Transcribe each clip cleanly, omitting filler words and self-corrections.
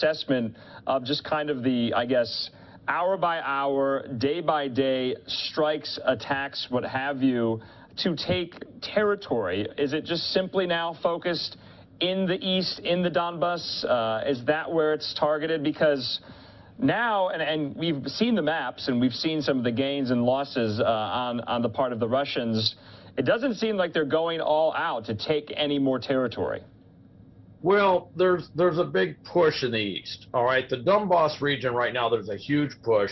assessment of just kind of the, I guess, hour by hour, day by day strikes, attacks, what have you, to take territory? Is it just simply now focused in the east, in the Donbas? Is that where it's targeted? Because now, and we've seen the maps and we've seen some of the gains and losses on the part of the Russians, it doesn't seem like they're going all out to take any more territory. Well, there's a big push in the east. All right, the Donbas region right now, there's a huge push.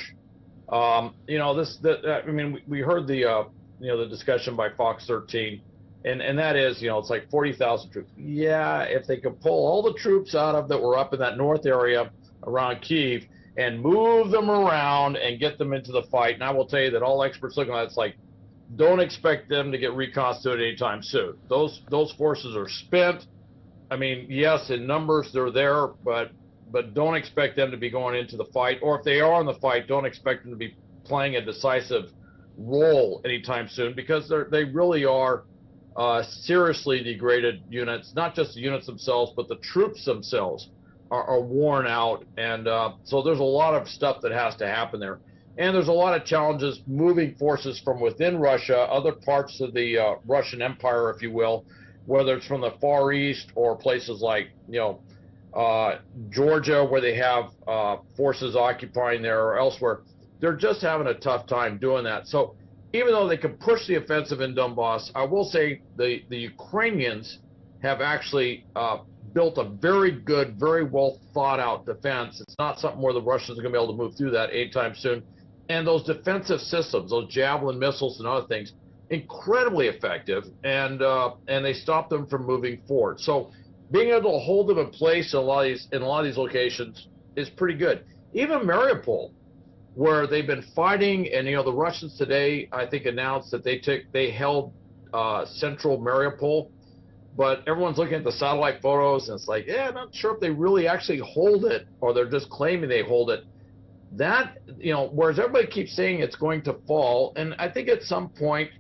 I mean, we heard the discussion by Fox 13, and that is, it's like 40,000 troops. Yeah, if they could pull all the troops out of that were up in that north area around Kyiv and move them around and get them into the fight, and I will tell you that all experts look at it's like, don't expect them to get reconstituted anytime soon. Those forces are spent. I mean, yes, in numbers they're there, but don't expect them to be going into the fight. Or if they are in the fight, don't expect them to be playing a decisive role anytime soon, because they really are seriously degraded units. Not just the units themselves, but the troops themselves are worn out. And so there's a lot of stuff that has to happen there. And there's a lot of challenges moving forces from within Russia, other parts of the Russian Empire, if you will, whether it's from the Far East or places like, Georgia, where they have forces occupying there, or elsewhere. They're just having a tough time doing that. So even though they can push the offensive in Donbass, I will say the Ukrainians have actually built a very good, very well thought out defense. It's not something where the Russians are going to be able to move through that anytime soon. And those defensive systems, those Javelin missiles and other things, incredibly effective, and they stop them from moving forward. So being able to hold them in place in a lot of these locations is pretty good. Even Mariupol, where they've been fighting, and the Russians today, I think, announced that they held central Mariupol, but everyone's looking at the satellite photos and it's like, yeah, I'm not sure if they really actually hold it, or they're just claiming they hold it. That, whereas everybody keeps saying it's going to fall, and I think at some point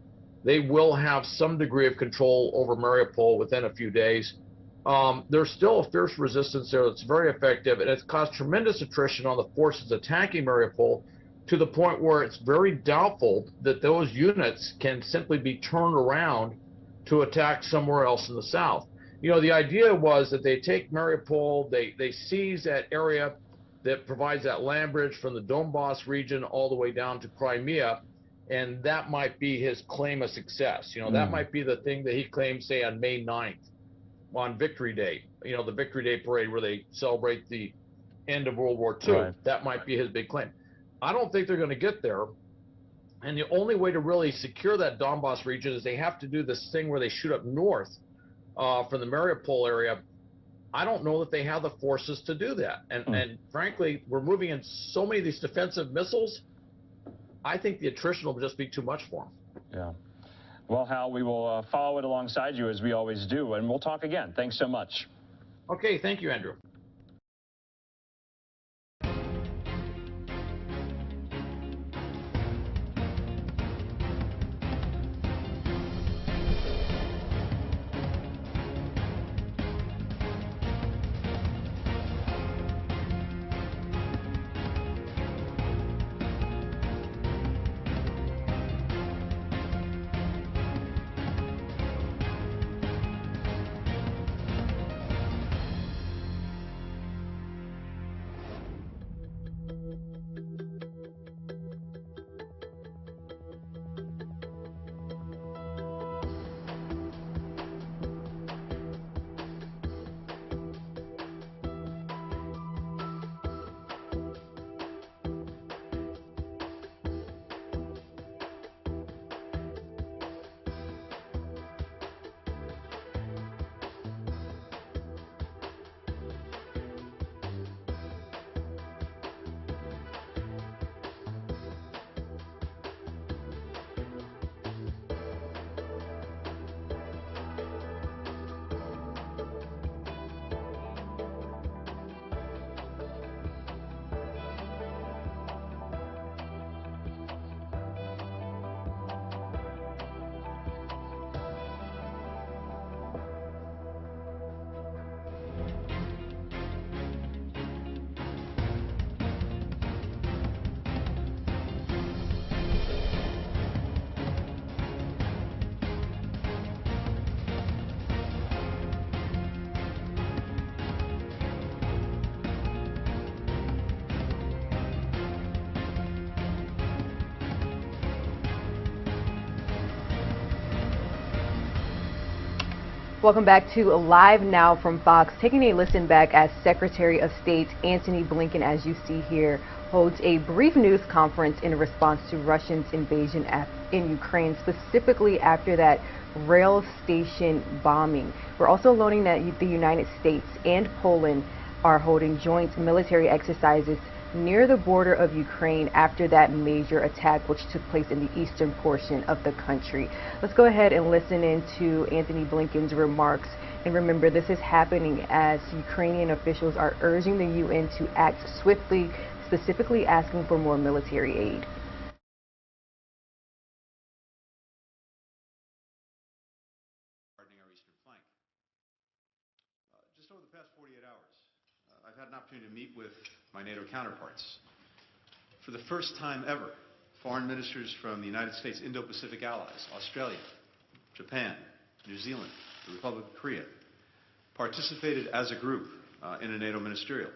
they will have some degree of control over Mariupol within a few days. There's still a fierce resistance there that's very effective, and it's caused tremendous attrition on the forces attacking Mariupol, to the point where it's very doubtful that those units can simply be turned around to attack somewhere else in the south. The idea was that they take Mariupol, they seize that area that provides that land bridge from the Donbas region all the way down to Crimea, and that might be his claim of success. That might be the thing that he claims, say, on May 9th, on Victory Day, the Victory Day parade where they celebrate the end of World War II. Right. That might be his big claim. I don't think they're going to get there. And the only way to really secure that Donbas region is they have to do this thing where they shoot up north from the Mariupol area. I don't know that they have the forces to do that. And frankly, we're moving in so many of these defensive missiles, I think the attrition will just be too much for them. Yeah. Well, Hal, we will follow it alongside you as we always do, and we'll talk again. Thanks so much. Okay, thank you, Andrew. Welcome back to Live Now from Fox. Taking a listen back as Secretary of State Antony Blinken, as you see here, holds a brief news conference in response to Russia's invasion in Ukraine, specifically after that rail station bombing. We're also learning that the United States and Poland are holding joint military exercises near the border of Ukraine after that major attack which took place in the eastern portion of the country. Let's go ahead and listen in to Antony Blinken's remarks. And remember, this is happening as Ukrainian officials are urging the UN to act swiftly, specifically asking for more military aid. Our eastern flank. Just over the past 48 hours, I've had an opportunity to meet with my NATO counterparts. For the first time ever, foreign ministers from the United States Indo-Pacific allies, Australia, Japan, New Zealand, the Republic of Korea, participated as a group in a NATO ministerial.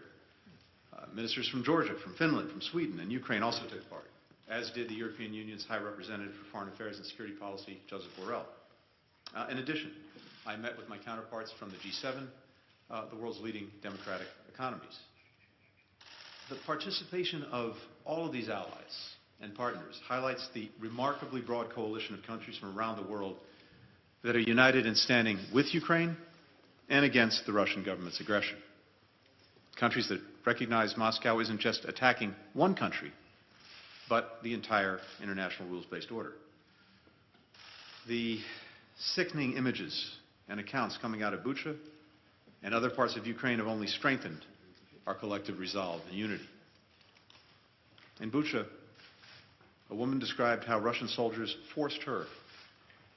Ministers from Georgia, from Finland, from Sweden, and Ukraine also took part, as did the European Union's High Representative for Foreign Affairs and Security Policy, Joseph Borrell. In addition, I met with my counterparts from the G7, the world's leading democratic economies. The participation of all of these allies and partners highlights the remarkably broad coalition of countries from around the world that are united in standing with Ukraine and against the Russian government's aggression. Countries that recognize Moscow isn't just attacking one country, but the entire international rules-based order. The sickening images and accounts coming out of Bucha and other parts of Ukraine have only strengthened our collective resolve and unity. In Bucha, a woman described how Russian soldiers forced her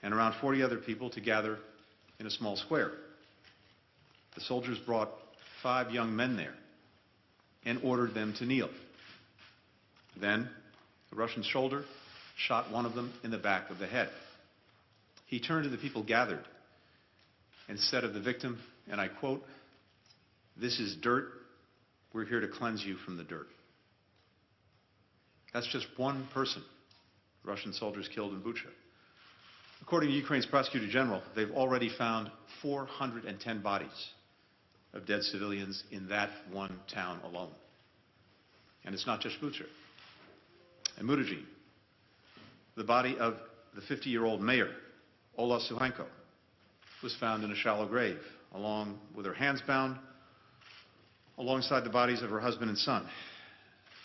and around 40 other people to gather in a small square. The soldiers brought 5 young men there and ordered them to kneel. Then, the Russian soldier shot one of them in the back of the head. He turned to the people gathered and said of the victim, and I quote, "This is dirt. We're here to cleanse you from the dirt." That's just one person Russian soldiers killed in Bucha. According to Ukraine's Prosecutor General, they've already found 410 bodies of dead civilians in that one town alone. And it's not just Bucha. In Mudajin, the body of the 50-year-old mayor, Ola Suhenko, was found in a shallow grave, along with her hands bound, alongside the bodies of her husband and son.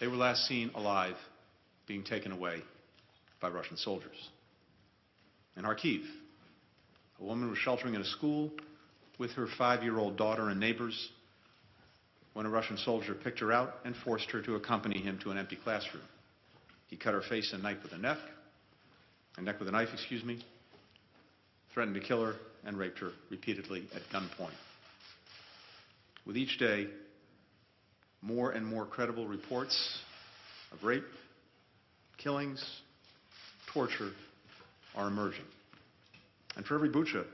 They were last seen alive, being taken away by Russian soldiers. In Kharkiv, a woman was sheltering in a school with her 5-year-old daughter and neighbors when a Russian soldier picked her out and forced her to accompany him to an empty classroom. He cut her face and neck with a knife, threatened to kill her, and raped her repeatedly at gunpoint. With each day, more and more credible reports of rape, killings, torture are emerging. And for every Bucha,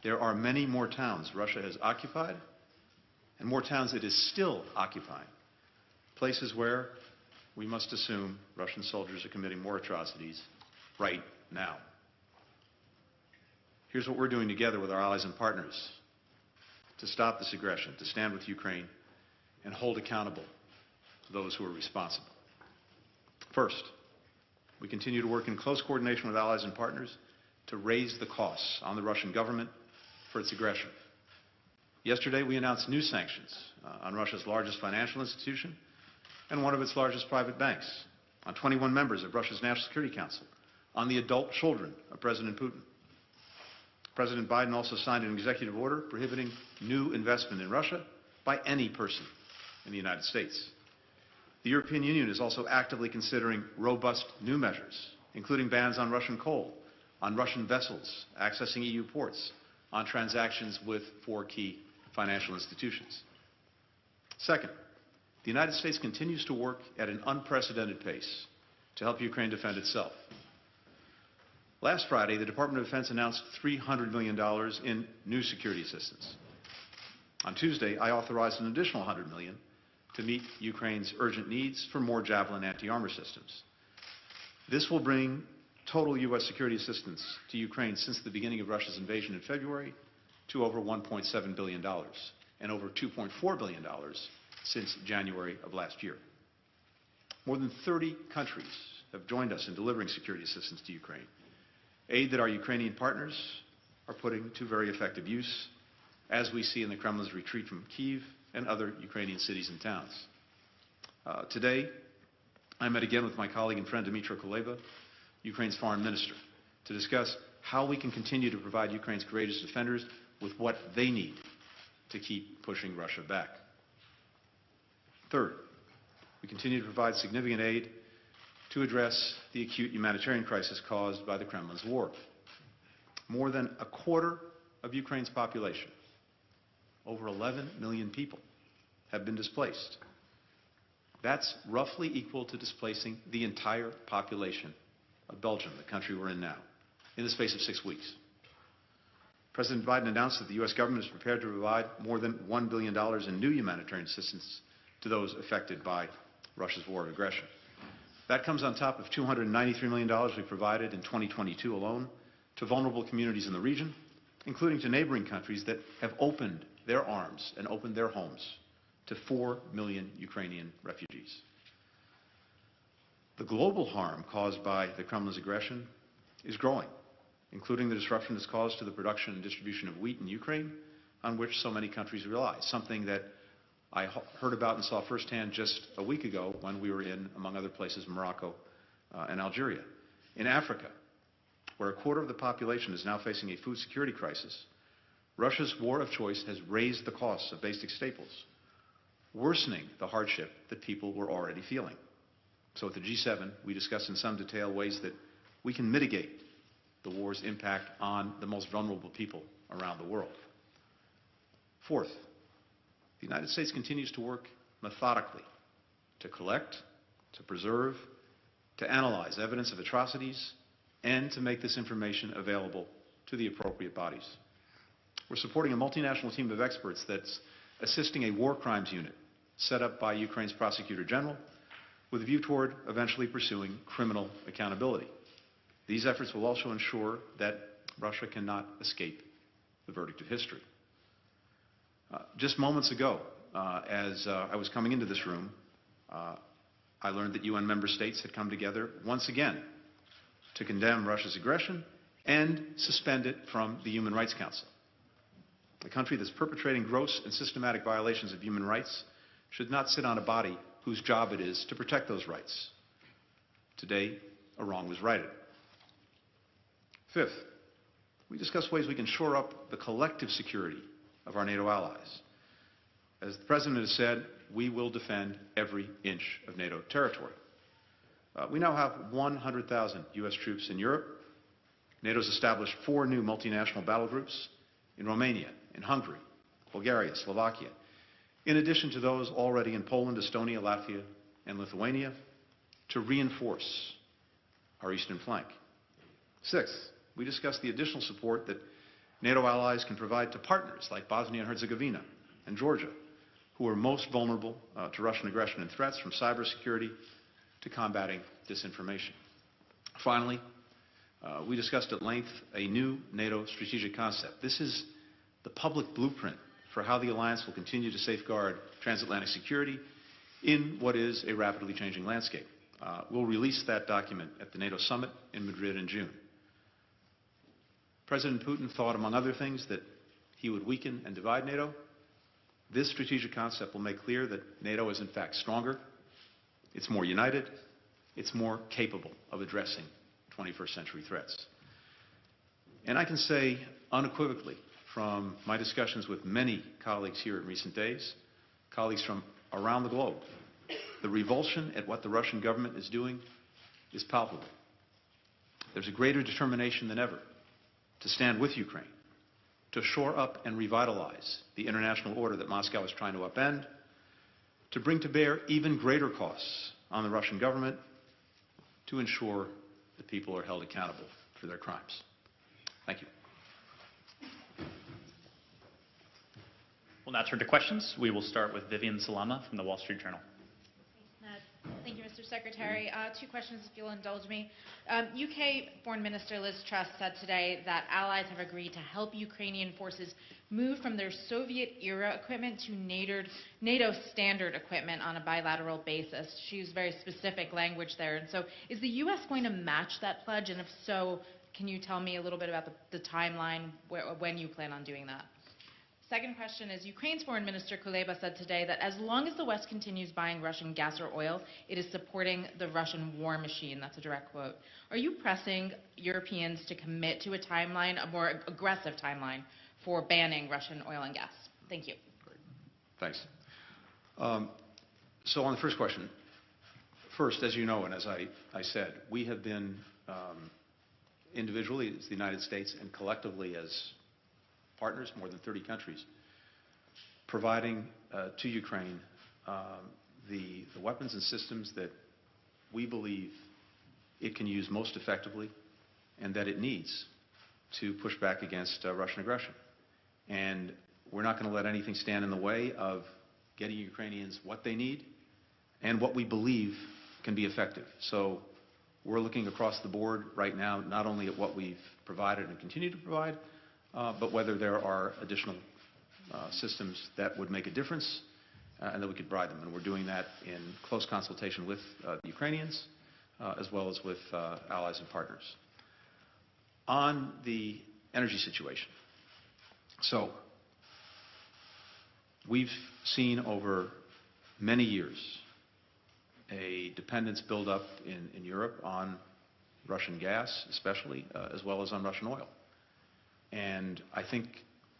there are many more towns Russia has occupied and more towns it is still occupying, places where we must assume Russian soldiers are committing more atrocities right now. Here's what we're doing together with our allies and partners to stop this aggression, to stand with Ukraine, and hold accountable those who are responsible. First, we continue to work in close coordination with allies and partners to raise the costs on the Russian government for its aggression. Yesterday, we announced new sanctions on Russia's largest financial institution and one of its largest private banks, on 21 members of Russia's National Security Council, on the adult children of President Putin. President Biden also signed an executive order prohibiting new investment in Russia by any person in the United States. The European Union is also actively considering robust new measures, including bans on Russian coal, on Russian vessels accessing EU ports, on transactions with 4 key financial institutions. Second, the United States continues to work at an unprecedented pace to help Ukraine defend itself. Last Friday, the Department of Defense announced $300 million in new security assistance. On Tuesday, I authorized an additional $100 million to meet Ukraine's urgent needs for more Javelin anti-armor systems. This will bring total U.S. security assistance to Ukraine since the beginning of Russia's invasion in February to over $1.7 billion and over $2.4 billion since January of last year. More than 30 countries have joined us in delivering security assistance to Ukraine, aid that our Ukrainian partners are putting to very effective use, as we see in the Kremlin's retreat from Kyiv and other Ukrainian cities and towns. Today, I met again with my colleague and friend Dmytro Kuleba, Ukraine's foreign minister, to discuss how we can continue to provide Ukraine's courageous defenders with what they need to keep pushing Russia back. Third, we continue to provide significant aid to address the acute humanitarian crisis caused by the Kremlin's war. More than a quarter of Ukraine's population, over 11 million people, have been displaced. That's roughly equal to displacing the entire population of Belgium, the country we're in now, in the space of 6 weeks. President Biden announced that the U.S. government is prepared to provide more than $1 billion in new humanitarian assistance to those affected by Russia's war of aggression. That comes on top of $293 million we provided in 2022 alone to vulnerable communities in the region, including to neighboring countries that have opened their arms and opened their homes to 4 million Ukrainian refugees. The global harm caused by the Kremlin's aggression is growing, including the disruption that's caused to the production and distribution of wheat in Ukraine, on which so many countries rely, something that I heard about and saw firsthand just a week ago when we were in, among other places, Morocco and Algeria. In Africa, where a quarter of the population is now facing a food security crisis, Russia's war of choice has raised the costs of basic staples, worsening the hardship that people were already feeling. So at the G7, we discussed in some detail ways that we can mitigate the war's impact on the most vulnerable people around the world. Fourth, the United States continues to work methodically to collect, to preserve, to analyze evidence of atrocities, and to make this information available to the appropriate bodies. We're supporting a multinational team of experts that's assisting a war crimes unit set up by Ukraine's Prosecutor General with a view toward eventually pursuing criminal accountability. These efforts will also ensure that Russia cannot escape the verdict of history. Just moments ago, as I was coming into this room, I learned that UN member states had come together once again to condemn Russia's aggression and suspend it from the Human Rights Council. A country that's perpetrating gross and systematic violations of human rights should not sit on a body whose job it is to protect those rights. Today, a wrong was righted. Fifth, we discussed ways we can shore up the collective security of our NATO allies. As the President has said, we will defend every inch of NATO territory. We now have 100,000 U.S. troops in Europe. NATO's established 4 new multinational battle groups in Romania, in Hungary, Bulgaria, Slovakia, in addition to those already in Poland, Estonia, Latvia, and Lithuania, to reinforce our eastern flank. Sixth, we discussed the additional support that NATO allies can provide to partners like Bosnia and Herzegovina and Georgia, who are most vulnerable to Russian aggression and threats, from cybersecurity to combating disinformation. Finally, we discussed at length a new NATO strategic concept. This is the public blueprint for how the alliance will continue to safeguard transatlantic security in what is a rapidly changing landscape. We'll release that document at the NATO summit in Madrid in June. President Putin thought, among other things, that he would weaken and divide NATO. This strategic concept will make clear that NATO is in fact stronger, it's more united, it's more capable of addressing 21st century threats. And I can say unequivocally, from my discussions with many colleagues here in recent days, colleagues from around the globe, the revulsion at what the Russian government is doing is palpable. There's a greater determination than ever to stand with Ukraine, to shore up and revitalize the international order that Moscow is trying to upend, to bring to bear even greater costs on the Russian government, to ensure that people are held accountable for their crimes. Thank you. We'll now turn to questions. We will start with Vivian Salama from the Wall Street Journal. Thank you, Mr. Secretary. Two questions, if you'll indulge me. UK Foreign Minister Liz Truss said today that allies have agreed to help Ukrainian forces move from their Soviet-era equipment to NATO standard equipment on a bilateral basis. She used very specific language there. And so is the U.S. going to match that pledge? And if so, can you tell me a little bit about the timeline, when you plan on doing that? Second question is, Ukraine's Foreign Minister Kuleba said today that as long as the West continues buying Russian gas or oil, it is supporting the Russian war machine. That's a direct quote. Are you pressing Europeans to commit to a timeline, a more aggressive timeline, for banning Russian oil and gas? Thank you. Great. Thanks. So on the first question, first, as you know, and as I said, we have been individually as the United States and collectively as partners, more than 30 countries, providing to Ukraine the weapons and systems that we believe it can use most effectively and that it needs to push back against Russian aggression. And we're not going to let anything stand in the way of getting Ukrainians what they need and what we believe can be effective. So we're looking across the board right now, not only at what we've provided and continue to provide, but whether there are additional systems that would make a difference and that we could provide them. And we're doing that in close consultation with the Ukrainians as well as with allies and partners. On the energy situation, so we've seen over many years a dependence build up in Europe on Russian gas, especially, as well as on Russian oil. And I think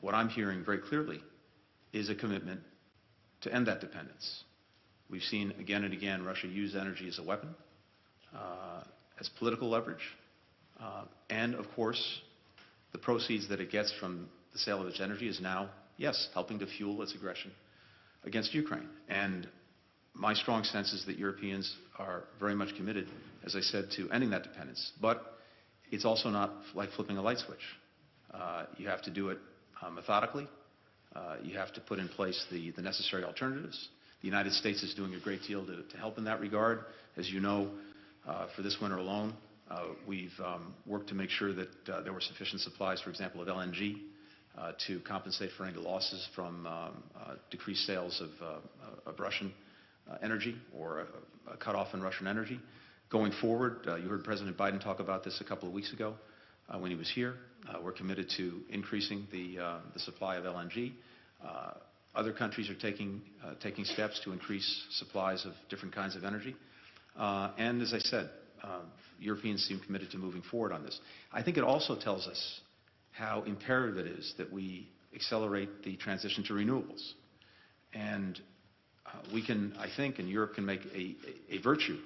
what I'm hearing very clearly is a commitment to end that dependence. We've seen again and again Russia use energy as a weapon, as political leverage, and of course the proceeds that it gets from the sale of its energy is now, yes, helping to fuel its aggression against Ukraine. And my strong sense is that Europeans are very much committed, as I said, to ending that dependence. But it's also not like flipping a light switch. You have to do it methodically. You have to put in place the necessary alternatives. The United States is doing a great deal to help in that regard. As you know, for this winter alone, we've worked to make sure that there were sufficient supplies, for example, of LNG, to compensate for any losses from decreased sales of Russian energy or a cutoff in Russian energy. Going forward, you heard President Biden talk about this a couple of weeks ago when he was here. We're committed to increasing the supply of LNG. Other countries are taking steps to increase supplies of different kinds of energy. And as I said, Europeans seem committed to moving forward on this. I think it also tells us how imperative it is that we accelerate the transition to renewables. And we can, I think, and Europe can make a virtue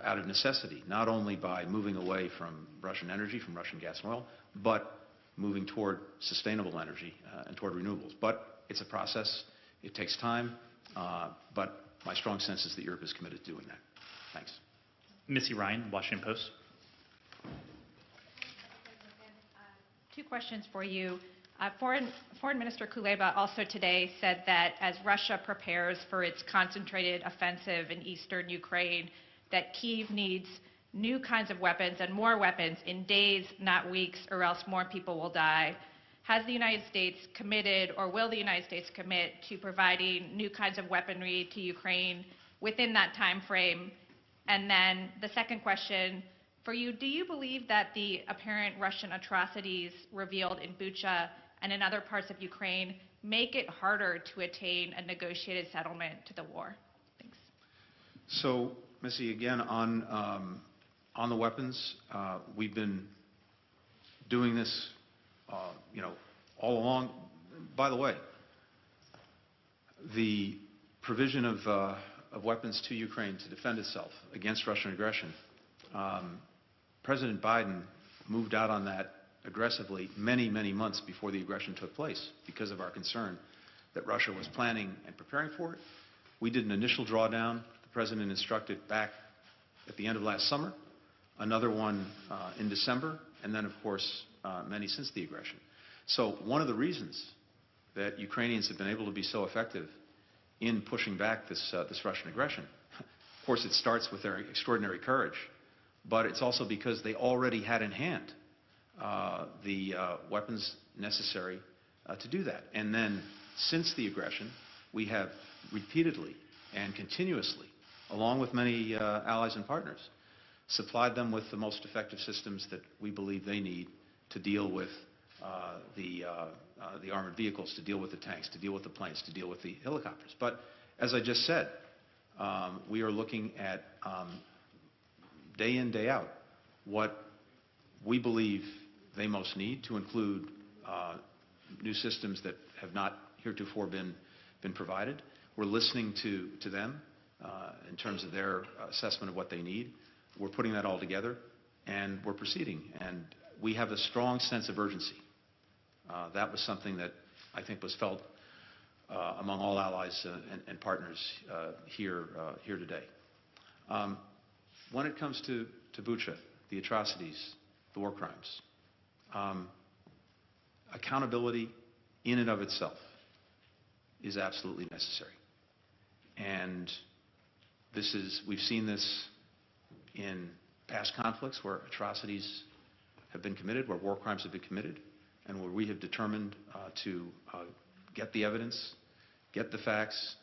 out of necessity, not only by moving away from Russian energy, from Russian gas and oil, but moving toward sustainable energy and toward renewables. But it's a process. It takes time. But my strong sense is that Europe is committed to doing that. Thanks. Missy Ryan, Washington Post. Two questions for you. Foreign Minister Kuleba also today said that as Russia prepares for its concentrated offensive in eastern Ukraine, that Kyiv needs new kinds of weapons and more weapons in days, not weeks, or else more people will die. Has the United States committed, or will the United States commit to providing new kinds of weaponry to Ukraine within that time frame? And then the second question for you, do you believe that the apparent Russian atrocities revealed in Bucha and in other parts of Ukraine make it harder to attain a negotiated settlement to the war? Thanks. So, Missy, again, on the weapons, we've been doing this, all along. By the way, the provision of weapons to Ukraine to defend itself against Russian aggression, President Biden moved out on that aggressively many, many months before the aggression took place because of our concern that Russia was planning and preparing for it. We did an initial drawdown. The President instructed back at the end of last summer, another one in December, and then, of course, many since the aggression. So one of the reasons that Ukrainians have been able to be so effective in pushing back this Russian aggression, Of course, it starts with their extraordinary courage, but it's also because they already had in hand the weapons necessary to do that. And then, since the aggression, we have repeatedly and continuously, along with many allies and partners, supplied them with the most effective systems that we believe they need to deal with the armored vehicles, to deal with the tanks, to deal with the planes, to deal with the helicopters. But as I just said, we are looking at day in, day out what we believe they most need, to include new systems that have not heretofore been provided. We're listening to them in terms of their assessment of what they need. We're putting that all together, and we're proceeding. And we have a strong sense of urgency. That was something that I think was felt among all allies and partners here today. When it comes to Bucha, the atrocities, the war crimes, accountability in and of itself is absolutely necessary. And we've seen this in past conflicts where atrocities have been committed, where war crimes have been committed, and where we have determined to get the evidence, get the facts,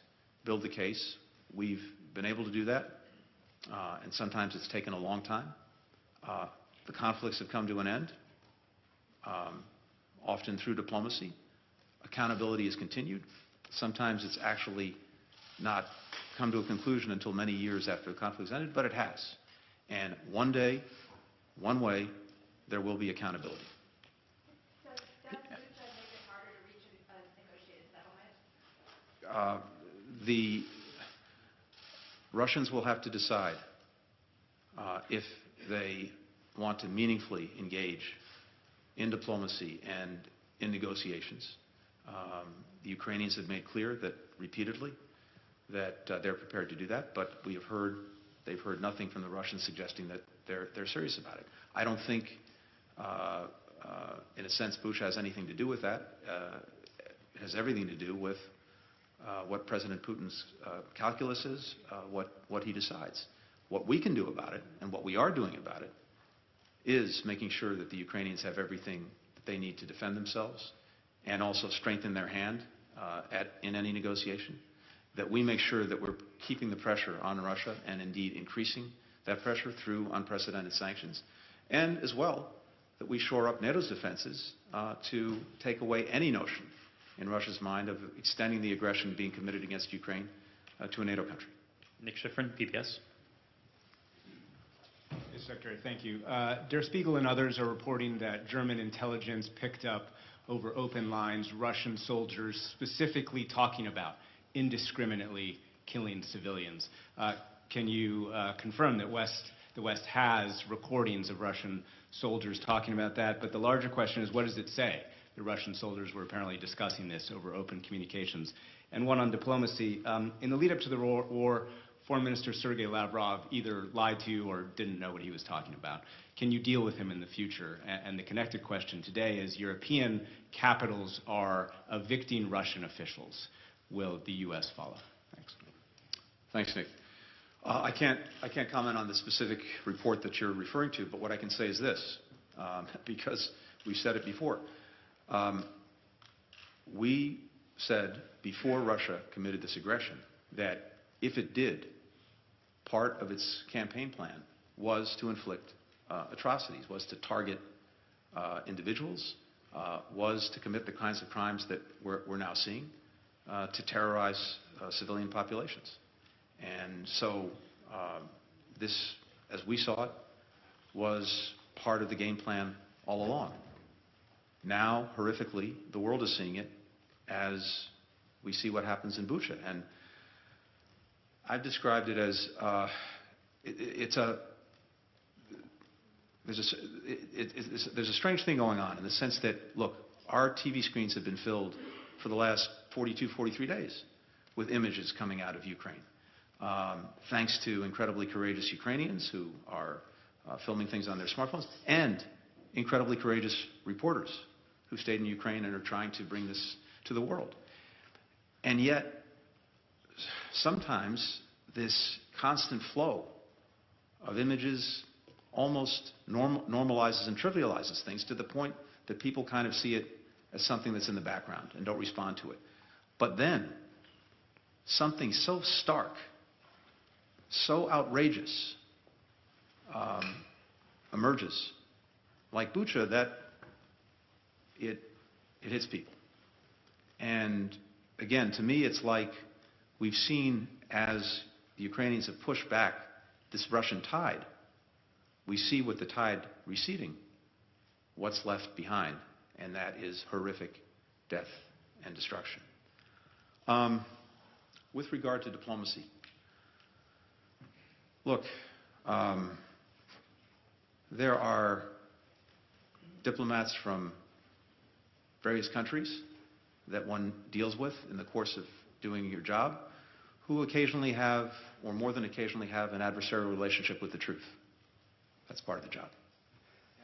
build the case. We've been able to do that, and sometimes it's taken a long time. The conflicts have come to an end, often through diplomacy. Accountability is continued. Sometimes it's actually not come to a conclusion until many years after the conflict's ended, but it has. And one day, one way, there will be accountability. Does Bucha make it harder to reach a negotiated settlement? The Russians will have to decide if they want to meaningfully engage in diplomacy and in negotiations. The Ukrainians have made clear that repeatedly that they're prepared to do that, but they've heard nothing from the Russians suggesting that they're serious about it. I don't think, in a sense, Bucha has anything to do with that. It has everything to do with what President Putin's calculus is, what he decides. What we can do about it, and what we are doing about it, is making sure that the Ukrainians have everything that they need to defend themselves and also strengthen their hand in any negotiation, that we make sure that we're keeping the pressure on Russia and indeed increasing that pressure through unprecedented sanctions, and as well that we shore up NATO's defenses to take away any notion in Russia's mind of extending the aggression being committed against Ukraine to a NATO country. Nick Schifrin, PBS. Yes, Secretary, thank you. Der Spiegel and others are reporting that German intelligence picked up over open lines Russian soldiers specifically talking about indiscriminately killing civilians. Can you confirm that the West has recordings of Russian soldiers talking about that? But the larger question is, what does it say? The Russian soldiers were apparently discussing this over open communications. And one on diplomacy. In the lead up to the war, Foreign Minister Sergei Lavrov either lied to you or didn't know what he was talking about. Can you deal with him in the future? And the connected question today is, European capitals are evicting Russian officials. Will the U.S. follow? Thanks. Thanks, Nick. I can't comment on the specific report that you're referring to, but what I can say is this, because we've said it before. We said before Russia committed this aggression that if it did, part of its campaign plan was to inflict atrocities, was to target individuals, was to commit the kinds of crimes that we're now seeing, to terrorize civilian populations. And so this, as we saw it, was part of the game plan all along. Now, horrifically, the world is seeing it as we see what happens in Bucha. And I've described it as there's a strange thing going on in the sense that, look, our TV screens have been filled for the last 42, 43 days with images coming out of Ukraine. Thanks to incredibly courageous Ukrainians who are filming things on their smartphones, and incredibly courageous reporters who stayed in Ukraine and are trying to bring this to the world. And yet, sometimes this constant flow of images almost normalizes and trivializes things to the point that people kind of see it as something that's in the background and don't respond to it. But then, something so stark, so outrageous emerges, like Bucha, that it hits people. And again, to me, it's like we've seen as the Ukrainians have pushed back this Russian tide, we see with the tide receding what's left behind, and that is horrific death and destruction. With regard to diplomacy, look, there are diplomats from various countries that one deals with in the course of doing your job who occasionally have, or more than occasionally have, an adversarial relationship with the truth. That's part of the job.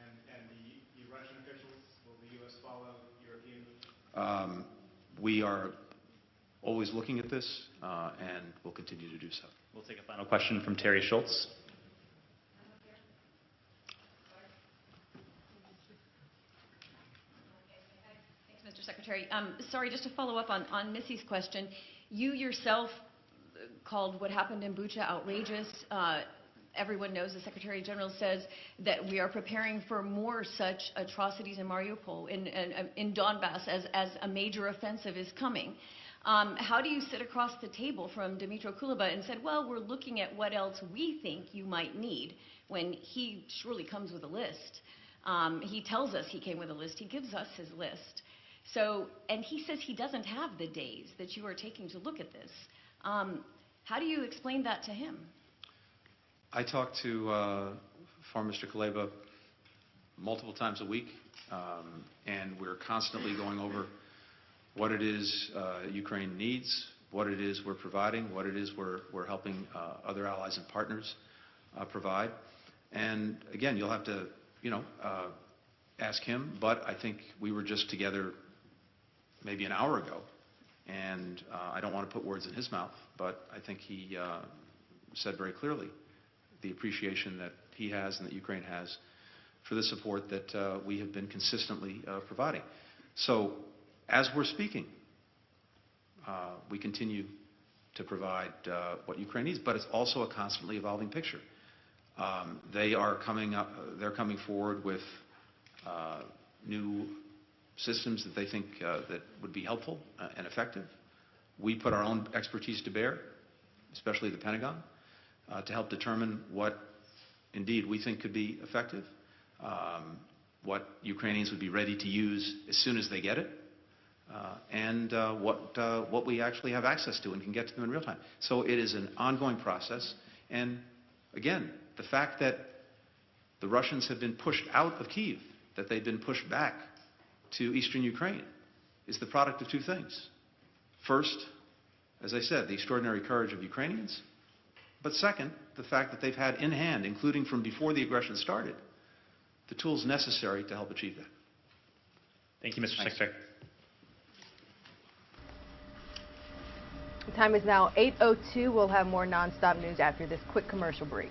And the Russian officials, will the U.S. follow European? We are always looking at this, and we'll continue to do so. We'll take a final question from Terry Schultz. Thanks, Mr. Secretary. Sorry, just to follow up on Missy's question. You yourself called what happened in Bucha outrageous. Everyone knows, the Secretary General says that we are preparing for more such atrocities in Mariupol, in Donbass, as a major offensive is coming. How do you sit across the table from Dmytro Kuleba and said, well, we're looking at what else we think you might need, when he surely comes with a list? He tells us he came with a list. He gives us his list. So, and he says he doesn't have the days that you are taking to look at this. How do you explain that to him? I talk to former Mr. Kuleba multiple times a week, and we're constantly going over what it is Ukraine needs, what it is we're providing, what it is we're helping other allies and partners provide. And again, you'll have to, ask him, but I think we were just together maybe an hour ago, and I don't want to put words in his mouth, but I think he said very clearly the appreciation that he has and that Ukraine has for the support that we have been consistently providing. So, as we're speaking, we continue to provide what Ukraine needs, but it's also a constantly evolving picture. They're coming forward with new systems that they think that would be helpful and effective. We put our own expertise to bear, especially the Pentagon, to help determine what indeed we think could be effective, what Ukrainians would be ready to use as soon as they get it, and what we actually have access to and can get to them in real time. So it is an ongoing process. And again, the fact that the Russians have been pushed out of Kyiv, that they've been pushed back to eastern Ukraine, is the product of two things. First, as I said, the extraordinary courage of Ukrainians. But second, the fact that they've had in hand, including from before the aggression started, the tools necessary to help achieve that. Thank you, Mr. Secretary. The time is now 8:02. We'll have more nonstop news after this quick commercial break.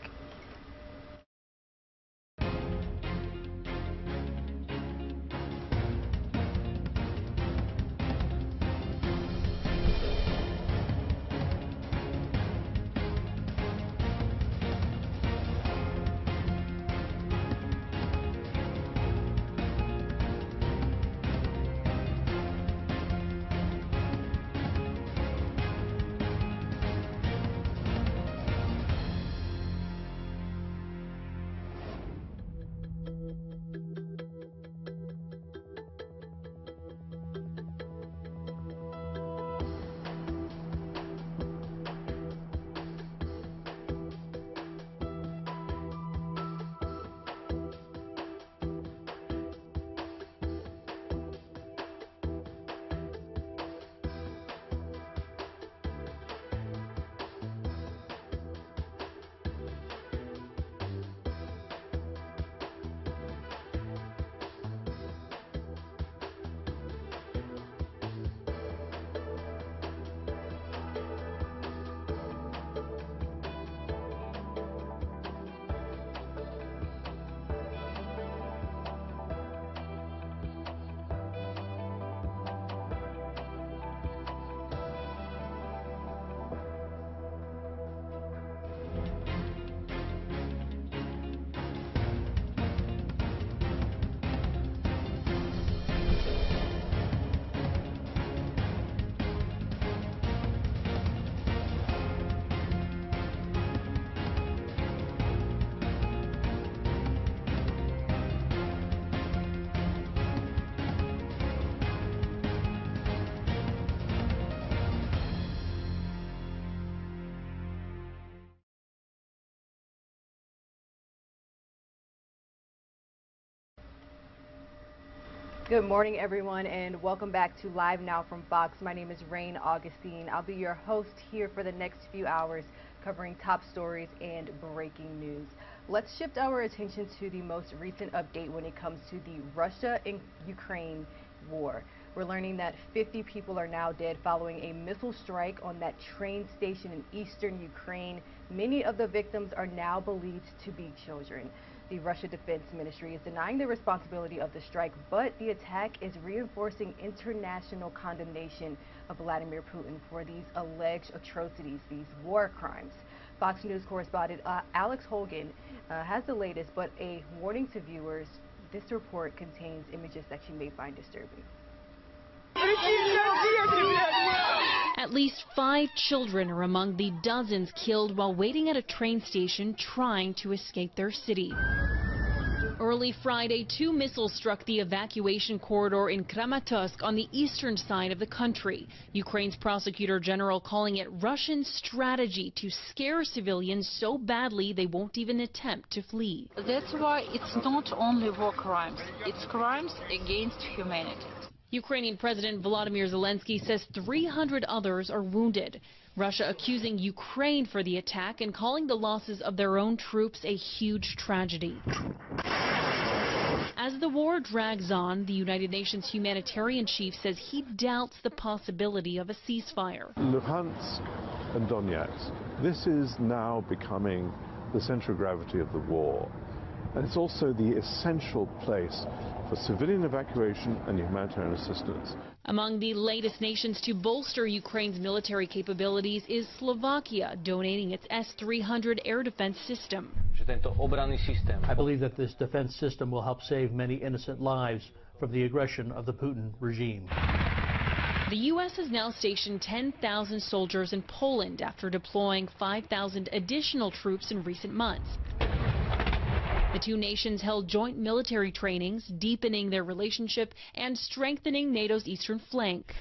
Good morning, everyone, and welcome back to Live Now from Fox. My name is Rain Augustine. I'll be your host here for the next few hours, covering top stories and breaking news. Let's shift our attention to the most recent update when it comes to the Russia and Ukraine war. We're learning that 50 people are now dead following a missile strike on that train station in eastern Ukraine. Many of the victims are now believed to be children. The Russia Defense Ministry is denying the responsibility of the strike, but the attack is reinforcing international condemnation of Vladimir Putin for these alleged atrocities, these war crimes. Fox News correspondent Alex Hogan has the latest, but a warning to viewers: this report contains images that you may find disturbing. At least 5 children are among the dozens killed while waiting at a train station trying to escape their city. Early Friday, 2 missiles struck the evacuation corridor in Kramatorsk on the eastern side of the country. Ukraine's prosecutor general calling it Russian strategy to scare civilians so badly they won't even attempt to flee. That's why it's not only war crimes, it's crimes against humanity. Ukrainian President Volodymyr Zelensky says 300 others are wounded. Russia accusing Ukraine for the attack and calling the losses of their own troops a huge tragedy. As the war drags on, the United Nations humanitarian chief says he doubts the possibility of a ceasefire. Luhansk and Donetsk, this is now becoming the central gravity of the war. And it's also the essential place for civilian evacuation and humanitarian assistance. Among the latest nations to bolster Ukraine's military capabilities is Slovakia, donating its S-300 air defense system. I believe that this defense system will help save many innocent lives from the aggression of the Putin regime. The U.S. has now stationed 10,000 soldiers in Poland after deploying 5,000 additional troops in recent months. The two nations held joint military trainings, deepening their relationship and strengthening NATO's eastern flank.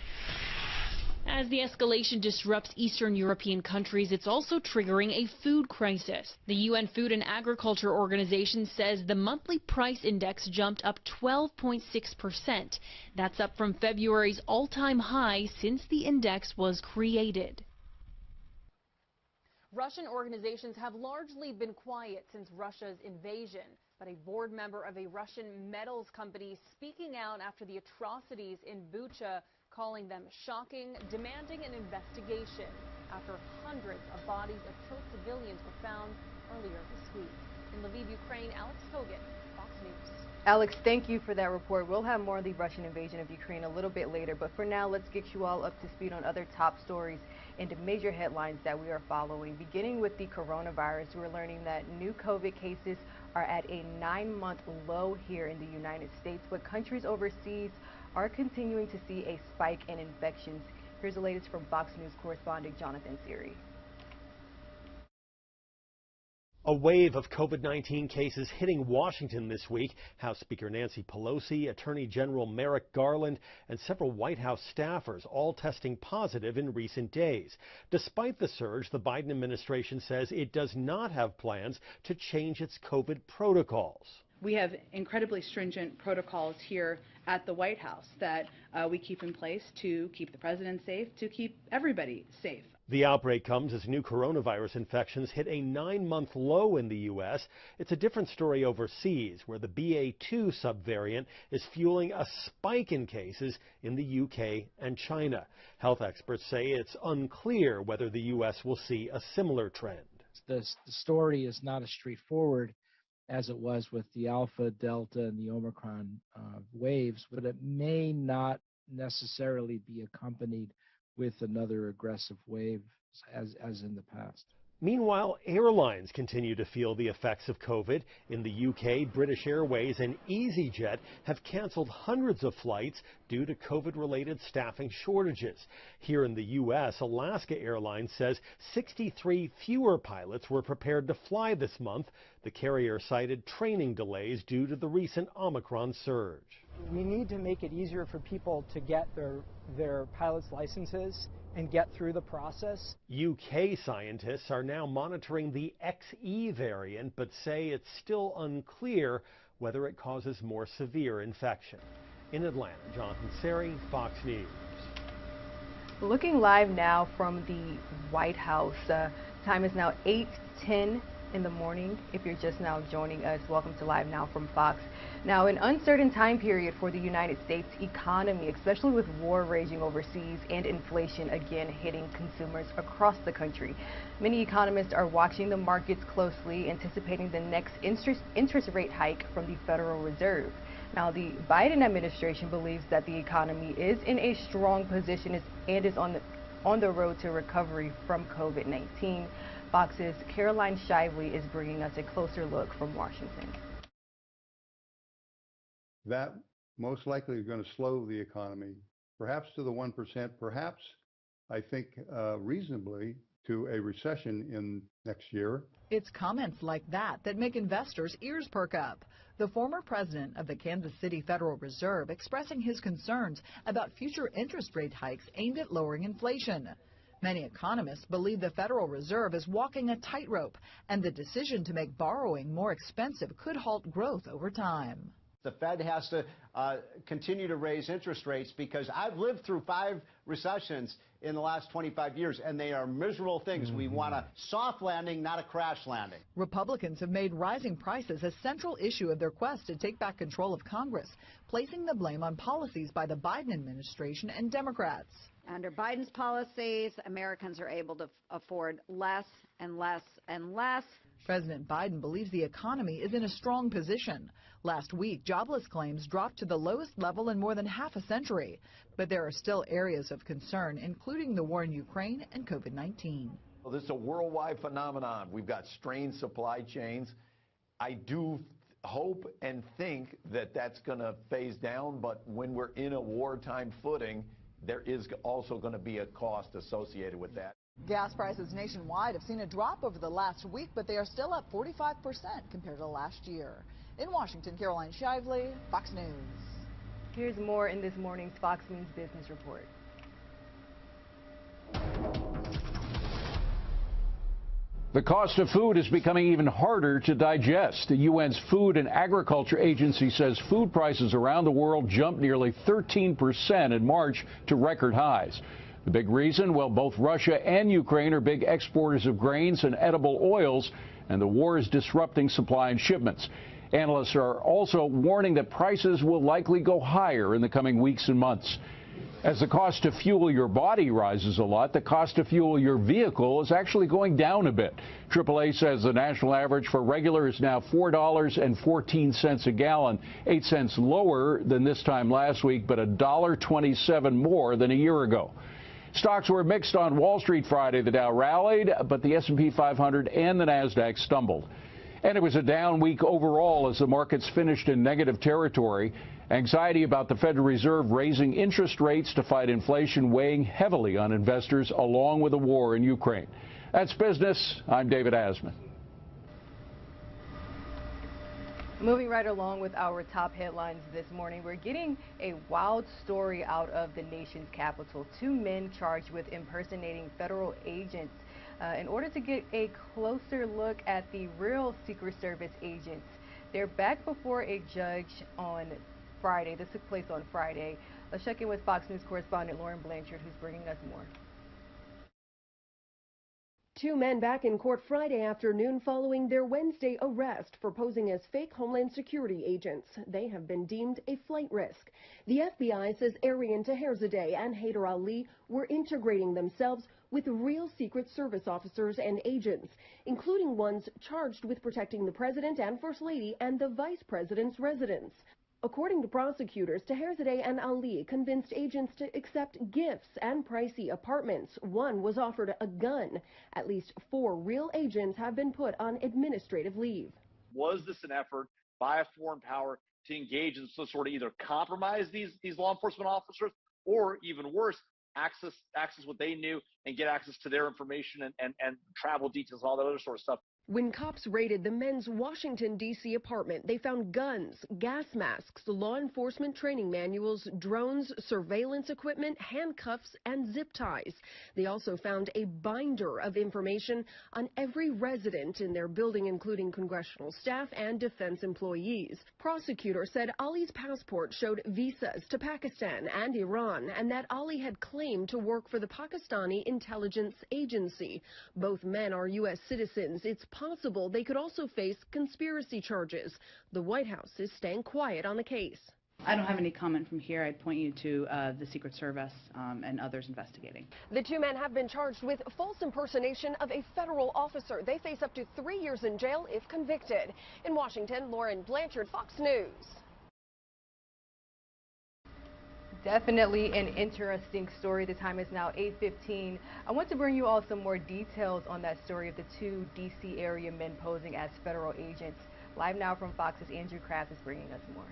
As the escalation disrupts Eastern European countries, it's also triggering a food crisis. The UN Food and Agriculture Organization says the monthly price index jumped up 12.6%. That's up from February's all-time high since the index was created. Russian organizations have largely been quiet since Russia's invasion, but a board member of a Russian metals company speaking out after the atrocities in Bucha, calling them shocking, demanding an investigation after hundreds of bodies of killed civilians were found earlier this week. In Lviv, Ukraine, Alex Hogan, Fox News. Alex, thank you for that report. We'll have more of the Russian invasion of Ukraine a little bit later, but for now, let's get you all up to speed on other top stories and major headlines that we are following. Beginning with the coronavirus, we're learning that new COVID cases are at a 9-month low here in the United States, but countries overseas are continuing to see a spike in infections. Here's the latest from Fox News correspondent Jonathan Siri. A wave of COVID-19 cases hitting Washington this week. House Speaker Nancy Pelosi, Attorney General Merrick Garland, and several White House staffers all testing positive in recent days. Despite the surge, the Biden administration says it does not have plans to change its COVID protocols. We have incredibly stringent protocols here at the White House that we keep in place to keep the president safe, to keep everybody safe. The outbreak comes as new coronavirus infections hit a 9-month low in the U.S. It's a different story overseas, where the BA2 subvariant is fueling a spike in cases in the U.K. and China. Health experts say it's unclear whether the U.S. will see a similar trend. The story is not as straightforward as it was with the Alpha, Delta, and the Omicron waves, but it may not necessarily be accompanied with another aggressive wave as in the past. Meanwhile, airlines continue to feel the effects of COVID. In the UK, British Airways and EasyJet have canceled hundreds of flights due to COVID-related staffing shortages. Here in the U.S., Alaska Airlines says 63 fewer pilots were prepared to fly this month. The carrier cited training delays due to the recent Omicron surge. We need to make it easier for people to get their pilot's licenses and get through the process. UK scientists are now monitoring the XE variant, but say it's still unclear whether it causes more severe infection. In Atlanta, Jonathan Seri, Fox News. Looking live now from the White House. Time is now 8:10 in the morning. If you're just now joining us, welcome to Live Now from Fox. Now, an uncertain time period for the United States economy, especially with war raging overseas and inflation again hitting consumers across the country. Many economists are watching the markets closely, anticipating the next interest rate hike from the Federal Reserve. Now, the Biden administration believes that the economy is in a strong position and is on the road to recovery from COVID-19. Fox's Caroline Shively is bringing us a closer look from Washington. That most likely is going to slow the economy, perhaps to the 1%, perhaps, I think, reasonably to a recession in next year. It's comments like that that make investors' ears perk up. The former president of the Kansas City Federal Reserve expressing his concerns about future interest rate hikes aimed at lowering inflation. Many economists believe the Federal Reserve is walking a tightrope, and the decision to make borrowing more expensive could halt growth over time. The Fed has to continue to raise interest rates because I've lived through 5 recessions in the last 25 years, and they are miserable things. We want a soft landing, not a crash landing. Republicans have made rising prices a central issue of their quest to take back control of Congress, placing the blame on policies by the Biden administration and Democrats. Under Biden's policies, Americans are able to afford less and less and less. President Biden believes the economy is in a strong position. Last week, jobless claims dropped to the lowest level in more than half a century. But there are still areas of concern, including the war in Ukraine and COVID-19. Well, this is a worldwide phenomenon. We've got strained supply chains. I do hope and think that that's going to phase down, but when we're in a wartime footing, there is also going to be a cost associated with that. Gas prices nationwide have seen a drop over the last week, but they are still up 45% compared to last year. In Washington, Caroline Shively, Fox News. Here's more in this morning's Fox News Business Report. The cost of food is becoming even harder to digest. The UN's Food and Agriculture Agency says food prices around the world jumped nearly 13% in March to record highs. The big reason? Well, both Russia and Ukraine are big exporters of grains and edible oils, and the war is disrupting supply and shipments. Analysts are also warning that prices will likely go higher in the coming weeks and months. As the cost to fuel your body rises a lot, the cost to fuel your vehicle is actually going down a bit. AAA says the national average for regular is now $4.14 a gallon, 8 cents lower than this time last week, but $1.27 more than a year ago. Stocks were mixed on Wall Street Friday. The Dow rallied, but the S&P 500 and the Nasdaq stumbled. And it was a down week overall as the markets finished in negative territory. Anxiety about the Federal Reserve raising interest rates to fight inflation weighing heavily on investors, along with the war in Ukraine. That's business. I'm David Asman. Moving right along with our top headlines this morning, we're getting a wild story out of the nation's capital. 2 men charged with impersonating federal agents in order to get a closer look at the real Secret Service agents. They're back before a judge on Friday. This took place on Friday. Let's check in with Fox News correspondent Lauren Blanchard, who's bringing us more. 2 men back in court Friday afternoon following their Wednesday arrest for posing as fake Homeland Security agents. They have been deemed a flight risk. The FBI says Arian Taherzadeh and Haider Ali were integrating themselves with real Secret Service officers and agents, including ones charged with protecting the president and First Lady and the vice president's residence. According to prosecutors, Taherzadeh and Ali convinced agents to accept gifts and pricey apartments. One was offered a gun. At least 4 real agents have been put on administrative leave. Was this an effort by a foreign power to engage in some sort of either compromise these law enforcement officers, or even worse, access what they knew and get access to their information and travel details, all that other sort of stuff. When cops raided the men's Washington, D.C. apartment, they found guns, gas masks, law enforcement training manuals, drones, surveillance equipment, handcuffs, and zip ties. They also found a binder of information on every resident in their building, including congressional staff and defense employees. Prosecutors said Ali's passport showed visas to Pakistan and Iran, and that Ali had claimed to work for the Pakistani intelligence agency. Both men are U.S. citizens. It's possible they could also face conspiracy charges. The White House is staying quiet on the case. I don't have any comment from here. I'd point you to the Secret Service and others investigating. The two men have been charged with false impersonation of a federal officer. They face up to 3 years in jail if convicted. In Washington, Lauren Blanchard, Fox News. Definitely an interesting story. The time is now 8:15. I want to bring you all some more details on that story of the two D.C. area men posing as federal agents. Live now from Fox's Andrew Kraft is bringing us more.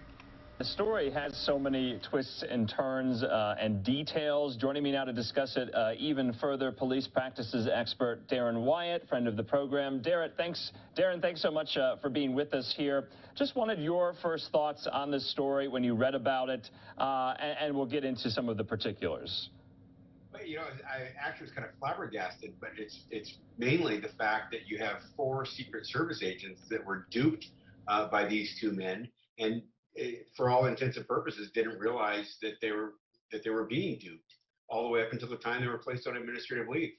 The story has so many twists and turns and details. Joining me now to discuss it even further, police practices expert Darren Wyatt, friend of the program. Darren, thanks so much for being with us here. Just wanted your first thoughts on this story when you read about it, and we'll get into some of the particulars. Well, you know, I actually was kind of flabbergasted, but it's mainly the fact that you have 4 Secret Service agents that were duped by these two men, and for all intents and purposes, didn't realize that they were being duped all the way up until the time they were placed on administrative leave.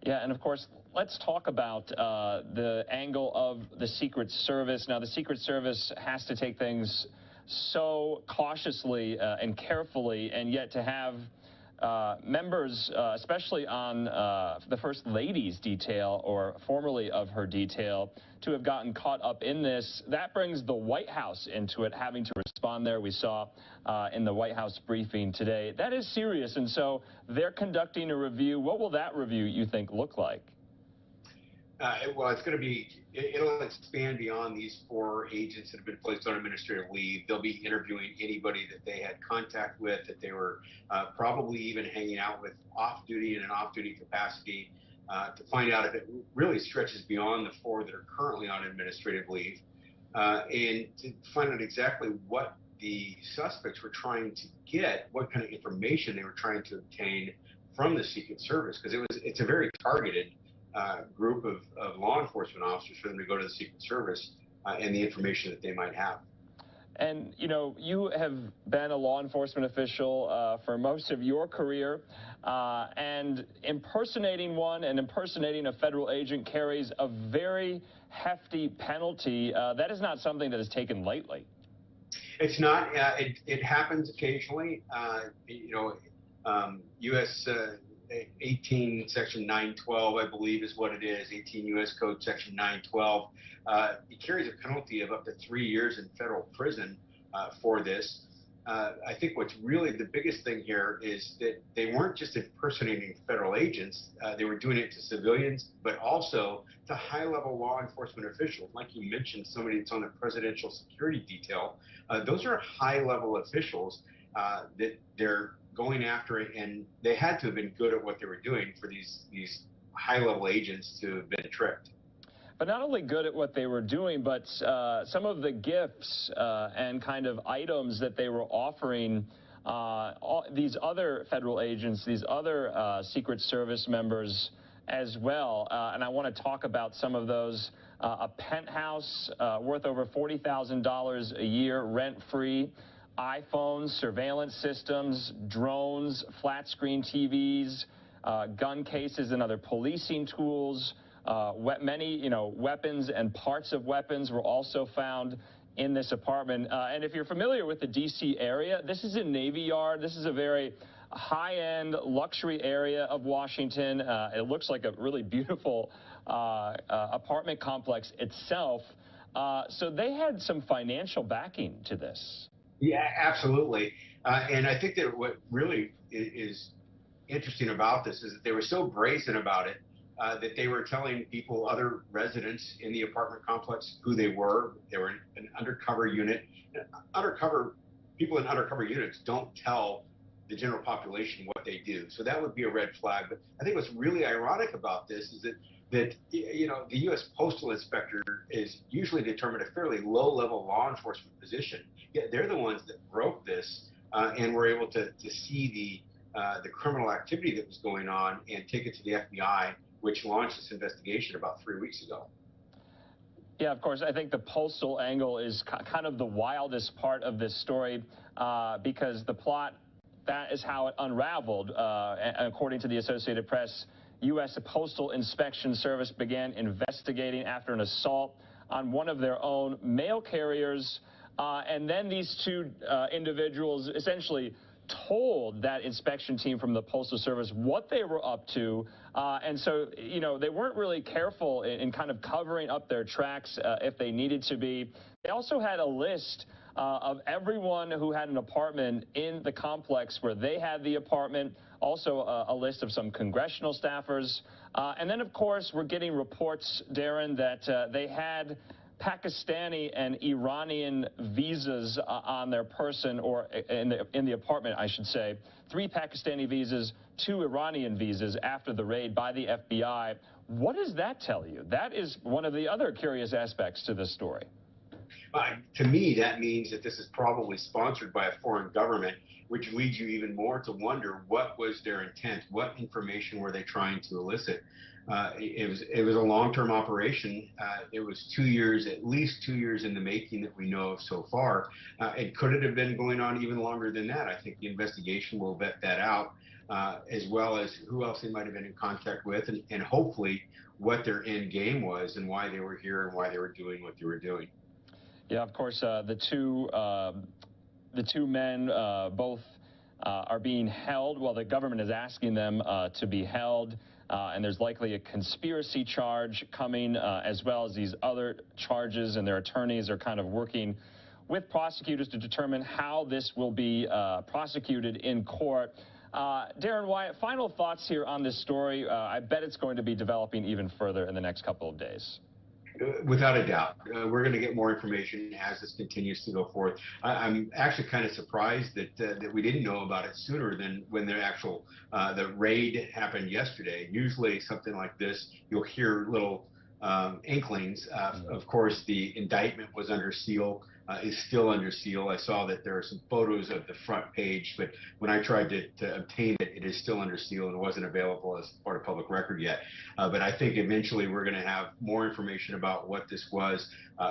Yeah, and of course, let's talk about the angle of the Secret Service. Now, the Secret Service has to take things so cautiously and carefully, and yet to have members, especially on the First Lady's detail, or formerly of her detail, to have gotten caught up in this. That brings the White House into it, having to respond there. We saw in the White House briefing today. That is serious, and so they're conducting a review. What will that review, you think, look like? Well, it's going to be, it'll expand beyond these 4 agents that have been placed on administrative leave. They'll be interviewing anybody that they had contact with, that they were probably even hanging out with off-duty in an off-duty capacity, to find out if it really stretches beyond the 4 that are currently on administrative leave, and to find out exactly what the suspects were trying to get, what kind of information they were trying to obtain from the Secret Service, because it's a very targeted group of law enforcement officers for them to go to the Secret Service and the information that they might have. And, you know, you have been a law enforcement official for most of your career, and impersonating one and impersonating a federal agent carries a very hefty penalty. That is not something that is taken lightly. It's not. It happens occasionally. You know, U.S. 18 Section 912, I believe is what it is, 18 U.S. Code Section 912. It carries a penalty of up to 3 years in federal prison for this. I think what's really the biggest thing here is that they weren't just impersonating federal agents, they were doing it to civilians, but also to high-level law enforcement officials. Like you mentioned, somebody that's on the presidential security detail. Those are high-level officials that they're going after it, and they had to have been good at what they were doing for these high-level agents to have been tricked. But not only good at what they were doing, but some of the gifts and kind of items that they were offering these other federal agents, these other Secret Service members as well. And I want to talk about some of those. A penthouse worth over $40,000 a year, rent-free. iPhones, surveillance systems, drones, flat-screen TVs, gun cases and other policing tools. Many, weapons and parts of weapons were also found in this apartment. And if you're familiar with the D.C. area, this is a Navy Yard. This is a very high-end luxury area of Washington. It looks like a really beautiful apartment complex itself. So they had some financial backing to this. Yeah, absolutely. And I think that what really is interesting about this is that they were so brazen about it that they were telling people, other residents in the apartment complex, who they were. They were an undercover unit. People in undercover units don't tell the general population what they do. So that would be a red flag. But I think what's really ironic about this is that you know, the U.S. Postal Inspector is usually determined a fairly low-level law enforcement position. Yet they're the ones that broke this and were able to see the criminal activity that was going on and take it to the FBI, which launched this investigation about 3 weeks ago. Yeah, of course. I think the postal angle is kind of the wildest part of this story because the plot, that is how it unraveled. According to the Associated Press, U.S. Postal Inspection Service began investigating after an assault on one of their own mail carriers. And then these two individuals essentially told that inspection team from the Postal Service what they were up to. And so, you know, they weren't really careful in kind of covering up their tracks if they needed to be. They also had a list of everyone who had an apartment in the complex where they had the apartment, also a list of some congressional staffers. And then, of course, we're getting reports, Darren, that they had Pakistani and Iranian visas on their person, or in the apartment, I should say. 3 Pakistani visas, 2 Iranian visas after the raid by the FBI. What does that tell you? That is one of the other curious aspects to this story. To me, that means that this is probably sponsored by a foreign government, which leads you even more to wonder what was their intent, what information were they trying to elicit. It was a long-term operation. It was 2 years, at least 2 years in the making that we know of so far. Could it have been going on even longer than that? I think the investigation will vet that out, as well as who else they might have been in contact with, and hopefully what their end game was and why they were here and why they were doing what they were doing. Yeah, of course, the two men both are being held while the government is asking them to be held. And there's likely a conspiracy charge coming, as well as these other charges, and their attorneys are kind of working with prosecutors to determine how this will be prosecuted in court. Darren Wyatt, final thoughts here on this story. I bet it's going to be developing even further in the next couple of days. Without a doubt. We're going to get more information as this continues to go forth. I'm actually kind of surprised that we didn't know about it sooner than when the actual the raid happened yesterday. Usually something like this, you'll hear little inklings. Of course, the indictment was under seal, is still under seal. I saw that there are some photos of the front page, but when I tried to obtain it, it is still under seal and wasn't available as part of public record yet. But I think eventually we're going to have more information about what this was,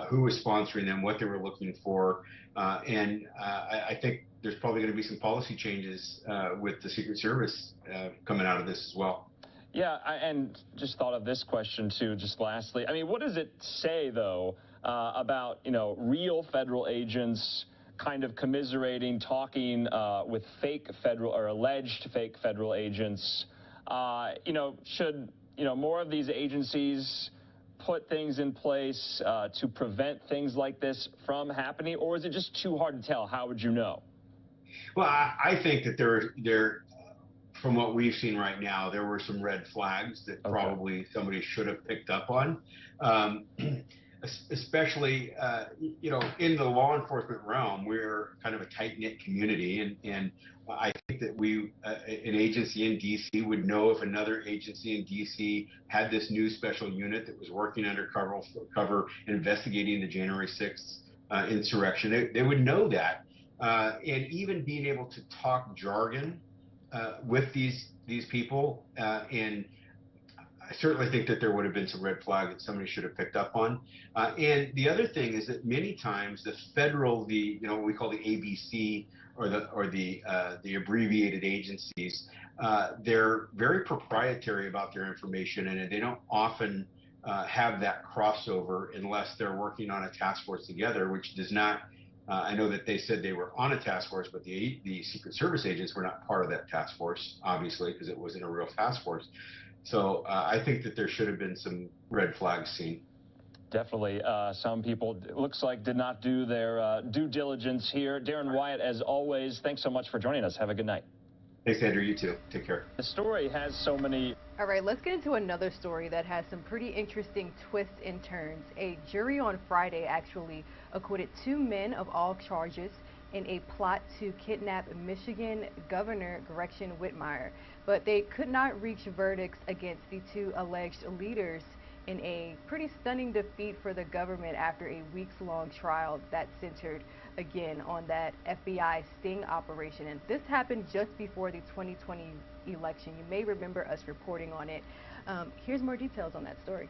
who was sponsoring them, what they were looking for, and I think there's probably going to be some policy changes with the Secret Service coming out of this as well. Yeah, and just thought of this question too, just lastly. I mean, what does it say, though, about, you know, real federal agents kind of commiserating, talking with fake federal or alleged fake federal agents? You know, should, you know, more of these agencies put things in place to prevent things like this from happening, or is it just too hard to tell? How would you know? Well, I think that from what we've seen right now, there were some red flags that probably somebody should have picked up on, especially, you know, in the law enforcement realm, we're kind of a tight-knit community, and I think that an agency in D.C. would know if another agency in D.C. had this new special unit that was working undercover investigating the January 6th insurrection. They would know that, and even being able to talk jargon with these people, and I certainly think that there would have been some red flag that somebody should have picked up on. And the other thing is that many times the federal, you know, what we call the ABC or the abbreviated agencies, they're very proprietary about their information, and they don't often have that crossover unless they're working on a task force together, which does not. I know that they said they were on a task force, but the Secret Service agents were not part of that task force, obviously, because it wasn't a real task force. So I think that there should have been some red flags seen. Definitely. Some people, it looks like, did not do their due diligence here. Darren Wyatt, as always, thanks so much for joining us. Have a good night. Thanks, Andrew. You too. Take care. The story has so many... All right, let's get into another story that has some pretty interesting twists and turns. A jury on Friday actually acquitted 2 men of all charges in a plot to kidnap Michigan Governor Gretchen Whitmer. But they could not reach verdicts against the two alleged leaders in a pretty stunning defeat for the government after a weeks-long trial that centered again on that FBI sting operation. And this happened just before the 2020 election. You may remember us reporting on it. Here's more details on that story.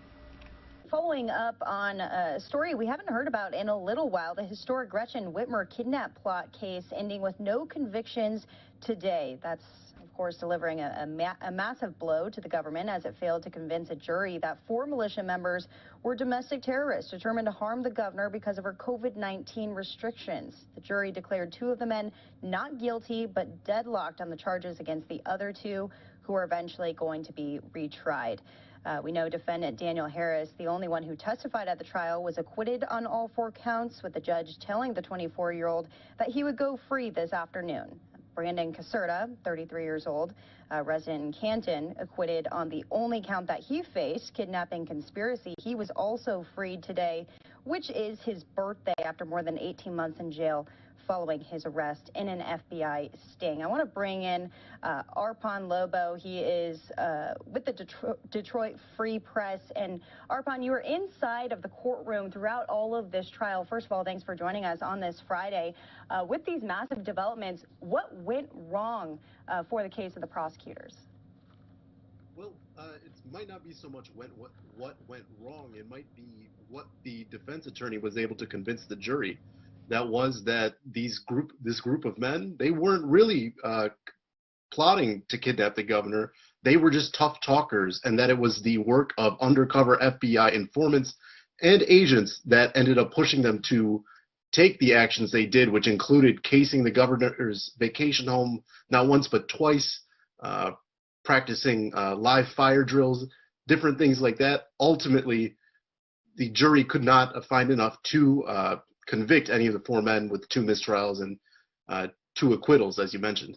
Following up on a story we haven't heard about in a little while, the historic Gretchen Whitmer kidnap plot case ending with no convictions today. That's, of course, delivering a massive blow to the government as it failed to convince a jury that 4 militia members were domestic terrorists determined to harm the governor because of her COVID-19 restrictions. The jury declared 2 of the men not guilty, but deadlocked on the charges against the other 2, who are eventually going to be retried. We know defendant Daniel Harris, the only one who testified at the trial, was acquitted on all 4 counts, with the judge telling the 24-year-old that he would go free this afternoon. Brandon Caserta, 33 years old, a resident in Canton, acquitted on the only count that he faced, kidnapping conspiracy. He was also freed today, which is his birthday after more than 18 months in jail following his arrest in an FBI sting. I want to bring in Arpan Lobo. He is with the Detroit Free Press. And Arpan, you were inside of the courtroom throughout all of this trial. First of all, thanks for joining us on this Friday. With these massive developments, what went wrong for the case of the prosecutors? Well, it might not be so much what went wrong. It might be what the defense attorney was able to convince the jury. That was that this group of men, they weren't really plotting to kidnap the governor. They were just tough talkers, and that it was the work of undercover FBI informants and agents that ended up pushing them to take the actions they did, which included casing the governor's vacation home not once but twice, practicing live fire drills, different things like that. Ultimately, the jury could not find enough to convict any of the 4 men, with 2 mistrials and 2 acquittals, as you mentioned.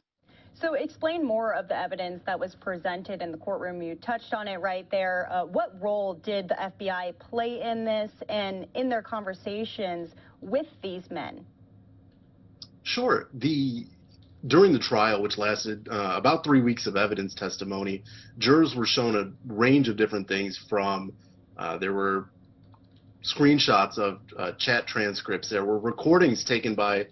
So explain more of the evidence that was presented in the courtroom. You touched on it right there. What role did the FBI play in this and in their conversations with these men? Sure. During the trial, which lasted about 3 weeks of evidence testimony, jurors were shown a range of different things from there were screenshots of chat transcripts. There were recordings taken by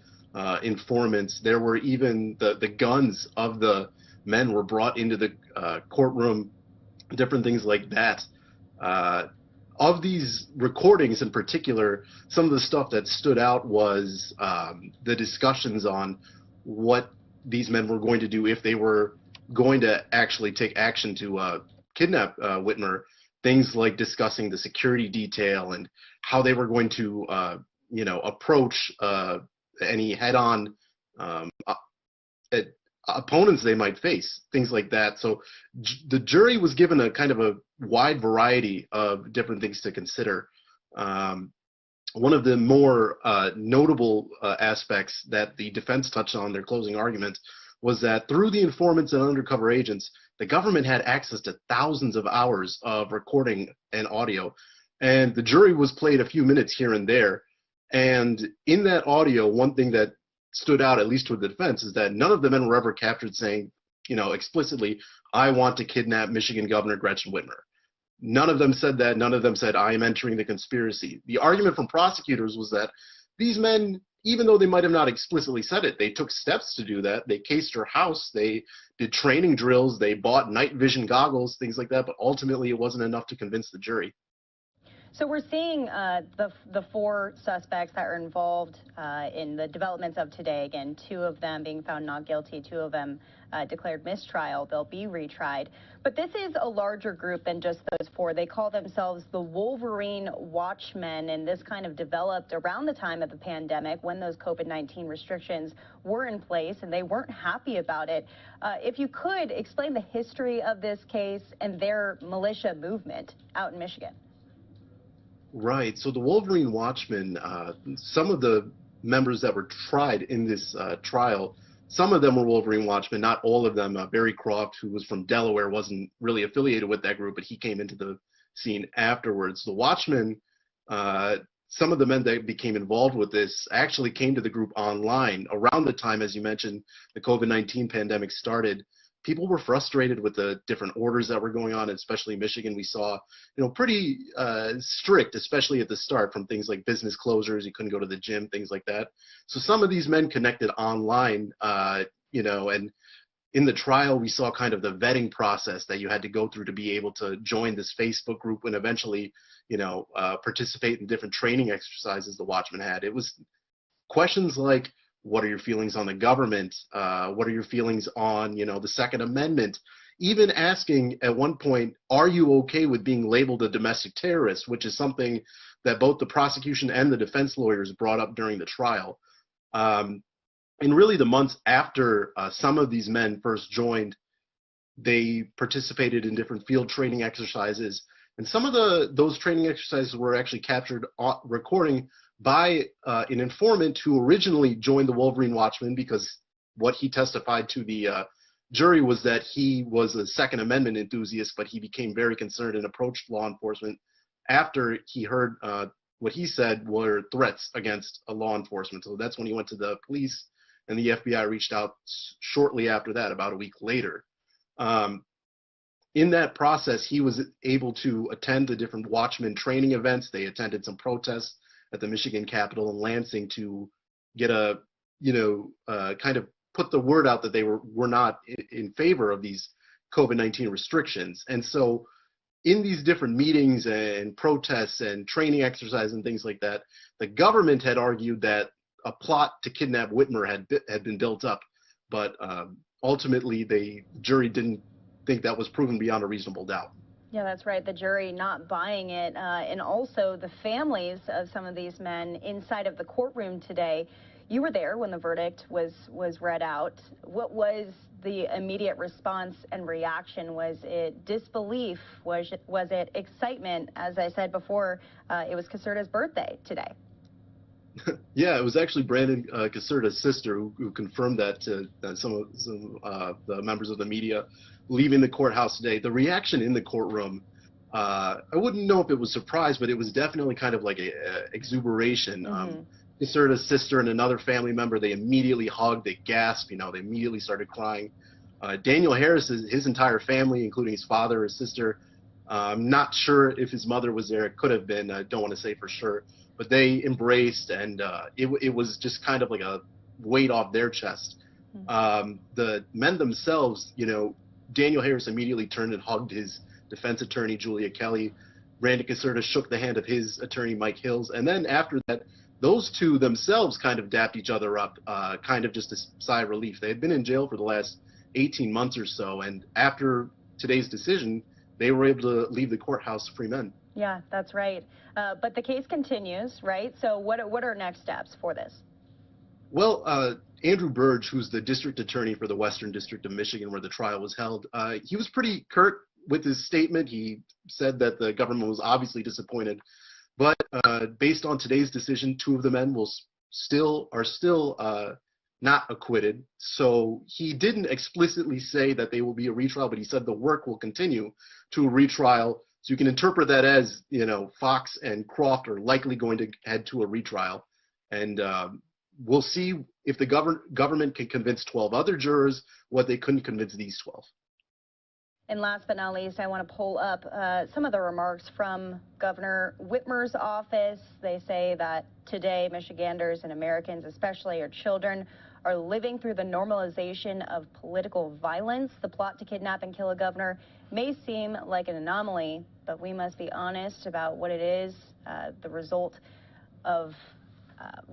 informants. There were even the guns of the men were brought into the courtroom, different things like that. Of these recordings in particular, some of the stuff that stood out was the discussions on what these men were going to do if they were going to actually take action to kidnap Whitmer. Things like discussing the security detail and how they were going to, approach any head-on opponents they might face, things like that. So the jury was given a kind of a wide variety of different things to consider. One of the more notable aspects that the defense touched on in their closing argument was that through the informants and undercover agents, the government had access to thousands of hours of recording and audio, and the jury was played a few minutes here and there. And in that audio, one thing that stood out, at least with the defense, is that none of the men were ever captured saying, explicitly, I want to kidnap Michigan Governor Gretchen Whitmer. None of them said that. None of them said, I am entering the conspiracy. The argument from prosecutors was that these men, even though they might have not explicitly said it, they took steps to do that. They cased her house. They did training drills. They bought night vision goggles, things like that. But ultimately, it wasn't enough to convince the jury. So we're seeing the 4 suspects that are involved in the developments of today. Again, 2 of them being found not guilty, 2 of them declared mistrial. They'll be retried. But this is a larger group than just those 4. They call themselves the Wolverine Watchmen, and this kind of developed around the time of the pandemic when those COVID-19 restrictions were in place, and they weren't happy about it. If you could explain the history of this case and their militia movement out in Michigan. Right. So the Wolverine Watchmen, some of the members that were tried in this trial, some of them were Wolverine Watchmen, not all of them. Barry Croft, who was from Delaware, wasn't really affiliated with that group, but he came into the scene afterwards. The Watchmen some of the men that became involved with this actually came to the group online around the time, as you mentioned, the COVID-19 pandemic started. People were frustrated with the different orders that were going on, especially in Michigan. We saw, pretty strict, especially at the start, from things like business closures. You couldn't go to the gym, things like that. So some of these men connected online, and in the trial, we saw kind of the vetting process that you had to go through to be able to join this Facebook group and eventually, participate in different training exercises the Watchmen had. It was questions like, what are your feelings on the government? What are your feelings on, the Second Amendment? Even asking at one point, are you okay with being labeled a domestic terrorist, which is something that both the prosecution and the defense lawyers brought up during the trial. And really the months after some of these men first joined, they participated in different field training exercises. And some of those training exercises were actually captured recording by an informant who originally joined the Wolverine Watchmen, because what he testified to the jury was that he was a Second Amendment enthusiast, but he became very concerned and approached law enforcement after he heard what he said were threats against law enforcement. So that's when he went to the police, and the FBI reached out shortly after that, about a week later. In that process, he was able to attend the different Watchmen training events. They attended some protests at the Michigan Capitol in Lansing to get a, kind of put the word out that they were not in favor of these COVID-19 restrictions. And so in these different meetings and protests and training exercises and things like that, the government had argued that a plot to kidnap Whitmer had been built up, but ultimately the jury didn't think that was proven beyond a reasonable doubt. Yeah, that's right. The jury not buying it, and also the families of some of these men inside of the courtroom today. You were there when the verdict was read out. What was the immediate response and reaction? Was it disbelief? Was it excitement? As I said before, it was Caserta's birthday today. Yeah, it was actually Brandon Caserta's sister who confirmed that to some of the members of the media leaving the courthouse today. The reaction in the courtroom, I wouldn't know if it was surprise, but it was definitely kind of like a exuberation. Caserta's sister and another family member, they immediately hugged, they gasped, they immediately started crying. Daniel Harris, his entire family, including his father, his sister, I'm not sure if his mother was there. It could have been. I don't want to say for sure. But they embraced, and it was just kind of like a weight off their chest. The men themselves, Daniel Harris immediately turned and hugged his defense attorney, Julia Kelly. Brandon Caserta shook the hand of his attorney, Mike Hills. And then after that, those two themselves kind of dapped each other up, kind of just a sigh of relief. They had been in jail for the last 18 months or so, and after today's decision, they were able to leave the courthouse free men. Yeah, that's right. But the case continues, right? So what are next steps for this? Well, Andrew Burge, who's the district attorney for the Western District of Michigan where the trial was held, he was pretty curt with his statement. He said that the government was obviously disappointed, but based on today's decision, two of the men are still not acquitted. So he didn't explicitly say that they will be a retrial, but he said the work will continue to a retrial. So you can interpret that as, Fox and Croft are likely going to head to a retrial. And we'll see if the government can convince 12 other jurors what they couldn't convince these 12. And last but not least, I want to pull up some of the remarks from Governor Whitmer's office. They say that today Michiganders and Americans, especially our children, are living through the normalization of political violence. The plot to kidnap and kill a governor may seem like an anomaly, but we must be honest about what it is, the result of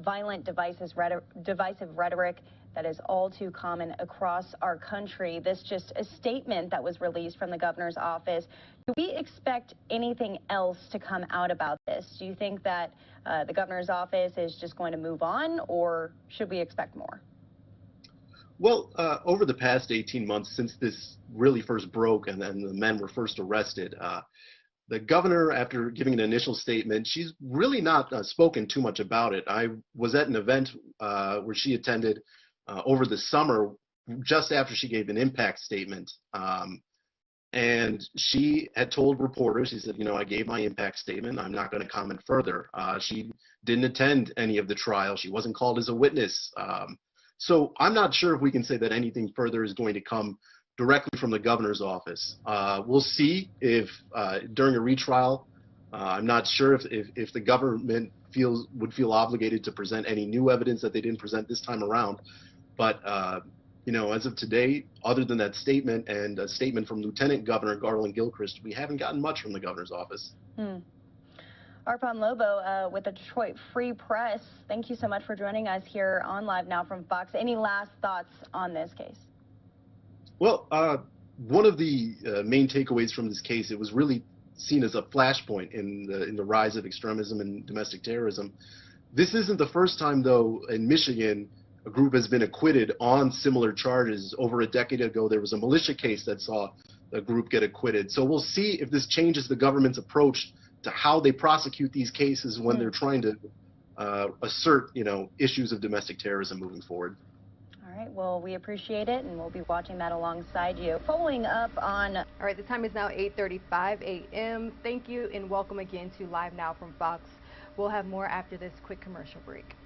violent, divisive rhetoric that is all too common across our country. This just a statement that was released from the governor's office. Do we expect anything else to come out about this? Do you think that the governor's office is just going to move on, or should we expect more? Well, over the past 18 months since this really first broke and then the men were first arrested, the governor, after giving an initial statement, she's really not spoken too much about it. I was at an event where she attended over the summer, just after she gave an impact statement. And she had told reporters, she said, I gave my impact statement. I'm not going to comment further. She didn't attend any of the trial. She wasn't called as a witness. So I'm not sure if we can say that anything further is going to come directly from the governor's office. We'll see if during a retrial, I'm not sure if the government would feel obligated to present any new evidence that they didn't present this time around. But as of today, other than that statement and a statement from Lieutenant Governor Garland Gilchrist, we haven't gotten much from the governor's office. Arpan Lobo with the Detroit Free Press, thank you so much for joining us here on Live Now from Fox. Any last thoughts on this case? Well, one of the main takeaways from this case, it was really seen as a flashpoint in the rise of extremism and domestic terrorism. This isn't the first time, though, in Michigan, a group has been acquitted on similar charges. Over a decade ago, there was a militia case that saw a group get acquitted. So we'll see if this changes the government's approach to how they prosecute these cases when they're trying to assert, issues of domestic terrorism moving forward. All right, well, we appreciate it, and we'll be watching that alongside you. Following up on... All right, the time is now 8:35 a.m. Thank you, and welcome again to Live Now from Fox. We'll have more after this quick commercial break.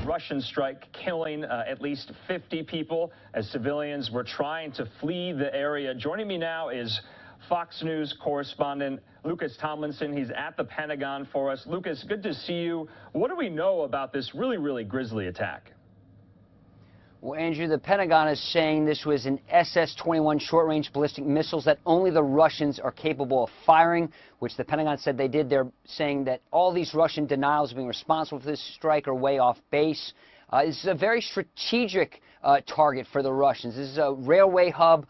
Russian strike killing at least 50 people as civilians were trying to flee the area. Joining me now is Fox News correspondent Lucas Tomlinson. He's at the Pentagon for us. Lucas, good to see you. What do we know about this really grisly attack? Well, Andrew, the Pentagon is saying this was an SS-21 short-range ballistic missiles that only the Russians are capable of firing, which the Pentagon said they did. They're saying that all these Russian denials of being responsible for this strike are way off base. This is a very strategic target for the Russians. This is a railway hub.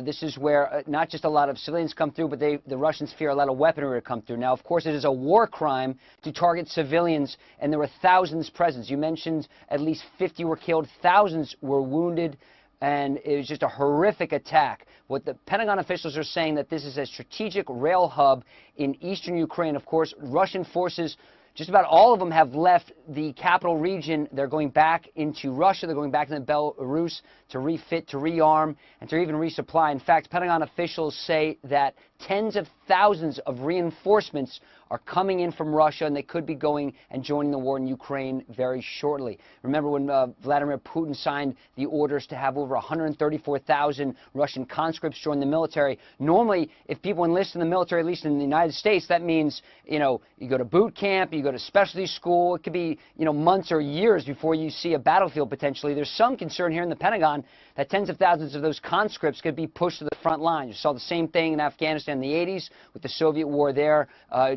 This is where not just a lot of civilians come through, but the Russians fear a lot of weaponry to come through. Now, of course, it is a war crime to target civilians, and there were thousands present. You mentioned at least 50 were killed, thousands were wounded, and it was just a horrific attack. What the Pentagon officials are saying that this is a strategic rail hub in eastern Ukraine. Of course, Russian forces, just about all of them have left the capital region. They're going back into Russia. They're going back into Belarus to refit, to rearm, and to even resupply. In fact, Pentagon officials say that tens of thousands of reinforcements are coming in from Russia, and they could be going and joining the war in Ukraine very shortly. Remember when Vladimir Putin signed the orders to have over 134,000 Russian conscripts join the military? Normally, if people enlist in the military, at least in the United States, that means, you go to boot camp, you go to specialty school. It could be, months or years before you see a battlefield potentially. There's some concern here in the Pentagon that tens of thousands of those conscripts could be pushed to the front line. You saw the same thing in Afghanistan in the 80s with the Soviet war there.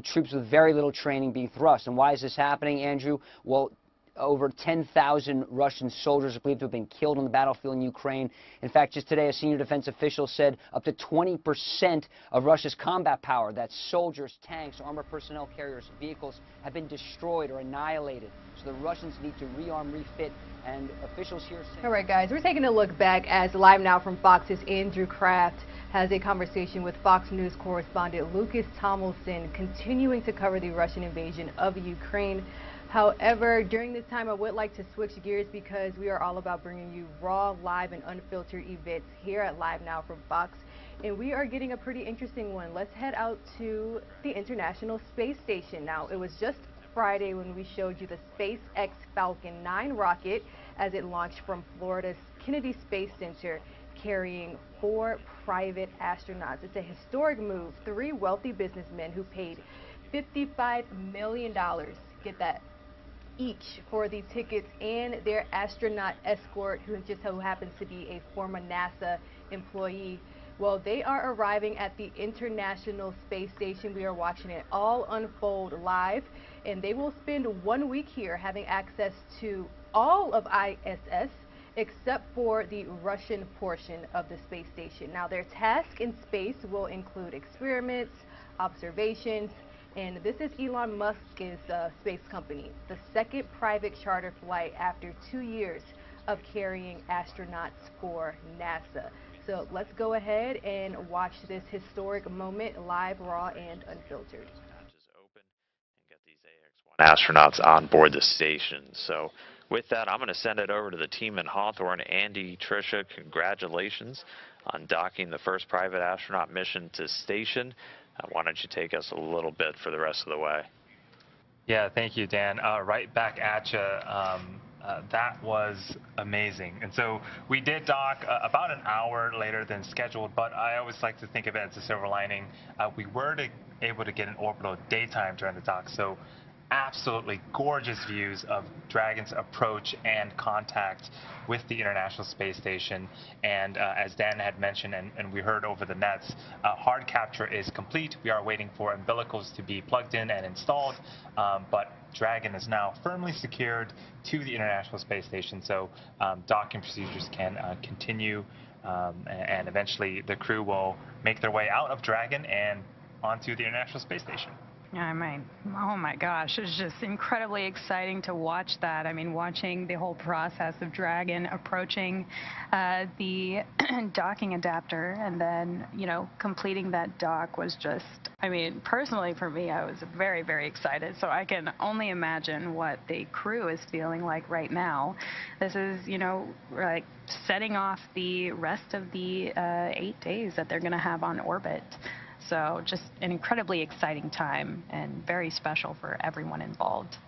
Troops troops with very little training being thrust. And why is this happening, Andrew? Well, over 10,000 Russian soldiers are believed to have been killed on the battlefield in Ukraine. In fact, just today, a senior defense official said up to 20% of Russia's combat power, that's soldiers, tanks, armored personnel carriers, vehicles, have been destroyed or annihilated. So the Russians need to rearm, refit, and officials here say... All right, guys, we're taking a look back as Live Now from Fox's Andrew Kraft has a conversation with Fox News correspondent Lucas Tomlinson, continuing to cover the Russian invasion of Ukraine. However, during this time, I would like to switch gears because we are all about bringing you raw, live, and unfiltered events here at Live Now from Fox. And we are getting a pretty interesting one. Let's head out to the International Space Station. Now, it was just Friday when we showed you the SpaceX Falcon 9 rocket as it launched from Florida's Kennedy Space Center, carrying 4 private astronauts. It's a historic move. 3 wealthy businessmen who paid $55 million, get that, each for the tickets, and their astronaut escort, who just so happens to be a former NASA employee. Well, they are arriving at the International Space Station. We are watching it all unfold live, and they will spend 1 week here having access to all of ISS except for the Russian portion of the space station. Now, their task in space will include experiments, observations, and this is Elon Musk's space company, the second private charter flight after 2 years of carrying astronauts for NASA. So let's go ahead and watch this historic moment live, raw, and unfiltered. Astronauts on board the station. So with that, I'm going to send it over to the team in Hawthorne. Andy, Tricia, congratulations on docking the first private astronaut mission to station. Why don't you take us a little bit for the rest of the way? Yeah, thank you, Dan. Right back at you. That was amazing. And so we did dock about an hour later than scheduled, but I always like to think of it as a silver lining. We were able to get an orbital daytime during the dock, so absolutely gorgeous views of Dragon's approach and contact with the International Space Station. And as Dan had mentioned, and we heard over the nets, hard capture is complete. We are waiting for umbilicals to be plugged in and installed, but Dragon is now firmly secured to the International Space Station, so docking procedures can continue, and eventually the crew will make their way out of Dragon and onto the International Space Station. I mean, oh my gosh, it's just incredibly exciting to watch that. I mean, watching the whole process of Dragon approaching the docking adapter and then, you know, completing that dock was just, I mean, personally for me, I was very, very excited. So I can only imagine what the crew is feeling like right now. This is, you know, like setting off the rest of the 8 days that they're going to have on orbit. So just an incredibly exciting time and very special for everyone involved.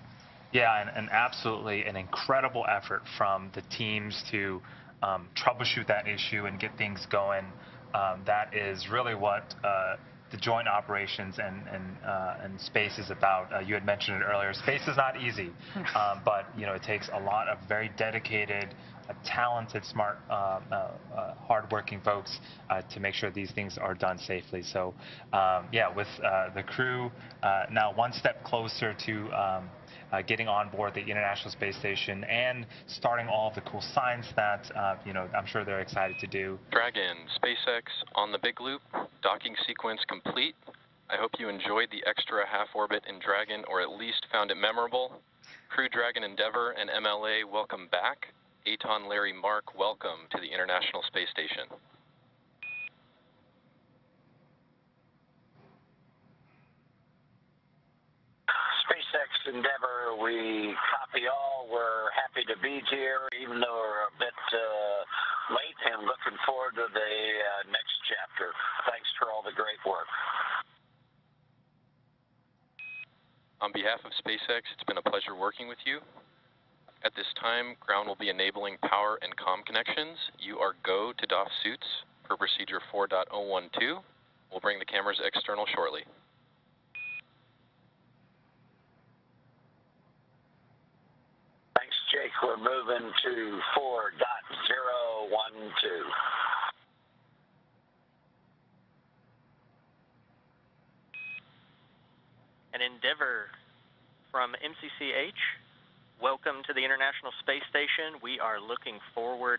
Yeah, and absolutely an incredible effort from the teams to troubleshoot that issue and get things going. That is really what the joint operations and space is about. You had mentioned it earlier. Space is not easy, but you know, it takes a lot of very dedicated, talented, smart, hardworking folks to make sure these things are done safely. So, yeah, with the crew now one step closer to getting on board the International Space Station and starting all of the cool science that you know, I'm sure they're excited to do. Dragon, SpaceX on the big loop, docking sequence complete. I hope you enjoyed the extra half orbit in Dragon, or at least found it memorable. Crew Dragon Endeavour and MLA, welcome back. Aton, Larry, Mark, welcome to the International Space Station. SpaceX Endeavour, we copy all. We're happy to be here, even though we're a bit late, and looking forward to the next chapter. Thanks for all the great work. On behalf of SpaceX, it's been a pleasure working with you. At this time, ground will be enabling power and comm connections. You are go to doff suits per procedure 4.012. We'll bring the cameras external shortly. Thanks, Jake. We're moving to 4.012. And in Endeavour from MCCH. Welcome to the International Space Station. We are looking forward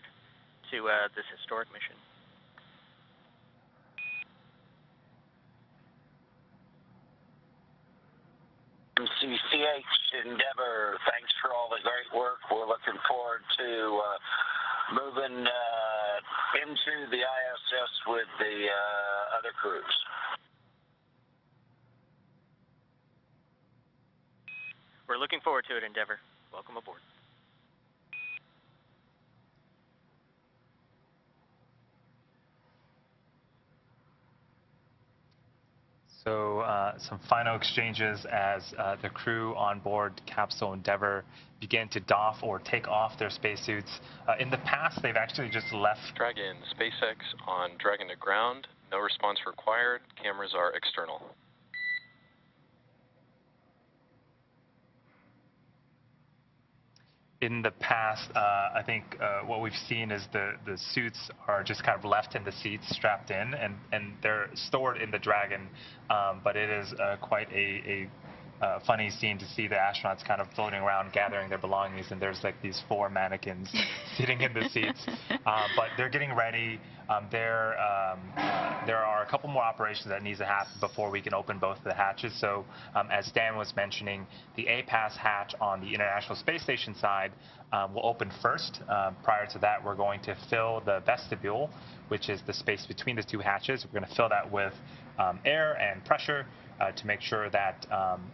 to this historic mission. MCCH Endeavour, thanks for all the great work. We're looking forward to moving into the ISS with the other crews. We're looking forward to it, Endeavour. Welcome aboard. So some final exchanges as the crew on board Capsule Endeavour begin to doff or take off their spacesuits. In the past, they've actually just left. Dragon, SpaceX on Dragon to ground. No response required. Cameras are external. In the past, I think what we've seen is the suits are just kind of left in the seats, strapped in, and they're stored in the Dragon. But it is quite a funny scene to see the astronauts kind of floating around, gathering their belongings, and there's like these 4 mannequins sitting in the seats. But they're getting ready. There are a couple more operations that needs to happen before we can open both of the hatches. So as Dan was mentioning, the A-Pass hatch on the International Space Station side will open first. Prior to that, we're going to fill the vestibule, which is the space between the 2 hatches. We're going to fill that with air and pressure to make sure that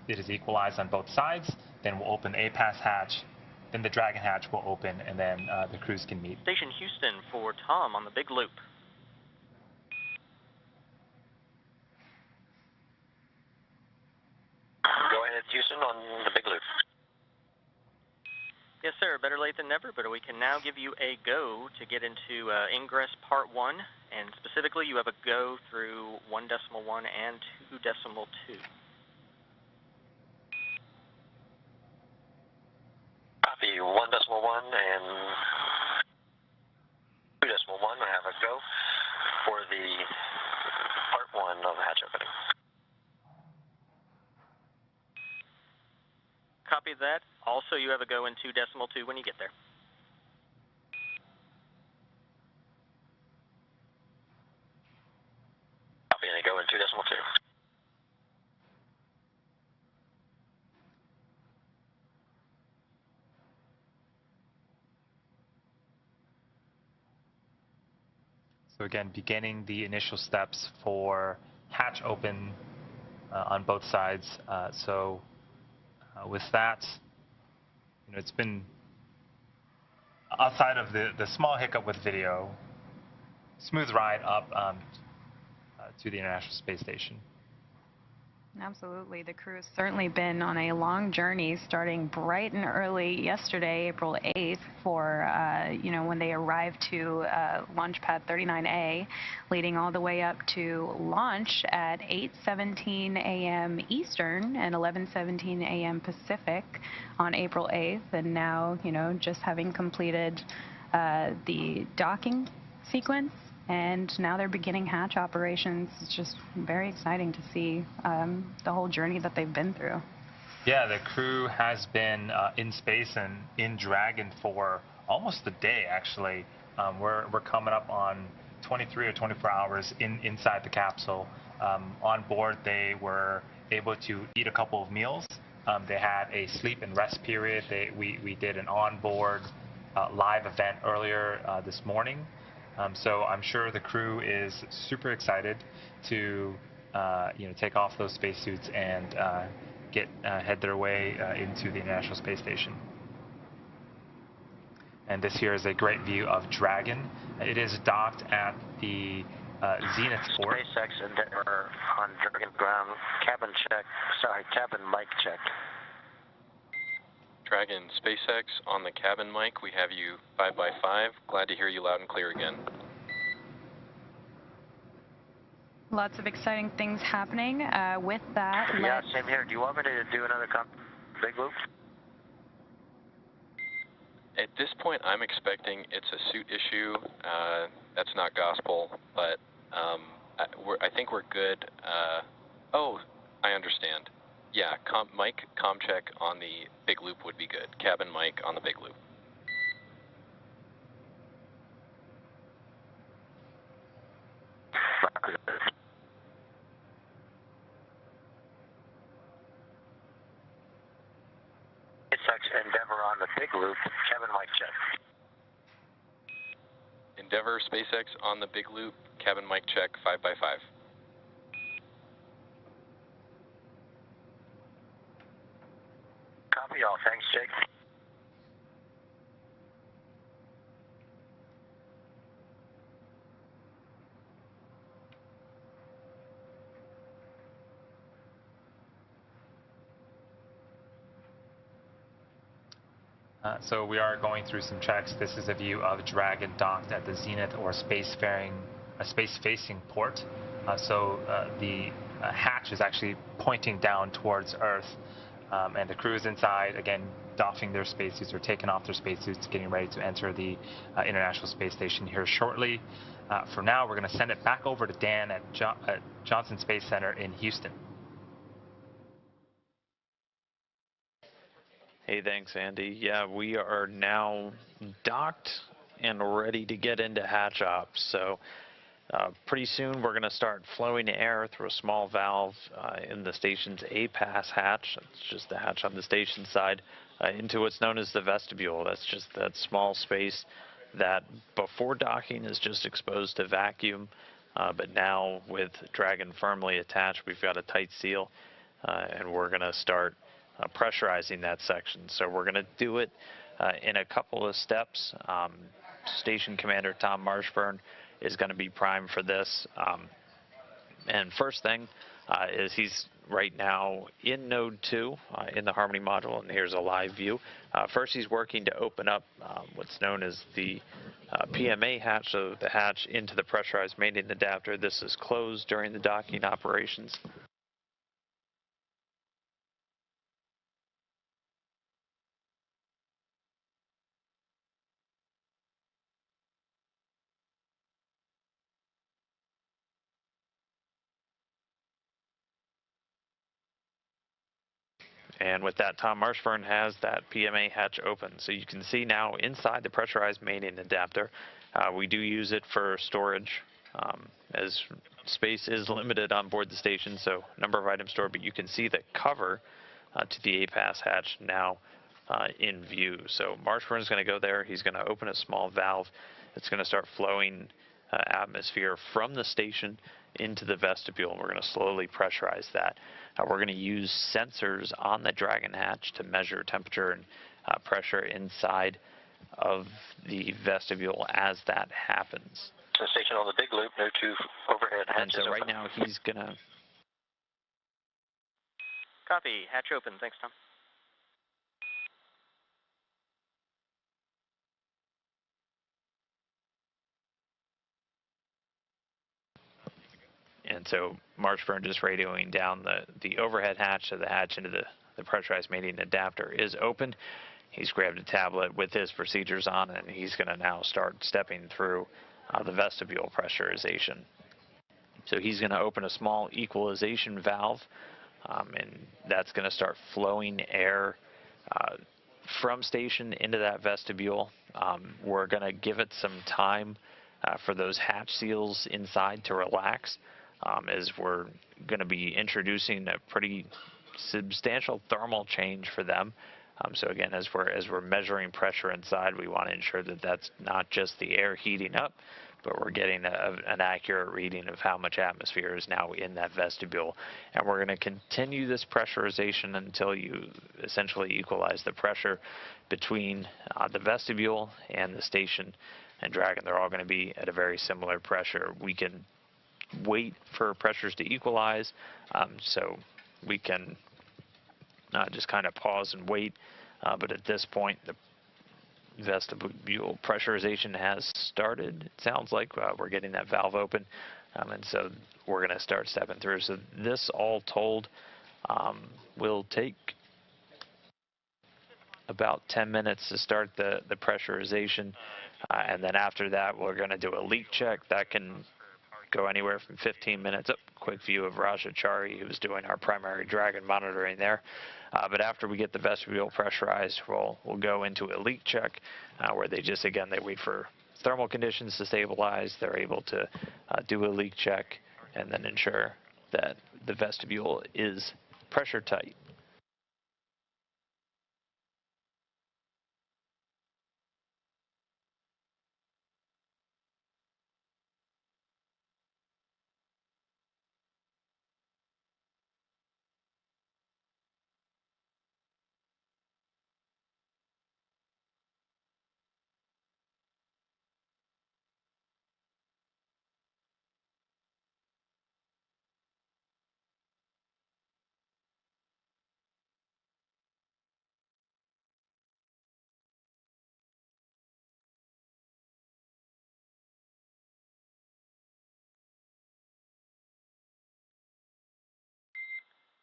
it is equalized on both sides. Then we'll open the A-Pass hatch. Then the Dragon hatch will open, and then the crews can meet. Station Houston for Tom on the Big Loop. Go ahead, Houston, on the Big Loop. Yes, sir. Better late than never, but we can now give you a go to get into Ingress Part 1, and specifically you have a go through 1.1 and 2.2. Copy 1.1 and 2.1. I have a go for the Part 1 of the hatch opening. Copy that. Also, you have a go in 2.2 when you get there. Copy and a go in 2.2. So again, beginning the initial steps for hatch open on both sides. With that, it's been, outside of the small hiccup with video, smooth ride up to the International Space Station. Absolutely. The crew has certainly been on a long journey, starting bright and early yesterday, April 8th, for, when they arrived to launch pad 39A, leading all the way up to launch at 8:17 a.m. Eastern and 11:17 a.m. Pacific on April 8th. And now, just having completed the docking sequence, and now they're beginning hatch operations. It's just very exciting to see the whole journey that they've been through. Yeah, the crew has been in space and in Dragon for almost a day, actually. We're coming up on 23 or 24 hours inside the capsule. On board, they were able to eat a couple of meals. They had a sleep and rest period. We did an onboard live event earlier this morning. So I'm sure the crew is super excited to take off those spacesuits and head their way into the International Space Station. And this here is a great view of Dragon. It is docked at the Zenith port. SpaceX Endeavour on Dragon ground. Cabin mic check. Dragon, SpaceX on the cabin mic. We have you 5x5. Glad to hear you loud and clear again. Lots of exciting things happening. With that, yeah, same here. Do you want me to do another Big Loop? At this point, I'm expecting it's a suit issue. That's not gospel, but I think we're good. Oh, I understand. Yeah, mic, comm check on the big loop would be good. Cabin mic on the big loop. Endeavor on the big loop, cabin mic check. Endeavor SpaceX on the big loop, cabin mic check, 5x5. Copy all, thanks Jake. So we are going through some checks. This is a view of Dragon docked at the zenith or space-facing port. The hatch is actually pointing down towards Earth, and the crew is inside, again, doffing their spacesuits or taking off their spacesuits, getting ready to enter the International Space Station here shortly. For now, we're going to send it back over to Dan at Johnson Space Center in Houston. Hey, thanks, Andy. Yeah, we are now docked and ready to get into hatch ops. So pretty soon we're going to start flowing air through a small valve in the station's A-pass hatch. It's just the hatch on the station side into what's known as the vestibule. That's just that small space that before docking is just exposed to vacuum. But now with Dragon firmly attached, we've got a tight seal, and we're going to start pressurizing that section. So we're going to do it in a couple of steps. Station Commander Tom Marshburn is going to be primed for this. And first thing is he's right now in Node 2 in the Harmony module, and here's a live view. First he's working to open up what's known as the PMA hatch, so the hatch into the pressurized mating adapter. This is closed during the docking operations. And with that, Tom Marshburn has that PMA hatch open. So you can see now inside the pressurized mating adapter, we do use it for storage, as space is limited on board the station, so number of items stored, but you can see the cover to the A-pass hatch now in view. So Marshburn is going to go there. He's going to open a small valve. It's going to start flowing atmosphere from the station into the vestibule. We're going to slowly pressurize that. We're going to use sensors on the Dragon hatch to measure temperature and pressure inside of the vestibule as that happens. So station on the big loop, no two overhead hatches. And so right now he's going to... Copy. Hatch open. Thanks, Tom. And so Marshburn just radioing down the overhead hatch, so the hatch into the pressurized mating adapter is opened. He's grabbed a tablet with his procedures on, and he's going to now start stepping through the vestibule pressurization. So he's going to open a small equalization valve, and that's going to start flowing air from station into that vestibule. We're going to give it some time for those hatch seals inside to relax, as we're going to be introducing a pretty substantial thermal change for them. So again, as we're measuring pressure inside, we want to ensure that that's not just the air heating up, but we're getting an accurate reading of how much atmosphere is now in that vestibule. And we're going to continue this pressurization until you essentially equalize the pressure between the vestibule and the station and Dragon. They're all going to be at a very similar pressure. We can wait for pressures to equalize, so we can just kind of pause and wait, but at this point the vestibule pressurization has started. It sounds like we're getting that valve open, and so we're going to start stepping through. So this all told will take about 10 minutes to start the pressurization, and then after that we're going to do a leak check. That can go anywhere from 15 minutes. Quick view of Rajachari, who was doing our primary Dragon monitoring there. But after we get the vestibule pressurized, we'll go into a leak check, where they just, again, they wait for thermal conditions to stabilize. They're able to do a leak check and then ensure that the vestibule is pressure tight.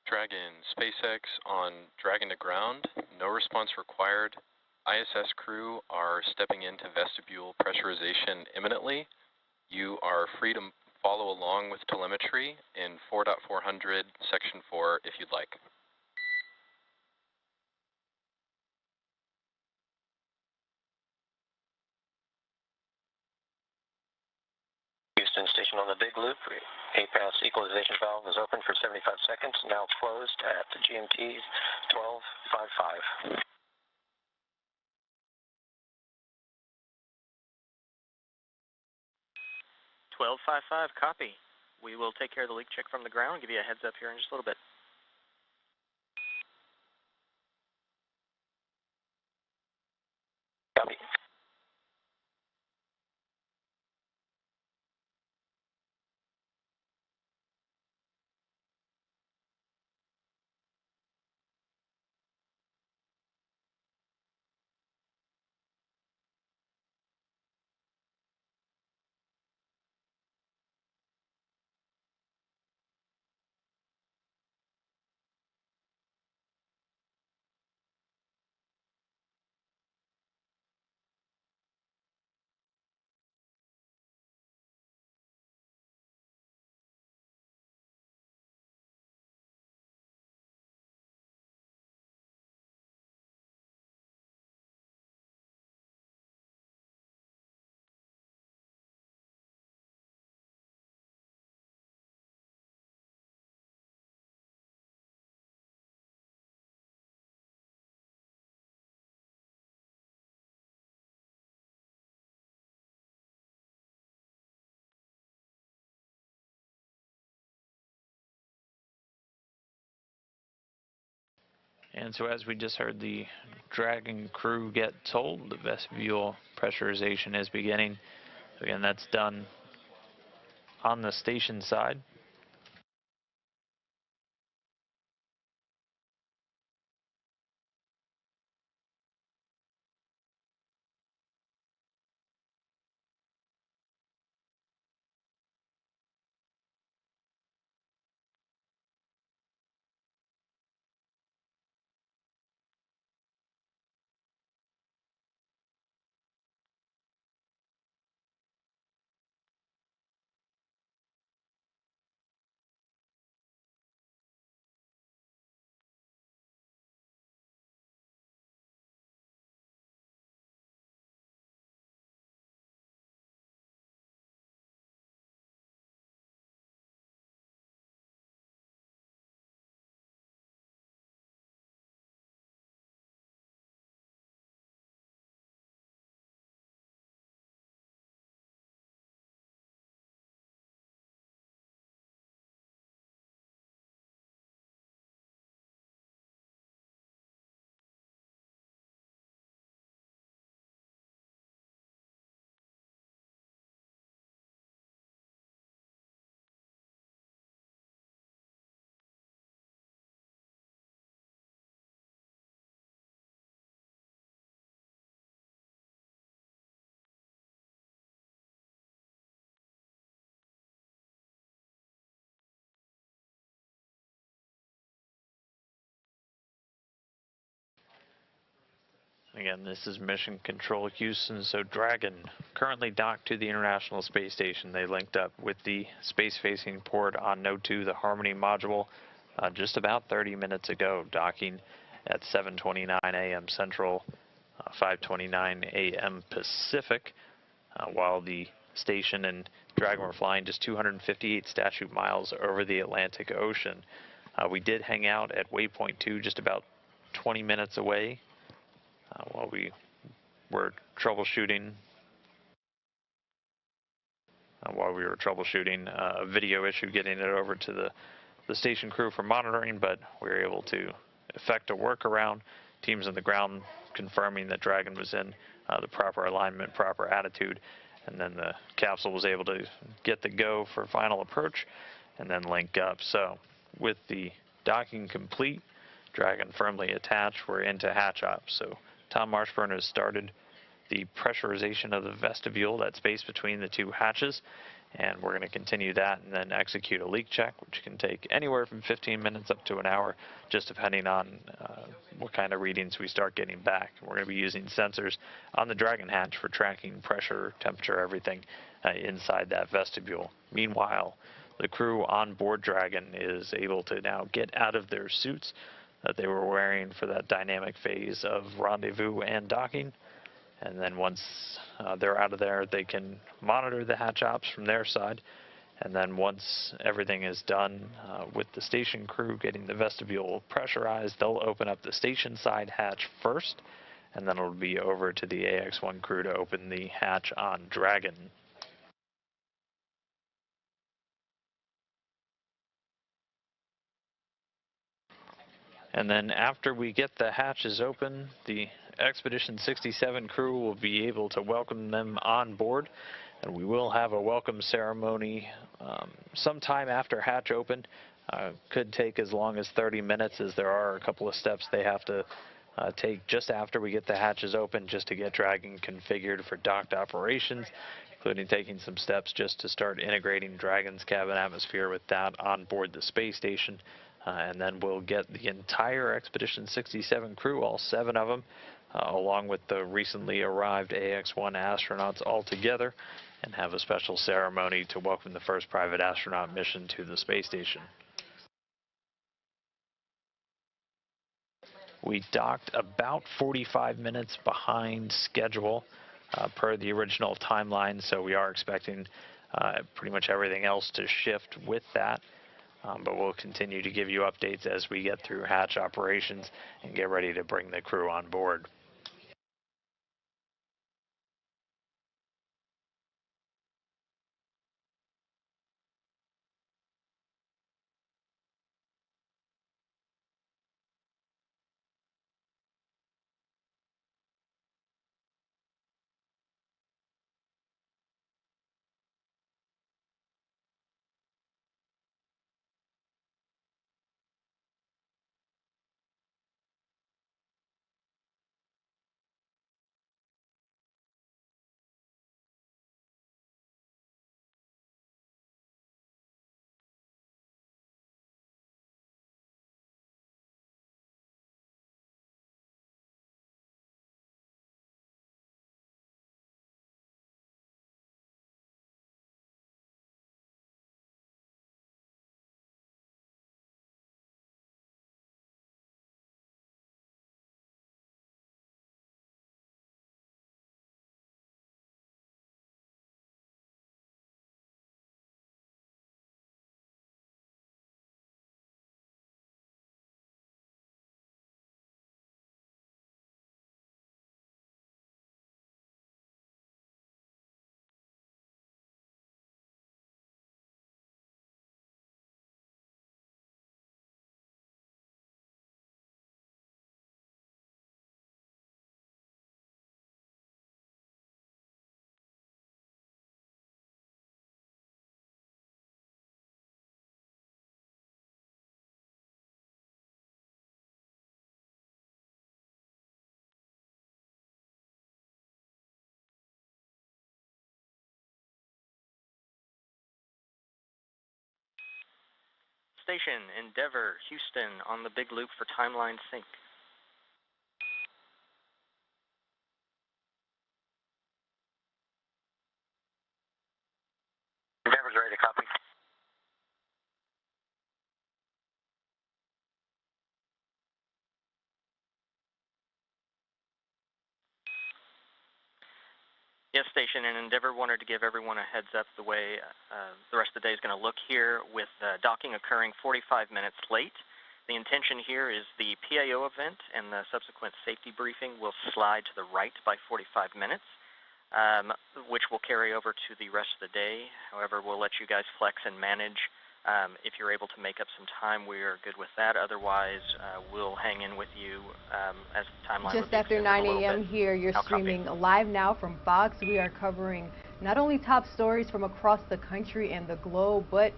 Dragon, SpaceX on Dragon to ground, no response required. ISS crew are stepping into vestibule pressurization imminently. You are free to follow along with telemetry in 4.400 section 4 if you'd like. Houston station on the big loop. A-pass equalization valve is open for 75 seconds, now closed at GMT 12:55. 12:55, copy. We will take care of the leak check from the ground, give you a heads up here in just a little bit. Copy. And so as we just heard the Dragon crew get told, the vestibule pressurization is beginning. Again, that's done on the station side. Again, this is Mission Control Houston. So Dragon currently docked to the International Space Station. They linked up with the space-facing port on Node 2, the Harmony module, just about 30 minutes ago, docking at 7:29 a.m. Central, 5:29 a.m. Pacific, while the station and Dragon were flying just 258 statute miles over the Atlantic Ocean. We did hang out at waypoint 2 just about 20 minutes away while we were troubleshooting a video issue, getting it over to the station crew for monitoring, but we were able to effect a workaround. Teams on the ground confirming that Dragon was in the proper alignment, proper attitude, and then the capsule was able to get the go for final approach and then link up. So with the docking complete, Dragon firmly attached, we're into hatch ops. So Tom Marshburn has started the pressurization of the vestibule, that space between the two hatches, and we're going to continue that and then execute a leak check, which can take anywhere from 15 minutes up to an hour, just depending on what kind of readings we start getting back. We're going to be using sensors on the Dragon hatch for tracking pressure, temperature, everything inside that vestibule. Meanwhile, the crew on board Dragon is able to now get out of their suits that they were wearing for that dynamic phase of rendezvous and docking. And then once they're out of there, they can monitor the hatch ops from their side. And then once everything is done with the station crew getting the vestibule pressurized, they'll open up the station side hatch first, and then it'll be over to the AX-1 crew to open the hatch on Dragon. And then after we get the hatches open, the Expedition 67 crew will be able to welcome them on board, and we will have a welcome ceremony sometime after hatch open. Could take as long as 30 minutes, as there are a couple of steps they have to take just after we get the hatches open, just to get Dragon configured for docked operations, including taking some steps just to start integrating Dragon's cabin atmosphere with that on board the space station. And then we'll get the entire Expedition 67 crew, all 7 of them, along with the recently arrived AX-1 astronauts all together, and have a special ceremony to welcome the first private astronaut mission to the space station. We docked about 45 minutes behind schedule per the original timeline, so we are expecting pretty much everything else to shift with that. But we'll continue to give you updates as we get through hatch operations and get ready to bring the crew on board. Station, Endeavour, Houston, on the big loop for timeline sync. Yes, station, and Endeavour wanted to give everyone a heads up the way the rest of the day is going to look here, with docking occurring 45 minutes late. The intention here is the PAO event and the subsequent safety briefing will slide to the right by 45 minutes, which will carry over to the rest of the day. However, we'll let you guys flex and manage. If you're able to make up some time, we are good with that. Otherwise, we'll hang in with you as the timeline Just after 9 a.m. here, you're streaming live now from Fox. We are covering not only top stories from across the country and the globe, but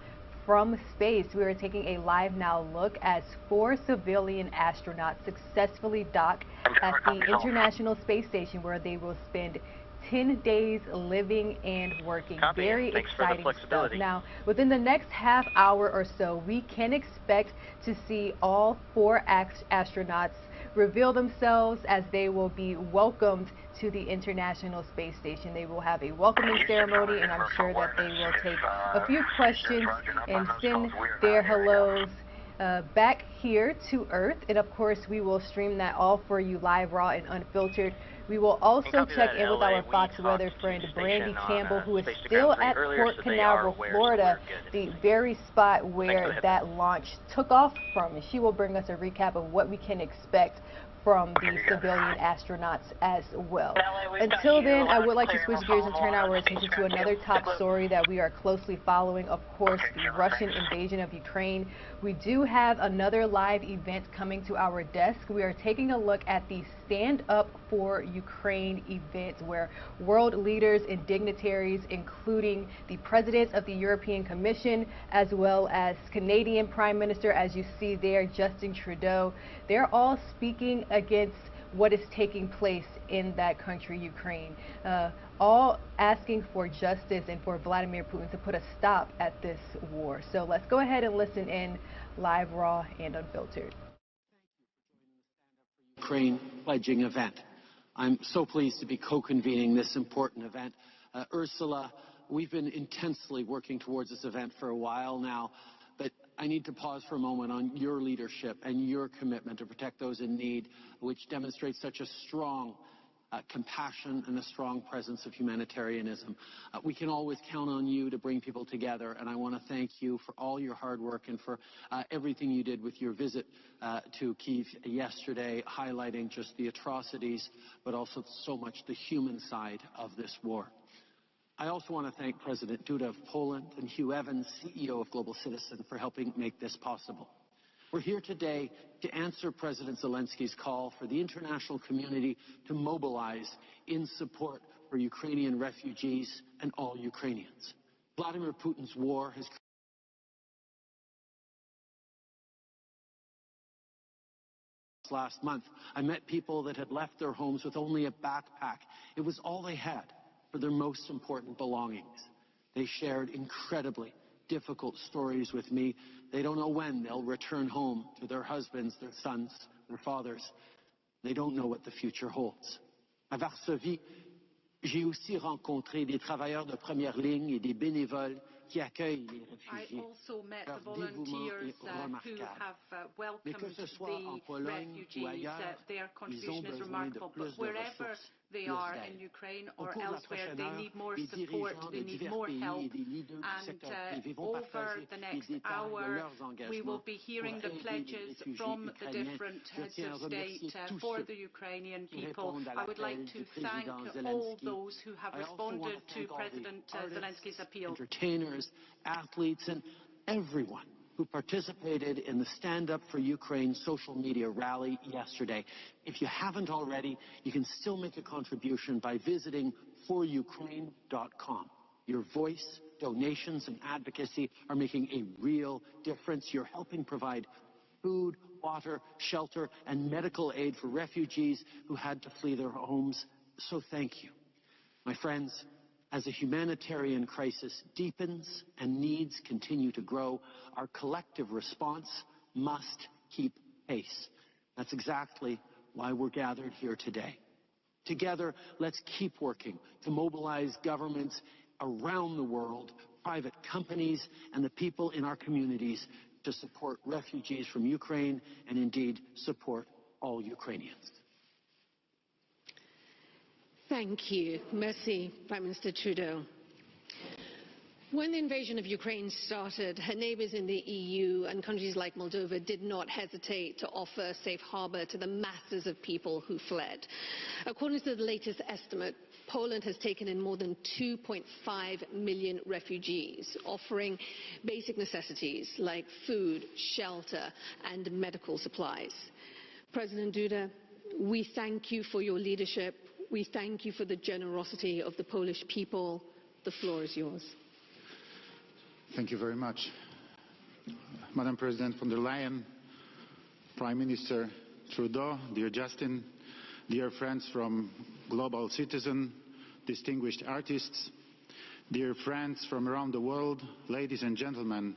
from space. We are taking a live now look as 4 civilian astronauts successfully dock at the International Space Station, where they will spend 10 days living and working. Very exciting stuff. Now, within the next half hour or so, we can expect to see all 4 astronauts reveal themselves as they will be welcomed to the International Space Station. They will have a welcoming ceremony, and I'm sure that they will take a few questions and send their hellos back here to Earth. And of course, we will stream that all for you live, raw, and unfiltered. We will also check in with our Fox weather friend Brandy Campbell, who is still at Port Canaveral, Florida, the very spot where that launch took off from. And she will bring us a recap of what we can expect from the civilian astronauts as well. Until then, I would like to switch gears and turn our attention to another top story that we are closely following. Of course, the Russian invasion of Ukraine. We do have another live event coming to our desk. We are taking a look at the Stand Up for Ukraine event, where world leaders and dignitaries, including the president of the European Commission, as well as Canadian Prime Minister, as you see there, Justin Trudeau, they're all speaking against what is taking place in that country, Ukraine, all asking for justice and for Vladimir Putin to put a stop at this war. So let's go ahead and listen in live, raw, and unfiltered. Ukraine pledging event. I'm so pleased to be co-convening this important event. Ursula, we've been intensely working towards this event for a while now, but I need to pause for a moment on your leadership and your commitment to protect those in need, which demonstrates such a strong compassion and a strong presence of humanitarianism. We can always count on you to bring people together, and I want to thank you for all your hard work and for everything you did with your visit to Kyiv yesterday, highlighting just the atrocities, but also so much the human side of this war. I also want to thank President Duda of Poland and Hugh Evans, CEO of Global Citizen, for helping make this possible. We're here today to answer President Zelensky's call for the international community to mobilize in support for Ukrainian refugees and all Ukrainians. Vladimir Putin's war has last month. I met people that had left their homes with only a backpack. It was all they had for their most important belongings. They shared incredibly difficult stories with me. They don't know when they'll return home to their husbands, their sons, their fathers. They don't know what the future holds. À Varsovie, j'ai aussi rencontré des travailleurs de première ligne et des bénévoles qui accueillent les réfugiés. I also met the Leur volunteers dévouement est who remarquable. have welcomed Mais que ce soit en the Pologne ou refugees. ailleurs, Their ils ont contribution is besoin de remarkable. plus But de wherever ressources, they plus are d'aide. in Ukraine Au or cours de la elsewhere, prochaine they heure, need more les support, dirigeants they de need divers more pays help. et des leaders du And secteur privé vont over partager the des next détails de hour, leurs we will engagements be hearing pour the aider les pledges réfugiés from the ukrainiens. different Je heads tiens à of remercier state tous for ceux the Ukrainian qui people. répondent à I would like l'appel to du thank président all Zelensky. those who have I also want responded to to thank all the President artists, Zelensky's appeal. entertainers, athletes, and everyone who participated in the Stand Up for Ukraine social media rally yesterday. If you haven't already, you can still make a contribution by visiting forukraine.com. Your voice, donations, and advocacy are making a real difference. You're helping provide food, water, shelter, and medical aid for refugees who had to flee their homes. So thank you. My friends, as a humanitarian crisis deepens and needs continue to grow, our collective response must keep pace. That's exactly why we're gathered here today. Together, let's keep working to mobilize governments around the world, private companies, and the people in our communities to support refugees from Ukraine and indeed support all Ukrainians. Thank you. Merci, Prime Minister Trudeau. When the invasion of Ukraine started, her neighbours in the EU and countries like Moldova did not hesitate to offer safe harbour to the masses of people who fled. According to the latest estimate, Poland has taken in more than 2.5 million refugees, offering basic necessities like food, shelter and medical supplies. President Duda, we thank you for your leadership. We thank you for the generosity of the Polish people. The floor is yours. Thank you very much. Madam President von der Leyen, Prime Minister Trudeau, dear Justin, dear friends from Global Citizen, distinguished artists, dear friends from around the world, ladies and gentlemen,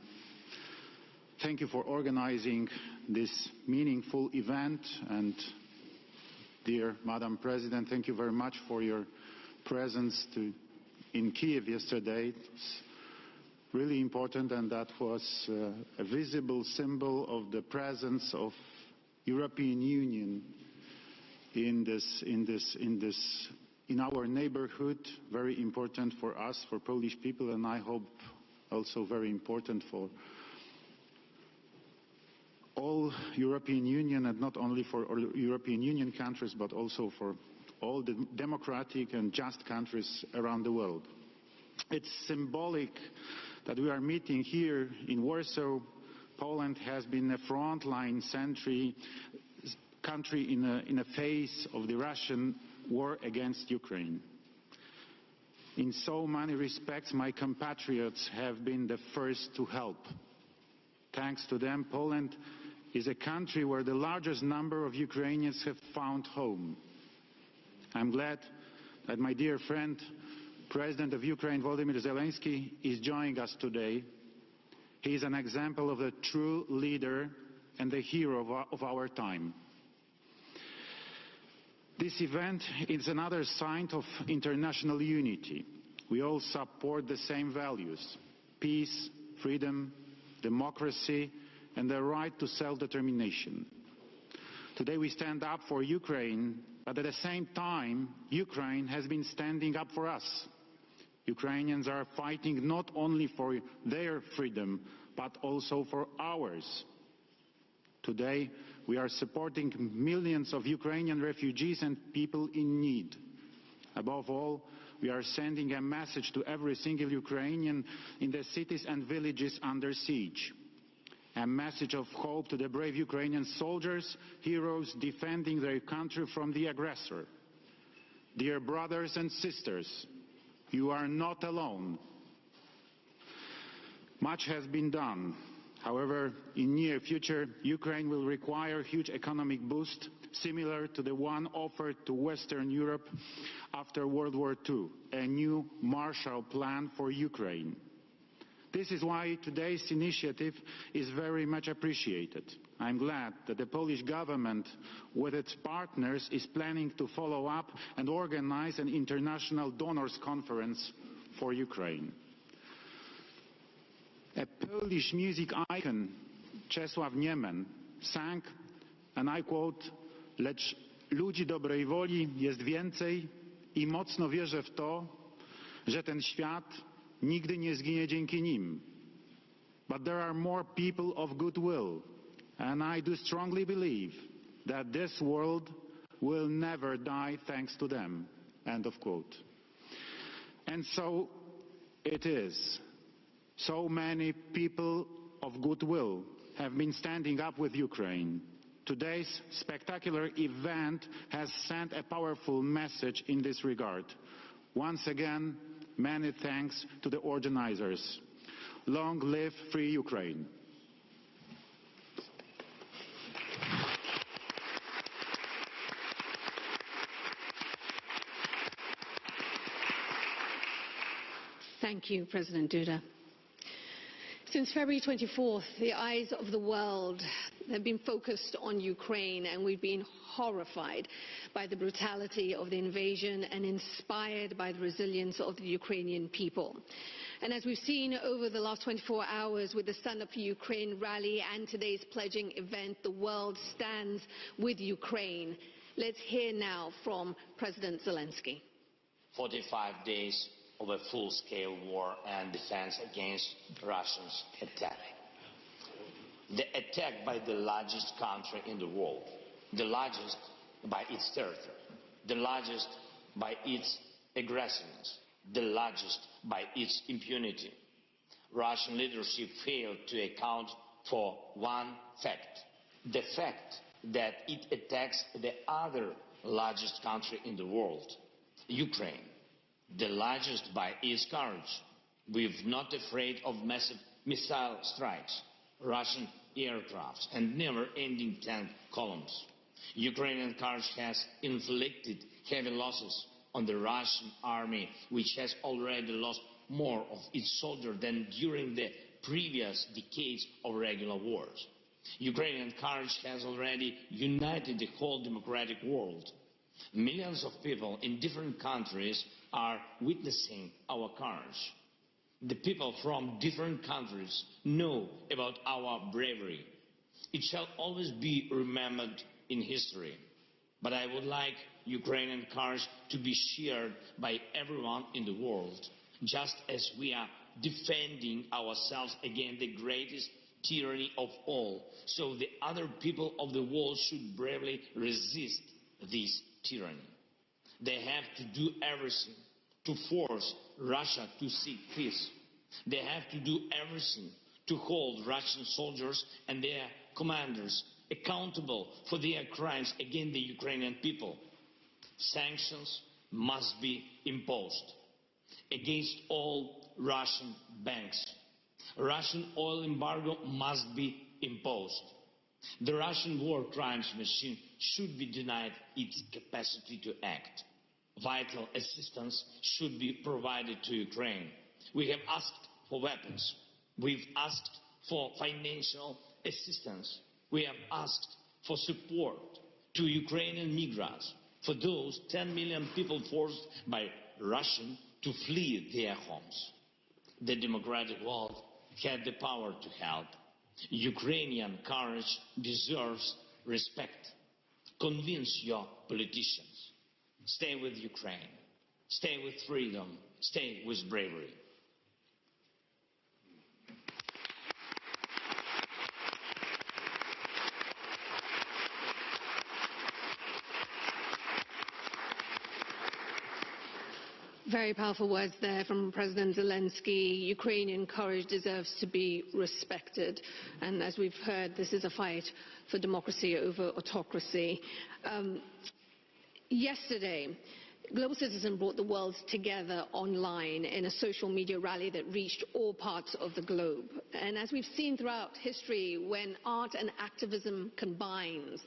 thank you for organizing this meaningful event, and dear Madam President, thank you very much for your presence in Kiev yesterday. It's really important, and that was a visible symbol of the presence of European Union in our neighborhood. Very important for us, for Polish people, and I hope also very important for all European Union, and not only for all European Union countries, but also for all the democratic and just countries around the world. It's symbolic that we are meeting here in Warsaw. Poland has been a frontline country in a phase of the Russian war against Ukraine. In so many respects, my compatriots have been the first to help. Thanks to them, Poland is a country where the largest number of Ukrainians have found home. I'm glad that my dear friend, President of Ukraine, Volodymyr Zelensky, is joining us today. He is an example of a true leader and the hero of our time. This event is another sign of international unity. We all support the same values: peace, freedom, democracy, and the right to self-determination. Today we stand up for Ukraine, but at the same time, Ukraine has been standing up for us. Ukrainians are fighting not only for their freedom, but also for ours. Today, we are supporting millions of Ukrainian refugees and people in need. Above all, we are sending a message to every single Ukrainian in the cities and villages under siege. A message of hope to the brave Ukrainian soldiers, heroes defending their country from the aggressor. Dear brothers and sisters, you are not alone. Much has been done. However, in near future, Ukraine will require a huge economic boost, similar to the one offered to Western Europe after World War II, a new Marshall Plan for Ukraine. This is why today's initiative is very much appreciated. I'm glad that the Polish government, with its partners, is planning to follow up and organize an international donors conference for Ukraine. A Polish music icon, Czesław Niemen, sang, and I quote, "Lecz ludzi dobrej woli jest więcej i mocno wierzę w to, że ten świat nigdy nie zginie dzięki nim. But there are more people of goodwill, and I do strongly believe that this world will never die thanks to them." End of quote. And so it is. So many people of goodwill have been standing up with Ukraine. Today's spectacular event has sent a powerful message in this regard. Once again, many thanks to the organizers. Long live free Ukraine. Thank you, President Duda. Since February 24th, the eyes of the world have been focused on Ukraine, and we've been horrified by the brutality of the invasion and inspired by the resilience of the Ukrainian people. And as we've seen over the last 24 hours with the Stand Up for Ukraine rally and today's pledging event, the world stands with Ukraine. Let's hear now from President Zelensky. 45 days of a full-scale war and defense against Russia's attack. The attack by the largest country in the world, the largest by its territory, the largest by its aggressiveness, the largest by its impunity. Russian leadership failed to account for one fact, the fact that it attacks the other largest country in the world, Ukraine, the largest by its courage, with not afraid of massive missile strikes, Russian aircrafts, and never-ending tank columns. Ukrainian courage has inflicted heavy losses on the Russian army, which has already lost more of its soldiers than during the previous decades of regular wars. Ukrainian courage has already united the whole democratic world. Millions of people in different countries are witnessing our courage. The people from different countries know about our bravery. It shall always be remembered in history. But I would like Ukrainian courage to be shared by everyone in the world, just as we are defending ourselves against the greatest tyranny of all. So the other people of the world should bravely resist this tyranny. They have to do everything to force Russia to seek peace. They have to do everything to hold Russian soldiers and their commanders accountable for their crimes against the Ukrainian people. Sanctions must be imposed against all Russian banks. Russian oil embargo must be imposed. The Russian war crimes machine should be denied its capacity to act. Vital assistance should be provided to Ukraine. We have asked for weapons. We've asked for financial assistance. We have asked for support to Ukrainian migrants, for those 10 million people forced by Russia to flee their homes. The democratic world had the power to help. Ukrainian courage deserves respect. Convince your politicians. Stay with Ukraine. Stay with freedom. Stay with bravery. Very powerful words there from President Zelensky. Ukrainian courage deserves to be respected. And as we've heard, this is a fight for democracy over autocracy. Yesterday, Global Citizen brought the world together online in a social media rally that reached all parts of the globe. And as we've seen throughout history, when art and activism combines,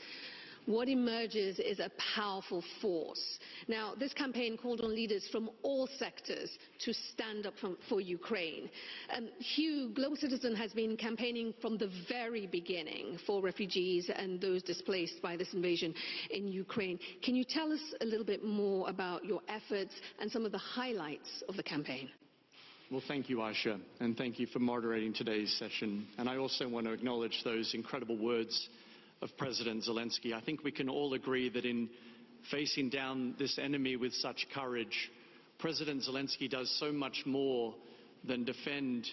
what emerges is a powerful force. Now, this campaign called on leaders from all sectors to stand up for Ukraine. Hugh, Global Citizen has been campaigning from the very beginning for refugees and those displaced by this invasion in Ukraine. Can you tell us a little bit more about your efforts and some of the highlights of the campaign? Well, thank you, Aisha, and thank you for moderating today's session. And I also want to acknowledge those incredible words of President Zelensky. I think we can all agree that in facing down this enemy with such courage, President Zelensky does so much more than defend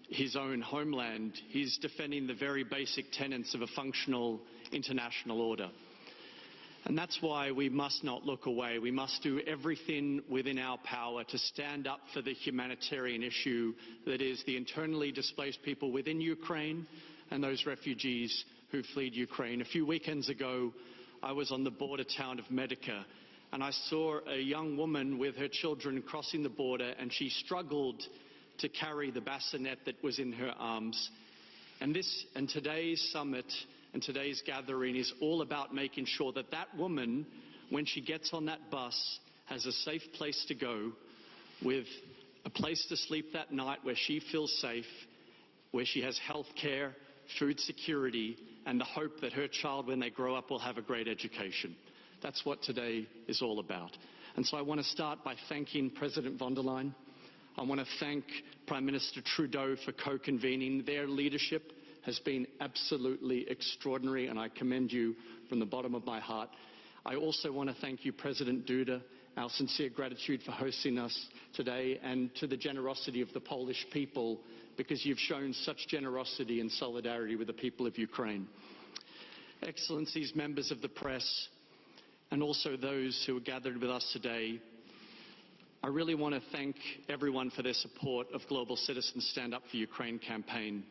his own homeland. He's defending the very basic tenets of a functional international order. And that's why we must not look away. We must do everything within our power to stand up for the humanitarian issue that is the internally displaced people within Ukraine and those refugees who fled Ukraine. A few weekends ago, I was on the border town of Medica, and I saw a young woman with her children crossing the border, and she struggled to carry the bassinet that was in her arms. And today's summit and today's gathering is all about making sure that that woman, when she gets on that bus, has a safe place to go, with a place to sleep that night where she feels safe, where she has health care, food security, and the hope that her child, when they grow up, will have a great education. That's what today is all about. And so I want to start by thanking President von der Leyen. I want to thank Prime Minister Trudeau for co-convening. Their leadership has been absolutely extraordinary, and I commend you from the bottom of my heart. I also want to thank you, President Duda, our sincere gratitude for hosting us today, and to the generosity of the Polish people, because you've shown such generosity and solidarity with the people of Ukraine. Excellencies, members of the press, and also those who are gathered with us today, I really want to thank everyone for their support of Global Citizens Stand Up for Ukraine campaign.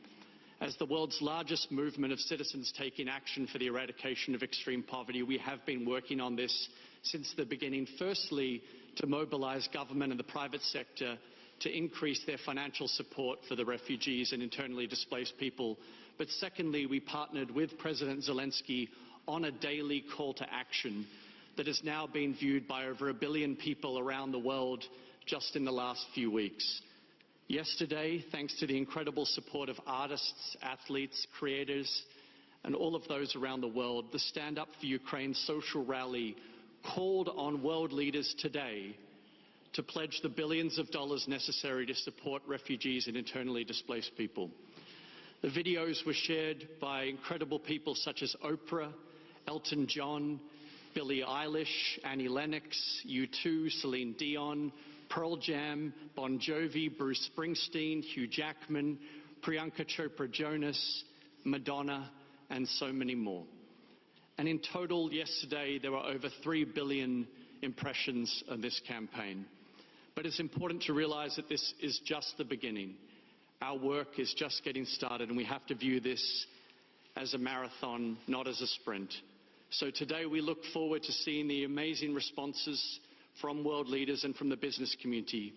As the world's largest movement of citizens taking action for the eradication of extreme poverty, we have been working on this since the beginning. Firstly, to mobilize government and the private sector to increase their financial support for the refugees and internally displaced people. But secondly, we partnered with President Zelensky on a daily call to action that is now being viewed by over 1 billion people around the world just in the last few weeks. Yesterday, thanks to the incredible support of artists, athletes, creators, and all of those around the world, the Stand Up for Ukraine social rally called on world leaders today to pledge the billions of dollars necessary to support refugees and internally displaced people. The videos were shared by incredible people such as Oprah, Elton John, Billie Eilish, Annie Lennox, U2, Celine Dion, Pearl Jam, Bon Jovi, Bruce Springsteen, Hugh Jackman, Priyanka Chopra Jonas, Madonna, and so many more. And in total, yesterday, there were over 3 billion impressions of this campaign. But it's important to realize that this is just the beginning. Our work is just getting started, and we have to view this as a marathon, not as a sprint. So today we look forward to seeing the amazing responses from world leaders and from the business community.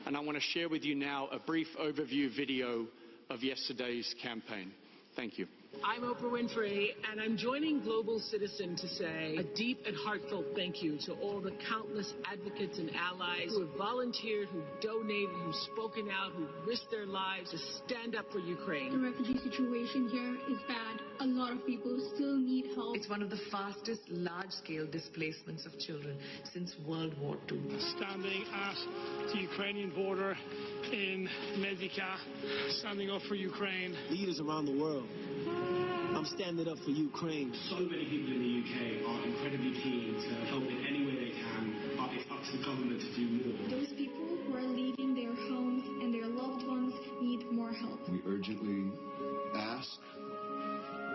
And I want to share with you now a brief overview video of yesterday's campaign. Thank you. I'm Oprah Winfrey, and I'm joining Global Citizen to say a deep and heartfelt thank you to all the countless advocates and allies who have volunteered, who donated, who've spoken out, who risked their lives to stand up for Ukraine. The refugee situation here is bad. A lot of people still need help. It's one of the fastest large-scale displacements of children since World War II. Standing at the Ukrainian border in Medica, standing up for Ukraine. Leaders around the world, I'm standing up for Ukraine. So many people in the UK are incredibly keen to help in any way they can, but it's up to the government to do more. Those people who are leaving their homes and their loved ones need more help. We urgently ask,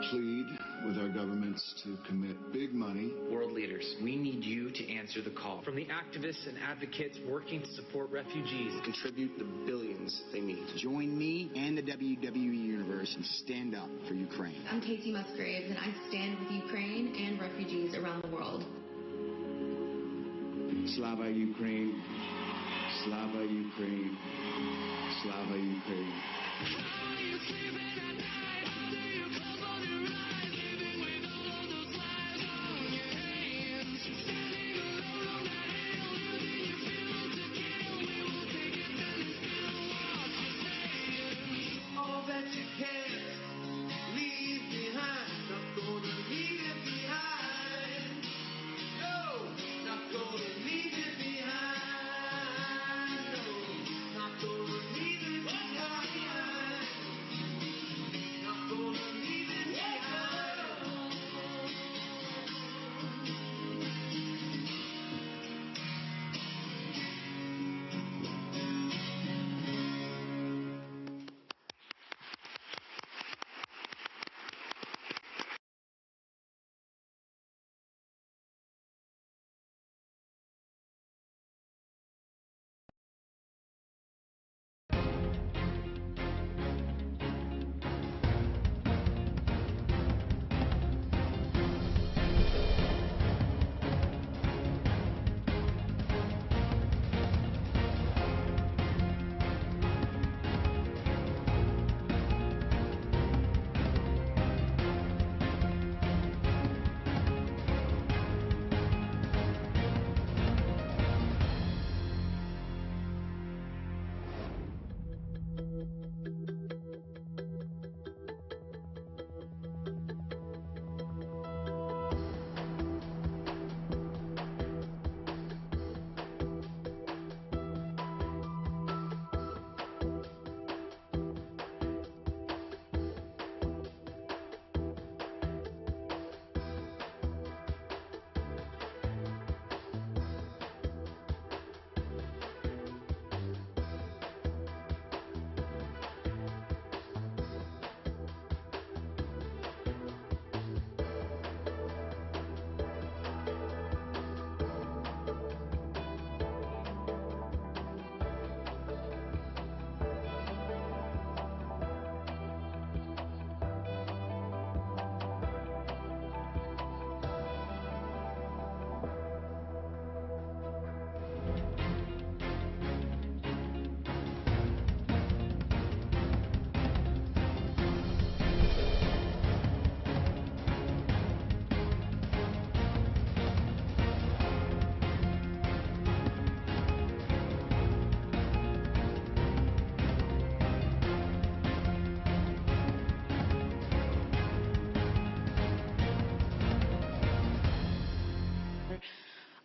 plead with our governments to commit big money. World leaders, we need you to answer the call. From the activists and advocates working to support refugees. Contribute the billions they need. Join me and the WWE Universe and stand up for Ukraine. I'm Katie Musgraves, and I stand with Ukraine and refugees around the world. Slava Ukraine, Slava Ukraine, Slava Ukraine.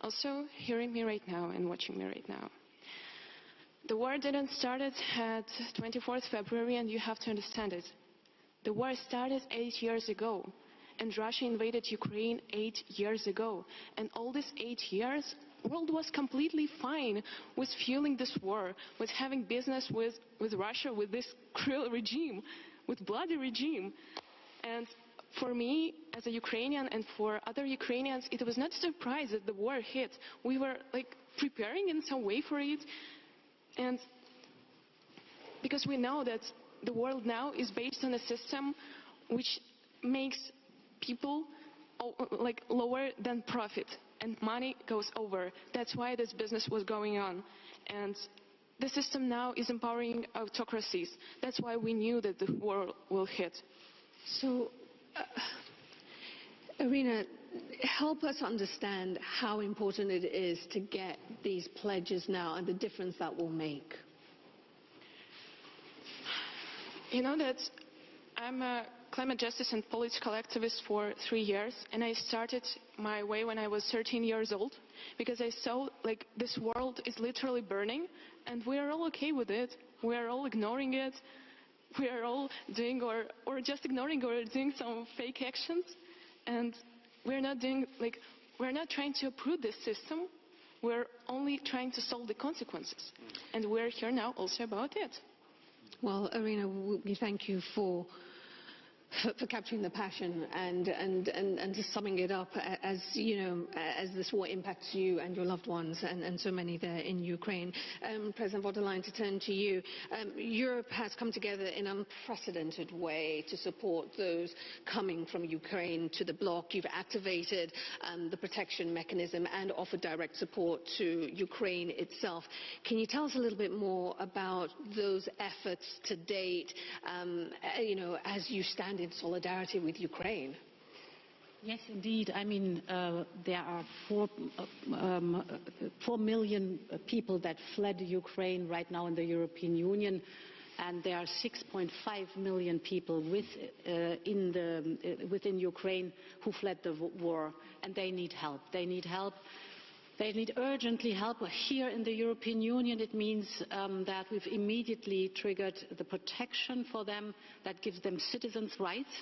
also hearing me right now and watching me right now. The war didn't start at 24th February, and you have to understand it. The war started 8 years ago, and Russia invaded Ukraine 8 years ago. And all these 8 years, the world was completely fine with fueling this war, with having business with Russia, with this cruel regime, with bloody regime. And for me, as a Ukrainian, and for other Ukrainians, it was not a surprise that the war hit. We were preparing in some way for it. And because we know that the world now is based on a system which makes people lower than profit, and money goes over. That's why this business was going on. And the system now is empowering autocracies. That's why we knew that the war will hit. So, Irina, help us understand how important it is to get these pledges now and the difference that will make. You know that I'm a climate justice and political activist for 3 years, and I started my way when I was 13 years old, because I saw this world is literally burning, and we are all okay with it. We are all ignoring it. We are all doing or just ignoring or doing some fake actions, and we're not doing we're not trying to uproot this system. We're only trying to solve the consequences, and we're here now also about it. Well, Irina, we thank you for capturing the passion and just summing it up as as this war impacts you and your loved ones and so many there in Ukraine. President von der Leyen, to turn to you, Europe has come together in an unprecedented way to support those coming from Ukraine to the bloc. You've activated the protection mechanism and offered direct support to Ukraine itself. Can you tell us a little bit more about those efforts to date, as you stand in solidarity with Ukraine? Yes, indeed. I mean, there are 4 million people that fled Ukraine right now in the European Union, and there are 6.5 million people within Ukraine who fled the war, and they need help. They need help. They need urgently help. Here in the European Union, it means that we've immediately triggered the protection for them that gives them citizens' rights.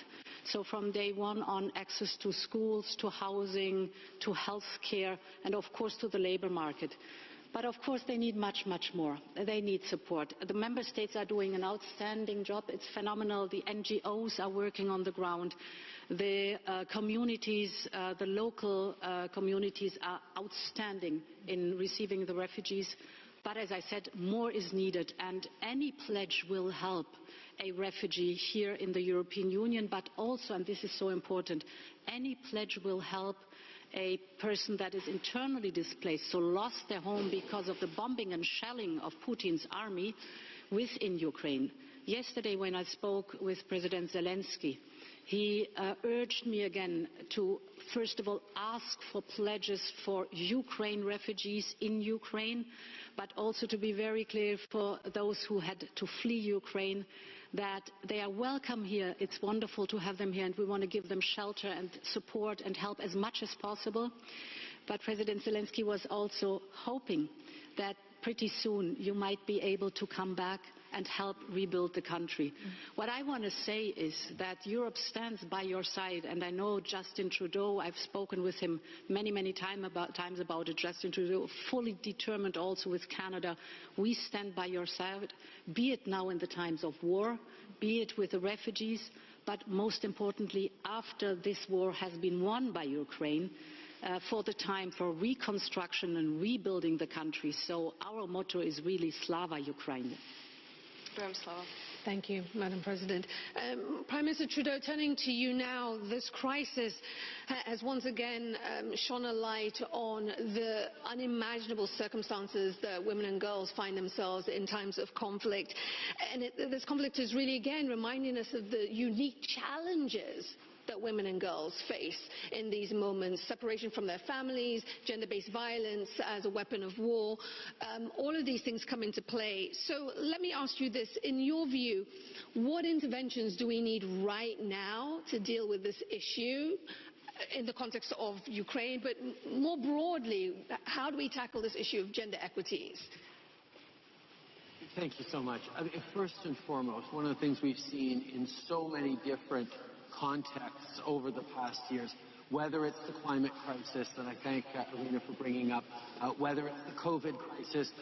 So from day one on, access to schools, to housing, to health care, and of course to the labor market. But of course they need much, much more. They need support. The member states are doing an outstanding job. It's phenomenal. The NGOs are working on the ground. The communities, the local communities are outstanding in receiving the refugees. But as I said, more is needed, and any pledge will help a refugee here in the European Union, but also, and this is so important, any pledge will help a person that is internally displaced, so lost their home because of the bombing and shelling of Putin's army within Ukraine. Yesterday when I spoke with President Zelensky, he urged me again to, first of all, ask for pledges for Ukraine refugees in Ukraine, but also to be very clear for those who had to flee Ukraine, that they are welcome here. It's wonderful to have them here, and we want to give them shelter and support and help as much as possible. But President Zelensky was also hoping that pretty soon you might be able to come back and help rebuild the country. What I want to say is that Europe stands by your side, and I know Justin Trudeau, I've spoken with him many times about it. Justin Trudeau, fully determined also with Canada. We stand by your side, be it now in the times of war, be it with the refugees, but most importantly, after this war has been won by Ukraine, for the time for reconstruction and rebuilding the country. So our motto is really Slava Ukraine. Thank you, Madam President. Prime Minister Trudeau, turning to you now, this crisis has once again shone a light on the unimaginable circumstances that women and girls find themselves in times of conflict. And this conflict is really again reminding us of the unique challenges that women and girls face in these moments: separation from their families, gender-based violence as a weapon of war. All of these things come into play. So let me ask you this. In your view, what interventions do we need right now to deal with this issue? in the context of Ukraine, but more broadly, how do we tackle this issue of gender equities? Thank you so much. I mean, first and foremost, one of the things we've seen in so many different contexts over the past years, whether it's the climate crisis that I thank Irina for bringing up, whether it's the COVID crisis,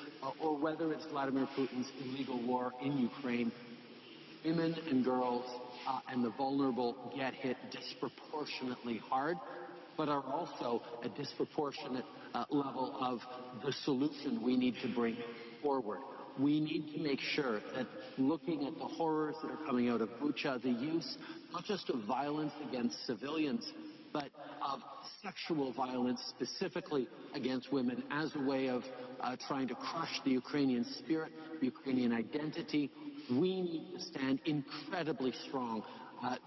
or whether it's Vladimir Putin's illegal war in Ukraine, women and girls and the vulnerable get hit disproportionately hard, but are also a disproportionate level of the solution we need to bring forward. We need to make sure that looking at the horrors that are coming out of Bucha, the use not just of violence against civilians, but of sexual violence specifically against women as a way of trying to crush the Ukrainian spirit, the Ukrainian identity. We need to stand incredibly strong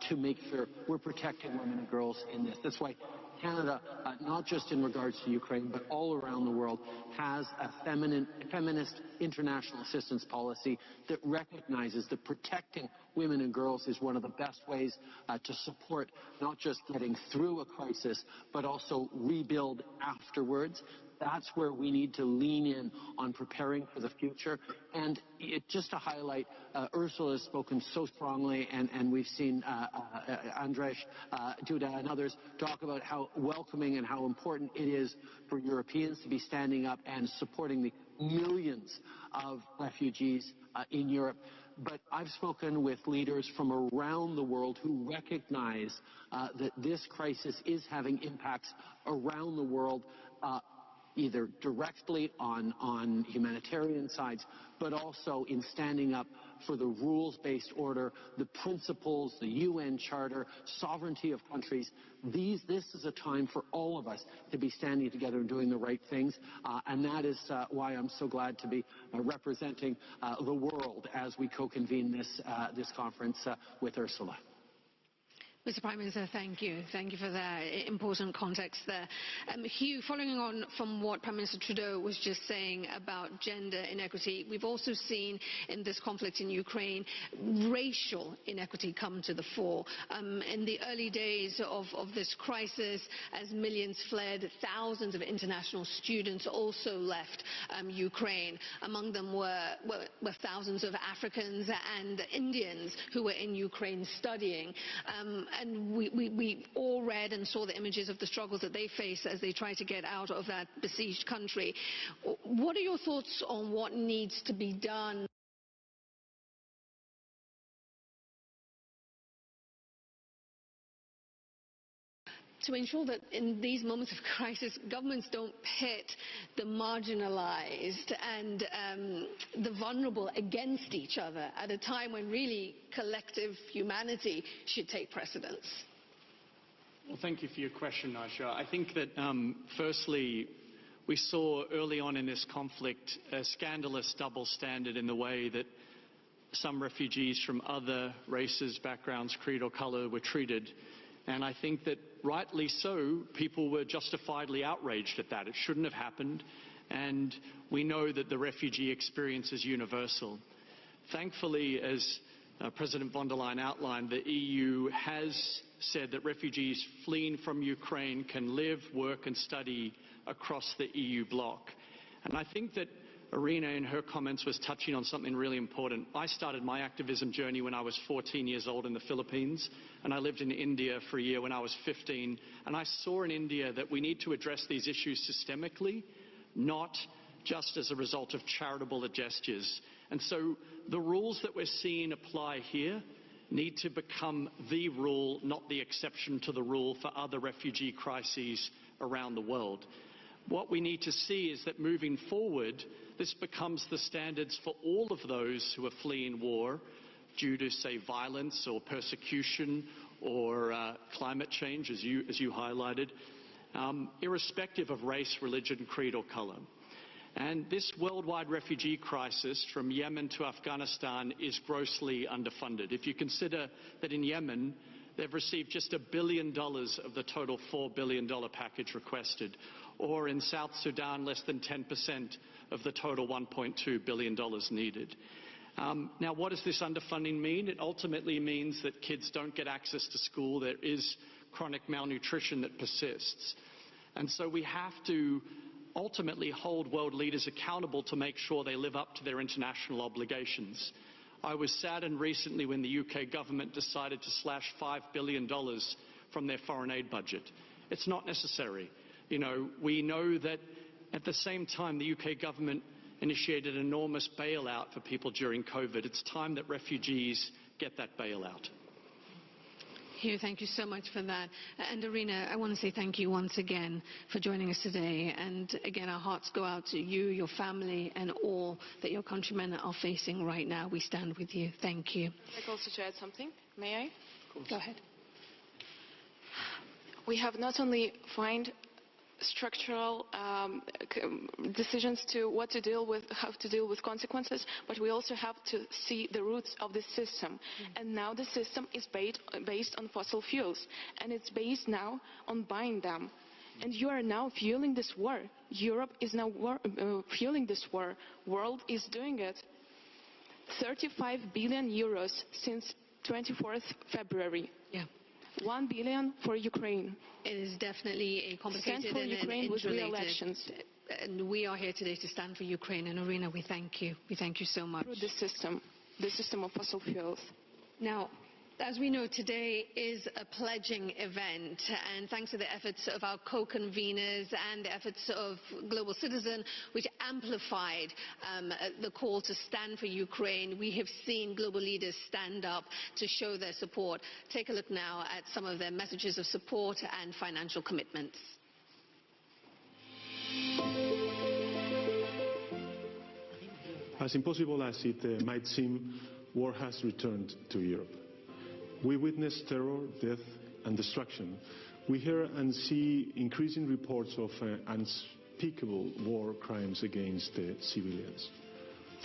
to make sure we're protecting women and girls in this. That's why Canada, not just in regards to Ukraine, but all around the world, has a feminist international assistance policy that recognizes that protecting women and girls is one of the best ways to support not just getting through a crisis, but also rebuild afterwards. That's where we need to lean in on preparing for the future. And just to highlight, Ursula has spoken so strongly, and we've seen Andrzej Duda and others talk about how welcoming and how important it is for Europeans to be standing up and supporting the millions of refugees in Europe. But I've spoken with leaders from around the world who recognize that this crisis is having impacts around the world, either directly on humanitarian sides, but also in standing up for the rules-based order, the principles, the UN Charter, sovereignty of countries. This is a time for all of us to be standing together and doing the right things, and that is why I'm so glad to be representing the world as we co-convene this conference with Ursula. Mr. Prime Minister, thank you. Thank you for that important context there. Hugh, following on from what Prime Minister Trudeau was just saying about gender inequity, we've also seen in this conflict in Ukraine racial inequity come to the fore. In the early days of this crisis, as millions fled, thousands of international students also left Ukraine. Among them were thousands of Africans and Indians who were in Ukraine studying. And we all read and saw the images of the struggles that they face as they try to get out of that besieged country. What are your thoughts on what needs to be done to ensure that in these moments of crisis, governments don't pit the marginalized and the vulnerable against each other at a time when really collective humanity should take precedence? Well, thank you for your question, Aisha. I think that, firstly, we saw early on in this conflict a scandalous double standard in the way that some refugees from other races, backgrounds, creed or color were treated. And I think that rightly so, people were justifiably outraged at that. It shouldn't have happened. And we know that the refugee experience is universal. Thankfully, as President von der Leyen outlined, the EU has said that refugees fleeing from Ukraine can live, work and study across the EU bloc. And I think that Irina in her comments was touching on something really important. I started my activism journey when I was 14 years old in the Philippines, and I lived in India for a year when I was 15, and I saw in India that we need to address these issues systemically, not just as a result of charitable gestures. And so the rules that we're seeing apply here need to become the rule, not the exception to the rule for other refugee crises around the world. What we need to see is that moving forward, this becomes the standards for all of those who are fleeing war due to, say, violence or persecution or climate change, as you highlighted, irrespective of race, religion, creed or color. And this worldwide refugee crisis from Yemen to Afghanistan is grossly underfunded. If you consider that in Yemen, they've received just $1 billion of the total $4 billion package requested, or in South Sudan, less than 10% of the total $1.2 billion needed. Now, what does this underfunding mean? It ultimately means that kids don't get access to school. There is chronic malnutrition that persists. And so we have to ultimately hold world leaders accountable to make sure they live up to their international obligations. I was saddened recently when the UK government decided to slash $5 billion from their foreign aid budget. It's not necessary. We know that at the same time the UK government initiated an enormous bailout for people during COVID. It's time that refugees get that bailout. Hugh, thank you so much for that. And Irina, I want to say thank you once again for joining us today. And again, our hearts go out to you, your family, and all that your countrymen are facing right now. We stand with you. Thank you. I'd like also to add something. May I? Go ahead. We have not only find structural decisions to what to deal with, how to deal with consequences, but we also have to see the roots of the system. And now the system is based on fossil fuels, and it's based now on buying them. And you are now fueling this war. Europe is now fueling this war. World is doing it. 35 billion euros since 24th February. Yeah. 1 billion for Ukraine. It is definitely a complicated Stand for Ukraine with real elections. And we are here today to stand for Ukraine. And Irina, we thank you. We thank you so much. Through the system of fossil fuels. Now, as we know, today is a pledging event, and thanks to the efforts of our co-conveners and the efforts of Global Citizen, which amplified the call to stand for Ukraine, we have seen global leaders stand up to show their support. Take a look now at some of their messages of support and financial commitments. As impossible as it might seem, war has returned to Europe. We witness terror, death and destruction. We hear and see increasing reports of unspeakable war crimes against civilians.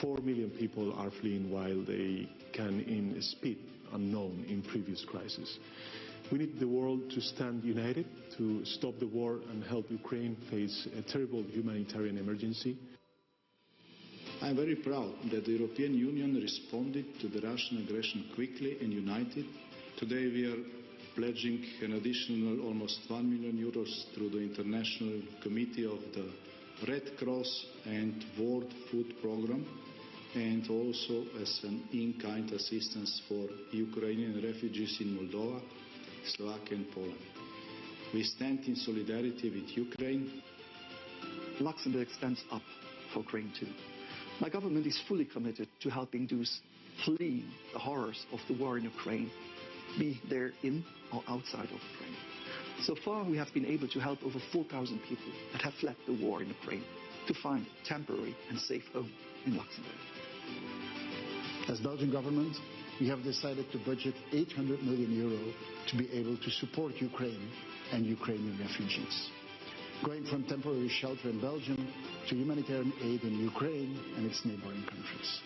4 million people are fleeing while they can in speed unknown in previous crises. We need the world to stand united to stop the war and help Ukraine face a terrible humanitarian emergency. I am very proud that the European Union responded to the Russian aggression quickly and united. Today we are pledging an additional almost 1 million euros through the International Committee of the Red Cross and World Food Programme, and also as an in-kind assistance for Ukrainian refugees in Moldova, Slovakia and Poland. We stand in solidarity with Ukraine. Luxembourg stands up for Ukraine too. My government is fully committed to helping those fleeing the horrors of the war in Ukraine, be they in or outside of Ukraine. So far, we have been able to help over 4,000 people that have fled the war in Ukraine to find temporary and safe home in Luxembourg. As Belgian government, we have decided to budget 800 million euro to be able to support Ukraine and Ukrainian refugees, going from temporary shelter in Belgium to humanitarian aid in Ukraine and its neighboring countries.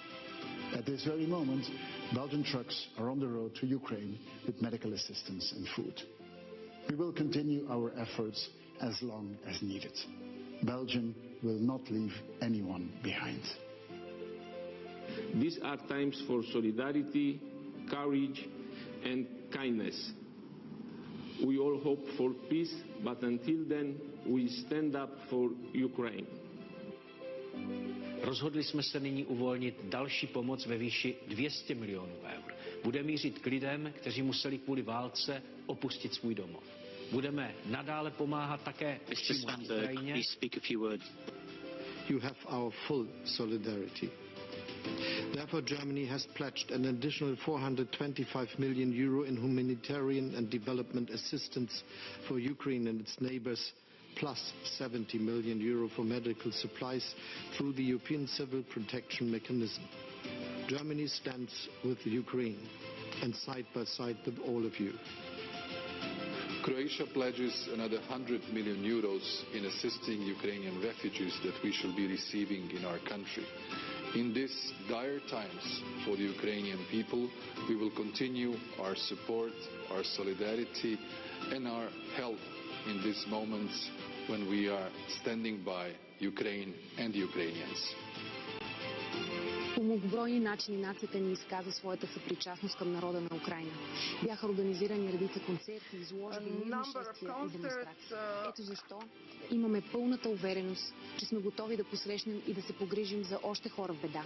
At this very moment, Belgian trucks are on the road to Ukraine with medical assistance and food. We will continue our efforts as long as needed. Belgium will not leave anyone behind. These are times for solidarity, courage and kindness. We all hope for peace, but until then, we stand up for Ukraine. Rozhodli jsme se nyní uvolnit další pomoc ve výši 200 milionů eur. Bude mířit k lidem, kteří museli kvůli válce opustit svůj domov. Budeme nadále pomáhat také přímo na Ukrajině. You have our full solidarity. Therefore, Germany has pledged an additional 425 million euro in humanitarian and development assistance for Ukraine and its neighbors, plus 70 million euro for medical supplies through the European Civil Protection Mechanism. Germany stands with Ukraine and side by side with all of you. Croatia pledges another 100 million euros in assisting Ukrainian refugees that we shall be receiving in our country. In these dire times for the Ukrainian people, we will continue our support, our solidarity and our help in these moments when we are standing by Ukraine and the Ukrainians. По многобройни начини нацията ни изказа своята съпричастност към народа на Украйна. Бяха организирани редица концерти, изложби, мирни шествия и демонстрации. Ето защо имаме пълната увереност, че сме готови да посрещнем и да се погрижим за още хора в беда.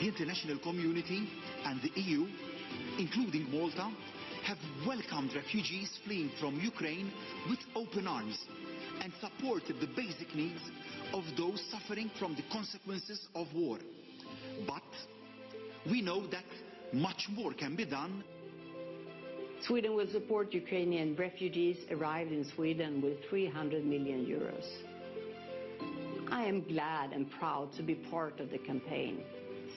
The international community and the EU, including Malta, have welcomed refugees fleeing from Ukraine with open arms and supported the basic needs of those suffering from the consequences of war. But we know that much more can be done. Sweden will support Ukrainian refugees arrived in Sweden with 300 million euros. I am glad and proud to be part of the campaign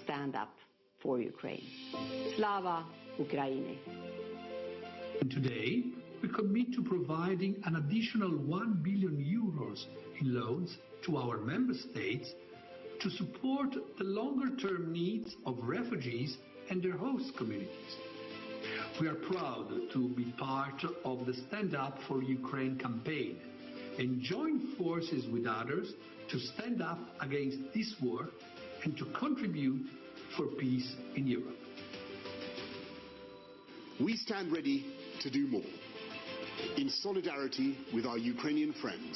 Stand Up for Ukraine. Slava Ukraini. Today, we commit to providing an additional 1 billion euros in loans to our member states to support the longer-term needs of refugees and their host communities. We are proud to be part of the Stand Up for Ukraine campaign and join forces with others to stand up against this war and to contribute for peace in Europe. We stand ready to do more, in solidarity with our Ukrainian friends,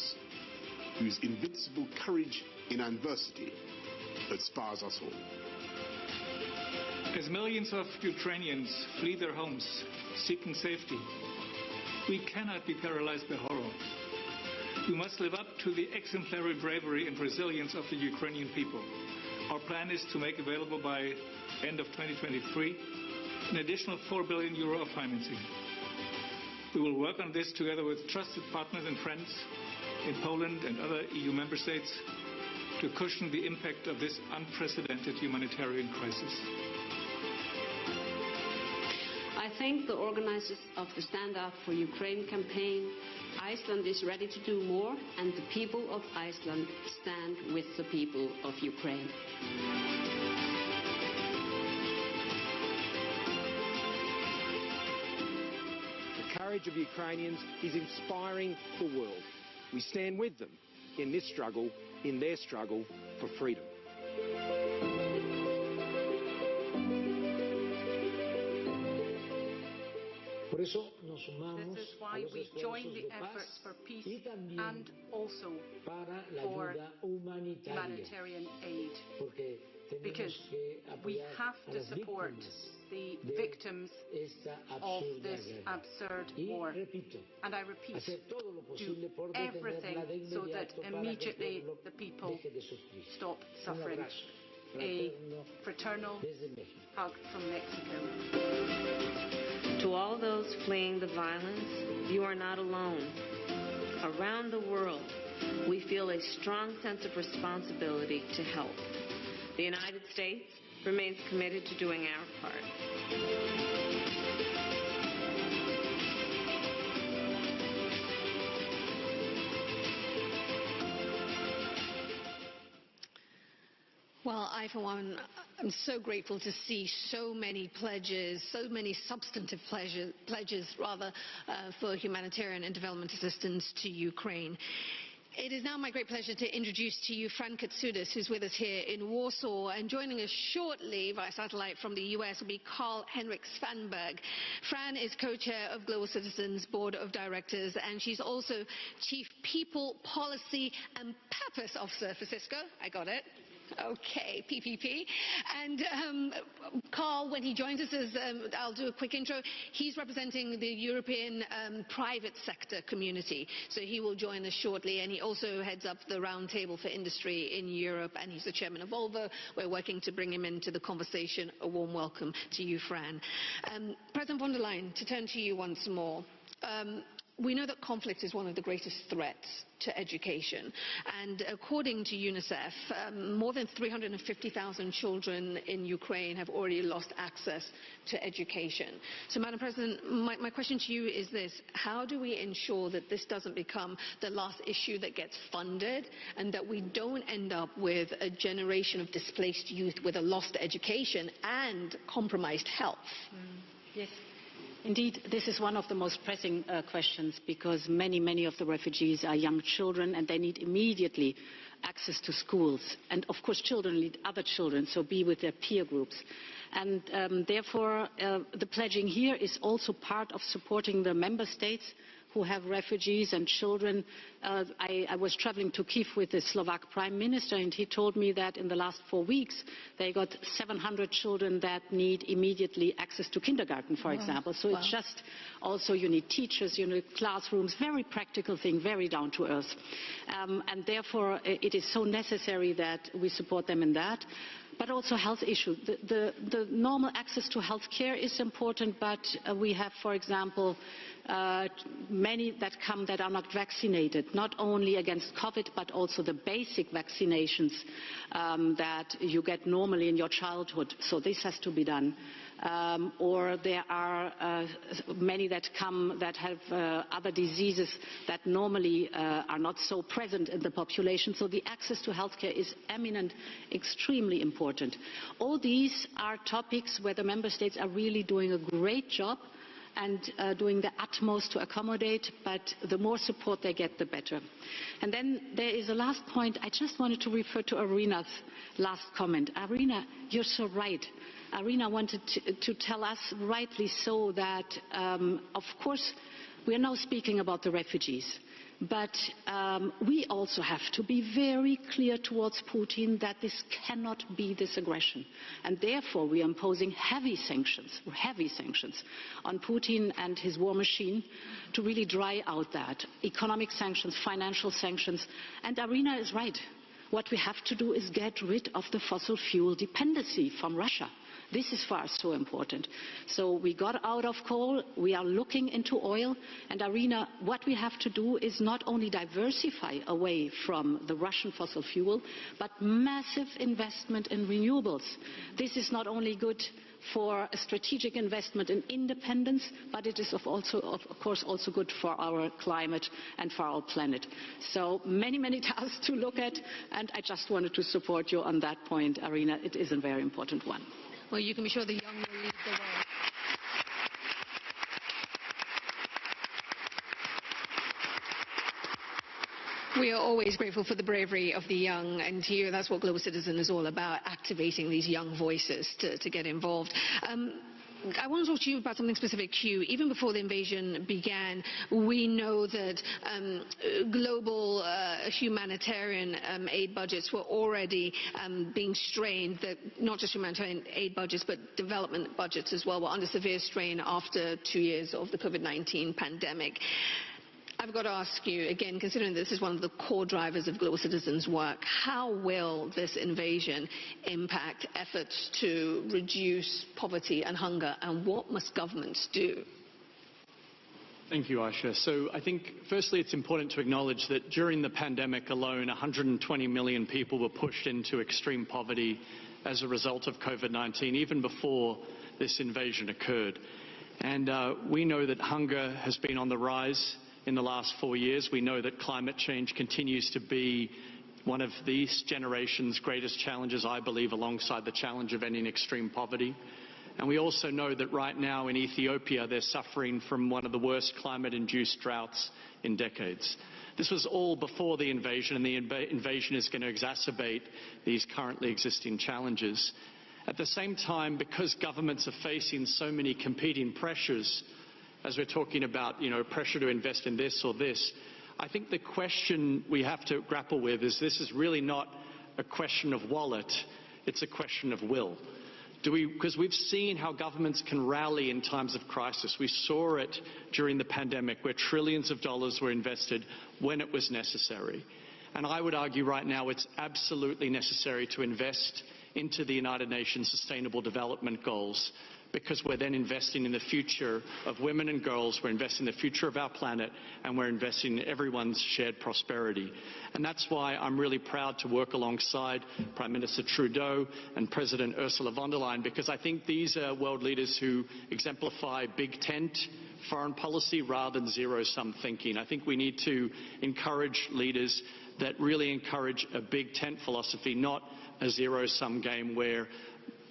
whose invincible courage in adversity inspires us all. As millions of Ukrainians flee their homes, seeking safety, we cannot be paralyzed by horror. We must live up to the exemplary bravery and resilience of the Ukrainian people. Our plan is to make available by end of 2023 an additional 4 billion euro of financing. We will work on this together with trusted partners and friends in Poland and other EU member states to cushion the impact of this unprecedented humanitarian crisis. I thank the organizers of the Stand Up for Ukraine campaign. Iceland is ready to do more, and the people of Iceland stand with the people of Ukraine. The courage of Ukrainians is inspiring the world. We stand with them in this struggle, in their struggle for freedom. This is why we join the efforts for peace and also for humanitarian aid, because we have to support the victims of this absurd war. And I repeat, do everything so that immediately the people stop suffering. A fraternal hug from Mexico. To all those fleeing the violence, you are not alone. Around the world, we feel a strong sense of responsibility to help. The United States remains committed to doing our part. Well, I, for one, am so grateful to see so many pledges, so many substantive pledges for humanitarian and development assistance to Ukraine. It is now my great pleasure to introduce to you Fran Katsoudas, who's with us here in Warsaw, and joining us shortly via satellite from the US will be Carl-Henrik Svanberg. Fran is co-chair of Global Citizens Board of Directors, and she's also Chief People, Policy and Purpose Officer for Cisco. I got it. Okay, PPP. And Carl, when he joins us, I'll do a quick intro. He's representing the European private sector community, so he will join us shortly. And he also heads up the Roundtable for Industry in Europe, and he's the chairman of Volvo. We're working to bring him into the conversation. A warm welcome to you, Fran. President von der Leyen, to turn to you once more. We know that conflict is one of the greatest threats to education, and according to UNICEF, more than 350,000 children in Ukraine have already lost access to education. So, Madam President, my question to you is this: how do we ensure that this doesn't become the last issue that gets funded, and that we don't end up with a generation of displaced youth with a lost education and compromised health? Yes. Indeed, this is one of the most pressing questions because many of the refugees are young children and they need immediately access to schools. And of course children need other children, so be with their peer groups. And therefore the pledging here is also part of supporting the member states who have refugees and children. I was traveling to Kyiv with the Slovak Prime Minister and he told me that in the last 4 weeks they got 700 children that need immediately access to kindergarten, for example. So it's just also you need teachers, you need classrooms, very practical thing, very down to earth. And therefore it is so necessary that we support them in that. But also health issues. The normal access to health care is important, but we have, for example, many that come that are not vaccinated, not only against COVID, but also the basic vaccinations that you get normally in your childhood. So this has to be done. Or there are many that come that have other diseases that normally are not so present in the population. So the access to healthcare is eminent, extremely important. All these are topics where the member states are really doing a great job and doing the utmost to accommodate, but the more support they get, the better. And then there is a last point. I just wanted to refer to Arina's last comment. Arina, you're so right. Arina wanted to tell us, rightly so, that of course we are now speaking about the refugees. But we also have to be very clear towards Putin that this cannot be this aggression. And therefore we are imposing heavy sanctions on Putin and his war machine to really dry out that. Economic sanctions, financial sanctions. And Arina is right. What we have to do is get rid of the fossil fuel dependency from Russia. This is for us so important. So we got out of coal, we are looking into oil, and Arina, what we have to do is not only diversify away from the Russian fossil fuel, but massive investment in renewables. This is not only good for a strategic investment in independence, but it is of course also good for our climate and for our planet. So many tasks to look at, and I just wanted to support you on that point, Arina. It is a very important one. Well, you can be sure the young will lead the way. We are always grateful for the bravery of the young, and here that's what Global Citizen is all about, activating these young voices to get involved. I want to talk to you about something specific, Hugh. Even before the invasion began, we know that global humanitarian aid budgets were already being strained, that not just humanitarian aid budgets, but development budgets as well were under severe strain after 2 years of the COVID-19 pandemic. I've got to ask you, again, considering this is one of the core drivers of Global Citizen's work, how will this invasion impact efforts to reduce poverty and hunger, and what must governments do? Thank you, Aisha. So I think, firstly, it's important to acknowledge that during the pandemic alone, 120 million people were pushed into extreme poverty as a result of COVID-19, even before this invasion occurred. And we know that hunger has been on the rise in the last 4 years. We know that climate change continues to be one of this generation's greatest challenges, I believe, alongside the challenge of ending extreme poverty. And we also know that right now in Ethiopia, they're suffering from one of the worst climate-induced droughts in decades. This was all before the invasion, and the invasion is going to exacerbate these currently existing challenges. At the same time, because governments are facing so many competing pressures, as we're talking about, pressure to invest in this or this, I think the question we have to grapple with is this is really not a question of wallet, it's a question of will. Because we've seen how governments can rally in times of crisis. We saw it during the pandemic where trillions of dollars were invested when it was necessary. And I would argue right now it's absolutely necessary to invest into the United Nations Sustainable Development Goals, because we're then investing in the future of women and girls, we're investing in the future of our planet, and we're investing in everyone's shared prosperity. And that's why I'm really proud to work alongside Prime Minister Trudeau and President Ursula von der Leyen, because I think these are world leaders who exemplify big tent foreign policy rather than zero-sum thinking. I think we need to encourage leaders that really encourage a big tent philosophy, not a zero-sum game where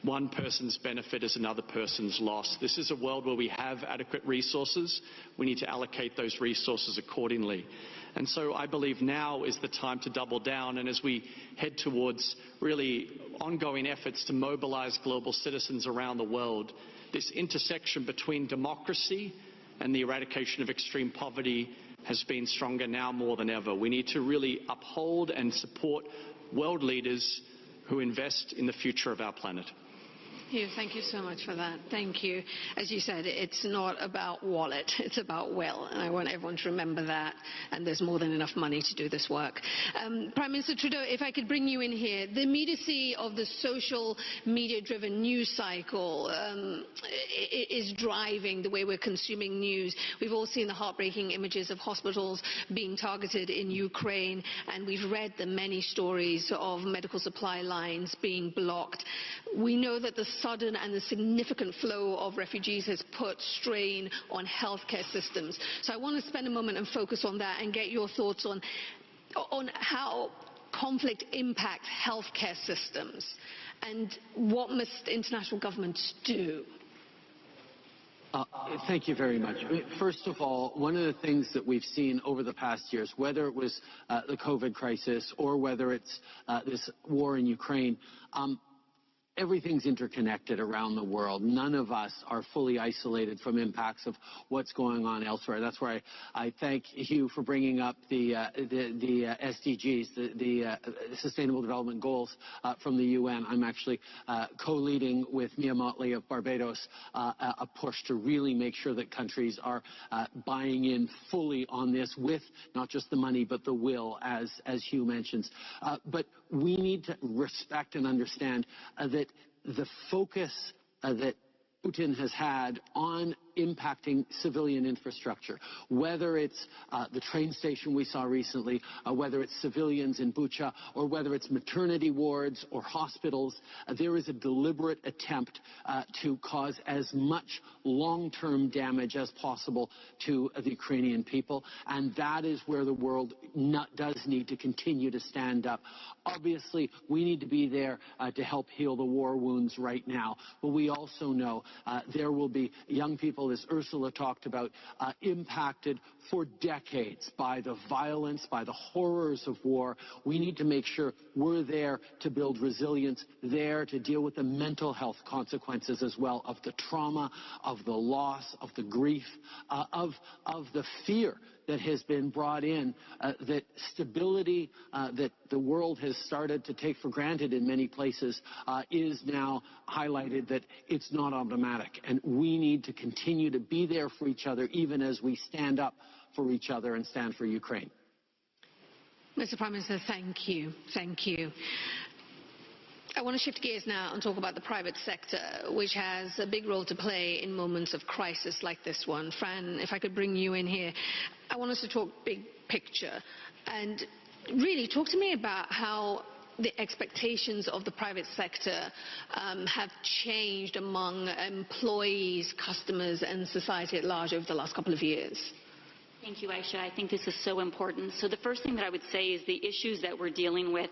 one person's benefit is another person's loss. This is a world where we have adequate resources. We need to allocate those resources accordingly. And so I believe now is the time to double down, and as we head towards really ongoing efforts to mobilize global citizens around the world, this intersection between democracy and the eradication of extreme poverty has been stronger now more than ever. We need to really uphold and support world leaders who invest in the future of our planet. Hugh, thank you so much for that. Thank you. As you said, it's not about wallet, it's about will, and I want everyone to remember that, and there's more than enough money to do this work. Prime Minister Trudeau, if I could bring you in here, the immediacy of the social media-driven news cycle is driving the way we're consuming news. We've all seen the heartbreaking images of hospitals being targeted in Ukraine, and we've read the many stories of medical supply lines being blocked. We know that the sudden and the significant flow of refugees has put strain on healthcare systems. So I want to spend a moment and focus on that and get your thoughts on how conflict impacts healthcare systems and what must international governments do. Thank you very much. First of all, one of the things that we've seen over the past years, whether it was the COVID crisis or whether it's this war in Ukraine, everything's interconnected around the world. None of us are fully isolated from impacts of what's going on elsewhere. That's why I thank Hugh for bringing up the SDGs, the Sustainable Development Goals from the UN. I'm actually co-leading with Mia Motley of Barbados a push to really make sure that countries are buying in fully on this with not just the money but the will, as Hugh mentions. But we need to respect and understand that the focus that Putin has had on impacting civilian infrastructure, whether it's the train station we saw recently, whether it's civilians in Bucha, or whether it's maternity wards or hospitals, there is a deliberate attempt to cause as much long-term damage as possible to the Ukrainian people, and that is where the world does need to continue to stand up. Obviously, we need to be there to help heal the war wounds right now, but we also know there will be young people, as Ursula talked about, impacted for decades by the violence, by the horrors of war. We need to make sure we're there to build resilience, there to deal with the mental health consequences as well, of the trauma, of the loss, of the grief, of the fear that has been brought in, that stability that the world has started to take for granted in many places is now highlighted that it's not automatic. And we need to continue to be there for each other, even as we stand up for each other and stand for Ukraine. Mr. Prime Minister, thank you. Thank you. I want to shift gears now and talk about the private sector, which has a big role to play in moments of crisis like this one. Fran, if I could bring you in here, I want us to talk big picture and really talk to me about how the expectations of the private sector have changed among employees, customers and society at large over the last couple of years. Thank you, Aisha. I think this is so important. So the first thing that I would say is the issues that we're dealing with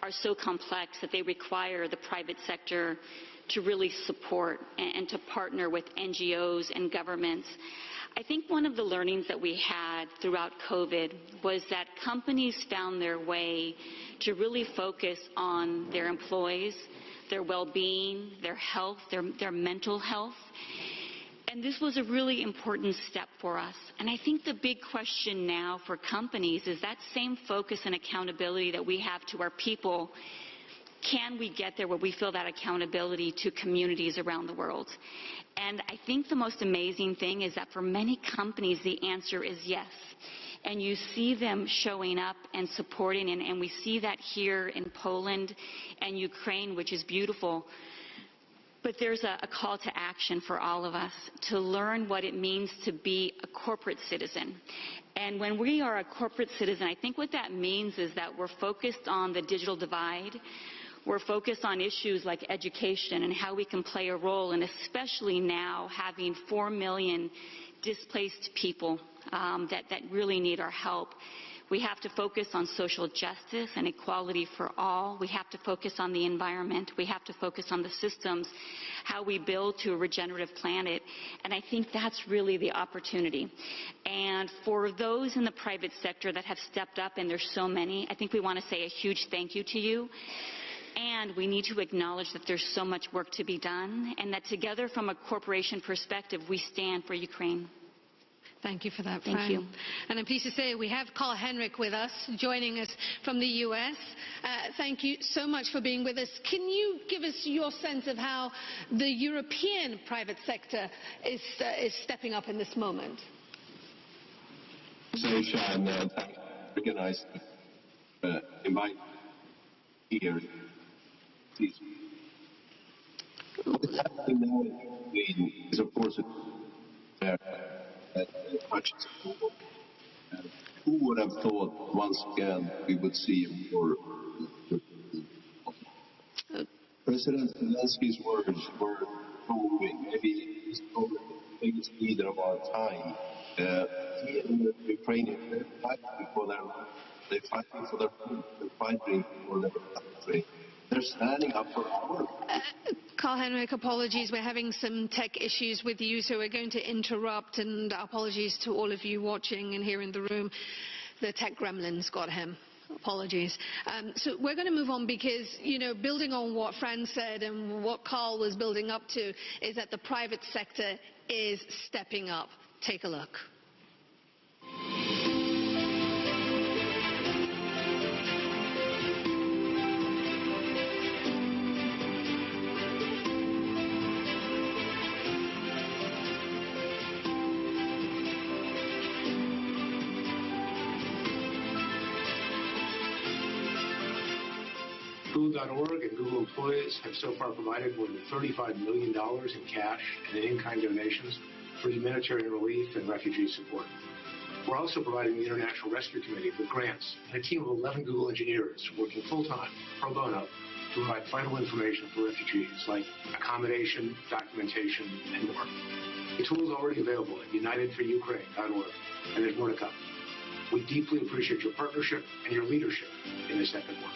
are so complex that they require the private sector to really support and to partner with NGOs and governments. I think one of the learnings that we had throughout COVID was that companies found their way to really focus on their employees, their well-being, their health, their mental health. And this was a really important step for us. And I think the big question now for companies is that same focus and accountability that we have to our people, can we get there where we feel that accountability to communities around the world? And I think the most amazing thing is that for many companies, the answer is yes. And you see them showing up and supporting, and we see that here in Poland and Ukraine, which is beautiful. But there's a call to action for all of us to learn what it means to be a corporate citizen. And when we are a corporate citizen, I think what that means is that we're focused on the digital divide. We're focused on issues like education and how we can play a role, and especially now having 4 million displaced people that really need our help. We have to focus on social justice and equality for all. We have to focus on the environment. We have to focus on the systems, how we build to a regenerative planet. And I think that's really the opportunity. And for those in the private sector that have stepped up, and there's so many, I think we want to say a huge thank you to you. And we need to acknowledge that there's so much work to be done, and that together from a corporation perspective, we stand for Ukraine. Thank you for that, Thank you. And I'm pleased to say we have Carl-Henrik with us, joining us from the U.S. Thank you so much for being with us. Can you give us your sense of how the European private sector is stepping up in this moment? And organized invite here. Please. What is happening now in Ukraine is, of course, that touches people. Who would have thought once again we would see a war? President Zelensky's words were proving maybe he's probably the biggest leader of our time. He and the Ukrainians, they're fighting for their food, they're fighting for their country. They're standing up for our. Carl-Henrik, apologies, we're having some tech issues with you, so we're going to interrupt, and apologies to all of you watching and here in the room. The tech gremlins got him. Apologies. So we're going to move on because, you know, building on what Fran said and what Carl was building up to, is that the private sector is stepping up. Take a look. Google.org and Google employees have so far provided more than $35 million in cash and in-kind donations for humanitarian relief and refugee support. We're also providing the International Rescue Committee with grants and a team of 11 Google engineers working full-time, pro bono, to provide vital information for refugees like accommodation, documentation, and more. The tool is already available at unitedforukraine.org, and there's more to come. We deeply appreciate your partnership and your leadership in this epic work.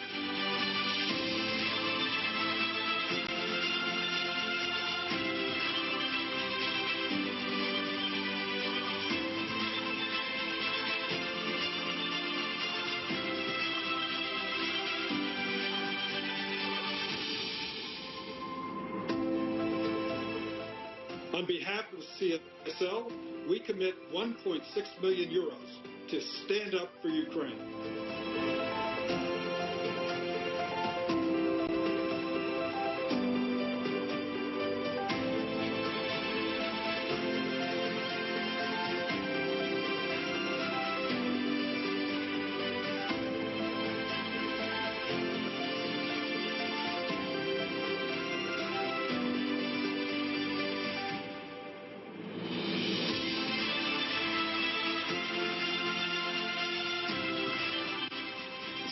On behalf of CSL, we commit 1.6 million euros to stand up for Ukraine.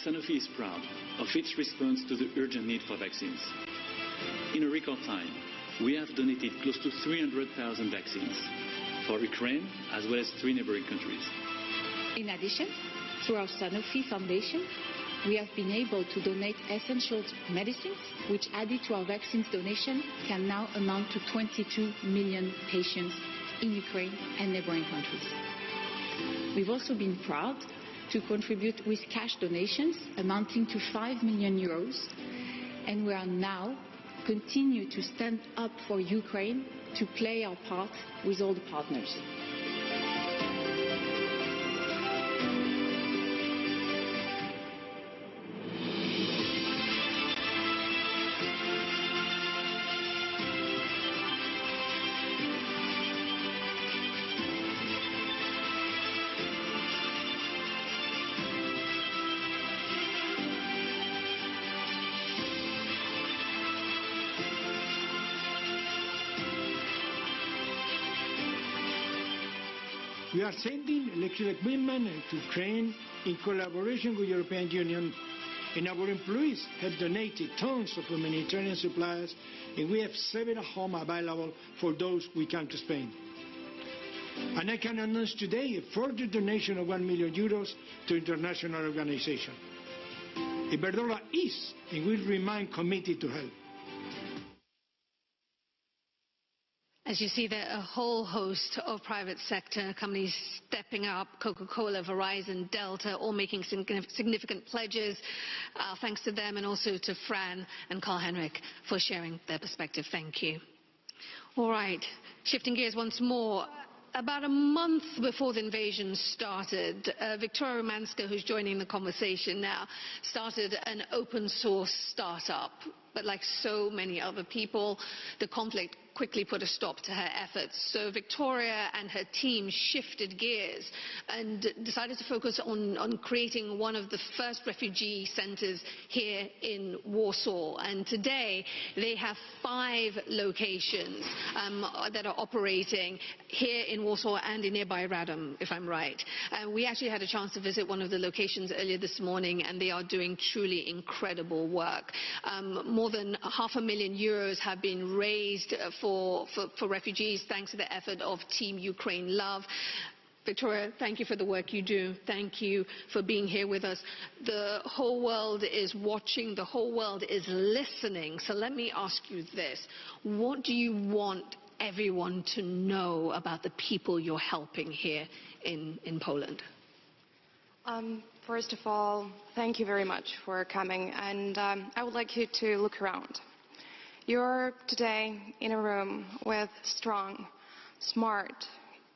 Sanofi is proud of its response to the urgent need for vaccines. In a record time, we have donated close to 300,000 vaccines for Ukraine as well as 3 neighboring countries. In addition, through our Sanofi Foundation, we have been able to donate essential medicines, which added to our vaccines donation can now amount to 22 million patients in Ukraine and neighboring countries. We've also been proud to contribute with cash donations amounting to 5 million euros, and we are now continue to stand up for Ukraine to play our part with all the partners. We are sending electrical equipment to Ukraine in collaboration with the European Union, and our employees have donated tons of humanitarian supplies, and we have 7 homes available for those who come to Spain. And I can announce today a further donation of €1 million to international organizations. Iberdrola is and will remain committed to help. As you see, there are a whole host of private sector companies stepping up, Coca-Cola, Verizon, Delta, all making significant pledges. Thanks to them, and also to Fran and Carl-Henrik for sharing their perspective. Thank you. All right, shifting gears once more. About a month before the invasion started, Victoria Romanska, who's joining the conversation now, started an open source startup. But like so many other people, the conflict quickly put a stop to her efforts. So Victoria and her team shifted gears and decided to focus on creating one of the first refugee centers here in Warsaw. And today they have 5 locations that are operating here in Warsaw and in nearby Radom, if I'm right. We actually had a chance to visit one of the locations earlier this morning, and they are doing truly incredible work. More than €500,000 have been raised for refugees thanks to the effort of Team Ukraine Love. Victoria, thank you for the work you do. Thank you for being here with us. The whole world is watching. The whole world is listening. So let me ask you this. What do you want everyone to know about the people you're helping here in Poland? First of all, thank you very much for coming, and I would like you to look around. You're today in a room with strong, smart,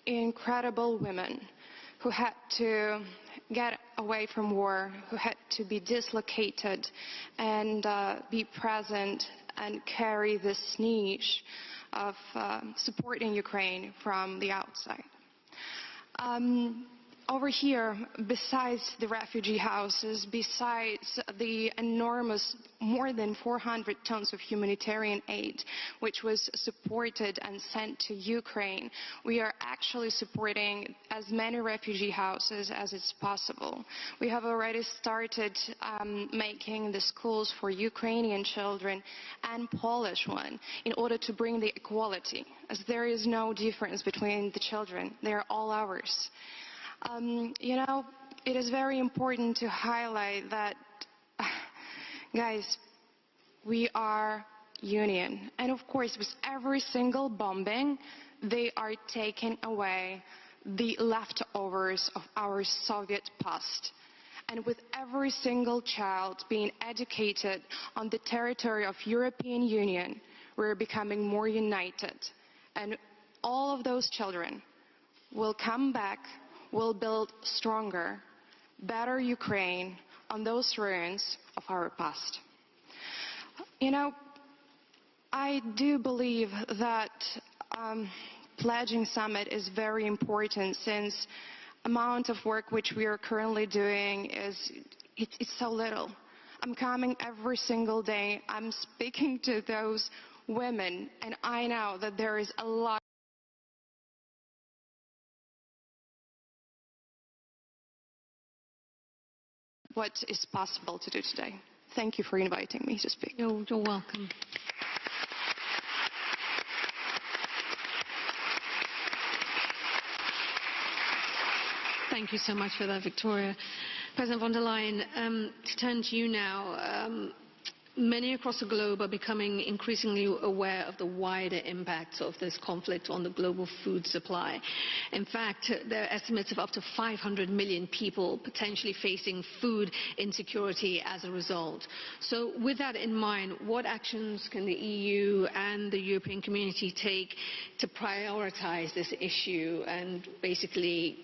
incredible women who had to get away from war, who had to be dislocated and be present and carry this niche of supporting Ukraine from the outside. Over here, besides the refugee houses, besides the enormous more than 400 tons of humanitarian aid which was supported and sent to Ukraine, we are actually supporting as many refugee houses as is possible. We have already started making the schools for Ukrainian children and Polish one in order to bring the equality, as there is no difference between the children. They are all ours. You know, it is very important to highlight that, guys, we are union. And of course, with every single bombing, they are taking away the leftovers of our Soviet past. And with every single child being educated on the territory of European Union, we're becoming more united. And all of those children will come back, will build stronger, better Ukraine on those ruins of our past. You know, I do believe that pledging summit is very important, since amount of work which we are currently doing it's so little. I'm coming every single day, I'm speaking to those women, and I know that there is a lot what is possible to do today. Thank you for inviting me to speak. You're welcome. Thank you so much for that, Victoria. President von der Leyen, to turn to you now. Many across the globe are becoming increasingly aware of the wider impacts of this conflict on the global food supply. In fact, there are estimates of up to 500 million people potentially facing food insecurity as a result. So with that in mind, what actions can the EU and the European community take to prioritize this issue and basically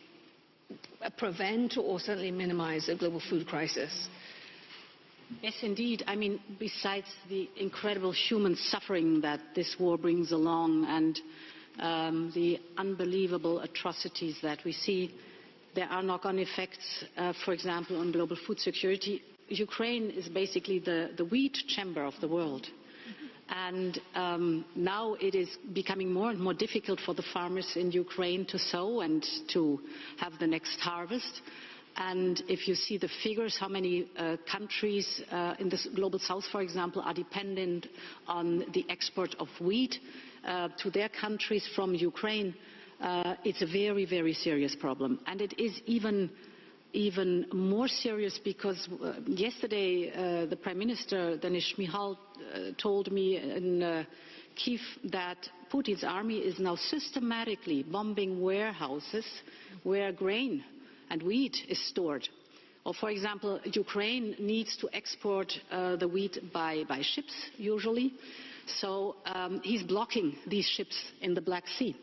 prevent or certainly minimize a global food crisis? Yes, indeed. I mean, besides the incredible human suffering that this war brings along and the unbelievable atrocities that we see, there are knock-on effects, for example, on global food security. Ukraine is basically the wheat chamber of the world. And now it is becoming more and more difficult for the farmers in Ukraine to sow and to have the next harvest. And if you see the figures, how many countries in the global south, for example, are dependent on the export of wheat to their countries from Ukraine, it's a very, very serious problem. And it is even more serious because yesterday the Prime Minister, Denis Shmyhal, told me in Kyiv that Putin's army is now systematically bombing warehouses where grain and wheat is stored. Or, for example, Ukraine needs to export the wheat by ships, usually. So he's blocking these ships in the Black Sea,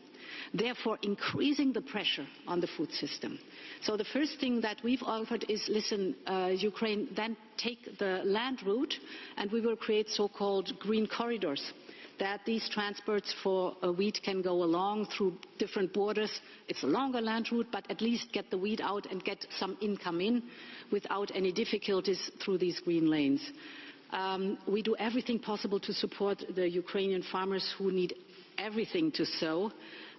therefore increasing the pressure on the food system. So the first thing that we've offered is, listen, Ukraine, then take the land route and we will create so-called green corridors, that these transports for wheat can go along through different borders. It's a longer land route, but at least get the wheat out and get some income in without any difficulties through these green lanes. We do everything possible to support the Ukrainian farmers who need everything to sow,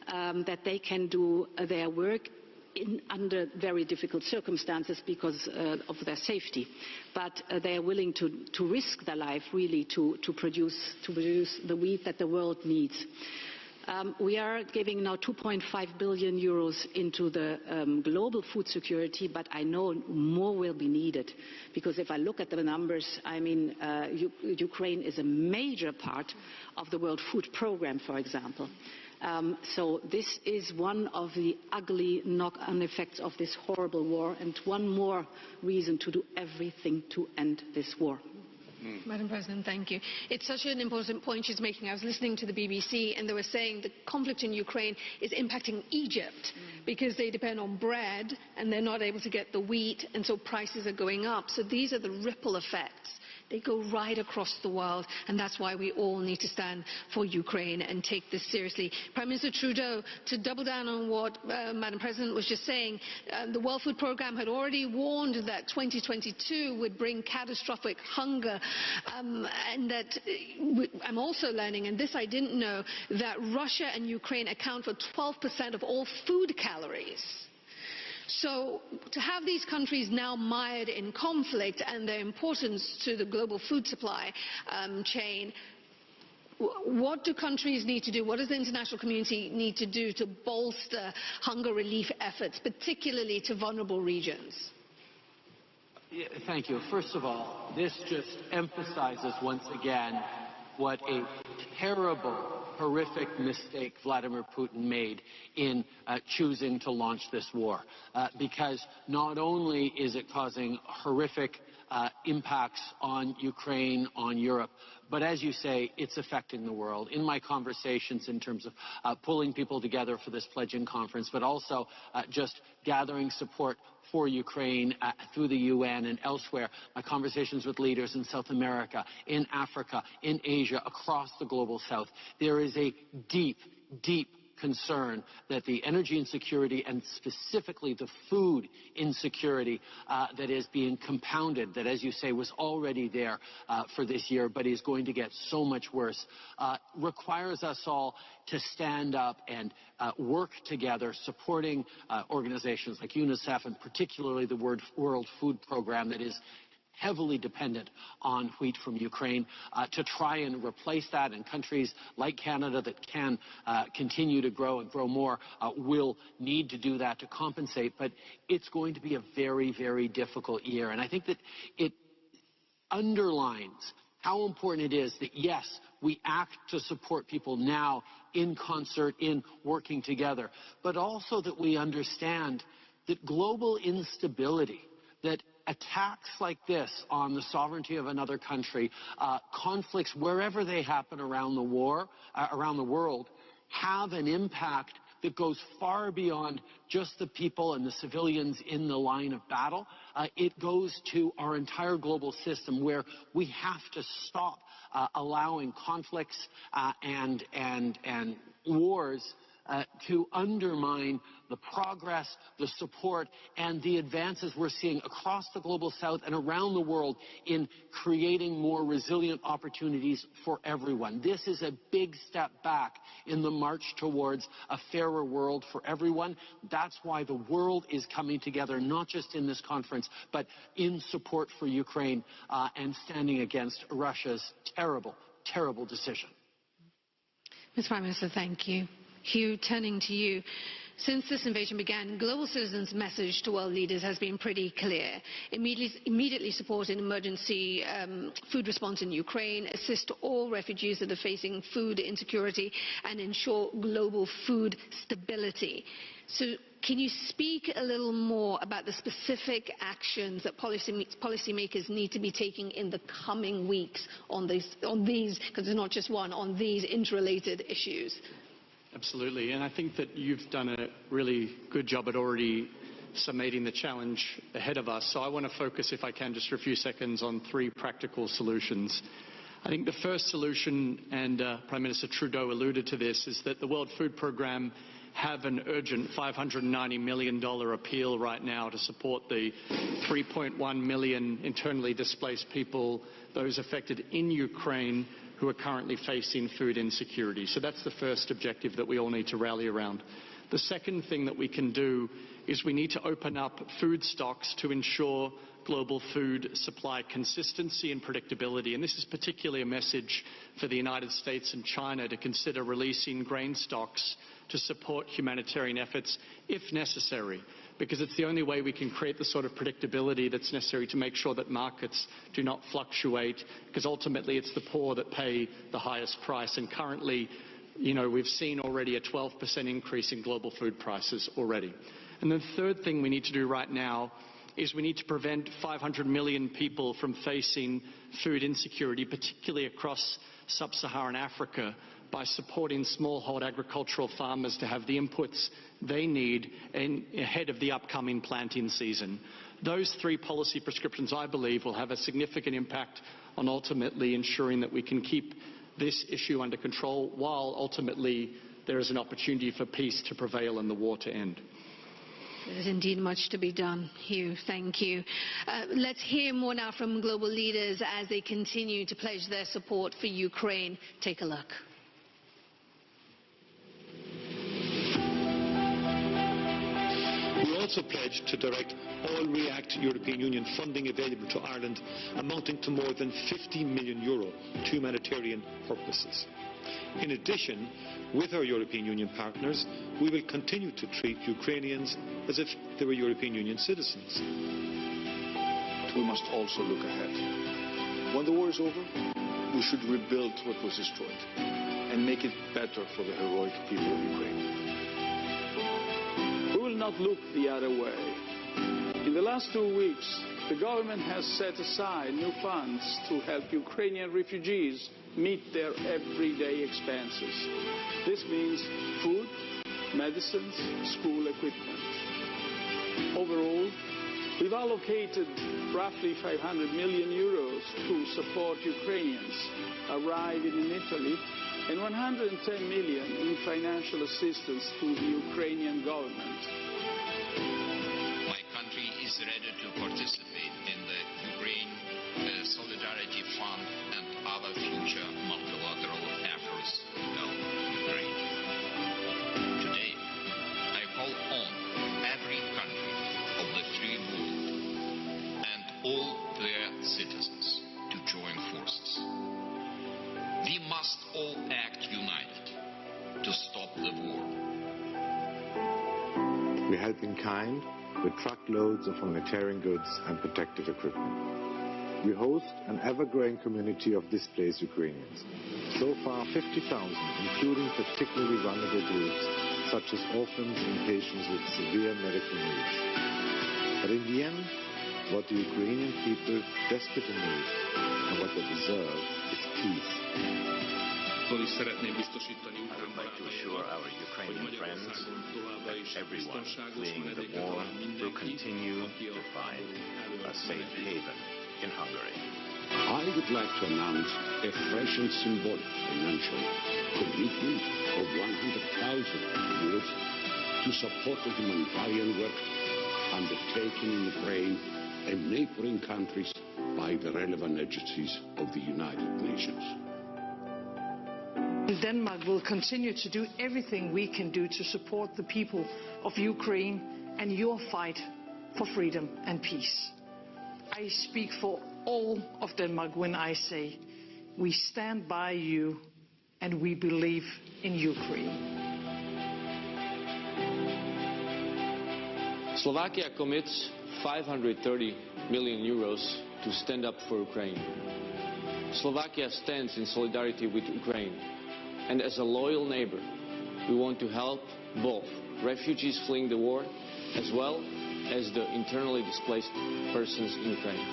that they can do their work under very difficult circumstances because of their safety. But they are willing to risk their life, really, to produce the wheat that the world needs. We are giving now 2.5 billion euros into the global food security, but I know more will be needed. Because if I look at the numbers, I mean, Ukraine is a major part of the World Food Programme, for example. So this is one of the ugly knock-on effects of this horrible war, and one more reason to do everything to end this war. Madam President, thank you. It's such an important point she's making. I was listening to the BBC and they were saying the conflict in Ukraine is impacting Egypt because they depend on bread and they're not able to get the wheat, and so prices are going up. So these are the ripple effects. They go right across the world, and that's why we all need to stand for Ukraine and take this seriously. Prime Minister Trudeau, to double down on what Madam President was just saying, the World Food Programme had already warned that 2022 would bring catastrophic hunger, and that I'm also learning, and this I didn't know, that Russia and Ukraine account for 12% of all food calories. So to have these countries now mired in conflict and their importance to the global food supply chain, what do countries need to do? What does the international community need to do to bolster hunger relief efforts, particularly to vulnerable regions? Thank you. First of all, this just emphasizes once again what a terrible, horrific mistake Vladimir Putin made in choosing to launch this war. Because not only is it causing horrific impacts on Ukraine, on Europe, but as you say, it's affecting the world. In my conversations in terms of pulling people together for this pledging conference, but also just gathering support for Ukraine through the UN and elsewhere, my conversations with leaders in South America, in Africa, in Asia, across the global south, there is a deep, deep concern that the energy insecurity and specifically the food insecurity that is being compounded, that, as you say, was already there for this year but is going to get so much worse, requires us all to stand up and work together, supporting organizations like UNICEF and particularly the World Food Programme that is heavily dependent on wheat from Ukraine, to try and replace that. And countries like Canada that can continue to grow and grow more will need to do that to compensate. But it's going to be a very, very difficult year. And I think that it underlines how important it is that, yes, we act to support people now in concert, in working together, but also that we understand that global instability, that attacks like this on the sovereignty of another country, conflicts wherever they happen around the world, have an impact that goes far beyond just the people and the civilians in the line of battle. It goes to our entire global system, where we have to stop allowing conflicts and wars to undermine the progress, the support, and the advances we're seeing across the global south and around the world in creating more resilient opportunities for everyone. This is a big step back in the march towards a fairer world for everyone. That's why the world is coming together, not just in this conference, but in support for Ukraine and standing against Russia's terrible, terrible decision. Ms. Prime Minister, thank you. Hugh, turning to you. Since this invasion began, global citizens' message to world leaders has been pretty clear. Immediately support an emergency food response in Ukraine, assist all refugees that are facing food insecurity, and ensure global food stability. So can you speak a little more about the specific actions that policymakers need to be taking in the coming weeks on these, because there's not just one, on these interrelated issues? Absolutely, and I think that you've done a really good job at already summating the challenge ahead of us. So I want to focus, if I can, just for a few seconds on 3 practical solutions. I think the first solution, and Prime Minister Trudeau alluded to this, is that the World Food Programme have an urgent $590 million appeal right now to support the 3.1 million internally displaced people, those affected in Ukraine, who are currently facing food insecurity. So that's the first objective that we all need to rally around. The second thing that we can do is we need to open up food stocks to ensure global food supply consistency and predictability. And this is particularly a message for the United States and China to consider releasing grain stocks to support humanitarian efforts if necessary, because it's the only way we can create the sort of predictability that's necessary to make sure that markets do not fluctuate, because ultimately it's the poor that pay the highest price. And currently, we've seen already a 12% increase in global food prices already. And the third thing we need to do right now is we need to prevent 500 million people from facing food insecurity, particularly across sub-Saharan Africa, by supporting smallhold agricultural farmers to have the inputs they need ahead of the upcoming planting season. Those 3 policy prescriptions, I believe, will have a significant impact on ultimately ensuring that we can keep this issue under control, while ultimately there is an opportunity for peace to prevail and the war to end. There's indeed much to be done, Hugh. Thank you. Let's hear more now from global leaders as they continue to pledge their support for Ukraine. Take a look. We also pledged to direct all REACT European Union funding available to Ireland, amounting to more than €50 million to humanitarian purposes. In addition, with our European Union partners, we will continue to treat Ukrainians as if they were European Union citizens. We must also look ahead. When the war is over, we should rebuild what was destroyed and make it better for the heroic people of Ukraine. We will not look the other way. In the last 2 weeks, the government has set aside new funds to help Ukrainian refugees meet their everyday expenses. This means food, medicines, school equipment. Overall, we've allocated roughly €500 million to support Ukrainians arriving in Italy and €110 million in financial assistance to the Ukrainian government. My country is ready to participate in the Ukraine Solidarity Fund and other future multilateral efforts to help Ukraine. Today, I call on every country of the free world and all their citizens to join forces. We must all act united to stop the war. We help in kind with truckloads of humanitarian goods and protective equipment. We host an ever-growing community of displaced Ukrainians. So far, 50,000, including particularly vulnerable groups such as orphans and patients with severe medical needs. But in the end, what the Ukrainian people desperately need and what they deserve is peace. I would like to assure our Ukrainian friends that everyone fleeing the war will continue to find a safe haven in Hungary. I would like to announce a fresh and symbolic financial commitment of €100,000 to support the humanitarian work undertaken in Ukraine and neighboring countries by the relevant agencies of the United Nations. Denmark will continue to do everything we can do to support the people of Ukraine and your fight for freedom and peace. I speak for all of Denmark when I say we stand by you and we believe in Ukraine. Slovakia commits 530 million euros to stand up for Ukraine. Slovakia stands in solidarity with Ukraine, and as a loyal neighbor, we want to help both refugees fleeing the war as well as the internally displaced persons in Ukraine.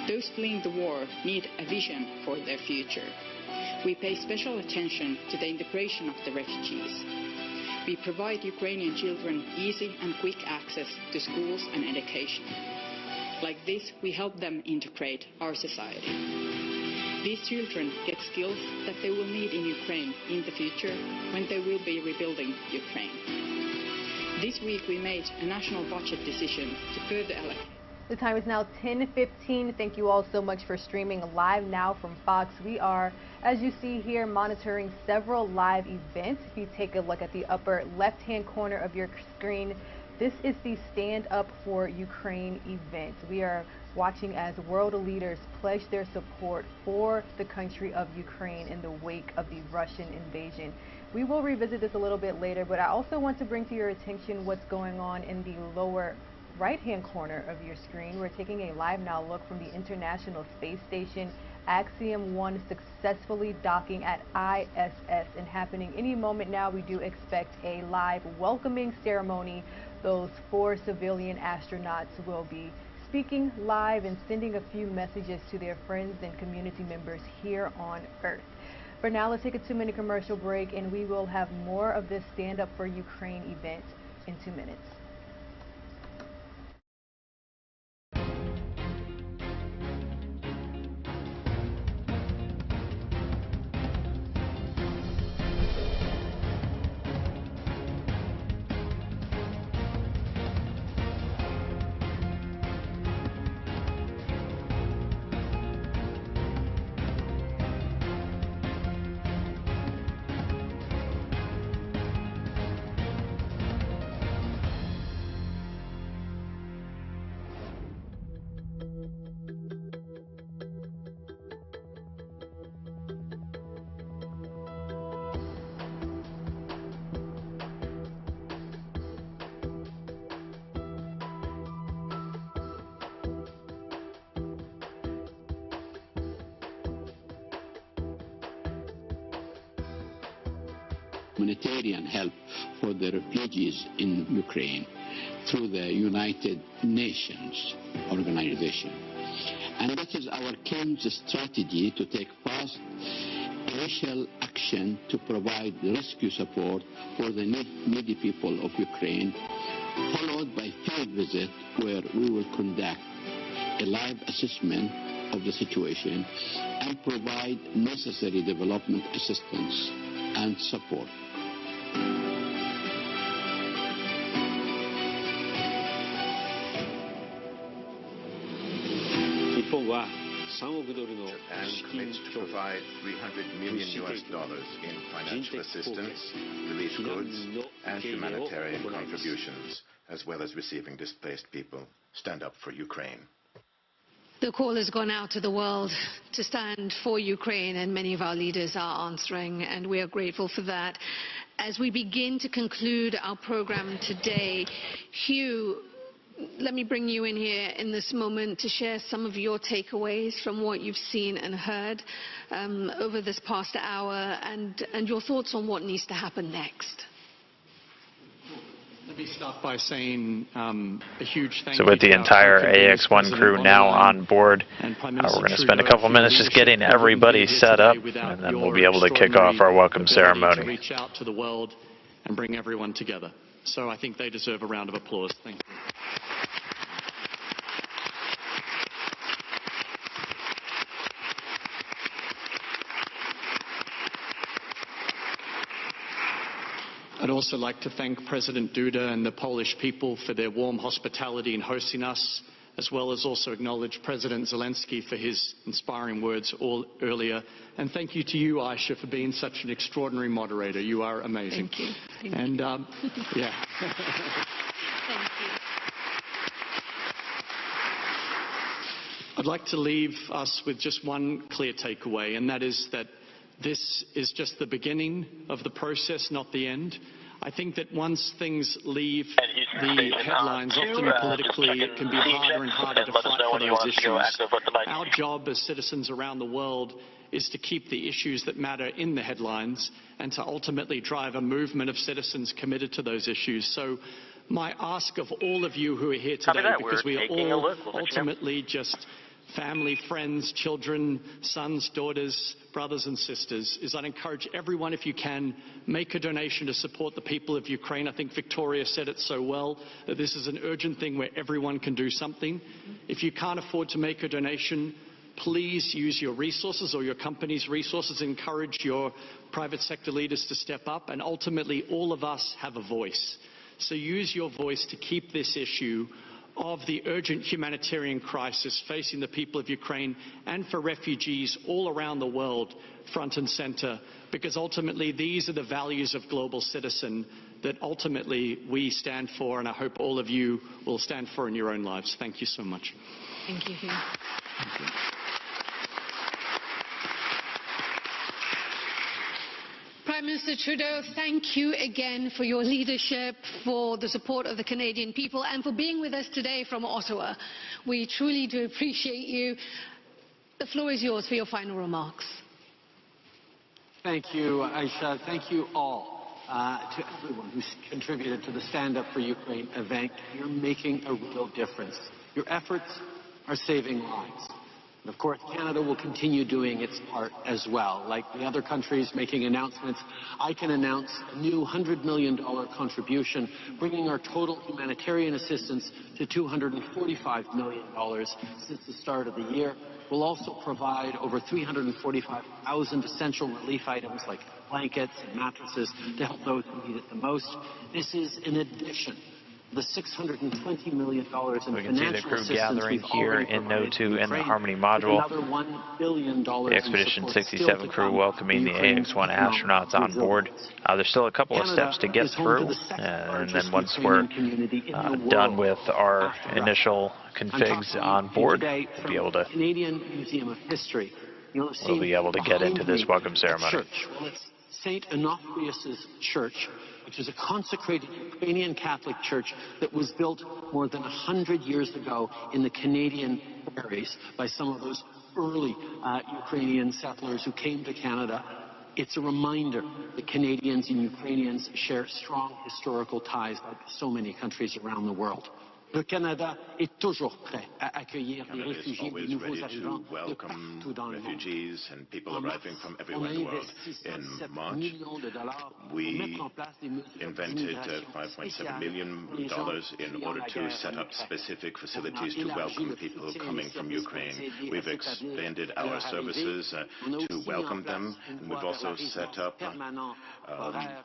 Those fleeing the war need a vision for their future. We pay special attention to the integration of the refugees. We provide Ukrainian children easy and quick access to schools and education. Like this, we help them integrate our society. These children get skills that they will need in Ukraine in the future when they will be rebuilding Ukraine. This week we made a national budget decision to further allocate. The time is now 10:15. Thank you all so much for streaming live now from Fox. We are, as you see here, monitoring several live events. If you take a look at the upper left-hand corner of your screen, this is the Stand Up for Ukraine event. We are watching as world leaders pledge their support for the country of Ukraine in the wake of the Russian invasion. We will revisit this a little bit later, but I also want to bring to your attention what's going on in the lower right-hand corner of your screen. We're taking a live now look from the International Space Station. Axiom 1 successfully docking at ISS and happening any moment now. We do expect a live welcoming ceremony. Those 4 civilian astronauts will be speaking live and sending a few messages to their friends and community members here on Earth. For now, let's take a 2-minute commercial break, and we will have more of this Stand Up for Ukraine event in 2 minutes. Humanitarian help for the refugees in Ukraine through the United Nations organization. And that is our King's strategy to take fast initial action to provide rescue support for the needy people of Ukraine, followed by field visit where we will conduct a live assessment of the situation and provide necessary development assistance and support. Japan commits to provide $300 million in financial assistance, relief goods, and humanitarian contributions, as well as receiving displaced people. Stand up for Ukraine. The call has gone out to the world to stand for Ukraine, and many of our leaders are answering, and we are grateful for that. As we begin to conclude our program today, Hugh, let me bring you in here in this moment to share some of your takeaways from what you've seen and heard over this past hour, and your thoughts on what needs to happen next. Let me start by saying a huge thank you. So with the entire AX1 crew now on board, we're going to spend a couple minutes just getting everybody set up, and then we'll be able to kick off our welcome ceremony. To reach out to the world and bring everyone together. So I think they deserve a round of applause. Thank you. I'd also like to thank President Duda and the Polish people for their warm hospitality in hosting us, as well as also acknowledge President Zelensky for his inspiring words earlier. And thank you to you, Aisha, for being such an extraordinary moderator. You are amazing. Thank you. Thank and, yeah. Thank you. I'd like to leave us with just one clear takeaway, and that is that this is just the beginning of the process, not the end. I think that once things leave the headlines, often politically, it can be harder and harder to fight for those issues. Our job as citizens around the world is to keep the issues that matter in the headlines and to ultimately drive a movement of citizens committed to those issues. So my ask of all of you who are here today, because we are all ultimately just family, friends, children, sons, daughters, brothers and sisters, is I'd encourage everyone, if you can, make a donation to support the people of Ukraine. I think Victoria said it so well, that this is an urgent thing where everyone can do something. If you can't afford to make a donation, please use your resources or your company's resources. Encourage your private sector leaders to step up, and ultimately all of us have a voice. So use your voice to keep this issue of the urgent humanitarian crisis facing the people of Ukraine and for refugees all around the world front and center, because ultimately these are the values of global citizen that ultimately we stand for, and I hope all of you will stand for in your own lives. Thank you so much. Thank you. Thank you. Prime Minister Trudeau, thank you again for your leadership, for the support of the Canadian people, and for being with us today from Ottawa. We truly do appreciate you. The floor is yours for your final remarks. Thank you, Aisha. Thank you all, to everyone who's contributed to the Stand Up for Ukraine event. You're making a real difference. Your efforts are saving lives. And of course, Canada will continue doing its part as well. Like the other countries making announcements, I can announce a new $100 million contribution, bringing our total humanitarian assistance to $245 million since the start of the year. We'll also provide over 345,000 essential relief items like blankets and mattresses to help those who need it the most. This is in addition the $620 million in financial assistance. We can see the crew gathering here in Nato in the Harmony module. The Expedition 67 crew welcoming the AX-1 astronauts on board. There's still a couple of steps to get through, and then once we're done with our initial configs on board, we'll be able to get into this welcome ceremony. Well, it's St. Onofrius' Church, which is a consecrated Ukrainian Catholic church that was built more than 100 years ago in the Canadian prairies by some of those early Ukrainian settlers who came to Canada. It's a reminder that Canadians and Ukrainians share strong historical ties like so many countries around the world. Le Canada est toujours prêt à accueillir les réfugiés et les nouveaux arrivants de partout dans le monde. Refugees and people arriving from everywhere in the world. In March, we invented $5.7 million in order to set up specific facilities to welcome people coming from Ukraine. We've expanded our services to welcome them, and we've also set up a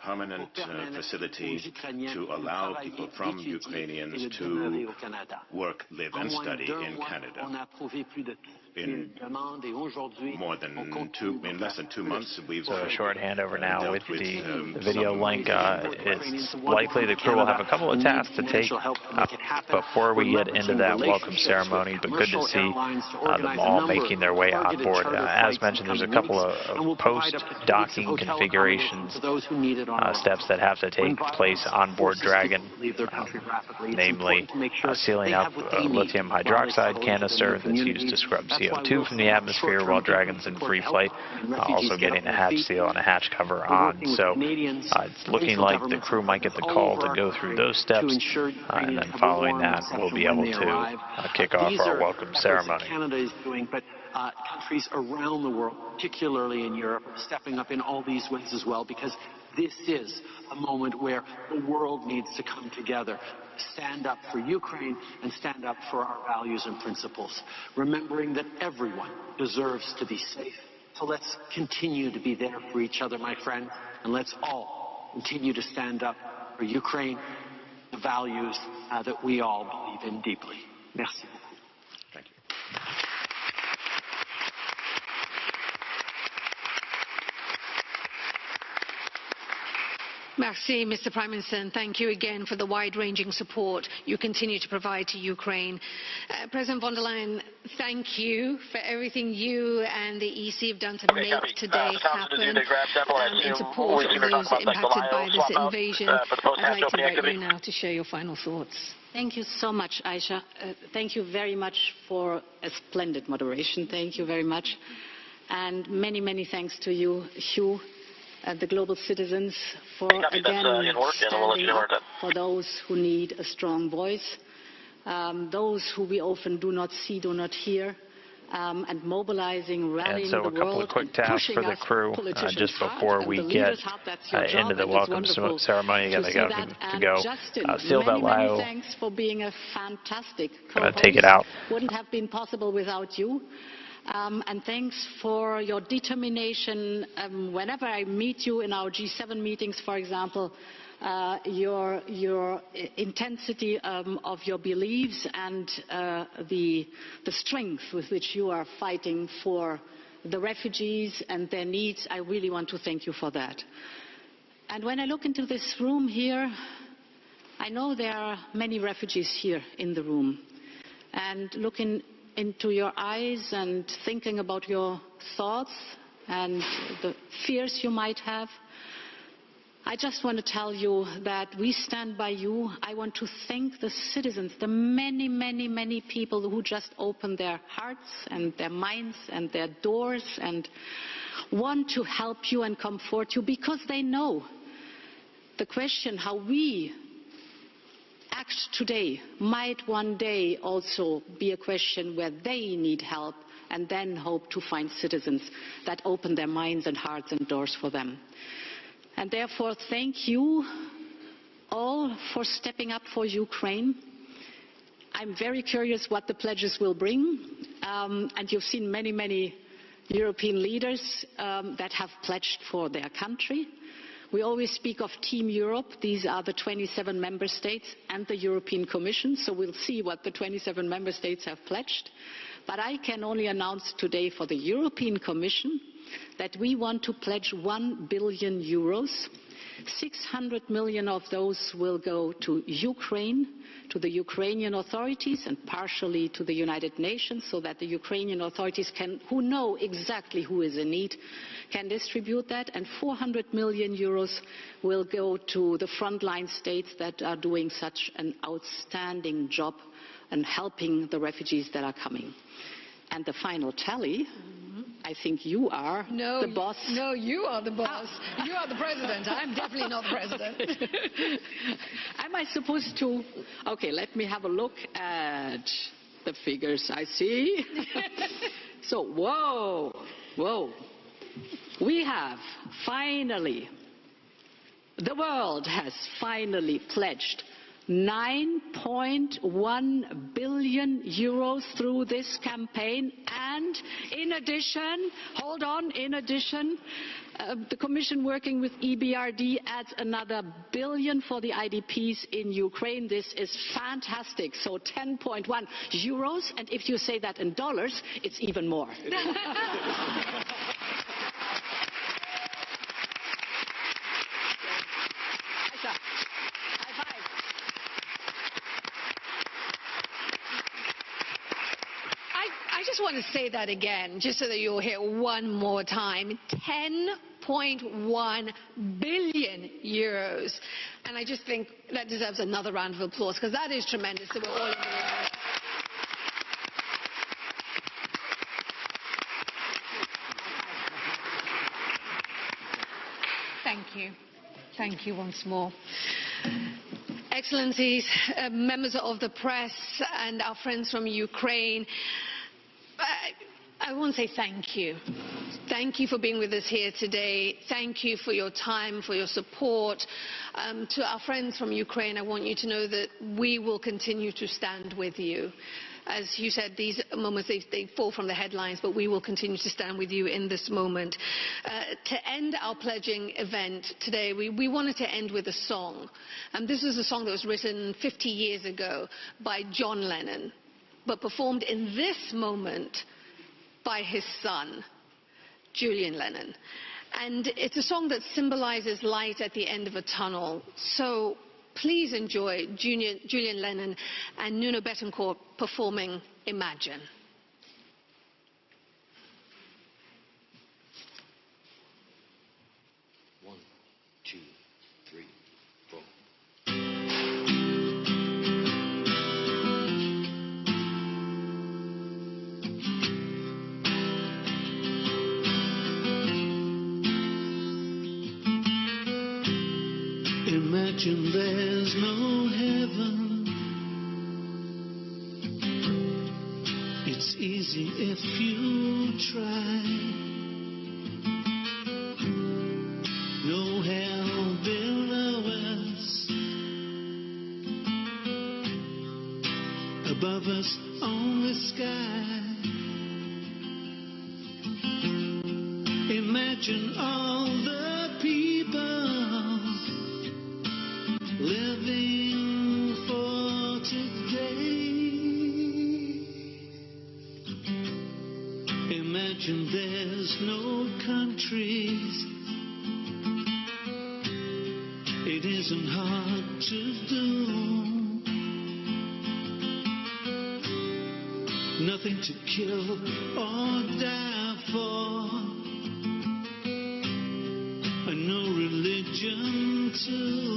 permanent facility to allow people from Ukrainians to work, live, and study in Canada. In less than 2 months, we've... So a short handover now with the video link. It's likely the crew will have a couple of tasks to take before we get into that welcome ceremony, but good to see them all making their way on board. As mentioned, there's a couple of post-docking configurations steps that have to take place on board Dragon, namely sealing up a lithium hydroxide canister that's used to scrub CO2 from the atmosphere while Dragon's in free flight, also getting a hatch seal and a hatch cover on. So it's looking like the crew might get the call to go through those steps, and then following that we'll be able to kick off our welcome ceremony. Canada is doing, but countries around the world, particularly in Europe, are stepping up in all these ways as well, because this is a moment where the world needs to come together, stand up for Ukraine and stand up for our values and principles, remembering that everyone deserves to be safe. So let's continue to be there for each other, my friend, and let's all continue to stand up for Ukraine, the values that we all believe in deeply. Merci beaucoup. Thank you. Merci, Mr. Prime Minister, and thank you again for the wide-ranging support you continue to provide to Ukraine. President von der Leyen, thank you for everything you and the EC have done to make today happen in support of those impacted by this invasion. I'd like to invite you now to share your final thoughts. Thank you so much, Aisha. Thank you very much for a splendid moderation. Thank you very much. And many, many thanks to you, Hugh, the global citizens, for again standing up for those who need a strong voice, those who we often do not see, do not hear, and mobilizing, rallying the world. And so a couple of quick tasks for the crew just before we get into the welcome ceremony. Again, they got to go. Seal that many thanks for being a fantastic co-host. Take it out. Wouldn't have been possible without you. And thanks for your determination. Whenever I meet you in our G7 meetings, for example, your intensity of your beliefs and the strength with which you are fighting for the refugees and their needs, I really want to thank you for that. And when I look into this room here, I know there are many refugees here in the room. And looking into your eyes and thinking about your thoughts and the fears you might have, I just want to tell you that we stand by you. I want to thank the citizens, the many, many, many people who just opened their hearts and their minds and their doors and want to help you and comfort you, because they know the question how we act today might one day also be a question where they need help, and then hope to find citizens that open their minds and hearts and doors for them. And therefore, thank you all for stepping up for Ukraine. I'm very curious what the pledges will bring, and you've seen many, many European leaders that have pledged for their country. We always speak of Team Europe. These are the 27 member states and the European Commission, so we'll see what the 27 member states have pledged. But I can only announce today for the European Commission that we want to pledge 1 billion euros. 600 million of those will go to Ukraine, to the Ukrainian authorities, and partially to the United Nations, so that the Ukrainian authorities who know exactly who is in need, can distribute that. And 400 million euros will go to the frontline states that are doing such an outstanding job and helping the refugees that are coming. And the final tally, I think you are the boss. No, you are the boss. You are the president. I'm definitely not the president. Am I supposed to? Okay, let me have a look at the figures I see. So, whoa. We have finally, the world has finally pledged 9.1 billion euros through this campaign, and in addition, the Commission working with EBRD adds another billion for the IDPs in Ukraine. This is fantastic. So 10.1 euros, and if you say that in dollars, it's even more. I just want to say that again, just so that you'll hear one more time. 10.1 billion euros. And I just think that deserves another round of applause, because that is tremendous. So we're all in the room. Thank you. Thank you once more. Excellencies, members of the press and our friends from Ukraine, I want to say thank you. Thank you for being with us here today. Thank you for your time, for your support. To our friends from Ukraine, I want you to know that we will continue to stand with you. As you said, these moments, they fall from the headlines, but we will continue to stand with you in this moment. To end our pledging event today, we wanted to end with a song. This was a song that was written 50 years ago by John Lennon, but performed in this moment by his son, Julian Lennon. And it's a song that symbolizes light at the end of a tunnel. So please enjoy Julian Lennon and Nuno Bettencourt performing Imagine. 1, 2, 3, 4. Imagine there's no heaven. It's easy if you try. No hell below us, above us only sky. Imagine all the people living for today. Imagine there's no countries. It isn't hard to do. Nothing to kill or die for. And no religion too.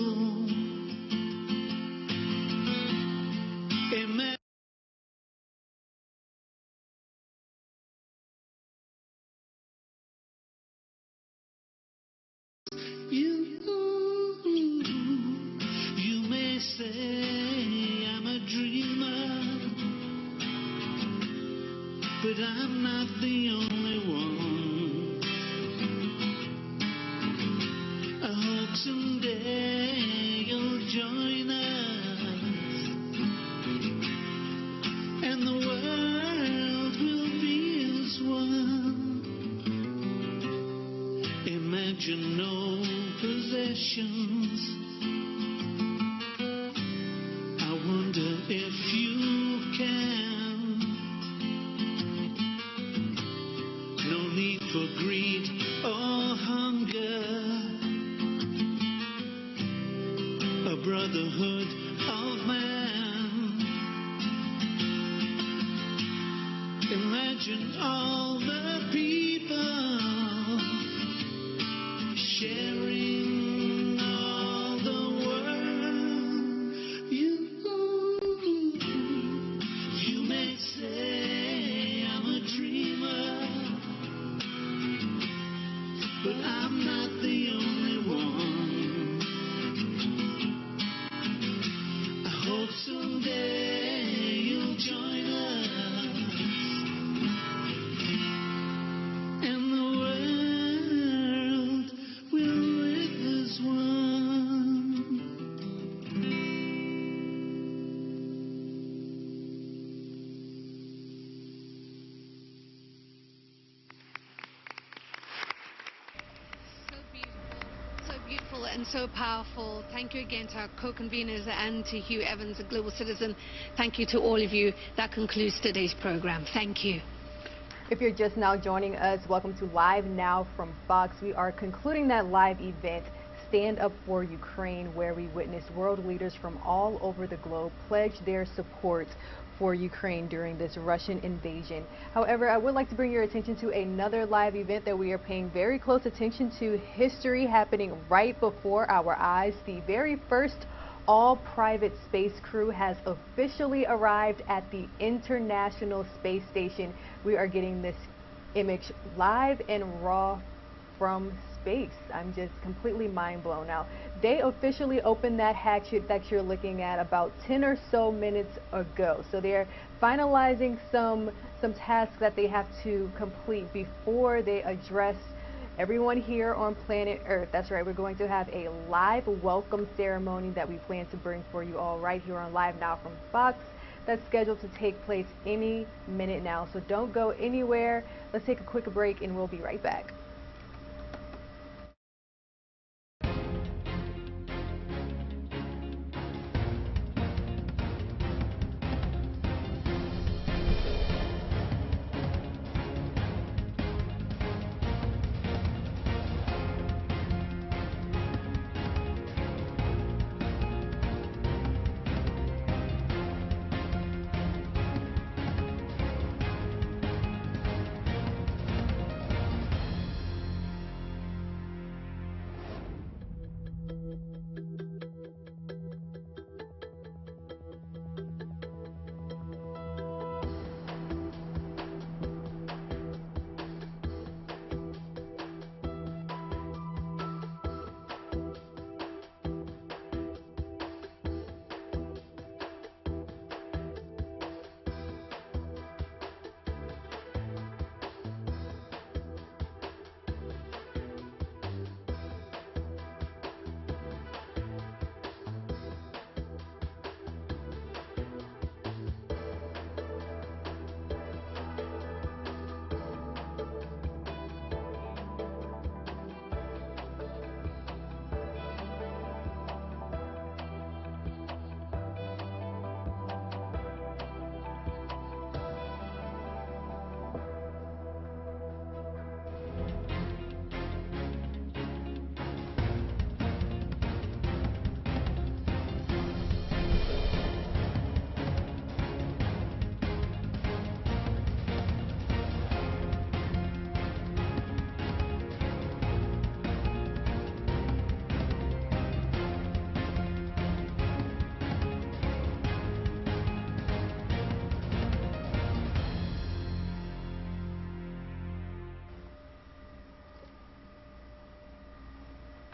You may say I'm a dreamer, but I'm not the only one. I hope someday you'll join us, and the world will be as one. Imagine no possessions. I wonder if you can. No need for greed or hunger. A brotherhood of man. Imagine all the people sharing all the world. You may say I'm a dreamer, but I'm not the only one. I hope someday you'll join us, and the world will live as one. So beautiful and so powerful. Thank you again to our co-conveners and to Hugh Evans, a global citizen. Thank you to all of you. That concludes today's program. Thank you. If you're just now joining us, welcome to Live Now from Fox. We are concluding that live event, Stand Up for Ukraine, where we witnessed world leaders from all over the globe pledge their support for Ukraine during this Russian invasion. However, I would like to bring your attention to another live event that we are paying very close attention to. History happening right before our eyes. The very first all-private space crew has officially arrived at the International Space Station. We are getting this image live and raw from space. I'm just completely mind blown. Now, they officially opened that hatch that you're looking at about 10 or so minutes ago. So they're finalizing some tasks that they have to complete before they address everyone here on planet Earth. That's right, we're going to have a live welcome ceremony that we plan to bring for you all right here on Live Now from Fox. That's scheduled to take place any minute now. So don't go anywhere. Let's take a quick break and we'll be right back.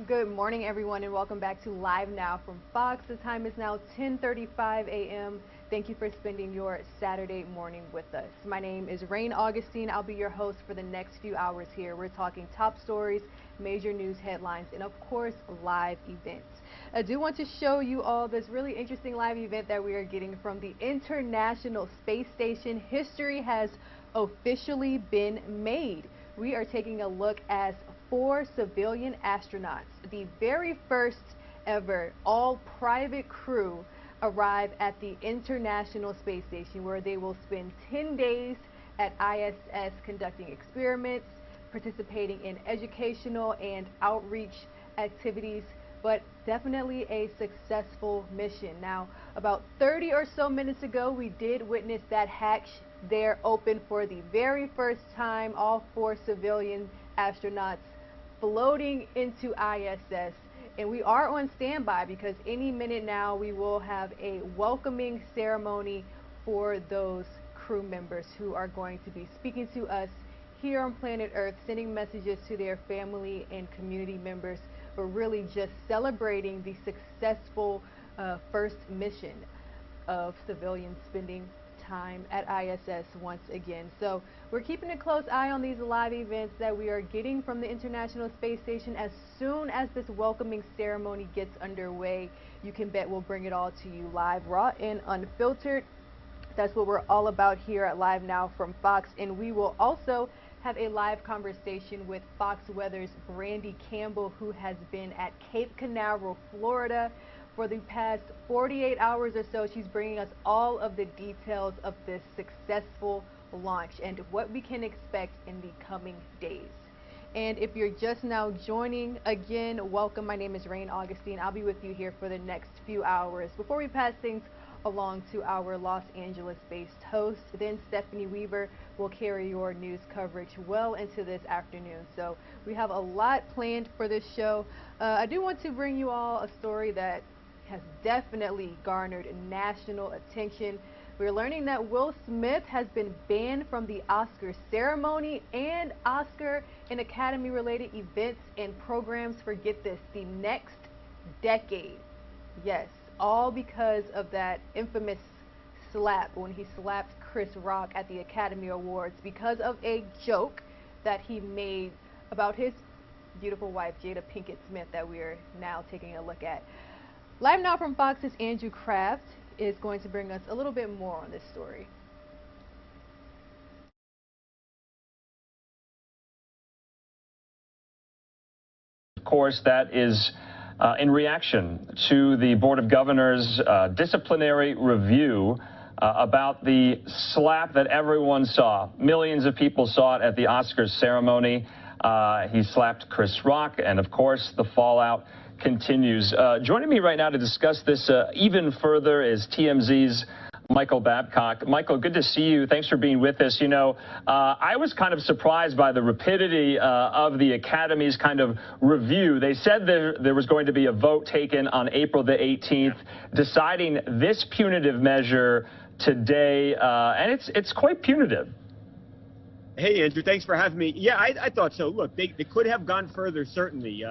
Good morning, everyone, and welcome back to Live Now from Fox. The time is now 10:35 a.m. Thank you for spending your Saturday morning with us. My name is Rain Augustine. I'll be your host for the next few hours here. We're talking top stories, major news headlines, and of course, live events. I do want to show you all this really interesting live event that we are getting from the International Space Station. History has officially been made. We are taking a look at 4 civilian astronauts, the very first ever all-private crew arrive at the International Space Station, where they will spend 10 days at ISS conducting experiments, participating in educational and outreach activities, but definitely a successful mission. Now, about 30 or so minutes ago, we did witness that hatch there open for the very first time, all 4 civilian astronauts floating into ISS. And we are on standby because any minute now we will have a welcoming ceremony for those crew members who are going to be speaking to us here on planet Earth, sending messages to their family and community members, but really just celebrating the successful first mission of civilians spending time at ISS once again. So we're keeping a close eye on these live events that we are getting from the International Space Station. As soon as this welcoming ceremony gets underway, you can bet we'll bring it all to you live, raw, and unfiltered. That's what we're all about here at Live Now from Fox. And we will also have a live conversation with Fox Weather's Brandy Campbell, who has been at Cape Canaveral, Florida for the past 48 hours or so. She's bringing us all of the details of this successful launch and what we can expect in the coming days. And if you're just now joining, again, welcome. My name is Rain Augustine. I'll be with you here for the next few hours before we pass things along to our Los Angeles-based host. Then Stephanie Weaver will carry your news coverage well into this afternoon. So we have a lot planned for this show. I do want to bring you all a story that has definitely garnered national attention. We're learning that Will Smith has been banned from the Oscar ceremony and Oscar and Academy-related events and programs for, get this, the next decade. Yes, all because of that infamous slap when he slapped Chris Rock at the Academy Awards because of a joke that he made about his beautiful wife, Jada Pinkett Smith, that we're now taking a look at. Live Now from Fox's Andrew Kraft is going to bring us a little bit more on this story. Of course, that is in reaction to the Board of Governors' disciplinary review about the slap that everyone saw. Millions of people saw it at the Oscars ceremony. He slapped Chris Rock, and of course, the fallout continues. Joining me right now to discuss this even further is TMZ's Michael Babcock. Michael, good to see you. Thanks for being with us. You know, I was kind of surprised by the rapidity of the Academy's kind of review. They said there was going to be a vote taken on April the 18th, deciding this punitive measure today, and it's quite punitive. Hey, Andrew, thanks for having me. Yeah, I thought so. Look, they could have gone further, certainly.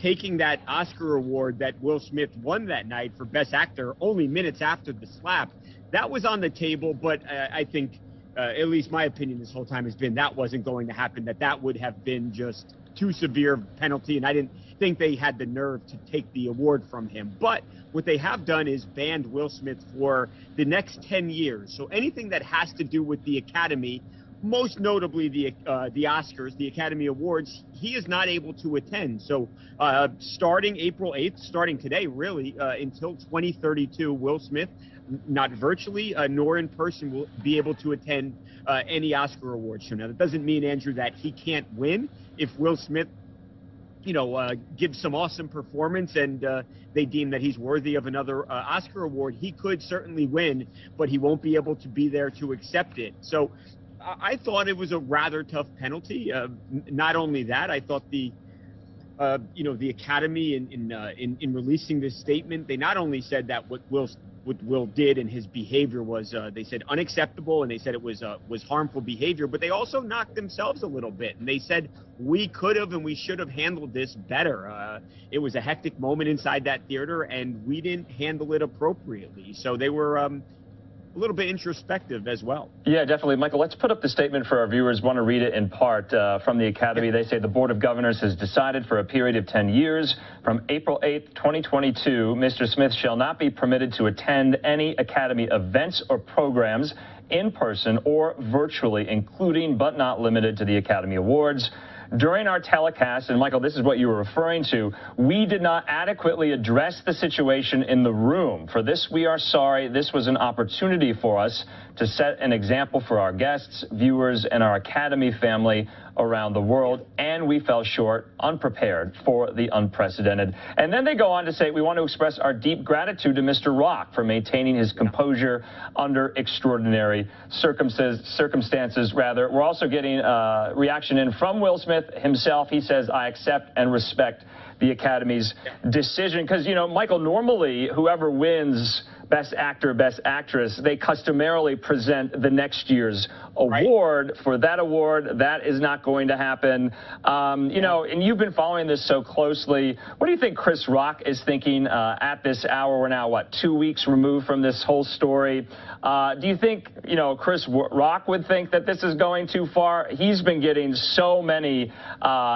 Taking that Oscar award that Will Smith won that night for Best Actor only minutes after the slap, that was on the table, but I think, at least my opinion this whole time has been that wasn't going to happen, that would have been just too severe penalty, and I didn't think they had the nerve to take the award from him. But what they have done is banned Will Smith for the next 10 years. So anything that has to do with the Academy, most notably the Oscars, the Academy Awards, he is not able to attend. So starting April 8th, starting today, really, until 2032, Will Smith, not virtually nor in person, will be able to attend any Oscar Awards show. Now, that doesn't mean, Andrew, that he can't win. If Will Smith, you know, gives some awesome performance and they deem that he's worthy of another Oscar award, he could certainly win, but he won't be able to be there to accept it. So I thought it was a rather tough penalty. Not only that, I thought the Academy in releasing this statement, they not only said that what Will what Will did and his behavior was, they said, unacceptable, and they said it was harmful behavior, but they also knocked themselves a little bit, and they said we could have and we should have handled this better. It was a hectic moment inside that theater, and we didn't handle it appropriately. So they were a little bit introspective as well. Yeah, definitely. Michael, let's put up the statement for our viewers. Want to read it in part from the Academy. They say the Board of Governors has decided for a period of 10 years from April 8th, 2022, Mr. Smith shall not be permitted to attend any Academy events or programs in person or virtually, including but not limited to the Academy Awards. During our telecast, and Michael, this is what you were referring to, we did not adequately address the situation in the room. For this, we are sorry. This was an opportunity for us to set an example for our guests, viewers, and our Academy family around the world, and we fell short, unprepared for the unprecedented. And then they go on to say, we want to express our deep gratitude to Mr. Rock for maintaining his composure under extraordinary circumstances. We're also getting reaction in from Will Smith himself. He says, I accept and respect the Academy's decision. Because, you know, Michael, normally whoever wins Best Actor, Best Actress, they customarily present the next year's award. Right. For that award, that is not going to happen. You know, and you've been following this so closely. What do you think Chris Rock is thinking at this hour? We're now, what, 2 weeks removed from this whole story. Do you think, you know, Chris Rock would think that this is going too far? He's been getting so many,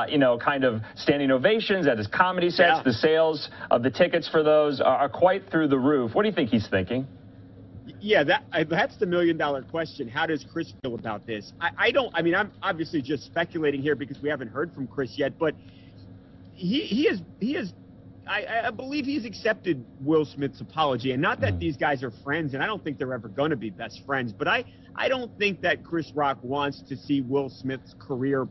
you know, kind of standing ovations at his comedy sets. Yeah. The sales of the tickets for those are quite through the roof. What do you think he's thinking? Yeah, that's the million-dollar question. How does Chris feel about this? I mean, I'm obviously just speculating here because we haven't heard from Chris yet, but I believe he's accepted Will Smith's apology, and not that these guys are friends, and I don't think they're ever going to be best friends, but I don't think that Chris Rock wants to see Will Smith's career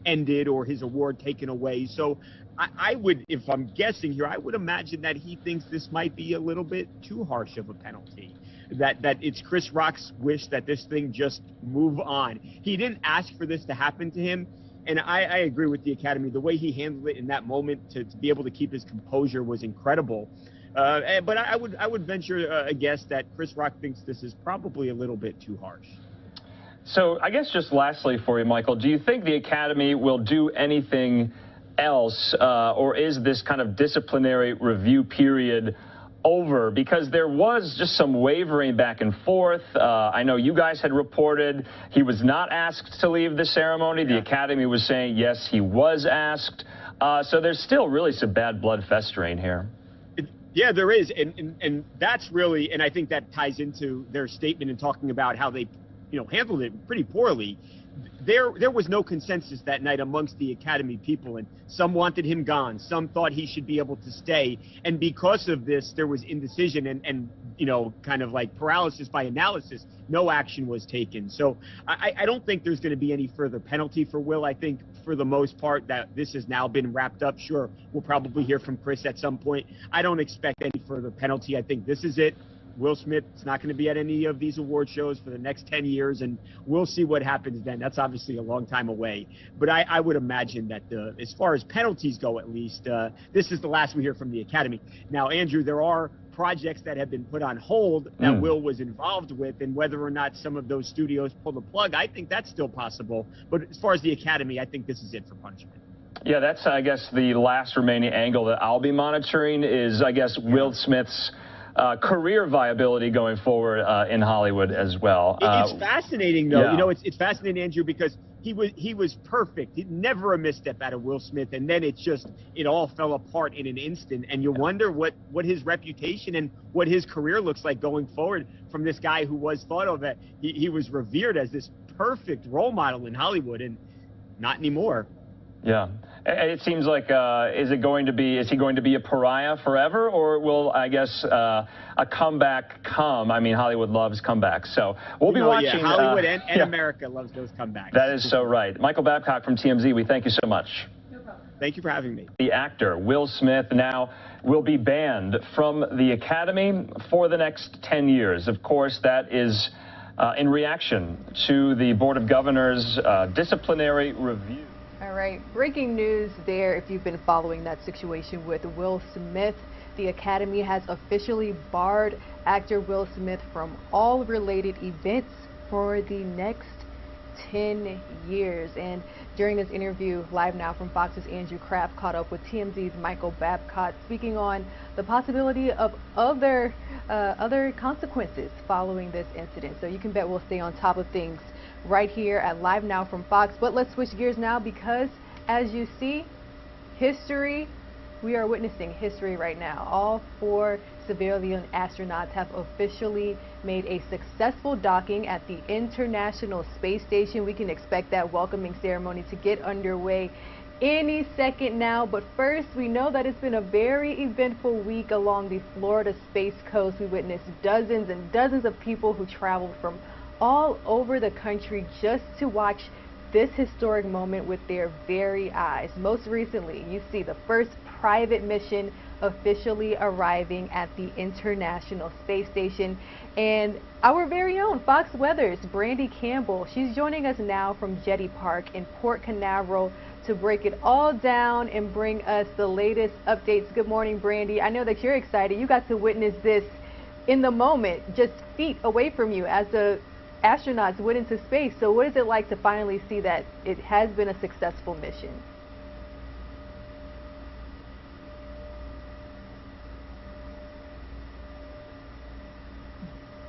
ended or his award taken away. So I would, if I'm guessing here, I would imagine that he thinks this might be a little bit too harsh of a penalty. That it's Chris Rock's wish that this thing just move on. He didn't ask for this to happen to him, and I agree with the Academy. The way he handled it in that moment to be able to keep his composure was incredible. But I would venture a guess that Chris Rock thinks this is probably a little bit too harsh. So I guess just lastly for you, Michael, do you think the Academy will do anything else, or is this kind of disciplinary review period over? Because there was just some wavering back and forth. I know you guys had reported he was not asked to leave the ceremony. Yeah. The Academy was saying, yes, he was asked. So there's still really some bad blood festering here. Yeah, there is. And that's really, and I think that ties into their statement in talking about how they, you know, handled it pretty poorly. There was no consensus that night amongst the Academy people, and some wanted him gone. Some thought he should be able to stay. And because of this, there was indecision and you know, kind of like paralysis by analysis. No action was taken. So I don't think there's going to be any further penalty for Will. I think for the most part that this has now been wrapped up. Sure, we'll probably hear from Chris at some point. I don't expect any further penalty. I think this is it. Will Smith is not going to be at any of these award shows for the next 10 years, and we'll see what happens then. That's obviously a long time away. But I would imagine that as far as penalties go, at least, this is the last we hear from the Academy. Now, Andrew, there are projects that have been put on hold that Will was involved with, and whether or not some of those studios pull the plug, I think that's still possible. But as far as the Academy, I think this is it for punishment. Yeah, that's, I guess, the last remaining angle that I'll be monitoring is, I guess, Will Smith's career viability going forward in Hollywood as well. It's fascinating, though. Yeah. You know, it's fascinating, Andrew, because he was perfect. He never a misstep out of Will Smith, and then it all fell apart in an instant. And you wonder what his reputation and what his career looks like going forward from this guy who was thought of that he was revered as this perfect role model in Hollywood, and not anymore. Yeah. It seems like, is he going to be a pariah forever, or will, I guess, a comeback come? I mean, Hollywood loves comebacks. So we'll be watching. Yeah, Hollywood and America loves those comebacks. That is so right. Michael Babcock from TMZ, we thank you so much. No problem. Thank you for having me. The actor, Will Smith, now will be banned from the Academy for the next 10 years. Of course, that is in reaction to the Board of Governors' disciplinary review. All right, breaking news there if you've been following that situation with Will Smith. The Academy has officially barred actor Will Smith from all related events for the next 10 years. And during this interview, Live Now from Fox's Andrew Kraft caught up with TMZ's Michael Babcock, speaking on the possibility of other consequences following this incident. So you can bet we'll stay on top of things right here at Live Now from Fox. But let's switch gears now, because as you see, history, we are witnessing history right now. All 4 civilian astronauts have officially made a successful docking at the International Space Station. We can expect that welcoming ceremony to get underway any second now. But first, we know that it's been a very eventful week along the Florida Space Coast. We witnessed dozens and dozens of people who traveled from all over the country just to watch this historic moment with their very eyes. Most recently, you see the first private mission officially arriving at the International Space Station. And our very own Fox Weather's Brandy Campbell, she's joining us now from Jetty Park in Port Canaveral to break it all down and bring us the latest updates. Good morning, Brandy. I know that you're excited. You got to witness this in the moment, just feet away from you as the astronauts went into space. So what is it like to finally see that it has been a successful mission?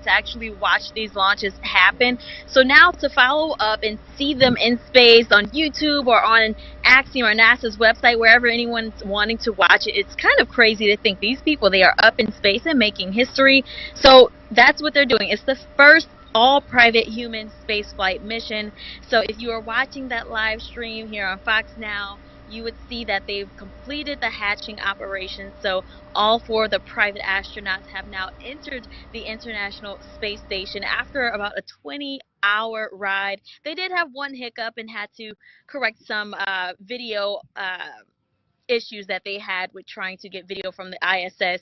To actually watch these launches happen. So now to follow up and see them in space on YouTube or on Axiom or NASA's website, wherever anyone's wanting to watch it, it's kind of crazy to think these people, they are up in space and making history. So that's what they're doing. It's the first all-private human spaceflight mission. So if you are watching that live stream here on Fox Now, you would see that they've completed the hatching operation. So all 4 of the private astronauts have now entered the International Space Station after about a 20-hour ride. They did have one hiccup and had to correct some video issues that they had with trying to get video from the ISS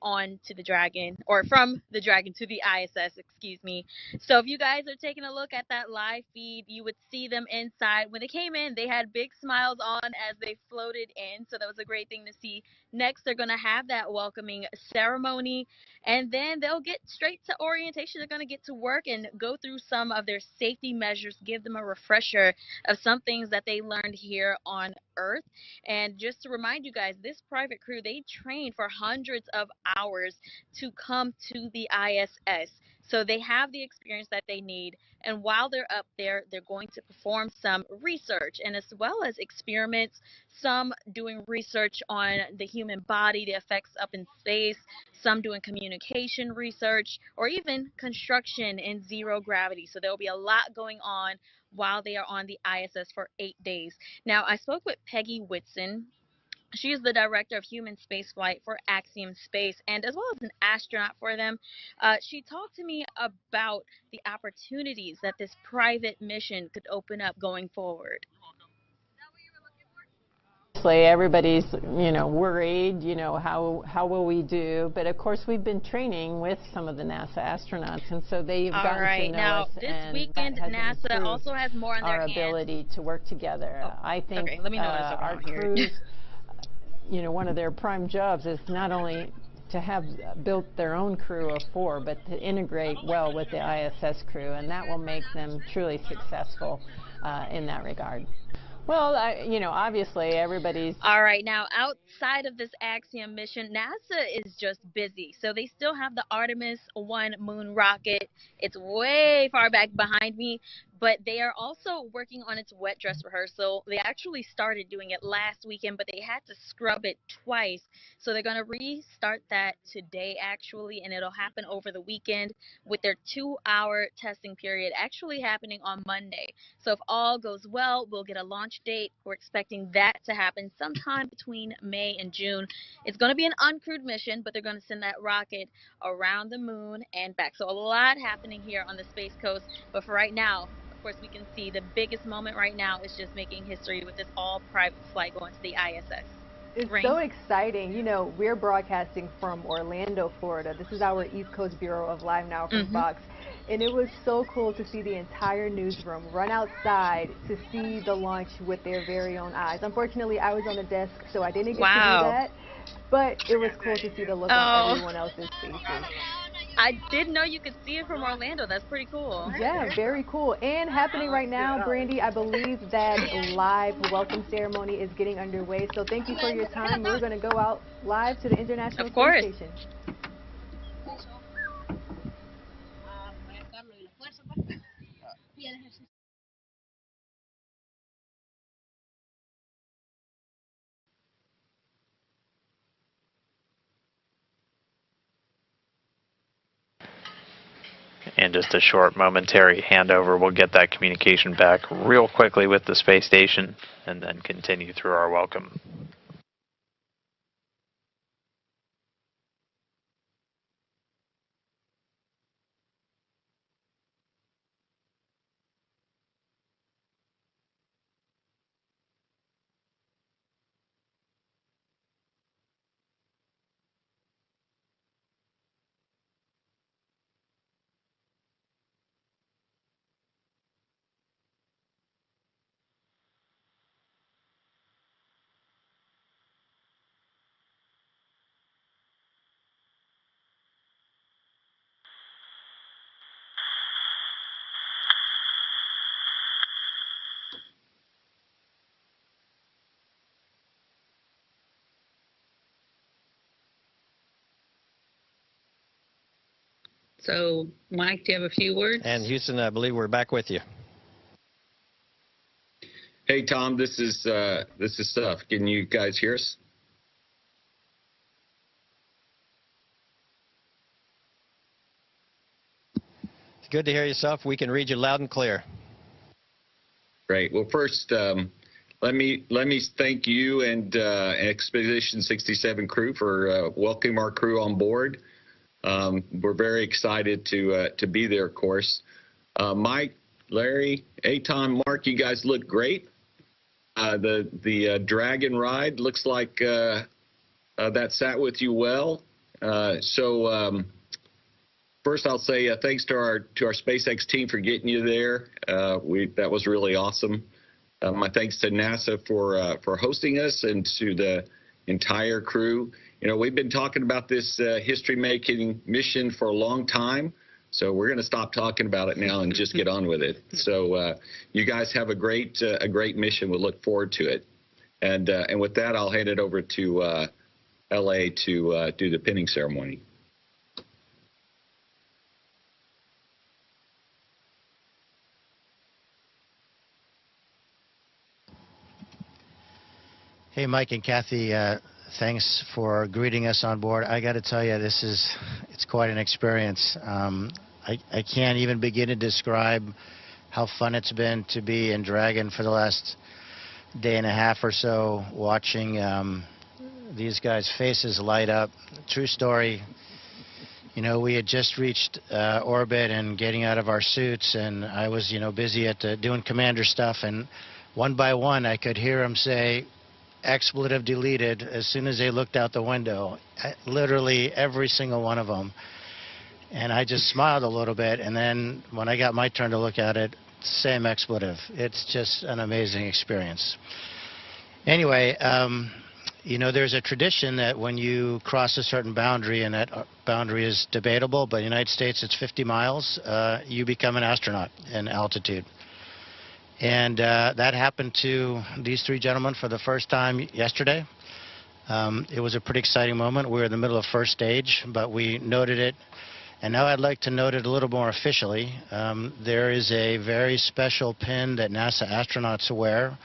onto the Dragon, or from the Dragon to the ISS, excuse me. So if you guys are taking a look at that live feed, you would see them inside. When they came in, they had big smiles on as they floated in, so that was a great thing to see. Next, they're going to have that welcoming ceremony, and then they'll get straight to orientation. They're going to get to work and go through some of their safety measures, give them a refresher of some things that they learned here on Earth. And just to remind you guys, this private crew, they trained for hundreds of hours to come to the ISS. So they have the experience that they need. And while they're up there, they're going to perform some research, and as well as experiments, some doing research on the human body, the effects up in space, some doing communication research, or even construction in zero gravity. So there'll be a lot going on while they are on the ISS for 8 days. Now, I spoke with Peggy Whitson. She is the director of human spaceflight for Axiom Space, and as well as an astronaut for them. She talked to me about the opportunities that this private mission could open up going forward. Everybody's, worried, how will we do? But of course, we've been training with some of the NASA astronauts, and so they've gotten to know us. This weekend, NASA also has more on their hands. Our ability to work together. I think okay, let me know what is our crews, one of their prime jobs is not only to have built their own crew of 4, but to integrate well with the ISS crew, and that will make them truly successful in that regard. Well, obviously everybody's... All right, now outside of this Axiom mission, NASA is just busy. So they still have the Artemis 1 moon rocket. It's way far back behind me, but they are also working on its wet dress rehearsal. They actually started doing it last weekend, but they had to scrub it twice. So they're going to restart that today, actually, and it'll happen over the weekend with their 2-hour testing period actually happening on Monday. So if all goes well, we'll get a launch date. We're expecting that to happen sometime between May and June. It's going to be an uncrewed mission, but they're going to send that rocket around the moon and back. So a lot happening here on the Space Coast. But for right now, of course, we can see the biggest moment right now is just making history with this all-private flight going to the ISS. It's Ring. so exciting. You know, we're broadcasting from Orlando, Florida. This is our East Coast Bureau of Live Now from Fox. And it was so cool to see the entire newsroom run outside to see the launch with their very own eyes. Unfortunately, I was on the desk, so I didn't get to do that. But it was cool to see the look on everyone else's faces. I didn't know you could see it from Orlando. That's pretty cool. Yeah, very cool. And happening right now, Brandy, I believe that live welcome ceremony is getting underway. So thank you for your time. We're going to go out live to the International Space Station. And just a short momentary handover. We'll get that communication back real quickly with the space station and then continue through our welcome. So, Mike, do you have a few words? And Houston, I believe we're back with you. Hey, Tom, this is Seth. Can you guys hear us? It's good to hear you, Seth. We can read you loud and clear. Great. Well, first, let me thank you and Expedition 67 crew for welcoming our crew on board. We're very excited to be there, of course. Mike, Larry, Tom, Mark, you guys look great. The Dragon ride looks like that sat with you well. First, I'll say thanks to our SpaceX team for getting you there. That was really awesome. My thanks to NASA for hosting us and to the entire crew. You know, we've been talking about this history-making mission for a long time, so we're going to stop talking about it now and just get on with it. So you guys have a great mission. We'll look forward to it. And with that, I'll hand it over to LA to do the pinning ceremony. Hey, Mike and Kathy, thanks for greeting us on board. I got to tell you, it's quite an experience. I can't even begin to describe how fun it's been to be in Dragon for the last day and a half or so, watching these guys' faces light up. True story. You know, we had just reached orbit and getting out of our suits, and I was, busy at doing commander stuff, and one by one I could hear them say, "Expletive deleted," as soon as they looked out the window. Literally every single one of them. And I just smiled a little bit, and then when I got my turn to look at it, same expletive. It's just an amazing experience. Anyway, there's a tradition that when you cross a certain boundary, and that boundary is debatable, but in the United States it's 50 miles, you become an astronaut in altitude. And that happened to these three gentlemen for the first time yesterday. It was a pretty exciting moment. We were in the middle of first stage, but we noted it. And now I'd like to note it a little more officially. There is a very special pin that NASA astronauts wear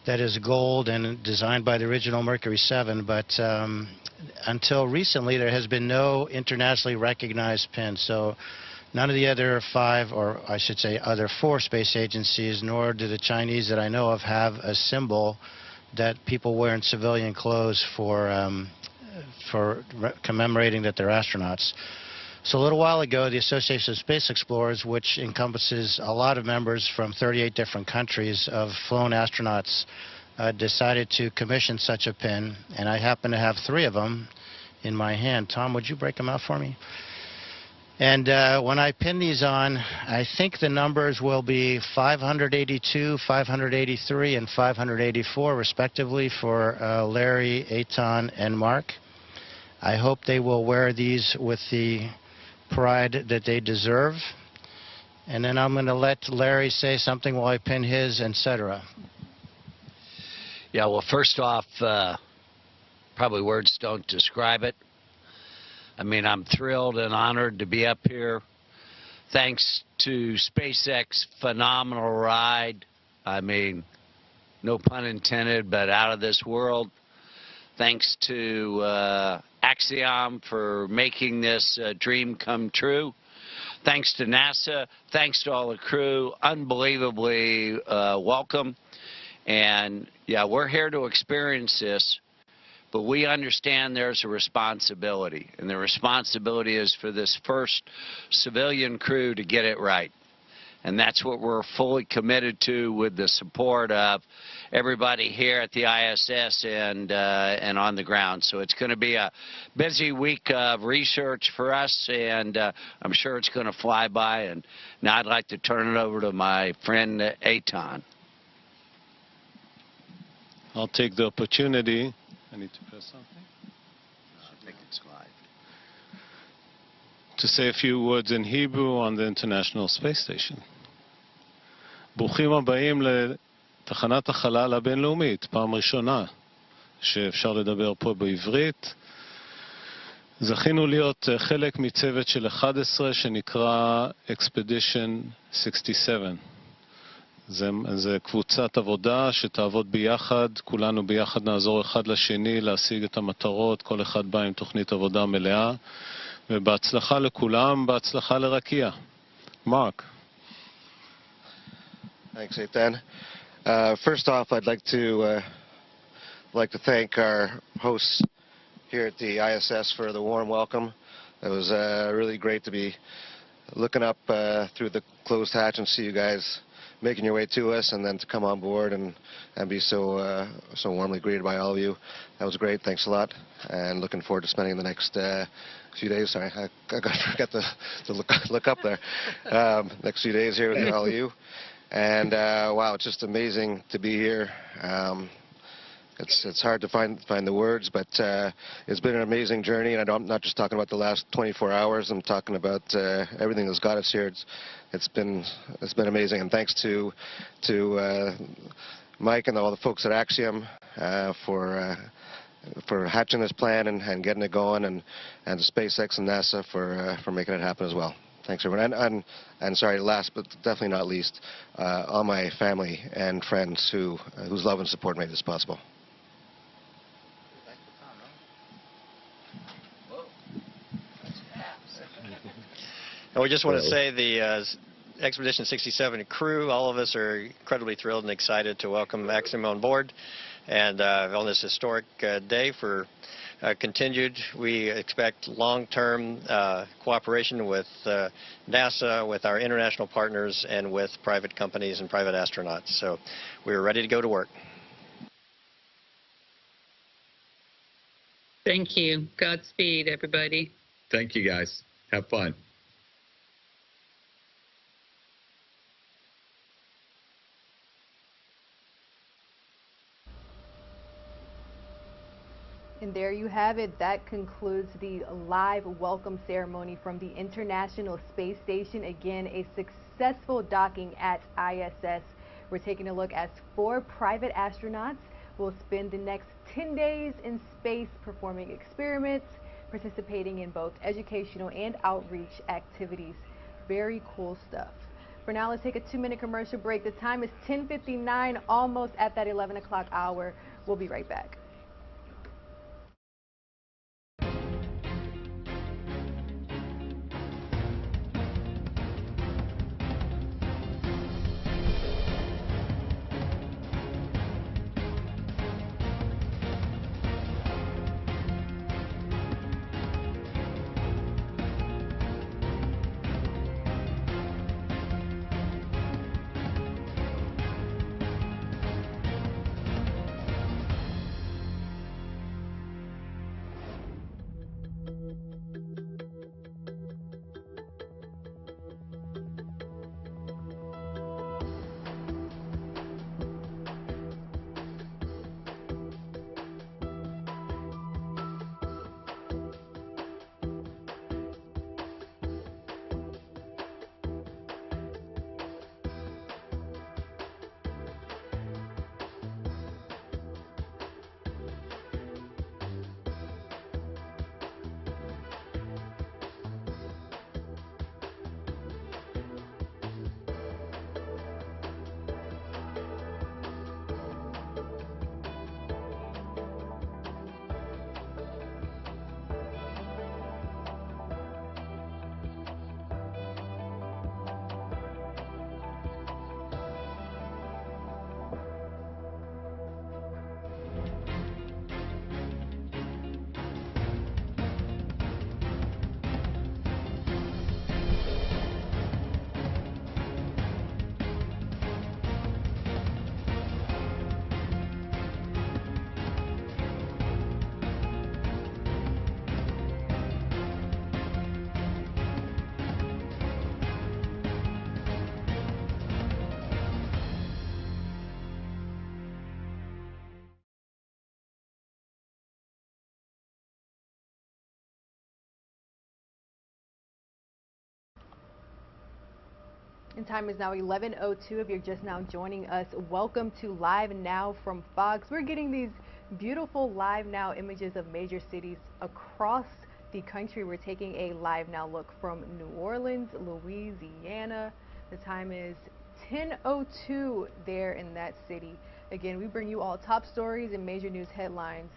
that is gold and designed by the original Mercury 7, but until recently there has been no internationally recognized pin. So none of the other five, or I should say other four space agencies, nor do the Chinese that I know of, have a symbol that people wear in civilian clothes for commemorating that they're astronauts. So a little while ago, the Association of Space Explorers, which encompasses a lot of members from 38 different countries of flown astronauts, decided to commission such a pin, and I happen to have 3 of them in my hand. Tom, would you break them out for me? And when I pin these on, I think the numbers will be 582, 583, and 584, respectively, for Larry, Eitan, and Mark. I hope they will wear these with the pride that they deserve. And then I'm going to let Larry say something while I pin his, etc. Yeah, well, first off, probably words don't describe it. I mean, I'm thrilled and honored to be up here. Thanks to SpaceX, phenomenal ride. I mean, no pun intended, but out of this world. Thanks to Axiom for making this dream come true. Thanks to NASA. Thanks to all the crew. Unbelievably welcome. And, yeah, we're here to experience this. But we understand there's a responsibility, and the responsibility is for this first civilian crew to get it right. And that's what we're fully committed to with the support of everybody here at the ISS and on the ground. So it's going to be a busy week of research for us, and I'm sure it's going to fly by. And now I'd like to turn it over to my friend Eitan. I'll take the opportunity. I need to press something. I think it's live. To say a few words in Hebrew on the International Space Station. ברוכים הבאים לתחנת החלל הבינלאומית, פעם ראשונה שאפשר לדבר פה בעברית. זכינו להיות חלק מצוות של 11 שנקרא Expedition 67. זה קבוצת עבודה שתעבוד ביחד, כולנו ביחד נעזור אחד לשני להשיג את המטרות, כל אחד בא עם תוכנית עבודה מלאה, ובהצלחה לכולם, בהצלחה לרקיע. Mark. Thanks, Eitan. First off, I'd like to thank our hosts here at the ISS for the warm welcome. It was really great to be looking up through the closed hatch and see you guys making your way to us, and then to come on board and be so warmly greeted by all of you. That was great. Thanks a lot, and looking forward to spending the next few days. Sorry, I forgot to look up there. Next few days here with all of you. And wow, it's just amazing to be here. It's hard to find the words, but it's been an amazing journey, and I'm not just talking about the last 24 hours. I'm talking about everything that's got us here. It's been amazing, and thanks to Mike and all the folks at Axiom for hatching this plan and getting it going, and to SpaceX and NASA for making it happen as well. Thanks, everyone. And sorry, last but definitely not least, all my family and friends whose love and support made this possible. And we just want to say the Expedition 67 crew, all of us are incredibly thrilled and excited to welcome Axiom on board. And on this historic day for continued, we expect long-term cooperation with NASA, with our international partners, and with private companies and private astronauts. So we're ready to go to work. Thank you. Godspeed, everybody. Thank you, guys. Have fun. And there you have it. That concludes the live welcome ceremony from the International Space Station. Again, a successful docking at ISS. We're taking a look as 4 private astronauts will spend the next 10 days in space performing experiments, participating in both educational and outreach activities. Very cool stuff. For now, let's take a 2-minute commercial break. The time is 10:59, almost at that 11 o'clock hour. We'll be right back. And time is now 11:02. If you're just now joining us, welcome to Live Now from Fox. We're getting these beautiful Live Now images of major cities across the country. We're taking a Live Now look from New Orleans, Louisiana. The time is 10:02 there in that city. Again, we bring you all top stories and major news headlines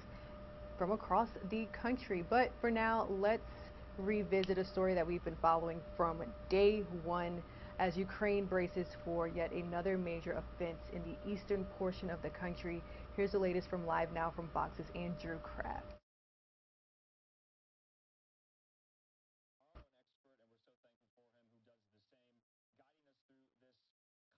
from across the country. But for now, let's revisit a story that we've been following from day one as Ukraine braces for yet another major offense in the eastern portion of the country. Here's the latest from Live Now from Fox's Andrew Kraft.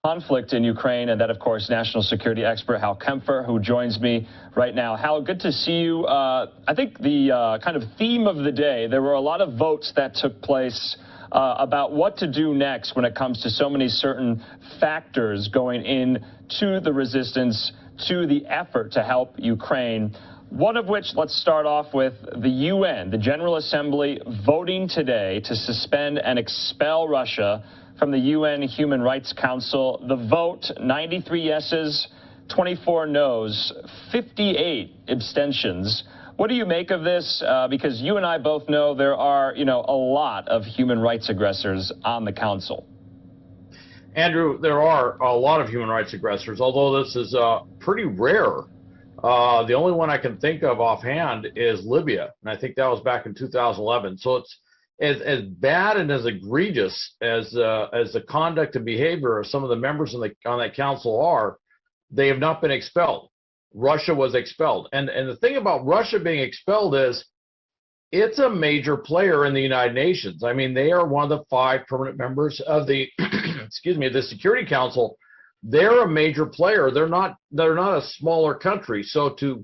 Conflict in Ukraine, and that, of course, national security expert Hal Kempfer, who joins me right now. Hal, good to see you. I think the kind of theme of the day, there were a lot of votes that took place about what to do next when it comes to so many certain factors going into the resistance, to the effort to help Ukraine. One of which, let's start off with the UN, the General Assembly, voting today to suspend and expel Russia from the UN Human Rights Council. The vote, 93 yeses, 24 noes, 58 abstentions. What do you make of this? Because you and I both know there are, a lot of human rights aggressors on the council. Andrew, there are a lot of human rights aggressors, although this is pretty rare. The only one I can think of offhand is Libya, and I think that was back in 2011. So it's as bad and as egregious as the conduct and behavior of some of the members on that council are. They have not been expelled. Russia was expelled, and the thing about Russia being expelled is it's a major player in the United Nations. I mean, they are one of the 5 permanent members of the the Security Council. They're a major player. They're not a smaller country. So to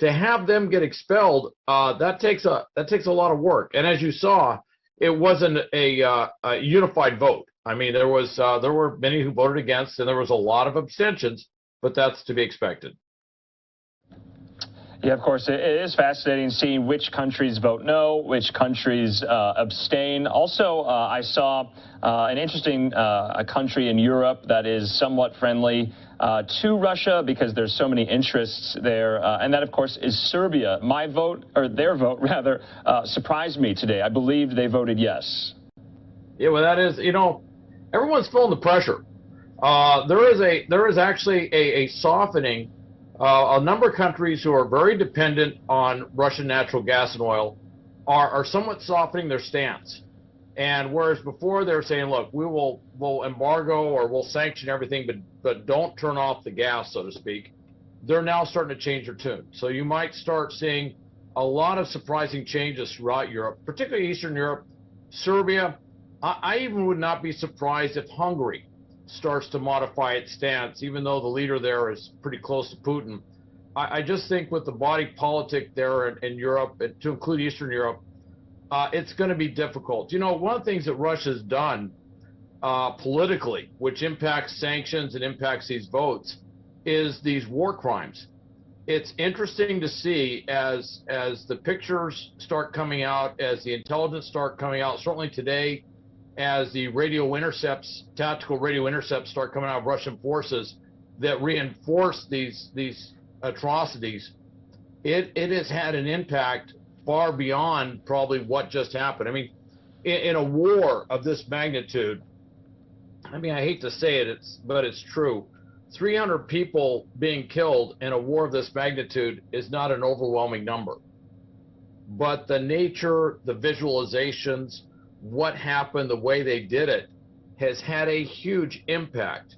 have them get expelled, that takes a lot of work. And as you saw, it wasn't a unified vote. I mean, there were many who voted against, and there was a lot of abstentions, but that's to be expected. Yeah, of course, it is fascinating seeing which countries vote no, which countries abstain. Also, I saw an interesting country in Europe that is somewhat friendly to Russia because there's so many interests there. And that, of course, is Serbia. My vote, or their vote, rather, surprised me today. I believe they voted yes. Yeah, well, that is, everyone's feeling the pressure. There is actually a softening. A number of countries who are very dependent on Russian natural gas and oil are somewhat softening their stance. And whereas before they were saying, look, we'll embargo or we'll sanction everything, but don't turn off the gas, so to speak, they're now starting to change their tune. So you might start seeing a lot of surprising changes throughout Europe, particularly Eastern Europe, Serbia. I even would not be surprised if Hungary starts to modify its stance, even though the leader there is pretty close to Putin. I just think with the body politic there in Europe, to include Eastern Europe, it's going to be difficult. One of the things that Russia's done politically, which impacts sanctions and impacts these votes, is these war crimes. It's interesting to see as the pictures start coming out, as the intelligence start coming out, certainly today, as the tactical radio intercepts start coming out of Russian forces that reinforce these atrocities, it has had an impact far beyond probably what just happened. I mean, in a war of this magnitude, I hate to say it, but it's true. 300 people being killed in a war of this magnitude is not an overwhelming number. But the nature, the visualizations, what happened, the way they did it, has had a huge impact.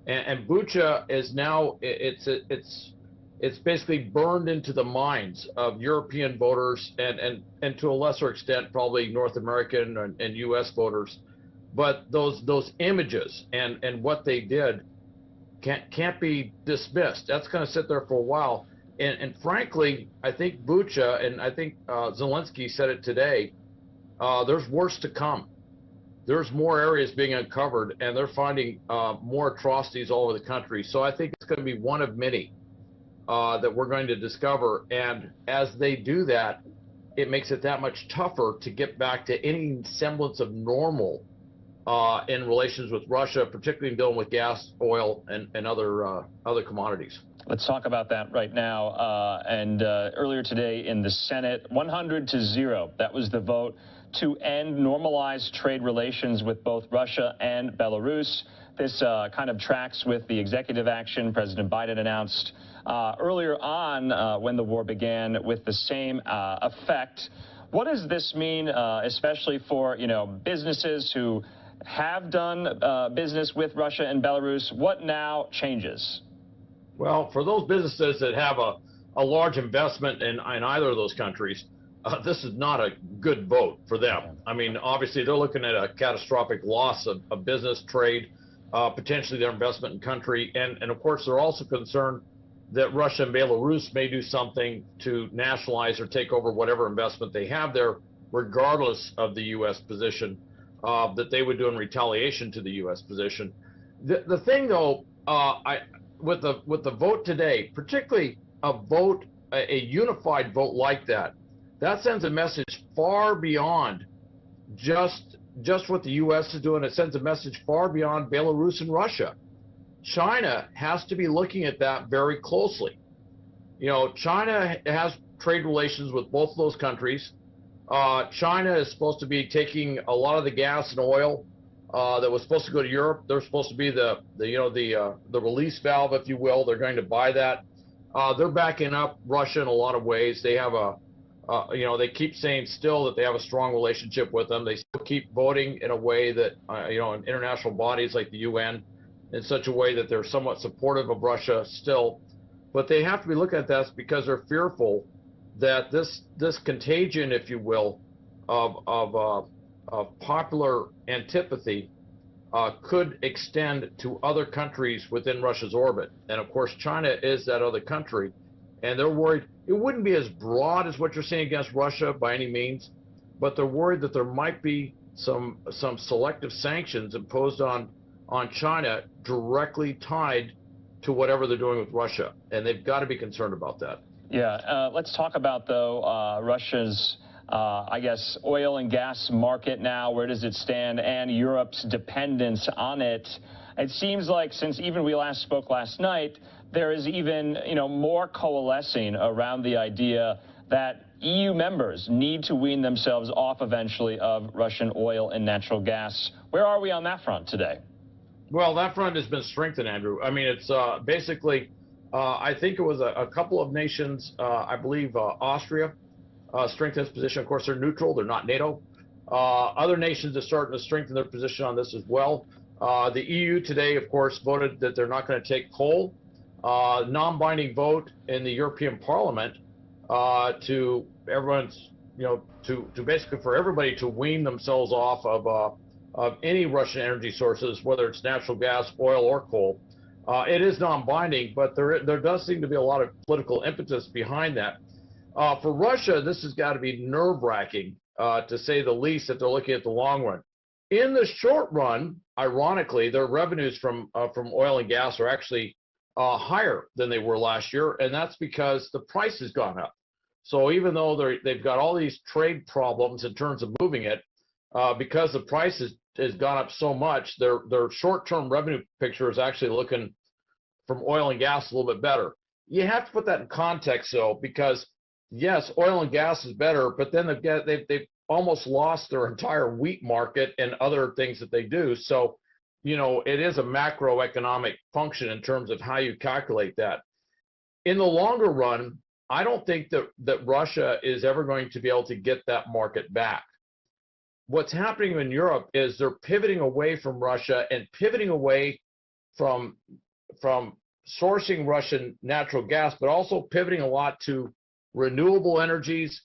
And Bucha is now, it's basically burned into the minds of European voters and to a lesser extent probably North American and U.S. voters. But those images and what they did can't be dismissed. That's going to sit there for a while. And frankly, I think Bucha, and I think Zelensky said it today, there's worse to come. There's more areas being uncovered, and they're finding more atrocities all over the country. So I think it's going to be one of many that we're going to discover. And as they do that, it makes it that much tougher to get back to any semblance of normal in relations with Russia, particularly in dealing with gas, oil, and other commodities. Let's talk about that right now. Earlier today in the Senate, 100-0, that was the vote to end normalized trade relations with both Russia and Belarus. This kind of tracks with the executive action President Biden announced earlier on when the war began with the same effect. What does this mean, especially for, businesses who have done business with Russia and Belarus? What now changes? Well, for those businesses that have a large investment in either of those countries, this is not a good vote for them. I mean, obviously, they're looking at a catastrophic loss of business, trade, potentially their investment in country. And of course, they're also concerned that Russia and Belarus may do something to nationalize or take over whatever investment they have there, regardless of the U.S. position that they would do in retaliation to the U.S. position. The thing, though, with the vote today, particularly a unified vote like that, that sends a message far beyond just what the U.S. is doing. It sends a message far beyond Belarus and Russia. China has to be looking at that very closely. China has trade relations with both of those countries. China is supposed to be taking a lot of the gas and oil that was supposed to go to Europe. They're supposed to be the release valve, if you will. They're going to buy that. They're backing up Russia in a lot of ways. They have they keep saying still that they have a strong relationship with them. They still keep voting in a way that, in international bodies like the UN, in such a way that they're somewhat supportive of Russia still. But they have to be looking at this because they're fearful that this contagion, if you will, of popular antipathy could extend to other countries within Russia's orbit. And of course, China is that other country, and they're worried. It wouldn't be as broad as what you're seeing against Russia by any means, but they're worried that there might be some selective sanctions imposed on China directly tied to whatever they're doing with Russia, and they've got to be concerned about that. Yeah, let's talk about, though, Russia's, oil and gas market now. Where does it stand, and Europe's dependence on it? It seems like since even we last spoke last night, there is even, more coalescing around the idea that EU members need to wean themselves off eventually of Russian oil and natural gas. Where are we on that front today? Well, that front has been strengthened, Andrew. I mean, it's basically, I think it was a couple of nations, I believe Austria, strengthened its position. Of course, they're neutral. They're not NATO. Other nations are starting to strengthen their position on this as well. The EU today, of course, voted that they're not going to take coal. Non-binding vote in the European Parliament to everyone's, to basically for everybody to wean themselves off of any Russian energy sources, whether it's natural gas, oil, or coal. It is non-binding, but there does seem to be a lot of political impetus behind that. For Russia, this has got to be nerve-wracking, to say the least, if they're looking at the long run. In the short run, ironically, their revenues from oil and gas are actually higher than they were last year, and that's because the price has gone up. So even though they've got all these trade problems in terms of moving it, because the price has gone up so much, their short-term revenue picture is actually looking from oil and gas a little bit better. You have to put that in context, though, because yes, oil and gas is better, but then they've almost lost their entire wheat market and other things that they do. So, it is a macroeconomic function in terms of how you calculate that. In the longer run, I don't think that Russia is ever going to be able to get that market back. What's happening in Europe is they're pivoting away from Russia and pivoting away from sourcing Russian natural gas, but also pivoting a lot to renewable energies.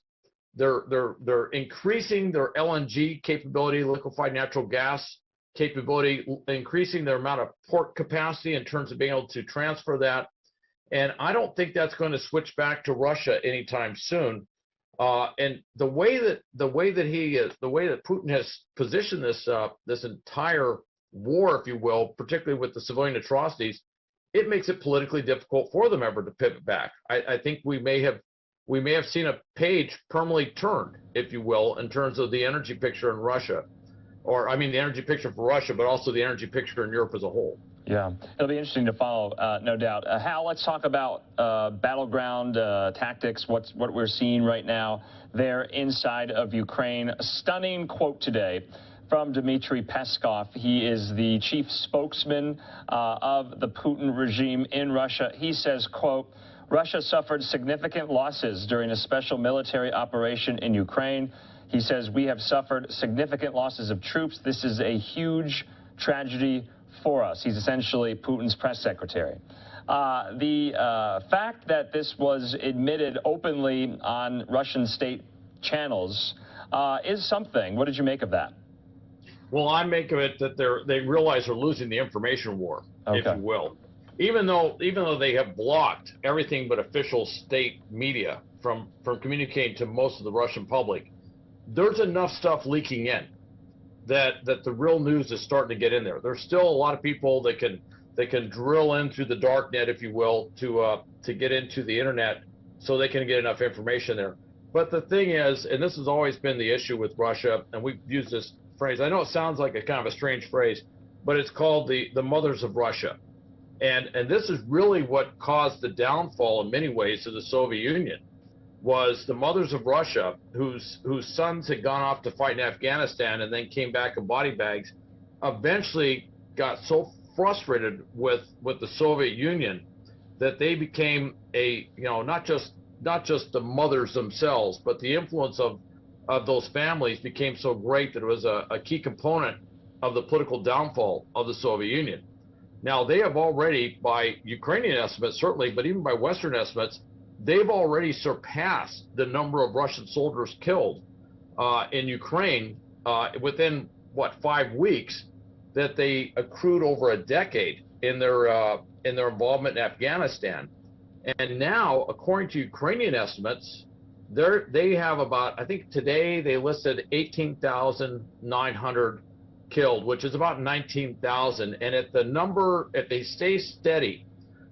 They're increasing their LNG capability, liquefied natural gas capability, increasing their amount of port capacity in terms of being able to transfer that. And I don't think that's going to switch back to Russia anytime soon. And the way that Putin has positioned this entire war, if you will, particularly with the civilian atrocities, it makes it politically difficult for them ever to pivot back. I think we may have seen a page permanently turned, if you will, in terms of the energy picture in Russia or I mean the energy picture for Russia, but also the energy picture in Europe as a whole. Yeah, it'll be interesting to follow, no doubt. Hal, let's talk about battleground tactics, what we're seeing right now there inside of Ukraine. A stunning quote today from Dmitry Peskov. He is the chief spokesman of the Putin regime in Russia. He says, quote, Russia suffered significant losses during a special military operation in Ukraine. He says, we have suffered significant losses of troops. This is a huge tragedy for us. He's essentially Putin's press secretary. The fact that this was admitted openly on Russian state channels is something. What did you make of that? Well, I make of it that they realize they're losing the information war, if you will. Even though they have blocked everything but official state media from communicating to most of the Russian public, there's enough stuff leaking in that the real news is starting to get in there. There's still a lot of people that can drill in through the dark net, if you will, to get into the internet so they can get enough information there. But the thing is, and this has always been the issue with Russia, and we've used this phrase, I know it sounds like a kind of a strange phrase, but it's called the mothers of Russia. And this is really what caused the downfall in many ways of the Soviet Union, was the mothers of Russia whose sons had gone off to fight in Afghanistan and then came back in body bags, eventually got so frustrated with the Soviet Union that they became not just the mothers themselves, but the influence of those families became so great that it was a key component of the political downfall of the Soviet Union. Now, they have already, by Ukrainian estimates certainly, but even by Western estimates, they've already surpassed the number of Russian soldiers killed in Ukraine within, 5 weeks, that they accrued over a decade in their involvement in Afghanistan. And now, according to Ukrainian estimates, they have about, I think today they listed 18,900 killed, which is about 19,000. And if they stay steady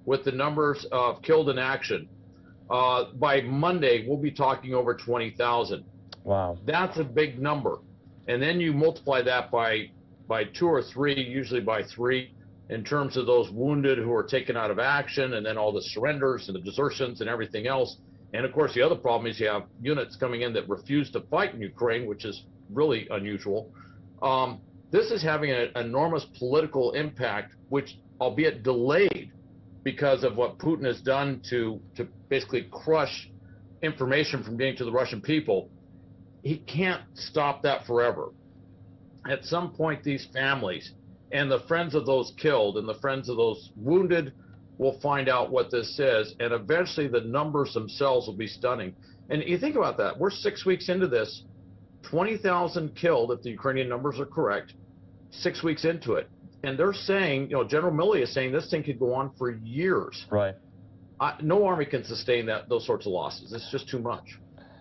with the numbers of killed in action, by Monday, we'll be talking over 20,000. Wow. That's a big number. And then you multiply that by 2 or 3, usually by 3, in terms of those wounded who are taken out of action, and then all the surrenders and the desertions and everything else. And of course, the other problem is you have units coming in that refuse to fight in Ukraine, which is really unusual. This is having an enormous political impact, which, albeit delayed, because of what Putin has done to basically crush information from getting to the Russian people. He can't stop that forever. At some point, these families and the friends of those killed and the friends of those wounded will find out what this is, and eventually the numbers themselves will be stunning. And you think about that. We're 6 weeks into this, 20,000 killed, if the Ukrainian numbers are correct, 6 weeks into it. And they're saying, General Milley is saying this thing could go on for years. Right. No army can sustain those sorts of losses. It's just too much.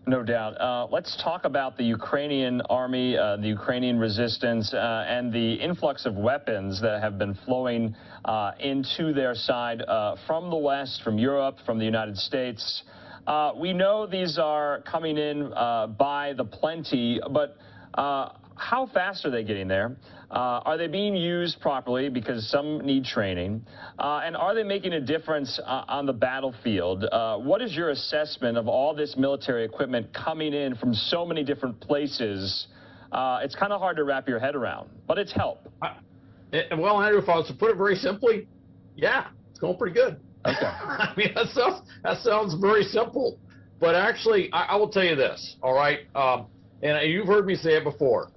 No doubt. Let's talk about the Ukrainian army, the Ukrainian resistance, and the influx of weapons that have been flowing into their side from the West, from Europe, from the United States. We know these are coming in by the plenty, but how fast are they getting there? Are they being used properly, because some need training? And are they making a difference on the battlefield? What is your assessment of all this military equipment coming in from so many different places? It's kind of hard to wrap your head around, but it's help. Well, Andrew, if I was to put it very simply, yeah, it's going pretty good. Okay. I mean, that sounds very simple. But actually, I will tell you this, all right? And you've heard me say it before.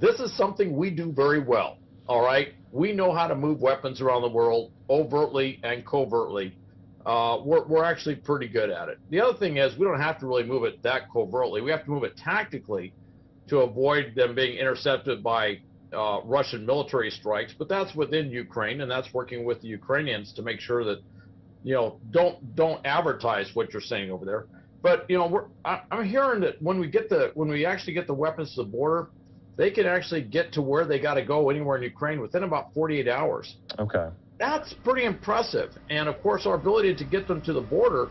This is something we do very well, all right? We know how to move weapons around the world overtly and covertly. We're actually pretty good at it. The other thing is we don't have to really move it that covertly. We have to move it tactically to avoid them being intercepted by Russian military strikes. But that's within Ukraine, and that's working with the Ukrainians to make sure that, don't advertise what you're saying over there. But I'm hearing that when we actually get the weapons to the border, they can actually get to where they got to go anywhere in Ukraine within about 48 hours. Okay. That's pretty impressive. And of course, our ability to get them to the border,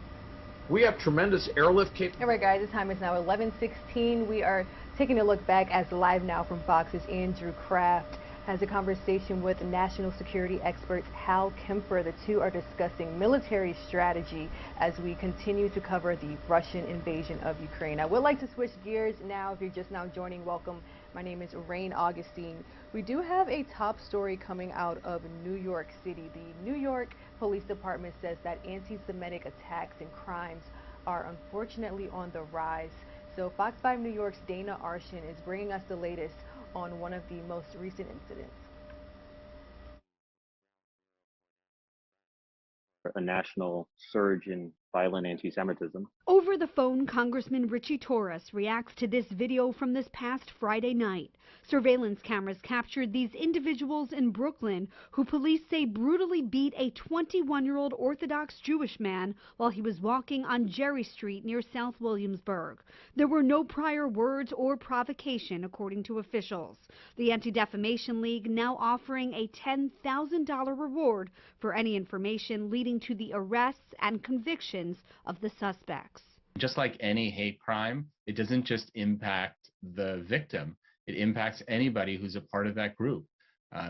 we have tremendous airlift capability. All right, guys, the time is now 11:16. We are Taking a look back as Live Now from Fox's Andrew Kraft has a conversation with national security experts Hal Kemper. The two are discussing military strategy as we continue to cover the Russian invasion of Ukraine. I would like to switch gears now. If you're just now joining, welcome. My name is Rain Augustine. We do have a top story coming out of New York City. The New York Police Department says that anti-Semitic attacks and crimes are unfortunately on the rise. So Fox 5 New York's Dana Arshan is bringing us the latest on one of the most recent incidents. A national surge in violent anti-Semitism. Over the phone, Congressman Richie Torres reacts to this video from this past Friday night. Surveillance cameras captured these individuals in Brooklyn who police say brutally beat a 21-year-old Orthodox Jewish man while he was walking on Jerry Street near South Williamsburg. There were no prior words or provocation, according to officials. The Anti-Defamation League now offering a $10,000 reward for any information leading to the arrests and convictions of the suspects. Just like any hate crime, it doesn't just impact the victim. It impacts anybody who's a part of that group,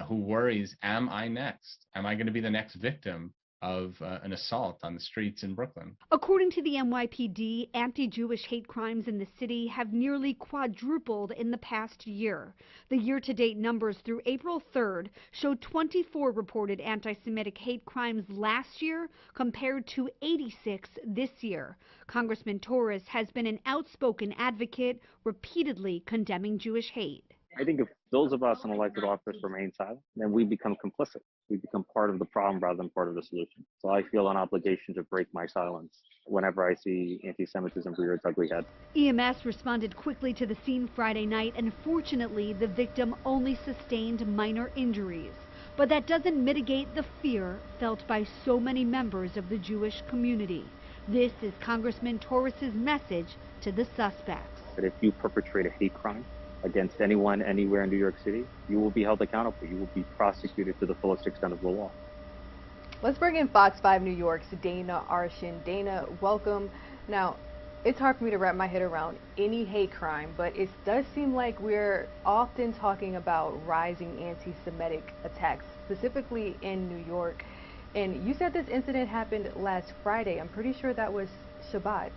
who worries, am I next? Am I going to be the next victim of an assault on the streets in Brooklyn? According to the NYPD, anti-Jewish hate crimes in the city have nearly quadrupled in the past year. The year-to-date numbers through April 3rd show 24 reported anti-Semitic hate crimes last year compared to 86 this year. Congressman Torres has been an outspoken advocate, repeatedly condemning Jewish hate. I think if those of us in elected office remain silent, then we become complicit. We become part of the problem rather than part of the solution. So I feel an obligation to break my silence whenever I see anti-Semitism rear its ugly head. EMS responded quickly to the scene Friday night, and fortunately, the victim only sustained minor injuries. But that doesn't mitigate the fear felt by so many members of the Jewish community. This is Congressman Torres's message to the suspects. That if you perpetrate a hate crime against anyone, anywhere in New York City, you will be held accountable. You will be prosecuted to the fullest extent of the law. Let's bring in Fox 5 New York's Dana Arshan. Dana, welcome. Now, it's hard for me to wrap my head around any hate crime, but it does seem like we're often talking about rising anti-Semitic attacks, specifically in New York. And you said this incident happened last Friday. I'm pretty sure that was Shabbat.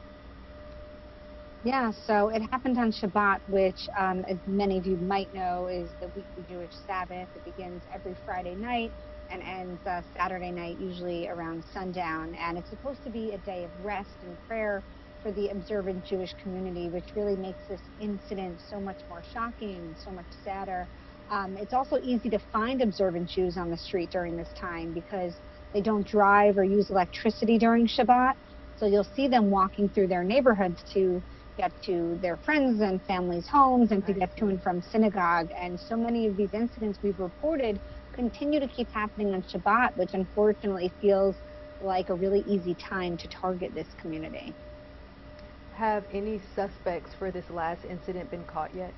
Yeah, so it happened on Shabbat, which, as many of you might know, is the weekly Jewish Sabbath. It begins every Friday night and ends Saturday night, usually around sundown. And it's supposed to be a day of rest and prayer for the observant Jewish community, which really makes this incident so much more shocking and so much sadder. It's also easy to find observant Jews on the street during this time because they don't drive or use electricity during Shabbat. So you'll see them walking through their neighborhoods to get to their friends and families' homes and to get to and from synagogue. And so many of these incidents we've reported continue to keep happening on Shabbat, which unfortunately feels like a really easy time to target this community. Have any suspects for this last incident been caught yet?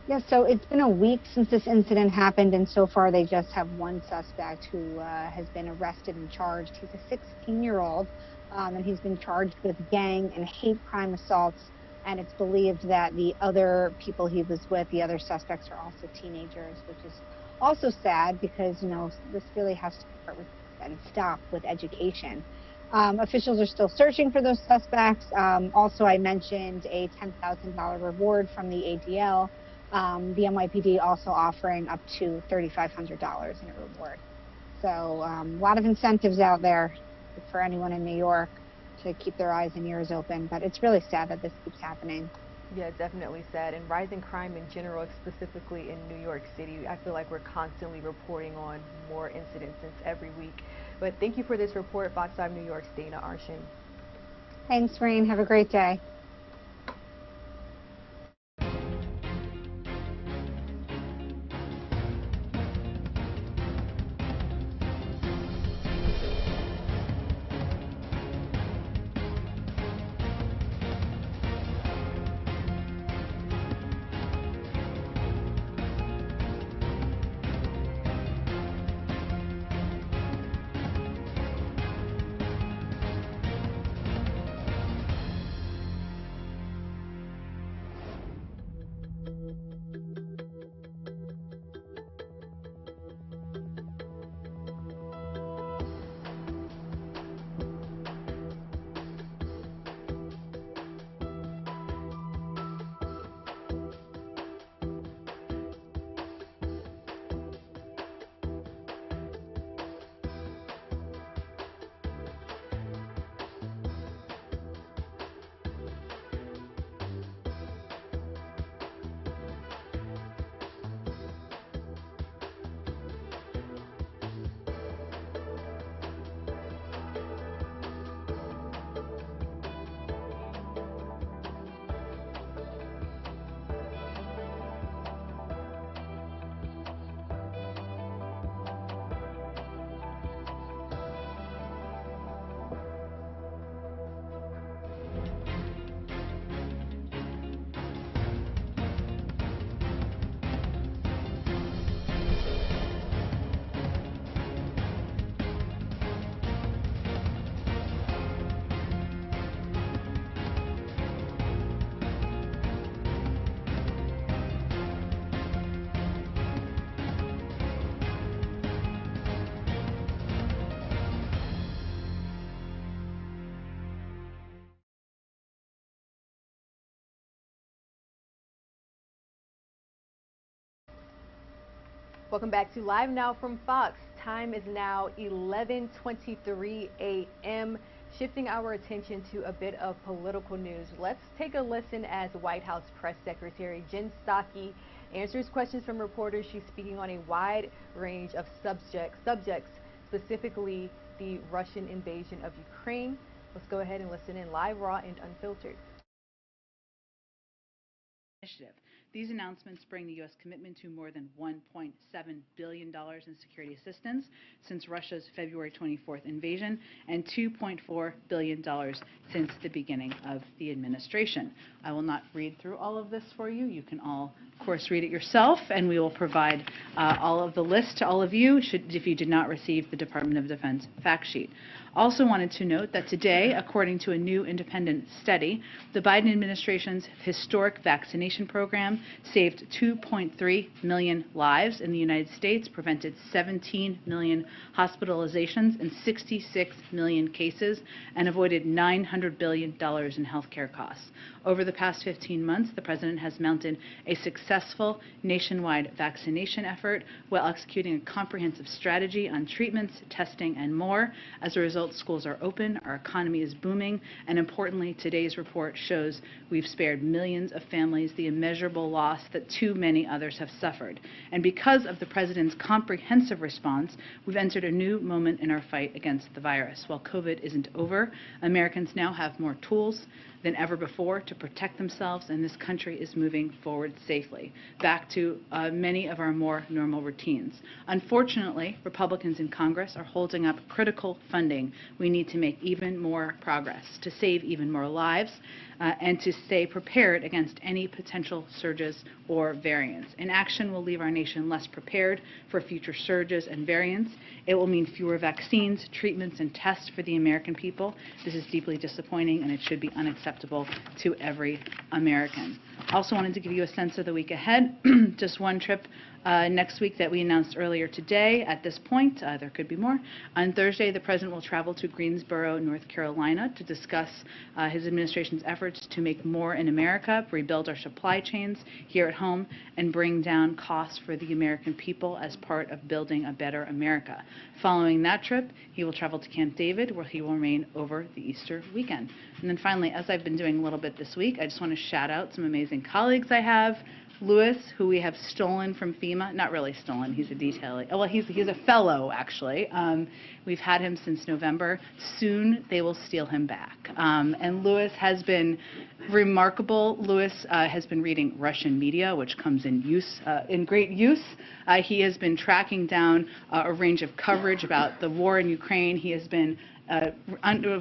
Yeah, so it's been a week since this incident happened, and so far they just have one suspect who has been arrested and charged. He's a 16-year-old. And he's been charged with gang and hate crime assaults, and it's believed that the other people he was with, the other suspects, are also teenagers, which is also sad because, you know, this really has to start with and stop with education. Officials are still searching for those suspects. Also, I mentioned a $10,000 reward from the ADL. The NYPD also offering up to $3,500 in a reward. So a lot of incentives out there for anyone in New York to keep their eyes and ears open, but it's really sad that this keeps happening. Yeah, definitely sad. And rising crime in general, specifically in New York City, I feel like we're constantly reporting on more incidents every week. But thank you for this report, Fox 5 New York's Dana Arshan. Thanks, Rain. Have a great day. Welcome back to Live Now from Fox. Time is now 11:23 a.m. Shifting our attention to a bit of political news. Let's take a listen as White House Press Secretary Jen Psaki answers questions from reporters. She's speaking on a wide range of subjects, specifically the Russian invasion of Ukraine. Let's go ahead and listen in live, raw, and unfiltered. Initiative. These announcements bring the U.S. commitment to more than $1.7 billion in security assistance since Russia's February 24th invasion and $2.4 billion since the beginning of the administration. I will not read through all of this for you. You can all, of course, read it yourself, and we will provide all of the list to all of you if you did not receive the Department of Defense fact sheet. Also wanted to note that today, according to a new independent study, the Biden administration's historic vaccination program saved 2.3 million lives in the United States, prevented 17 million hospitalizations and 66 million cases, and avoided $900 billion in health care costs. Over the past 15 months, the president has mounted a successful nationwide vaccination effort while executing a comprehensive strategy on treatments, testing, and more. As a result, schools are open, our economy is booming, and importantly, today's report shows we've spared millions of families the immeasurable loss that too many others have suffered. And because of the president's comprehensive response, we've entered a new moment in our fight against the virus. While COVID isn't over, Americans now have more tools than ever before to protect themselves, and this country is moving forward safely, back to many of our more normal routines. Unfortunately, Republicans in Congress are holding up critical funding. We need to make even more progress to save even more lives and to stay prepared against any potential surges or variants. Inaction will leave our nation less prepared for future surges and variants. It will mean fewer vaccines, treatments, and tests for the American people. This is deeply disappointing, and it should be unacceptable to every American. I also wanted to give you a sense of the week ahead. Just one trip next week that we announced earlier today. At this point, there could be more. On Thursday, the president will travel to Greensboro, North Carolina, to discuss his administration's efforts to make more in America, rebuild our supply chains here at home, and bring down costs for the American people as part of building a better America. Following that trip, he will travel to Camp David, where he will remain over the Easter weekend. And then finally, as I've been doing a little bit this week, I just want to shout out some amazing colleagues I have. Lewis, who we have stolen from FEMA, not really stolen, he's a detailee. Oh, well, he's a fellow, actually. We've had him since November. Soon they will steal him back. And Lewis has been remarkable. Lewis has been reading Russian media, which comes in great use. He has been tracking down a range of coverage about the war in Ukraine. He has been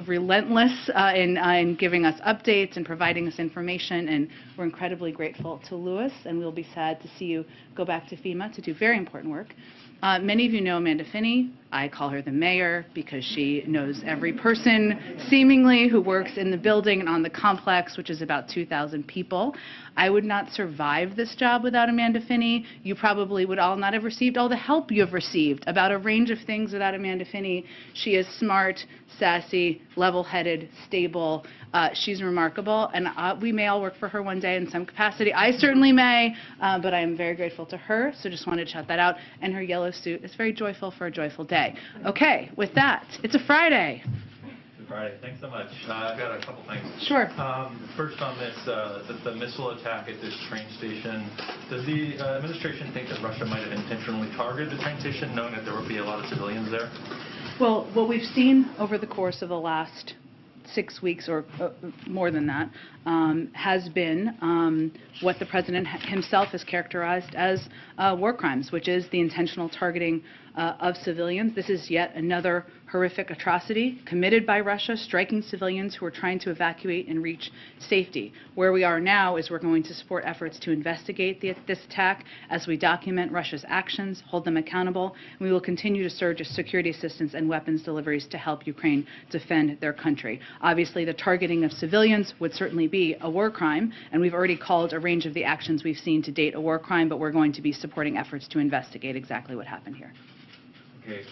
relentless in giving us updates and providing us information, and we're incredibly grateful to Lewis, and we'll be sad to see you go back to FEMA to do very important work. Many of you know Amanda Finney. I call her the mayor because she knows every person, seemingly, who works in the building and on the complex, which is about 2,000 people. I would not survive this job without Amanda Finney. You probably would all not have received all the help you have received about a range of things without Amanda Finney. She is smart, sassy, level-headed, stable. She's remarkable, and we may all work for her one day in some capacity. I certainly may, but I am very grateful to her, so just wanted to shout that out. And her yellow suit is very joyful for a joyful day. Okay, with that, it's a Friday. Friday. Thanks so much. I've got a couple things. Sure. First on this, the missile attack at this train station. Does the administration think that Russia might have intentionally targeted the train station, knowing that there would be a lot of civilians there? Well, what we've seen over the course of the last 6 weeks or more than that has been what the president himself has characterized as war crimes, which is the intentional targeting of civilians. This is yet another horrific atrocity committed by Russia, striking civilians who are trying to evacuate and reach safety. Where we are now is we're going to support efforts to investigate this attack as we document Russia's actions, hold them accountable. We will continue to surge security assistance and weapons deliveries to help Ukraine defend their country. Obviously, the targeting of civilians would certainly be a war crime, and we've already called a range of the actions we've seen to date a war crime, but we're going to be supporting efforts to investigate exactly what happened here. Okay,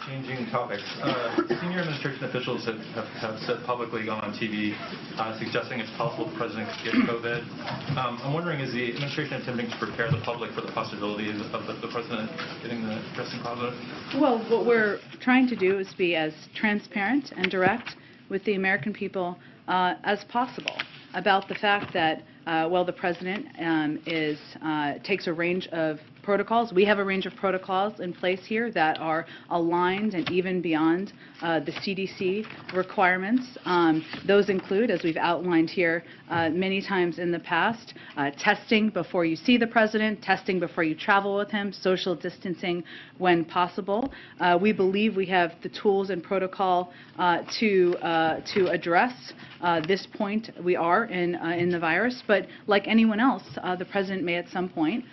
changing topics. Senior administration officials have said publicly, gone on TV, suggesting it's possible the president could get COVID. I'm wondering, is the administration attempting to prepare the public for the possibility of the president getting the testing positive? Well, what we're trying to do is be as transparent and direct with the American people as possible about the fact that, well, the president takes a range of protocols. We have a range of protocols in place here that are aligned and even beyond the CDC requirements. Those include, as we've outlined here many times in the past, testing before you see the president, testing before you travel with him, social distancing when possible. We believe we have the tools and protocol to address this point we are in the virus, but like anyone else, the president may at some point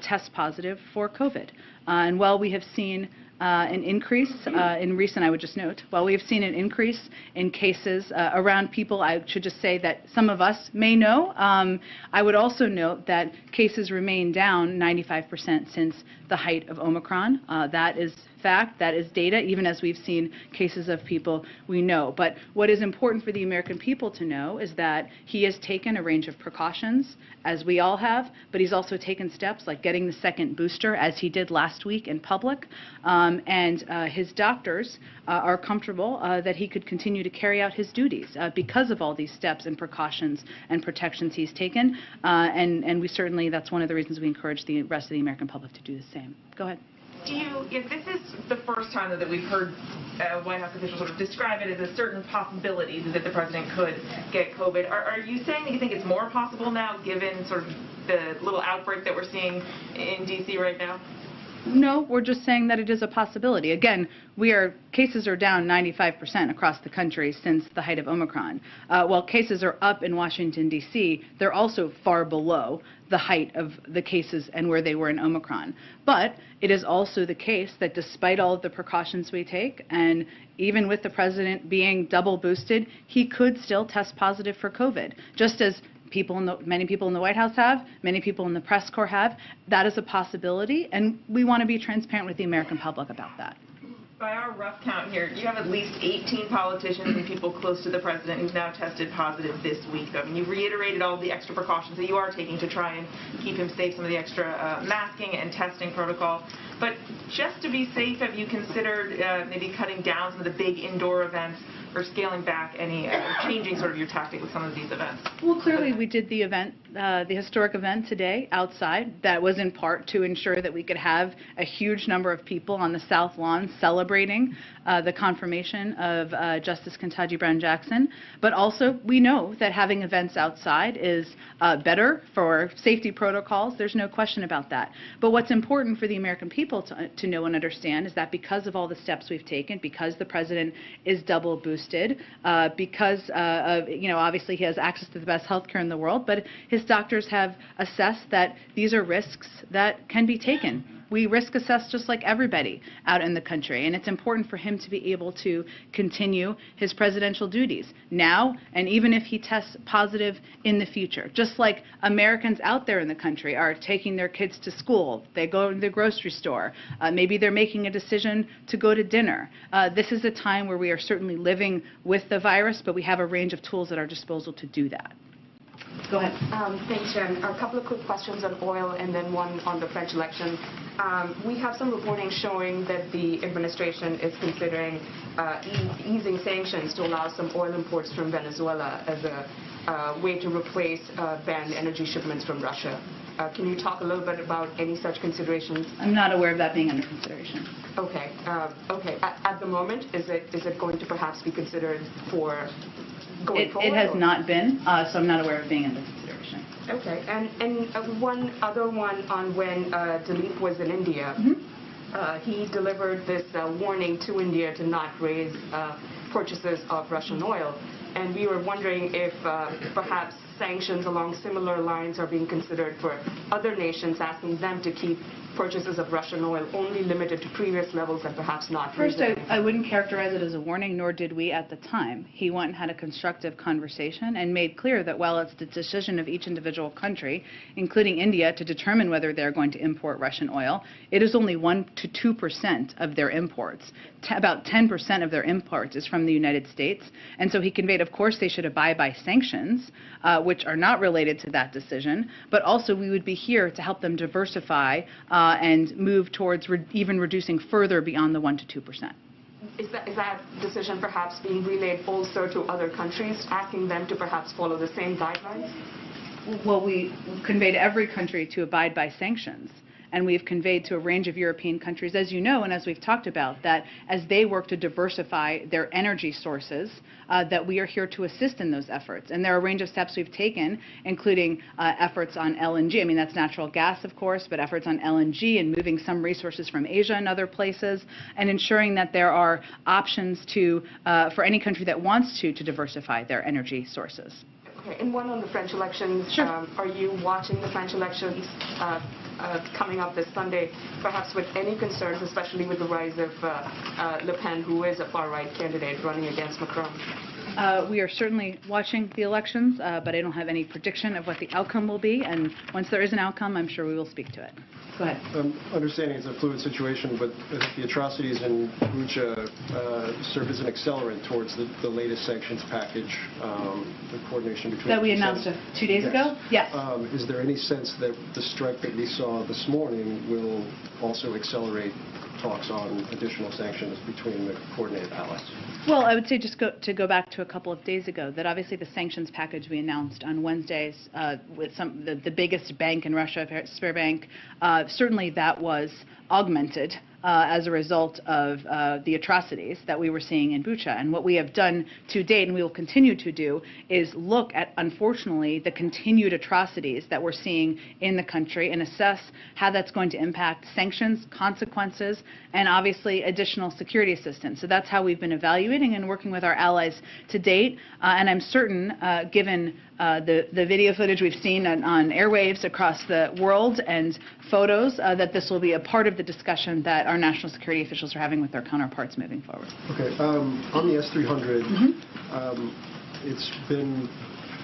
test positive for COVID. And while we have seen an increase in recent, I would just note, while we have seen an increase in cases around people, I should just say that some of us may know. I would also note that cases remain down 95% since the height of Omicron. That is fact, that is data, even as we've seen cases of people we know. But what is important for the American people to know is that he has taken a range of precautions, as we all have, but he's also taken steps like getting the second booster, as he did last week in public. And his doctors are comfortable that he could continue to carry out his duties because of all these steps and precautions and protections he's taken. And we certainly, that's one of the reasons we encourage the rest of the American public to do the same. Go ahead. If this is the first time that we've heard White House officials sort of describe it as a certain possibility that the president could get COVID, are you saying that you think it's more possible now, given sort of the little outbreak that we're seeing in D.C. right now? No, we're just saying that it is a possibility. Again, cases are down 95% across the country since the height of Omicron. While cases are up in Washington, D.C., they're also far below the height of the cases and where they were in Omicron. But it is also the case that despite all of the precautions we take, and even with the president being double boosted, he could still test positive for COVID, just as many people in the White House have, many people in the press corps have. That is a possibility, and we want to be transparent with the American public about that. By our rough count here, you have at least 18 politicians and people close to the president who've now tested positive this week. I mean, you've reiterated all the extra precautions that you are taking to try and keep him safe, some of the extra masking and testing protocol. But just to be safe, have you considered maybe cutting down some of the big indoor events or scaling back any, changing sort of your tactic with some of these events? Well, clearly we did the event, the historic event today outside. That was in part to ensure that we could have a huge number of people on the South Lawn celebrating the confirmation of Justice Ketanji Brown Jackson. But also we know that having events outside is better for safety protocols. There's no question about that. But what's important for the American people to know and understand is that because of all the steps we've taken, because the president is double boosted, because obviously he has access to the best health care in the world, but his doctors have assessed that these are risks that can be taken. We risk assess just like everybody out in the country, and it's important for him to be able to continue his presidential duties now and even if he tests positive in the future. Just like Americans out there in the country are taking their kids to school, they go to the grocery store, maybe they're making a decision to go to dinner. This is a time where we are certainly living with the virus, but we have a range of tools at our disposal to do that. Go ahead. Thanks, Jen. A couple of quick questions on oil and then one on the French election. We have some reporting showing that the administration is considering easing sanctions to allow some oil imports from Venezuela as a way to replace banned energy shipments from Russia. Can you talk a little bit about any such considerations? I'm not aware of that being under consideration. Okay. Okay. At the moment, is it going to perhaps be considered for going forward? It has not been, so I'm not aware of being under consideration. Okay. And one other one on when Dilip was in India. He delivered this warning to India to not raise purchases of Russian oil. And we were wondering if perhaps sanctions along similar lines are being considered for other nations, asking them to keep purchases of Russian oil only limited to previous levels and perhaps not? First, I wouldn't characterize it as a warning, nor did we at the time. He went and had a constructive conversation and made clear that while it's the decision of each individual country, including India, to determine whether they're going to import Russian oil, it is only 1 to 2% of their imports. About 10% of their imports is from the United States. And so he conveyed, of course, they should abide by sanctions, which are not related to that decision, but also we would be here to help them diversify and move towards even reducing further beyond the 1 to 2%. Is that decision perhaps being relayed also to other countries, asking them to perhaps follow the same guidelines? Well, we conveyed to every country to abide by sanctions. And we've conveyed to a range of European countries, as you know, and as we've talked about, that as they work to diversify their energy sources, that we are here to assist in those efforts. And there are a range of steps we've taken, including efforts on LNG. I mean, that's natural gas, of course, but efforts on LNG and moving some resources from Asia and other places, and ensuring that there are options to for any country that wants to diversify their energy sources. Okay, and one on the French elections. Sure. Are you watching the French elections coming up this Sunday, perhaps with any concerns, especially with the rise of Le Pen, who is a far-right candidate running against Macron? We are certainly watching the elections, but I don't have any prediction of what the outcome will be. And once there is an outcome, I'm sure we will speak to it. Go ahead. Understanding it's a fluid situation, but the atrocities in Bucha serve as an accelerant towards the latest sanctions package, the coordination between... That we announced 2 days ago? Yes. Is there any sense that the strike that we saw this morning will also accelerate talks on additional sanctions between the coordinated allies? Well, I would say just to go back to a couple of days ago, that obviously the sanctions package we announced on Wednesdays with the biggest bank in Russia, Sberbank, certainly that was augmented as a result of the atrocities that we were seeing in Bucha. And what we have done to date, and we will continue to do, is look at, unfortunately, the continued atrocities that we're seeing in the country and assess how that's going to impact sanctions, consequences, and obviously additional security assistance. So that's how we've been evaluating and working with our allies to date. And I'm certain, given the video footage we've seen on airwaves across the world and photos, that this will be a part of the discussion that our national security officials are having with their counterparts moving forward. Okay. On the S-300, it's been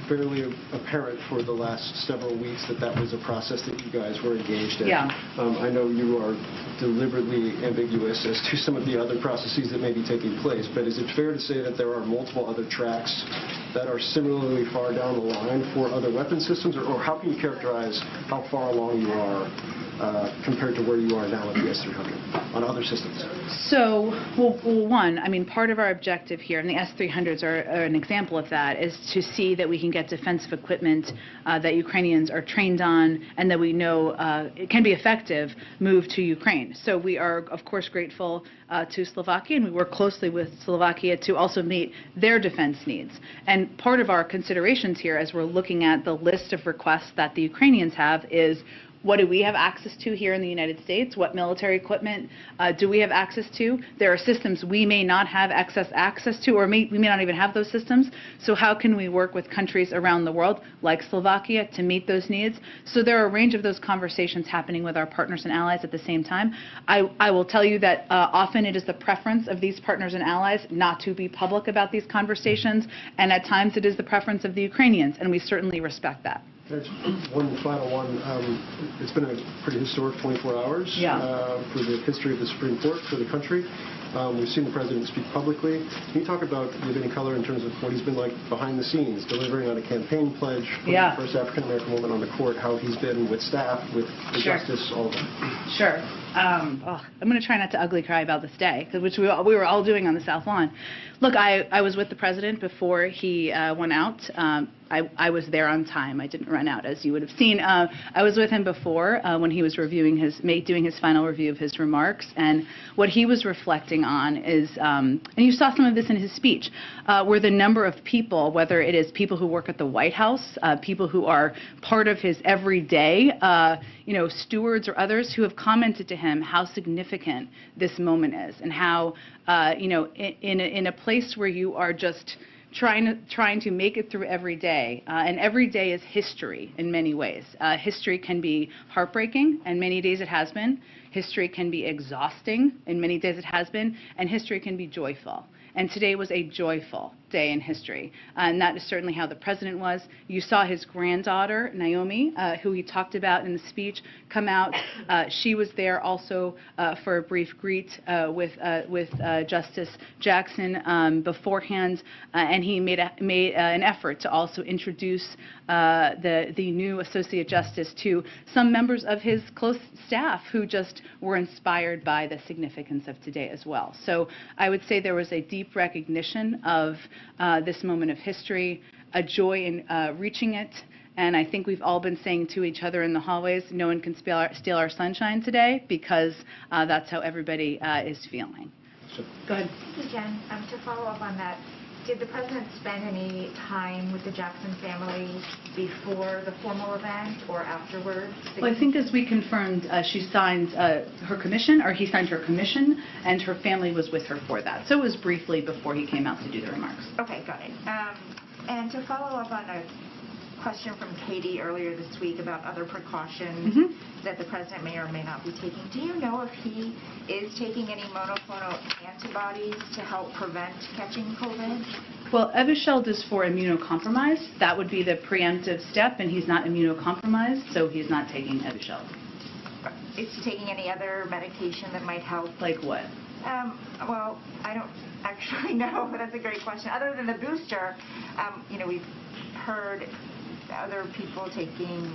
fairly apparent for the last several weeks that that was a process that you guys were engaged in. Yeah. I know you are deliberately ambiguous as to some of the other processes that may be taking place, but is it fair to say that there are multiple other tracks that are similarly far down the line for other weapon systems, or how can you characterize how far along you are compared to where you are now with the S-300 on other systems? So, well, one, I mean, part of our objective here, and the S-300s are an example of that, is to see that we can get defensive equipment that Ukrainians are trained on and that we know it can be effective moved to Ukraine. So we are, of course, grateful to Slovakia, and we work closely with Slovakia to also meet their defense needs. And part of our considerations here, as we're looking at the list of requests that the Ukrainians have, is what do we have access to here in the United States? What military equipment do we have access to? There are systems we may not have access to, or we may not even have those systems. So how can we work with countries around the world, like Slovakia, to meet those needs? So there are a range of those conversations happening with our partners and allies at the same time. I will tell you that often it is the preference of these partners and allies not to be public about these conversations, and at times it is the preference of the Ukrainians, and we certainly respect that. There's one final one. It's been a pretty historic 24 hours for the history of the Supreme Court, for the country. We've seen the president speak publicly. Can you talk about, give any color in terms of what he's been like behind the scenes, delivering on a campaign pledge, putting the first African-American woman on the court, how he's been with staff, with the justice, all of that? Sure. I'm going to try not to ugly cry about this day, which we were all doing on the South Lawn. Look, I was with the president before he went out. I was there on time. I didn't run out, as you would have seen. I was with him before when he was reviewing doing his final review of his remarks, and what he was reflecting on is, and you saw some of this in his speech, were the number of people, whether it is people who work at the White House, people who are part of his everyday, stewards or others, who have commented to him how significant this moment is, and how, in a place where you are just trying to make it through every day, and every day is history in many ways. History can be heartbreaking, and many days it has been. History can be exhausting, and many days it has been, and history can be joyful. And today was a joyful day in history, and that is certainly how the president was. You saw his granddaughter, Naomi, who he talked about in the speech, come out. She was there also for a brief greet with Justice Jackson beforehand, and he made an effort to also introduce the new Associate Justice to some members of his close staff who just were inspired by the significance of today as well. So I would say there was a deep recognition of this moment of history, a joy in reaching it, and I think we've all been saying to each other in the hallways, no one can steal our sunshine today, because that's how everybody is feeling. Go ahead. Thank you, Jen. To follow up on that, did the president spend any time with the Jackson family before the formal event or afterwards? Well, I think as we confirmed, she signed her commission, or he signed her commission, and her family was with her for that. So it was briefly before he came out to do the remarks. Okay, got it. And to follow up on a question from Katie earlier this week about other precautions that the president may or may not be taking. Do you know if he is taking any monoclonal antibodies to help prevent catching COVID? Well, Evusheld is for immunocompromised. That would be the preemptive step, and he's not immunocompromised, so he's not taking Evusheld. Is he taking any other medication that might help? Like what? Well, I don't actually know, but that's a great question. Other than the booster, we've heard other people taking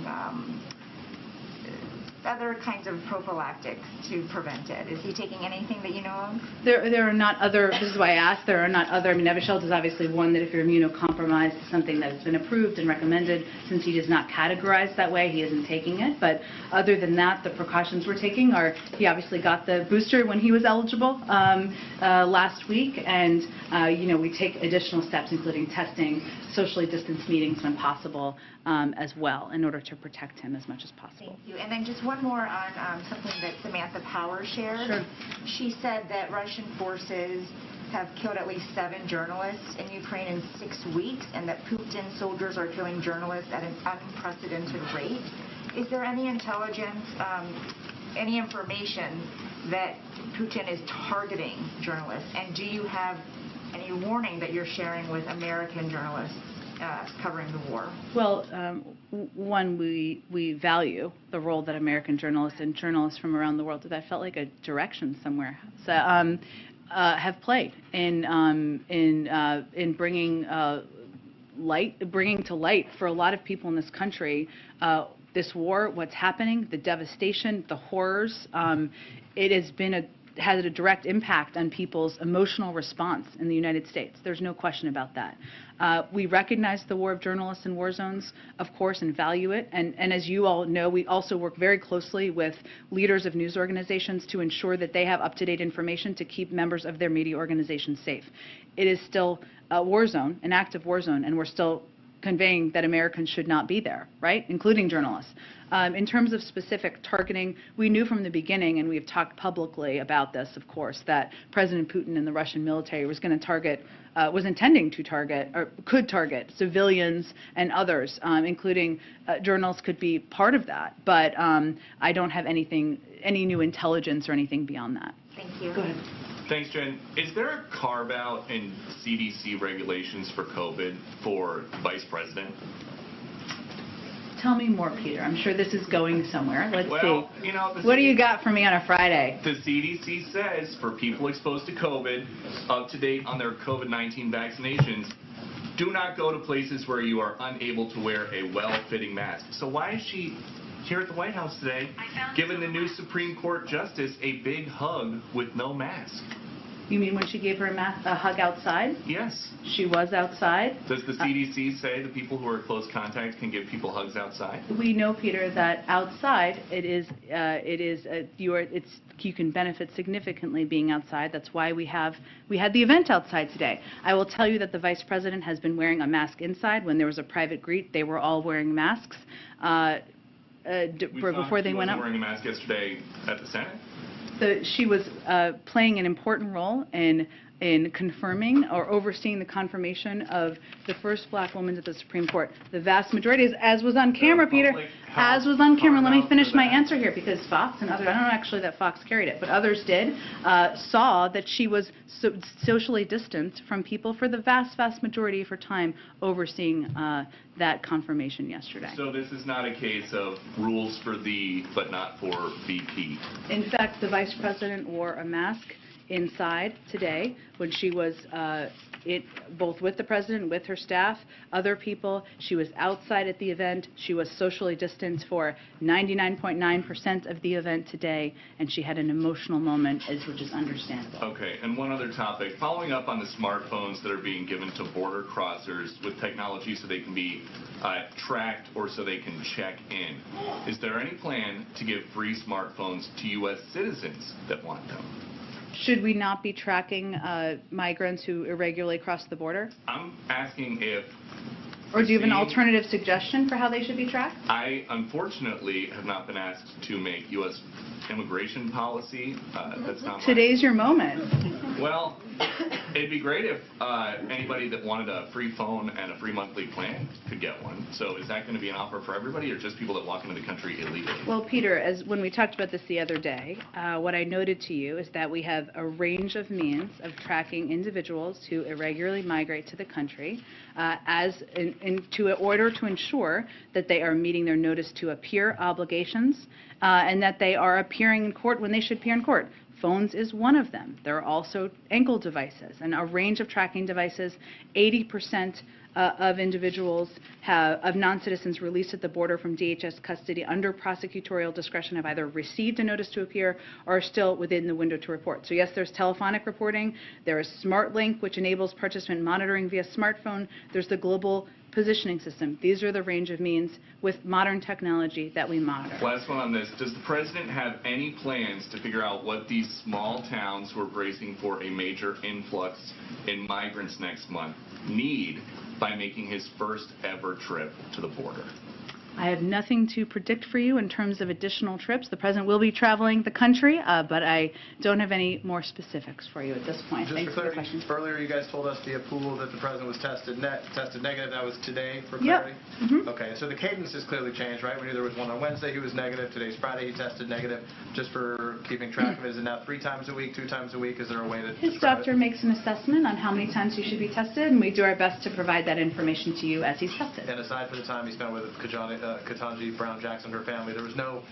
other kinds of prophylactics to prevent it. Is he taking anything that you know of? There are not other, this is why I asked, there are not other, Evusheld is obviously one that if you're immunocompromised, is something that has been approved and recommended. Since he does not categorize that way, he isn't taking it. But other than that, the precautions we're taking are, he obviously got the booster when he was eligible last week, and we take additional steps, including testing, socially distanced meetings when possible, as well, in order to protect him as much as possible. Thank you. And then just one more on something that Samantha Power shared. Sure. She said that Russian forces have killed at least 7 journalists in Ukraine in 6 weeks, and that Putin soldiers are killing journalists at an unprecedented rate. Is there any intelligence, any information that Putin is targeting journalists? And do you have any warning that you're sharing with American journalists covering the war? Well, one, we value the role that American journalists and journalists from around the world, that felt like a direction somewhere, so, have played in bringing bringing to light for a lot of people in this country this war, what's happening, the devastation, the horrors. It has had a direct impact on people's emotional response in the United States. There's no question about that. We recognize the war of journalists in war zones, of course, and value it. And as you all know, we also work very closely with leaders of news organizations to ensure that they have up-to-date information to keep members of their media organizations safe. It is still a war zone, an active war zone, and we're still conveying that Americans should not be there, right, including journalists. In terms of specific targeting, we knew from the beginning, and we've talked publicly about this, of course, that President Putin and the Russian military was going to target, was intending to target, or could target civilians and others, including journalists could be part of that. But I don't have any new intelligence or anything beyond that. Thank you. Go ahead. Thanks, Jen. Is there a carve-out in CDC regulations for COVID for Vice President? Tell me more, Peter. I'm sure this is going somewhere. Let's see. You know, what do you got for me on a Friday? The CDC says for people exposed to COVID, up to date on their COVID-19 vaccinations, do not go to places where you are unable to wear a well-fitting mask. So why is she here at the White House today giving the new Supreme Court justice a big hug with no mask? You mean when she gave her a hug outside? Yes. She was outside. Does the CDC say the people who are close contact can give people hugs outside? We know, Peter, that outside you can benefit significantly being outside. That's why we had the event outside today. I will tell you that the Vice President has been wearing a mask inside. When there was a private greet, they were all wearing masks before they went up. She wasn't wearing a mask yesterday at the Senate? She was playing an important role in in confirming or overseeing the confirmation of the first black woman to the Supreme Court. The vast majority, as was on camera, Peter, as was on camera, let me finish my answer here, because Fox and others, I don't know actually that Fox carried it, but others did, saw that she was socially distanced from people for the vast, vast majority of her time overseeing that confirmation yesterday. So this is not a case of rules for thee, but not for VP. In fact, the Vice President wore a mask inside today when she was both with the President, with her staff, other people. She was outside at the event. She was socially distanced for 99.9% of the event today, and she had an emotional moment, which is understandable. Okay, and one other topic. Following up on the smartphones that are being given to border crossers with technology so they can be tracked or so they can check in, is there any plan to give free smartphones to U.S. citizens that want them? Should we not be tracking migrants who irregularly cross the border? I'm asking if... Or do you have an alternative suggestion for how they should be tracked? I, unfortunately, have not been asked to make U.S. immigration policy. That's not Today's your moment. Well, it'd be great if anybody that wanted a free phone and a free monthly plan could get one. So is that going to be an offer for everybody or just people that walk into the country illegally? Well, Peter, when we talked about this the other day, what I noted to you is that we have a range of means of tracking individuals who irregularly migrate to the country in order to ensure that they are meeting their notice to appear obligations and that they are appearing in court when they should appear in court. Phones is one of them. There are also ankle devices and a range of tracking devices. 80% of individuals of non-citizens released at the border from DHS custody under prosecutorial discretion have either received a notice to appear or are still within the window to report. So yes, there's telephonic reporting. There is SmartLink, which enables participant monitoring via smartphone. There's the global positioning system. These are the range of means with modern technology that we monitor. Last one on this. Does the president have any plans to figure out what these small towns who are bracing for a major influx in migrants next month need by making his first ever trip to the border? I have nothing to predict for you in terms of additional trips. The president will be traveling the country, but I don't have any more specifics for you at this point. Thanks for the question. Earlier you guys told us via pool that the president was tested negative. That was today for clarity? Yep. Mm-hmm. Okay, so the cadence has clearly changed, right? We knew there was one on Wednesday, he was negative. Today's Friday, he tested negative. Just for keeping track of it, is it now 3 times a week, 2 times a week? Is there a way to His doctor makes an assessment on how many times he should be tested, and we do our best to provide that information to you as he's tested. And aside from the time he spent with Ketanji Brown Jackson, her family, there was no,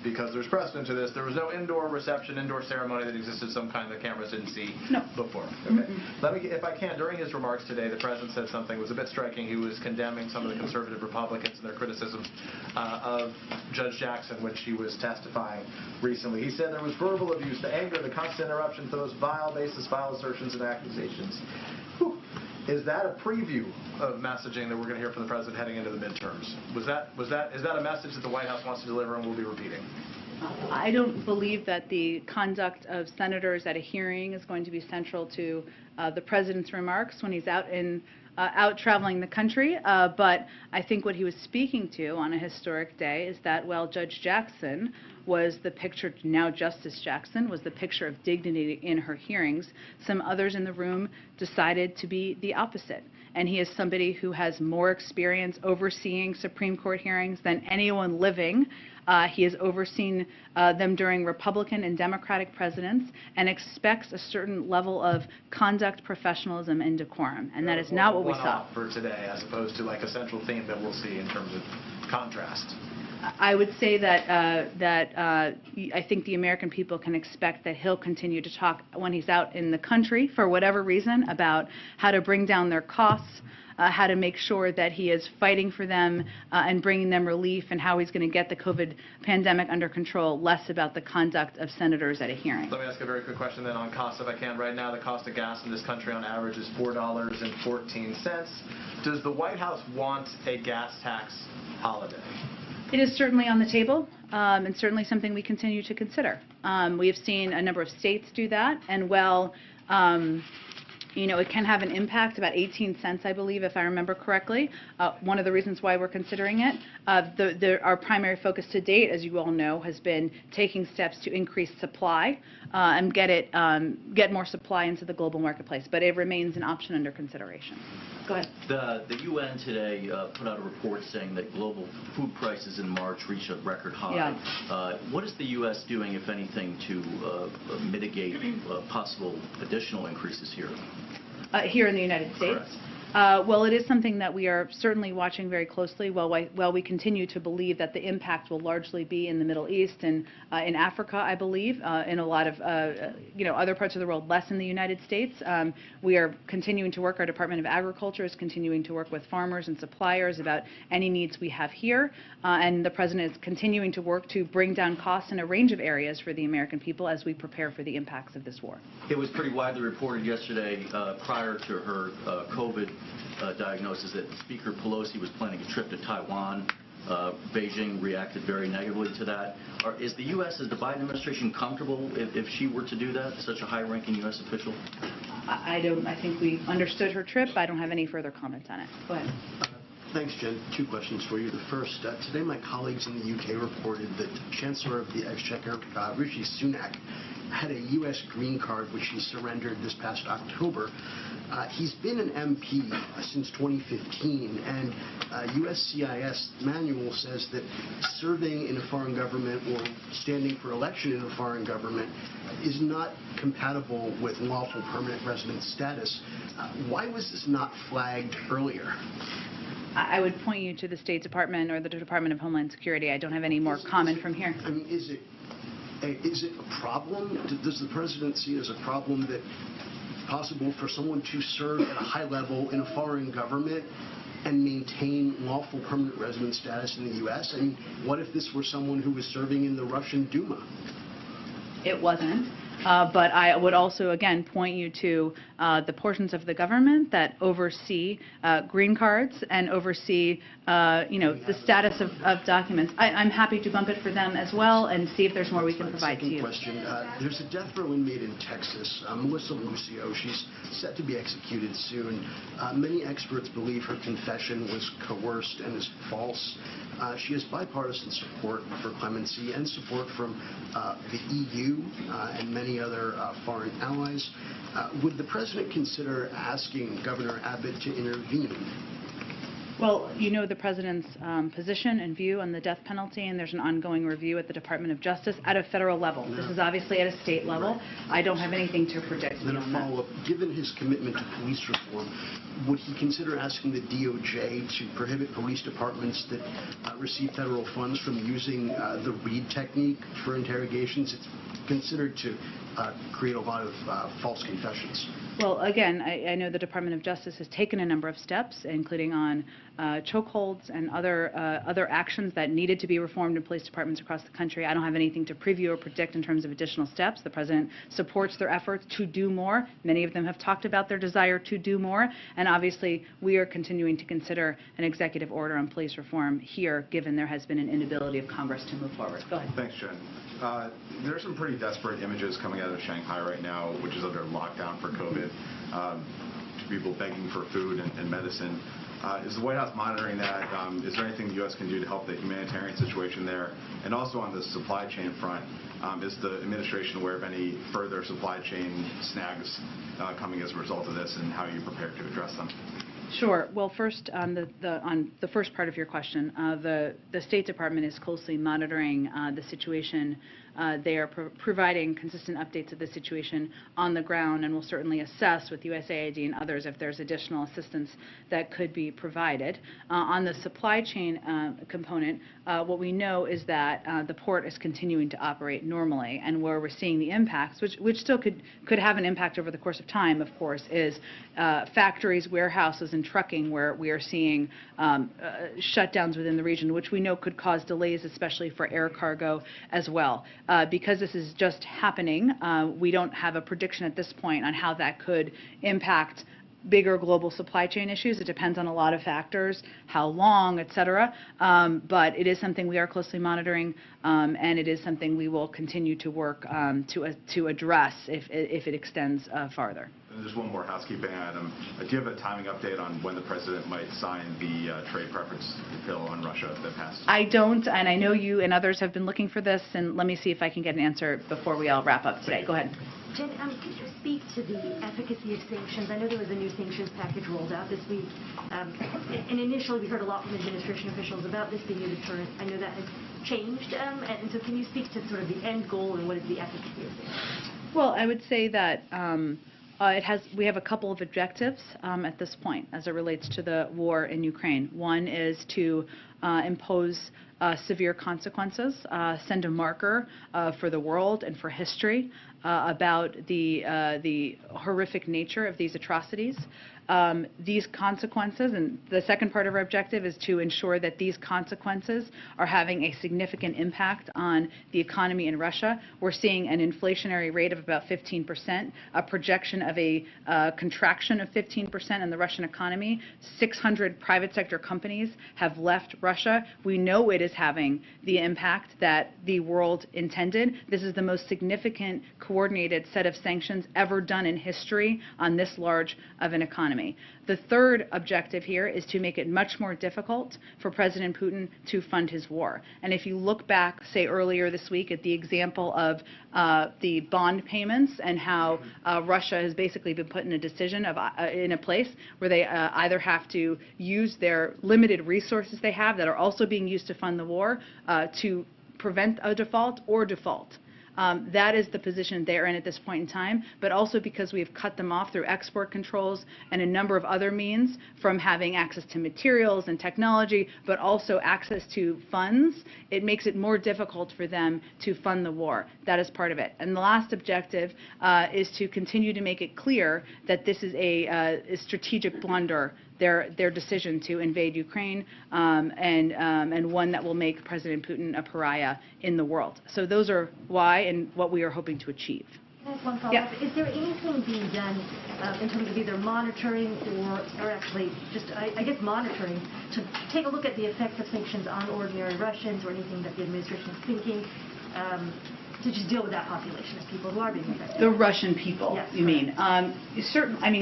because there's precedent to this, there was no indoor reception, indoor ceremony that existed, some kind that cameras didn't see before. Okay. Let me, if I can, during his remarks today, the president said something that was a bit striking. He was condemning some of the conservative Republicans and their criticisms of Judge Jackson when she was testifying recently. He said there was verbal abuse, the anger, the constant interruptions, those vile, baseless, vile assertions and accusations. Whew. Is that a preview of messaging that we're going to hear from the president heading into the midterms? Is that a message that the White House wants to deliver and will be repeating? I don't believe that the conduct of senators at a hearing is going to be central to the president's remarks when he's out traveling the country. But I think what he was speaking to on a historic day is that while Judge Jackson was the picture, now Justice Jackson, was the picture of dignity in her hearings, some others in the room decided to be the opposite. And he is somebody who has more experience overseeing Supreme Court hearings than anyone living. He has overseen them during Republican and Democratic presidents and expects a certain level of conduct, professionalism, and decorum. And that is not what we saw. For today, as opposed to like a central theme that we'll see in terms of contrast. I would say that I think the American people can expect that he'll continue to talk when he's out in the country, for whatever reason, about how to bring down their costs, how to make sure that he is fighting for them and bringing them relief, and how he's going to get the COVID pandemic under control, less about the conduct of senators at a hearing. Let me ask a very quick question then on costs, if I can. Right now, the cost of gas in this country on average is $4.14. Does the White House want a gas tax holiday? It is certainly on the table, and certainly something we continue to consider. We have seen a number of states do that, and while It can have an impact, about 18 cents, I believe, if I remember correctly. One of the reasons why we're considering it, our primary focus to date, as you all know, has been taking steps to increase supply and get more supply into the global marketplace. But it remains an option under consideration. Go ahead. The UN today put out a report saying that global food prices in March reached a record high. Yeah. What is the U.S. doing, if anything, to mitigate possible additional increases here? Here in the United States? Correct. Well, it is something that we are certainly watching very closely while we continue to believe that the impact will largely be in the Middle East and in Africa, I believe, in a lot of other parts of the world, less in the United States. We are continuing to work, our Department of Agriculture is continuing to work with farmers and suppliers about any needs we have here, and the President is continuing to work to bring down costs in a range of areas for the American people as we prepare for the impacts of this war. It was pretty widely reported yesterday prior to her COVID diagnosis that Speaker Pelosi was planning a trip to Taiwan. Beijing reacted very negatively to that. Is the U.S., is the Biden administration comfortable if she were to do that, such a high-ranking U.S. official? I think we understood her trip. I don't have any further comment on it. Go ahead. Thanks, Jen. Two questions for you. The first, today my colleagues in the UK reported that Chancellor of the Exchequer, Rishi Sunak, had a U.S. green card which he surrendered this past October. He's been an MP since 2015, and USCIS manual says that serving in a foreign government or standing for election in a foreign government is not compatible with lawful permanent resident status. Why was this not flagged earlier? I would point you to the State Department or the Department of Homeland Security. I don't have any more comment from here. I mean, is it a problem? Does the President see it as a problem that possible for someone to serve at a high level in a foreign government and maintain lawful permanent resident status in the U.S.? I mean, what if this were someone who was serving in the Russian Duma? It wasn't. But I would also, again, point you to the portions of the government that oversee green cards and oversee, the status of documents. I'm happy to bump it for them as well and see if there's more we can provide to you. Question. There's a death row inmate in Texas, Melissa Lucio. She's set to be executed soon. Many experts believe her confession was coerced and is false. She has bipartisan support for clemency and support from the EU and many other foreign allies. Would the President consider asking Governor Abbott to intervene? Well, you know the President's position and view on the death penalty, and there's an ongoing review at the Department of Justice at a federal level. This is obviously at a state level. Right. I don't have anything to predict. Then a follow-up. Given his commitment to police reform, would he consider asking the DOJ to prohibit police departments that receive federal funds from using the Reid technique for interrogations? It's considered to create a lot of false confessions. Well, again, I know the Department of Justice has taken a number of steps, including on chokeholds and other actions that needed to be reformed in police departments across the country. I don't have anything to preview or predict in terms of additional steps. The President supports their efforts to do more. Many of them have talked about their desire to do more, and obviously we are continuing to consider an executive order on police reform here, given there has been an inability of Congress to move forward. Go ahead. Thanks, Jen. There are some pretty desperate images coming out of Shanghai right now, which is under lockdown for COVID, to people begging for food and medicine. Is the White House monitoring that? Is there anything the U.S. can do to help the humanitarian situation there? And also on the supply chain front, is the administration aware of any further supply chain snags coming as a result of this, and how are you prepared to address them? Sure. Well, first, on the first part of your question, the State Department is closely monitoring the situation. They are providing consistent updates of the situation on the ground, and will certainly assess with USAID and others if there's additional assistance that could be provided. On the supply chain component, what we know is that the port is continuing to operate normally, and where we're seeing the impacts, which still could have an impact over the course of time, of course, is factories, warehouses, and trucking, where we are seeing shutdowns within the region, which we know could cause delays, especially for air cargo as well. Because this is just happening, we don't have a prediction at this point on how that could impact bigger global supply chain issues. It depends on a lot of factors, how long, et cetera. But it is something we are closely monitoring, and it is something we will continue to work to address if it extends farther. And just one more housekeeping item. Do you have a timing update on when the president might sign the trade preference bill on Russia that passed? I don't, and I know you and others have been looking for this, and let me see if I can get an answer before we all wrap up today. Go ahead. Jen, could you speak to the efficacy of sanctions? I know there was a new sanctions package rolled out this week, and initially we heard a lot from administration officials about this being a deterrent. I know that has changed, and so can you speak to sort of the end goal and what is the efficacy of sanctions? Well, I would say that we have a couple of objectives at this point as it relates to the war in Ukraine. One is to impose severe consequences, send a marker for the world and for history about the horrific nature of these atrocities. These consequences, and the second part of our objective is to ensure that these consequences are having a significant impact on the economy in Russia. We're seeing an inflationary rate of about 15%, a projection of a contraction of 15% in the Russian economy. 600 private sector companies have left Russia. We know it is having the impact that the world intended. This is the most significant coordinated set of sanctions ever done in history on this large of an economy. The third objective here is to make it much more difficult for President Putin to fund his war. And if you look back, say, earlier this week at the example of the bond payments and how Russia has basically been put in a decision of in a place where they either have to use their limited resources they have that are also being used to fund the war to prevent a default or default. That is the position they're in at this point in time, but also because we've cut them off through export controls and a number of other means from having access to materials and technology, but also access to funds, it makes it more difficult for them to fund the war. That is part of it. And the last objective is to continue to make it clear that this is a strategic blunder, their decision to invade Ukraine, and one that will make President Putin a pariah in the world. So those are why and what we are hoping to achieve. Can I ask one follow-up? Yeah. Is there anything being done in terms of either monitoring or actually just, I guess, monitoring to take a look at the effects of sanctions on ordinary Russians or anything that the administration is thinking to just deal with that population of people who are being affected? The Russian people, yes, you mean?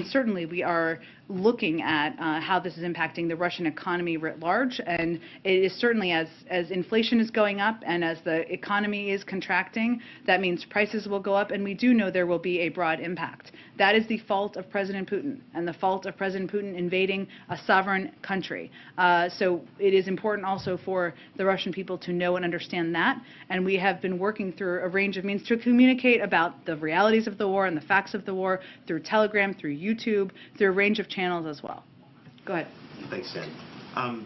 Certainly we are looking at how this is impacting the Russian economy writ large, and it is certainly as inflation is going up and as the economy is contracting, that means prices will go up, and we do know there will be a broad impact. That is the fault of President Putin and the fault of President Putin invading a sovereign country. So it is important also for the Russian people to know and understand that, and we have been working through a range of means to communicate about the realities of the war and the facts of the war through Telegram, through YouTube, through a range of channels as well. Go ahead. Thanks, Jen.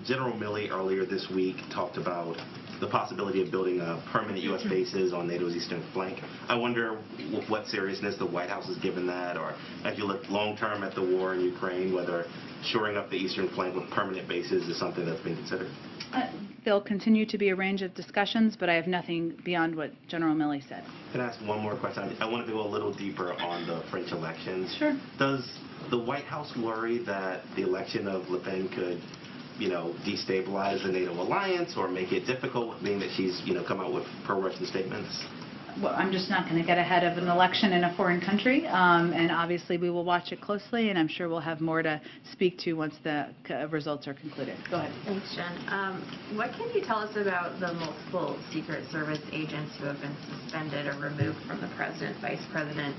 General Milley earlier this week talked about the possibility of building permanent U.S. bases on NATO's eastern flank. I wonder what seriousness the White House has given that, or as you look long-term at the war in Ukraine, whether shoring up the eastern flank with permanent bases is something that's been considered. There'll continue to be a range of discussions, but I have nothing beyond what General Milley said. Can I ask one more question? I wanted to go a little deeper on the French elections. Sure. Does the White House worry that the election of Le Pen could, destabilize the NATO alliance or make it difficult, being that she's, come out with pro-Russian statements? Well, I'm just not going to get ahead of an election in a foreign country, and obviously we will watch it closely, and I'm sure we'll have more to speak to once the results are concluded. Go ahead. Thanks, Jen. What can you tell us about the multiple Secret Service agents who have been suspended or removed from the President, Vice President,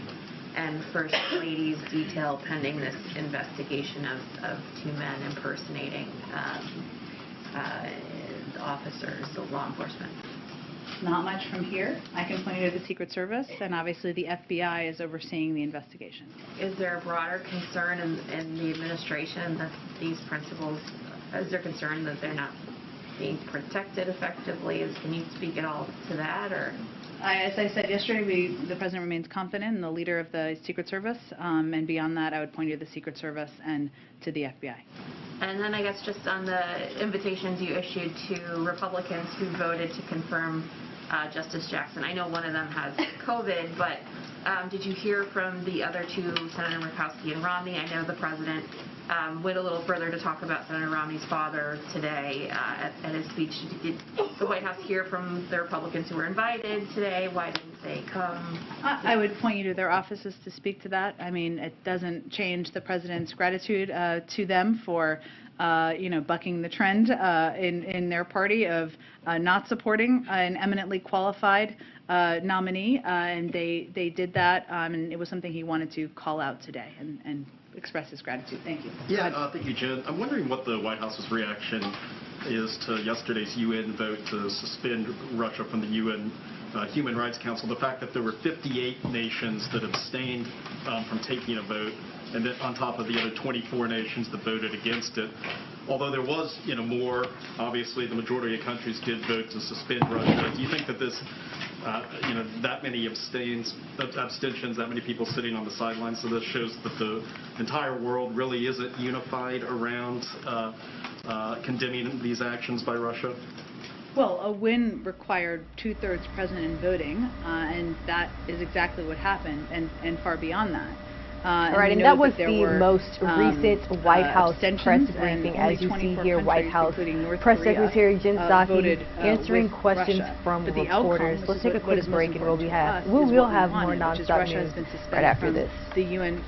and First Lady's detail pending this investigation of two men impersonating officers of law enforcement? Not much from here. I can point you to the Secret Service, and obviously the FBI is overseeing the investigation. Is there a broader concern in the administration that these principals, is there concern that they're not being protected effectively? Can you speak at all to that, or? As I said yesterday, the President remains confident in the leader of the Secret Service, and beyond that, I would point you to the Secret Service and to the FBI. And then I guess just on the invitations you issued to Republicans who voted to confirm Justice Jackson. I know one of them has COVID, but Did you hear from the other two, Senator Murkowski and Romney? I know the president went a little further to talk about Senator Romney's father today at his speech. Did the White House hear from the Republicans who were invited today? Why didn't they come? I would point you to their offices to speak to that. I mean, it doesn't change the president's gratitude to them for bucking the trend in their party of not supporting an eminently qualified nominee, and they did that, and it was something he wanted to call out today and express his gratitude. Thank you. Yeah, thank you, Jen. I'm wondering what the White House's reaction is to yesterday's UN vote to suspend Russia from the UN Human Rights Council. The fact that there were 58 nations that abstained from taking a vote, and then on top of the other 24 nations that voted against it. Although there was, more, obviously the majority of countries did vote to suspend Russia. Do you think that this, that many abstentions, that many people sitting on the sidelines, so this shows that the entire world really isn't unified around condemning these actions by Russia? Well, a win required 2/3 present voting, and that is exactly what happened, and far beyond that. All right, and that was the most recent White House press briefing. As you see here, White House Press Secretary Jen Psaki answering questions from reporters. Let's take a quick break, and we'll have more nonstop news right after this. The UN.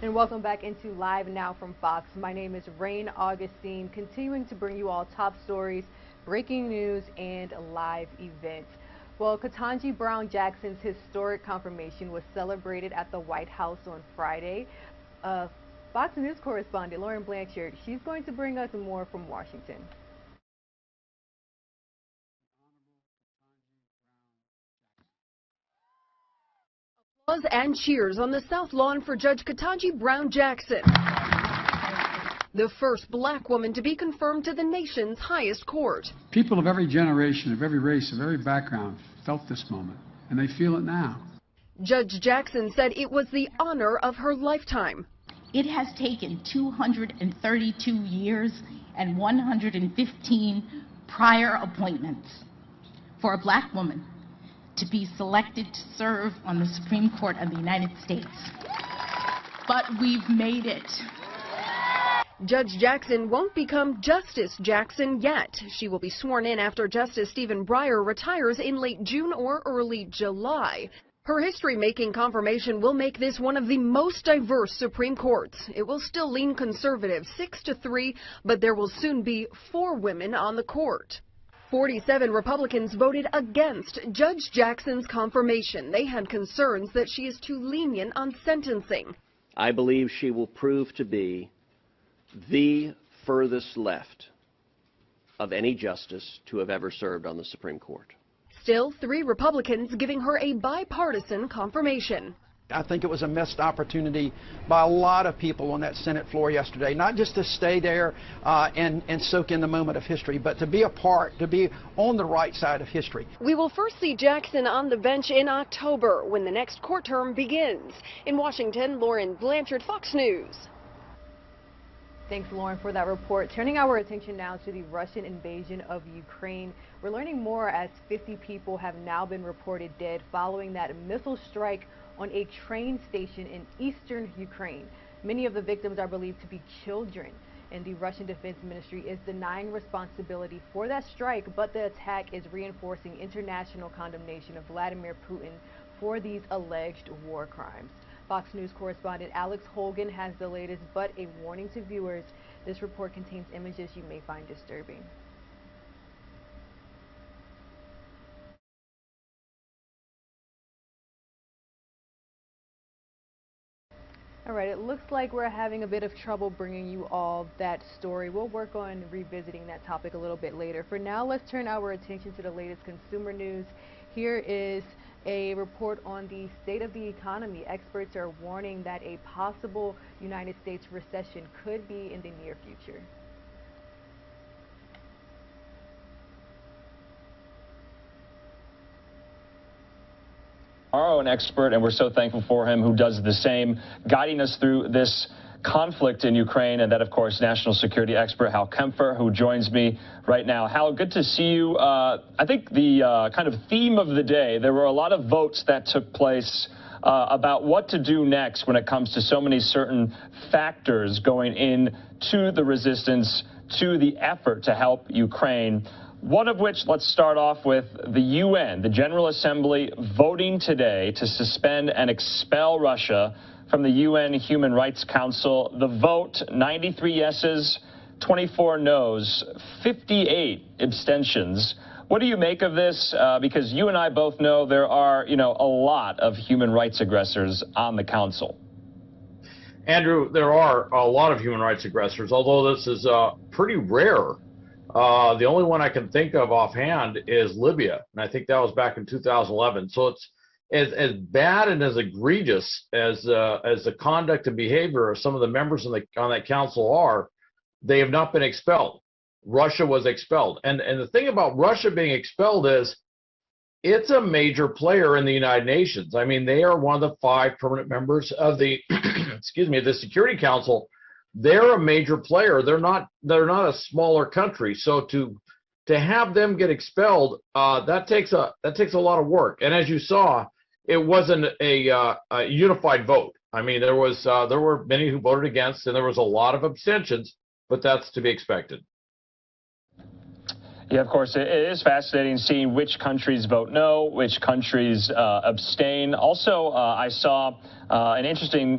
And welcome back into Live Now from Fox. My name is Rain Augustine, continuing to bring you all top stories, breaking news, and live events. Well, Ketanji Brown Jackson's historic confirmation was celebrated at the White House on Friday. Fox News correspondent Lauren Blanchard, she's going to bring us more from Washington. Applause and cheers on the South Lawn for Judge Ketanji Brown Jackson, the first black woman to be confirmed to the nation's highest court. People of every generation, of every race, of every background felt this moment, and they feel it now. Judge Jackson said it was the honor of her lifetime. It has taken 232 years and 115 prior appointments for a black woman to be selected to serve on the Supreme Court of the United States. But we've made it. Judge Jackson won't become Justice Jackson yet. She will be sworn in after Justice Stephen Breyer retires in late June or early July. Her history-making confirmation will make this one of the most diverse Supreme Courts. It will still lean conservative 6-3, but there will soon be 4 women on the court. 47 Republicans voted against Judge Jackson's confirmation. They had concerns that she is too lenient on sentencing. I believe she will prove to be the furthest left of any justice to have ever served on the Supreme Court. Still, 3 Republicans giving her a bipartisan confirmation. I think it was a missed opportunity by a lot of people on that Senate floor yesterday, not just to stay there and soak in the moment of history, but to be a part, to be on the right side of history. We will first see Jackson on the bench in October when the next court term begins. In Washington, Lauren Blanchard, Fox News. Thanks, Lauren, for that report. Turning our attention now to the Russian invasion of Ukraine. We're learning more as 50 people have now been reported dead following that missile strike on a train station in eastern Ukraine. Many of the victims are believed to be children, and the Russian Defense Ministry is denying responsibility for that strike, but the attack is reinforcing international condemnation of Vladimir Putin for these alleged war crimes. Fox News correspondent Alex Holgan has the latest, but a warning to viewers: this report contains images you may find disturbing. All right, it looks like we're having a bit of trouble bringing you all that story. We'll work on revisiting that topic a little bit later. For now, let's turn our attention to the latest consumer news. Here is a report on the state of the economy. Experts are warning that a possible United States recession could be in the near future. Our own expert, and we're so thankful for him, who does the same, guiding us through this conflict in Ukraine, and that, of course, national security expert Hal Kempfer, who joins me right now. Hal, good to see you. I think the kind of theme of the day, there were a lot of votes that took place about what to do next when it comes to so many certain factors going into the resistance, to the effort to help Ukraine. One of which, let's start off with the UN, the General Assembly, voting today to suspend and expel Russia from the UN Human Rights Council. The vote, 93 yeses, 24 noes, 58 abstentions. What do you make of this? Because you and I both know there are, a lot of human rights aggressors on the council. Andrew, there are a lot of human rights aggressors, although this is pretty rare. The only one I can think of offhand is Libya, and I think that was back in 2011. So it's as bad and as egregious as the conduct and behavior of some of the members on that council are. They have not been expelled. Russia was expelled, and the thing about Russia being expelled is it's a major player in the United Nations. I mean, they are one of the 5 permanent members of the the Security Council. They're a major player. They're not a smaller country. So to have them get expelled, that takes a lot of work. And as you saw, it wasn't a unified vote. I mean, there were many who voted against, and there was a lot of abstentions. But that's to be expected. Yeah, of course, it is fascinating seeing which countries vote no, which countries abstain. Also, I saw an interesting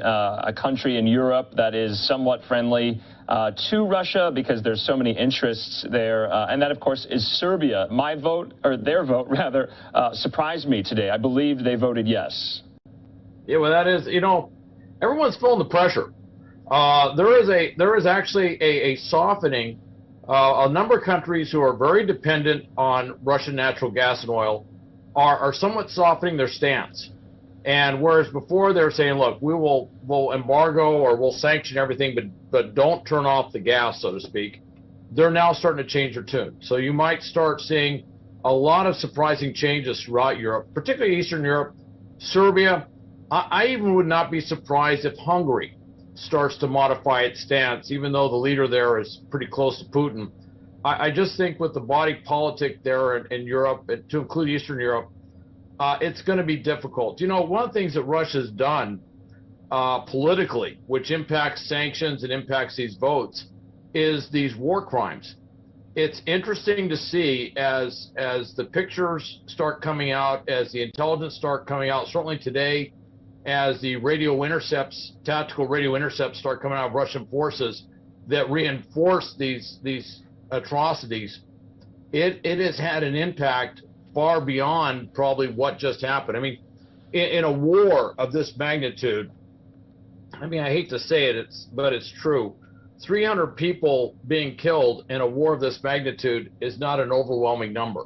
country in Europe that is somewhat friendly to Russia because there's so many interests there. And that, of course, is Serbia. My vote, or their vote, rather, surprised me today. I believe they voted yes. Yeah, well, that is, everyone's feeling the pressure. There is actually a softening. A number of countries who are very dependent on Russian natural gas and oil are somewhat softening their stance. And whereas before they're saying, look, we'll embargo or we'll sanction everything, but don't turn off the gas, so to speak, they're now starting to change their tune. So you might start seeing a lot of surprising changes throughout Europe, particularly Eastern Europe, Serbia. I even would not be surprised if Hungary starts to modify its stance, even though the leader there is pretty close to Putin. I just think with the body politic there in Europe, to include Eastern Europe, it's going to be difficult. One of the things that Russia's done politically, which impacts sanctions and impacts these votes, is these war crimes. It's interesting to see as the pictures start coming out, as the intelligence start coming out, certainly today, as the radio intercepts, tactical radio intercepts start coming out of Russian forces that reinforce these atrocities, it has had an impact far beyond probably what just happened. I mean, in a war of this magnitude, I mean, I hate to say it, but it's true. 300 people being killed in a war of this magnitude is not an overwhelming number.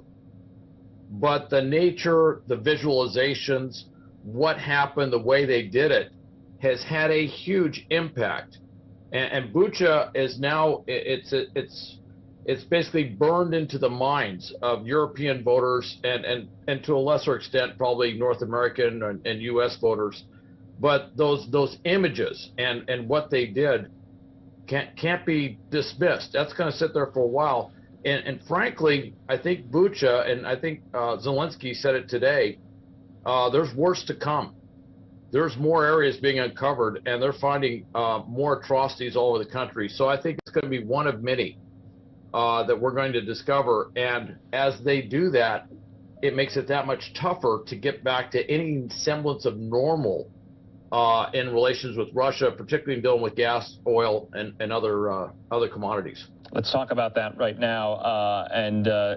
But the nature, the visualizations, what happened, the way they did it, has had a huge impact. And Bucha is now, it's basically burned into the minds of European voters and to a lesser extent probably North American and U.S. voters. But those images and what they did can't be dismissed. That's going to sit there for a while. And frankly, I think Bucha, and I think Zelensky said it today, there's worse to come. There's more areas being uncovered, and they're finding more atrocities all over the country. So I think it's going to be one of many that we're going to discover. And as they do that, it makes it that much tougher to get back to any semblance of normal in relations with Russia, particularly in dealing with gas, oil, and other commodities. Let's talk about that right now.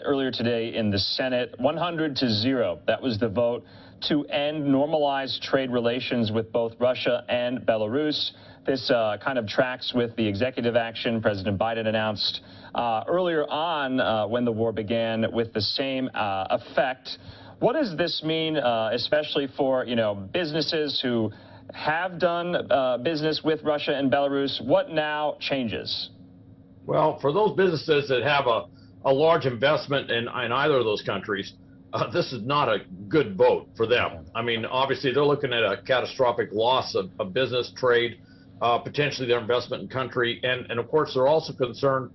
Earlier today in the Senate, 100-0, that was the vote to end normalized trade relations with both Russia and Belarus. This kind of tracks with the executive action President Biden announced earlier on when the war began with the same effect. What does this mean, especially for, businesses who have done business with Russia and Belarus? What now changes? Well, for those businesses that have a large investment in either of those countries, this is not a good vote for them. I mean, obviously, they're looking at a catastrophic loss of business, trade, potentially their investment in country. And of course, they're also concerned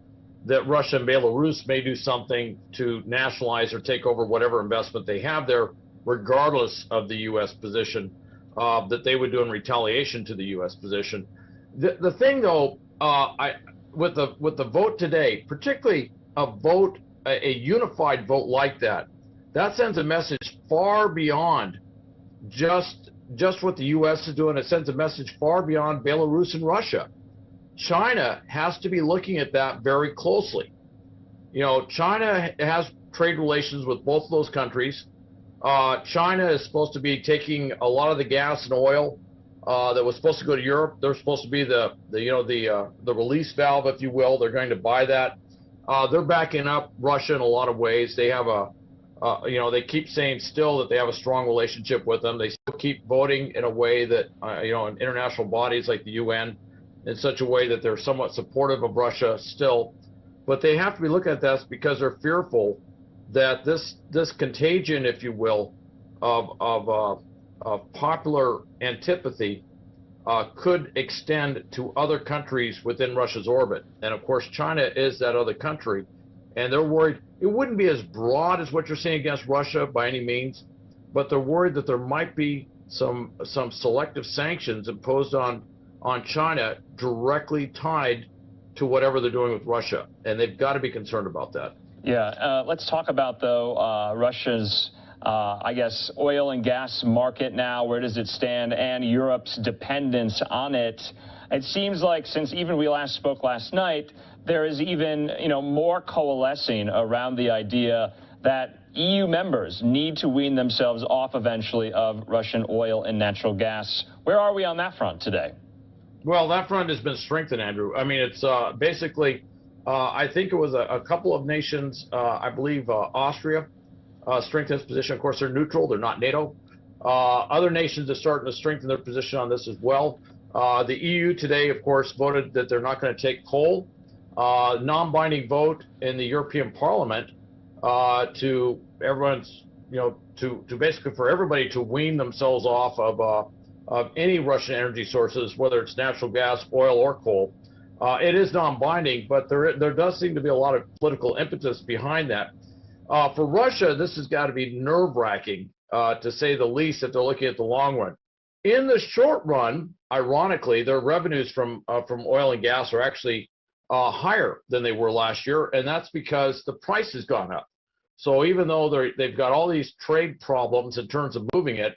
that Russia and Belarus may do something to nationalize or take over whatever investment they have there, regardless of the U.S. position that they would do in retaliation to the U.S. position. The thing, though, with the vote today, particularly a unified vote like that sends a message far beyond just what the U.S. is doing. It sends a message far beyond Belarus and Russia. China has to be looking at that very closely. China has trade relations with both of those countries. China is supposed to be taking a lot of the gas and oil that was supposed to go to Europe. They're supposed to be the release valve, if you will. They're going to buy that. They're backing up Russia in a lot of ways. They have they keep saying still that they have a strong relationship with them. They still keep voting in a way that, in international bodies like the UN, in such a way that they're somewhat supportive of Russia still. But they have to be looking at this because they're fearful that this contagion, if you will, of popular antipathy could extend to other countries within Russia's orbit. And of course, China is that other country, and they're worried. It wouldn't be as broad as what you're seeing against Russia by any means, but they're worried that there might be some selective sanctions imposed on China directly tied to whatever they're doing with Russia, and they've got to be concerned about that. Yeah, let's talk about, though, Russia's, oil and gas market now. Where does it stand? And Europe's dependence on it. It seems like since even we last spoke last night, there is even, more coalescing around the idea that EU members need to wean themselves off eventually of Russian oil and natural gas. Where are we on that front today? Well, that front has been strengthened, Andrew. I mean, it's basically, I think it was a couple of nations, I believe Austria, strengthened its position. Of course, they're neutral. They're not NATO. Other nations are starting to strengthen their position on this as well. The EU today, of course, voted that they're not going to take coal. Non-binding vote in the European Parliament to everyone's, to basically for everybody to wean themselves off of any Russian energy sources, whether it's natural gas, oil, or coal. It is non-binding, but there does seem to be a lot of political impetus behind that. For Russia, this has got to be nerve-wracking, to say the least, if they're looking at the long run. In the short run, ironically, their revenues from oil and gas are actually higher than they were last year, and that's because the price has gone up. So even though they've got all these trade problems in terms of moving it,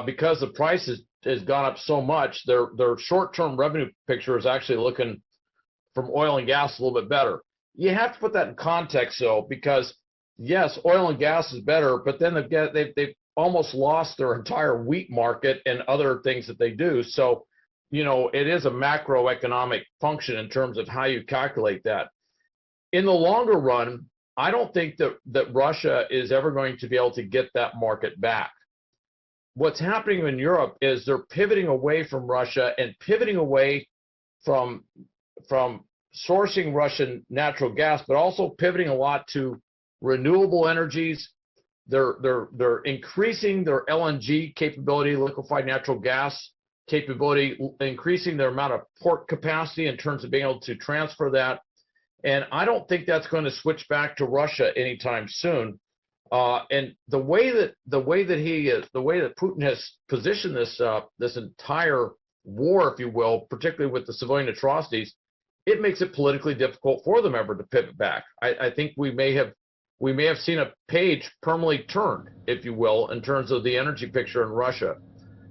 because the price has gone up so much, their short-term revenue picture is actually looking from oil and gas a little bit better. You have to put that in context, though, because yes, oil and gas is better, but then they've almost lost their entire wheat market and other things that they do. So it is a macroeconomic function in terms of how you calculate that. In the longer run, I don't think that Russia is ever going to be able to get that market back. What's happening in Europe is they're pivoting away from Russia and pivoting away from sourcing Russian natural gas, but also pivoting a lot to renewable energies. They're increasing their LNG capability, liquefied natural gas capability, increasing their amount of port capacity in terms of being able to transfer that. And I don't think that's going to switch back to Russia anytime soon. And the way that Putin has positioned this entire war, if you will, particularly with the civilian atrocities, it makes it politically difficult for them ever to pivot back. I think we may have seen a page permanently turned, if you will, in terms of the energy picture in Russia,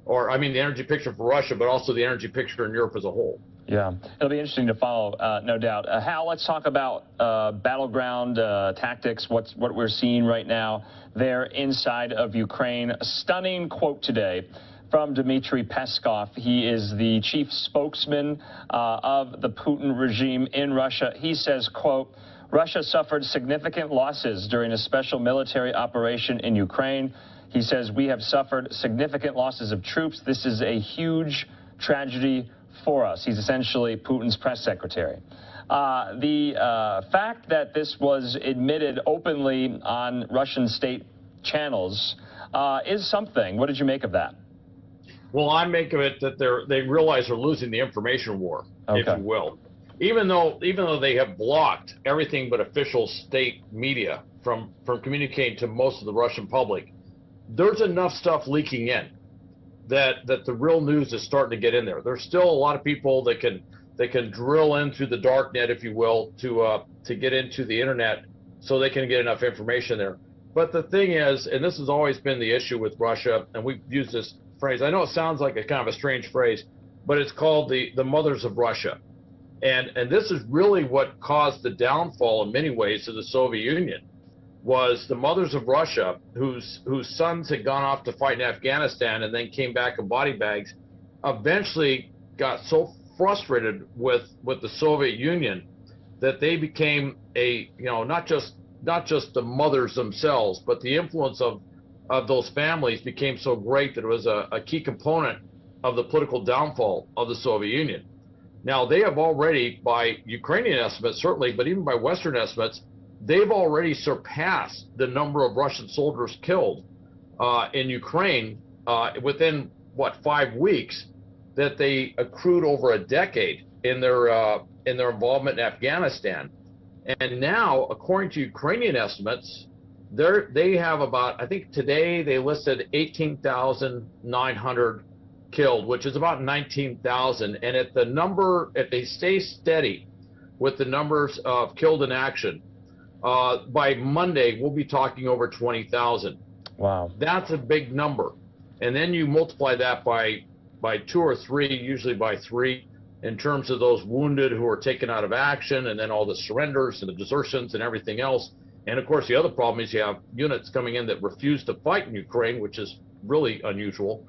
or I mean the energy picture for Russia, but also the energy picture in Europe as a whole. Yeah, it'll be interesting to follow, no doubt. Hal, let's talk about battleground tactics, what we're seeing right now there inside of Ukraine. A stunning quote today from Dmitry Peskov. He is the chief spokesman of the Putin regime in Russia. He says, quote, Russia suffered significant losses during a special military operation in Ukraine. He says, we have suffered significant losses of troops. This is a huge tragedy for us. He's essentially Putin's press secretary. The fact that this was admitted openly on Russian state channels is something. What did you make of that? Well, I make of it that they realize they're losing the information war, if you will. Even though they have blocked everything but official state media from communicating to most of the Russian public, there's enough stuff leaking in that the real news is starting to get in there. There's still a lot of people that can drill in through the dark net, if you will, to get into the internet so they can get enough information there. But the thing is, and this has always been the issue with Russia, and we've used this phrase, I know it sounds like a kind of a strange phrase, but it's called the mothers of Russia. And this is really what caused the downfall in many ways of the Soviet Union, was the mothers of Russia whose sons had gone off to fight in Afghanistan and then came back in body bags, eventually got so frustrated with the Soviet Union that they became not just the mothers themselves, but the influence of those families became so great that it was a key component of the political downfall of the Soviet Union. Now, they have already, by Ukrainian estimates certainly, but even by Western estimates, they've already surpassed the number of Russian soldiers killed in Ukraine within, 5 weeks, that they accrued over a decade in their involvement in Afghanistan. And now, according to Ukrainian estimates, they have about, I think today they listed 18,900 killed, which is about 19,000. And if they stay steady with the numbers of killed in action, by Monday, we'll be talking over 20,000. Wow. That's a big number. And then you multiply that by 2 or 3, usually by 3, in terms of those wounded who are taken out of action, and then all the surrenders and the desertions and everything else. And of course, the other problem is you have units coming in that refuse to fight in Ukraine, which is really unusual.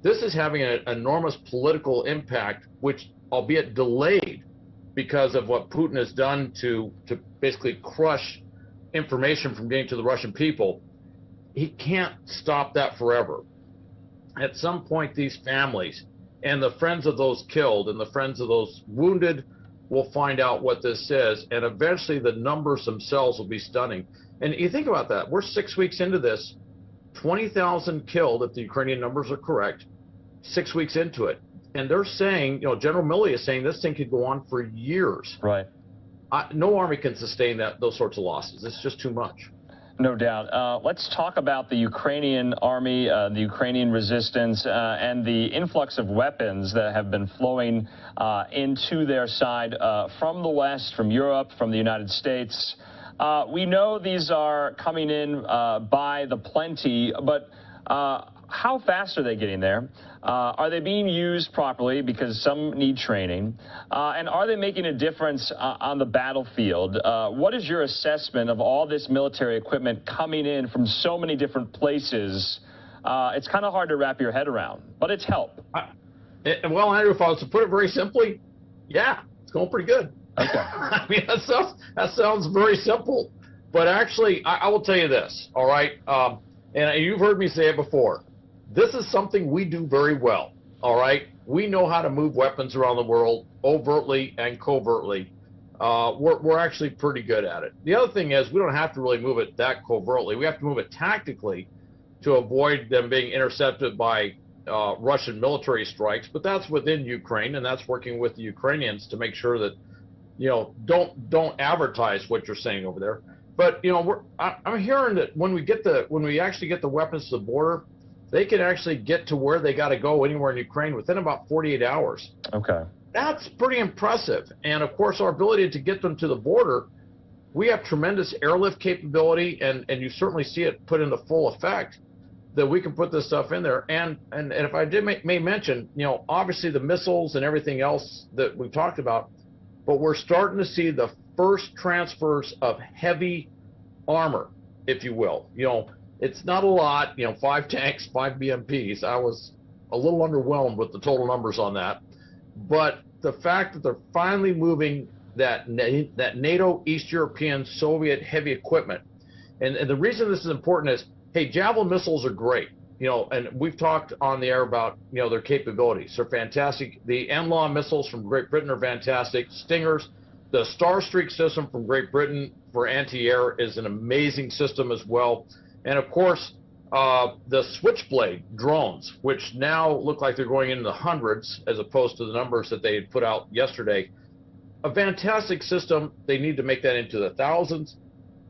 This is having an enormous political impact, which, albeit delayed, because of what Putin has done to basically crush information from getting to the Russian people. He can't stop that forever. At some point, these families and the friends of those killed and the friends of those wounded will find out what this is, and eventually the numbers themselves will be stunning. And you think about that. We're 6 weeks into this, 20,000 killed, if the Ukrainian numbers are correct, 6 weeks into it. And they're saying, General Milley is saying this thing could go on for years. Right. No army can sustain those sorts of losses. It's just too much. No doubt. Let's talk about the Ukrainian army, the Ukrainian resistance, and the influx of weapons that have been flowing into their side from the West, from Europe, from the United States. We know these are coming in by the plenty, but how fast are they getting there? Are they being used properly, because some need training? And are they making a difference on the battlefield? What is your assessment of all this military equipment coming in from so many different places? It's kind of hard to wrap your head around, but it's help. Well, Andrew, if I was to put it very simply, yeah, it's going pretty good. Okay. I mean, that sounds very simple. But actually, I will tell you this, all right? And you've heard me say it before. This is something we do very well, all right? We know how to move weapons around the world overtly and covertly. We're actually pretty good at it. The other thing is we don't have to really move it that covertly. We have to move it tactically to avoid them being intercepted by Russian military strikes. But that's within Ukraine, and that's working with the Ukrainians to make sure that, you know, don't advertise what you're saying over there. But you know, I'm hearing that when we actually get the weapons to the border, they can actually get to where they got to go anywhere in Ukraine within about 48 hours. Okay. That's pretty impressive. And of course, our ability to get them to the border, we have tremendous airlift capability, and you certainly see it put into full effect that we can put this stuff in there. And if I may mention, you know, obviously the missiles and everything else that we've talked about, but we're starting to see the first transfers of heavy armor, if you will. You know, it's not a lot, you know, 5 tanks, 5 BMPs. I was a little underwhelmed with the total numbers on that. But the fact that they're finally moving that NATO, East European, Soviet heavy equipment, and the reason this is important is, hey, Javelin missiles are great, you know, and we've talked on the air about, you know, their capabilities. They're fantastic. The NLAW missiles from Great Britain are fantastic. Stingers, the Starstreak system from Great Britain for anti-air is an amazing system as well. And of course, the Switchblade drones, which now look like they're going into the hundreds as opposed to the numbers that they had put out yesterday. A fantastic system. They need to make that into the thousands.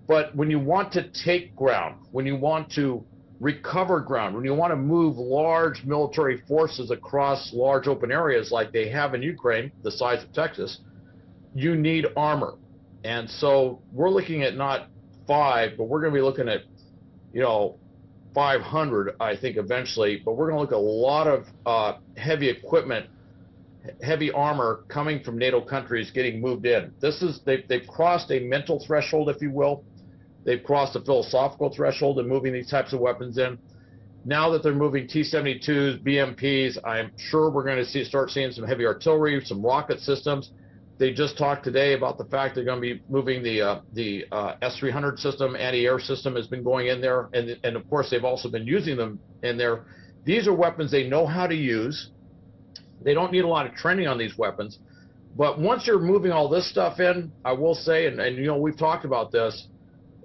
But when you want to take ground, when you want to recover ground, when you want to move large military forces across large open areas like they have in Ukraine, the size of Texas, you need armor. And so we're looking at not 5, but we're going to be looking at, you know, 500, I think, eventually. But we're going to look at a lot of heavy equipment, heavy armor coming from NATO countries getting moved in. They've crossed a mental threshold, if you will. They've crossed a philosophical threshold in moving these types of weapons in. Now that they're moving T-72s, BMPs, I'm sure we're going to start seeing some heavy artillery, some rocket systems. They just talked today about the fact they're going to be moving the S-300 system, anti-air system has been going in there, and of course they've also been using them in there. These are weapons they know how to use. They don't need a lot of training on these weapons. But once you're moving all this stuff in, I will say, and you know, we've talked about this,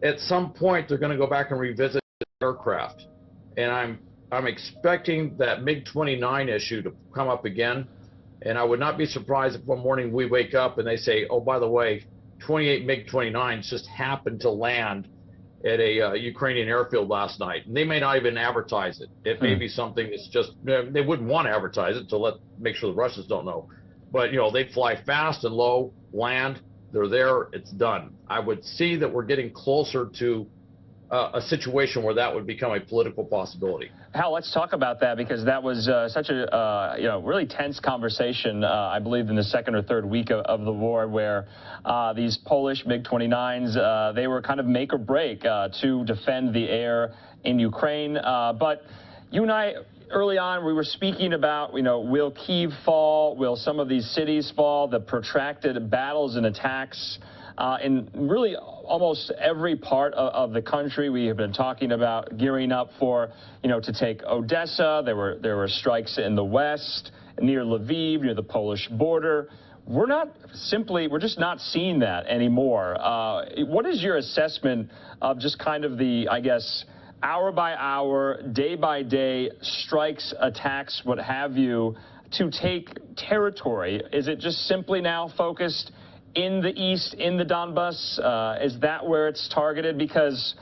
at some point they're going to go back and revisit aircraft. And I'm expecting that MiG-29 issue to come up again. And I would not be surprised if one morning we wake up and they say, oh, by the way, 28 MiG-29s just happened to land at a Ukrainian airfield last night. And they may not even advertise it. It may be something that's just, they wouldn't want to advertise it to make sure the Russians don't know. But, you know, they fly fast and low, land, they're there, it's done. I would see that we're getting closer to a situation where that would become a political possibility. Hal, let's talk about that, because that was such a you know, really tense conversation, I believe, in the second or third week of the war, where these Polish MiG-29s, they were kind of make or break to defend the air in Ukraine. But you and I, early on, we were speaking about, you know, will Kyiv fall? Will some of these cities fall? The protracted battles and attacks in really almost every part of the country. We have been talking about gearing up for, you know, to take Odessa. There were strikes in the west, near Lviv, near the Polish border. We're just not seeing that anymore. What is your assessment of just kind of the, I guess, hour by hour, day by day strikes, attacks, what have you, to take territory? Is it just simply now focused in the east, in the Donbas? Is that where it's targeted? Because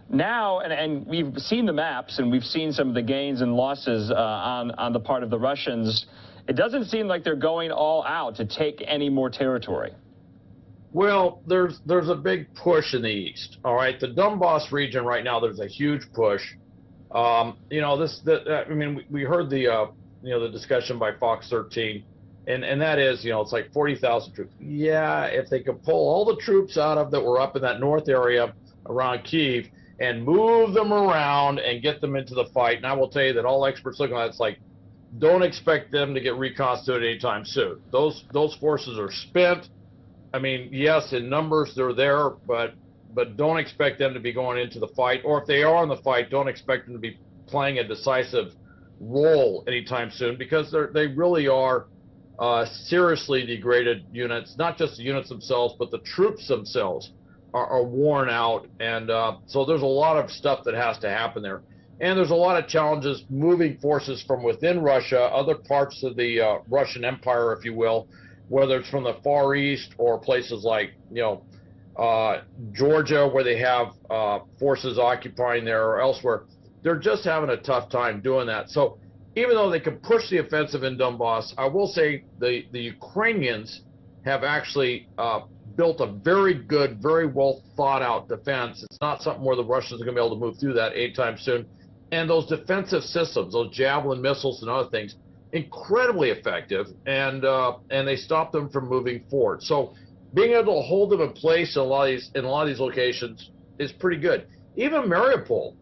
now, and we've seen the maps and we've seen some of the gains and losses on the part of the Russians, it doesn't seem like they're going all out to take any more territory. Well, there's a big push in the east. All right, the Donbas region right now, there's a huge push. You know, I mean, we heard the you know, the discussion by Fox 13. And that is, you know, it's like 40,000 troops. Yeah, if they could pull all the troops out of that were up in that north area around Kyiv and move them around and get them into the fight. And I will tell you that all experts look at it, it's like don't expect them to get reconstituted anytime soon. Those forces are spent. I mean, yes, in numbers they're there, but don't expect them to be going into the fight. Or if they are in the fight, don't expect them to be playing a decisive role anytime soon, because they really are seriously degraded units. Not just the units themselves, but the troops themselves are worn out, and so there's a lot of stuff that has to happen there. And there's a lot of challenges moving forces from within Russia, other parts of the Russian Empire, if you will, whether it's from the Far East or places like, Georgia, where they have forces occupying there, or elsewhere. They're just having a tough time doing that. So even though they can push the offensive in Donbass, I will say the Ukrainians have actually built a very good, very well thought out defense. It's not something where the Russians are going to be able to move through that anytime soon. And those defensive systems, those Javelin missiles and other things, incredibly effective, and they stop them from moving forward. So being able to hold them in place in a lot of these locations is pretty good. Even Mariupol,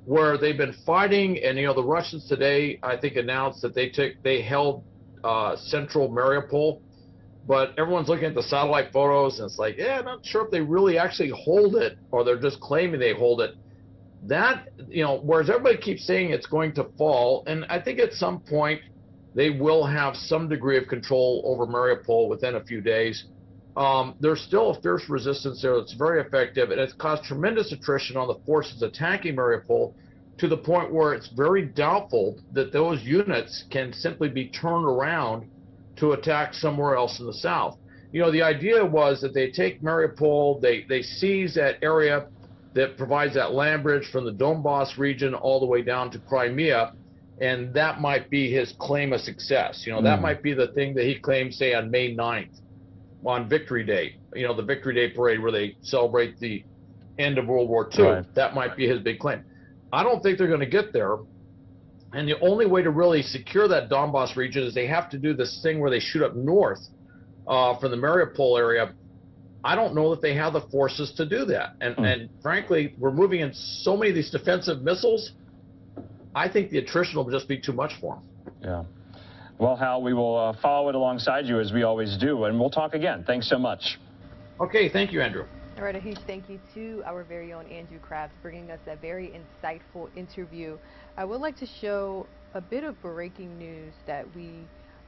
where they've been fighting, and the Russians today, I think, announced that they held central Mariupol, but everyone's looking at the satellite photos, and it's like, I'm not sure if they really actually hold it, or they're just claiming they hold it. That, whereas everybody keeps saying it's going to fall, and I think at some point they will have some degree of control over Mariupol within a few days. There's still a fierce resistance there that's very effective, and it's caused tremendous attrition on the forces attacking Mariupol, to the point where it's very doubtful that those units can simply be turned around to attack somewhere else in the south. The idea was that they take Mariupol, they seize that area that provides that land bridge from the Donbass region all the way down to Crimea, and that might be his claim of success. That might be the thing that he claims, say, on May 9th, on Victory Day, the Victory Day parade where they celebrate the end of World War II. Right. That might be his big claim. I don't think they're going to get there. And the only way to really secure that Donbass region is they have to do this thing where they shoot up north from the Mariupol area. I don't know that they have the forces to do that. And frankly, we're moving in so many of these defensive missiles, I think the attrition will just be too much for them. Yeah. Well, Hal, we will follow it alongside you as we always do, and we'll talk again. Thanks so much. Okay, thank you, Andrew. All right, a huge thank you to our very own Andrew Krabs bringing us that very insightful interview. I would like to show a bit of breaking news that we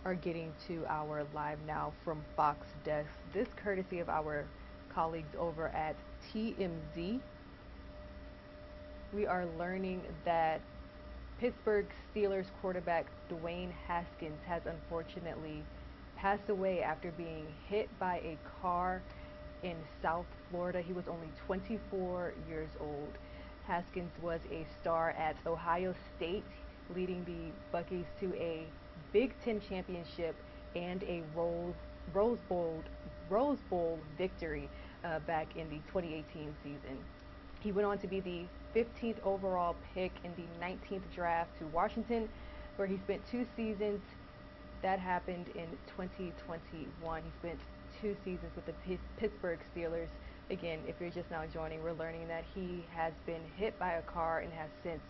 are getting to our Live Now from Fox desk. This courtesy of our colleagues over at TMZ. We are learning that Pittsburgh Steelers quarterback Dwayne Haskins has unfortunately passed away after being hit by a car in South Florida. He was only 24 years old. Haskins was a star at Ohio State, leading the Buccaneers to a Big Ten championship and a Rose Bowl victory back in the 2018 season. He went on to be the 15th overall pick in the 19th draft to Washington, where he spent 2 seasons. That happened in 2021. He spent 2 seasons with the Pittsburgh Steelers. Again, if you're just now joining, we're learning that he has been hit by a car and has since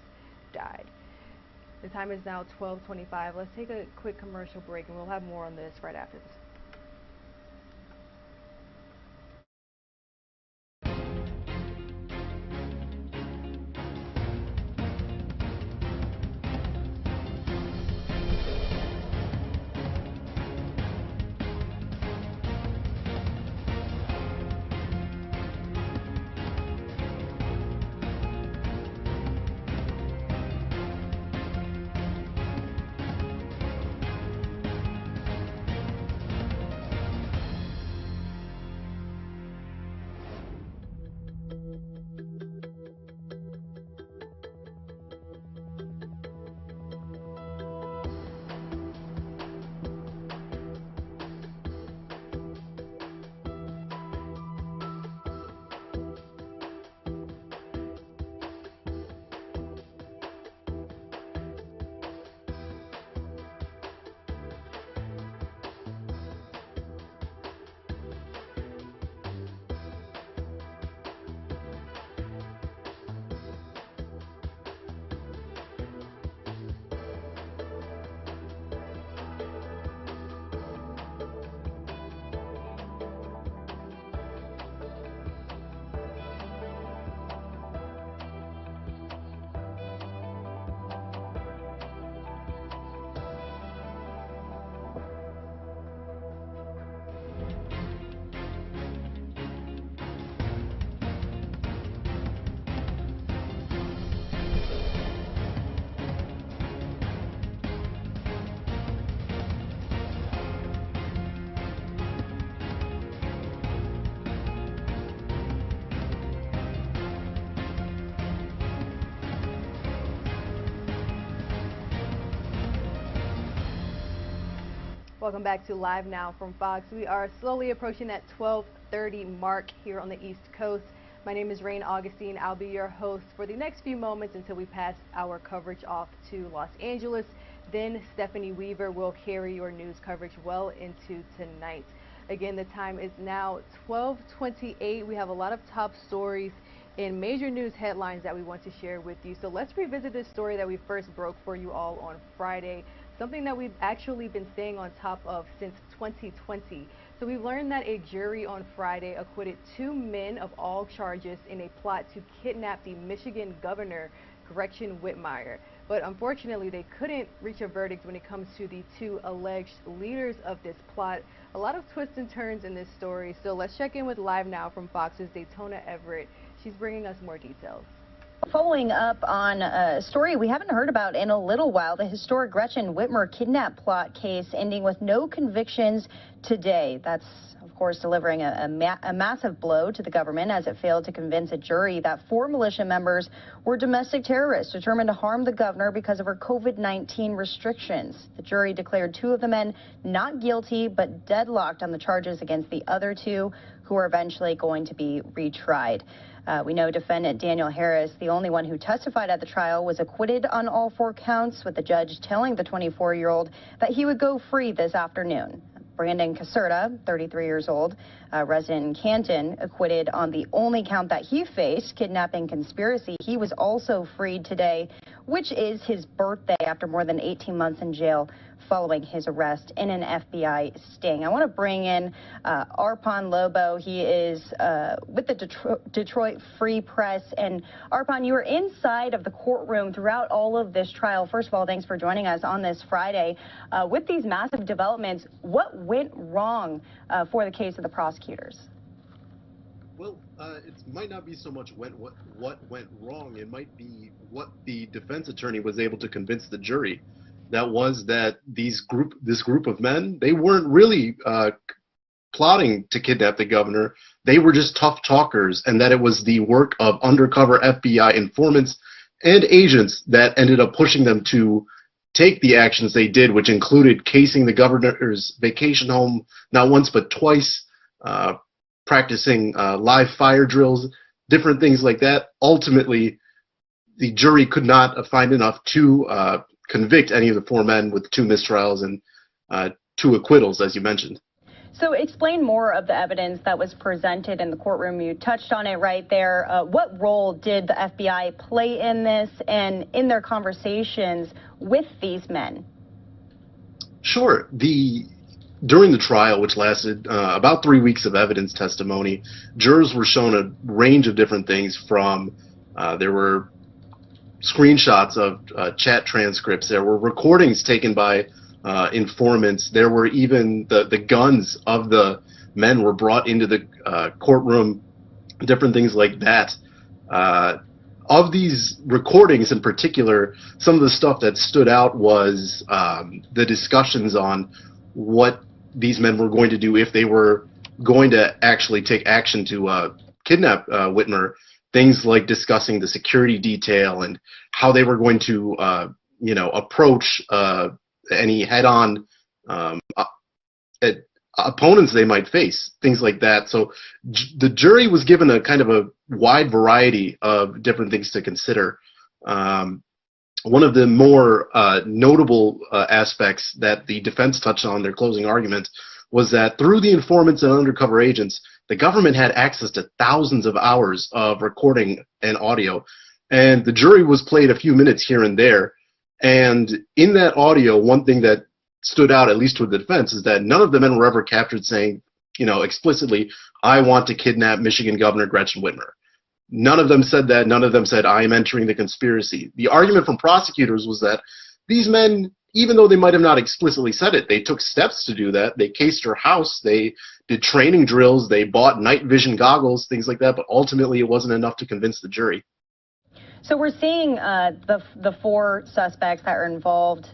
died. The time is now 12:25. Let's take a quick commercial break, and we'll have more on this right after this. Welcome back to Live Now from Fox. We are slowly approaching that 12:30 mark here on the East Coast. My name is Rain Augustine. I'll be your host for the next few moments until we pass our coverage off to Los Angeles. Then Stephanie Weaver will carry your news coverage well into tonight. Again, the time is now 12:28. We have a lot of top stories and major news headlines that we want to share with you. So let's revisit this story that we first broke for you all on Friday. Something that we've actually been staying on top of since 2020. So we learned that a jury on Friday acquitted 2 men of all charges in a plot to kidnap the Michigan governor, Gretchen Whitmer. But unfortunately, they couldn't reach a verdict when it comes to the 2 alleged leaders of this plot. A lot of twists and turns in this story. So let's check in with Live Now from Fox's Daytona Everett. She's bringing us more details. Following up on a story we haven't heard about in a little while, the historic Gretchen Whitmer kidnap plot case ending with no convictions today. That's, of course, delivering a massive blow to the government as it failed to convince a jury that 4 militia members were domestic terrorists determined to harm the governor because of her COVID-19 restrictions. The jury declared 2 of the men not guilty, but deadlocked on the charges against the other 2, who are eventually going to be retried. We know defendant Daniel Harris, the only one who testified at the trial, was acquitted on all 4 counts, with the judge telling the 24-year-old that he would go free this afternoon. Brandon Caserta, 33 years old, a resident in Canton, acquitted on the only count that he faced, kidnapping conspiracy. He was also freed today, which is his birthday after more than 18 months in jail following his arrest in an FBI sting. I want to bring in Arpan Lobo. He is with the Detroit Free Press. And Arpan, you were inside of the courtroom throughout all of this trial. First of all, thanks for joining us on this Friday. With these massive developments, what went wrong for the case of the prosecutors? Well, it might not be so much what went wrong. It might be what the defense attorney was able to convince the jury. That was that this group of men, they weren't really plotting to kidnap the governor. They were just tough talkers, and that it was the work of undercover FBI informants and agents that ended up pushing them to take the actions they did, which included casing the governor's vacation home not once but twice, practicing live fire drills, different things like that. Ultimately, the jury could not find enough to convict any of the 4 men, with 2 mistrials and 2 acquittals, as you mentioned. So explain more of the evidence that was presented in the courtroom. You touched on it right there. What role did the FBI play in this and in their conversations with these men? Sure. During the trial, which lasted about 3 weeks of evidence testimony, jurors were shown a range of different things from there were screenshots of chat transcripts. There were recordings taken by informants. There were even the guns of the men were brought into the courtroom, different things like that. Of these recordings in particular, some of the stuff that stood out was the discussions on what these men were going to do if they were going to actually take action to kidnap Whitmer. Things like discussing the security detail and how they were going to, approach any head-on opponents they might face, things like that. So the jury was given a kind of a wide variety of different things to consider. One of the more notable aspects that the defense touched on in their closing argument was that through the informants and undercover agents, the government had access to thousands of hours of recording and audio, and the jury was played a few minutes here and there. And in that audio, one thing that stood out, at least to the defense, is that none of the men were ever captured saying, explicitly, "I want to kidnap Michigan Governor Gretchen Whitmer." None of them said that. None of them said, "I am entering the conspiracy." The argument from prosecutors was that these men, even though they might have not explicitly said it, they took steps to do that. They cased her house. They did training drills. They bought night vision goggles, things like that. But ultimately, it wasn't enough to convince the jury. So we're seeing the 4 suspects that are involved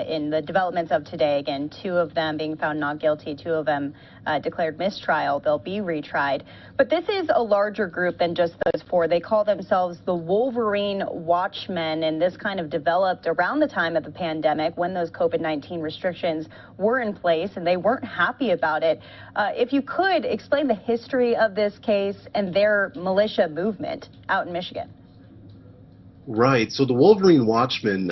in the developments of today. Again, 2 of them being found not guilty, 2 of them declared mistrial. They'll be retried. But this is a larger group than just those four. They call themselves the Wolverine Watchmen, and this kind of developed around the time of the pandemic when those COVID-19 restrictions were in place, and they weren't happy about it. If you could explain the history of this case and their militia movement out in Michigan. Right. So the Wolverine Watchmen,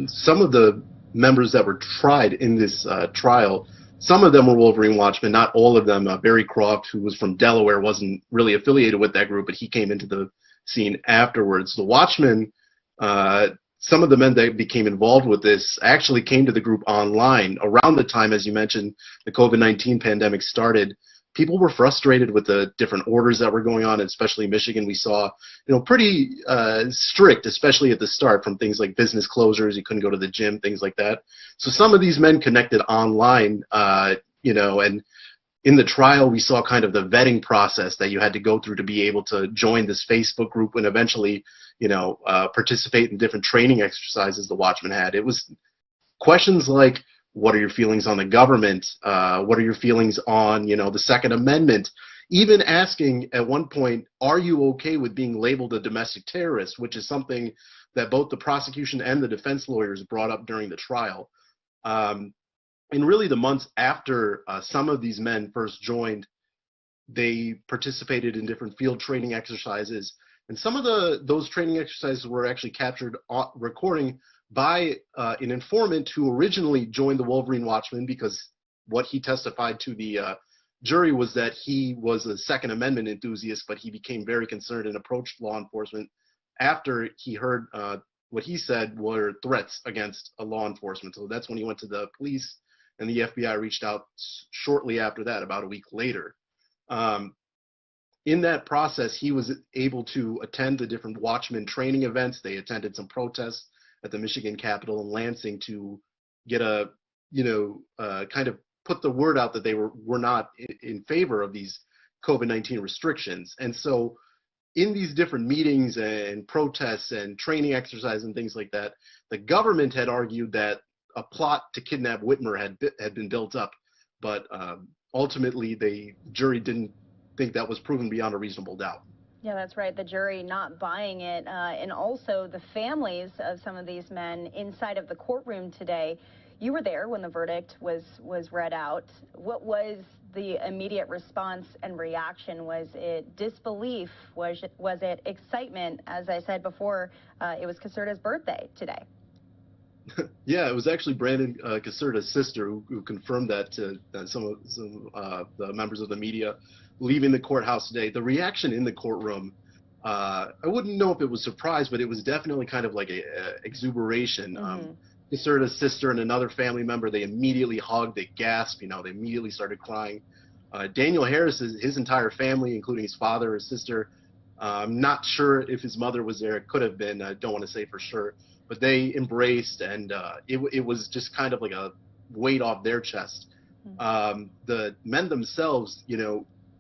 some of the members that were tried in this trial, some of them were Wolverine Watchmen, not all of them. Barry Croft, who was from Delaware, wasn't really affiliated with that group, but he came into the scene afterwards. The Watchmen, some of the men that became involved with this actually came to the group online around the time, as you mentioned, the COVID-19 pandemic started. People were frustrated with the different orders that were going on, especially in Michigan. We saw, pretty strict, especially at the start, from things like business closures. You couldn't go to the gym, things like that. So some of these men connected online, and in the trial, we saw kind of the vetting process that you had to go through to be able to join this Facebook group and eventually, participate in different training exercises the Watchmen had. It was questions like, what are your feelings on the government? What are your feelings on, the Second Amendment? Even asking at one point, are you okay with being labeled a domestic terrorist, which is something that both the prosecution and the defense lawyers brought up during the trial. And really the months after some of these men first joined, they participated in different field training exercises. And some of those training exercises were actually captured recording by an informant who originally joined the Wolverine Watchmen, because what he testified to the jury was that he was a Second Amendment enthusiast, but he became very concerned and approached law enforcement after he heard what he said were threats against law enforcement. So that's when he went to the police, and the FBI reached out shortly after that, about a week later. In that process, he was able to attend the different Watchmen training events. They attended some protests at the Michigan Capitol in Lansing to get kind of put the word out that they were not in favor of these COVID-19 restrictions. And so in these different meetings and protests and training exercises and things like that, the government had argued that a plot to kidnap Whitmer had been built up, but ultimately the jury didn't think that was proven beyond a reasonable doubt. Yeah, that's right. The jury not buying it, and also the families of some of these men inside of the courtroom today. You were there when the verdict was read out. What was the immediate response and reaction? Was it disbelief? Was it excitement? As I said before, it was Caserta's birthday today. Yeah, it was actually Brandon Caserta's sister who confirmed that to some of the members of the media leaving the courthouse today. The reaction in the courtroom, I wouldn't know if it was surprise, but it was definitely kind of like a exuberation. Caserta's sister and another family member, they immediately hugged, they gasped, they immediately started crying. Daniel Harris, his entire family, including his father, his sister, I'm not sure if his mother was there. It could have been. I don't want to say for sure. But they embraced, and it was just kind of like a weight off their chest. The men themselves,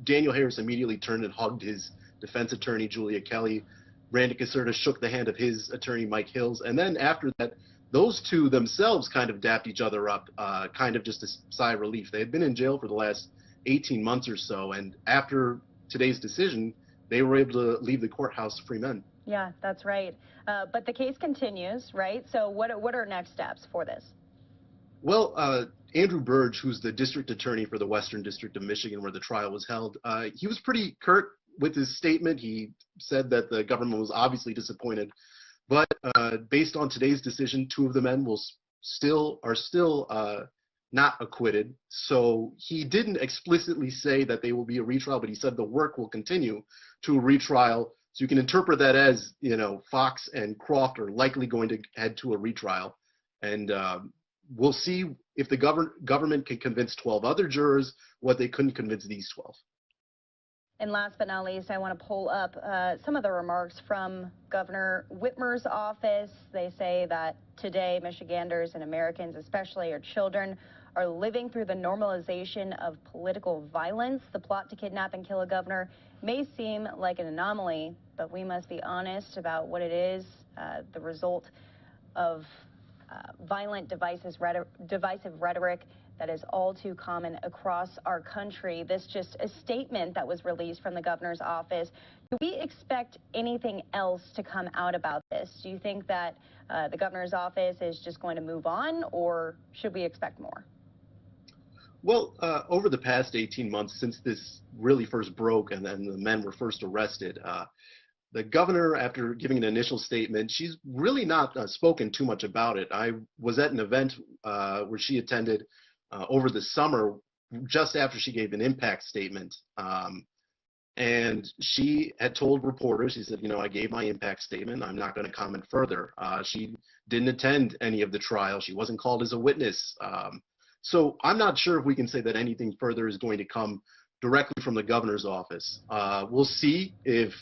Daniel Harris immediately turned and hugged his defense attorney, Julia Kelly. Brandon Caserta shook the hand of his attorney, Mike Hills. And then after that, those two themselves kind of dapped each other up, kind of just a sigh of relief. They had been in jail for the last 18 months or so, and after today's decision, they were able to leave the courthouse free men. Yeah, that's right. But the case continues, right? So what are next steps for this? Well, Andrew Burge, who's the district attorney for the Western District of Michigan where the trial was held, he was pretty curt with his statement. He said that the government was obviously disappointed, but based on today's decision, two of the men are still not acquitted. So he didn't explicitly say that they will be a retrial, but he said the work will continue to a retrial. So you can interpret that as, Fox and Croft are likely going to head to a retrial. And we'll see if the government can convince 12 other jurors what they couldn't convince these 12. And last but not least, I want to pull up some of the remarks from Governor Whitmer's office. They say that today, Michiganders and Americans, especially our children, are living through the normalization of political violence. The plot to kidnap and kill a governor may seem like an anomaly, but we must be honest about what it is, the result of violent, divisive rhetoric that is all too common across our country. This just a statement that was released from the governor's office. Do we expect anything else to come out about this? Do you think that the governor's office is just going to move on, or should we expect more? Well, over the past 18 months since this really first broke and then the men were first arrested, the governor, after giving an initial statement, she's really not spoken too much about it. I was at an event where she attended over the summer, just after she gave an impact statement. And she had told reporters, she said, I gave my impact statement. I'm not going to comment further. She didn't attend any of the trial. She wasn't called as a witness. So I'm not sure if we can say that anything further is going to come directly from the governor's office. We'll see if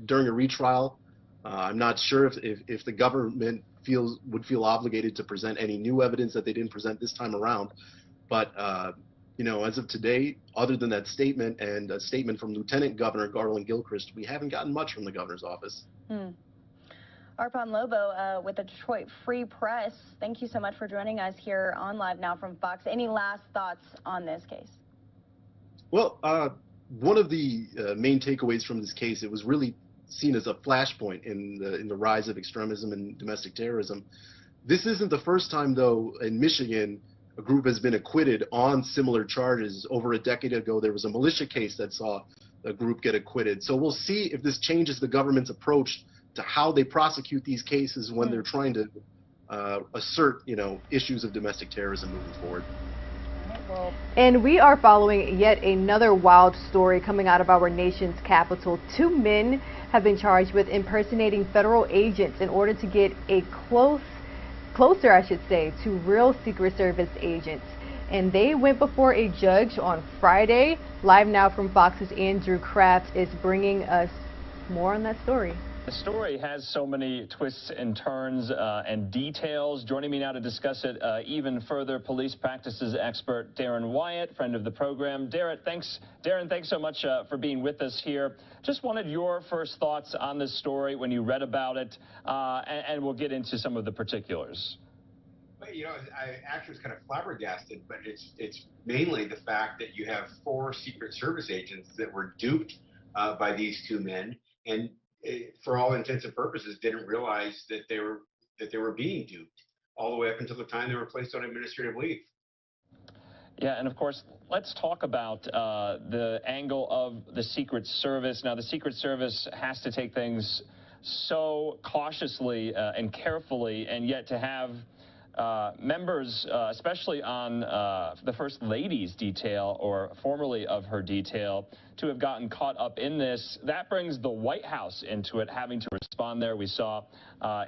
during a retrial, I'm not sure if the government would feel obligated to present any new evidence that they didn't present this time around. But as of today, other than that statement and a statement from Lieutenant Governor Garland Gilchrist, we haven't gotten much from the governor's office. Arpon Lobo with the Detroit Free Press, thank you so much for joining us here on Live Now from Fox. Any last thoughts on this case? Well, one of the main takeaways from this case, it was really seen as a flashpoint in the rise of extremism and domestic terrorism. This isn't the first time, though, in Michigan, a group has been acquitted on similar charges. Over a decade ago, there was a militia case that saw a group get acquitted. So we'll see if this changes the government's approach to how they prosecute these cases when they're trying to assert, issues of domestic terrorism moving forward. And we are following yet another wild story coming out of our nation's capital. 2 men have been charged with impersonating federal agents in order to get a closer, I should say, to real Secret Service agents. And they went before a judge on Friday. Live Now from Fox's Andrew Kraft is bringing us more on that story. The story has so many twists and turns and details. Joining me now to discuss it even further, police practices expert Darren Wyatt, friend of the program. Darren, thanks so much for being with us here. Just wanted your first thoughts on this story when you read about it, and we'll get into some of the particulars. Well, I actually was kind of flabbergasted, but it's mainly the fact that you have 4 Secret Service agents that were duped by these 2 men, and for all intents and purposes, didn't realize that they were being duped all the way up until the time they were placed on administrative leave. Yeah, and of course, let's talk about the angle of the Secret Service. Now, the Secret Service has to take things so cautiously and carefully, and yet to have members, especially on the First Lady's detail, or formerly of her detail, to have gotten caught up in this. That brings the White House into it, having to respond there. We saw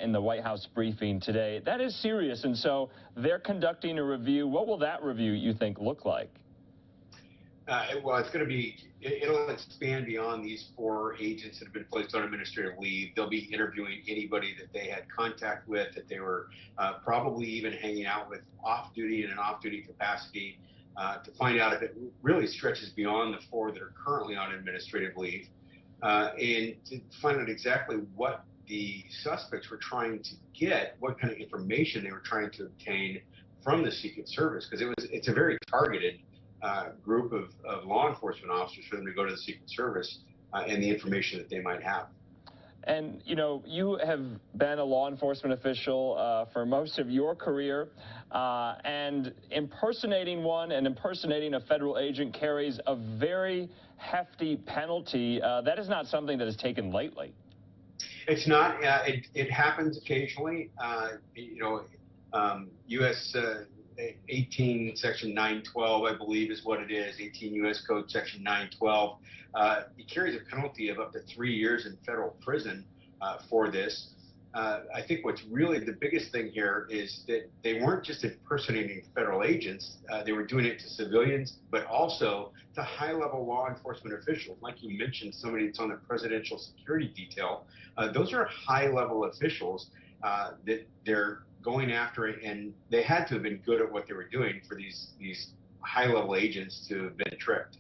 in the White House briefing today. That is serious, and so they're conducting a review. What will that review, you think, look like? Well, it's going to be, it'll expand beyond these 4 agents that have been placed on administrative leave. They'll be interviewing anybody that they had contact with, that they were probably even hanging out with off-duty in an off-duty capacity, to find out if it really stretches beyond the 4 that are currently on administrative leave, and to find out exactly what the suspects were trying to get, what kind of information they were trying to obtain from the Secret Service, because it's a very targeted group of law enforcement officers for them to go to the Secret Service and the information that they might have. And, you have been a law enforcement official for most of your career, and impersonating one and impersonating a federal agent carries a very hefty penalty. That is not something that is taken lightly. It's not. It happens occasionally. U.S. 18 Section 912, I believe is what it is, 18 U.S. Code Section 912. It carries a penalty of up to 3 years in federal prison for this. I think what's really the biggest thing here is that they weren't just impersonating federal agents. They were doing it to civilians, but also to high-level law enforcement officials. Like you mentioned, somebody that's on the presidential security detail. Those are high-level officials that they're going after it, and they had to have been good at what they were doing for these high-level agents to have been tricked.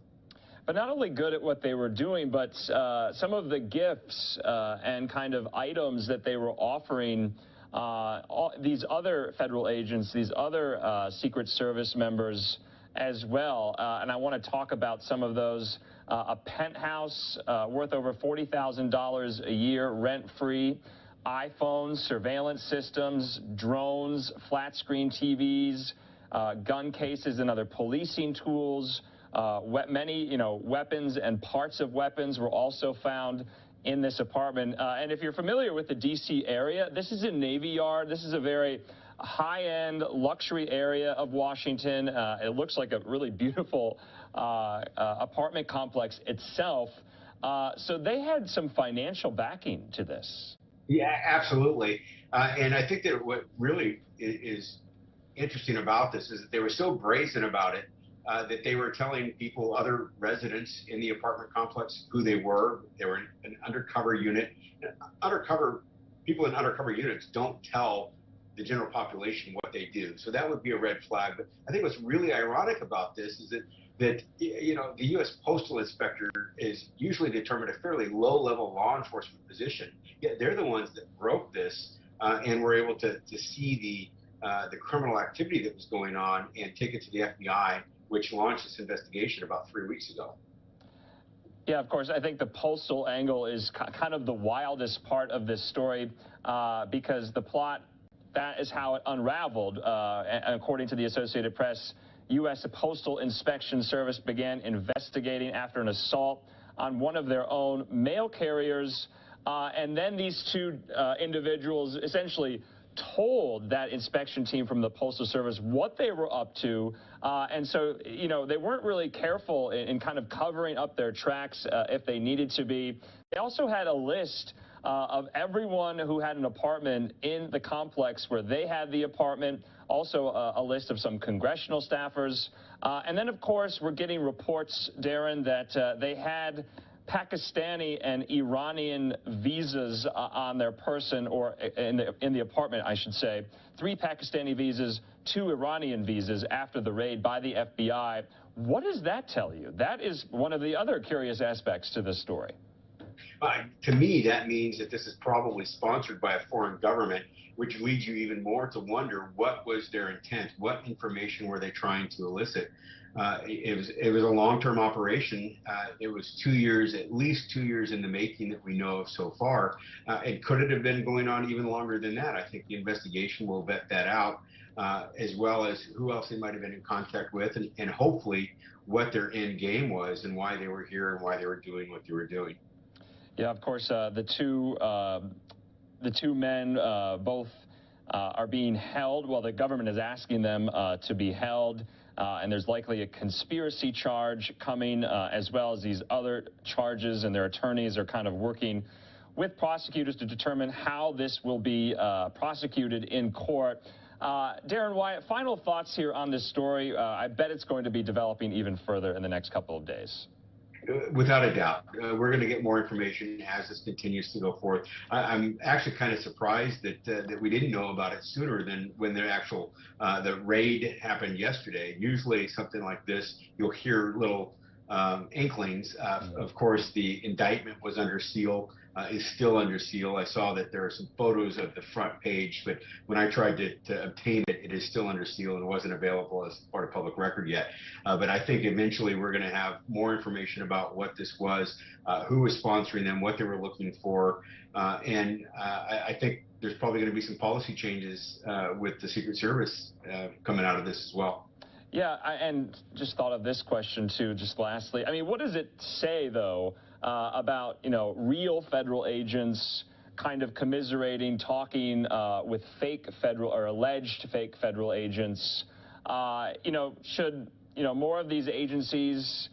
But not only good at what they were doing, but some of the gifts and kind of items that they were offering these other federal agents, these other Secret Service members as well. And I want to talk about some of those. A penthouse worth over $40,000 a year, rent-free, iPhones, surveillance systems, drones, flat-screen TVs, gun cases and other policing tools. Many, weapons and parts of weapons were also found in this apartment. And if you're familiar with the D.C. area, this is a Navy Yard. This is a very high-end luxury area of Washington. It looks like a really beautiful apartment complex itself. So they had some financial backing to this. Yeah, absolutely. And I think that what really is interesting about this is that they were so brazen about it that they were telling people, other residents in the apartment complex, who they were. They were an undercover unit. People in undercover units don't tell the general population what they do. So that would be a red flag. But I think what's really ironic about this is that the U.S. Postal Inspector is usually determined a fairly low-level law enforcement position. Yet they're the ones that broke this and were able to see the criminal activity that was going on and take it to the FBI, which launched this investigation about 3 weeks ago. Yeah, of course. I think the postal angle is kind of the wildest part of this story because the plot, that is how it unraveled. According to the Associated Press, U.S. Postal Inspection Service began investigating after an assault on one of their own mail carriers. And then these two individuals essentially told that inspection team from the Postal Service what they were up to. And so, they weren't really careful in kind of covering up their tracks if they needed to be. They also had a list of everyone who had an apartment in the complex where they had the apartment, also a list of some congressional staffers. And then, of course, we're getting reports, Darren, that they had Pakistani and Iranian visas on their person, or in the apartment, I should say. 3 Pakistani visas, 2 Iranian visas after the raid by the FBI. What does that tell you? That is one of the other curious aspects to this story. To me, that means that this is probably sponsored by a foreign government, which leads you even more to wonder what was their intent, what information were they trying to elicit. It was a long-term operation. It was 2 years, at least 2 years in the making that we know of so far. And could it have been going on even longer than that? I think the investigation will vet that out, as well as who else they might have been in contact with, and hopefully what their end game was and why they were here and why they were doing what they were doing. Yeah, of course, the two men both are being held. Well, the government is asking them to be held, and there's likely a conspiracy charge coming, as well as these other charges, and their attorneys are kind of working with prosecutors to determine how this will be prosecuted in court. Darren Wyatt, final thoughts here on this story. I bet it's going to be developing even further in the next couple of days. Without a doubt. We're going to get more information as this continues to go forth. I'm actually kind of surprised that we didn't know about it sooner than when the raid happened yesterday. Usually something like this, you'll hear little inklings. Of course, the indictment was under seal, is still under seal. I saw that there are some photos of the front page, but when I tried to obtain it, it is still under seal and wasn't available as part of public record yet. But I think eventually we're going to have more information about what this was, who was sponsoring them, what they were looking for, and I think there's probably going to be some policy changes with the Secret Service coming out of this as well. Yeah, and just thought of this question, too, just lastly. I mean, what does it say, though, about, real federal agents kind of commiserating, talking with fake federal or alleged fake federal agents? Should, more of these agencies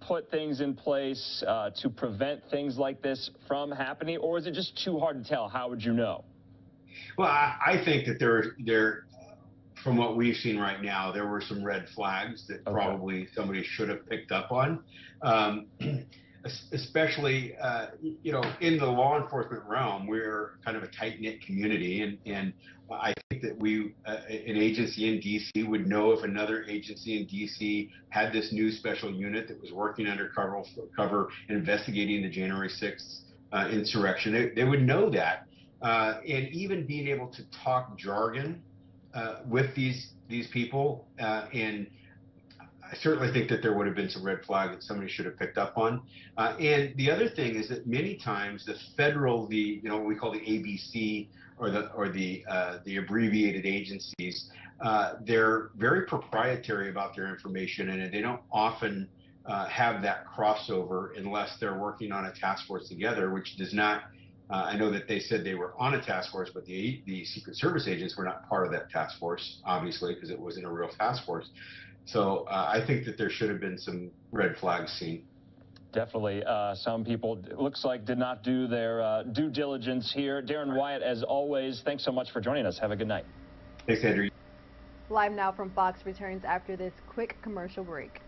put things in place to prevent things like this from happening? Or is it just too hard to tell? How would you know? Well, I think that from what we've seen right now, there were some red flags that probably somebody should have picked up on, especially, in the law enforcement realm. We're kind of a tight-knit community, and I think that an agency in D.C. would know if another agency in D.C. had this new special unit that was working undercover investigating the January 6th insurrection. They would know that. and even being able to talk jargon with these people, and I certainly think that there would have been some red flag that somebody should have picked up on. And the other thing is that many times the federal, what we call the ABC or the abbreviated agencies, they're very proprietary about their information, and they don't often have that crossover unless they're working on a task force together, which does not. I know that they said they were on a task force, but the Secret Service agents were not part of that task force, obviously, because it wasn't a real task force. So I think that there should have been some red flags seen. Definitely. Some people, it looks like, did not do their due diligence here. Darren Wyatt, as always, thanks so much for joining us. Have a good night. Thanks, Andrew. Live Now from Fox returns after this quick commercial break.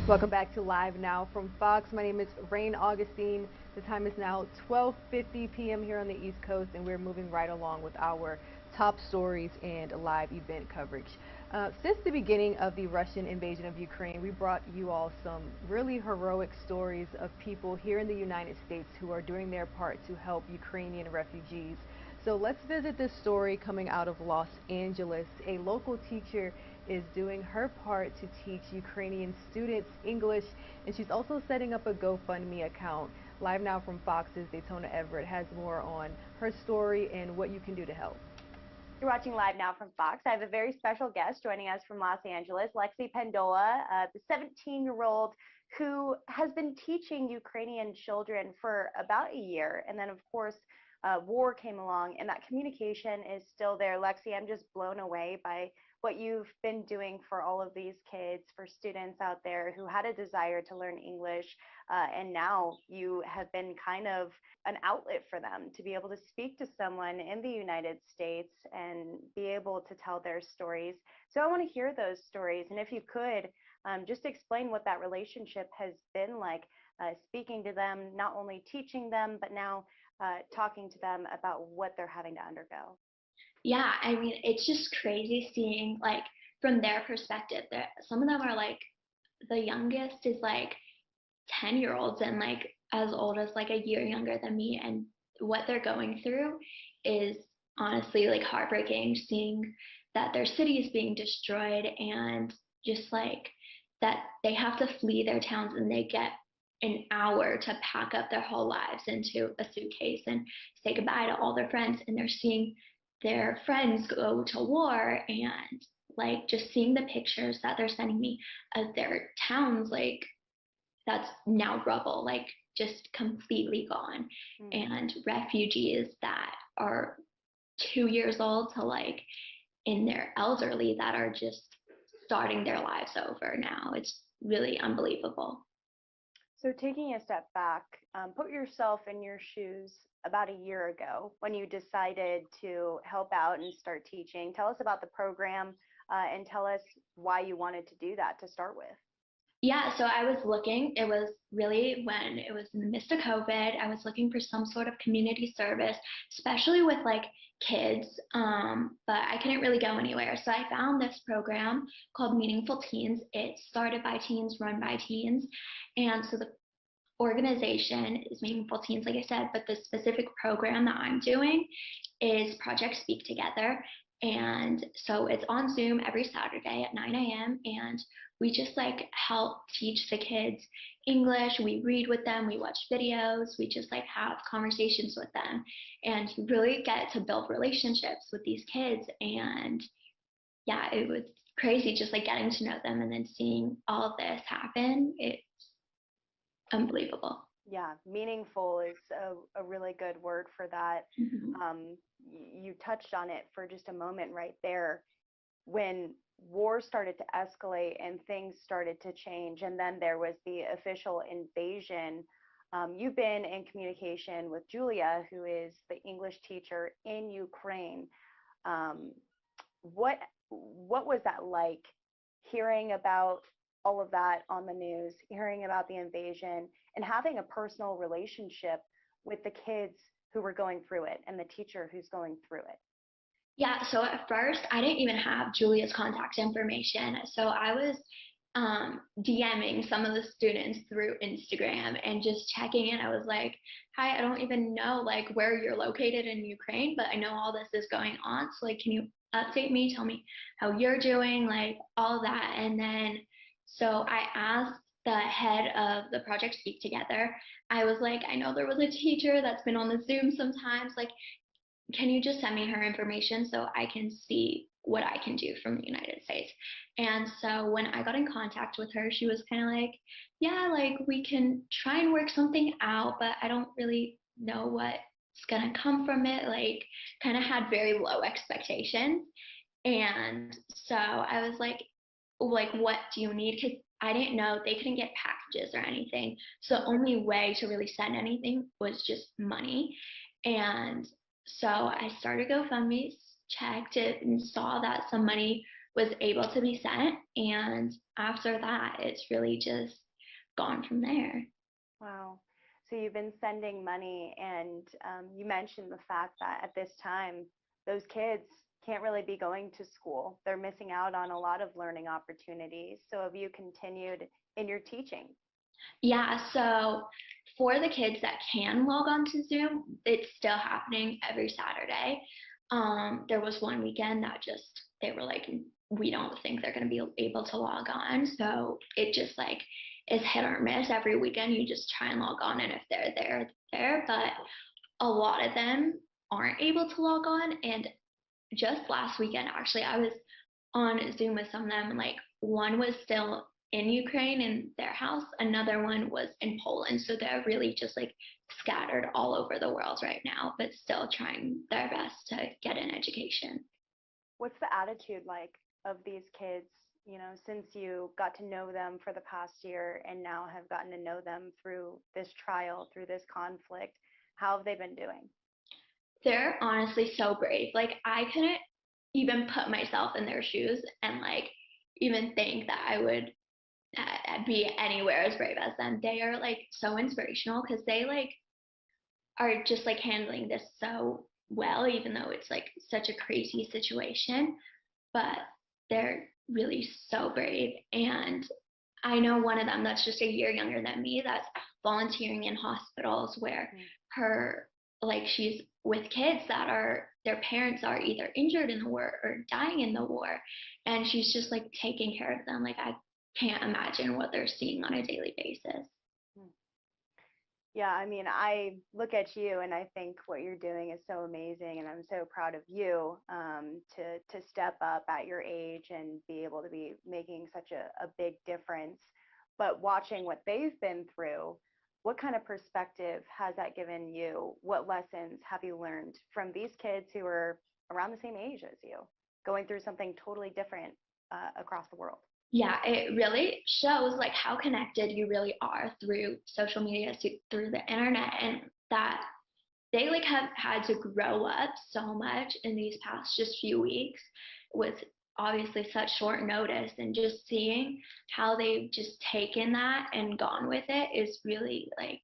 Welcome back to Live Now from Fox. My name is Rain Augustine. The time is now 12:50 p.m. here on the East Coast, and we're moving right along with our top stories and live event coverage. Since the beginning of the Russian invasion of Ukraine, we brought you all some really heroic stories of people here in the United States who are doing their part to help Ukrainian refugees. So let's visit this story coming out of Los Angeles. A local teacher is doing her part to teach Ukrainian students English, and she's also setting up a GoFundMe account. Live Now from Fox's Daytona Everett has more on her story and what you can do to help. You're watching Live Now from Fox. I have a very special guest joining us from Los Angeles, Lexi Pendola, the 17-year-old who has been teaching Ukrainian children for about a year. And then, of course, war came along, and that communication is still there. Lexi, I'm just blown away by what you've been doing for all of these kids, for students out there who had a desire to learn English, and now you have been kind of an outlet for them to be able to speak to someone in the United States and be able to tell their stories. So I want to hear those stories, and if you could, just explain what that relationship has been like, speaking to them, not only teaching them, but now talking to them about what they're having to undergo. Yeah, I mean, it's just crazy seeing, like, from their perspective, that some of them are like, the youngest is like 10-year-olds and like as old as like a year younger than me, and what they're going through is honestly like heartbreaking, seeing that their city is being destroyed and just like that they have to flee their towns, and they get an hour to pack up their whole lives into a suitcase and say goodbye to all their friends, and they're seeing their friends go to war, and like just seeing the pictures that they're sending me of their towns, like that's now rubble, like just completely gone. And refugees that are 2 years old to like in their elderly that are just starting their lives over now. It's really unbelievable. So taking a step back, put yourself in your shoes about a year ago when you decided to help out and start teaching. Tell us about the program and tell us why you wanted to do that to start with. Yeah, so I was looking, it was really when it was in the midst of COVID, I was looking for some sort of community service, especially with like kids, but I couldn't really go anywhere. So I found this program called Meaningful Teens. It's started by teens, run by teens. And so the organization is Meaningful Teens, like I said, but the specific program that I'm doing is Project Speak Together. And so it's on Zoom every Saturday at 9 a.m. and we just like help teach the kids English. We read with them, we watch videos, we just like have conversations with them. And you really get to build relationships with these kids. And yeah, it was crazy just like getting to know them and then seeing all of this happen. It's unbelievable. Yeah, meaningful is a really good word for that. You touched on it for just a moment right there. When war started to escalate and things started to change, and then there was the official invasion, you've been in communication with Julia, who is the English teacher in Ukraine. What was that like, hearing about all of that on the news, hearing about the invasion, and having a personal relationship with the kids who were going through it and the teacher who's going through it? Yeah, so at first I didn't even have Julia's contact information. So I was DMing some of the students through Instagram and just checking in. I was like, hi, I don't even know like where you're located in Ukraine, but I know all this is going on. So like, can you update me, tell me how you're doing, like all of that. And then, so I asked the head of the Project Speak Together, I was like, I know there was a teacher that's been on the Zoom sometimes, like, can you just send me her information so I can see what I can do from the United States? And so when I got in contact with her, she was kind of like, yeah, like we can try and work something out, but I don't really know what's gonna come from it. Like kind of had very low expectations. And so I was like, what do you need? Because I didn't know they couldn't get packages or anything. So the only way to really send anything was just money. And so I started GoFundMe, checked it, and saw that some money was able to be sent. And after that, it's really just gone from there. Wow. So you've been sending money, and you mentioned the fact that at this time, those kids can't really be going to school. They're missing out on a lot of learning opportunities. So have you continued in your teaching? Yeah, so for the kids that can log on to Zoom, it's still happening every Saturday. There was one weekend that just, they were like, we don't think they're going to be able to log on. So it just like is hit or miss. Every weekend you just try and log on, and if they're there, they're there. But a lot of them aren't able to log on. And just last weekend, actually, I was on Zoom with some of them, and like one was still in Ukraine in their house, another one was in Poland. So they're really just like scattered all over the world right now, but still trying their best to get an education. What's the attitude like of these kids, you know, since you got to know them for the past year and now have gotten to know them through this trial, through this conflict? How have they been doing? They're honestly so brave. Like I couldn't even put myself in their shoes and like even think that I would be anywhere as brave as them. They are like so inspirational because they like are just like handling this so well, even though it's like such a crazy situation. But they're really so brave. And I know one of them that's just a year younger than me that's volunteering in hospitals where her, like she's with kids that are, their parents are either injured in the war or dying in the war. And she's just like taking care of them. Like I can't imagine what they're seeing on a daily basis. Yeah, I mean, I look at you and I think what you're doing is so amazing, and I'm so proud of you to step up at your age and be able to be making such a big difference. But watching what they've been through, what kind of perspective has that given you? What lessons have you learned from these kids who are around the same age as you? going through something totally different across the world. Yeah, it really shows like how connected you really are through social media, through the internet, and that they like have had to grow up so much in these past just few weeks with obviously such short notice, and just seeing how they've just taken that and gone with it is really like,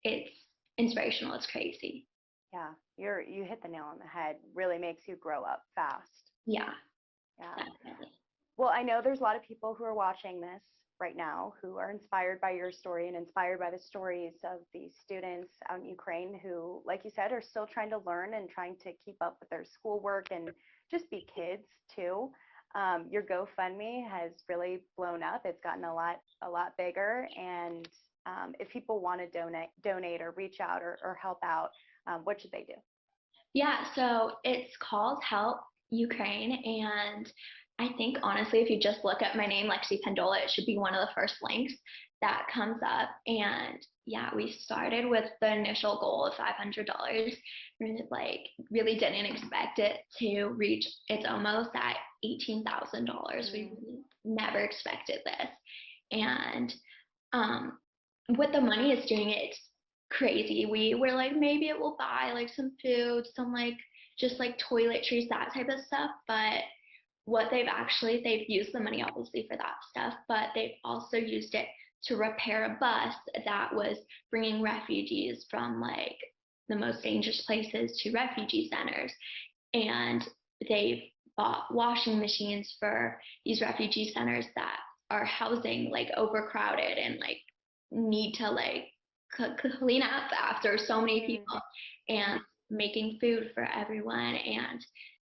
it's inspirational. It's crazy. Yeah, you hit the nail on the head. Really makes you grow up fast. Yeah. Yeah. Well, I know there's a lot of people who are watching this right now who are inspired by your story and inspired by the stories of these students out in Ukraine who, like you said, are still trying to learn and trying to keep up with their schoolwork and just be kids too. Your GoFundMe has really blown up. It's gotten a lot bigger. And if people want to donate or reach out or help out, what should they do? Yeah, so it's called Help Ukraine, and I think honestly, if you just look at my name, Lexi Pendola, it should be one of the first links that comes up. And yeah, we started with the initial goal of $500. We like really didn't expect it to reach. It's almost at $18,000. We really never expected this, and what the money is doing, it's crazy. We were like, maybe it will buy like some food, some like just like toiletries, that type of stuff. But what they've used the money obviously for that stuff, but they've also used it to repair a bus that was bringing refugees from like the most dangerous places to refugee centers. And they've bought washing machines for these refugee centers that are housing like overcrowded and like need to like clean up after so many people, and making food for everyone. And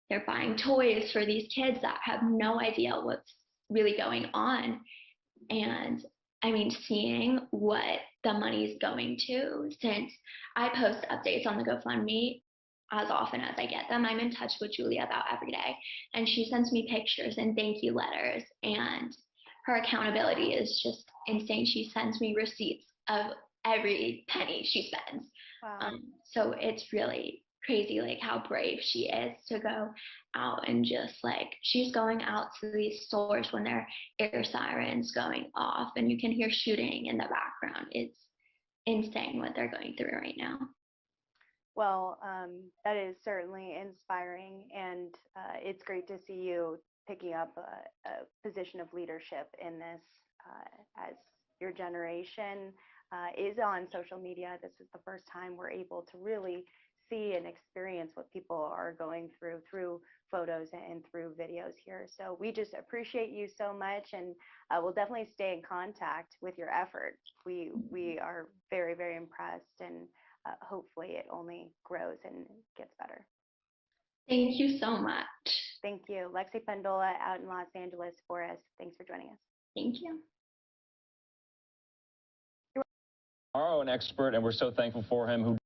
they're buying toys for these kids that have no idea what's really going on. And I mean, seeing what the money's going to, since I post updates on the GoFundMe as often as I get them, I'm in touch with Julia about every day, and she sends me pictures and thank you letters, and her accountability is just insane. She sends me receipts of every penny she spends. Wow. So it's really crazy like how brave she is to go out, and just like she's going out to these stores when there are air sirens going off and you can hear shooting in the background. It's insane what they're going through right now. Well, that is certainly inspiring, and it's great to see you picking up a position of leadership in this as your generation is on social media. This is the first time we're able to really see and experience what people are going through photos and through videos here. So we just appreciate you so much, and we'll definitely stay in contact with your efforts. We are very, very impressed, and hopefully it only grows and gets better. Thank you so much. Thank you. Lexi Pendola out in Los Angeles for us. Thanks for joining us. Thank you. Our own expert, and we're so thankful for him, who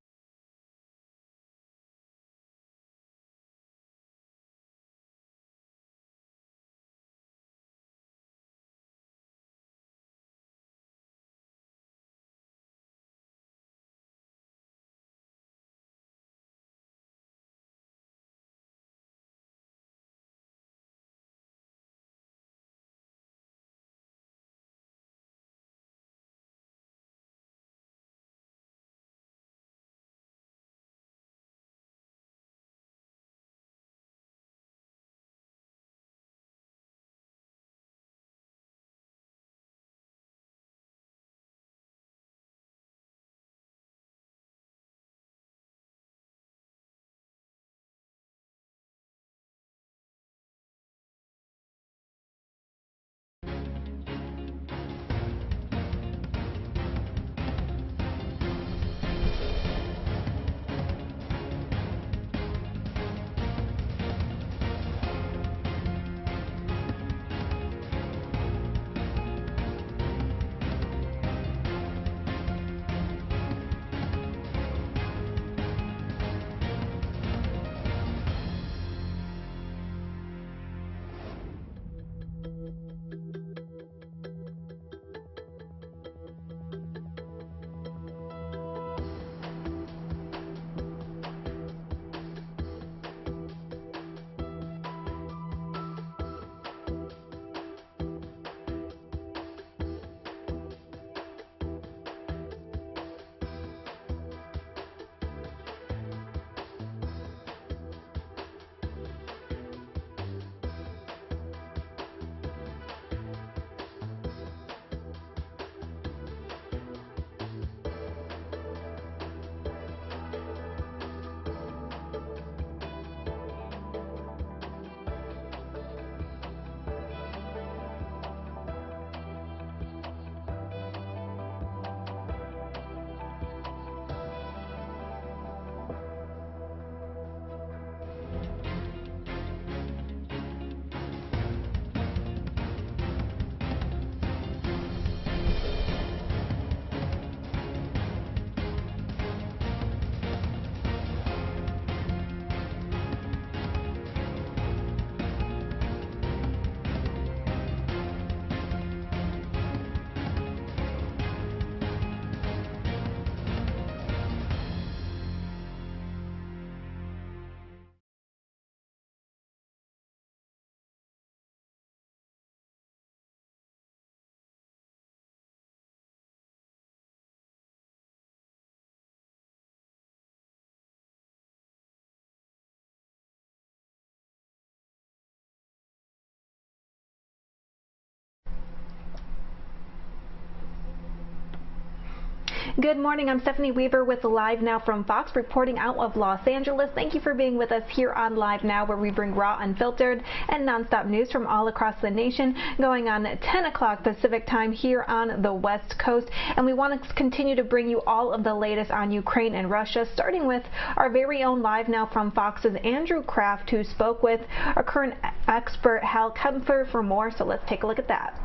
Good morning. I'm Stephanie Weaver with Live Now from Fox, reporting out of Los Angeles. Thank you for being with us here on Live Now, where we bring raw, unfiltered, and nonstop news from all across the nation, going on 10 o'clock Pacific time here on the West Coast. And we want to continue to bring you all of the latest on Ukraine and Russia, starting with our very own Live Now from Fox's Andrew Kraft, who spoke with our current expert Hal Kempfer for more. So let's take a look at that.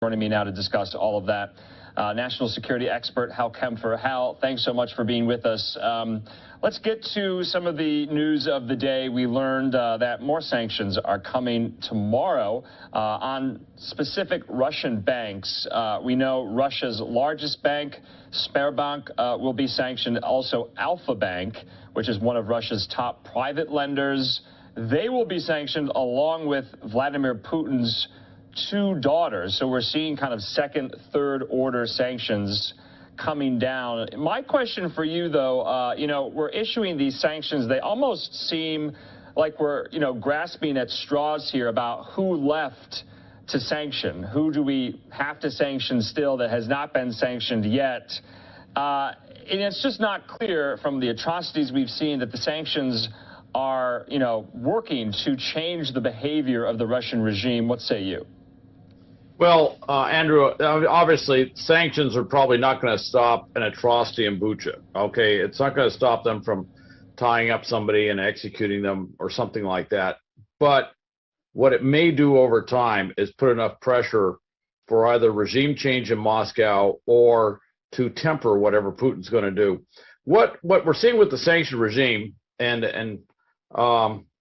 Joining me now to discuss all of that, national security expert Hal Kempfer. Hal, thanks so much for being with us. Let's get to some of the news of the day. We learned that more sanctions are coming tomorrow on specific Russian banks. We know Russia's largest bank, Sberbank, will be sanctioned. Also, Alfa Bank, which is one of Russia's top private lenders, they will be sanctioned along with Vladimir Putin's two daughters. So we're seeing kind of second, third order sanctions coming down. My question for you, though, we're issuing these sanctions. They almost seem like we're, grasping at straws here about who left to sanction. Who do we have to sanction still that has not been sanctioned yet? And it's just not clear from the atrocities we've seen that the sanctions are, working to change the behavior of the Russian regime. What say you? Well, Andrew, obviously sanctions are probably not going to stop an atrocity in Bucha. Okay, it's not going to stop them from tying up somebody and executing them or something like that. But what it may do over time is put enough pressure for either regime change in Moscow or to temper whatever Putin's going to do. What we're seeing with the sanction regime, and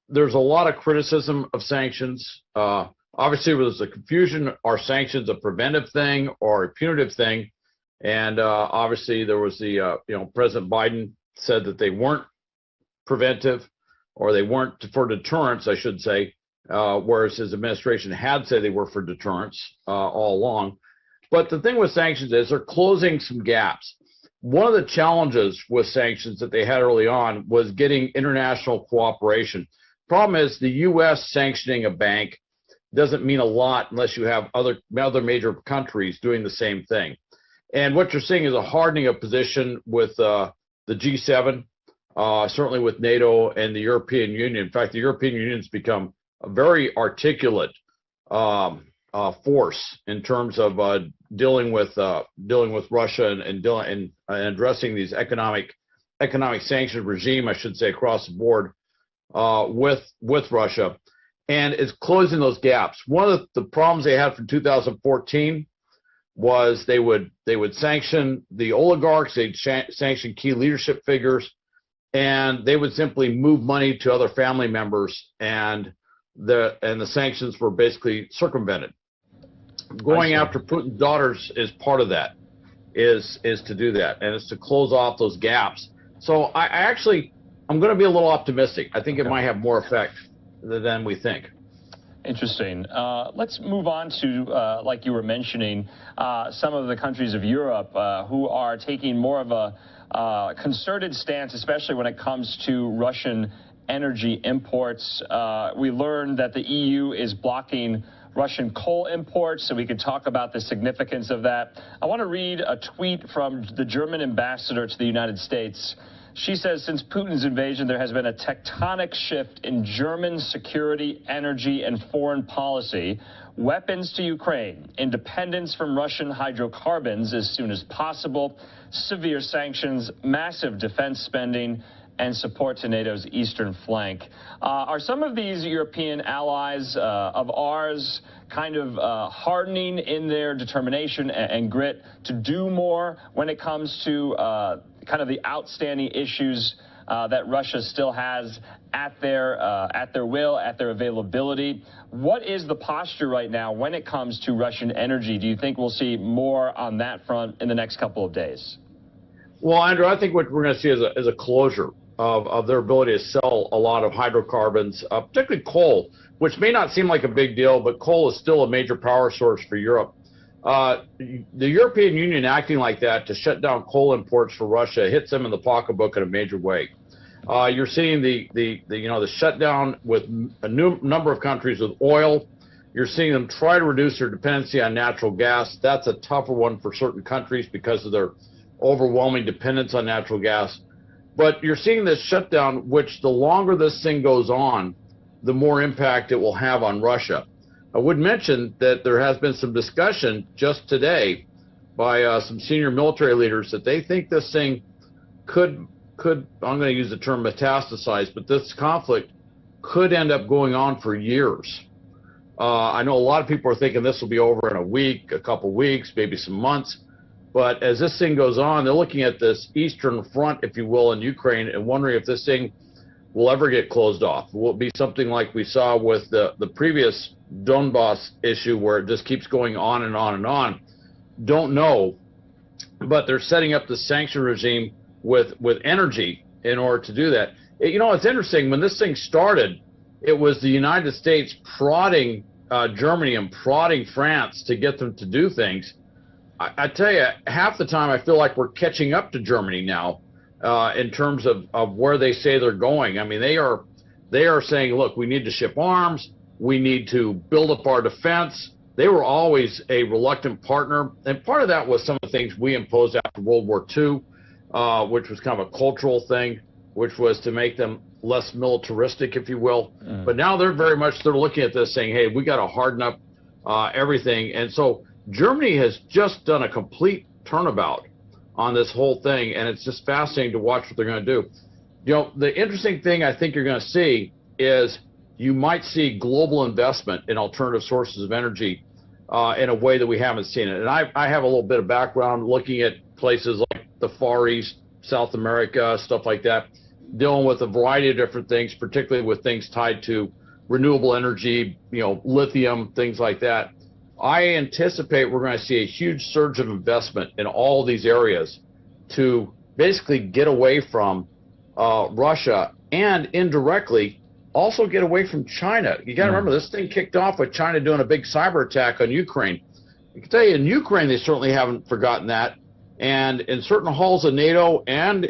there's a lot of criticism of sanctions. Obviously, there's a confusion. Are sanctions a preventive thing or a punitive thing? And obviously, there was the, President Biden said that they weren't preventive, or they weren't for deterrence, I should say, whereas his administration had said they were for deterrence all along. But the thing with sanctions is they're closing some gaps. One of the challenges with sanctions that they had early on was getting international cooperation. Problem is the U.S. sanctioning a bank doesn't mean a lot unless you have other major countries doing the same thing. And what you're seeing is a hardening of position with the G7, certainly with Nato and the European Union. In fact, the European Union has become a very articulate force in terms of dealing with Russia and addressing these economic sanctions regime, I should say, across the board with Russia. And it's closing those gaps. One of the problems they had from 2014 was they would sanction the oligarchs, they'd sanction key leadership figures, and they would simply move money to other family members, and the sanctions were basically circumvented. Going after Putin's daughters is part of that, is to do that, and it's to close off those gaps. So I'm going to be a little optimistic. I think it might have more effect than we think. Interesting. Let's move on to, like you were mentioning, some of the countries of Europe who are taking more of a concerted stance, especially when it comes to Russian energy imports. We learned that the EU is blocking Russian coal imports, so we could talk about the significance of that. I want to read a tweet from the German ambassador to the United States. She says, since Putin's invasion, there has been a tectonic shift in German security, energy, and foreign policy. Weapons to Ukraine, independence from Russian hydrocarbons as soon as possible, severe sanctions, massive defense spending, and support to NATO's eastern flank. Are some of these European allies of ours kind of hardening in their determination and grit to do more when it comes to kind of the outstanding issues that Russia still has at their will, at their availability? What is the posture right now when it comes to Russian energy? Do you think we'll see more on that front in the next couple of days? Well, Andrew, I think what we're going to see is a closure of their ability to sell a lot of hydrocarbons, particularly coal, which may not seem like a big deal, but coal is still a major power source for Europe. The European Union acting like that to shut down coal imports for Russia hits them in the pocketbook in a major way. You're seeing the shutdown with a number of countries with oil. You're seeing them try to reduce their dependency on natural gas. That's a tougher one for certain countries because of their overwhelming dependence on natural gas. But you're seeing this shutdown, which the longer this thing goes on, the more impact it will have on Russia. I would mention that there has been some discussion just today by some senior military leaders that they think this thing could, I'm going to use the term metastasize, but this conflict could end up going on for years. I know a lot of people are thinking this will be over in a week, a couple weeks, maybe some months. But as this thing goes on, they're looking at this eastern front, if you will, in Ukraine and wondering if this thing will ever get closed off. Will it be something like we saw with the previous Donbass issue where it just keeps going on and on and on? Don't know. But they're setting up the sanction regime with energy in order to do that. It's interesting. When this thing started, it was the United States prodding Germany and prodding France to get them to do things. I tell you, half the time I feel like we're catching up to Germany now in terms of where they say they're going. I mean, they are saying, look, we need to ship arms. We need to build up our defense. They were always a reluctant partner. And part of that was some of the things we imposed after World War II, which was kind of a cultural thing, which was to make them less militaristic, if you will. But now they're looking at this saying, hey, we got to harden up everything. And so Germany has just done a complete turnabout on this whole thing, and it's just fascinating to watch what they're going to do. The interesting thing I think you're going to see is you might see global investment in alternative sources of energy in a way that we haven't seen it. And I have a little bit of background looking at places like the Far East, South America, stuff like that, dealing with a variety of different things, particularly with things tied to renewable energy, lithium, things like that. I anticipate we're going to see a huge surge of investment in all these areas to basically get away from Russia and indirectly also get away from China. You got to remember, this thing kicked off with China doing a big cyber attack on Ukraine. I can tell you, in Ukraine, they certainly haven't forgotten that. And in certain halls of NATO and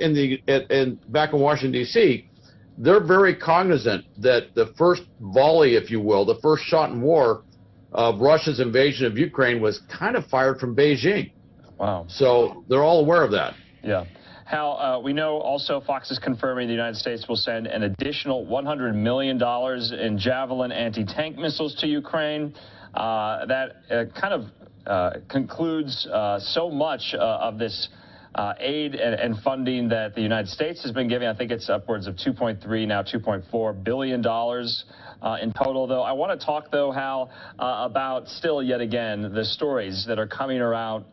back in Washington, D.C., they're very cognizant that the first volley, if you will, the first shot in war of Russia's invasion of Ukraine was kind of fired from Beijing. Wow. So they're all aware of that. Yeah. Hal, we know also Fox is confirming the United States will send an additional $100 million in Javelin anti-tank missiles to Ukraine. That kind of concludes so much of this aid and funding that the United States has been giving. I think it's upwards of $2.3, now $2.4 billion in total. Though I want to talk, though, Hal, about still yet again the stories that are coming around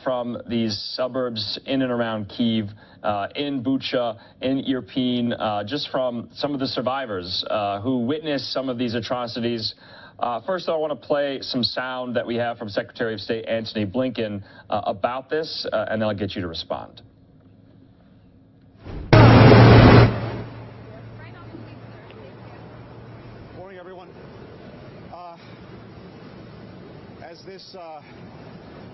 from these suburbs in and around Kyiv, in Bucha, in Irpin, just from some of the survivors who witnessed some of these atrocities. First, though, I want to play some sound that we have from Secretary of State Antony Blinken about this, and then I'll get you to respond. Morning, everyone. As this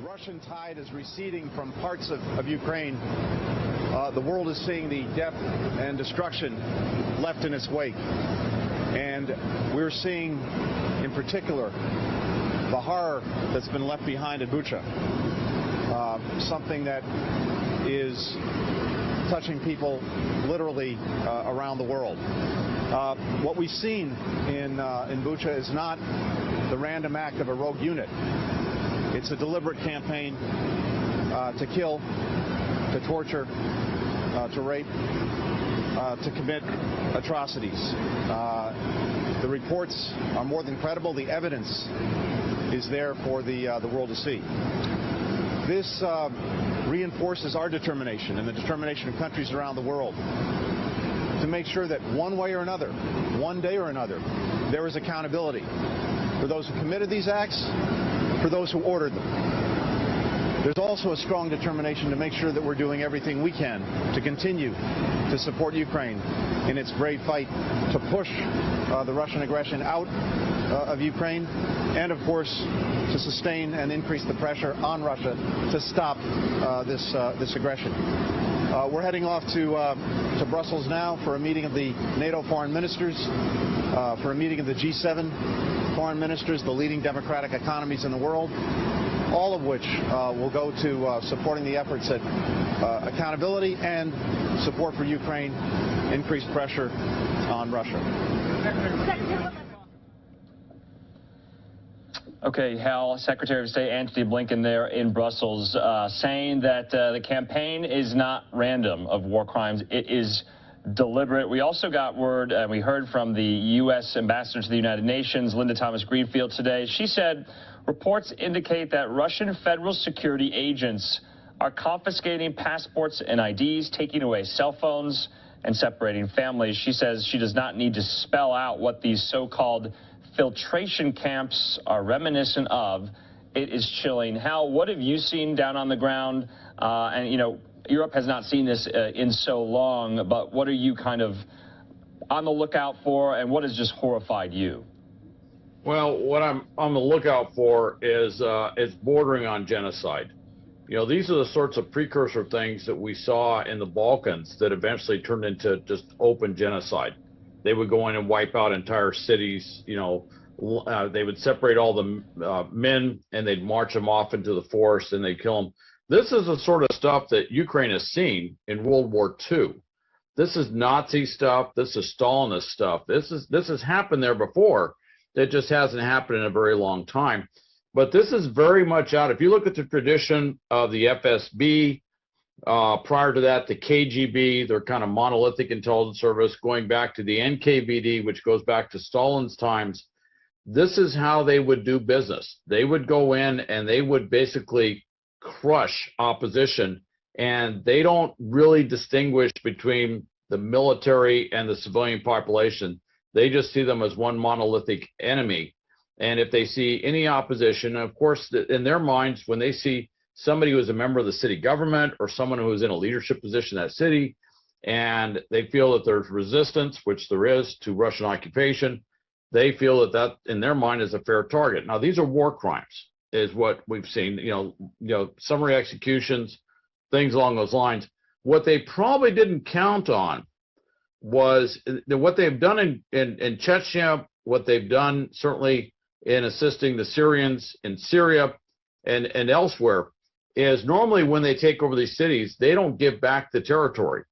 Russian tide is receding from parts of Ukraine, the world is seeing the death and destruction left in its wake. And we're seeing, in particular, the horror that's been left behind in Bucha, something that is touching people literally around the world. What we've seen in Bucha is not the random act of a rogue unit. It's a deliberate campaign to kill, to torture, to rape, to commit atrocities. The reports are more than credible. The evidence is there for the world to see. This reinforces our determination and the determination of countries around the world to make sure that one way or another, one day or another, there is accountability for those who committed these acts, for those who ordered them. There's also a strong determination to make sure that we're doing everything we can to continue to support Ukraine in its brave fight to push the Russian aggression out of Ukraine and, of course, to sustain and increase the pressure on Russia to stop this aggression. We're heading off to Brussels now for a meeting of the NATO foreign ministers, for a meeting of the G7 foreign ministers, the leading democratic economies in the world, all of which will go to supporting the efforts at accountability and support for Ukraine, increased pressure on Russia. Okay, Hal, Secretary of State Antony Blinken there in Brussels saying that the campaign is not random of war crimes. It is deliberate. We also got word, and we heard from the U.S. Ambassador to the United Nations, Linda Thomas-Greenfield, today. She said reports indicate that Russian federal security agents are confiscating passports and IDs, taking away cell phones, and separating families. She says she does not need to spell out what these so-called filtration camps are reminiscent of. It is chilling. Hal, what have you seen down on the ground? And, you know, Europe has not seen this in so long, but what are you kind of on the lookout for, and what has just horrified you? Well, what I'm on the lookout for is it's bordering on genocide. You know, these are the sorts of precursor things that we saw in the Balkans that eventually turned into just open genocide. They would go in and wipe out entire cities. You know, they would separate all the men and they'd march them off into the forest and they'd kill them. This is the sort of stuff that Ukraine has seen in World War II. This is Nazi stuff. This is Stalinist stuff. This has happened there before. It just hasn't happened in a very long time. But this is very much out. If you look at the tradition of the FSB, prior to that, the KGB, their kind of monolithic intelligence service, going back to the NKVD, which goes back to Stalin's times, this is how they would do business. They would go in and they would basically crush opposition, and they don't really distinguish between the military and the civilian population. They just see them as one monolithic enemy. And if they see any opposition, of course, in their minds, when they see somebody who is a member of the city government or someone who is in a leadership position in that city, and they feel that there's resistance, which there is, to Russian occupation, they feel that that, in their mind, is a fair target. Now, these are war crimes, is what we've seen, you know, summary executions, things along those lines. What they probably didn't count on was what they've done in Chechnya, what they've done certainly in assisting the Syrians in Syria and elsewhere, is normally when they take over these cities, they don't give back the territory.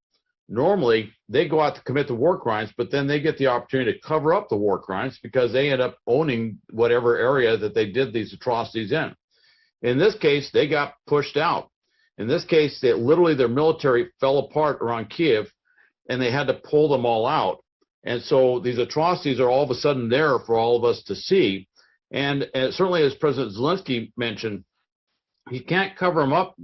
Normally, they go out to commit the war crimes, but then they get the opportunity to cover up the war crimes because they end up owning whatever area that they did these atrocities in. In this case, they got pushed out. In this case, literally their military fell apart around Kiev, and they had to pull them all out. And so these atrocities are all of a sudden there for all of us to see. And certainly, as President Zelensky mentioned, he can't cover them up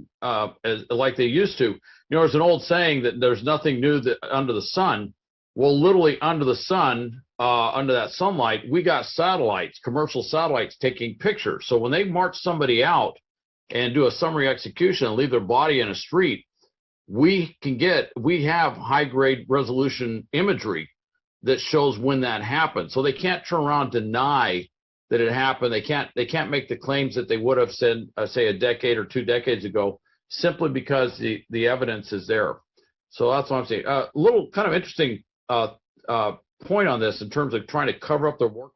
like they used to. You know, there's an old saying that there's nothing new under the sun. Well, literally under the sun, under that sunlight, we got satellites, commercial satellites taking pictures. So when they march somebody out and do a summary execution and leave their body in a street, we have high-grade resolution imagery that shows when that happened. So they can't turn around and deny that it happened. They can't make the claims that they would have said, say, a decade or 2 decades ago, simply because the evidence is there. So that's what I'm saying. A little kind of interesting point on this in terms of trying to cover up their war crimes.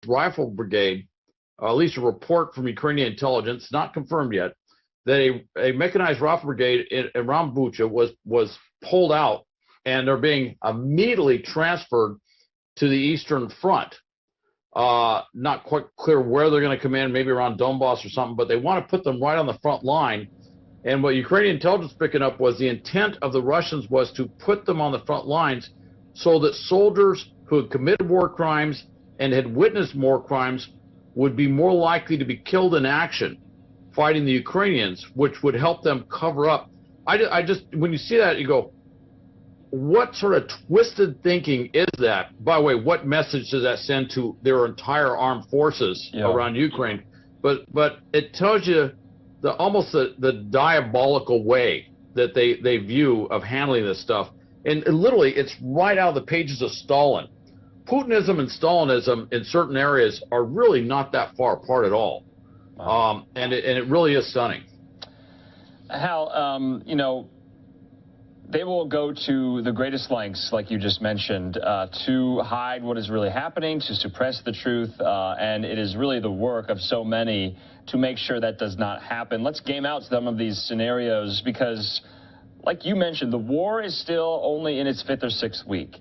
rifle brigade, at least a report from Ukrainian intelligence, not confirmed yet, that a mechanized rifle brigade around Bucha was pulled out, and they're being immediately transferred to the Eastern Front. Not quite clear where they're going to come in, maybe around Donbass or something, but they want to put them right on the front line. And what Ukrainian intelligence picking up was the intent of the Russians was to put them on the front lines so that soldiers who had committed war crimes and had witnessed war crimes would be more likely to be killed in action fighting the Ukrainians, which would help them cover up. I just, when you see that, you go, what sort of twisted thinking is that? By the way, what message does that send to their entire armed forces around Ukraine? But it tells you almost the diabolical way that they view of handling this stuff. And literally, it's right out of the pages of Stalin. Putinism and Stalinism in certain areas are really not that far apart at all. Wow. And it really is stunning. Hal, you know, they will go to the greatest lengths, like you just mentioned, to hide what is really happening, to suppress the truth, and it is really the work of so many to make sure that does not happen. Let's game out some of these scenarios because, like you mentioned, the war is still only in its 5th or 6th week.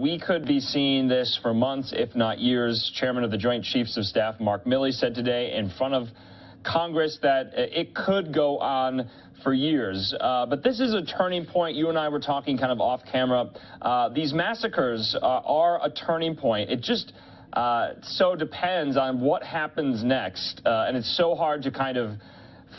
We could be seeing this for months, if not years. Chairman of the Joint Chiefs of Staff, Mark Milley, said today in front of Congress that it could go on for years. But this is a turning point. You and I were talking kind of off camera. These massacres are a turning point. It just so depends on what happens next. And it's so hard to kind of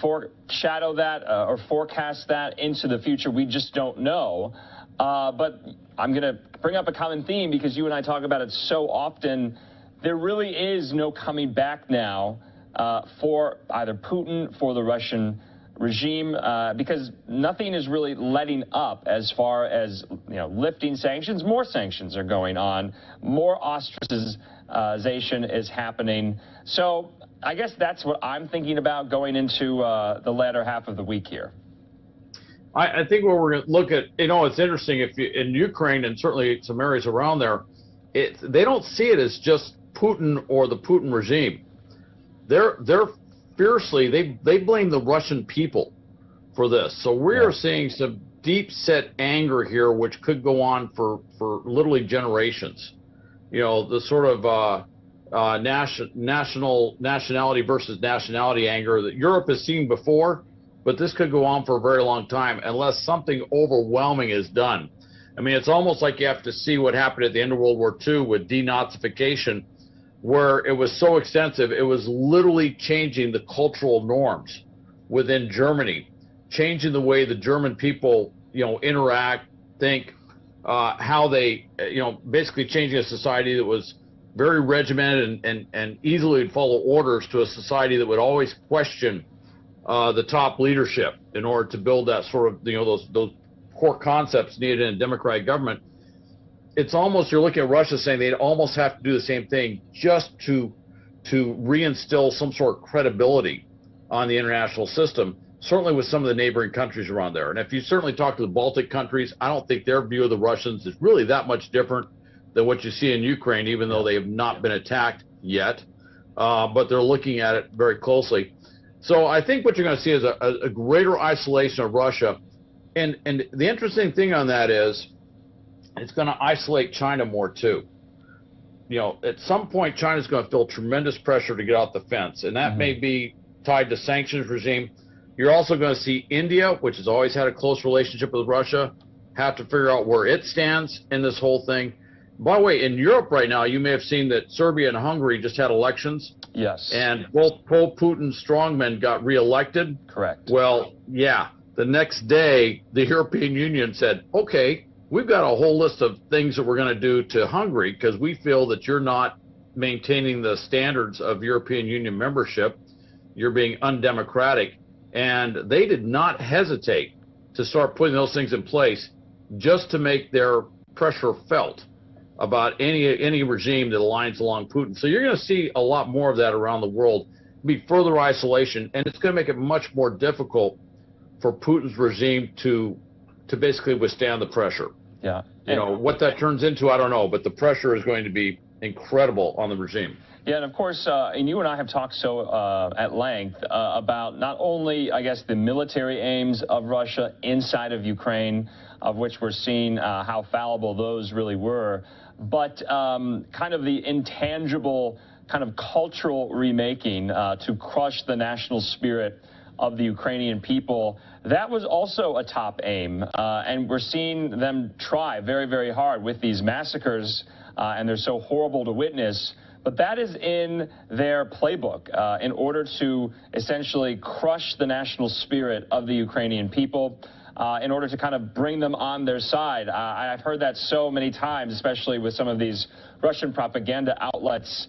foreshadow that or forecast that into the future. We just don't know. But I'm going to bring up a common theme because you and I talk about it so often. There really is no coming back now for either Putin, for the Russian regime, because nothing is really letting up as far as, you know, lifting sanctions. More sanctions are going on. More ostracization is happening. So I guess that's what I'm thinking about going into the latter half of the week here. I think what we're going to look at, you know, it's interesting if you, in Ukraine and certainly some areas around there, they don't see it as just Putin or the Putin regime. They're fiercely, they blame the Russian people for this. So we are seeing some deep set anger here, which could go on for literally generations. You know, the sort of nationality versus nationality anger that Europe has seen before, but this could go on for a very long time unless something overwhelming is done. I mean, it's almost like you have to see what happened at the end of World War II with denazification, where it was so extensive, it was literally changing the cultural norms within Germany, changing the way the German people, you know, interact, think, how they, you know, basically changing a society that was very regimented and easily would follow orders to a society that would always question the top leadership in order to build that sort of, you know, those core concepts needed in a democratic government. It's almost, you're looking at Russia saying they'd almost have to do the same thing just to reinstill some sort of credibility on the international system, certainly with some of the neighboring countries around there. And if you certainly talk to the Baltic countries, I don't think their view of the Russians is really that much different than what you see in Ukraine, even though they have not been attacked yet, but they're looking at it very closely. So I think what you're going to see is a greater isolation of Russia. And the interesting thing on that is it's going to isolate China more too. You know, at some point, China's going to feel tremendous pressure to get out the fence, and that may be tied to sanctions regime. You're also going to see India, which has always had a close relationship with Russia, have to figure out where it stands in this whole thing. By the way, in Europe right now, you may have seen that Serbia and Hungary just had elections. Yes. And both pro-Putin strongmen got reelected. Correct. Well, yeah, the next day, the European Union said, okay, we've got a whole list of things that we're going to do to Hungary because we feel that you're not maintaining the standards of European Union membership. You're being undemocratic. And they did not hesitate to start putting those things in place just to make their pressure felt about any regime that aligns along Putin. So you're going to see a lot more of that around the world, be further isolation, and it's going to make it much more difficult for Putin's regime to basically withstand the pressure. Yeah. You know, what that turns into, I don't know, but the pressure is going to be incredible on the regime. Yeah, and of course, and you and I have talked at length about not only, I guess, the military aims of Russia inside of Ukraine, of which we're seeing how fallible those really were, but kind of the intangible kind of cultural remaking to crush the national spirit of the Ukrainian people. That was also a top aim, and we're seeing them try very, very hard with these massacres, and they're so horrible to witness. But that is in their playbook in order to essentially crush the national spirit of the Ukrainian people, in order to kind of bring them on their side. I've heard that so many times, especially with some of these Russian propaganda outlets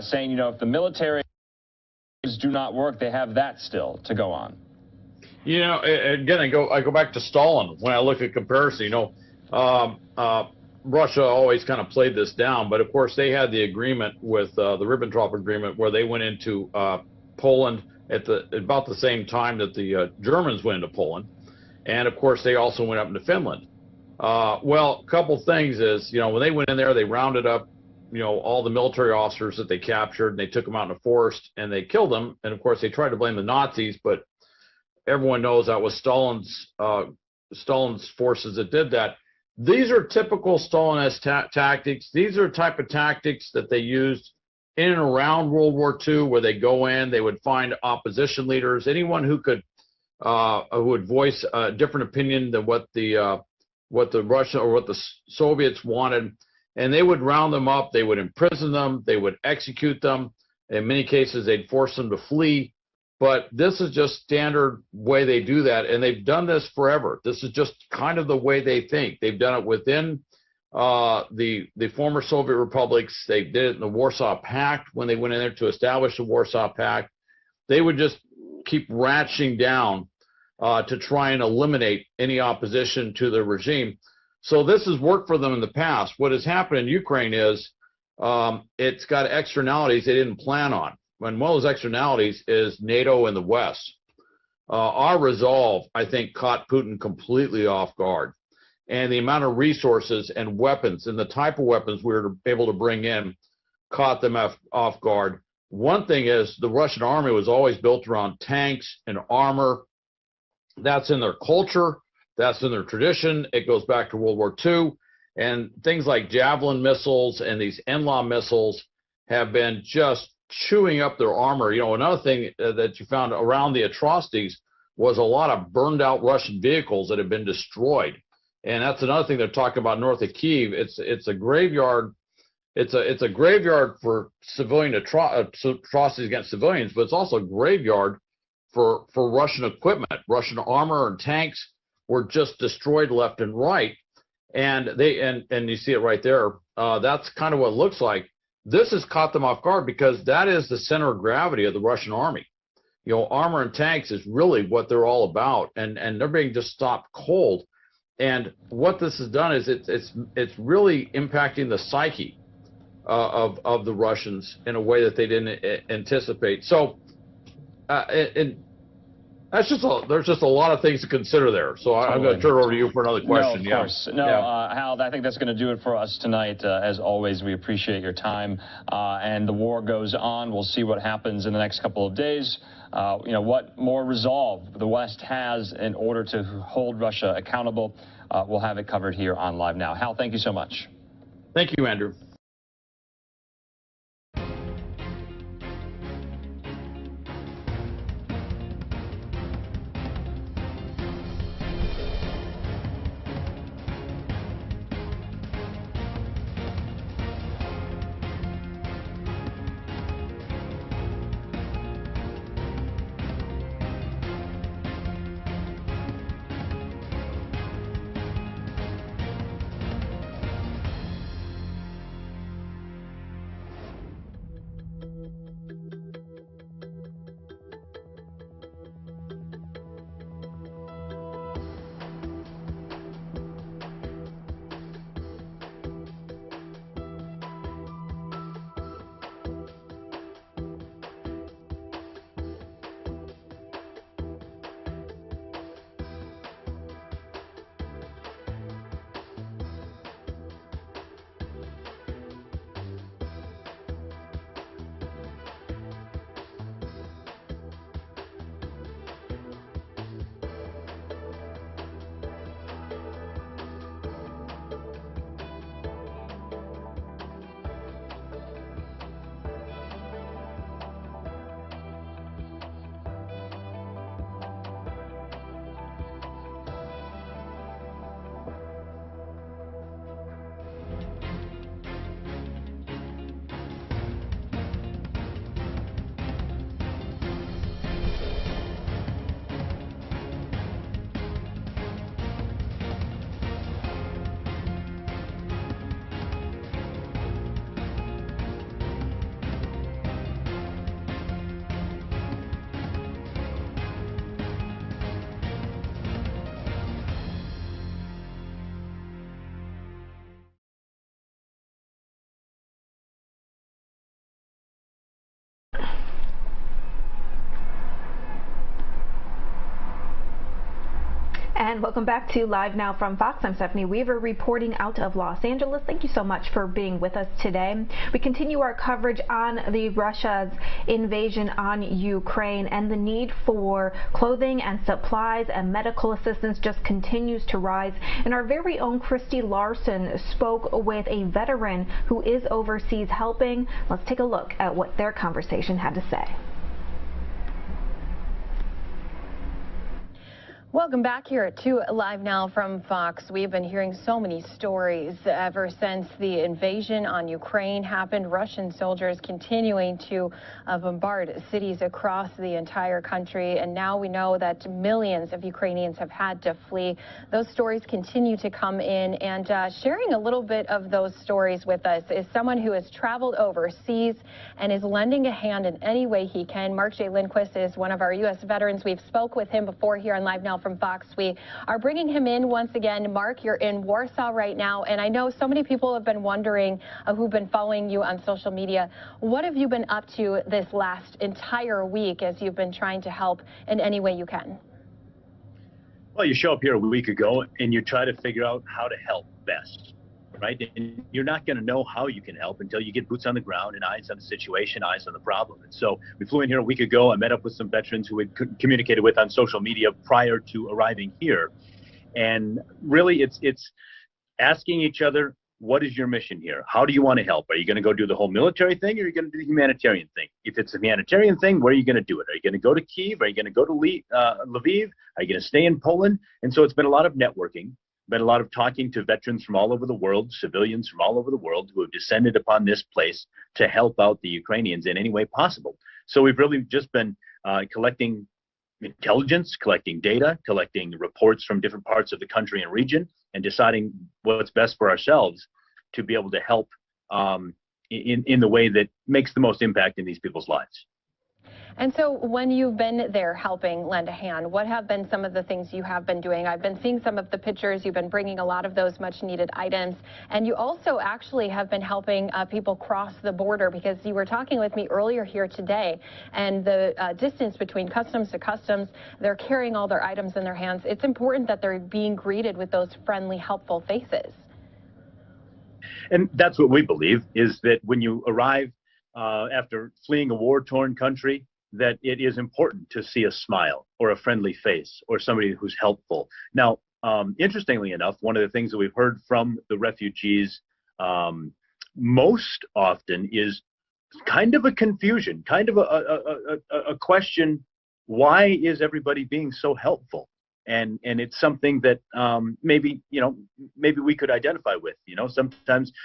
saying, you know, if the military do not work, they have that still to go on. You know, again, I go back to Stalin when I look at comparison. You know, Russia always kind of played this down, but of course they had the agreement with the Ribbentrop Agreement, where they went into Poland at about the same time that the Germans went into Poland, and of course they also went up into Finland. Well, a couple things is, you know, when they went in there, they rounded up, you know, all the military officers that they captured, and they took them out in the forest and they killed them. And of course they tried to blame the Nazis, but everyone knows that was Stalin's forces that did that. These are typical Stalinist tactics. These are the type of tactics that they used in and around World War II, where they go in, they would find opposition leaders, anyone who could who would voice a different opinion than what the Russia or what the Soviets wanted, and they would round them up, they would imprison them, they would execute them. In many cases, they'd force them to flee. But this is just standard way they do that, and they've done this forever. This is just kind of the way they think. They've done it within the former Soviet republics. They did it in the Warsaw Pact when they went in there to establish the Warsaw Pact. They would just keep ratcheting down to try and eliminate any opposition to the regime. So this has worked for them in the past. What has happened in Ukraine is it's got externalities they didn't plan on. And one of those externalities is Nato in the West. Our resolve, I think, caught Putin completely off guard. And the amount of resources and weapons and the type of weapons we were able to bring in caught them off guard. One thing is the Russian army was always built around tanks and armor. That's in their culture. That's in their tradition. It goes back to World War II. And things like Javelin missiles and these NLAW missiles have been just chewing up their armor. You know, another thing that you found around the atrocities was a lot of burned out Russian vehicles that have been destroyed. And that's another thing they're talking about north of Kyiv. It's a graveyard. It's a graveyard for civilian atrocities against civilians, but it's also a graveyard for Russian equipment. Russian armor and tanks were just destroyed left and right. And you see it right there. That's kind of what it looks like. This has caught them off guard because that is the center of gravity of the Russian army. You know, armor and tanks is really what they're all about, and they're being just stopped cold. And what this has done is it's really impacting the psyche of the Russians in a way that they didn't anticipate. So, that's just there's just a lot of things to consider there. So I'm going to turn it over to you for another question. No, of course. No, Hal, I think that's going to do it for us tonight. As always, we appreciate your time. And the war goes on. We'll see what happens in the next couple of days. You know, what more resolve the West has in order to hold Russia accountable. We'll have it covered here on Live Now. Hal, thank you so much. Thank you, Andrew. And welcome back to Live Now from Fox. I'm Stephanie Weaver reporting out of Los Angeles. Thank you so much for being with us today. We continue our coverage on the Russia's invasion on Ukraine, and the need for clothing and supplies and medical assistance just continues to rise. And our very own Christy Larson spoke with a veteran who is overseas helping. Let's take a look at what their conversation had to say. Welcome back here to Live Now from Fox. We've been hearing so many stories ever since the invasion on Ukraine happened. Russian soldiers continuing to bombard cities across the entire country. And now we know that millions of Ukrainians have had to flee. Those stories continue to come in. And sharing a little bit of those stories with us is someone who has traveled overseas and is lending a hand in any way he can. Mark J. Lindquist is one of our U.S. veterans. We've spoke with him before here on Live Now from Fox. We are bringing him in once again. Mark, you're in Warsaw right now, and I know so many people have been wondering who've been following you on social media. What have you been up to this last entire week as you've been trying to help in any way you can? Well, you show up here a week ago and you try to figure out how to help best, right? And you're not going to know how you can help until you get boots on the ground and eyes on the situation, eyes on the problem. And so we flew in here a week ago. I met up with some veterans who had communicated with on social media prior to arriving here. And really, it's asking each other, what is your mission here? How do you want to help? Are you going to go do the whole military thing, or are you going to do the humanitarian thing? If it's a humanitarian thing, where are you going to do it? Are you going to go to Kyiv? Are you going to go to Lviv? Are you going to stay in Poland? And so it's been a lot of networking. Been a lot of talking to veterans from all over the world, civilians from all over the world who have descended upon this place to help out the Ukrainians in any way possible. So we've really just been collecting intelligence, collecting data, collecting reports from different parts of the country and region, and deciding what's best for ourselves to be able to help in the way that makes the most impact in these people's lives. And so when you've been there helping lend a hand, what have been some of the things you have been doing? I've been seeing some of the pictures. You've been bringing a lot of those much needed items. And you also actually have been helping people cross the border, because you were talking with me earlier here today, and the distance between customs to customs, they're carrying all their items in their hands. It's important that they're being greeted with those friendly, helpful faces. And that's what we believe, is that when you arrive after fleeing a war-torn country, that it is important to see a smile or a friendly face or somebody who's helpful. Now, interestingly enough, one of the things that we've heard from the refugees most often is kind of a confusion, kind of a question: why is everybody being so helpful? And it's something that maybe we could identify with.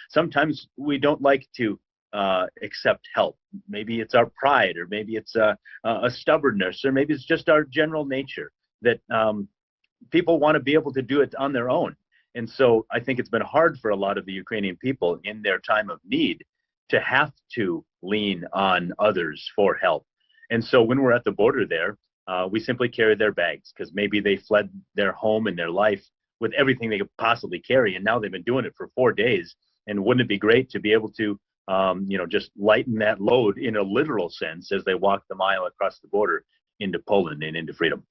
Sometimes we don't like to accept help. Maybe it's our pride, or maybe it's a stubbornness, or maybe it's just our general nature that people want to be able to do it on their own. And so I think it's been hard for a lot of the Ukrainian people in their time of need to have to lean on others for help. And so when we're at the border there, we simply carry their bags, because maybe they fled their home and their life with everything they could possibly carry, and now they've been doing it for 4 days. And wouldn't it be great to be able to just lighten that load in a literal sense as they walk the mile across the border into Poland and into freedom.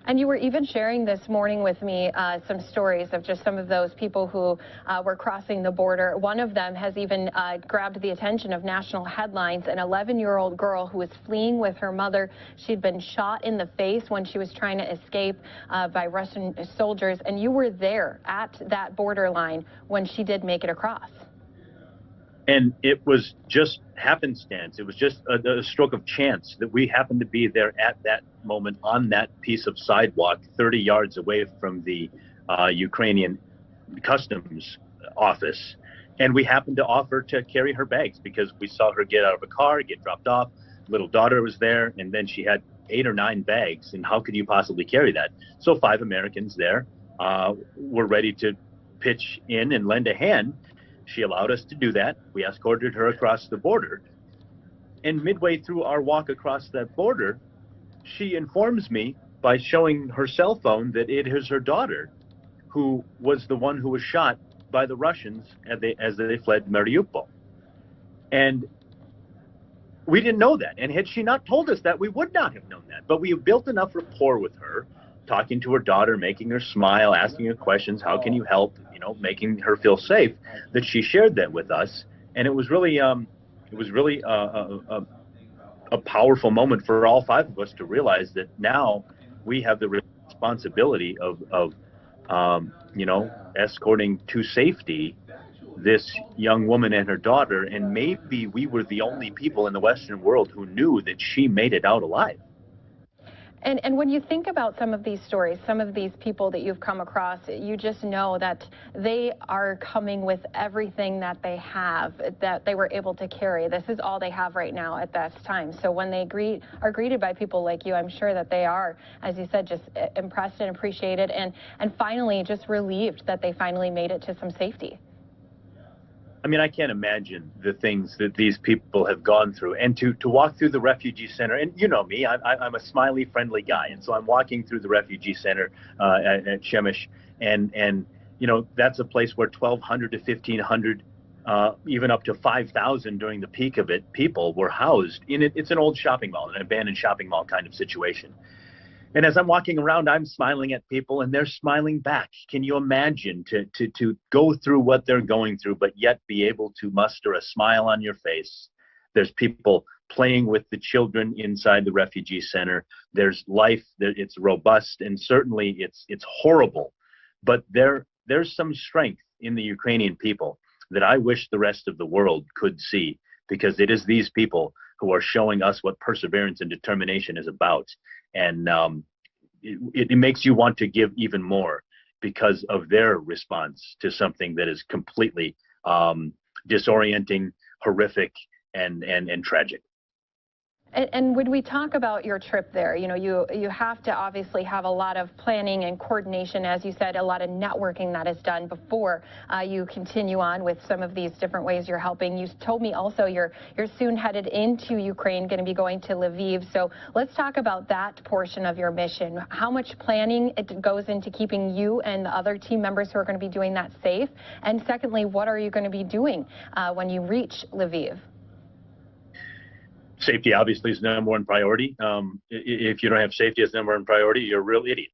And you were even sharing this morning with me some stories of just some of those people who were crossing the border. One of them has even grabbed the attention of national headlines, an 11-year-old girl who was fleeing with her mother. She'd been shot in the face when she was trying to escape by Russian soldiers. And you were there at that borderline when she did make it across. And it was just happenstance. It was just a stroke of chance that we happened to be there at that moment on that piece of sidewalk 30 yards away from the Ukrainian customs office. And we happened to offer to carry her bags because we saw her get out of a car, get dropped off. Little daughter was there, and then she had 8 or 9 bags. And how could you possibly carry that? So 5 Americans there were ready to pitch in and lend a hand. She allowed us to do that. We escorted her across the border. And midway through our walk across that border, she informs me by showing her cell phone that it is her daughter who was the one who was shot by the Russians as they fled Mariupol. And we didn't know that. And had she not told us that, we would not have known that. But we have built enough rapport with her talking to her daughter, making her smile, asking her questions, how can you help, making her feel safe, that she shared that with us. And it was really a powerful moment for all five of us to realize that now we have the responsibility of escorting to safety this young woman and her daughter. And maybe we were the only people in the Western world who knew that she made it out alive. And when you think about some of these stories, some of these people that you've come across, you just know that they are coming with everything that they have, that they were able to carry. This is all they have right now at this time. So when they are greeted by people like you, I'm sure that they are, as you said, just impressed and appreciated, and finally just relieved that they finally made it to some safety. I mean, I can't imagine the things that these people have gone through, and to walk through the refugee center. And you know me, I'm a smiley, friendly guy, and so I'm walking through the refugee center at Shemish, and that's a place where 1,200 to 1,500, even up to 5,000 during the peak of it, people were housed in it. It's an old shopping mall, an abandoned shopping mall kind of situation. And as I'm walking around, I'm smiling at people and they're smiling back. Can you imagine to go through what they're going through, but yet be able to muster a smile on your face? There's people playing with the children inside the refugee center. There's life. It's robust, and certainly it's horrible. But there's some strength in the Ukrainian people that I wish the rest of the world could see, because it is these people who are showing us what perseverance and determination is about. And it makes you want to give even more because of their response to something that is completely disorienting, horrific, and tragic. And when we talk about your trip there, you have to obviously have a lot of planning and coordination, as you said, a lot of networking that is done before you continue on with some of these different ways you're helping. You told me also you're soon headed into Ukraine, going to be going to Lviv. So let's talk about that portion of your mission. How much planning it goes into keeping you and the other team members who are going to be doing that safe? And secondly, what are you going to be doing when you reach Lviv? Safety obviously is the number one priority. If you don't have safety as number one priority, you're a real idiot.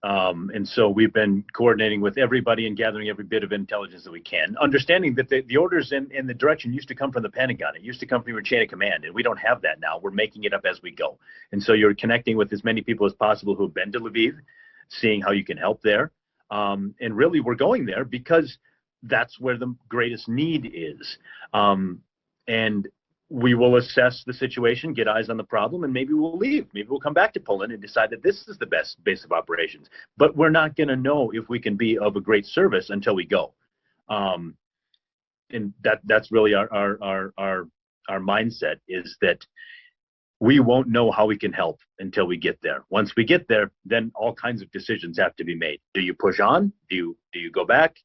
And so we've been coordinating with everybody and gathering every bit of intelligence that we can, understanding that the orders and the direction used to come from the Pentagon. It used to come from your chain of command, and we don't have that now. We're making it up as we go. And so you're connecting with as many people as possible who have been to Lviv, seeing how you can help there. And really, we're going there because that's where the greatest need is. And we will assess the situation, get eyes on the problem, and maybe we'll leave. Maybe we'll come back to Poland and decide that this is the best base of operations. But we're not going to know if we can be of a great service until we go. And that's really our mindset, is that we won't know how we can help until we get there. Once we get there, then all kinds of decisions have to be made. Do you push on? Do you go back?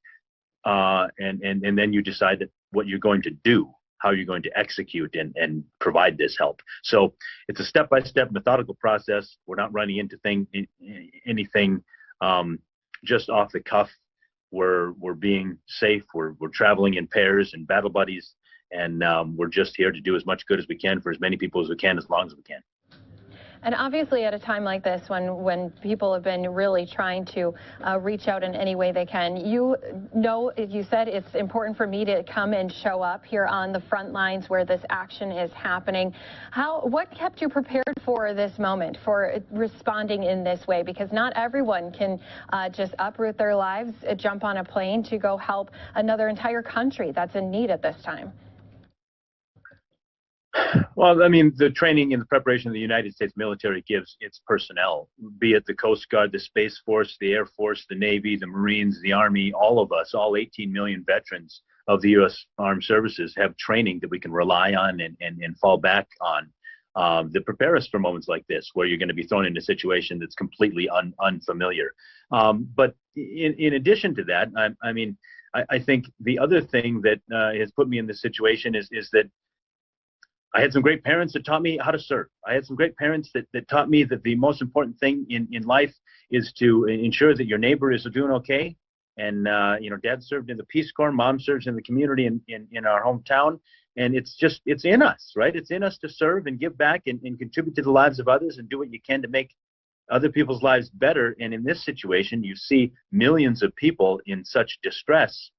And then you decide that what you're going to do, how you're going to execute and provide this help. So it's a step-by-step methodical process. We're not running into anything just off the cuff. We're being safe. We're traveling in pairs and battle buddies, and we're just here to do as much good as we can for as many people as we can, as long as we can. And obviously at a time like this, when people have been really trying to reach out in any way they can, you said it's important for me to come and show up here on the front lines where this action is happening. What kept you prepared for this moment, for responding in this way? Because not everyone can just uproot their lives, jump on a plane to go help another entire country that's in need at this time. Well, I mean, the training and the preparation the United States military gives its personnel, be it the Coast Guard, the Space Force, the Air Force, the Navy, the Marines, the Army, all of us, all 18 million veterans of the U.S. Armed Services have training that we can rely on and fall back on that prepare us for moments like this, where you're going to be thrown in a situation that's completely unfamiliar. But in addition to that, I think the other thing that has put me in this situation is that I had some great parents that taught me how to serve. I had some great parents that taught me that the most important thing in life is to ensure that your neighbor is doing okay. And, Dad served in the Peace Corps, Mom serves in the community in our hometown. And it's in us, right? It's in us to serve and give back and contribute to the lives of others and do what you can to make other people's lives better. And in this situation, you see millions of people in such distress.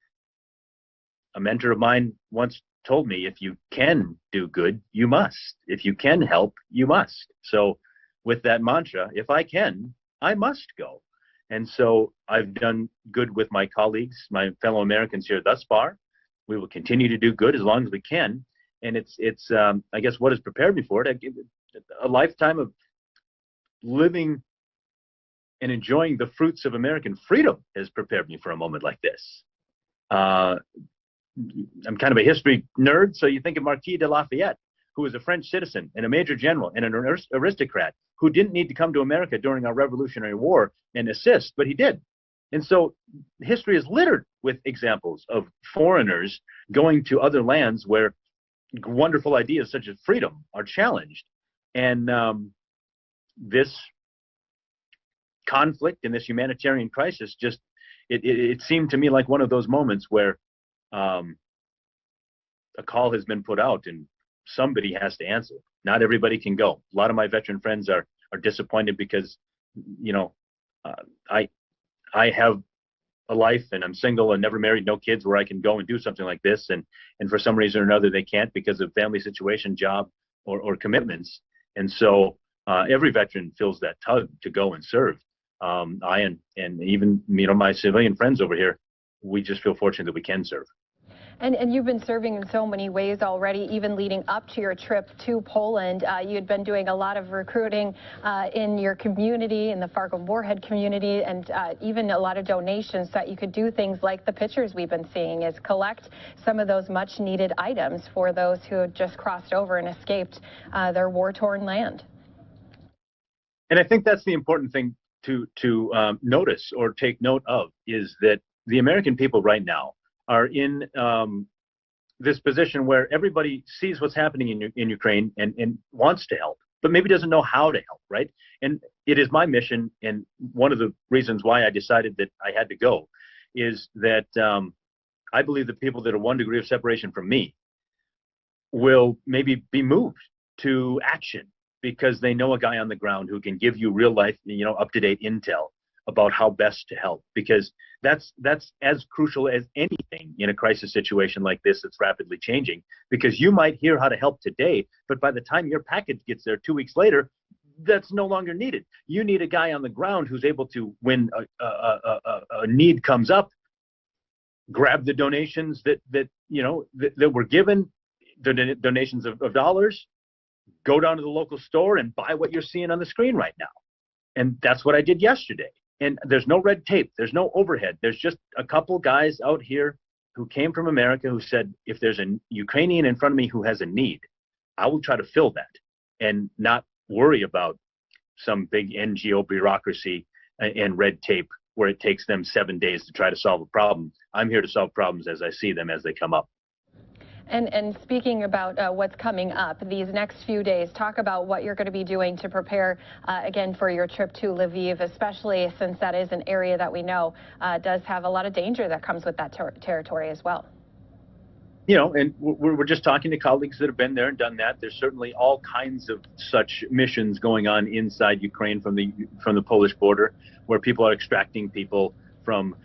A mentor of mine once told me, if you can do good, you must. If you can help, you must. So with that mantra, if I can, I must go. And so I've done good with my colleagues, my fellow Americans here thus far. We will continue to do good as long as we can. And it's I guess what has prepared me for it, a lifetime of living and enjoying the fruits of American freedom has prepared me for a moment like this. I'm kind of a history nerd, so you think of Marquis de Lafayette, who was a French citizen and a major general and an aristocrat who didn't need to come to America during our Revolutionary War and assist, but he did. And so history is littered with examples of foreigners going to other lands where wonderful ideas such as freedom are challenged. And this conflict and this humanitarian crisis just, it seemed to me like one of those moments where a call has been put out and somebody has to answer. Not everybody can go. A lot of my veteran friends are disappointed because, you know, I have a life and I'm single and never married, no kids, where I can go and do something like this. And for some reason or another, they can't because of family situation, job, or commitments. And so every veteran feels that tug to go and serve. I and even, you know, my civilian friends over here, we just feel fortunate that we can serve. And you've been serving in so many ways already, even leading up to your trip to Poland. You had been doing a lot of recruiting in your community, in the Fargo-Moorhead community, and even a lot of donations so that you could do things like the pictures we've been seeing, is collect some of those much needed items for those who had just crossed over and escaped their war-torn land. And I think that's the important thing to notice or take note of, is that the American people right now are in this position where everybody sees what's happening in Ukraine and wants to help, but maybe doesn't know how to help, right? And it is my mission, and one of the reasons why I decided that I had to go, is that I believe the people that are 1 degree of separation from me will maybe be moved to action because they know a guy on the ground who can give you real life, you know, up-to-date intel about how best to help, because that's as crucial as anything in a crisis situation like this that's rapidly changing. Because you might hear how to help today, but by the time your package gets there 2 weeks later, that's no longer needed. You need a guy on the ground who's able to, when a need comes up, grab the donations that were given, the donations of dollars, go down to the local store and buy what you're seeing on the screen right now. And that's what I did yesterday. And there's no red tape. There's no overhead. There's just a couple guys out here who came from America who said, if there's a Ukrainian in front of me who has a need, I will try to fill that and not worry about some big NGO bureaucracy and red tape where it takes them 7 days to try to solve a problem. I'm here to solve problems as I see them as they come up. And speaking about what's coming up these next few days, talk about what you're going to be doing to prepare, again, for your trip to Lviv, especially since that is an area that we know does have a lot of danger that comes with that territory as well. You know, and we're just talking to colleagues that have been there and done that. There's certainly all kinds of such missions going on inside Ukraine from the Polish border, where people are extracting people from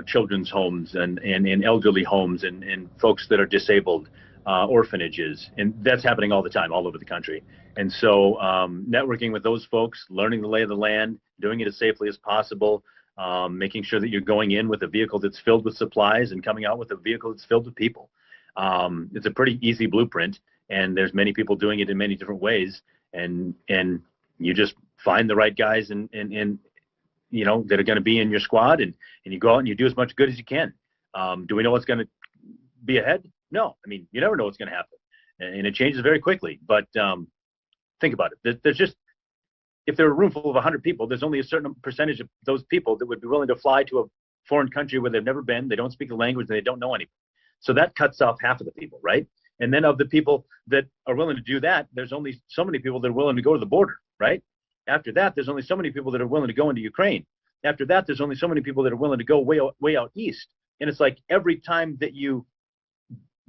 children's homes and elderly homes and folks that are disabled, orphanages, and that's happening all the time all over the country. And so networking with those folks, learning the lay of the land, doing it as safely as possible, making sure that you're going in with a vehicle that's filled with supplies and coming out with a vehicle that's filled with people. It's a pretty easy blueprint, and there's many people doing it in many different ways, and you just find the right guys and you know, that are going to be in your squad, and you go out and you do as much good as you can. Do we know what's going to be ahead? No. I mean, you never know what's going to happen, and it changes very quickly. But think about it. There's just, if there are a room full of 100 people, there's only a certain percentage of those people that would be willing to fly to a foreign country where they've never been, they don't speak the language, and they don't know anything. So that cuts off half of the people, right? And then of the people that are willing to do that, there's only so many people that are willing to go to the border, right? After that, there's only so many people that are willing to go into Ukraine. After that, there's only so many people that are willing to go way out east. And it's like every time that you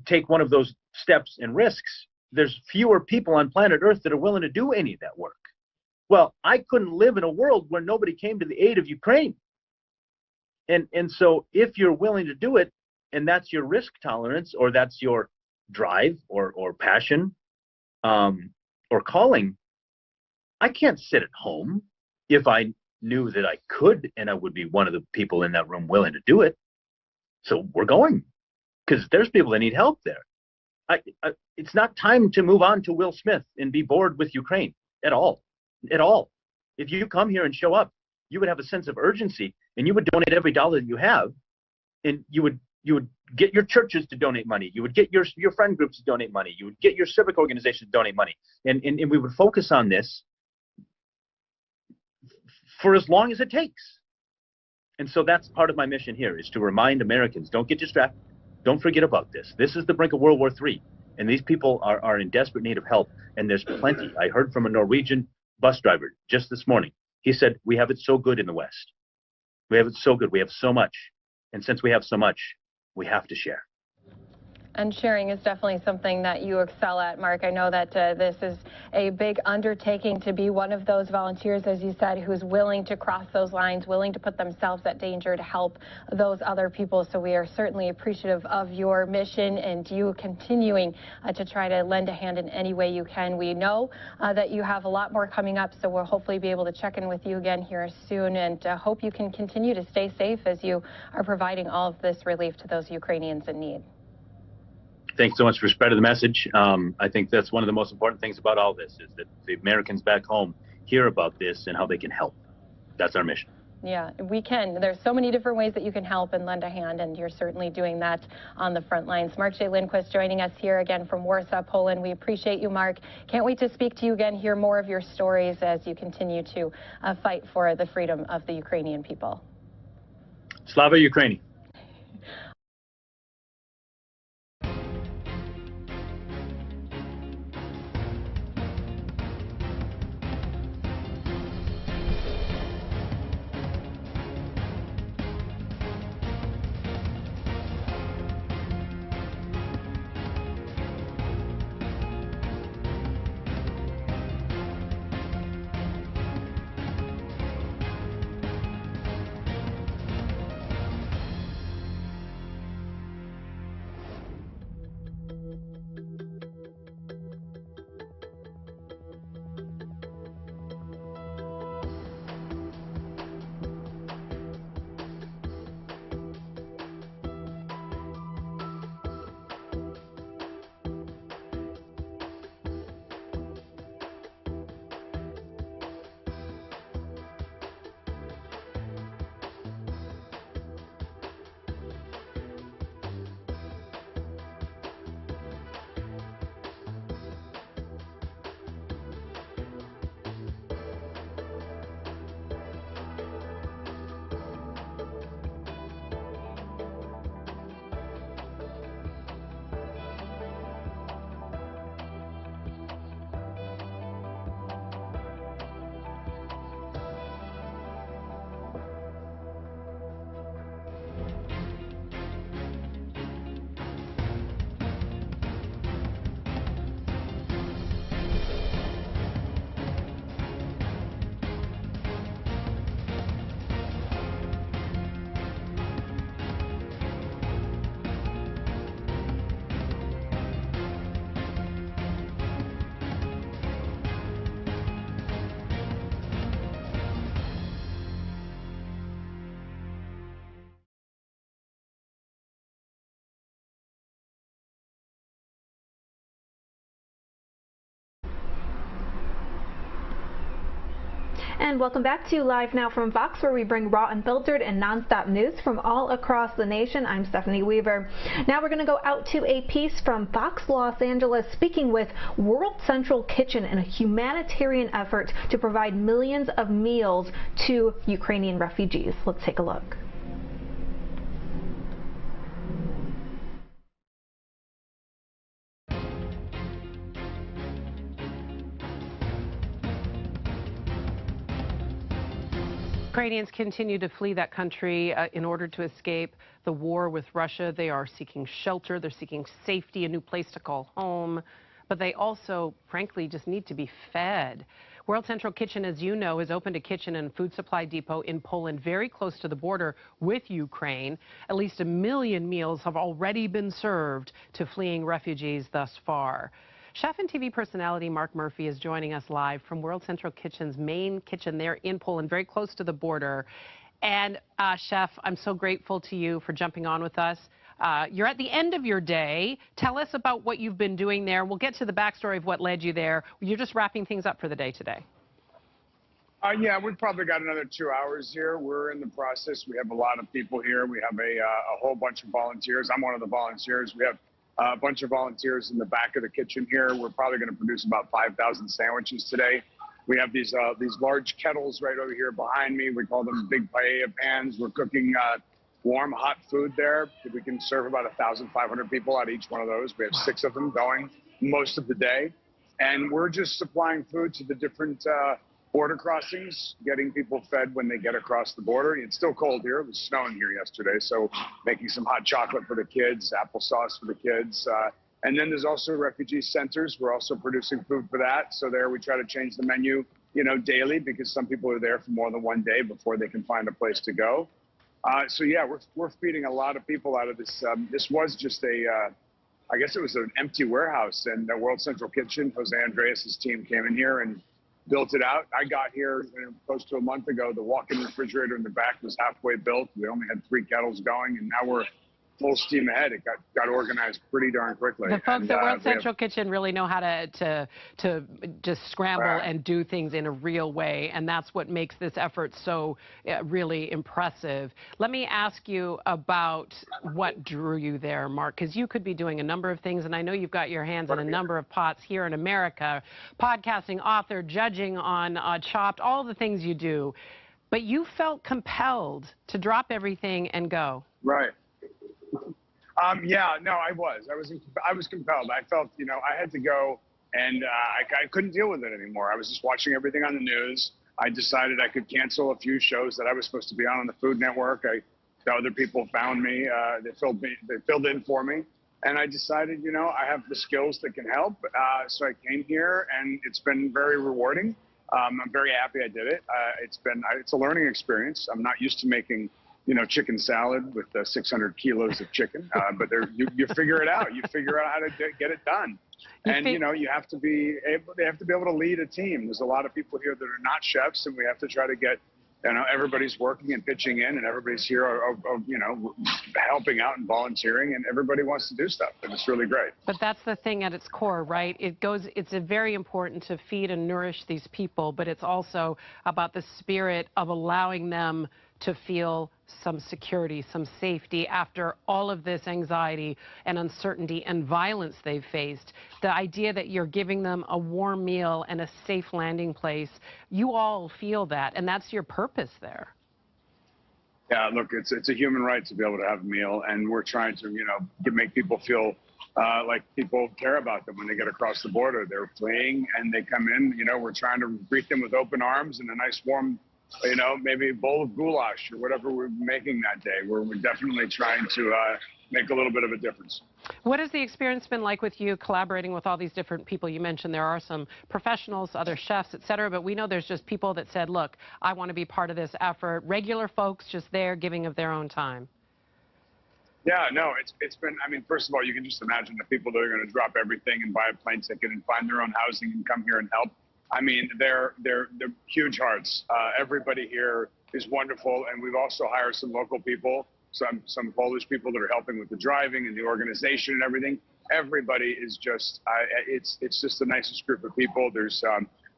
take one of those steps and risks, there's fewer people on planet Earth that are willing to do any of that work. Well, I couldn't live in a world where nobody came to the aid of Ukraine. And so if you're willing to do it, and that's your risk tolerance, or that's your drive or passion or calling, I can't sit at home if I knew that I could and I would be one of the people in that room willing to do it. So we're going, because there's people that need help there. It's not time to move on to Will Smith and be bored with Ukraine at all. At all. If you come here and show up, you would have a sense of urgency, and you would donate every dollar that you have, and you would get your churches to donate money. You would get your friend groups to donate money. You would get your civic organizations to donate money, and we would focus on this for as long as it takes. And so that's part of my mission here, is to remind Americans, don't get distracted. Don't forget about this. This is the brink of World War III, and these people are in desperate need of help, and there's plenty. I heard from a Norwegian bus driver just this morning. He said, we have it so good in the West. We have it so good. We have so much. And since we have so much, we have to share. And sharing is definitely something that you excel at, Mark. I know that this is a big undertaking to be one of those volunteers, as you said, who's willing to cross those lines, willing to put themselves at danger to help those other people. So we are certainly appreciative of your mission and you continuing to try to lend a hand in any way you can. We know that you have a lot more coming up, so we'll hopefully be able to check in with you again here soon, and hope you can continue to stay safe as you are providing all of this relief to those Ukrainians in need. Thanks so much for spreading the message. I think that's one of the most important things about all this, is that the Americans back home hear about this and how they can help. That's our mission. Yeah, we can. There's so many different ways that you can help and lend a hand, and you're certainly doing that on the front lines. Mark J. Lindquist joining us here again from Warsaw, Poland. We appreciate you, Mark. Can't wait to speak to you again, hear more of your stories as you continue to fight for the freedom of the Ukrainian people. Slava Ukraini. And welcome back to Live Now from Fox, where we bring raw, unfiltered, and nonstop news from all across the nation. I'm Stephanie Weaver. Now we're going to go out to a piece from Fox Los Angeles speaking with World Central Kitchen in a humanitarian effort to provide millions of meals to Ukrainian refugees. Let's take a look. Ukrainians continue to flee that country in order to escape the war with Russia. They are seeking shelter, they're seeking safety, a new place to call home, but they also, frankly, just need to be fed. World Central Kitchen, as you know, has opened a kitchen and food supply depot in Poland very close to the border with Ukraine. At least 1 million meals have already been served to fleeing refugees thus far. Chef and TV personality Mark Murphy is joining us live from World Central Kitchen's main kitchen there in Poland, very close to the border. And Chef, I'm so grateful to you for jumping on with us. You're at the end of your day. Tell us about what you've been doing there. We'll get to the backstory of what led you there. You're just wrapping things up for the day today. Yeah, we've probably got another 2 hours here. We're in the process. We have a lot of people here. We have a whole bunch of volunteers. I'm one of the volunteers. We have a bunch of volunteers in the back of the kitchen here. We're probably going to produce about 5,000 sandwiches today. We have these large kettles right over here behind me. We call them big paella pans. We're cooking warm, hot food there. We can serve about 1,500 people at each one of those. We have 6 of them going most of the day. And we're just supplying food to the different border crossings, getting people fed when they get across the border. It's still cold here. It was snowing here yesterday, so making some hot chocolate for the kids, applesauce for the kids. And then there's also refugee centers. We're also producing food for that. So there we try to change the menu, daily, because some people are there for more than one day before they can find a place to go. So yeah, we're feeding a lot of people out of this. This was just I guess it was an empty warehouse, and the World Central Kitchen, Jose Andreas' team came in here and built it out. I got here close to a month ago. The walk-in refrigerator in the back was halfway built. We only had 3 kettles going, and now we're full steam ahead. It got organized pretty darn quickly. The folks at World Central Kitchen really know how to just scramble and do things in a real way, and that's what makes this effort so really impressive. Let me ask you about what drew you there, Mark, because you could be doing a number of things, and I know you've got your hands in a number of pots here in America, podcasting, author, judging on Chopped, all the things you do, but you felt compelled to drop everything and go. Right. Yeah, no, I was compelled. I felt, I had to go, and I couldn't deal with it anymore. I was just watching everything on the news. I decided I could cancel a few shows that I was supposed to be on the Food Network. The other people found me. They filled in for me. And I decided, I have the skills that can help. So I came here, and it's been very rewarding. I'm very happy I did it. It's a learning experience. I'm not used to making chicken salad with 600 kilos of chicken, but you figure it out. You figure out how to get it done. And you have to be able to lead a team. There's a lot of people here that are not chefs, and we have to try to get, everybody's working and pitching in, and everybody's here, helping out and volunteering, and everybody wants to do stuff, and it's really great. But that's the thing at its core, right? It's very important to feed and nourish these people, but it's also about the spirit of allowing them to feel some security, some safety after all of this anxiety and uncertainty and violence they've faced. The idea that you're giving them a warm meal and a safe landing place, you all feel that, and that's your purpose there. Yeah, look, it's a human right to be able to have a meal, and we're trying to, make people feel like people care about them when they get across the border. They're fleeing, and they come in, we're trying to greet them with open arms and a nice warm, maybe a bowl of goulash or whatever we're making that day. We're definitely trying to make a little bit of a difference. What has the experience been like with you collaborating with all these different people? You mentioned there are some professionals, other chefs, et cetera, but we know there's just people that said, look, I want to be part of this effort. Regular folks just there giving of their own time. Yeah, no, it's been, first of all, you can just imagine the people that are going to drop everything and buy a plane ticket and find their own housing and come here and help. They're huge hearts. Everybody here is wonderful, and we've also hired some local people, some Polish people that are helping with the driving and the organization and everything. Everybody is just, it's just the nicest group of people.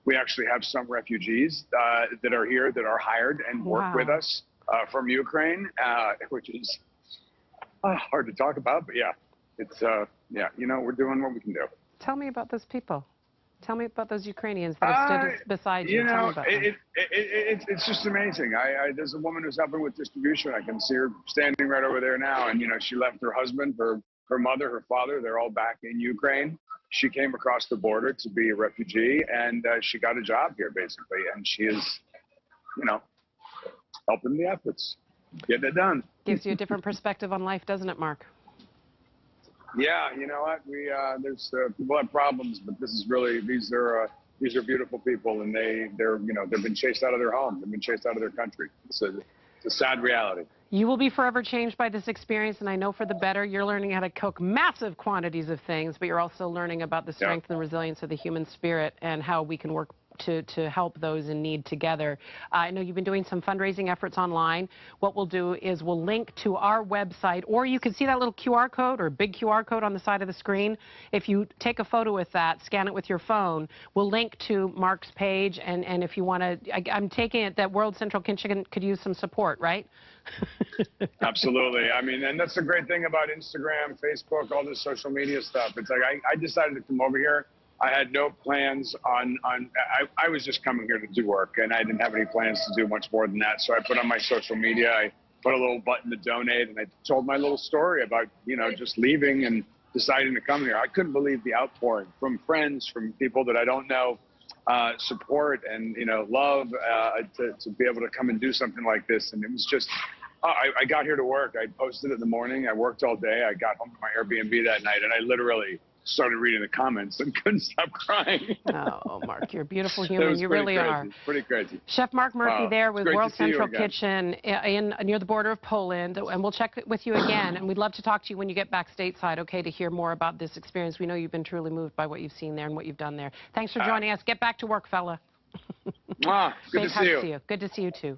We actually have some refugees that are here that are hired and work with us from Ukraine, which is hard to talk about, but yeah, we're doing what we can do. Tell me about those people. Tell me about those Ukrainians that have stood beside you. Tell me about them. It's just amazing. There's a woman who's helping with distribution. I can see her standing right over there now. And, she left her husband, her mother, her father. They're all back in Ukraine. She came across the border to be a refugee, and she got a job here, basically. And she is, helping the efforts, getting it done. Gives you a different perspective on life, doesn't it, Mark? Yeah, you know what? There's people have problems, but these are these are beautiful people, and they've been chased out of their home. They've been chased out of their country. It's a sad reality. You will be forever changed by this experience, and I know for the better. You're learning how to cook massive quantities of things, but you're also learning about the strength and resilience of the human spirit and how we can work to help those in need together. I know you've been doing some fundraising efforts online. What we'll do is we'll link to our website, or you can see that little QR code or big QR code on the side of the screen. If you take a photo with that, scan it with your phone, we'll link to Mark's page, and if you want to, I'm taking it that World Central Kitchen could use some support, right? Absolutely. I mean, and that's the great thing about Instagram, Facebook, all this social media stuff. It's like I decided to come over here. I had no plans I was just coming here to do work, and I didn't have any plans to do much more than that. So I put on my social media, I put a little button to donate, and I told my little story about, just leaving and deciding to come here. I couldn't believe the outpouring from friends, from people that I don't know, support and, love to be able to come and do something like this. And it was just, I got here to work. I posted it in the morning. I worked all day. I got home to my Airbnb that night, and I literally started reading the comments and couldn't stop crying. Oh, Mark, you're a beautiful human. You really are. Pretty crazy. Chef Mark Murphy there with World Central Kitchen near the border of Poland, and we'll check with you again. And we'd love to talk to you when you get back stateside, okay, to hear more about this experience. We know you've been truly moved by what you've seen there and what you've done there. Thanks for joining us. Get back to work, fella. Good to see you. Good to see you, too.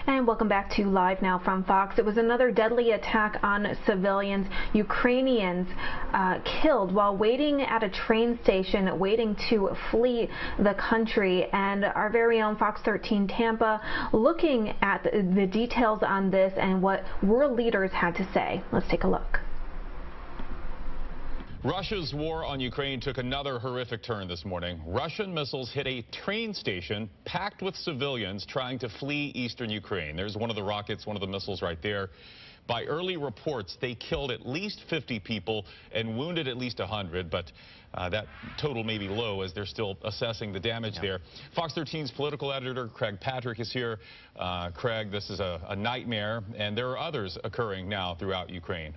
And welcome back to Live Now from Fox. It was another deadly attack on civilians. Ukrainians killed while waiting at a train station, waiting to flee the country. And our very own Fox 13 Tampa looking at the details on this and what world leaders had to say. Let's take a look. Russia's war on Ukraine took another horrific turn this morning. Russian missiles hit a train station packed with civilians trying to flee eastern Ukraine. There's one of the rockets, one of the missiles right there. By early reports, they killed at least 50 people and wounded at least 100, but that total may be low as they're still assessing the damage there. Fox 13's political editor Craig Patrick is here. Craig, this is a nightmare, and there are others occurring now throughout Ukraine.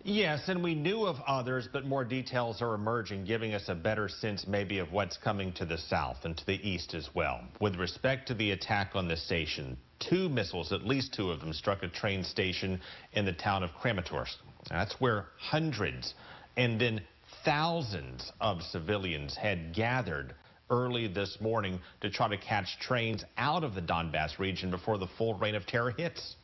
Yes, and we knew of others, but more details are emerging, giving us a better sense maybe of what's coming to the south and to the east as well. With respect to the attack on the station, 2 missiles, at least 2 of them, struck a train station in the town of Kramatorsk. That's where hundreds and then thousands of civilians had gathered early this morning to try to catch trains out of the Donbass region before the full reign of terror hits.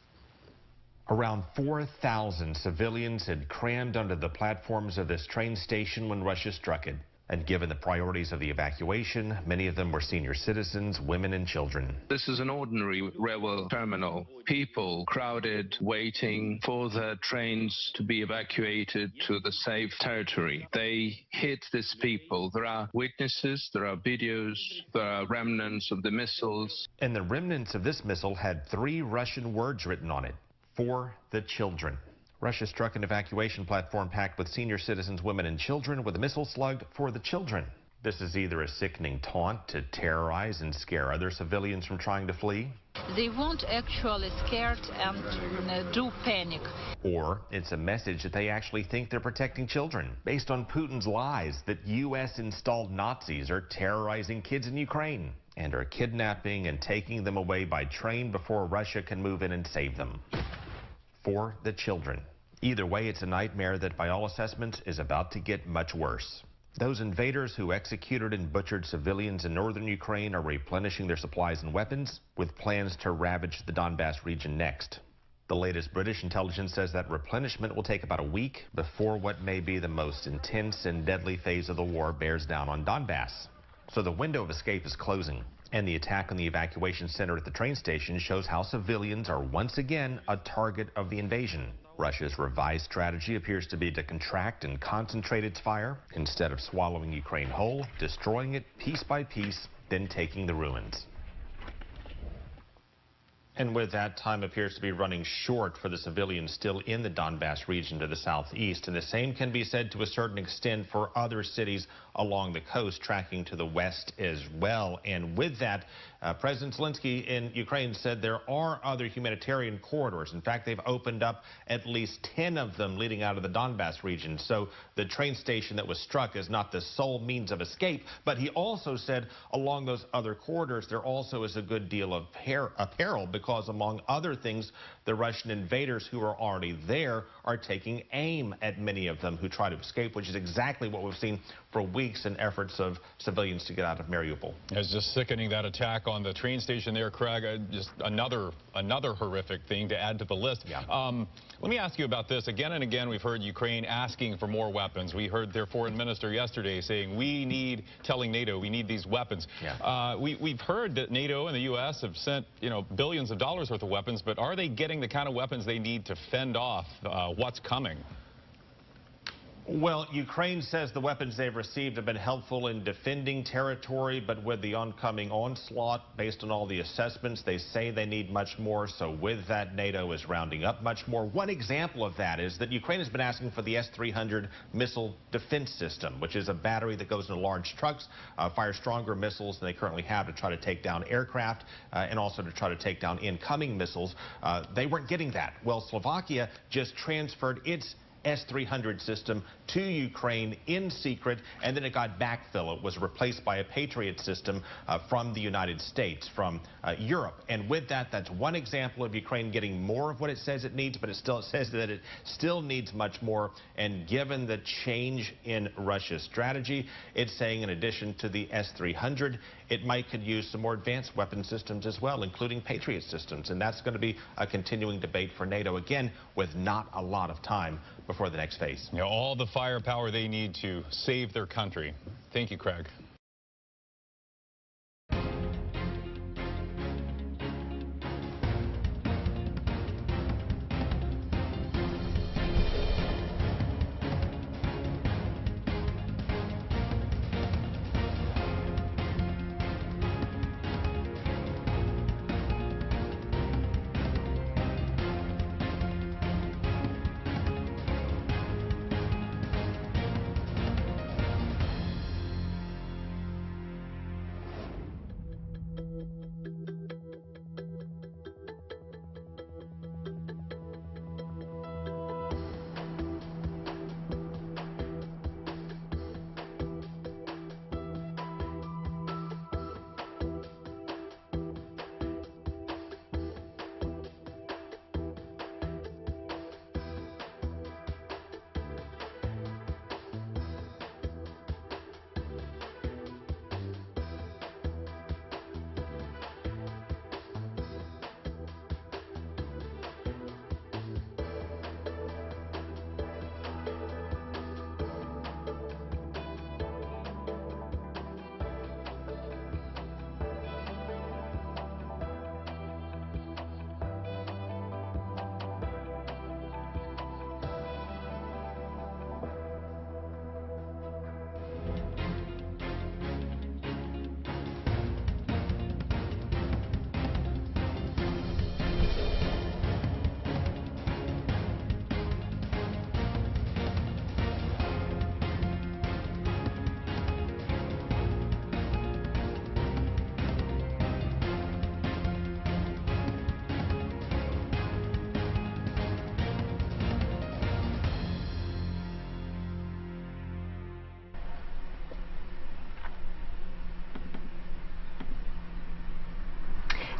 Around 4,000 civilians had crammed onto the platforms of this train station when Russia struck it. And given the priorities of the evacuation, many of them were senior citizens, women, and children. This is an ordinary railway terminal. People crowded, waiting for the trains to be evacuated to the safe territory. They hit these people. There are witnesses, there are videos, there are remnants of the missiles. And the remnants of this missile had 3 Russian words written on it: for the children. Russia struck an evacuation platform packed with senior citizens, women, and children with a missile slugged for the children. This is either a sickening taunt to terrorize and scare other civilians from trying to flee, they won't actually scared and do panic. Or it's a message that they actually think they're protecting children, based on Putin's lies that U.S.-installed Nazis are terrorizing kids in Ukraine and are kidnapping and taking them away by train before Russia can move in and save them. For the children. Either way, it's a nightmare that, by all assessments, is about to get much worse. Those invaders who executed and butchered civilians in northern Ukraine are replenishing their supplies and weapons, with plans to ravage the Donbass region next. The latest British intelligence says that replenishment will take about a week before what may be the most intense and deadly phase of the war bears down on Donbass. So the window of escape is closing. And the attack on the evacuation center at the train station shows how civilians are once again a target of the invasion. Russia's revised strategy appears to be to contract and concentrate its fire instead of swallowing Ukraine whole, destroying it piece by piece, then taking the ruins. And with that, time appears to be running short for the civilians still in the Donbass region to the southeast. And the same can be said to a certain extent for other cities along the coast, tracking to the west as well. And with that, President Zelensky in Ukraine said there are other humanitarian corridors. In fact, they've opened up at least 10 of them leading out of the Donbass region. So the train station that was struck is not the sole means of escape. But he also said along those other corridors, there also is a good deal of peril because, among other things, the Russian invaders who are already there are taking aim at many of them who try to escape, which is exactly what we've seen for weeks in efforts of civilians to get out of Mariupol. It's just sickening, that attack on the train station there, Craig. Just another horrific thing to add to the list. Yeah. Let me ask you about this. Again and again, we've heard Ukraine asking for more weapons. We heard their foreign minister yesterday saying telling NATO we need these weapons. Yeah. We've heard that NATO and the U.S. have sent billions of dollars worth of weapons, but are they getting the kind of weapons they need to fend off what's coming? Well, Ukraine says the weapons they've received have been helpful in defending territory, but with the oncoming onslaught, based on all the assessments, they say they need much more. So with that, NATO is rounding up much more. One example of that is that Ukraine has been asking for the S-300 missile defense system, which is a battery that goes into large trucks, fires stronger missiles than they currently have to try to take down aircraft and also to try to take down incoming missiles. They weren't getting that. Well, Slovakia just transferred its S-300 system to Ukraine in secret, and then it got backfill. It was replaced by a Patriot system from the United States, from Europe. And with that, that's one example of Ukraine getting more of what it says it needs, but it says that it still needs much more. And given the change in Russia's strategy, it's saying in addition to the S-300, it could use some more advanced weapon systems as well, including Patriot systems. And that's going to be a continuing debate for NATO, again, with not a lot of time before the next phase. All the firepower they need to save their country. Thank you, Craig.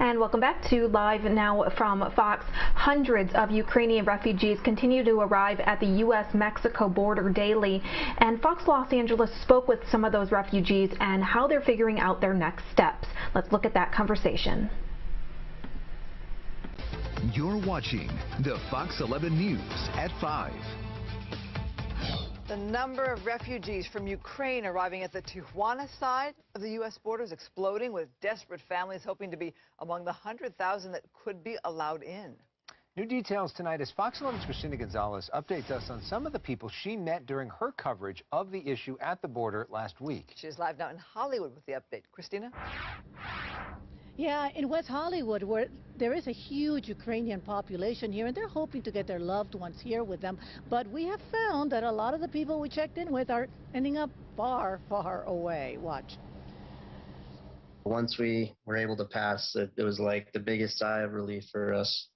And welcome back to Live Now from Fox. Hundreds of Ukrainian refugees continue to arrive at the U.S.-Mexico border daily. And Fox Los Angeles spoke with some of those refugees and how they're figuring out their next steps. Let's look at that conversation. You're watching the Fox 11 News at 5. The number of refugees from Ukraine arriving at the Tijuana side of the U.S. border is exploding, with desperate families hoping to be among the 100,000 that could be allowed in. New details tonight as Fox 11's Christina Gonzalez updates us on some of the people she met during her coverage of the issue at the border last week. She's live now in Hollywood with the update. Christina? Yeah, in West Hollywood, where there is a huge Ukrainian population here, and they're hoping to get their loved ones here with them. But we have found that a lot of the people we checked in with are ending up far, far away. Watch. Once we were able to pass, it was like the biggest sigh of relief for us.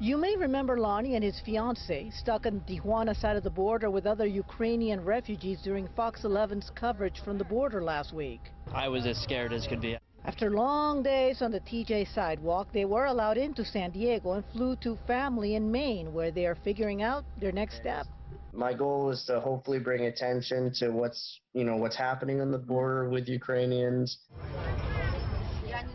You may remember Lonnie and his fiancée stuck on the Tijuana side of the border with other Ukrainian refugees during Fox 11's coverage from the border last week. I was as scared as could be. After long days on the TJ sidewalk, they were allowed into San Diego and flew to family in Maine, where they are figuring out their next step. My goal is to hopefully bring attention to what's happening on the border with Ukrainians.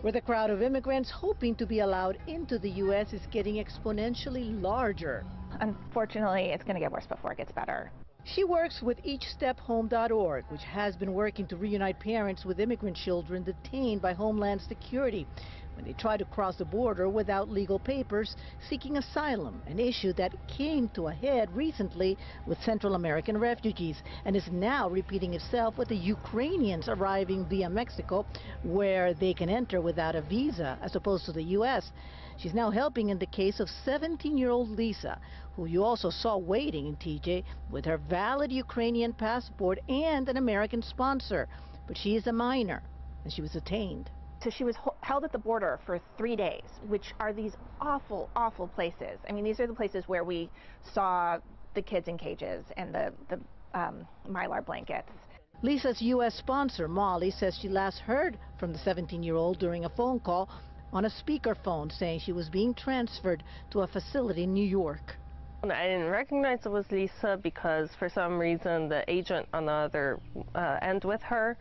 Where the crowd of immigrants hoping to be allowed into the U.S. is getting exponentially larger. Unfortunately, it's going to get worse before it gets better. She works with EachStepHome.org, which has been working to reunite parents with immigrant children detained by Homeland Security when they try to cross the border without legal papers, seeking asylum, an issue that came to a head recently with Central American refugees and is now repeating itself with the Ukrainians arriving via Mexico, where they can enter without a visa as opposed to the U.S. She's now helping in the case of 17-year-old Lisa, who you also saw waiting in TJ with her valid Ukrainian passport and an American sponsor. But she is a minor, and she was detained. So she was held at the border for 3 days, which are these awful, awful places. I mean, these are the places where we saw the kids in cages and the Mylar blankets. Lisa's U.S. sponsor, Molly, says she last heard from the 17-year-old during a phone call on a speakerphone saying she was being transferred to a facility in New York. I didn't recognize it was Lisa because for some reason the agent on the other end with her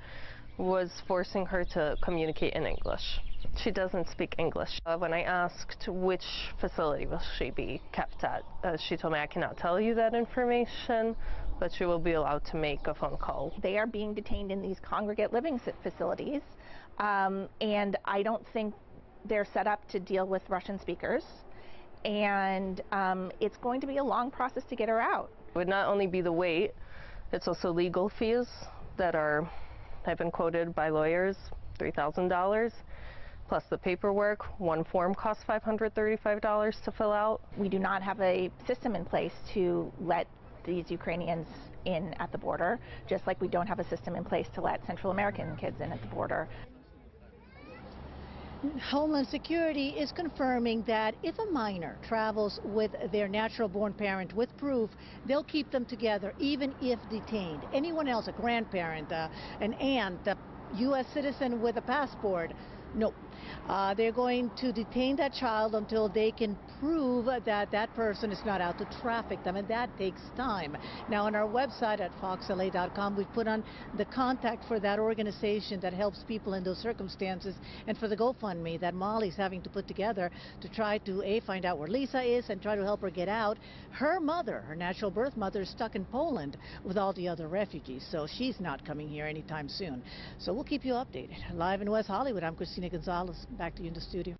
was forcing her to communicate in English. She doesn't speak English. When I asked which facility will she be kept at, she told me, I cannot tell you that information, but she will be allowed to make a phone call. They are being detained in these congregate living facilities, and I don't think they're set up to deal with Russian speakers, and it's going to be a long process to get her out. It would not only be the wait, it's also legal fees that have been quoted by lawyers, $3,000, plus the paperwork. One form costs $535 to fill out. We do not have a system in place to let these Ukrainians in at the border, just like we don't have a system in place to let Central American kids in at the border. Homeland Security is confirming that if a minor travels with their natural-born parent with proof, they'll keep them together even if detained. Anyone else, a grandparent, an aunt, a U.S. citizen with a passport, no. They're going to detain that child until they can prove that that person is not out to traffic them, and that takes time. Now, on our website at foxla.com, we've put on the contact for that organization that helps people in those circumstances, and for the GoFundMe that Molly's having to put together to try to, find out where Lisa is and try to help her get out. Her mother, her natural birth mother, is stuck in Poland with all the other refugees, so she's not coming here anytime soon. So we'll keep you updated. Live in West Hollywood, I'm Christina Gonzalez. Back to you in the studio.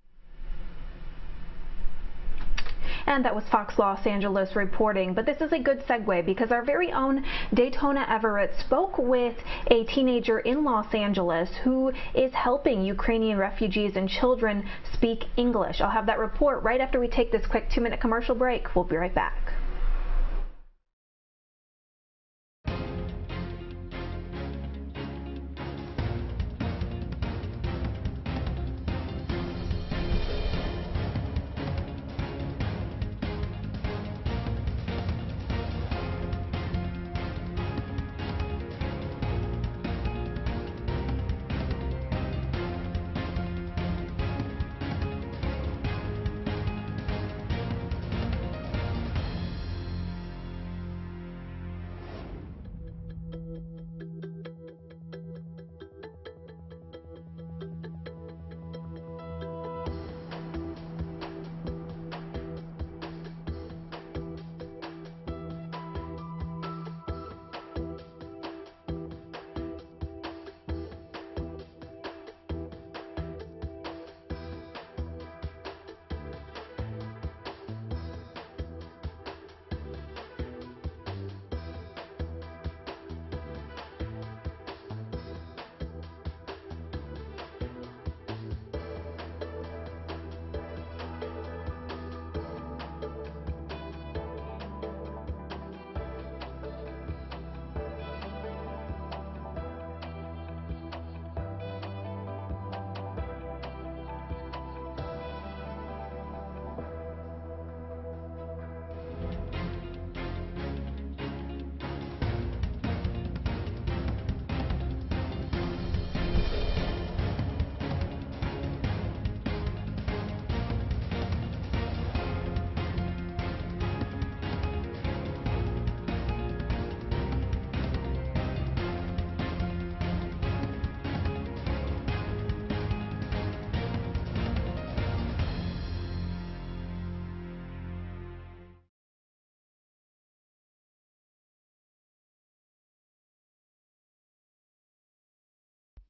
And that was Fox Los Angeles reporting. But this is a good segue because our very own Daytona Everett spoke with a teenager in Los Angeles who is helping Ukrainian refugees and children speak English. I'll have that report right after we take this quick 2-minute commercial break. We'll be right back.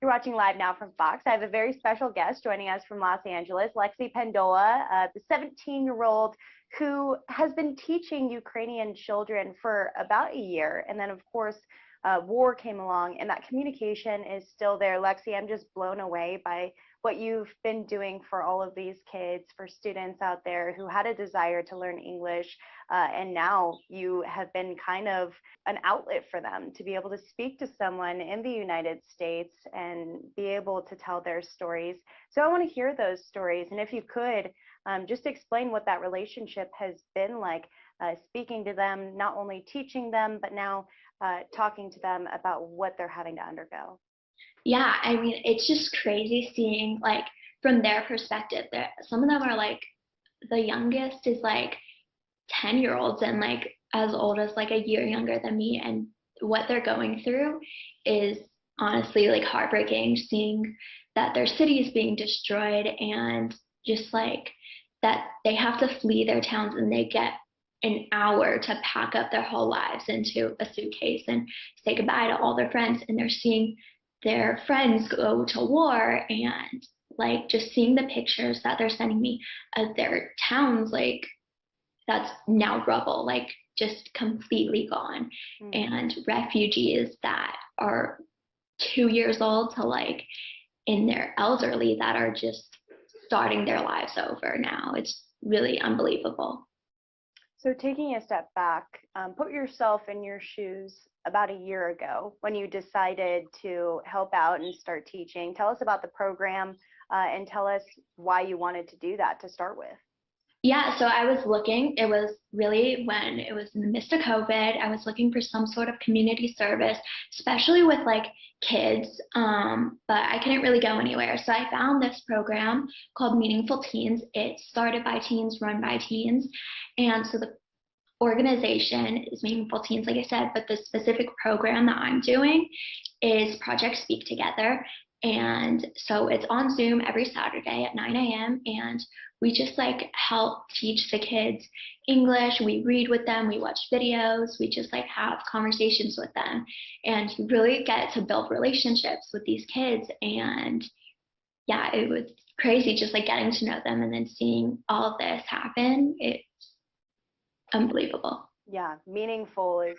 You're watching Live Now from Fox. I have a very special guest joining us from Los Angeles, Lexi Pendola, the 17-year-old who has been teaching Ukrainian children for about a year. And then, of course, war came along, and that communication is still there. Lexi, I'm just blown away by what you've been doing for all of these kids, for students out there who had a desire to learn English, and now you have been kind of an outlet for them to be able to speak to someone in the United States and be able to tell their stories. So I want to hear those stories, and if you could, just explain what that relationship has been like, speaking to them, not only teaching them, but now talking to them about what they're having to undergo. Yeah, I mean, it's just crazy seeing, like, from their perspective. Some of them are, like, the youngest is, like, 10-year-olds and, like, as old as, like, a year younger than me. And what they're going through is honestly, like, heartbreaking, seeing that their city is being destroyed and just, like, that they have to flee their towns and they get an hour to pack up their whole lives into a suitcase and say goodbye to all their friends. And they're seeing their friends go to war, and like just seeing the pictures that they're sending me of their towns, like that's now rubble, like just completely gone. And refugees that are 2 years old to like in their elderly that are just starting their lives over now. It's really unbelievable. So taking a step back, put yourself in your shoes about a year ago when you decided to help out and start teaching. Tell us about the program and tell us why you wanted to do that to start with. Yeah, so I was looking, it was really when it was in the midst of COVID, I was looking for some sort of community service, especially with like kids, but I couldn't really go anywhere. So I found this program called Meaningful Teens. It's started by teens, run by teens. And so the organization is Meaningful Teens, like I said, but the specific program that I'm doing is Project Speak Together. And so it's on Zoom every Saturday at 9 a.m. and we just like help teach the kids English. We read with them, we watch videos, we just like have conversations with them, and you really get to build relationships with these kids. And yeah, it was crazy just like getting to know them and then seeing all of this happen. It's unbelievable. Yeah, meaningful is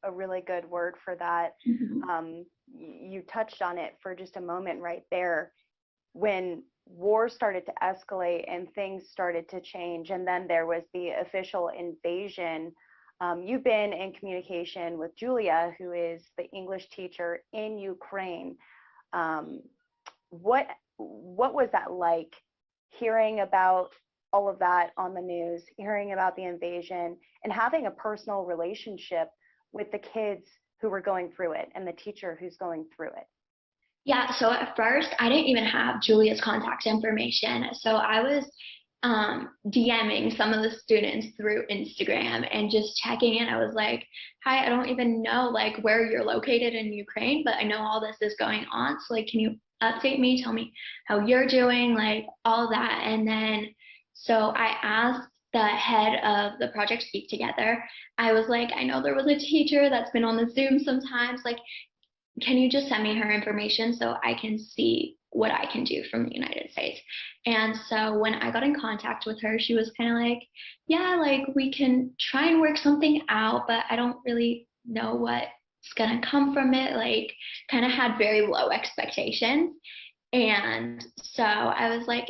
a really good word for that. You touched on it for just a moment right there. When war started to escalate and things started to change, and then there was the official invasion, you've been in communication with Julia, who is the English teacher in Ukraine. What was that like, hearing about all of that on the news, hearing about the invasion, and having a personal relationship with the kids who were going through it and the teacher who's going through it? Yeah, so at first I didn't even have Julia's contact information. So I was DMing some of the students through Instagram and just checking in. I was like, hi, I don't even know like where you're located in Ukraine, but I know all this is going on. So like, can you update me, tell me how you're doing, like all that. And then, so I asked the head of the Project Speak Together, I was like, I know there was a teacher that's been on the Zoom sometimes, like, can you just send me her information so I can see what I can do from the United States? And so when I got in contact with her, she was kind of like, yeah, like we can try and work something out, but I don't really know what's gonna come from it. Like kind of had very low expectations. And so I was like,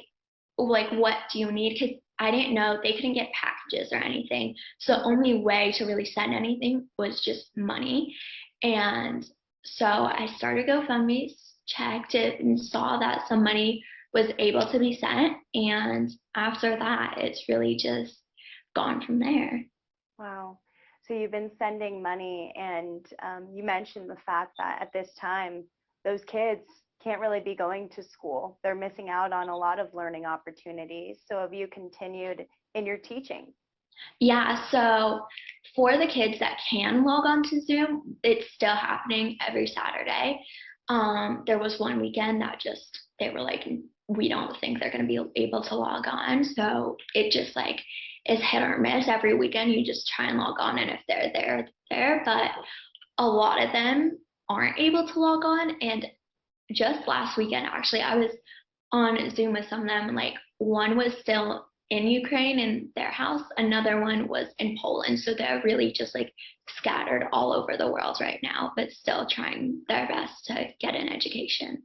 what do you need? Because I didn't know they couldn't get packages or anything. So the only way to really send anything was just money. And so I started GoFundMe, checked it, and saw that some money was able to be sent. And after that, it's really just gone from there. Wow. So you've been sending money, and you mentioned the fact that at this time, those kids can't really be going to school. They're missing out on a lot of learning opportunities. So have you continued in your teaching? Yeah, so for the kids that can log on to Zoom, it's still happening every Saturday. There was one weekend that just, they were like, we don't think they're going to be able to log on. So it just like is hit or miss every weekend. You just try and log on, and if they're there, they're there. But a lot of them aren't able to log on, and just last weekend, actually, I was on Zoom with some of them, and like one was still in Ukraine in their house, another one was in Poland. So they're really just like scattered all over the world right now, but still trying their best to get an education.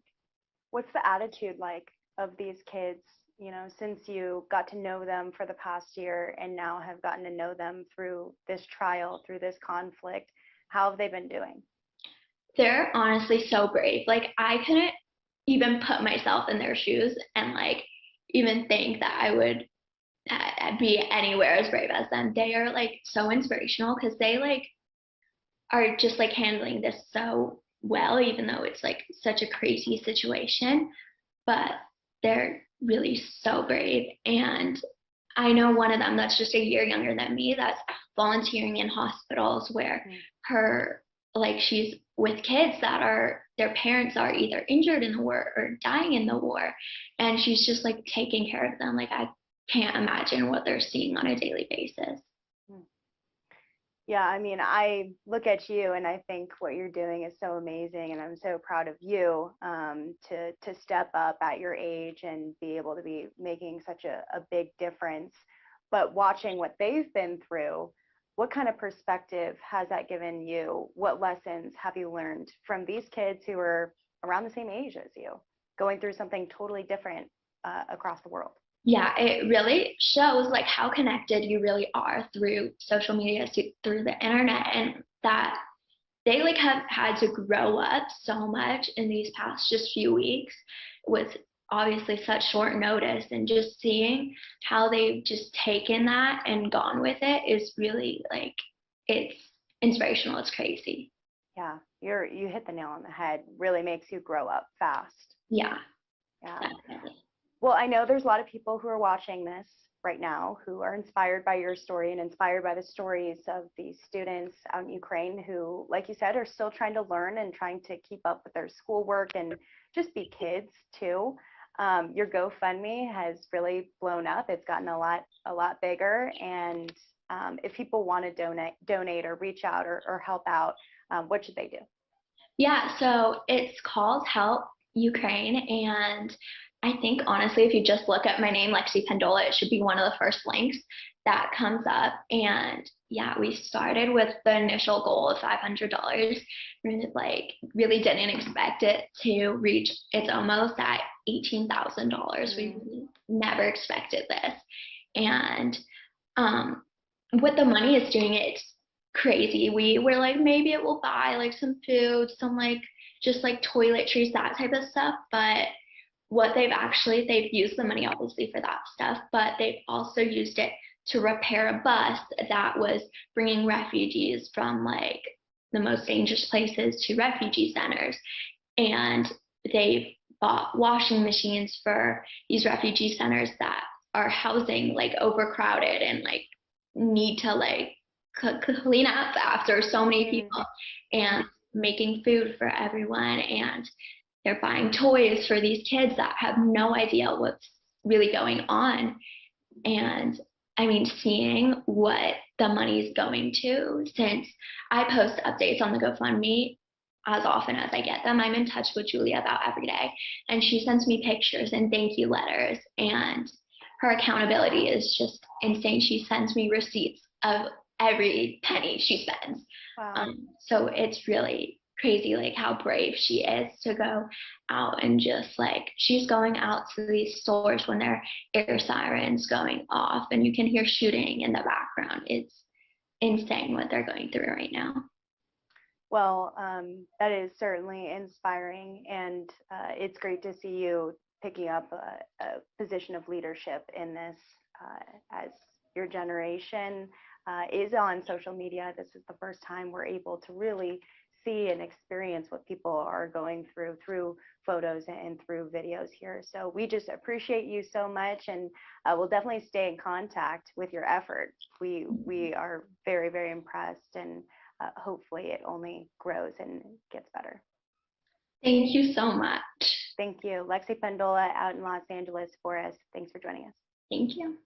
What's the attitude like of these kids, you know, since you got to know them for the past year and now have gotten to know them through this trial, through this conflict? How have they been doing? They're honestly so brave. Like, I couldn't even put myself in their shoes and like even think that I would be anywhere as brave as them. They are like so inspirational because they like are just like handling this so well, even though it's like such a crazy situation, but they're really so brave. And I know one of them that's just a year younger than me that's volunteering in hospitals where her, like, she's with kids that are, their parents are either injured in the war or dying in the war, and she's just like taking care of them. Like, I can't imagine what they're seeing on a daily basis. Yeah, I mean, I look at you and I think what you're doing is so amazing, and I'm so proud of you to step up at your age and be able to be making such a big difference. But watching what they've been through, what kind of perspective has that given you? What lessons have you learned from these kids who are around the same age as you, going through something totally different across the world? Yeah, it really shows like how connected you really are through social media, through the internet, and that they like have had to grow up so much in these past just few weeks with obviously such short notice, and just seeing how they've just taken that and gone with it is really like, it's inspirational. It's crazy. Yeah, you hit the nail on the head. Really makes you grow up fast. Yeah. Definitely. Well, I know there's a lot of people who are watching this right now who are inspired by your story and inspired by the stories of these students out in Ukraine who, like you said, are still trying to learn and trying to keep up with their schoolwork and just be kids too. Your GoFundMe has really blown up. It's gotten a lot bigger. And if people want to donate or reach out or help out, what should they do? Yeah, so it's called Help Ukraine, and I think honestly, if you just look at my name, Lexi Pendola, it should be one of the first links that comes up. And yeah, we started with the initial goal of $500. We like really didn't expect it to reach. It's almost at $18,000. We really never expected this. And what the money is doing, it's crazy. We were like, maybe it will buy like some food, some like just like toiletries, that type of stuff. But what they've used the money obviously for that stuff, but they've also used it to repair a bus that was bringing refugees from like the most dangerous places to refugee centers. And they've bought washing machines for these refugee centers that are housing like overcrowded and like need to like clean up after so many people, and making food for everyone. And they're buying toys for these kids that have no idea what's really going on. And I mean, seeing what the money's going to, since I post updates on the GoFundMe as often as I get them, I'm in touch with Julia about every day, and she sends me pictures and thank you letters, and her accountability is just insane. She sends me receipts of every penny she spends. Wow. So it's really crazy like how brave she is to go out, and just like she's going out to these stores when there are air sirens going off and you can hear shooting in the background. It's insane what they're going through right now. Well, that is certainly inspiring, and it's great to see you picking up a position of leadership in this as your generation is on social media. This is the first time we're able to really see and experience what people are going through photos and through videos here. So we just appreciate you so much, and we'll definitely stay in contact with your effort. We are very, very impressed, and hopefully it only grows and gets better. Thank you so much. Thank you. Lexi Pendola out in Los Angeles for us. Thanks for joining us. Thank you.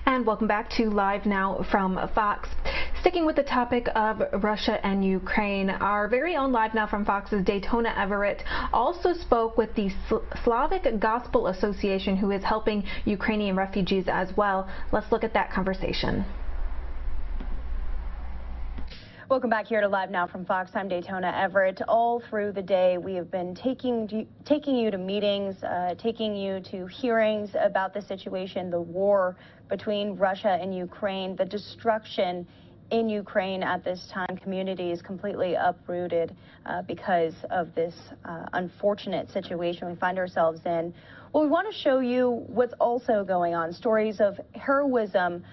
And welcome back to Live Now from Fox. Sticking with the topic of Russia and Ukraine, our very own Live Now from Fox's Daytona Everett also spoke with the Slavic Gospel Association, who is helping Ukrainian refugees as well. Let's look at that conversation. Welcome back here to Live Now from Fox. I'm Daytona Everett. All through the day, we have been taking you to meetings, taking you to hearings about the situation, the war between Russia and Ukraine, the destruction in Ukraine at this time. Community is completely uprooted because of this unfortunate situation we find ourselves in. Well, we want to show you what's also going on, stories of heroism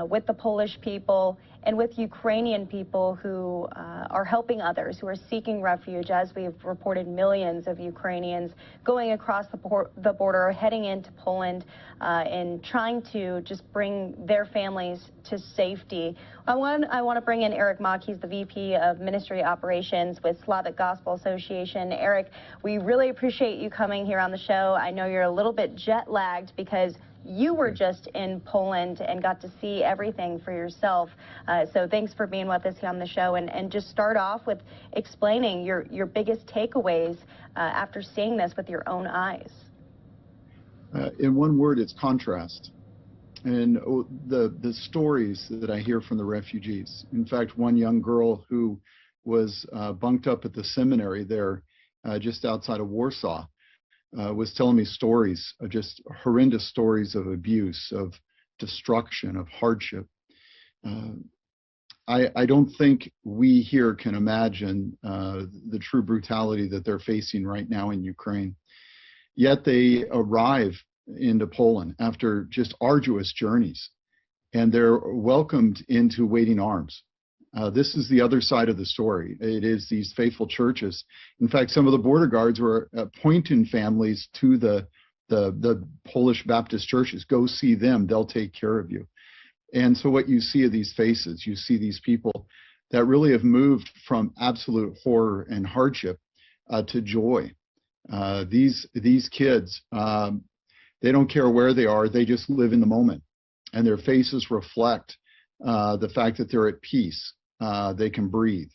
with the Polish people and with Ukrainian people who are helping others, who are seeking refuge. As we've reported, millions of Ukrainians going across the border, heading into Poland, and trying to just bring their families to safety. I want to bring in Eric Mock. He's the VP of Ministry Operations with Slavic Gospel Association. Eric, we really appreciate you coming here on the show. I know you're a little bit jet lagged because you were just in Poland and got to see everything for yourself. So thanks for being with us here on the show. And just start off with explaining your biggest takeaways after seeing this with your own eyes. In one word, it's contrast. And the stories that I hear from the refugees. In fact, one young girl who was bunked up at the seminary there just outside of Warsaw was telling me stories, just horrendous stories of abuse, of destruction, of hardship. I don't think we here can imagine the true brutality that they're facing right now in Ukraine. Yet they arrive into Poland after just arduous journeys, and they're welcomed into waiting arms. This is the other side of the story. It is these faithful churches. In fact, some of the border guards were pointing families to the Polish Baptist churches. Go see them. They'll take care of you. And so what you see are these faces. You see these people that really have moved from absolute horror and hardship to joy. These kids, they don't care where they are. They just live in the moment. And their faces reflect the fact that they're at peace. They can breathe.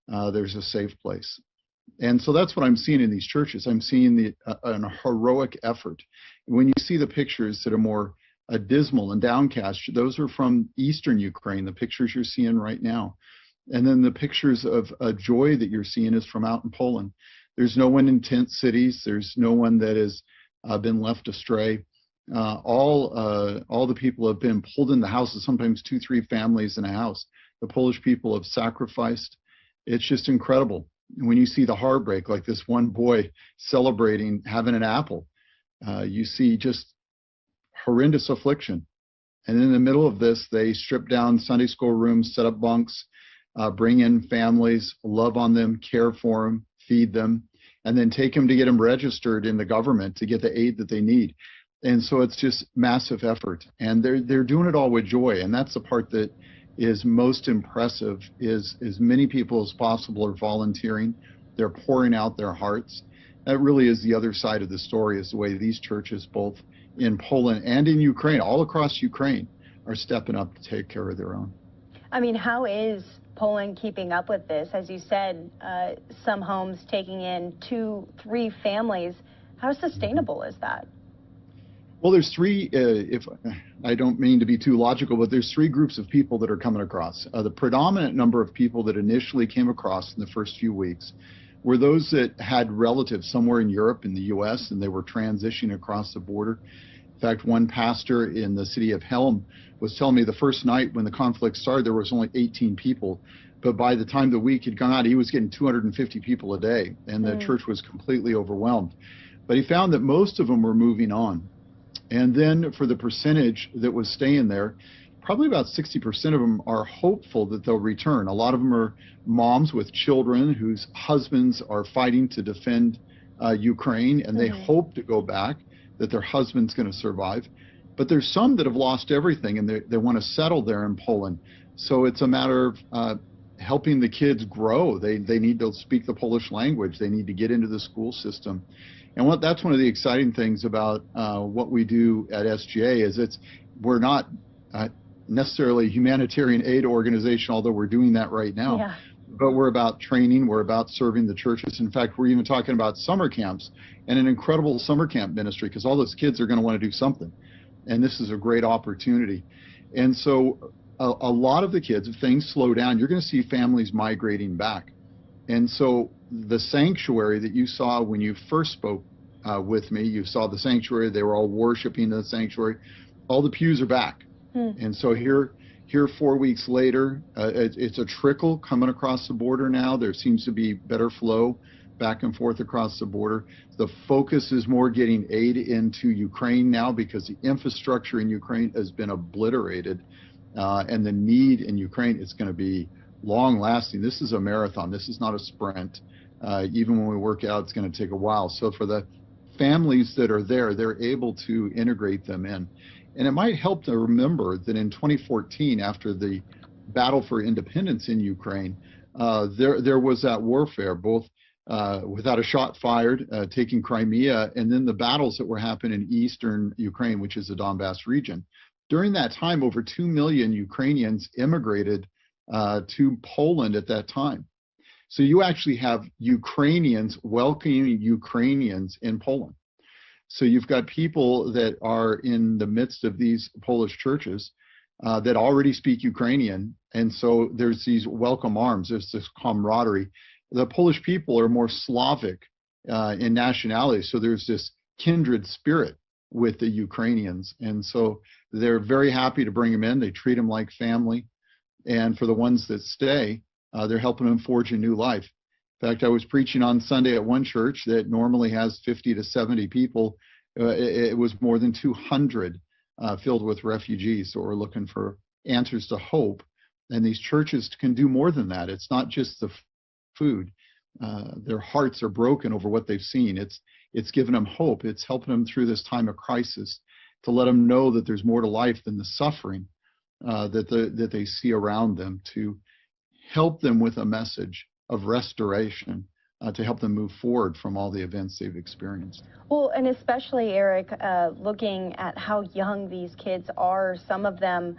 There's a safe place. And so that's what I'm seeing in these churches. I'm seeing an heroic effort. When you see the pictures that are more dismal and downcast, those are from eastern Ukraine, the pictures you're seeing right now. And then the pictures of joy that you're seeing is from out in Poland. There's no one in tent cities. There's no one that has been left astray. All the people have been pulled into houses, sometimes 2-3 families in a house. The Polish people have sacrificed. It's just incredible. When you see the heartbreak, like this one boy celebrating having an apple, you see just horrendous affliction. And in the middle of this, they strip down Sunday school rooms, set up bunks, bring in families, love on them, care for them, feed them, and then take them to get them registered in the government to get the aid that they need. And so it's just massive effort. And they're doing it all with joy. And that's the part that is most impressive, is as many people as possible are volunteering. They're pouring out their hearts. That really is the other side of the story, is the way these churches, both in Poland and in Ukraine, all across Ukraine, are stepping up to take care of their own. I mean, how is Poland keeping up with this? As you said, some homes taking in 2-3 families. How sustainable is that? Well, there's three, if I don't mean to be too logical, but there's 3 groups of people that are coming across. The predominant number of people that initially came across in the first few weeks were those that had relatives somewhere in Europe, in the US, and they were transitioning across the border. In fact, one pastor in the city of Helm was telling me the first night when the conflict started, there was only 18 people. But by the time the week had gone out, he was getting 250 people a day, and the church was completely overwhelmed. But he found that most of them were moving on. And then for the percentage that was staying there, probably about 60% of them are hopeful that they'll return. A lot of them are moms with children whose husbands are fighting to defend Ukraine, and they hope to go back, that their husband's going to survive. But there's some that have lost everything, and they want to settle there in Poland. So it's a matter of helping the kids grow. They need to speak the Polish language. They need to get into the school system. And that's one of the exciting things about what we do at SGA, is we're not necessarily a humanitarian aid organization, although we're doing that right now. Yeah. But we're about training, we're about serving the churches. In fact, we're even talking about summer camps and an incredible summer camp ministry, because all those kids are going to want to do something. And this is a great opportunity. And so a lot of the kids, if things slow down, you're going to see families migrating back. And so the sanctuary that you saw when you first spoke with me, you saw the sanctuary, they were all worshiping the sanctuary. All the pews are back. And so here 4 weeks later, it's a trickle coming across the border now. There seems to be better flow back and forth across the border. The focus is more getting aid into Ukraine now, because the infrastructure in Ukraine has been obliterated, and the need in Ukraine is going to be long lasting. This is a marathon. This is not a sprint. Even when we work out, it's going to take a while. So for the families that are there, they're able to integrate them in. And it might help to remember that in 2014, after the battle for independence in Ukraine, there was that warfare, both without a shot fired, taking Crimea, and then the battles that were happening in eastern Ukraine, which is the Donbass region. During that time, over 2 million Ukrainians immigrated to Poland at that time. So you actually have Ukrainians welcoming Ukrainians in Poland. So you've got people that are in the midst of these Polish churches that already speak Ukrainian. And so there's these welcome arms, there's this camaraderie. The Polish people are more Slavic in nationality. So there's this kindred spirit with the Ukrainians. And so they're very happy to bring them in. They treat them like family. And for the ones that stay, they're helping them forge a new life. In fact, I was preaching on Sunday at one church that normally has 50 to 70 people. It was more than 200 filled with refugees. So we're looking for answers to hope. And these churches can do more than that. It's not just the food. Their hearts are broken over what they've seen. It's given them hope. It's helping them through this time of crisis, to let them know that there's more to life than the suffering that they see around them, to help them with a message of restoration, to help them move forward from all the events they've experienced. Well, and especially, Eric, looking at how young these kids are, some of them,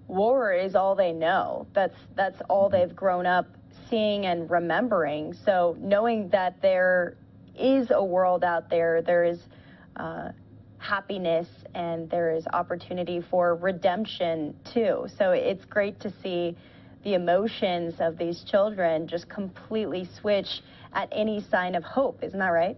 war is all they know. That's all they've grown up seeing and remembering. So knowing that there is a world out there, there is happiness, and there is opportunity for redemption too. So it's great to see the emotions of these children just completely switch at any sign of hope. Isn't that right?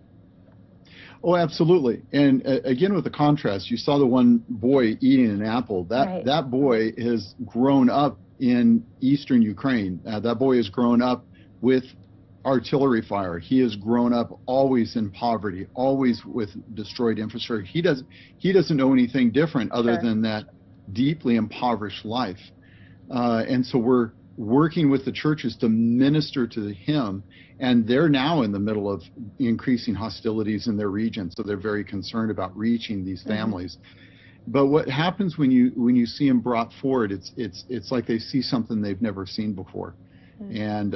Oh, absolutely. And again, with the contrast, you saw the one boy eating an apple. That boy has grown up in eastern Ukraine. That boy has grown up with artillery fire. He has grown up always in poverty, always with destroyed infrastructure. He doesn't know anything different other than that deeply impoverished life. And so we're working with the churches to minister to him, and they're now in the middle of increasing hostilities in their region, so they're very concerned about reaching these families. But what happens when you see them brought forward, it's like they see something they've never seen before. And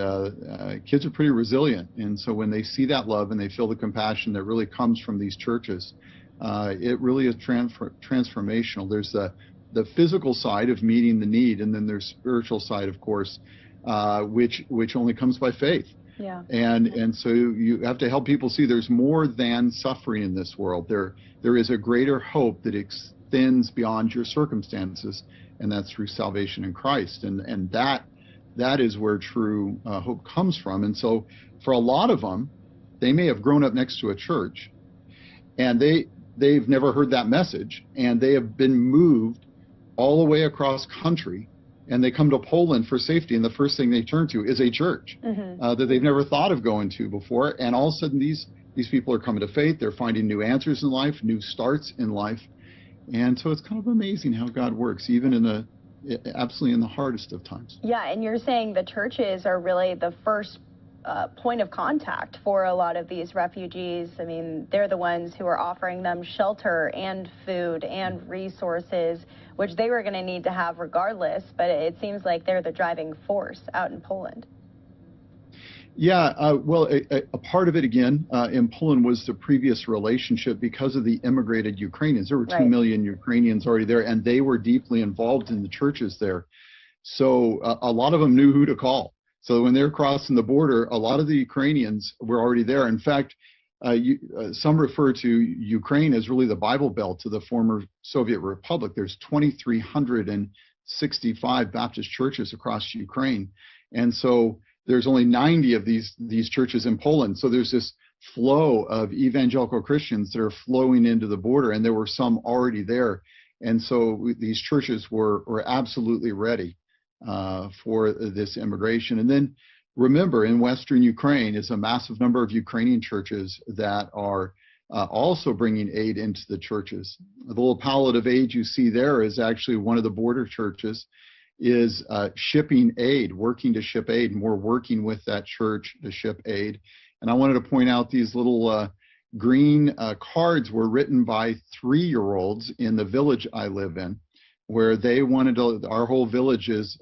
kids are pretty resilient, and so when they see that love and they feel the compassion that really comes from these churches, it really is transformational. There's the physical side of meeting the need, and then there's spiritual side, of course, which only comes by faith. Yeah. And so you have to help people see there's more than suffering in this world. There is a greater hope that extends beyond your circumstances, and that's through salvation in Christ. And that is where true hope comes from. And so for a lot of them, they may have grown up next to a church, and they've never heard that message, and they have been moved all the way across country, and they come to Poland for safety, and the first thing they turn to is a church that they've never thought of going to before. And all of a sudden, these people are coming to faith. They're finding new answers in life, new starts in life. And so it's kind of amazing how God works, even absolutely in the hardest of times. Yeah, and you're saying the churches are really the first point of contact for a lot of these refugees. I mean, they're the ones who are offering them shelter and food and resources, which they were going to need to have regardless, but it seems like they're the driving force out in Poland. Yeah, well, a part of it, again, in Poland was the previous relationship because of the immigrated Ukrainians. There were 2 million Ukrainians already there, and they were deeply involved in the churches there. So a lot of them knew who to call. So when they're crossing the border, a lot of the Ukrainians were already there. In fact, some refer to Ukraine as really the Bible Belt to the former Soviet Republic. There's 2,365 Baptist churches across Ukraine. And so there's only 90 of these churches in Poland. So there's this flow of evangelical Christians that are flowing into the border, and there were some already there. And so these churches were absolutely ready for this immigration. And then remember, in Western Ukraine is a massive number of Ukrainian churches that are also bringing aid into the churches. The little pallet of aid you see there is actually one of the border churches is shipping aid, working to ship aid, and we're working with that church to ship aid. And I wanted to point out these little green cards were written by 3-year-olds in the village I live in, where they wanted to, our whole village is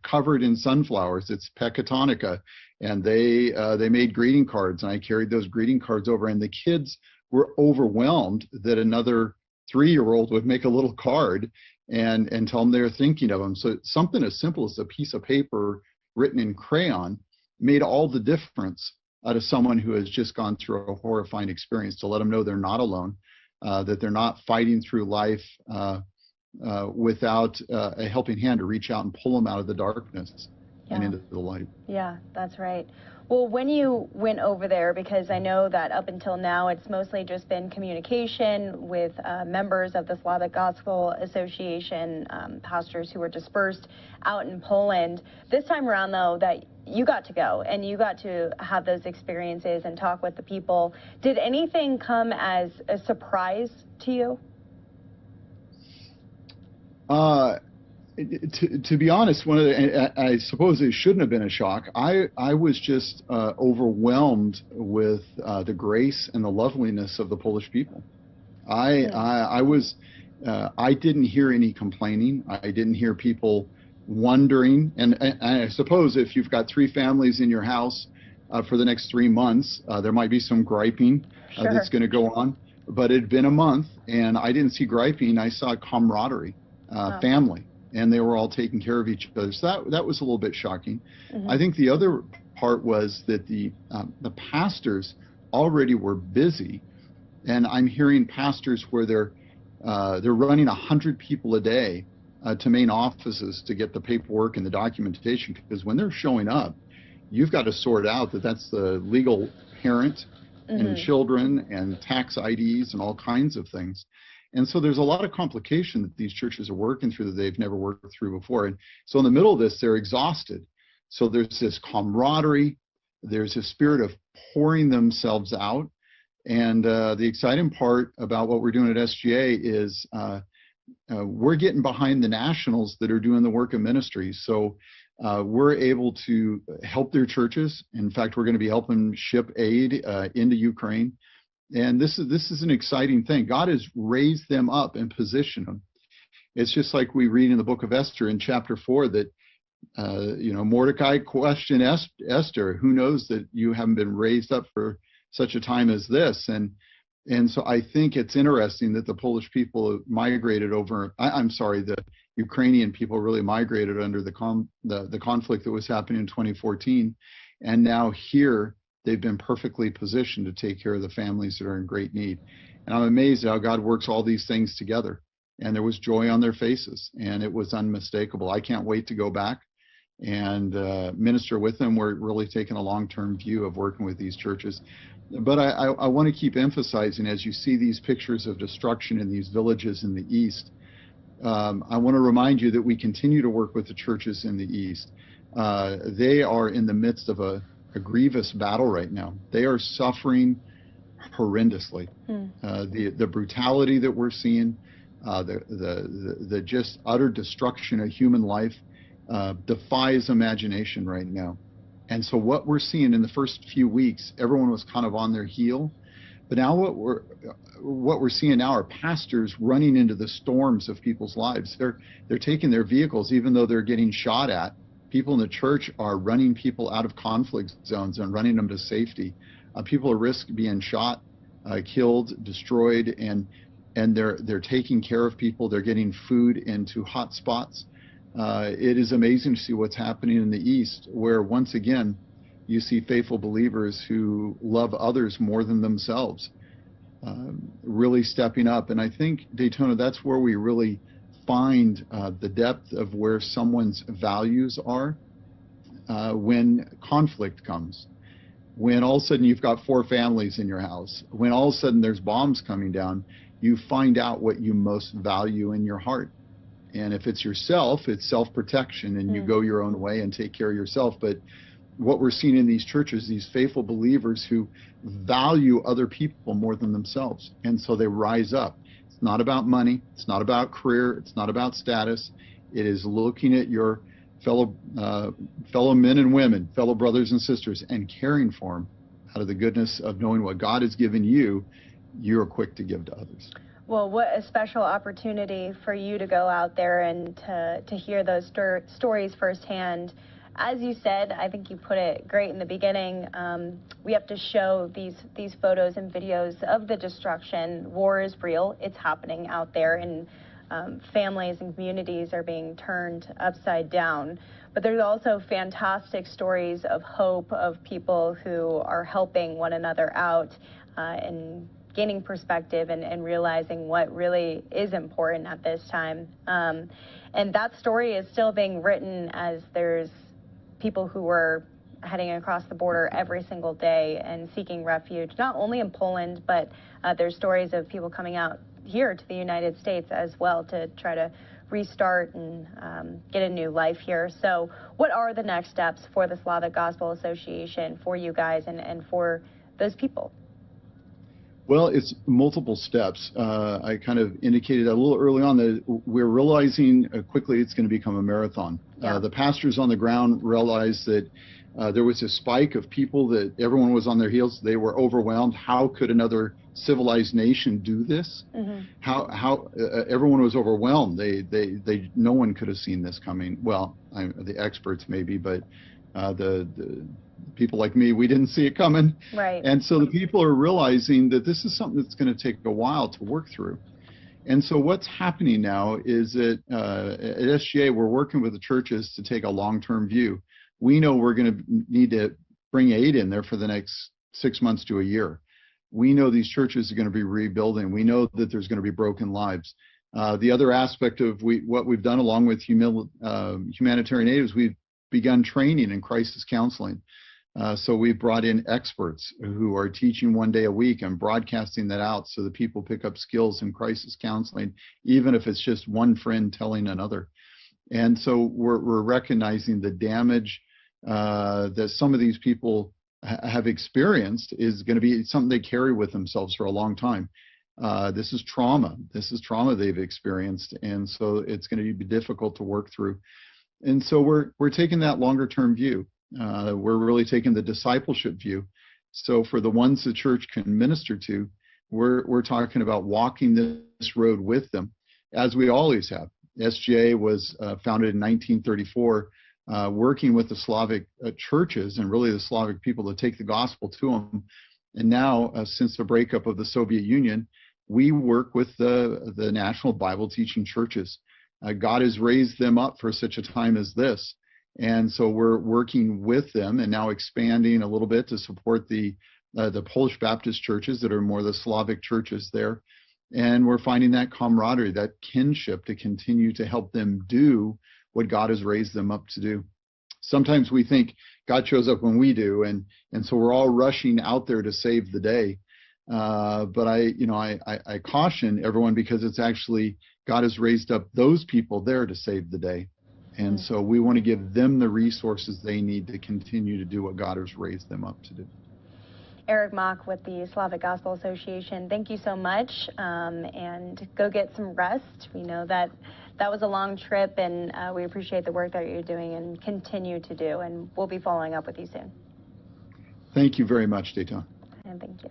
covered in sunflowers. It's Pekatonica, and they made greeting cards, and I carried those greeting cards over, and the kids were overwhelmed that another 3-year-old would make a little card and tell them they were thinking of them. So something as simple as a piece of paper written in crayon made all the difference out of someone who has just gone through a horrifying experience, to let them know they're not alone, that they're not fighting through life without a helping hand to reach out and pull them out of the darkness and into the light. Yeah, that's right. Well, when you went over there, because I know that up until now it's mostly just been communication with members of the Slavic Gospel Association, pastors who were dispersed out in Poland. This time around, though, that you got to go and you got to have those experiences and talk with the people, did anything come as a surprise to you? To be honest, I suppose it shouldn't have been a shock. I was just overwhelmed with the grace and the loveliness of the Polish people. I didn't hear any complaining. I didn't hear people wondering. And I suppose if you've got 3 families in your house for the next 3 months, there might be some griping that's going to go on. But it had been a month, and I didn't see griping. I saw camaraderie, family. And they were all taking care of each other. So that was a little bit shocking. I think the other part was that the pastors already were busy, and I'm hearing pastors where they're running 100 people a day to main offices to get the paperwork and the documentation, because when they're showing up, you've got to sort out that that's the legal parent and children and tax IDs and all kinds of things. And so there's a lot of complication that these churches are working through that they've never worked through before. And so in the middle of this, they're exhausted. So there's this camaraderie, there's a spirit of pouring themselves out. And the exciting part about what we're doing at SGA is we're getting behind the nationals that are doing the work of ministry. So we're able to help their churches. In fact, we're going to be helping ship aid into Ukraine. And this is an exciting thing. God has raised them up and positioned them. It's just like we read in the book of Esther in chapter 4 that, Mordecai questioned Esther, who knows that you haven't been raised up for such a time as this? And so I think it's interesting that the Polish people migrated over, the Ukrainian people really migrated under the conflict that was happening in 2014. And now here, they've been perfectly positioned to take care of the families that are in great need. And I'm amazed how God works all these things together. And there was joy on their faces, and it was unmistakable. I can't wait to go back and minister with them. We're really taking a long-term view of working with these churches. But I want to keep emphasizing, as you see these pictures of destruction in these villages in the East, I want to remind you that we continue to work with the churches in the East. They are in the midst of a grievous battle right now. They are suffering horrendously. The brutality that we're seeing, the just utter destruction of human life defies imagination right now. And so what we're seeing in the first few weeks, everyone was kind of on their heel. But now what we're seeing now are pastors running into the storms of people's lives. They're taking their vehicles, even though they're getting shot at, People in the church are running people out of conflict zones and running them to safety. People are risk being shot, killed, destroyed, and they're taking care of people. They're getting food into hot spots. It is amazing to see what's happening in the East, where once again you see faithful believers who love others more than themselves, really stepping up. And I think, Daytona, that's where we really find the depth of where someone's values are when conflict comes. When all of a sudden you've got 4 families in your house, when all of a sudden there's bombs coming down, you find out what you most value in your heart. And if it's yourself, it's self-protection, and you go your own way and take care of yourself. But what we're seeing in these churches, these faithful believers who value other people more than themselves, and so they rise up. It's not about money. It's not about career. It's not about status. It is looking at your fellow men and women, fellow brothers and sisters, and caring for them out of the goodness of knowing what God has given you. You're quick to give to others. Well, what a special opportunity for you to go out there and to hear those stories firsthand. As you said, I think you put it great in the beginning, we have to show these photos and videos of the destruction. War is real. It's happening out there, and families and communities are being turned upside down. But there's also fantastic stories of hope, of people who are helping one another out and gaining perspective and realizing what really is important at this time. And that story is still being written as there's people who are heading across the border every single day and seeking refuge, not only in Poland, but there's stories of people coming out here to the United States as well to try to restart and get a new life here. So what are the next steps for the Slavic Gospel Association, for you guys, and for those people? Well, it's multiple steps. I kind of indicated a little early on that we're realizing quickly it's going to become a marathon. Yeah. The pastors on the ground realized that there was a spike of people that everyone was on their heels. They were overwhelmed. How could another civilized nation do this? How everyone was overwhelmed. No one could have seen this coming. Well, the experts maybe, but the people like me, we didn't see it coming. Right. And so the people are realizing that this is something that's going to take a while to work through. And so what's happening now is that at SGA, we're working with the churches to take a long-term view. We know we're going to need to bring aid in there for the next 6 months to a year. We know these churches are going to be rebuilding. We know that there's going to be broken lives. The other aspect of what we've done along with humanitarian aid is we've begun training in crisis counseling. So we've brought in experts who are teaching 1 day a week and broadcasting that out so that people pick up skills in crisis counseling, even if it's just one friend telling another. And so we're recognizing the damage that some of these people have experienced is going to be something they carry with themselves for a long time. This is trauma. This is trauma they've experienced, and so it's going to be difficult to work through. And so we're taking that longer term view. We're really taking the discipleship view. So for the ones the church can minister to, we're talking about walking this road with them, as we always have. SGA was founded in 1934, working with the Slavic churches and really the Slavic people to take the gospel to them. And now, since the breakup of the Soviet Union, we work with the national Bible teaching churches. God has raised them up for such a time as this. And so we're working with them and now expanding a little bit to support the Polish Baptist churches that are more the Slavic churches there. And we're finding that camaraderie, that kinship to continue to help them do what God has raised them up to do. Sometimes we think God shows up when we do, and so we're all rushing out there to save the day. But I caution everyone, because it's actually God has raised up those people there to save the day. And so we want to give them the resources they need to continue to do what God has raised them up to do. Eric Mock with the Slavic Gospel Association, thank you so much, and go get some rest. We know that was a long trip, and we appreciate the work that you're doing and continue to do, and we'll be following up with you soon. Thank you very much, Daytona. And thank you.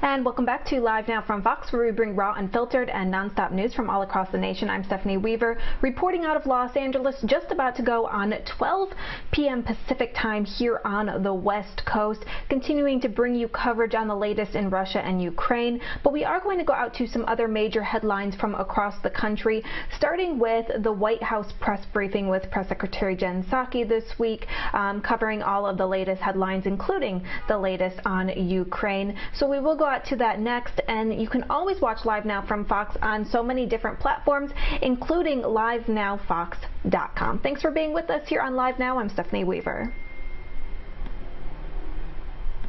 And welcome back to Live Now from Fox, where we bring raw, unfiltered, and nonstop news from all across the nation. I'm Stephanie Weaver, reporting out of Los Angeles, just about to go on 12 p.m. Pacific time here on the West Coast, continuing to bring you coverage on the latest in Russia and Ukraine. But we are going to go out to some other major headlines from across the country, starting with the White House press briefing with Press Secretary Jen Psaki this week, covering all of the latest headlines, including the latest on Ukraine. So we will go out to that next, and you can always watch Live Now from Fox on so many different platforms, including LiveNowFox.com. Thanks for being with us here on Live Now. I'm Stephanie Weaver.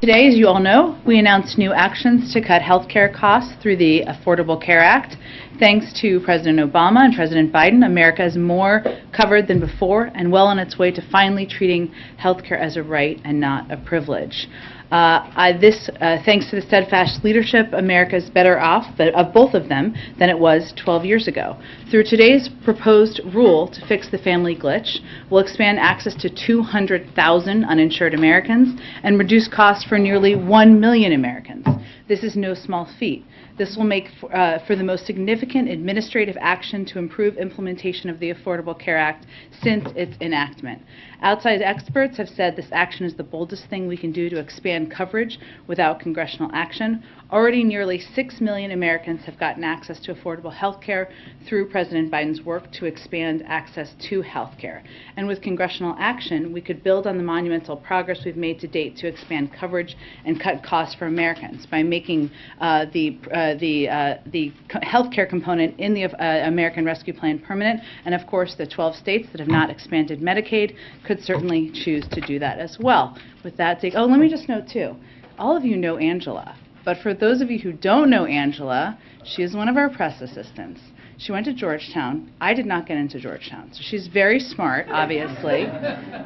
Today, as you all know, we announced new actions to cut health care costs through the Affordable Care Act. Thanks to President Obama and President Biden, America is more covered than before and well on its way to finally treating health care as a right and not a privilege. Thanks to the steadfast leadership, America is better off, of both of them, than it was 12 years ago. Through today's proposed rule to fix the family glitch, we'll expand access to 200,000 uninsured Americans and reduce costs for nearly 1 million Americans. This is no small feat. This will make for the most significant administrative action to improve implementation of the Affordable Care Act since its enactment. Outside experts have said this action is the boldest thing we can do to expand coverage without congressional action. Already nearly 6 million Americans have gotten access to affordable health care through President Biden's work to expand access to health care. And with congressional action, we could build on the monumental progress we've made to date to expand coverage and cut costs for Americans by making the health care component in the American Rescue Plan permanent. And of course, the 12 states that have not expanded Medicaid could certainly choose to do that as well. With that, let me just note too, all of you know Angela. But for those of you who don't know Angela, she is one of our press assistants. She went to Georgetown. I did not get into Georgetown. So she's very smart, obviously.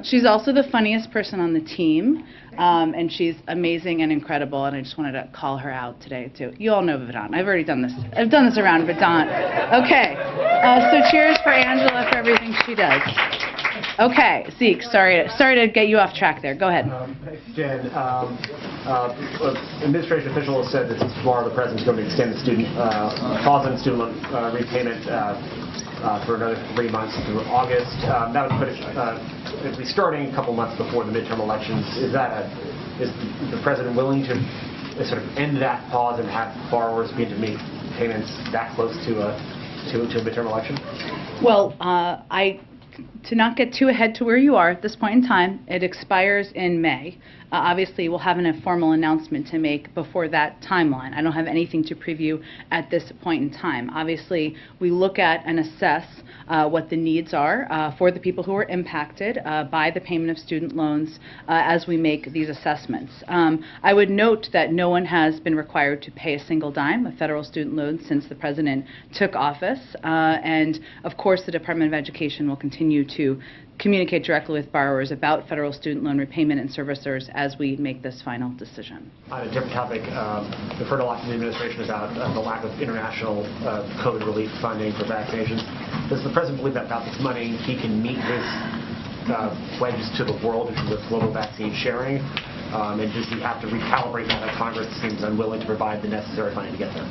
She's also the funniest person on the team. And she's amazing and incredible. And I just wanted to call her out today, too. You all know Vedant. I've already done this. I've done this around Vedant. Okay. So cheers for Angela for everything she does. Okay, Zeke, sorry to get you off track there. Go ahead. Jen, administration officials said that tomorrow the president is going to extend the student pause on student loan repayment for another 3 months through August. That would put it restarting a couple months before the midterm elections. Is the president willing to sort of end that pause and have borrowers begin to make payments that close to a midterm election? Well, to not get too ahead to where you are at this point in time, it expires in May. Obviously, we'll have a formal announcement to make before that timeline. I don't have anything to preview at this point in time. Obviously, we look at and assess what the needs are for the people who are impacted by the payment of student loans as we make these assessments. I would note that no one has been required to pay a single dime of federal student loans since the president took office. And of course, the Department of Education will continue to communicate directly with borrowers about federal student loan repayment and servicers as we make this final decision. On a different topic, we've heard a lot from the administration about the lack of international COVID relief funding for vaccinations. Does the president believe that without this money he can meet his pledges to the world in terms of global vaccine sharing? And does he have to recalibrate now that Congress seems unwilling to provide the necessary funding to get there?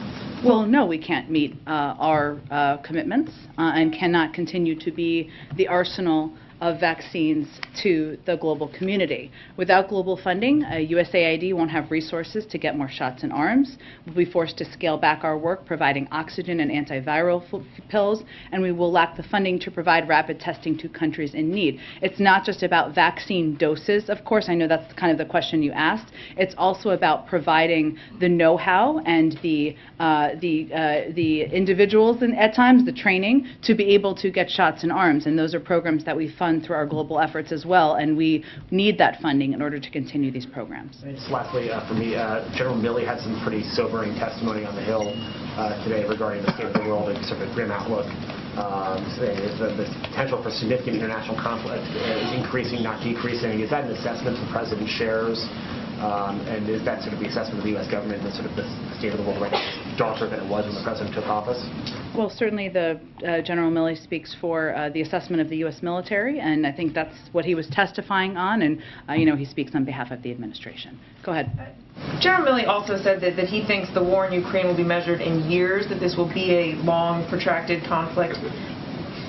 Well, no, we can't meet our commitments and cannot continue to be the arsenal of vaccines to the global community. Without global funding, USAID won't have resources to get more shots in arms. We'll be forced to scale back our work providing oxygen and antiviral pills, and we will lack the funding to provide rapid testing to countries in need. It's not just about vaccine doses, of course. I know that's kind of the question you asked. It's also about providing the know-how and the individuals and at times the training to be able to get shots in arms, and those are programs that we fund through our global efforts as well, and we need that funding in order to continue these programs. And just lastly, for me, General Milley had some pretty sobering testimony on the Hill today regarding the state of the world and sort of a grim outlook. The potential for significant international conflict is increasing, not decreasing. Is that an assessment the president shares? And is that sort of the assessment of the U.S. government and sort of the state of the world right now? darker than it was when the president took office? Well, certainly the General Milley speaks for the assessment of the U.S. military, and I think that's what he was testifying on, and he speaks on behalf of the administration. Go ahead. General Milley also said that he thinks the war in Ukraine will be measured in years, that this will be a long, protracted conflict.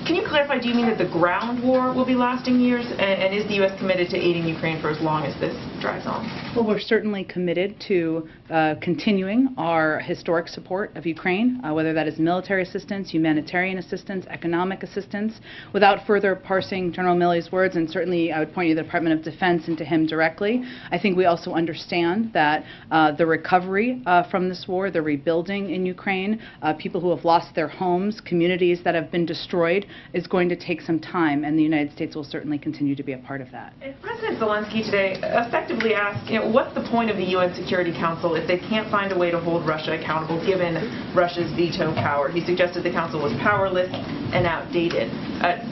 Can you clarify, do you mean that the ground war will be lasting years, and is the U.S. committed to aiding Ukraine for as long as this drags on? Well, we're certainly committed to continuing our historic support of Ukraine, whether that is military assistance, humanitarian assistance, economic assistance. Without further parsing General Milley's words, and certainly I would point you to the Department of Defense and to him directly, I think we also understand that the recovery from this war, the rebuilding in Ukraine, people who have lost their homes, communities that have been destroyed, is going to take some time, and the United States will certainly continue to be a part of that. President Zelensky today effectively asked, what's the point of the UN Security Council if they can't find a way to hold Russia accountable given Russia's veto power? He suggested the council was powerless and outdated.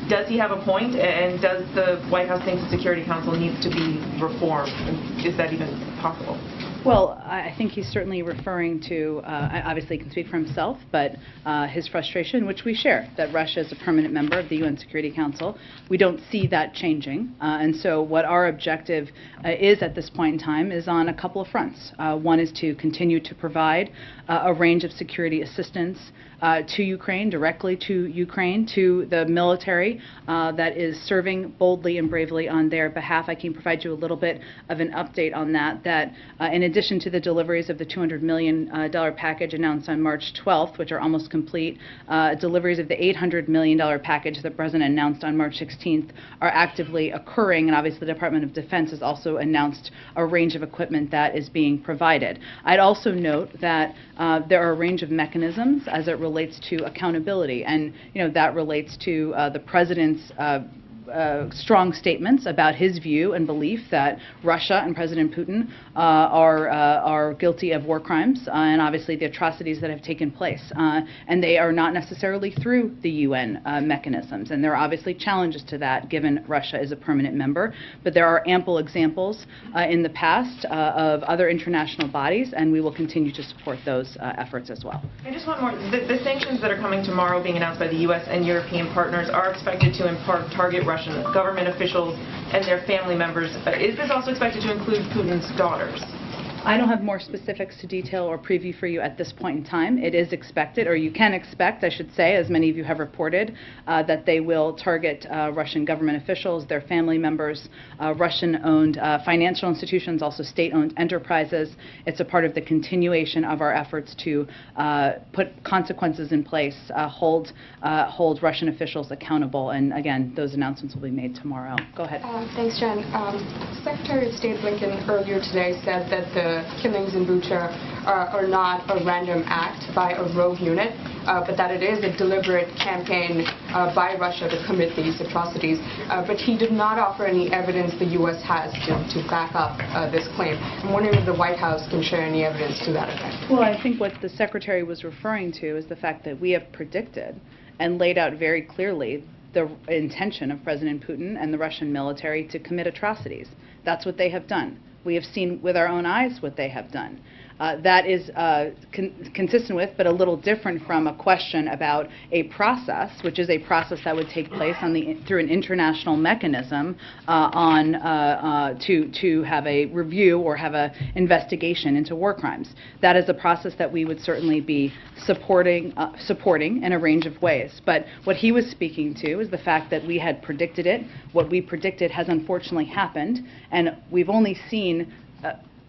Does he have a point, and does the White House think the Security Council needs to be reformed? Is that even possible? Well, I think he's certainly referring to, obviously he can speak for himself, but his frustration, which we share, that Russia is a permanent member of the UN Security Council. We don't see that changing. And so what our objective is at this point in time is on a couple of fronts. One is to continue to provide a range of security assistance to Ukraine, directly to Ukraine, to the military that is serving boldly and bravely on their behalf. I can provide you a little bit of an update on that in addition to the deliveries of the $200 million package announced on March 12th, which are almost complete, deliveries of the $800 million package that the President announced on March 16th are actively occurring, and obviously the Department of Defense has also announced a range of equipment that is being provided. I'd also note that there are a range of mechanisms as it relates to accountability, and that relates to the President's strong statements about his view and belief that Russia and President Putin are guilty of war crimes and obviously the atrocities that have taken place. And they are not necessarily through the UN mechanisms. And there are obviously challenges to that given Russia is a permanent member. But there are ample examples in the past of other international bodies, and we will continue to support those efforts as well. And just one more. The sanctions that are coming tomorrow being announced by the U.S. and European partners are expected to in part target Russian government officials and their family members. Is this also expected to include Putin's daughters? I don't have more specifics to detail or preview for you at this point in time. It is expected, or you can expect, I should say, as many of you have reported, that they will target Russian government officials, their family members, Russian-owned financial institutions, also state-owned enterprises. It's a part of the continuation of our efforts to put consequences in place, hold Russian officials accountable, and again, those announcements will be made tomorrow. Go ahead. Thanks, Jen. Secretary of State Blinken earlier today said that the killings in Bucha are not a random act by a rogue unit, but that it is a deliberate campaign by Russia to commit these atrocities. But he did not offer any evidence the U.S. has to back up this claim. I'm wondering if the White House can share any evidence to that effect. Well, I think what the Secretary was referring to is the fact that we have predicted and laid out very clearly the intention of President Putin and the Russian military to commit atrocities. That's what they have done. We have seen with our own eyes what they have done. That is consistent with, but a little different from, a question about a process, which is a process that would take place through an international mechanism to have a review or have an investigation into war crimes. That is a process that we would certainly be supporting in a range of ways. But what he was speaking to is the fact that we had predicted it. What we predicted has unfortunately happened, and we've only seen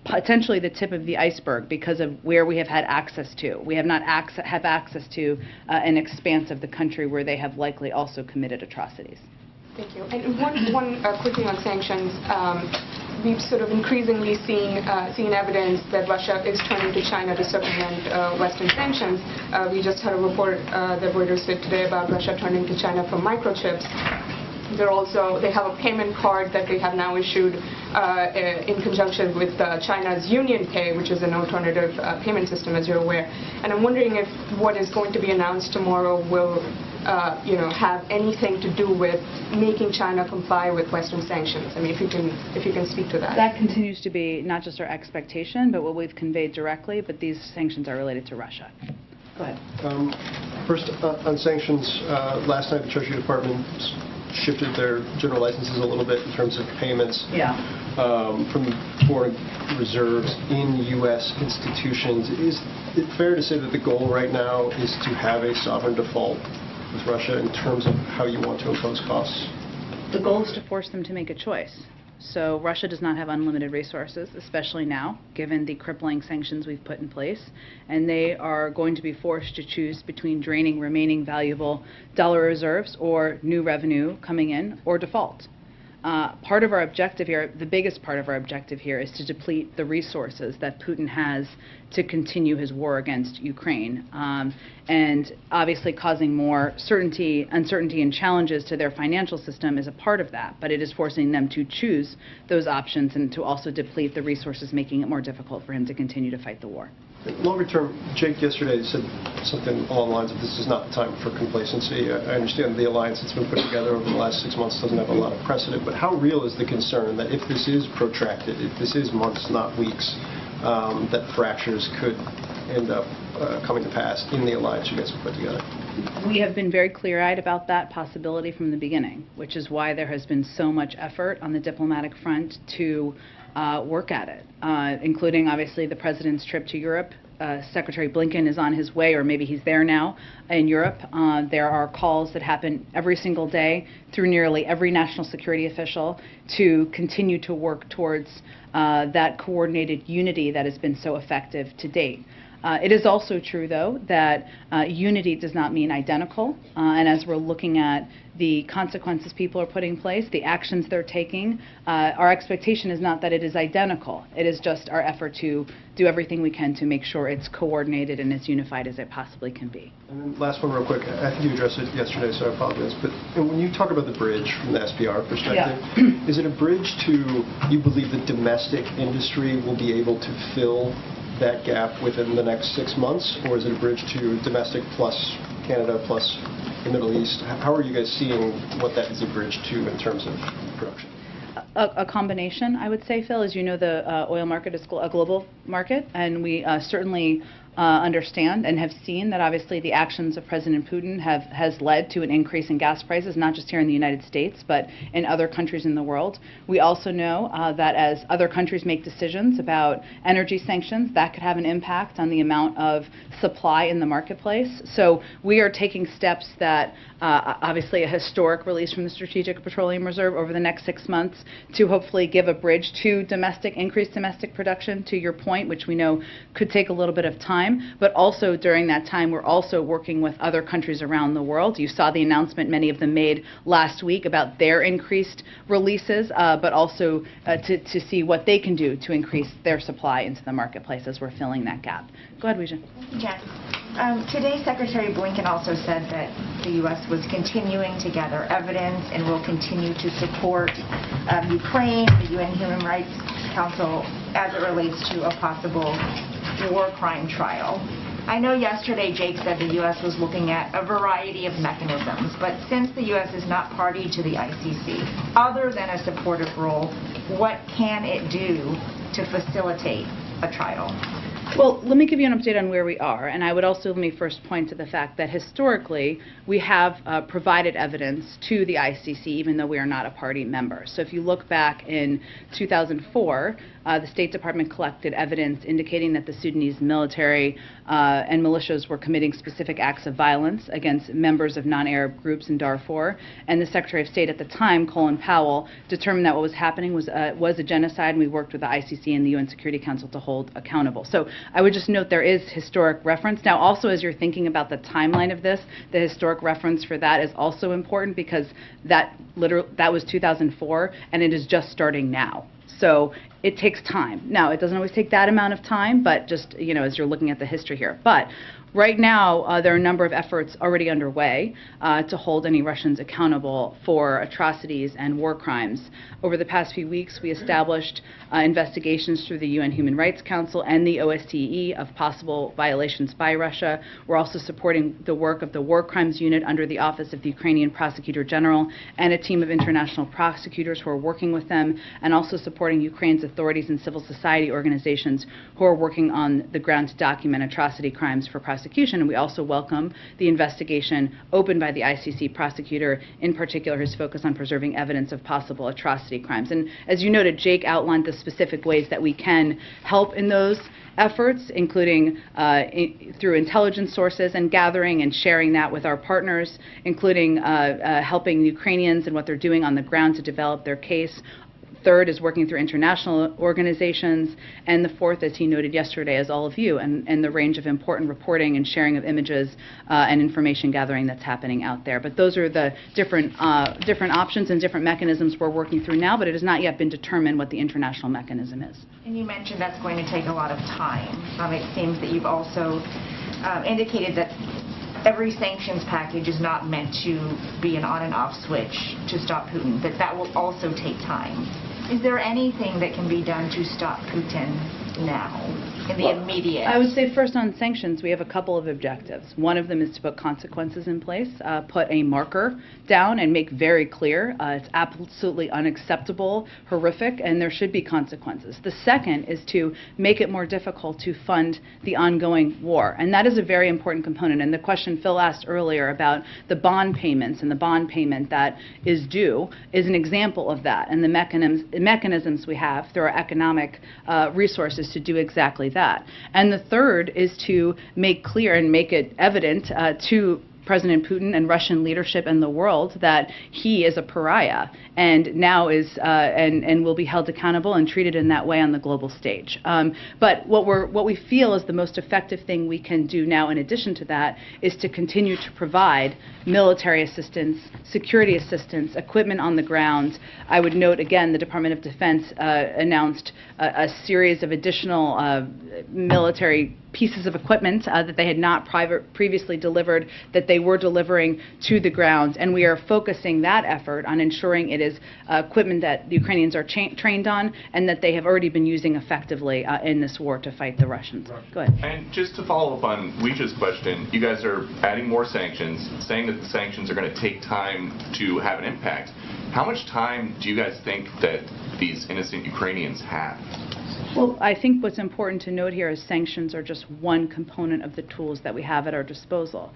potentially the tip of the iceberg because of where we have had access to. We have not have access to an expanse of the country where they have likely also committed atrocities. Thank you. And one quick thing on sanctions. We've sort of increasingly seen evidence that Russia is turning to China to circumvent Western sanctions. We just had a report that Reuters did today about Russia turning to China for microchips. They have a payment card that they have now issued in conjunction with China's Union Pay, which is an alternative payment system, as you're aware. And I'm wondering if what is going to be announced tomorrow will have anything to do with making China comply with Western sanctions. I mean, if you can speak to that. That continues to be not just our expectation, but what we've conveyed directly, but these sanctions are related to Russia. Go ahead. First, on sanctions, last night the Treasury Department shifted their general licenses a little bit in terms of payments from foreign reserves in U.S. institutions. Is it fair to say that the goal right now is to have a sovereign default with Russia in terms of how you want to impose costs? The goal is to force them to make a choice. So Russia does not have unlimited resources, especially now, given the crippling sanctions we've put in place. And they are going to be forced to choose between draining remaining valuable dollar reserves or new revenue coming in or default. Part of our objective here, the biggest part of our objective here, is to deplete the resources that Putin has to continue his war against Ukraine. And obviously causing more uncertainty and challenges to their financial system is a part of that, but it is forcing them to choose those options and to also deplete the resources, making it more difficult for him to continue to fight the war. Longer term, Jake yesterday said something along the lines of this is not the time for complacency. I understand the alliance that's been put together over the last 6 months doesn't have a lot of precedent, but how real is the concern that if this is protracted, if this is months, not weeks, that fractures could end up coming to pass in the alliance you guys have put together? We have been very clear-eyed about that possibility from the beginning, which is why there has been so much effort on the diplomatic front to work at it, including obviously the President's trip to Europe. Secretary Blinken is on his way, or maybe he's there now in Europe. There are calls that happen every single day through nearly every national security official to continue to work towards that coordinated unity that has been so effective to date. It is also true, though, that unity does not mean identical, and as we're looking at the consequences people are putting in place, the actions they're taking, our expectation is not that it is identical. It is just our effort to do everything we can to make sure it's coordinated and as unified as it possibly can be. And then last one real quick. I think you addressed it yesterday, so I apologize. But when you talk about the bridge from the SPR perspective, is it a bridge to, you believe the domestic industry will be able to fill that gap within the next 6 months, or is it a bridge to domestic plus Canada plus the Middle East? How are you guys seeing what that is a bridge to in terms of production? A combination, I would say, Phil. As you know, the oil market is a global market, and we certainly understand and have seen that obviously the actions of President Putin has led to an increase in gas prices, not just here in the United States, but in other countries in the world. We also know that as other countries make decisions about energy sanctions, that could have an impact on the amount of supply in the marketplace. So we are taking steps that obviously a historic release from the Strategic Petroleum Reserve over the next 6 months to hopefully give a bridge to increased domestic production, to your point, which we know could take a little bit of time. But also during that time, we're also working with other countries around the world. You saw the announcement many of them made last week about their increased releases, but also to see what they can do to increase their supply into the marketplace as we're filling that gap. Go ahead, Weijia. Jen. Today, Secretary Blinken also said that the U.S. was continuing to gather evidence and will continue to support Ukraine, the UN Human Rights Council, as it relates to a possible war crime trial. I know yesterday Jake said the U.S. was looking at a variety of mechanisms, but since the U.S. is not party to the ICC, other than a supportive role, what can it do to facilitate a trial? Well, let me give you an update on where we are, and I would also let me first point to the fact that historically we have provided evidence to the ICC even though we are not a party member. So if you look back in 2004, the State Department collected evidence indicating that the Sudanese military and militias were committing specific acts of violence against members of non-Arab groups in Darfur, and the Secretary of State at the time, Colin Powell, determined that what was happening was a genocide, and we worked with the ICC and the UN Security Council to hold accountable. So I would just note there is historic reference. Now also, as you're thinking about the timeline of this, the historic reference for that is also important because that was 2004 and it is just starting now. So it takes time. Now, it doesn't always take that amount of time, but just, you know, as you're looking at the history here. But right now, there are a number of efforts already underway to hold any Russians accountable for atrocities and war crimes. Over the past few weeks, we established investigations through the UN Human Rights Council and the OSCE of possible violations by Russia. We're also supporting the work of the War Crimes Unit under the Office of the Ukrainian Prosecutor General and a team of international prosecutors who are working with them, and also supporting Ukraine's authorities and civil society organizations who are working on the ground to document atrocity crimes for prosecution. And we also welcome the investigation opened by the ICC prosecutor, in particular his focus on preserving evidence of possible atrocity crimes. And as you noted, Jake outlined the specific ways that we can help in those efforts, including through intelligence sources and gathering and sharing that with our partners, including helping Ukrainians and what they're doing on the ground to develop their case. Third is working through international organizations. And the fourth, as he noted yesterday, is all of you and the range of important reporting and sharing of images and information gathering that's happening out there. But those are the different options and different mechanisms we're working through now, but it has not yet been determined what the international mechanism is. And you mentioned that's going to take a lot of time. It seems that you've also indicated that every sanctions package is not meant to be an on and off switch to stop Putin, that will also take time. Is there anything that can be done to stop Putin now, in the immediate? I would say first on sanctions, we have a couple of objectives. One of them is to put consequences in place, put a marker down and make very clear it's absolutely unacceptable, horrific, and there should be consequences. The second is to make it more difficult to fund the ongoing war, and that is a very important component. And the question Phil asked earlier about the bond payments and the bond payment that is due is an example of that, and the mechanisms we have through our economic resources to do exactly that. And the third is to make clear and make it evident to President Putin and Russian leadership and the world that he is a pariah and now is and will be held accountable and treated in that way on the global stage. But what we feel is the most effective thing we can do now in addition to that is to continue to provide military assistance, security assistance, equipment on the ground. I would note again the Department of Defense announced a series of additional military pieces of equipment that they had not previously delivered that they were delivering to the ground, and we are focusing that effort on ensuring it is equipment that the Ukrainians are trained on and that they have already been using effectively in this war to fight the Russians. Go ahead. And just to follow up on Leisha's question, you guys are adding more sanctions, saying that the sanctions are going to take time to have an impact. How much time do you guys think that these innocent Ukrainians have? Well, I think what's important to note here is sanctions are just one component of the tools that we have at our disposal.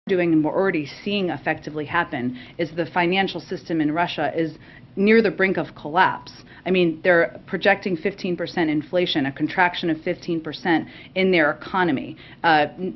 Doing and we're already seeing effectively happen is the financial system in Russia is near the brink of collapse. I mean, they're projecting 15% inflation, a contraction of 15% in their economy.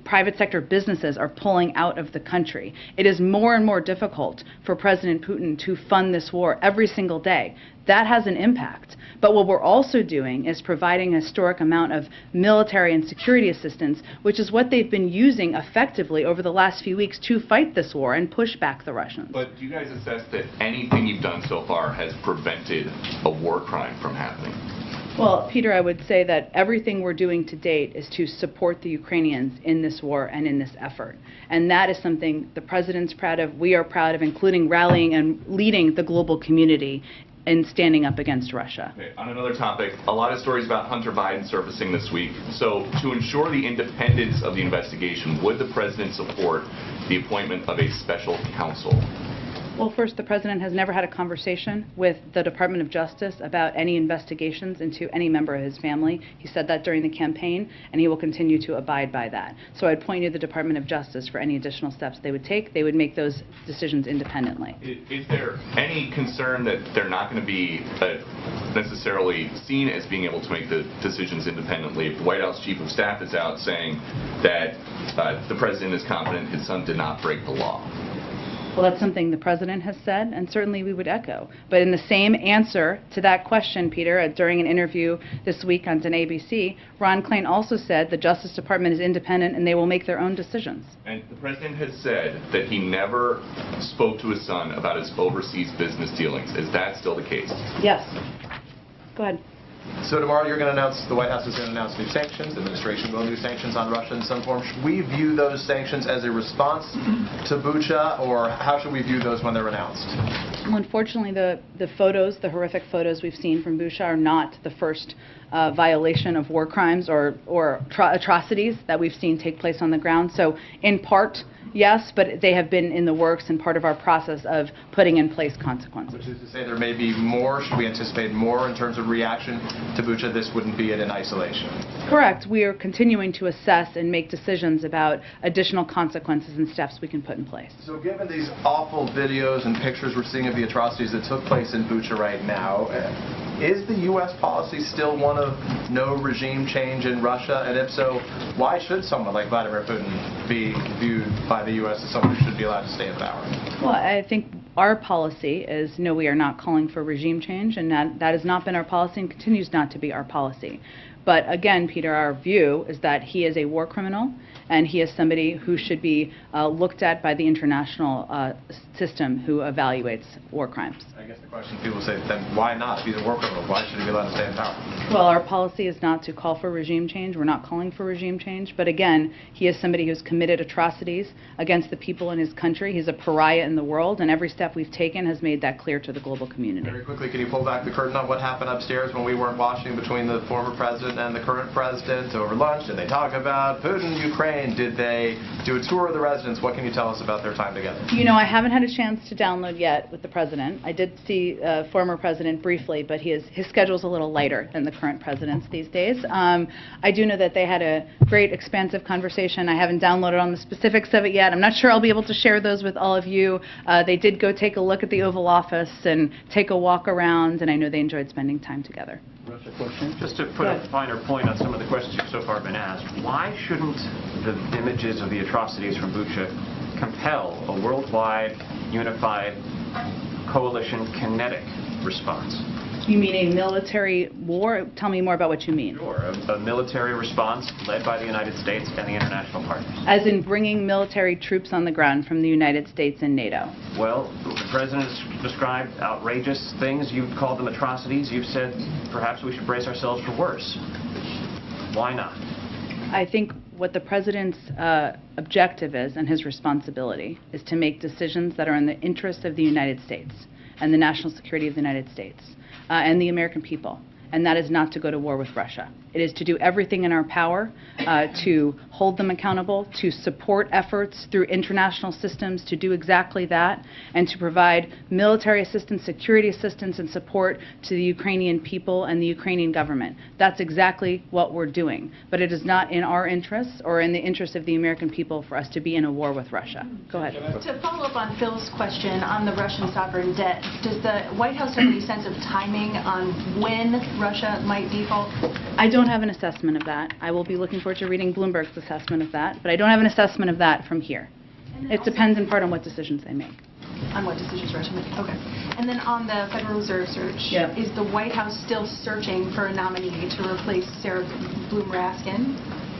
Private sector businesses are pulling out of the country. It is more and more difficult for President Putin to fund this war every single day. That has an impact. But what we're also doing is providing a historic amount of military and security assistance, which is what they've been using effectively over the last few weeks to fight this war and push back the Russians. But do you guys assess that anything you've done so far has prevented a war crime from happening? Well, Peter, I would say that everything we're doing to date is to support the Ukrainians in this war and in this effort. And that is something the President's proud of, we are proud of, including rallying and leading the global community in standing up against Russia. Okay, on another topic, a lot of stories about Hunter Biden surfacing this week. So to ensure the independence of the investigation, would the President support the appointment of a special counsel? Well, first, the President has never had a conversation with the Department of Justice about any investigations into any member of his family. He said that during the campaign, and he will continue to abide by that. So I'd point you to the Department of Justice for any additional steps they would take. They would make those decisions independently. Is there any concern that they're not going to be necessarily seen as being able to make the decisions independently if the White House Chief of Staff is out saying that the President is confident his son did not break the law? Well, that's something the President has said, and certainly we would echo. But in the same answer to that question, Peter, during an interview this week on ABC, Ron Klain also said the Justice Department is independent and they will make their own decisions. And the President has said that he never spoke to his son about his overseas business dealings. Is that still the case? Yes. Go ahead. So tomorrow you're going to announce, the White House is going to announce new sanctions, the administration will new sanctions on Russia in some form. Should we view those sanctions as a response to Bucha, or how should we view those when they're announced? Well, unfortunately, the photos, the horrific photos we've seen from Bucha are not the first violation of war crimes or atrocities that we've seen take place on the ground. So in part, yes, but they have been in the works and part of our process of putting in place consequences. Which is to say there may be more, should we anticipate more in terms of reaction to Bucha? This wouldn't be it in isolation. Correct. We are continuing to assess and make decisions about additional consequences and steps we can put in place. So given these awful videos and pictures we're seeing of the atrocities that took place in Bucha right now, is the U.S. policy still one of no regime change in Russia? And if so, why should someone like Vladimir Putin be viewed by the U.S. as someone who should be allowed to stay in power? Well, I think our policy is no, we are not calling for regime change, and that has not been our policy and continues not to be our policy. But again, Peter, our view is that he is a war criminal, and he is somebody who should be looked at by the international system who evaluates war crimes. I guess the question people say, then why not? If he's a war criminal, why should he be allowed to stay in power? Well, our policy is not to call for regime change. We're not calling for regime change. But again, he is somebody who's committed atrocities against the people in his country. He's a pariah in the world, and every step we've taken has made that clear to the global community. Very quickly, can you pull back the curtain on what happened upstairs when we weren't watching between the former president and the current president over lunch? Did they talk about Putin, Ukraine? Did they do a tour of the residence? What can you tell us about their time together? You know, I haven't had a chance to download yet with the president. I did see former president briefly, but his schedule's a little lighter than the current president's these days. I do know that they had a great, expansive conversation. I haven't downloaded on the specifics of it yet. I'm not sure I'll be able to share those with all of you. They did go take a look at the Oval Office and take a walk around, and I know they enjoyed spending time together. Just to put a finer point on some of the questions you've so far been asked, why shouldn't the images of the atrocities from Bucha compel a worldwide, unified, coalition kinetic response? You mean a military war? Tell me more about what you mean. Sure, a military response led by the United States and the international partners. As in bringing military troops on the ground from the United States and NATO? Well, the President has described outrageous things. You've called them atrocities. You've said perhaps we should brace ourselves for worse. Why not? I think what the President's objective is and his responsibility is to make decisions that are in the interest of the United States and the national security of the United States and the American people. And that is not to go to war with Russia. It is to do everything in our power to hold them accountable, to support efforts through international systems to do exactly that, and to provide military assistance, security assistance, and support to the Ukrainian people and the Ukrainian government. That's exactly what we're doing. But it is not in our interests or in the interest of the American people for us to be in a war with Russia. Go ahead. To follow up on Phil's question on the Russian sovereign debt, does the White House have any sense of timing on when Russia might default? I don't have an assessment of that. I will be looking forward to reading Bloomberg's assessment of that, but I don't have an assessment of that from here. It depends in part on what decisions they make. On what decisions Russia made. Okay. And then on the Federal Reserve search, is the White House still searching for a nominee to replace Sarah Bloom Raskin?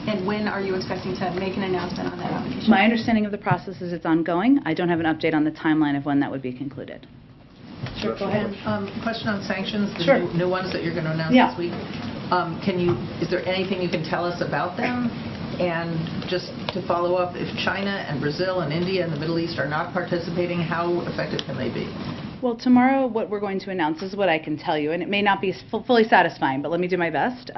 And when are you expecting to make an announcement on that nomination? My understanding of the process is it's ongoing. I don't have an update on the timeline of when that would be concluded. Sure, go ahead. Question on sanctions, the Sure. new ones that you're going to announce this week. Is there anything you can tell us about them? And just to follow up, if China and Brazil and India and the Middle East are not participating, how effective can they be? Well, tomorrow what we're going to announce is what I can tell you, and it may not be fully satisfying, but let me do my best.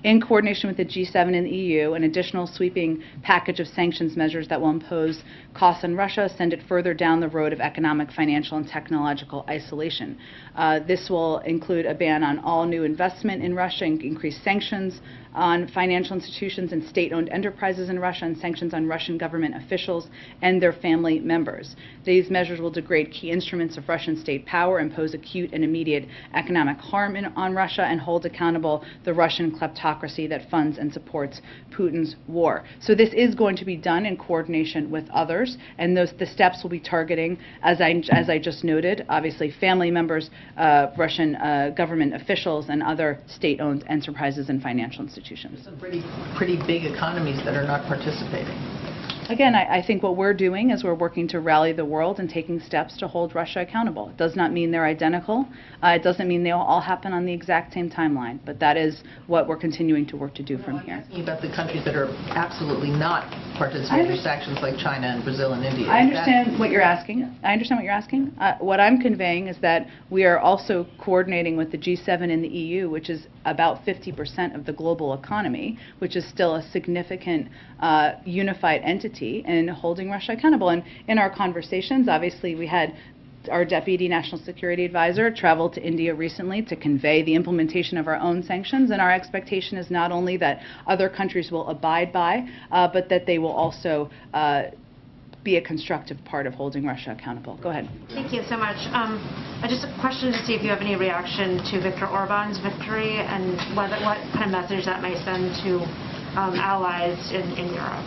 In coordination with the G7 and the EU, an additional sweeping package of sanctions measures that will impose costs on Russia, send it further down the road of economic, financial, and technological isolation. This will include a ban on all new investment in Russia, and increased sanctions on financial institutions and state-owned enterprises in Russia, and sanctions on Russian government officials and their family members. These measures will degrade key instruments of Russian state power, impose acute and immediate economic harm on Russia, and hold accountable the Russian kleptocracy that funds and supports Putin's war. So this is going to be done in coordination with others, and the steps will be targeting, as I just noted, obviously family members, Russian government officials, and other state-owned enterprises and financial institutions. Some pretty big economies that are not participating. Again, I think what we're doing is we're working to rally the world and taking steps to hold Russia accountable. It does not mean they're identical. It doesn't mean they'll all happen on the exact same timeline, but that is what we're continuing to work to do from here. I'm asking about the countries that are absolutely not participating in sanctions, like China and Brazil and India. I understand what you're asking. What I'm conveying is that we are also coordinating with the G7 and the EU, which is about 50% of the global economy, which is still a significant unified entity, in holding Russia accountable. And in our conversations, obviously, we had our Deputy National Security Advisor travel to India recently to convey the implementation of our own sanctions, and our expectation is not only that other countries will abide by, but that they will also be a constructive part of holding Russia accountable. Go ahead. Thank you so much. Just a question to see if you have any reaction to Viktor Orban's victory and what kind of message that may send to allies in Europe.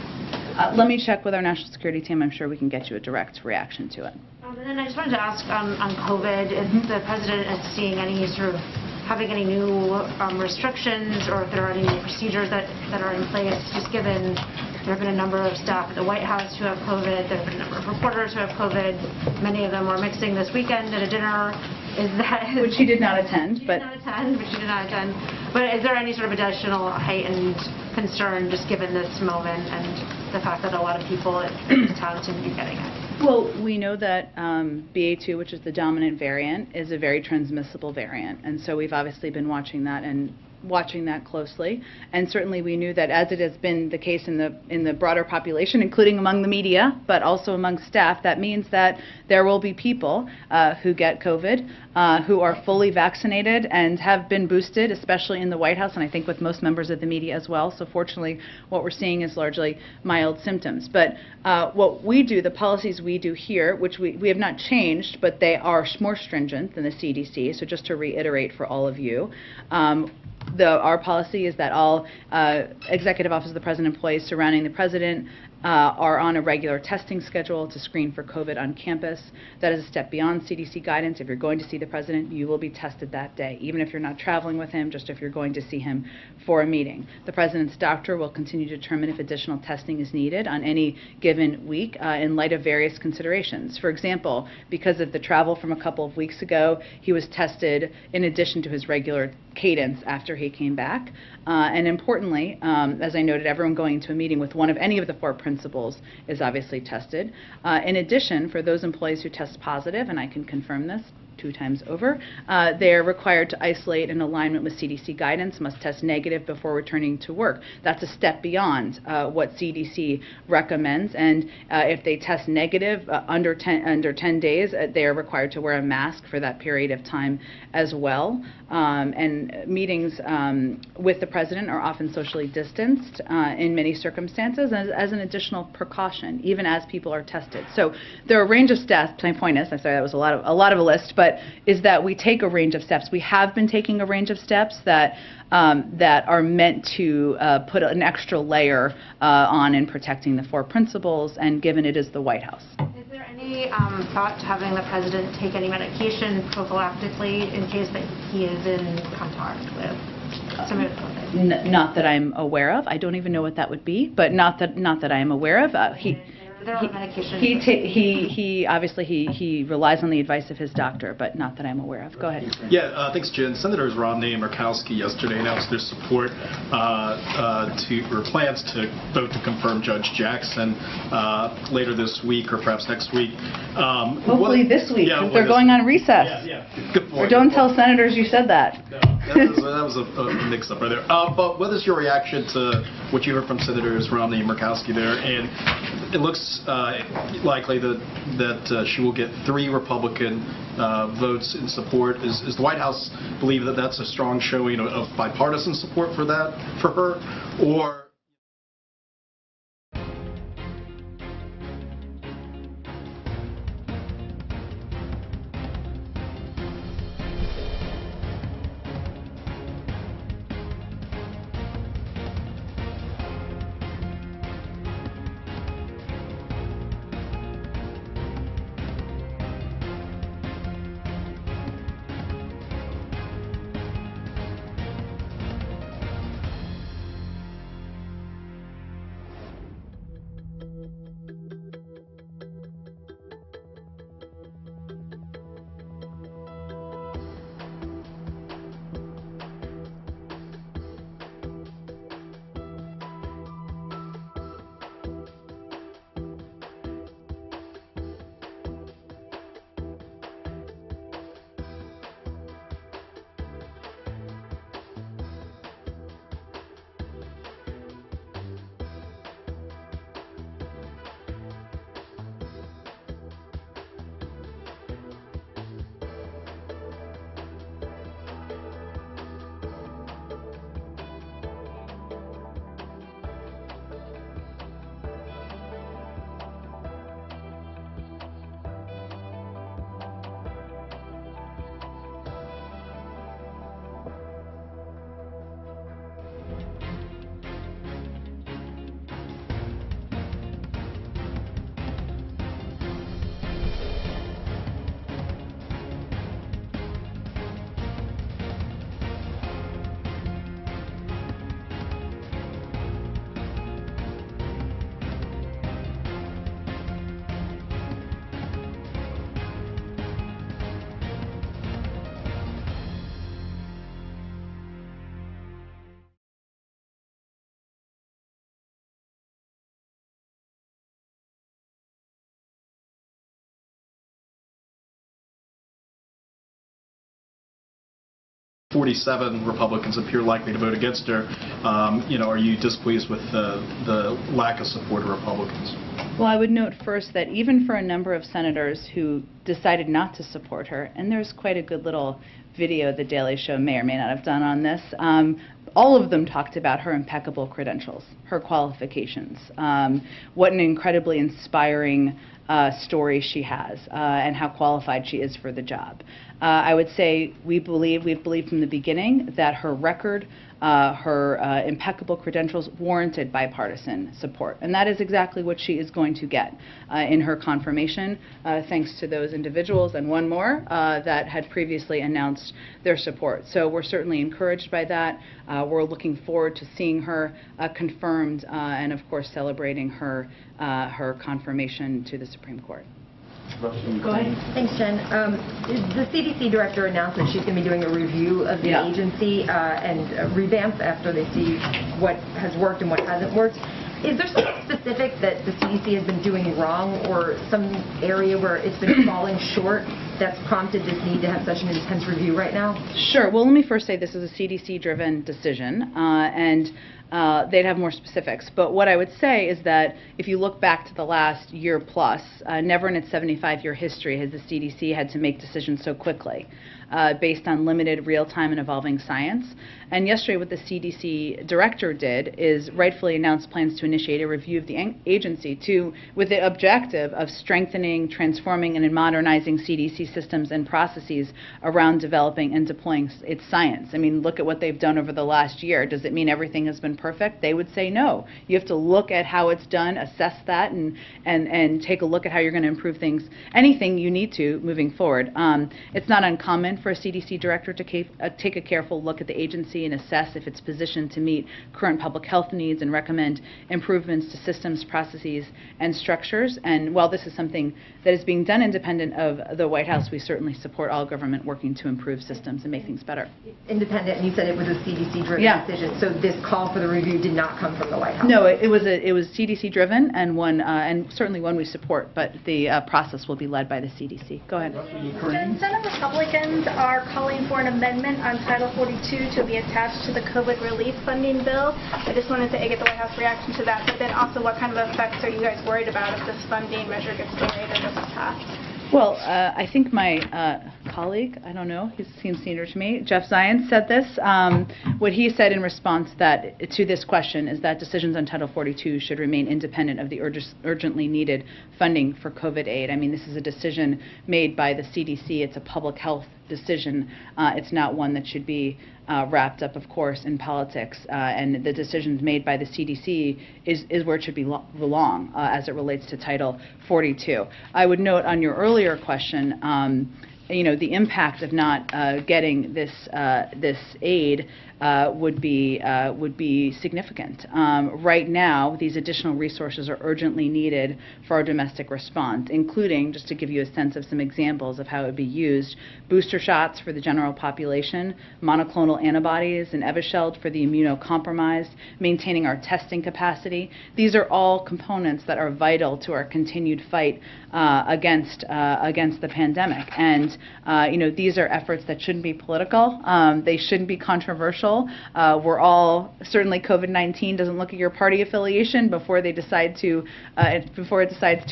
Let me check with our national security team. I'm sure we can get you a direct reaction to it. And then I just wanted to ask on COVID, if the president is seeing any sort of having any new restrictions, or if there are any new procedures that are in place, just given there have been a number of staff at the White House who have COVID, there have been a number of reporters who have COVID, many of them were mixing this weekend at a dinner. Which she did not attend. She did not attend. But is there any sort of additional heightened concern just given this moment and the fact that a lot of people in this town seem to be getting it? Well, we know that BA2, which is the dominant variant, is a very transmissible variant, and so we've obviously been watching that closely, and certainly we knew that, as it has been the case in the broader population, including among the media, but also among staff, that means that there will be people who get COVID, who are fully vaccinated and have been boosted, especially in the White House, and I think with most members of the media as well. So fortunately, what we're seeing is largely mild symptoms. But what we do, the policies we do here, which we have not changed, but they are more stringent than the CDC. So just to reiterate for all of you, our policy is that all Executive Office of the President employees surrounding the President are on a regular testing schedule to screen for COVID on campus. That is a step beyond CDC guidance. If you're going to see the President, you will be tested that day, even if you're not traveling with him, just if you're going to see him for a meeting. The President's doctor will continue to determine if additional testing is needed on any given week in light of various considerations. For example, because of the travel from a couple of weeks ago, he was tested in addition to his regular cadence after he came back. And importantly, as I noted, everyone going to a meeting with one of any of the four principals is obviously tested. In addition, for those employees who test positive, and I can confirm this 2 times over, they are required to isolate in alignment with CDC guidance, must test negative before returning to work. That's a step beyond what CDC recommends, and if they test negative under 10 days, they are required to wear a mask for that period of time as well. And meetings with the President are often socially distanced in many circumstances as an additional precaution, even as people are tested. So there are a range of steps. My point is, I'm sorry, that was a lot of a list, but is that we take a range of steps. We have been taking a range of steps that are meant to put an extra layer on in protecting the four principles, and given it is the White House. Is there any any thought to having the president take any medication prophylactically in case that he is in contact with somebody with COVID? Not that I'm aware of. I don't even know what that would be, but not that I am aware of. He obviously he relies on the advice of his doctor, but not that I'm aware of. Go ahead. Yeah, thanks, Jen. Senators Romney and Murkowski yesterday announced their support or plans to vote to confirm Judge Jackson later this week or perhaps next week. Hopefully this week, since they're going on recess. Yeah. Good point. Or don't tell senators you said that. That was a mix-up right there. But what is your reaction to what you heard from Senators Romney and Murkowski there? And it looks likely that she will get 3 Republican votes in support. Is the White House believe that that's a strong showing of bipartisan support for her, or? 47 Republicans appear likely to vote against her. Are you displeased with the lack of support of Republicans? Well, I would note first that even for a number of senators who decided not to support her, and there's quite a good little video The Daily Show may or may not have done on this, all of them talked about her impeccable credentials, her qualifications, what an incredibly inspiring story she has, and how qualified she is for the job. I would say we've believed from the beginning that her record, her impeccable credentials warranted bipartisan support. And that is exactly what she is going to get in her confirmation, thanks to those individuals and one more that had previously announced their support. So we're certainly encouraged by that. We're looking forward to seeing her confirmed and, of course, celebrating her confirmation to the Supreme Court. Go ahead. Thanks, Jen. The CDC director announced that she's going to be doing a review of the agency and revamp after they see what has worked and what hasn't worked. Is there something specific that the CDC has been doing wrong, or some area where it's been falling short that's prompted this need to have such an intense review right now? Sure. Well, let me first say this is a CDC-driven decision, and they'd have more specifics. But what I would say is that if you look back to the last year plus, never in its 75-year history has the CDC had to make decisions so quickly based on limited real-time and evolving science. And yesterday what the CDC director did is rightfully announced plans to initiate a review of the agency with the objective of strengthening, transforming, and modernizing CDC systems and processes around developing and deploying its science. I mean, look at what they've done over the last year. Does it mean everything has been perfect, they would say no. You have to look at how it's done, assess that, and take a look at how you're going to improve things, anything you need to moving forward. It's not uncommon for a CDC director to take a careful look at the agency and assess if it's positioned to meet current public health needs and recommend improvements to systems, processes, and structures. And while this is something that is being done independent of the White House, we certainly support all government working to improve systems and make things better. Independent, and you said it was a CDC-driven decision, so this call for the review did not come from the White House? No, it was CDC-driven and one, and certainly one we support, but the process will be led by the CDC. Go ahead. Senate Republicans are calling for an amendment on Title 42 to be attached to the COVID relief funding bill. I just wanted to get the White House reaction to that, but then also what kind of effects are you guys worried about if this funding measure gets delayed or doesn't pass? Well, I think my colleague, I don't know, he seems senior to me, Jeff Zients said this. What he said in response to this question is that decisions on Title 42 should remain independent of the urgently needed funding for COVID aid. I mean, this is a decision made by the CDC. It's a public health decision. It's not one that should be wrapped up, of course, in politics. And the decisions made by the CDC is where it should belong as it relates to Title 42. I would note on your earlier question, the impact of not getting this aid would be significant. Right now, these additional resources are urgently needed for our domestic response, including, just to give you a sense of some examples of how it would be used, booster shots for the general population, monoclonal antibodies and Evusheld for the immunocompromised, maintaining our testing capacity. These are all components that are vital to our continued fight against the pandemic. And these are efforts that shouldn't be political. They shouldn't be controversial. We're all, certainly COVID-19 doesn't look at your party affiliation before it decides to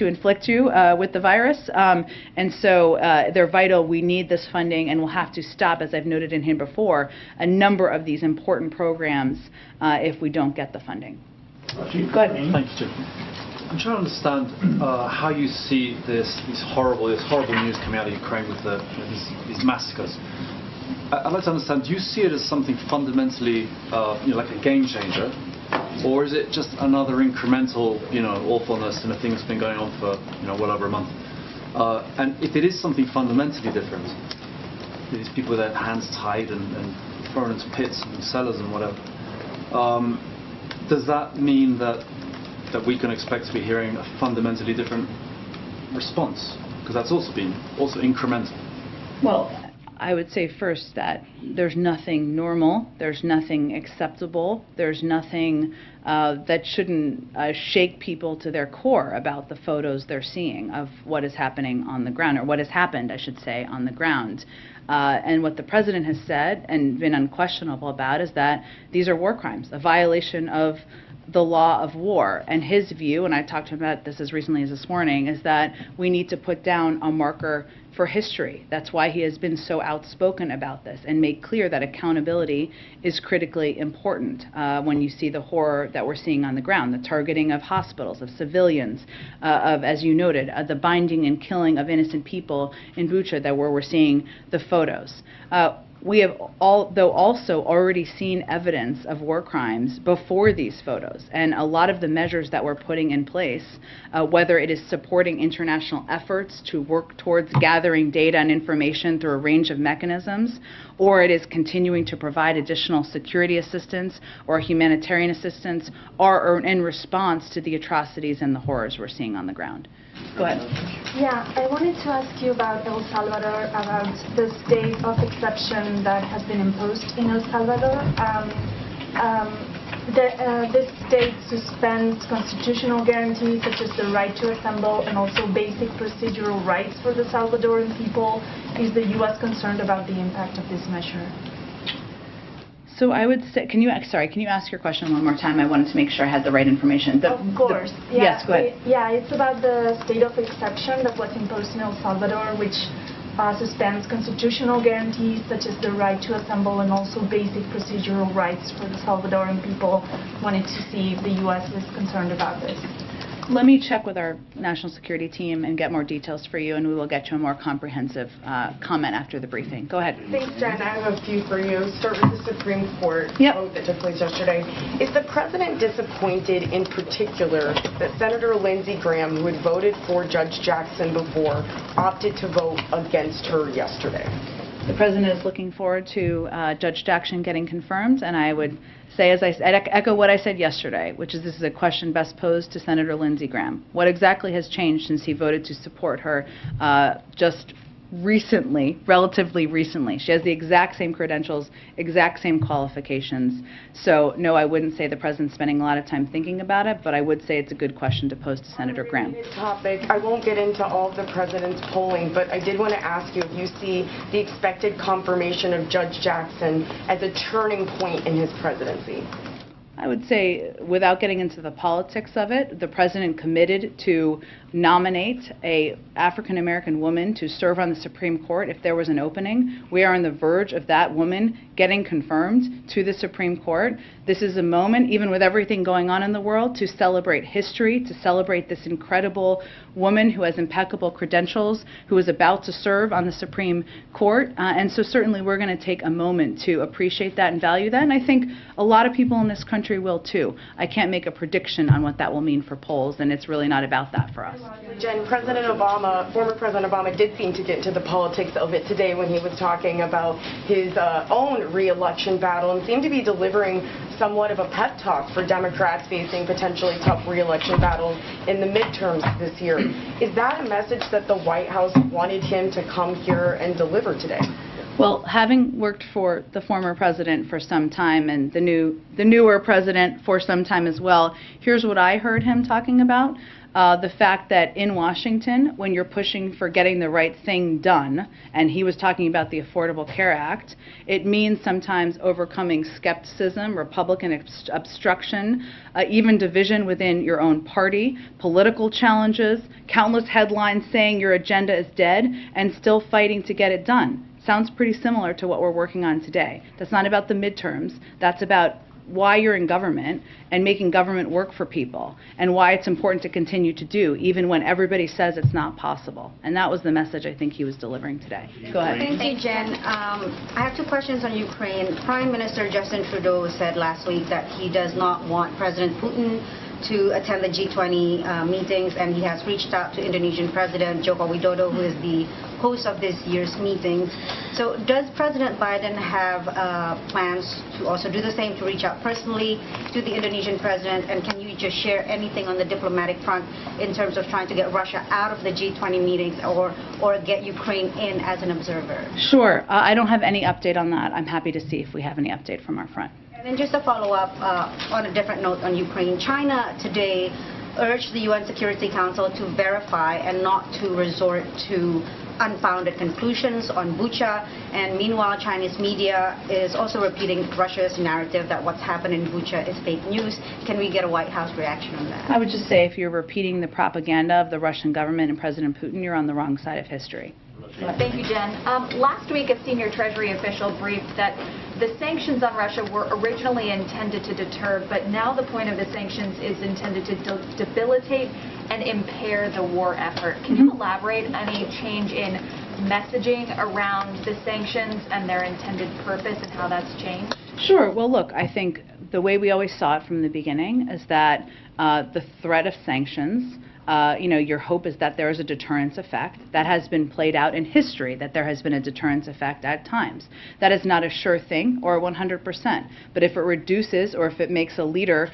inflict you with the virus. And so they're vital. We need this funding, and we'll have to stop, as I've noted in here before, a number of these important programs if we don't get the funding. Go ahead. Thank you, Jim. I'm trying to understand how you see this horrible news coming out of Ukraine with these massacres. I'd like to understand, do you see it as something fundamentally like a game changer, or is it just another incremental awfulness in a thing that's been going on for well over a month? And if it is something fundamentally different, these people with their hands tied and thrown into pits and cellars and whatever, does that mean that we can expect to be hearing a fundamentally different response? Because that's also incremental. Well, I would say first that there's nothing normal, there's nothing acceptable, there's nothing that shouldn't shake people to their core about the photos they're seeing of what is happening on the ground, or what has happened, I should say, on the ground. And what the president has said and been unquestionable about is that these are war crimes, a violation of the law of war. And his view, and I talked to him about this as recently as this morning, is that we need to put down a marker for history. That's why he has been so outspoken about this and made clear that accountability is critically important when you see the horror that we're seeing on the ground, the targeting of hospitals, of civilians, of, as you noted, the binding and killing of innocent people in Bucha, where we're seeing the photos. We have also already seen evidence of war crimes before these photos, and a lot of the measures that we're putting in place, whether it is supporting international efforts to work towards gathering data and information through a range of mechanisms, or it is continuing to provide additional security assistance or humanitarian assistance, are in response to the atrocities and the horrors we're seeing on the ground. Go ahead. Yeah, I wanted to ask you about El Salvador, about the state of exception that has been imposed in El Salvador. This state suspends constitutional guarantees such as the right to assemble and also basic procedural rights for the Salvadoran people. Is the U.S. concerned about the impact of this measure? So I would say, can you ask your question one more time? I wanted to make sure I had the right information. Of course. Yes, go ahead. Yeah, it's about the state of exception that was imposed in El Salvador, which suspends constitutional guarantees such as the right to assemble and also basic procedural rights for the Salvadoran people. Wanted to see if the U.S. is concerned about this. Let me check with our national security team and get more details for you, and we will get you a more comprehensive comment after the briefing. Go ahead. Thanks, Jen. I have a few for you. Start with the Supreme Court vote that took place yesterday. Is the president disappointed in particular that Senator Lindsey Graham, who had voted for Judge Jackson before, opted to vote against her yesterday? The president is looking forward to Judge Jackson getting confirmed, and I would say, as I echo what I said yesterday, which is this is a question best posed to Senator Lindsey Graham. What exactly has changed since he voted to support her just recently, relatively recently? She has the exact same credentials, exact same qualifications. So no, I wouldn't say the president's spending a lot of time thinking about it, but I would say it's a good question to pose to Senator Graham. Topic. I won't get into all of the president's polling, but I did want to ask you if you see the expected confirmation of Judge Jackson as a turning point in his presidency. I would say, without getting into the politics of it, the president committed to nominate a African-American woman to serve on the Supreme Court if there was an opening. We are on the verge of that woman getting confirmed to the Supreme Court. This is a moment, even with everything going on in the world, to celebrate history, to celebrate this incredible woman who has impeccable credentials, who is about to serve on the Supreme Court. And so certainly we're going to take a moment to appreciate that and value that. And I think a lot of people in this country will too. I can't make a prediction on what that will mean for polls, and it's really not about that for us. Jen, President Obama, former President Obama did seem to get into the politics of it today when he was talking about his own re-election battle and seemed to be delivering somewhat of a pep talk for Democrats facing potentially tough re-election battles in the midterms this year. Is that a message that the White House wanted him to come here and deliver today? Well, having worked for the former president for some time and the newer president for some time as well, here's what I heard him talking about. The fact that in Washington, when you're pushing for getting the right thing done, and he was talking about the Affordable Care Act, it means sometimes overcoming skepticism, Republican obstruction, even division within your own party, political challenges, countless headlines saying your agenda is dead, and still fighting to get it done. Sounds pretty similar to what we're working on today. That's not about the midterms. That's about why you're in government and making government work for people, and why it's important to continue to do, even when everybody says it's not possible. And that was the message I think he was delivering today. Go ahead. Thank you, Jen. I have two questions on Ukraine. Prime Minister Justin Trudeau said last week that he does not want President Putin to attend the G20 meetings, and he has reached out to Indonesian President Joko Widodo, who is the host of this year's meetings. So does President Biden have plans to also do the same, to reach out personally to the Indonesian president? And can you just share anything on the diplomatic front in terms of trying to get Russia out of the G20 meetings or get Ukraine in as an observer? Sure. I don't have any update on that. I'm happy to see if we have any update from our front. And then just a follow-up on a different note on Ukraine. China today urged the UN Security Council to verify and not to resort to unfounded conclusions on Bucha. And meanwhile, Chinese media is also repeating Russia's narrative that what's happened in Bucha is fake news. Can we get a White House reaction on that? I would just say if you're repeating the propaganda of the Russian government and President Putin, you're on the wrong side of history. Thank you, Jen. Last week, a senior Treasury official briefed that the sanctions on Russia were originally intended to deter, but now the point of the sanctions is intended to debilitate and impair the war effort. Can you elaborate any change in messaging around the sanctions and their intended purpose and how that's changed? Sure. Well, look, I think the way we always saw it from the beginning is that the threat of sanctions, your hope is that there is a deterrence effect. That has been played out in history, that there has been a deterrence effect at times. That is not a sure thing or 100%. But if it reduces or if it makes a leader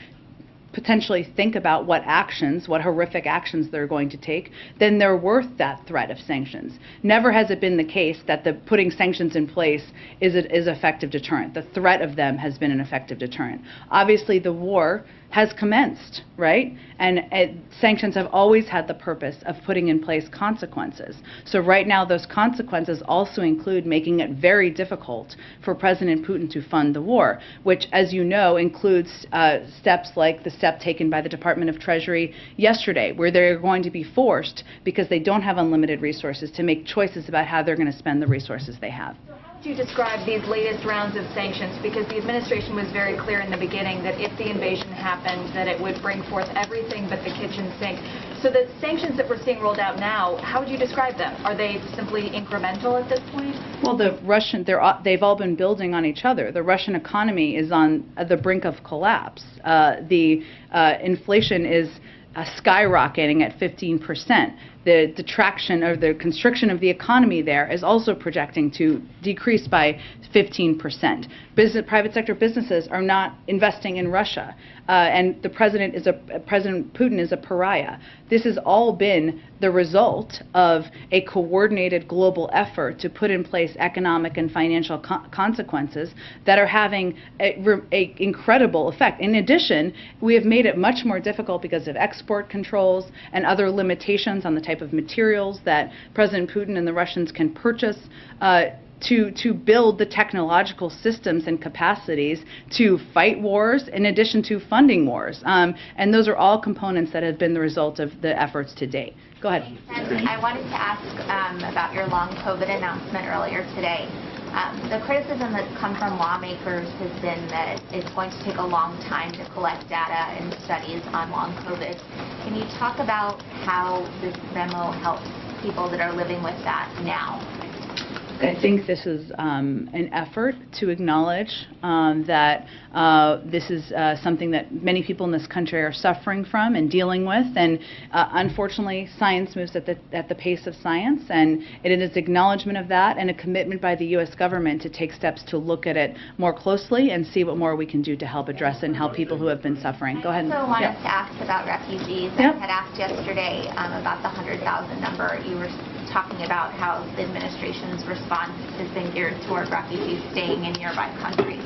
potentially think about what horrific actions they're going to take, then they're worth that threat of sanctions. Never has it been the case that the putting sanctions in place is effective deterrent. The threat of them has been an effective deterrent. Obviously, the war has commenced, right? And sanctions have always had the purpose of putting in place consequences. So right now, those consequences also include making it very difficult for President Putin to fund the war, which, as you know, includes steps like the step taken by the Department of Treasury yesterday, where they're going to be forced, because they don't have unlimited resources, to make choices about how they're going to spend the resources they have. do you describe these latest rounds of sanctions? Because the administration was very clear in the beginning that if the invasion happened, that it would bring forth everything but the kitchen sink. So the sanctions that we're seeing rolled out now, how would you describe them? Are they simply incremental at this point? Well, they've all been building on each other. The Russian economy is on the brink of collapse. The inflation is skyrocketing at 15%. The detraction or the constriction of the economy there is also projecting to decrease by 15%. Private sector businesses are not investing in Russia, and President Putin is a pariah. This has all been the result of a coordinated global effort to put in place economic and financial consequences that are having an incredible effect. In addition, we have made it much more difficult because of export controls and other limitations on the type of materials that President Putin and the Russians can purchase to build the technological systems and capacities to fight wars in addition to funding wars. And those are all components that have been the result of the efforts to date. Go ahead. I wanted to ask about your long COVID announcement earlier today. The criticism that's come from lawmakers has been that it's going to take a long time to collect data and studies on long COVID. Can you talk about how this memo helps people that are living with that now? I think this is an effort to acknowledge that this is something that many people in this country are suffering from and dealing with. And unfortunately, science moves at the pace of science, and it is acknowledgement of that and a commitment by the U.S. government to take steps to look at it more closely and see what more we can do to help address it and help people who have been suffering. Go ahead. I also wanted to ask about refugees. I had asked yesterday about the 100,000 number. You were talking about how the administration's response has been geared toward refugees staying in nearby countries.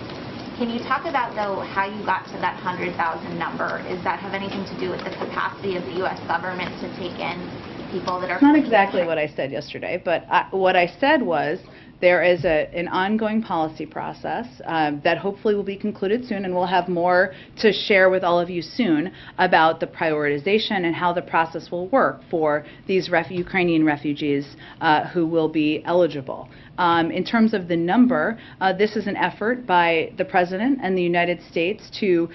Can you talk about, though, how you got to that 100,000 number? Does that have anything to do with the capacity of the U.S. government to take in people that are... It's not exactly what I said yesterday, but what I said was there is an ongoing policy process that hopefully will be concluded soon, and we'll have more to share with all of you soon about the prioritization and how the process will work for these Ukrainian refugees who will be eligible. In terms of the number, this is an effort by the President and the United States to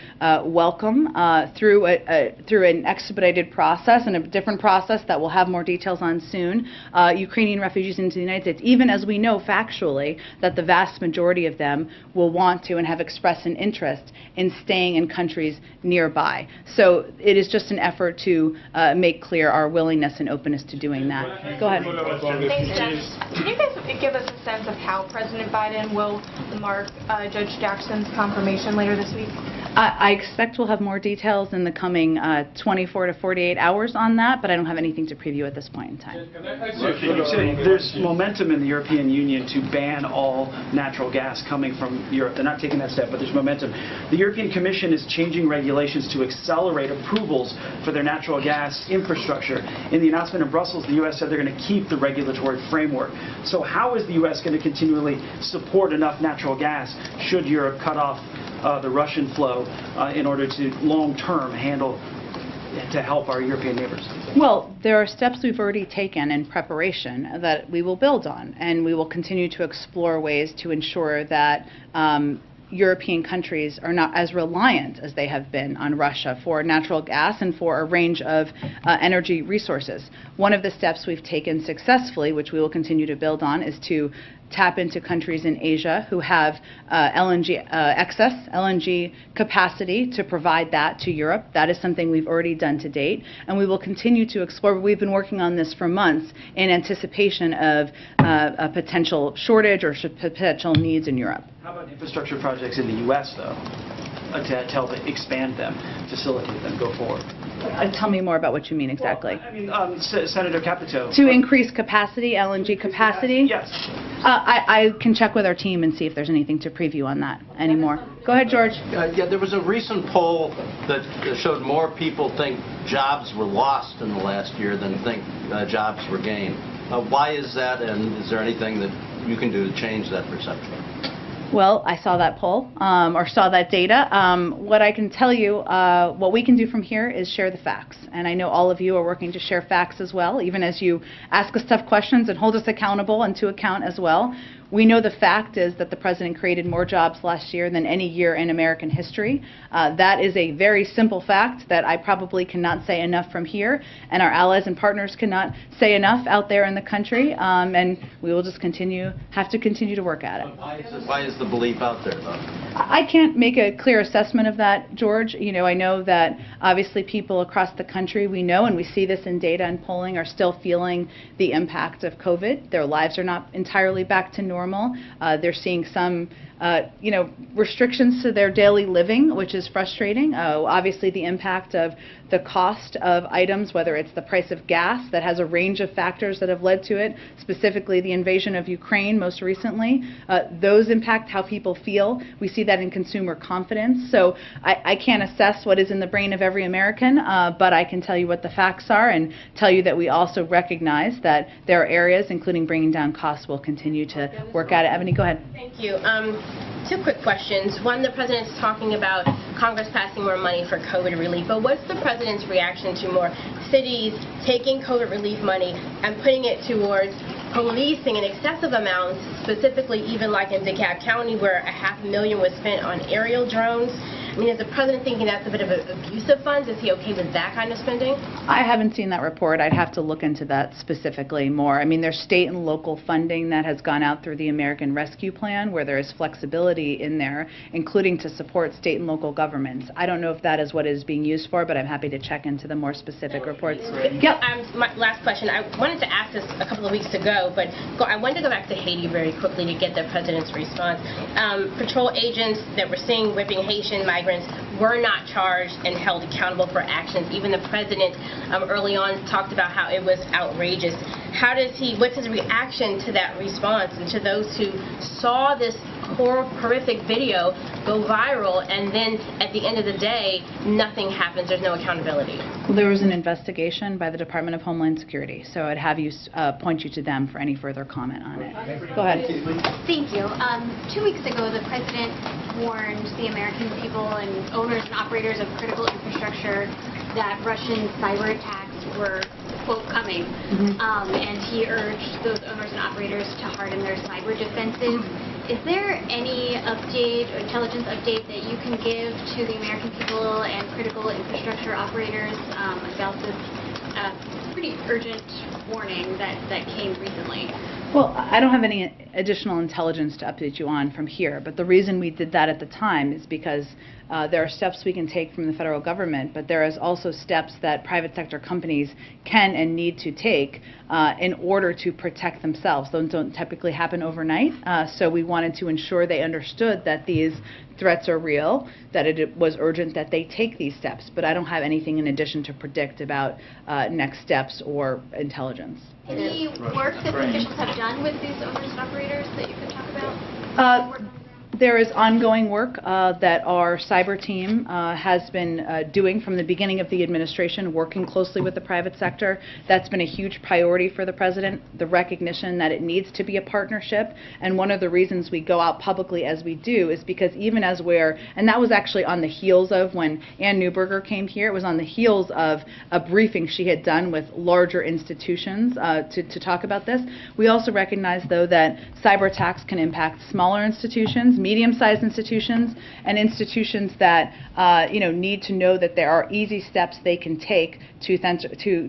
welcome through an expedited process and a different process that we'll have more details on soon, Ukrainian refugees into the United States, even as we know factually that the vast majority of them will want to and have expressed an interest in staying in countries nearby. So it is just an effort to make clear our willingness and openness to doing that. Go ahead. Thanks, Jen. Can you guys give us a sense of how President Biden will mark Judge Jackson's confirmation later this week? I expect we'll have more details in the coming 24 to 48 hours on that, but I don't have anything to preview at this point in time. There's momentum in the European Union to ban all natural gas coming from Europe. They're not taking that step, but there's momentum. The European Commission is changing regulations to accelerate approvals for their natural gas infrastructure. In the announcement in Brussels, the U.S. said they're going to keep the regulatory framework. So how is the U.S. going to continually support enough natural gas should Europe cut off the Russian flow in order to long-term handle to help our European neighbors? Well, there are steps we've already taken in preparation that we will build on, and we will continue to explore ways to ensure that European countries are not as reliant as they have been on Russia for natural gas and for a range of energy resources. One of the steps we've taken successfully, which we will continue to build on, is to tap into countries in Asia who have excess LNG capacity to provide that to Europe. That is something we've already done to date, and we will continue to explore. We've been working on this for months in anticipation of a potential shortage or potential needs in Europe. How about infrastructure projects in the U.S., though, to help expand them, facilitate them, go forward? Tell me more about what you mean exactly. Well, I mean, Senator Capito. To increase capacity, LNG capacity? Yes. I can check with our team and see if there's anything to preview on that anymore. Go ahead, George. Yeah, there was a recent poll that showed more people think jobs were lost in the last year than think jobs were gained. Why is that, and is there anything that you can do to change that perception? Well, I saw that poll, or saw that data. What I can tell you, what we can do from here is share the facts. And I know all of you are working to share facts as well, even as you ask us tough questions and hold us accountable and to account as well. We know the fact is that the president created more jobs last year than any year in American history. That is a very simple fact that I probably cannot say enough from here, and our allies and partners cannot say enough out there in the country, and we will just have to continue to work at it. Why is the belief out there, though? I can't make a clear assessment of that, George. I know that obviously people across the country, we know, and we see this in data and polling, are still feeling the impact of COVID. Their lives are not entirely back to normal. They're seeing some restrictions to their daily living, which is frustrating. Obviously, the impact of the cost of items, whether it's the price of gas, that has a range of factors that have led to it, specifically the invasion of Ukraine most recently. Those impact how people feel. We see that in consumer confidence. So I can't assess what is in the brain of every American, but I can tell you what the facts are and tell you that we also recognize that there are areas, including bringing down costs, we'll continue to work at it. Ebony, go ahead. Thank you. Two quick questions. One, the president's talking about Congress passing more money for COVID relief, but what's the president's reaction to more cities taking COVID relief money and putting it towards policing in excessive amounts, specifically even like in DeKalb County where $500,000 was spent on aerial drones? I mean, is the president thinking that's a bit of an abuse of funds? Is he okay with that kind of spending? I haven't seen that report. I'd have to look into that specifically more. I mean, there's state and local funding that has gone out through the American Rescue Plan where there is flexibility in there, including to support state and local governments. I don't know if that is what it is being used for, but I'm happy to check into the more specific reports. Yep. My last question. I wanted to ask this a couple of weeks ago, but I wanted to go back to Haiti very quickly to get the president's response. Patrol agents that were seen whipping Haitian migrants were not charged and held accountable for actions. Even the president early on talked about how it was outrageous. What's his reaction to that response and to those who saw this horrific video go viral and then at the end of the day nothing happens, there's no accountability? Well, there was an investigation by the Department of Homeland Security, so I'd have you point you to them for any further comment on it. Go ahead. Thank you. 2 weeks ago, the president warned the American people and owners and operators of critical infrastructure that Russian cyber attacks were, quote, coming. And he urged those owners and operators to harden their cyber defenses. Is there any update or intelligence update that you can give to the American people and critical infrastructure operators about this pretty urgent warning that came recently? Well, I don't have any additional intelligence to update you on from here, but the reason we did that at the time is because there are steps we can take from the federal government, but there is also steps that private sector companies can and need to take in order to protect themselves. Those don't typically happen overnight, so we wanted to ensure they understood that these threats are real, that it was urgent that they take these steps, but I don't have anything in addition to predict about next steps or intelligence. Any work that the officials have done with these owners and operators that you could talk about? There is ongoing work that our cyber team has been doing from the beginning of the administration, working closely with the private sector. That's been a huge priority for the president, the recognition that it needs to be a partnership. And one of the reasons we go out publicly as we do is because even as and that was actually on the heels of when Ann Neuberger came here, it was on the heels of a briefing she had done with larger institutions to talk about this. We also recognize, though, that cyber attacks can impact smaller institutions, medium-sized institutions, and institutions that need to know that there are easy steps they can take to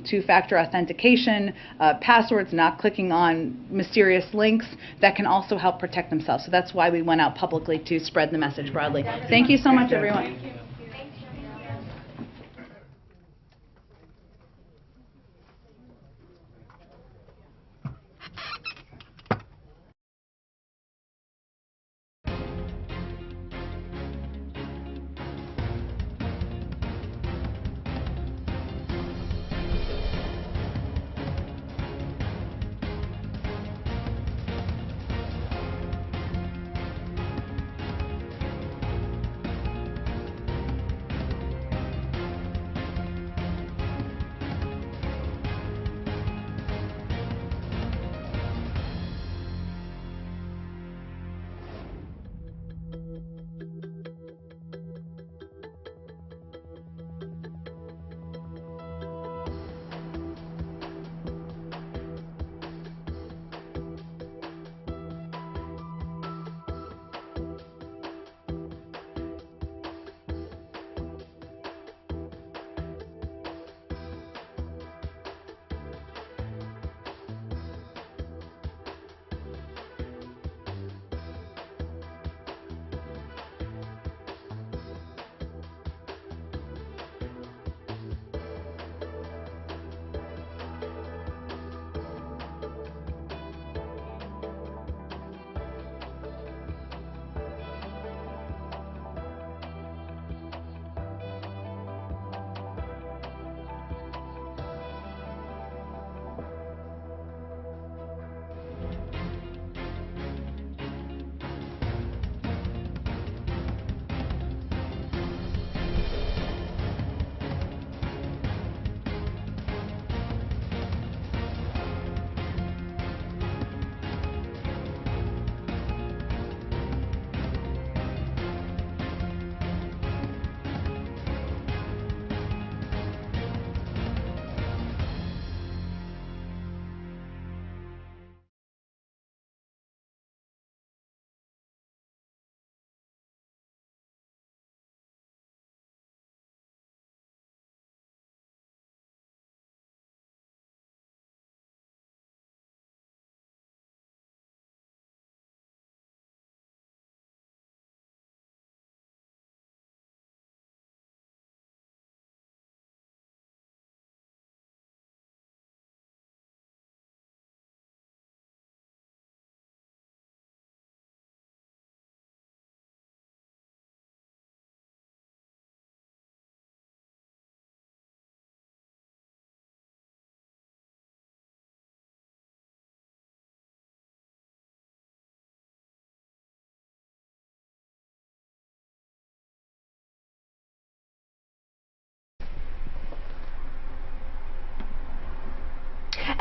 two-factor authentication, passwords, not clicking on mysterious links that can also help protect themselves. So that's why we went out publicly to spread the message broadly. Thank you so much, everyone.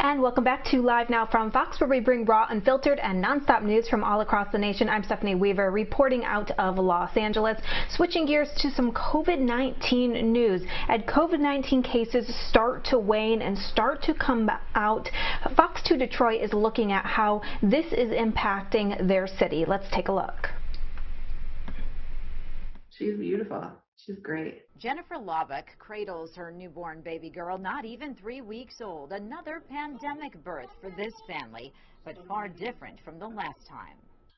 And welcome back to Live Now from Fox, where we bring raw, unfiltered, and nonstop news from all across the nation. I'm Stephanie Weaver, reporting out of Los Angeles. Switching gears to some COVID-19 news. As COVID-19 cases start to wane and start to come out, Fox 2 Detroit is looking at how this is impacting their city. Let's take a look. She's beautiful. She's great. Jennifer Lovick cradles her newborn baby girl, not even 3 weeks old. Another pandemic birth for this family, but far different from the last time.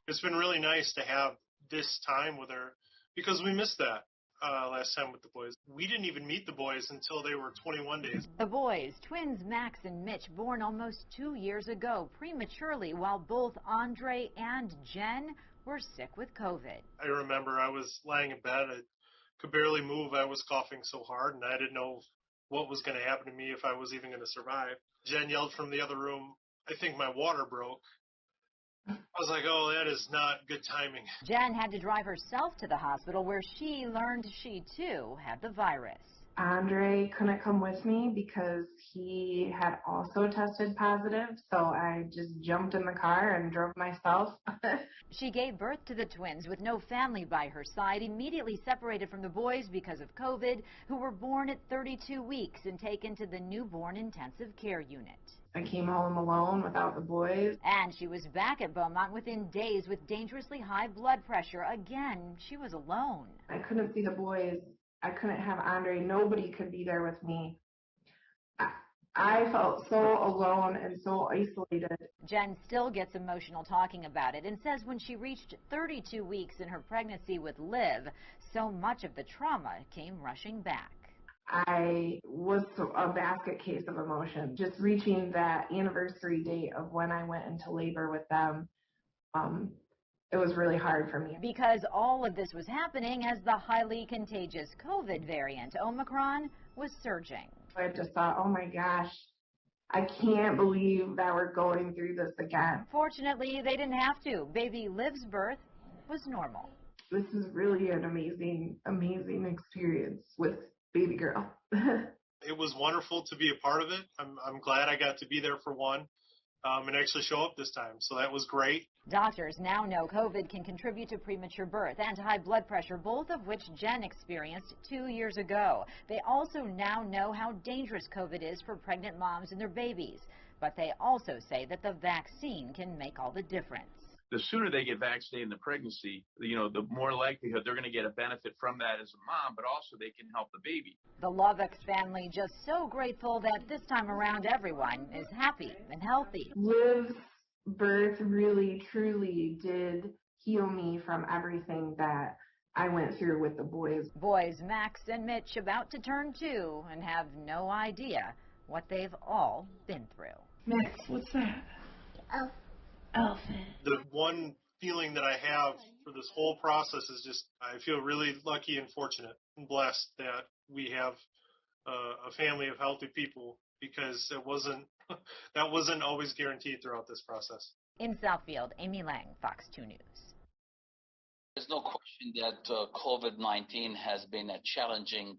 It's been really nice to have this time with her because we missed that last time with the boys. We didn't even meet the boys until they were 21 days. The boys, twins Max and Mitch, born almost 2 years ago prematurely, while both Andre and Jen were sick with COVID. I remember I was lying in bed. I could barely move. I was coughing so hard, and I didn't know what was going to happen to me, if I was even going to survive. Jen yelled from the other room, "I think my water broke." I was like, oh, that is not good timing. Jen had to drive herself to the hospital, where she learned she too had the virus. Andre couldn't come with me because he had also tested positive, so I just jumped in the car and drove myself. She gave birth to the twins with no family by her side, immediately separated from the boys because of COVID, who were born at 32 weeks and taken to the newborn intensive care unit. I came home alone without the boys. And she was back at Beaumont within days with dangerously high blood pressure. Again, she was alone. I couldn't see the boys. I couldn't have Andre. Nobody could be there with me. I felt so alone and so isolated. Jen still gets emotional talking about it and says when she reached 32 weeks in her pregnancy with Liv, so much of the trauma came rushing back. I was a basket case of emotion. Just reaching that anniversary date of when I went into labor with them, it was really hard for me. Because all of this was happening as the highly contagious COVID variant, Omicron, was surging. I just thought, oh my gosh, I can't believe that we're going through this again. Fortunately, they didn't have to. Baby Liv's birth was normal. This is really an amazing, amazing experience with baby girl. It was wonderful to be a part of it. I'm glad I got to be there for one. And actually show up this time, so that was great. Doctors now know COVID can contribute to premature birth and high blood pressure, both of which Jen experienced 2 years ago. They also now know how dangerous COVID is for pregnant moms and their babies, but they also say that the vaccine can make all the difference. The sooner they get vaccinated in the pregnancy, the more likelihood they're going to get a benefit from that as a mom, but also they can help the baby. The Lovick family just so grateful that this time around everyone is happy and healthy. Liv's birth really, truly did heal me from everything that I went through with the boys. Boys Max and Mitch about to turn 2 and have no idea what they've all been through. Max, what's that? Oh. Elephant. The one feeling that I have for this whole process is just I feel really lucky and fortunate and blessed that we have a family of healthy people, because that wasn't always guaranteed throughout this process. In Southfield, Amy Lang, Fox 2 News. There's no question that COVID-19 has been a challenging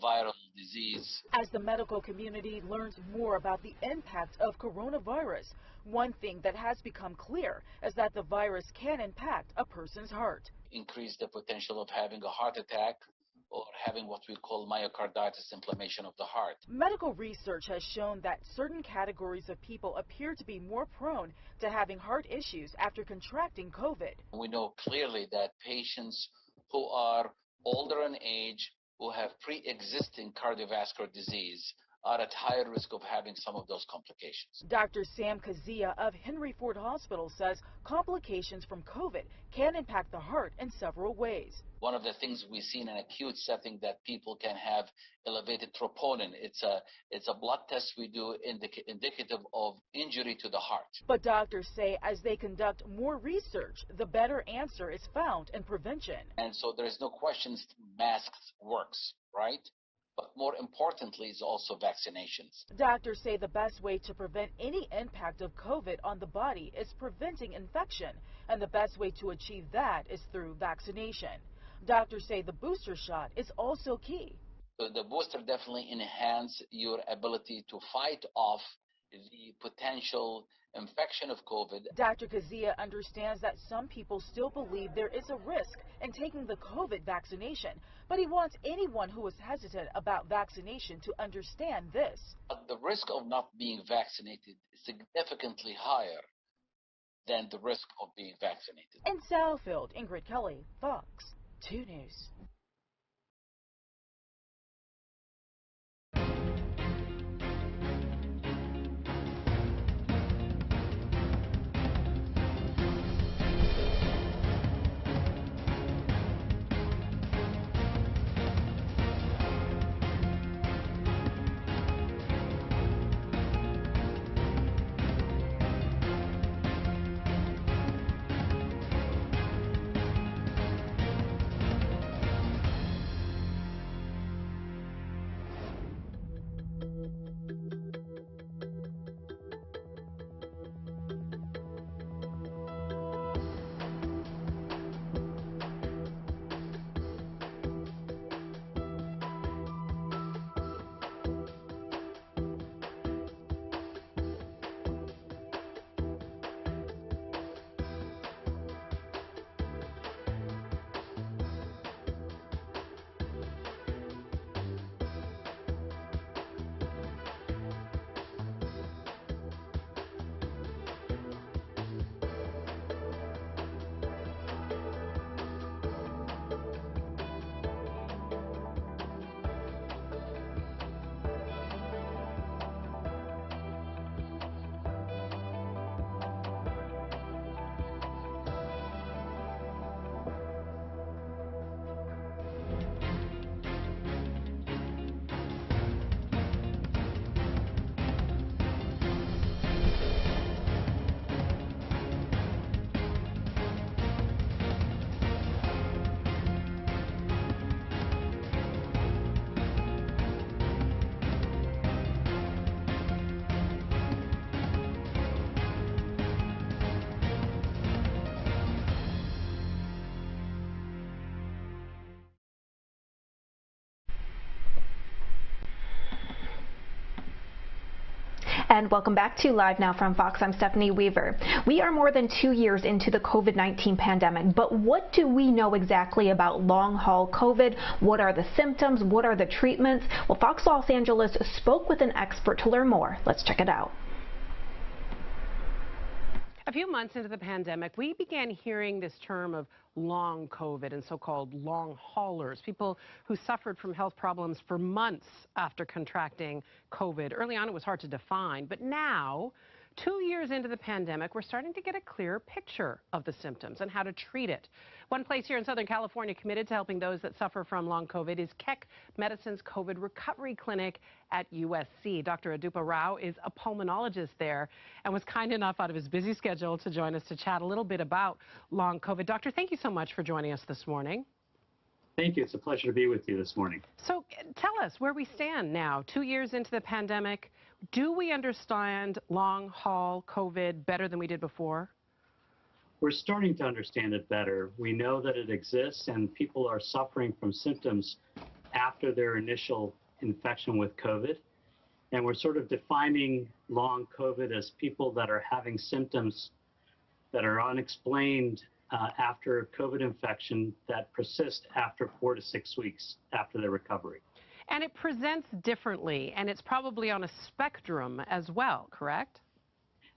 viral disease. As the medical community learns more about the impact of coronavirus, one thing that has become clear is that the virus can impact a person's heart. Increase the potential of having a heart attack or having what we call myocarditis, inflammation of the heart. Medical research has shown that certain categories of people appear to be more prone to having heart issues after contracting COVID. We know clearly that patients who are older in age, who have pre-existing cardiovascular disease, are at higher risk of having some of those complications. Dr. Sam Kazia of Henry Ford Hospital says complications from COVID can impact the heart in several ways. One of the things we see in an acute setting that people can have elevated troponin. It's a blood test we do indicative of injury to the heart. But doctors say as they conduct more research, the better answer is found in prevention. And so there is no question masks works, right? But more importantly is also vaccinations. Doctors say the best way to prevent any impact of COVID on the body is preventing infection, and the best way to achieve that is through vaccination. Doctors say the booster shot is also key. So the booster definitely enhances your ability to fight off the potential infection of COVID. Dr. Kazia understands that some people still believe there is a risk in taking the COVID vaccination, but he wants anyone who is hesitant about vaccination to understand this. But the risk of not being vaccinated is significantly higher than the risk of being vaccinated. In Southfield, Ingrid Kelly, Fox 2 News. And welcome back to Live Now from Fox. I'm Stephanie Weaver. We are more than 2 years into the COVID-19 pandemic, but what do we know exactly about long-haul COVID? What are the symptoms? What are the treatments? Well, Fox Los Angeles spoke with an expert to learn more. Let's check it out. A few months into the pandemic, we began hearing this term of long COVID and so-called long haulers, people who suffered from health problems for months after contracting COVID. Early on, it was hard to define, but now, 2 years into the pandemic, we're starting to get a clearer picture of the symptoms and how to treat it. One place here in Southern California committed to helping those that suffer from long COVID is Keck Medicine's COVID Recovery Clinic at USC. Dr. Adupa Rao is a pulmonologist there and was kind enough out of his busy schedule to join us to chat a little bit about long COVID. Doctor, thank you so much for joining us this morning. Thank you. It's a pleasure to be with you this morning. So tell us where we stand now, 2 years into the pandemic. Do we understand long-haul COVID better than we did before? We're starting to understand it better. We know that it exists and people are suffering from symptoms after their initial infection with COVID. And we're sort of defining long COVID as people that are having symptoms that are unexplained after COVID infection that persist after 4 to 6 weeks after their recovery. And it presents differently, and it's probably on a spectrum as well, correct?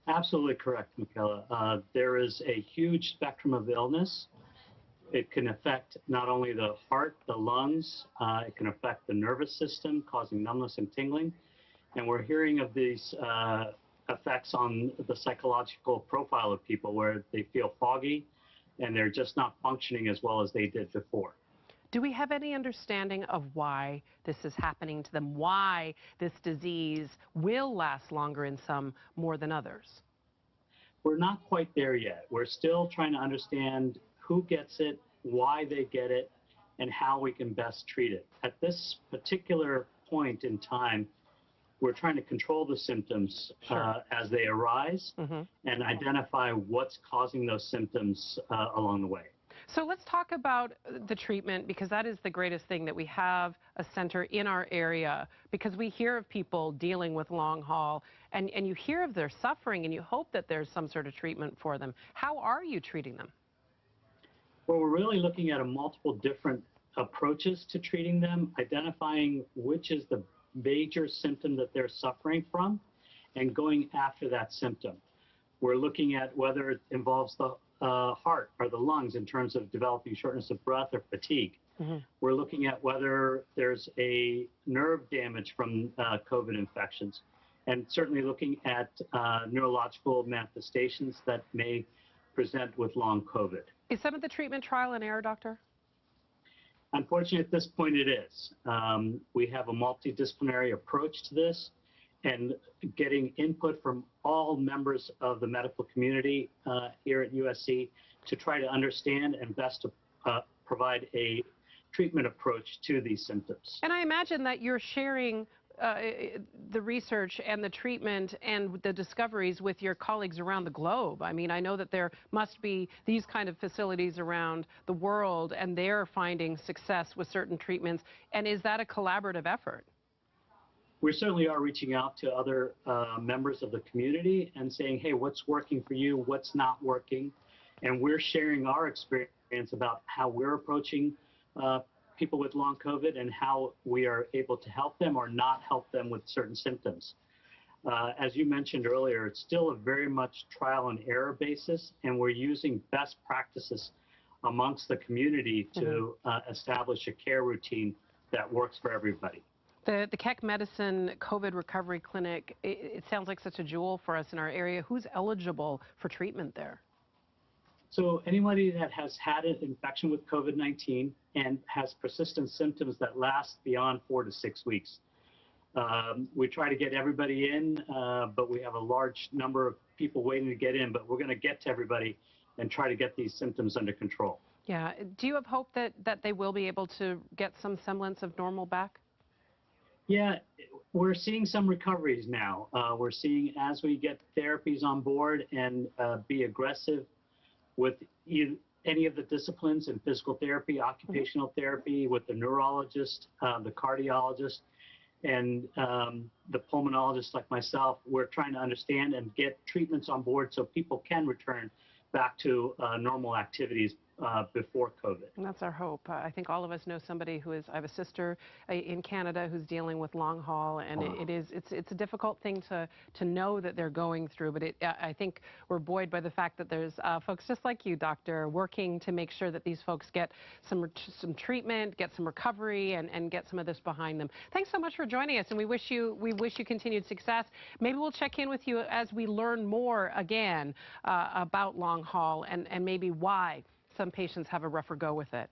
Absolutely correct, Michaela. There is a huge spectrum of illness. It can affect not only the heart, the lungs, it can affect the nervous system, causing numbness and tingling. And we're hearing of these effects on the psychological profile of people where they feel foggy and they're just not functioning as well as they did before. Do we have any understanding of why this is happening to them, why this disease will last longer in some more than others? We're not quite there yet. We're still trying to understand who gets it, why they get it, and how we can best treat it. At this particular point in time, we're trying to control the symptoms as they arise and identify what's causing those symptoms along the way. So let's talk about the treatment, because that is the greatest thing, that we have a center in our area, because we hear of people dealing with long haul, and you hear of their suffering, and you hope that there's some sort of treatment for them. How are you treating them? Well, we're really looking at multiple different approaches to treating them, identifying which is the major symptom that they're suffering from, and going after that symptom. We're looking at whether it involves the heart or the lungs in terms of developing shortness of breath or fatigue. We're looking at whether there's a nerve damage from COVID infections, and certainly looking at neurological manifestations that may present with long COVID. Is some of the treatment trial and error, doctor? Unfortunately, at this point it is. We have a multidisciplinary approach to this, and getting input from all members of the medical community here at USC to try to understand and best provide a treatment approach to these symptoms. And I imagine that you're sharing the research and the treatment and the discoveries with your colleagues around the globe. I mean, I know that there must be these kind of facilities around the world, and they're finding success with certain treatments. And is that a collaborative effort? We certainly are reaching out to other members of the community and saying, hey, what's working for you, what's not working? And we're sharing our experience about how we're approaching people with long COVID and how we are able to help them or not help them with certain symptoms. As you mentioned earlier, it's still a very much trial and error basis, and we're using best practices amongst the community to establish a care routine that works for everybody. The Keck Medicine COVID Recovery Clinic, it sounds like such a jewel for us in our area. Who's eligible for treatment there? So anybody that has had an infection with COVID-19 and has persistent symptoms that last beyond 4 to 6 weeks. We try to get everybody in, but we have a large number of people waiting to get in, but we're going to get to everybody and try to get these symptoms under control. Yeah. Do you have hope that they will be able to get some semblance of normal back? Yeah, we're seeing some recoveries now. We're seeing, as we get therapies on board and be aggressive with any of the disciplines in physical therapy, occupational therapy, with the neurologist, the cardiologist, and the pulmonologist like myself, we're trying to understand and get treatments on board so people can return back to normal activities before COVID. And that's our hope. I think all of us know somebody who is, I have a sister in Canada who's dealing with long haul, and it's a difficult thing to know that they're going through, but I think we're buoyed by the fact that there's folks just like you, doctor, working to make sure that these folks get some treatment, get some recovery, and get some of this behind them. Thanks so much for joining us, and we wish you continued success. Maybe we'll check in with you as we learn more again about long haul and maybe why some patients have a rougher go with it.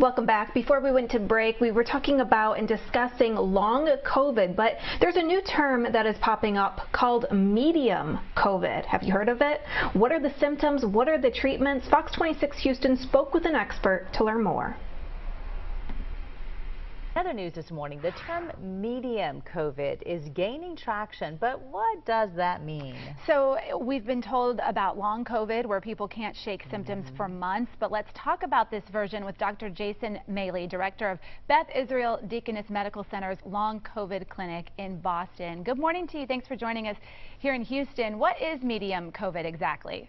Welcome back. Before we went to break, we were talking about and discussing long COVID, but there's a new term that is popping up called medium COVID. Have you heard of it? What are the symptoms? What are the treatments? Fox 26 Houston spoke with an expert to learn more. Other news this morning, the term medium COVID is gaining traction, but what does that mean? So we've been told about long COVID where people can't shake symptoms for months, but let's talk about this version with Dr. Jason Maley, director of Beth Israel Deaconess Medical Center's Long COVID Clinic in Boston. Good morning to you. Thanks for joining us here in Houston. What is medium COVID exactly?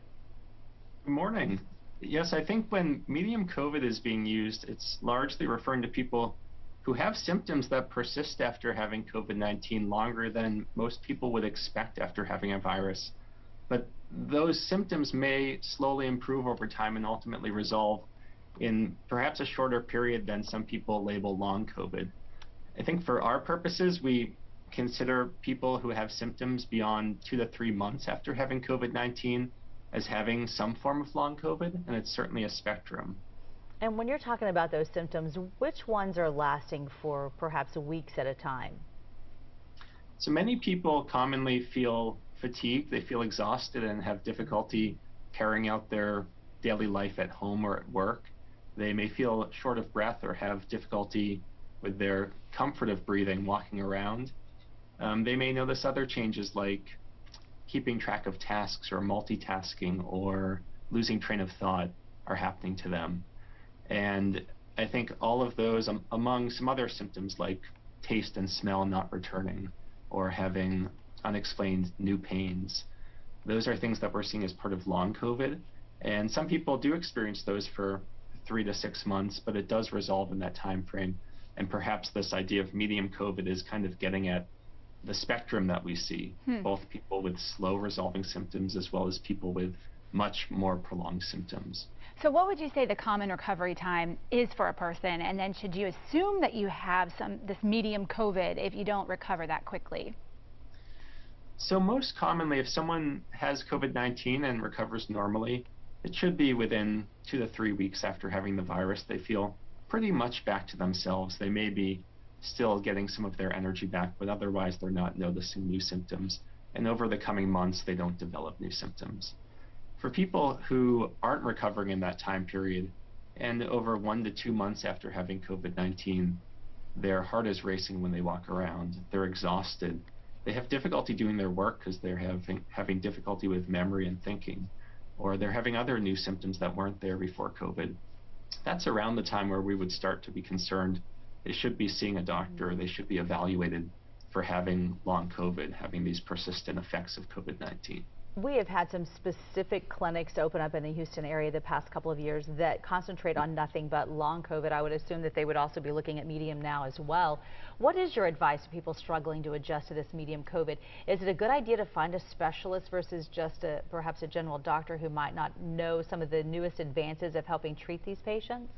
Good morning. Yes, I think when medium COVID is being used, it's largely referring to people who have symptoms that persist after having COVID-19 longer than most people would expect after having a virus. But those symptoms may slowly improve over time and ultimately resolve in perhaps a shorter period than some people label long COVID. I think for our purposes, we consider people who have symptoms beyond 2 to 3 months after having COVID-19 as having some form of long COVID, and it's certainly a spectrum. And when you're talking about those symptoms, which ones are lasting for perhaps weeks at a time? So many people commonly feel fatigued, they feel exhausted and have difficulty carrying out their daily life at home or at work. They may feel short of breath or have difficulty with their comfort of breathing, walking around. They may notice other changes like keeping track of tasks or multitasking or losing train of thought are happening to them. And I think all of those, among some other symptoms like taste and smell not returning or having unexplained new pains, those are things that we're seeing as part of long COVID. And some people do experience those for 3 to 6 months, but it does resolve in that time frame. And perhaps this idea of medium COVID is kind of getting at the spectrum that we see, both people with slow resolving symptoms as well as people with much more prolonged symptoms. So what would you say the common recovery time is for a person? And then should you assume that you have this medium COVID if you don't recover that quickly? So most commonly, if someone has COVID-19 and recovers normally, it should be within 2 to 3 weeks after having the virus. They feel pretty much back to themselves. They may be still getting some of their energy back, but otherwise they're not noticing new symptoms. And over the coming months, they don't develop new symptoms. For people who aren't recovering in that time period, and over 1 to 2 months after having COVID-19, their heart is racing when they walk around. They're exhausted. They have difficulty doing their work because they're having difficulty with memory and thinking, or they're having other new symptoms that weren't there before COVID. That's around the time where we would start to be concerned. They should be seeing a doctor. They should be evaluated for having long COVID, having these persistent effects of COVID-19. We have had some specific clinics open up in the Houston area the past couple of years that concentrate on nothing but long COVID. I would assume that they would also be looking at medium now as well. What is your advice to people struggling to adjust to this medium COVID? Is it a good idea to find a specialist versus just perhaps a general doctor who might not know some of the newest advances of helping treat these patients?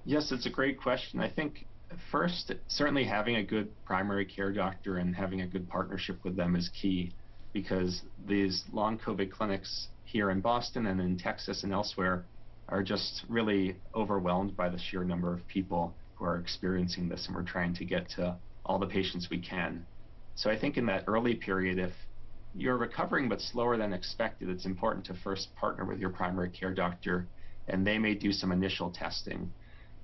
Yes, it's a great question. I think first, certainly having a good primary care doctor and having a good partnership with them is key, because these long COVID clinics here in Boston and in Texas and elsewhere are just really overwhelmed by the sheer number of people who are experiencing this, and we're trying to get to all the patients we can. So I think in that early period, if you're recovering but slower than expected, it's important to first partner with your primary care doctor, and they may do some initial testing.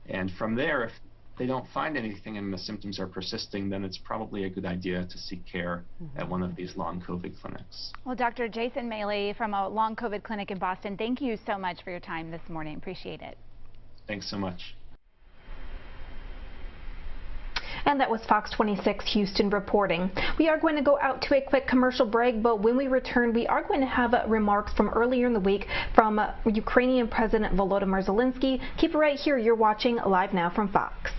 And from there, if they don't find anything and the symptoms are persisting, then it's probably a good idea to seek care at one of these long COVID clinics. Well, Dr. Jason Maley from a long COVID clinic in Boston, thank you so much for your time this morning. Appreciate it. Thanks so much. And that was Fox 26 Houston reporting. We are going to go out to a quick commercial break, but when we return, we are going to have remarks from earlier in the week from Ukrainian President Volodymyr Zelensky. Keep it right here. You're watching Live Now from Fox.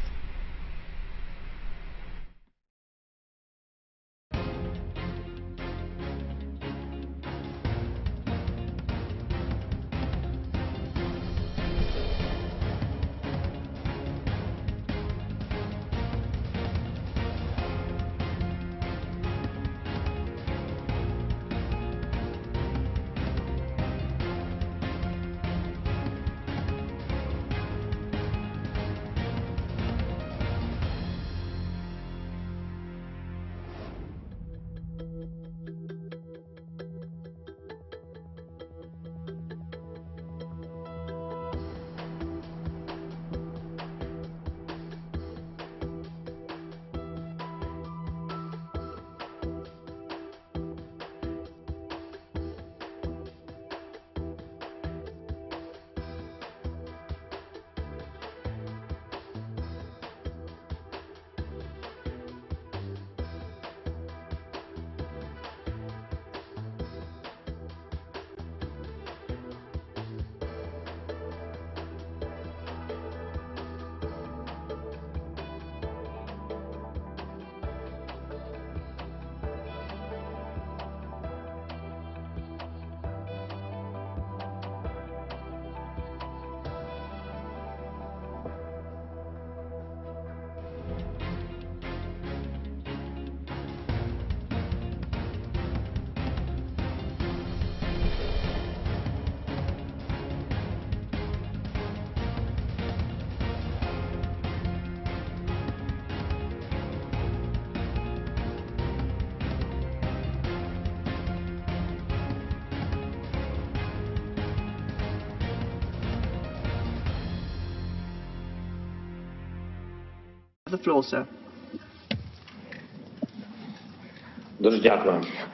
The floor, sir.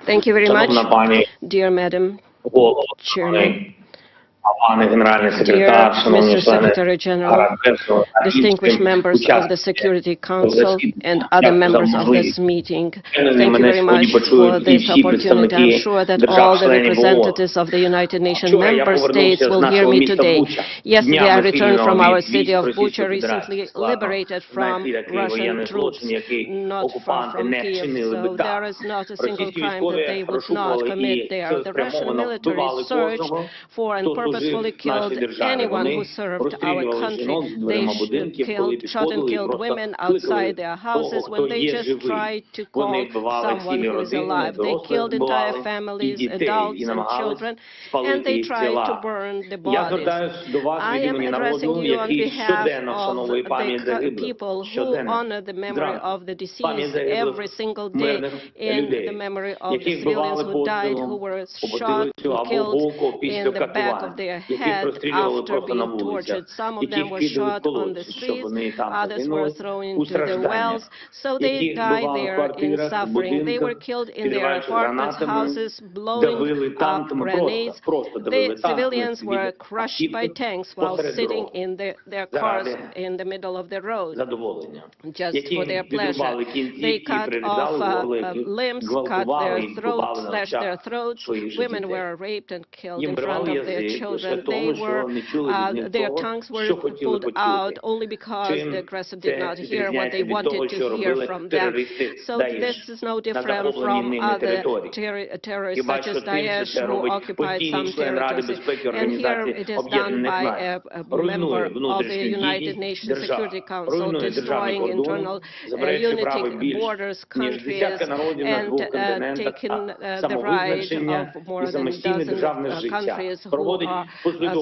Thank you very much, dear Madam Chairman. Dear Mr. Secretary General, distinguished members of the Security Council and other members of this meeting, thank you very much for this opportunity. I'm sure that all the representatives of the United Nations member states will hear me today. Yesterday I returned from our city of Bucha, recently liberated from Russian troops, not far from Kiev. So there is not a single crime that they would not commit there. The Russian military searched for and purposefully killed anyone who served our country. They shot and killed women outside their houses when they just tried to call someone who is alive. They killed entire families, adults and children, and they tried to burn the bodies. I am addressing you on behalf of the people who honor the memory of the deceased every single day, in the memory of the civilians who died, who were shot and killed in the back of their head after being tortured. Some of them were shot on the streets, others were thrown into the wells, so they died there in suffering. They were killed in their apartments, houses, blowing up grenades. The civilians were crushed by tanks while sitting in their cars in the middle of the road, just for their pleasure. They cut off limbs, cut their throats, slashed their throats. Women were raped and killed in front of their children. Their tongues were pulled out only because the aggressor did not hear what they wanted to hear from them. So this is no different from other terrorists such as Daesh, who occupied some territories. And here it is done by a member of the United Nations Security Council, destroying internal unity, borders, countries, and taking the right of more than a dozen countries who are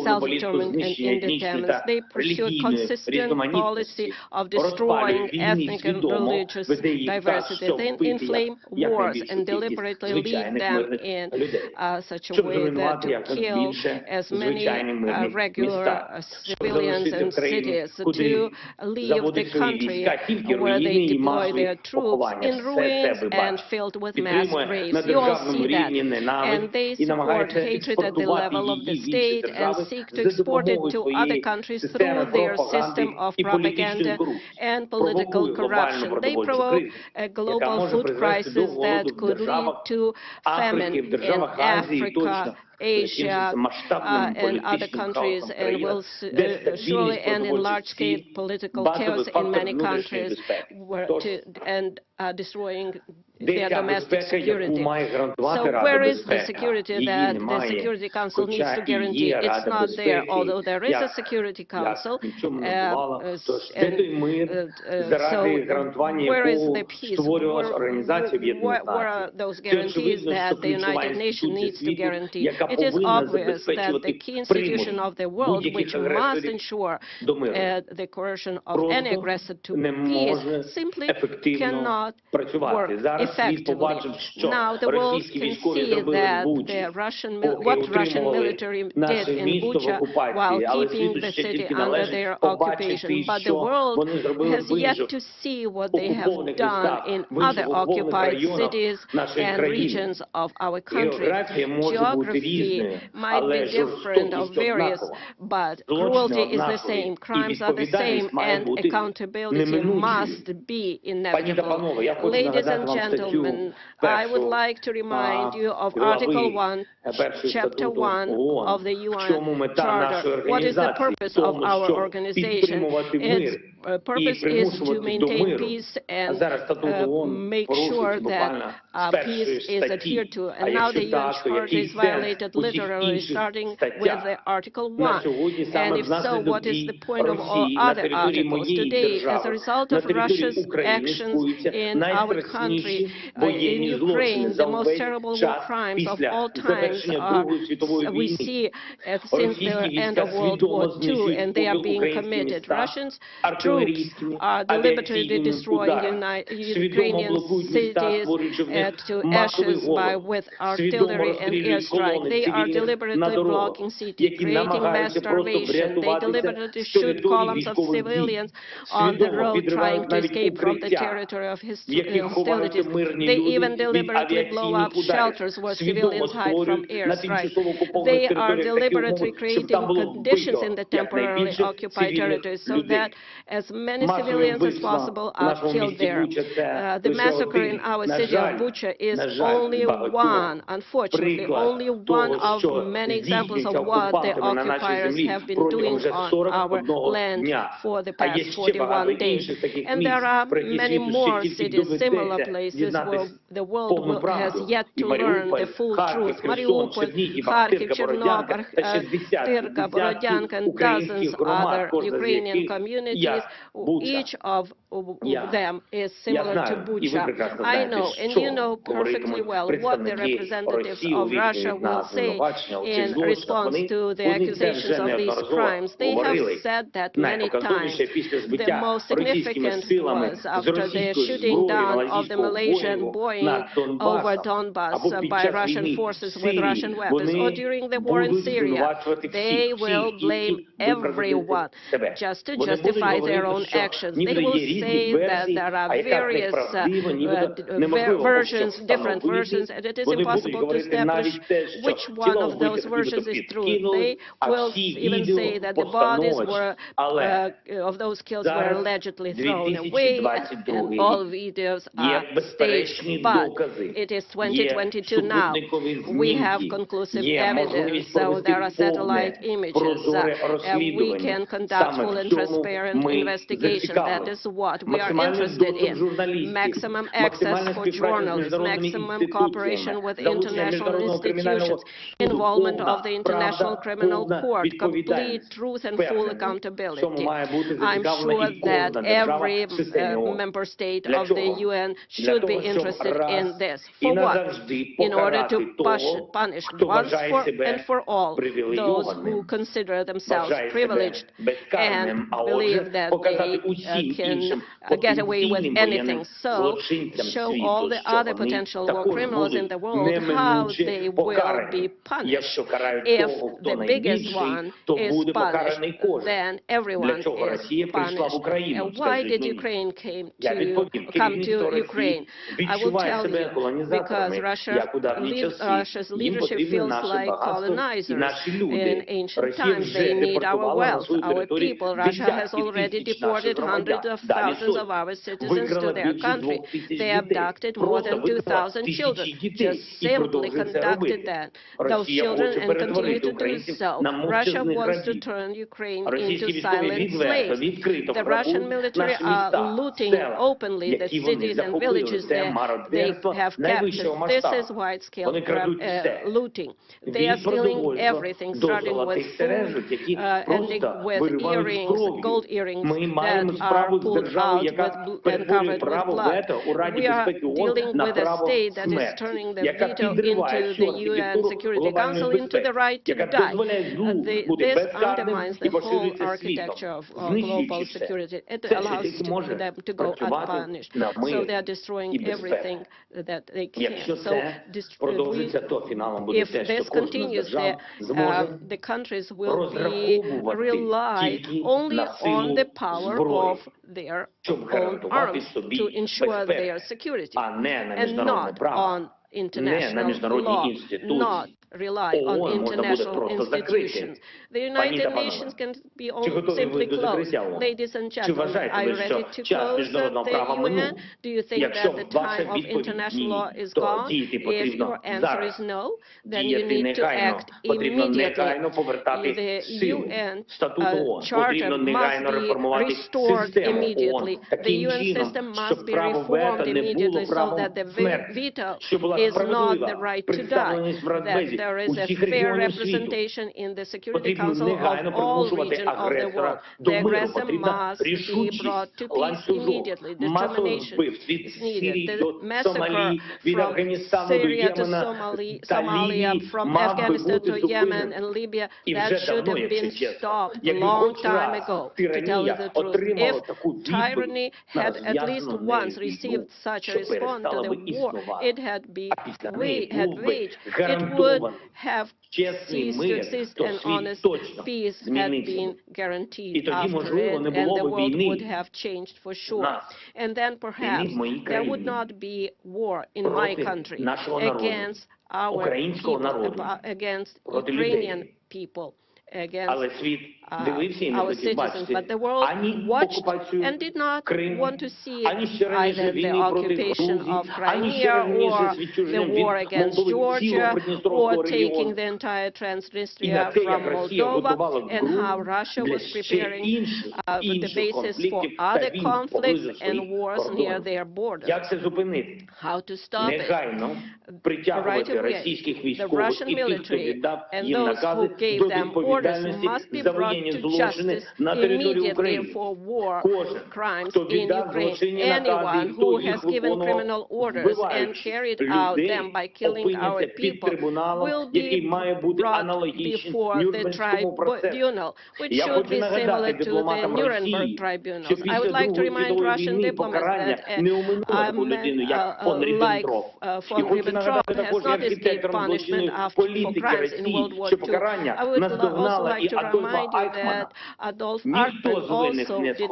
self-determined and independent. They pursued consistent policy of destroying ethnic and religious diversity. They inflame wars and deliberately lead them in such a way that to kill as many regular civilians and cities, to leave the country where they deploy their troops in ruins and filled with mass graves. You all see that. And they support hatred at the level of the state and seek to export it to other countries through their system of propaganda and political corruption. They provoke a global food crisis that could lead to famine in Africa, Asia, and other countries, and will surely end in large-scale political chaos in many countries, and destroying their domestic security. So where is the security that the Security Council needs to guarantee? It's not there, although there is a Security Council. So where is the peace? Where are those guarantees that the United Nations needs to guarantee? It is obvious that the key institution of the world, which must ensure the coercion of any aggressor to peace, simply cannot work effectively. Now the world can see that what Russian military did in Bucha while keeping the city under their occupation, but the world has yet to see what they have done in other occupied cities and regions of our country. Geography might be different or various, but cruelty is the same, crimes are the same, and accountability must be inevitable. Ladies and gentlemen, I would like to remind you of Article 1, Chapter 1 of the UN Charter. What is the purpose of our organization? Its purpose is to maintain peace and make sure that peace is adhered to. And now the UN Charter is violated literally, starting with the Article 1. And if so, what is the point of all other articles? Today, as a result of Russia's actions in our country, In Ukraine, the most terrible war crimes of all times we see since the end of World War II, and they are being committed. Russian troops are deliberately destroying Ukrainian cities to ashes with artillery and airstrike. They are deliberately blocking cities, creating mass starvation. They deliberately shoot columns of civilians on the road trying to escape from the territory of hostilities. They even deliberately blow up shelters where civilians hide from airstrikes. They are deliberately creating conditions in the temporarily occupied territories so that as many civilians as possible are killed there. The massacre in our city of Bucha is only one, unfortunately, only one of many examples of what the occupiers have been doing on our land for the past 41 days. And there are many more cities, similar places where the world has yet to learn the full truth. Mariupol, Kharkiv, Chernobyl, Tyrka, Borodyanka, and dozens other Ukrainian communities. Each of them is similar to Bucha. I know, and you know perfectly well what the representatives of Russia will say in response to the accusations of these crimes. They have said that many times. The most significant was after the shooting down of the Malaysian Boeing over Donbass by Russian forces with Russian weapons, or during the war in Syria. They will blame everyone just to justify their own actions. They will say that there are various versions, different versions, and it is impossible to establish which one of those versions is true. They will even say that the bodies were of those killed were allegedly thrown away, and all videos are staged. But it is 2022 now. We have conclusive evidence, so there are satellite images. We can conduct full and transparent investigation. That is what we are interested in. Maximum access for journalists, maximum cooperation with international institutions, involvement of the International Criminal Court, complete truth and full accountability. I'm sure that every member state of the UN should be interested in this. For what? In order to punish once and for all those who consider themselves privileged and believe that they can get away with anything. So show all the other potential war criminals in the world how they will be punished. If the biggest one is punished, then everyone is punished. And why did Ukraine come to Ukraine? I will tell you, because Russia's leadership feels like colonizers. In ancient times, they need our wealth, our people. Russia has already deported hundreds of thousands of our citizens to their country. They abducted more than 2,000 children, just simply conducted those children and continue to do so. Russia wants to turn Ukraine into silent slaves. The Russian military are looting openly the cities and villages that they have captured. This is wide-scale looting. They are stealing everything, starting with food, ending with earrings, gold earrings that are pulled out and covered with blood. We are dealing with a state that is turning the veto into the UN Security Council into the right to die. This undermines the whole architecture of global security. It allows them to go unpunished. So they are destroying everything that they can. So if this continues, the countries will rely only on the power of their own arms to ensure their security, and not on international law, not rely on international institutions. The United Nations can be simply closed. Ladies and gentlemen, are you ready to close the UN? Do you think that the time of international law is gone? If your answer is no, then you need to act immediately. The UN Charter must be restored immediately. The UN system must be reformed immediately so that the veto is not the right to die, that there is a fair representation in the Security Council of all regions of the world. The aggressor must be brought to peace immediately. Determination is needed. The massacre from Syria to Somalia, from Afghanistan to Yemen and Libya, that should have been stopped a long time ago, to tell you the truth. If tyranny had at least once received such a response to the war it had waged, it would have ceased to exist, and honest peace had been guaranteed after it, and the world would have changed for sure. And then perhaps there would not be war in my country against our people, against Ukrainian people, against our citizens, but the world watched and did not want to see either the occupation of Crimea or the war against Georgia or taking the entire Transnistria from Moldova, and how Russia was preparing the basis for other conflicts and wars near their borders. How to stop it? Right away, the Russian military and those who gave them orders must be brought to justice immediately for war crimes in Ukraine. Anyone who has given criminal orders and carried out them by killing our people will be brought before the tribunal, which should be similar to the Nuremberg tribunals. I would like to remind Russian diplomats that a man like von Ribbentrop has not escaped punishment for crimes in World War II. I would also like to remind you that Adolf Eichmann also did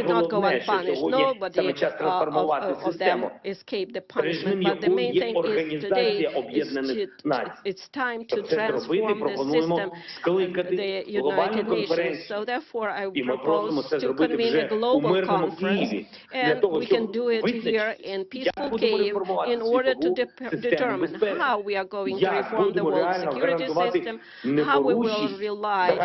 not go unpunished. Nobody of them escaped the punishment. But the main thing is today it's time to transform the system, the United Nations. So therefore, I propose to convene a global conference, and we can do it here in peaceful Kyiv in order to determine how we are going to reform the world security system, how we will rely,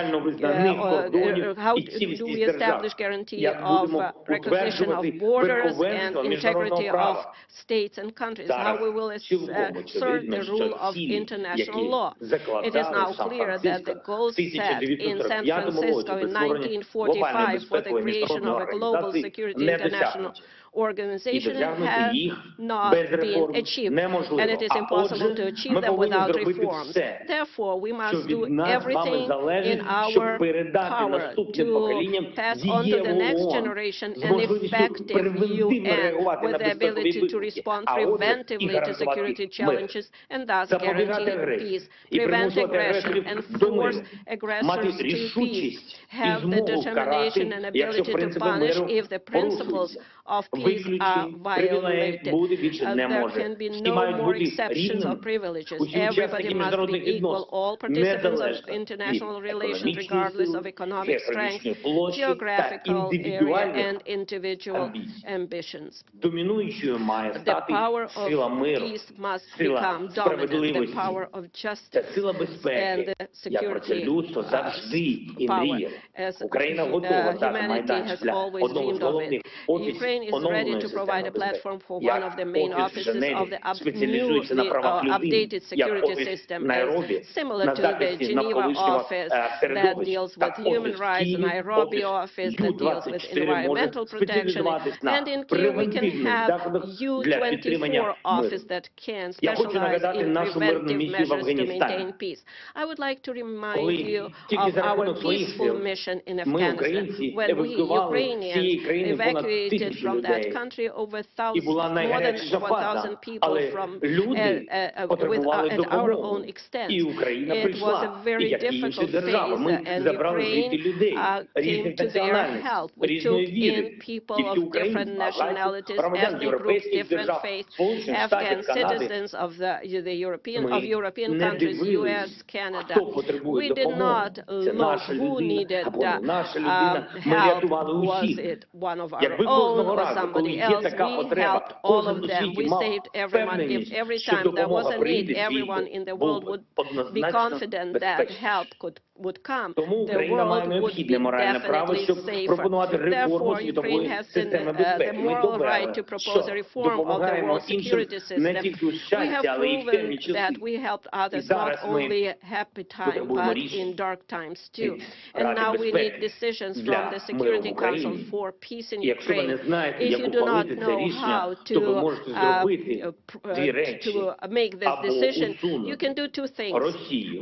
how do we establish guarantee of recognition of borders and integrity of states and countries, how we will assert the rule of international law. It is now clear that the goals set in San Francisco in 1945 for the creation of a global security international organization have not been achieved, and it is impossible to achieve them without reforms. Therefore, we must do everything in our power to pass on to the next generation an effective UN with the ability to respond preventively to security challenges and thus guarantee peace, prevent aggression, and force aggressors to peace, have the determination and ability to punish if the principles of peace are violated. There can be no more exceptions or privileges. Everybody must be equal. All participants of international relations, regardless of economic strength, geographical area, and individual ambitions. The power of peace must become dominant. The power of justice and the security power, as humanity has always dreamed of it. Ukraine is ready to provide a platform for one of the main offices of the updated security system, similar to the Geneva office that deals with human rights, the Nairobi office that deals with environmental protection, and in Kyiv we can have U24 office that can specialize in preventive measures to maintain peace. I would like to remind you of our peaceful mission in Afghanistan. When we Ukrainians evacuated from that country over more than 1,000 people from at our own extent. It was a very difficult phase, and Ukraine came to their help. We took in people of different nationalities, ethnic groups, different faiths, Afghan citizens of the European countries, US, Canada. We did not look who needed help? Was it one of our own or somebody else? We helped all of them. We saved everyone. If every time there was a need, everyone in the world would be confident that help would come, the world would be definitely safer. Therefore, Ukraine has the moral right to propose a reform of the world security system. We have proven that we helped others not only happy time, but in dark times too. And now we need decisions from the Security Council for peace in Ukraine. If you do not know how to make this decision, you can do two things.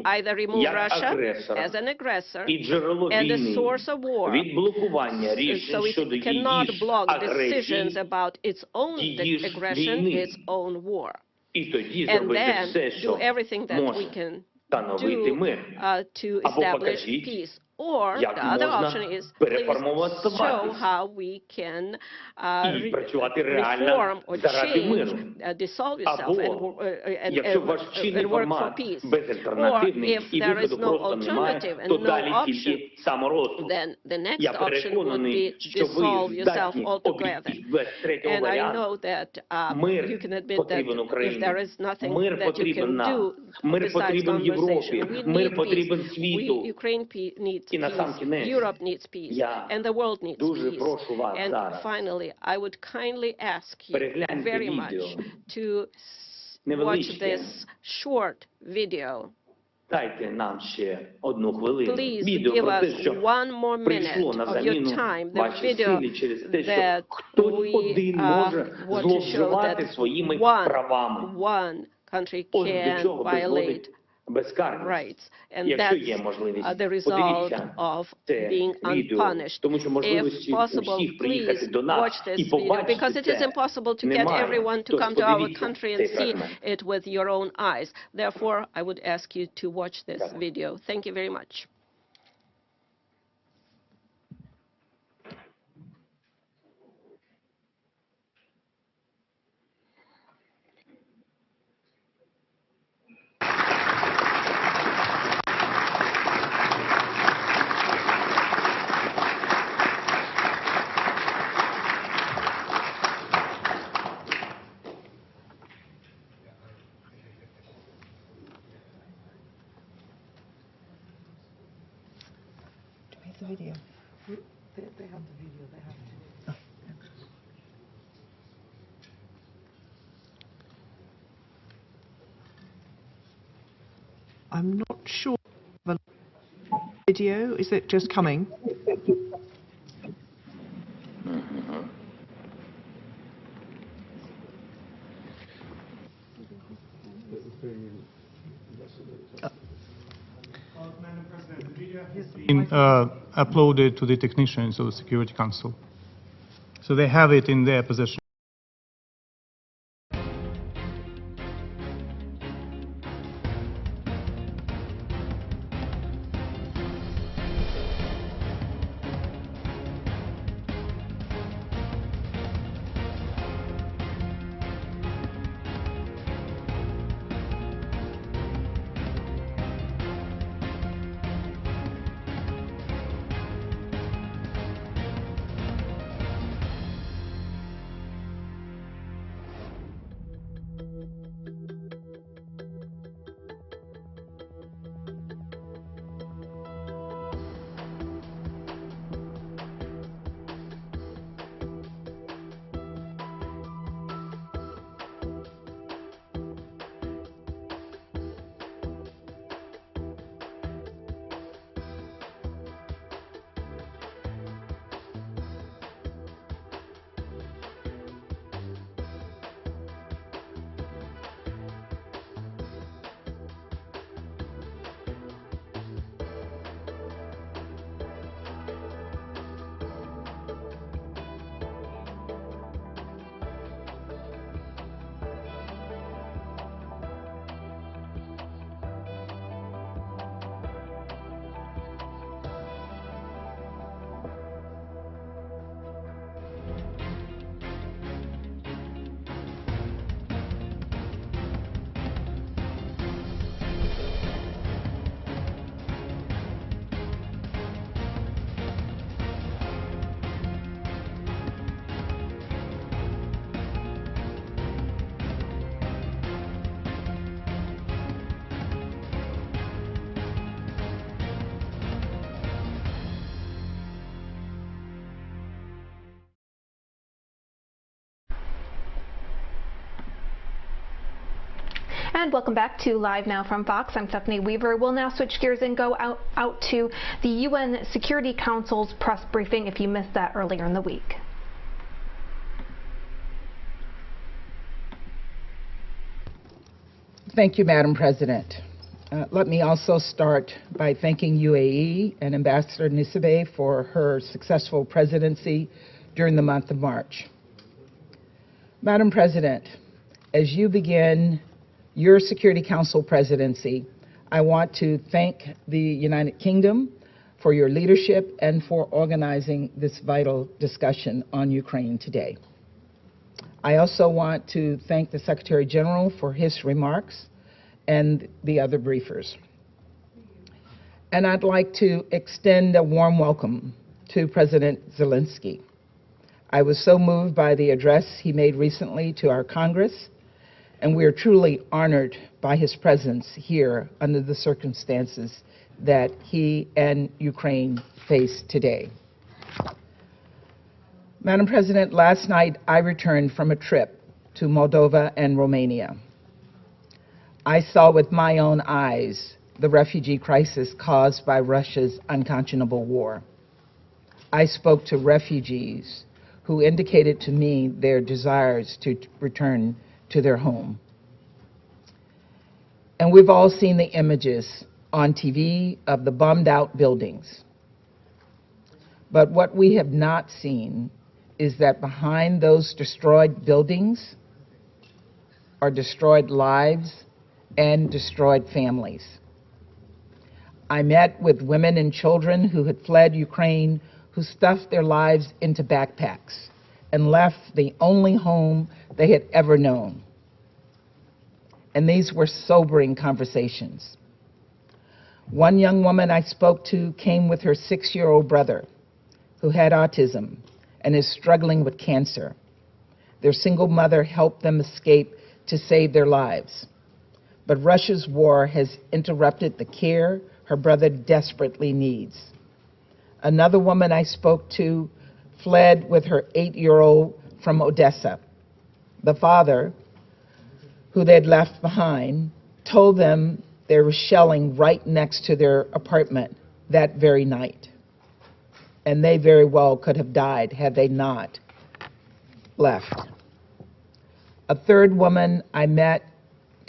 Either remove Russia as an aggressor and the source of war, so it cannot block decisions about its own aggression, its own war. And then do everything that we can do to establish peace. Or the other option is please show how we can reform or change, dissolve yourself and work for peace. Or if there is no alternative and no option, then the next option would be dissolve yourself altogether. And I know that you can admit that if there is nothing that you can do besides conversation, we need peace. Ukraine needs peace, Europe needs peace, and the world needs peace. And finally, I would kindly ask you very much to watch this short video. Please give us 1 more minute of your time, the video that we want to show that one country can violate rights, and that's the result of being unpunished. If possible, please watch this video, because it is impossible to get everyone to come to our country and see it with your own eyes. Therefore, I would ask you to watch this video. Thank you very much. The video. They have the video. They have to. I'm not sure. The video, is it just coming? Madam President, the video has been uploaded to the technicians of the Security Council. So they have it in their possession. And welcome back to Live Now from Fox. I'm Stephanie Weaver. We'll now switch gears and go out to the UN Security Council's press briefing if you missed that earlier in the week. Thank you, Madam President. Let me also start by thanking UAE and Ambassador Nisibeh for her successful presidency during the month of March. Madam President, as you begin your Security Council presidency, I want to thank the United Kingdom for your leadership and for organizing this vital discussion on Ukraine today. I also want to thank the Secretary General for his remarks and the other briefers. And I'd like to extend a warm welcome to President Zelensky. I was so moved by the address he made recently to our Congress, and we are truly honored by his presence here under the circumstances that he and Ukraine face today. Madam President, last night I returned from a trip to Moldova and Romania. I saw with my own eyes the refugee crisis caused by Russia's unconscionable war. I spoke to refugees who indicated to me their desires to return to their home. And we've all seen the images on TV of the bombed out buildings. But what we have not seen is that behind those destroyed buildings are destroyed lives and destroyed families. I met with women and children who had fled Ukraine, who stuffed their lives into backpacks and left the only home they had ever known. And these were sobering conversations. One young woman I spoke to came with her 6-year-old brother who had autism and is struggling with cancer. Their single mother helped them escape to save their lives. But Russia's war has interrupted the care her brother desperately needs. Another woman I spoke to fled with her 8-year-old from Odessa. The father, who they'd left behind, told them there was shelling right next to their apartment that very night. And they very well could have died had they not left. A third woman I met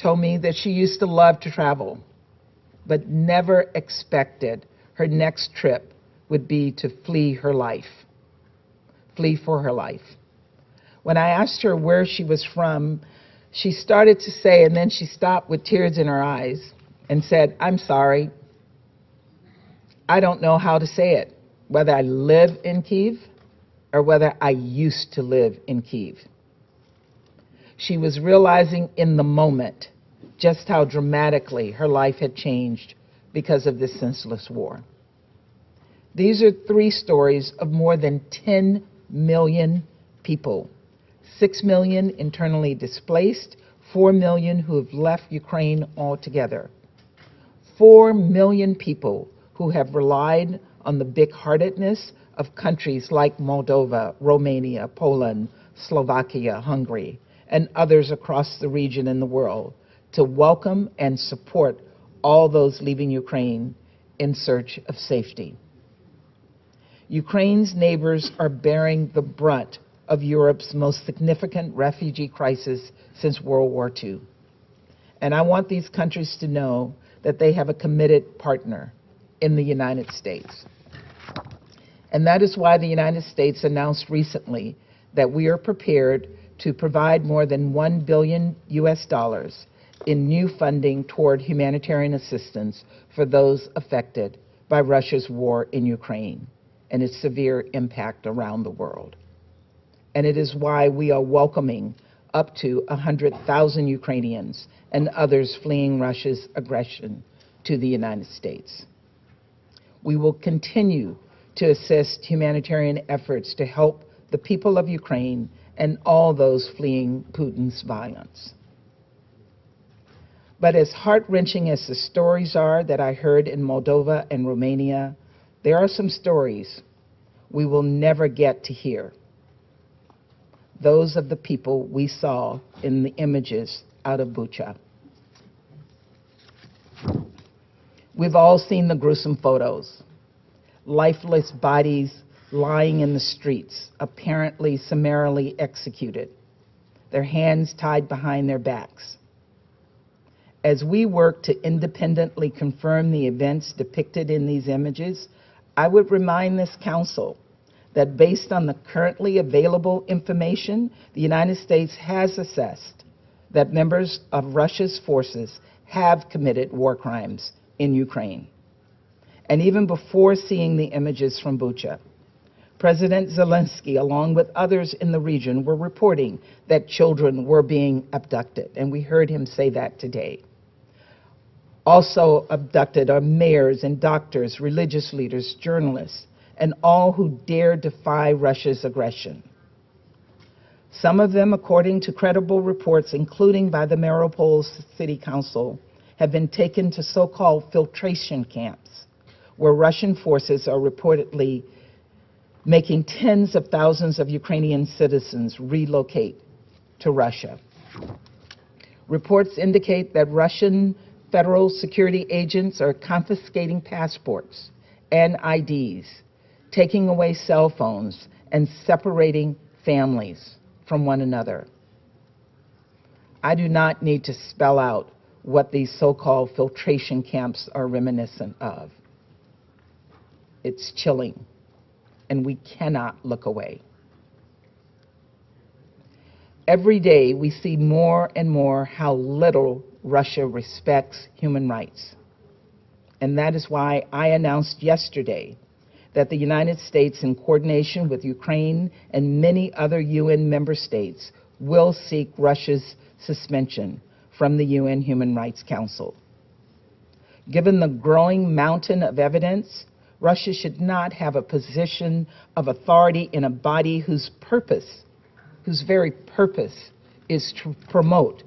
told me that she used to love to travel, but never expected her next trip would be to flee for her life. When I asked her where she was from, she started to say, and then she stopped with tears in her eyes and said, "I'm sorry. I don't know how to say it, whether I live in Kyiv or whether I used to live in Kyiv." She was realizing in the moment just how dramatically her life had changed because of this senseless war. These are 3 stories of more than 10 million people, 6 million internally displaced, 4 million who have left Ukraine altogether, 4 million people who have relied on the big-heartedness of countries like Moldova, Romania, Poland, Slovakia, Hungary, and others across the region and the world to welcome and support all those leaving Ukraine in search of safety. Ukraine's neighbors are bearing the brunt of Europe's most significant refugee crisis since World War II. And I want these countries to know that they have a committed partner in the United States. And that is why the United States announced recently that we are prepared to provide more than $1 billion in new funding toward humanitarian assistance for those affected by Russia's war in Ukraine and its severe impact around the world. And it is why we are welcoming up to 100,000 Ukrainians and others fleeing Russia's aggression to the United States. We will continue to assist humanitarian efforts to help the people of Ukraine and all those fleeing Putin's violence. But as heart-wrenching as the stories are that I heard in Moldova and Romania, there are some stories we will never get to hear. Those of the people we saw in the images out of Bucha. We've all seen the gruesome photos. Lifeless bodies lying in the streets, apparently summarily executed, their hands tied behind their backs. As we work to independently confirm the events depicted in these images, I would remind this Council that based on the currently available information, the United States has assessed that members of Russia's forces have committed war crimes in Ukraine. And even before seeing the images from Bucha, President Zelensky, along with others in the region, were reporting that children were being abducted, and we heard him say that today. Also abducted are mayors and doctors, religious leaders, journalists, and all who dare defy Russia's aggression. Some of them, according to credible reports, including by the Mariupol City Council, have been taken to so-called filtration camps, where Russian forces are reportedly making tens of thousands of Ukrainian citizens relocate to Russia. Reports indicate that Russian federal security agents are confiscating passports and IDs, taking away cell phones, and separating families from one another. I do not need to spell out what these so-called filtration camps are reminiscent of. It's chilling, and we cannot look away. Every day we see more and more how little Russia respects human rights. And that is why I announced yesterday that the United States, in coordination with Ukraine and many other UN member states, will seek Russia's suspension from the UN Human Rights Council. Given the growing mountain of evidence, Russia should not have a position of authority in a body whose very purpose is to promote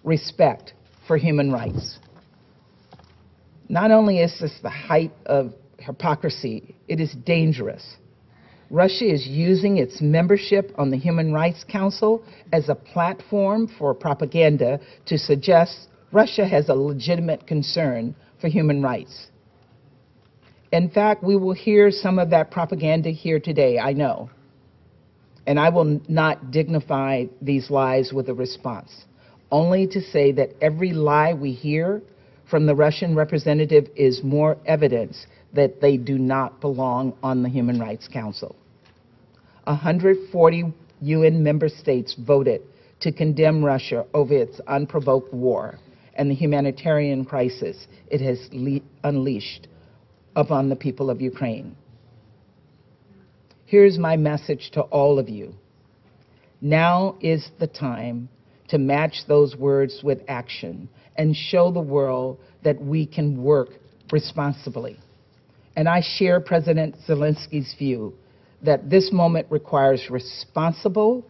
respect for human rights. Not only is this the height of hypocrisy, it is dangerous. Russia is using its membership on the Human Rights Council as a platform for propaganda to suggest Russia has a legitimate concern for human rights. In fact, we will hear some of that propaganda here today, I know. And I will not dignify these lies with a response, only to say that every lie we hear from the Russian representative is more evidence that they do not belong on the Human Rights Council. 140 UN member states voted to condemn Russia over its unprovoked war and the humanitarian crisis it has unleashed upon the people of Ukraine. Here's my message to all of you. Now is the time to match those words with action and show the world that we can work responsibly. And I share President Zelensky's view that this moment requires responsible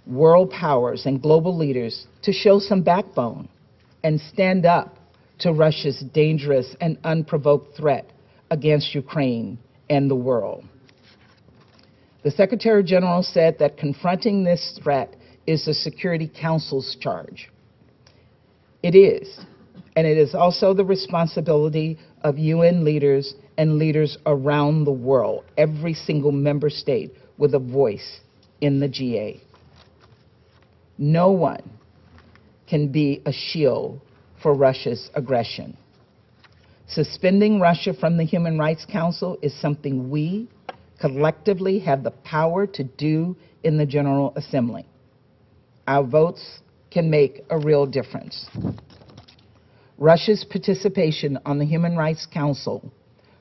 world powers and global leaders to show some backbone and stand up to Russia's dangerous and unprovoked threat against Ukraine and the world. The Secretary General said that confronting this threat is the Security Council's charge. It is, and it is also the responsibility of UN leaders and leaders around the world, every single member state with a voice in the GA. No one can be a shield for Russia's aggression. Suspending Russia from the Human Rights Council is something we collectively have the power to do in the General Assembly. Our votes can make a real difference. Russia's participation on the Human Rights Council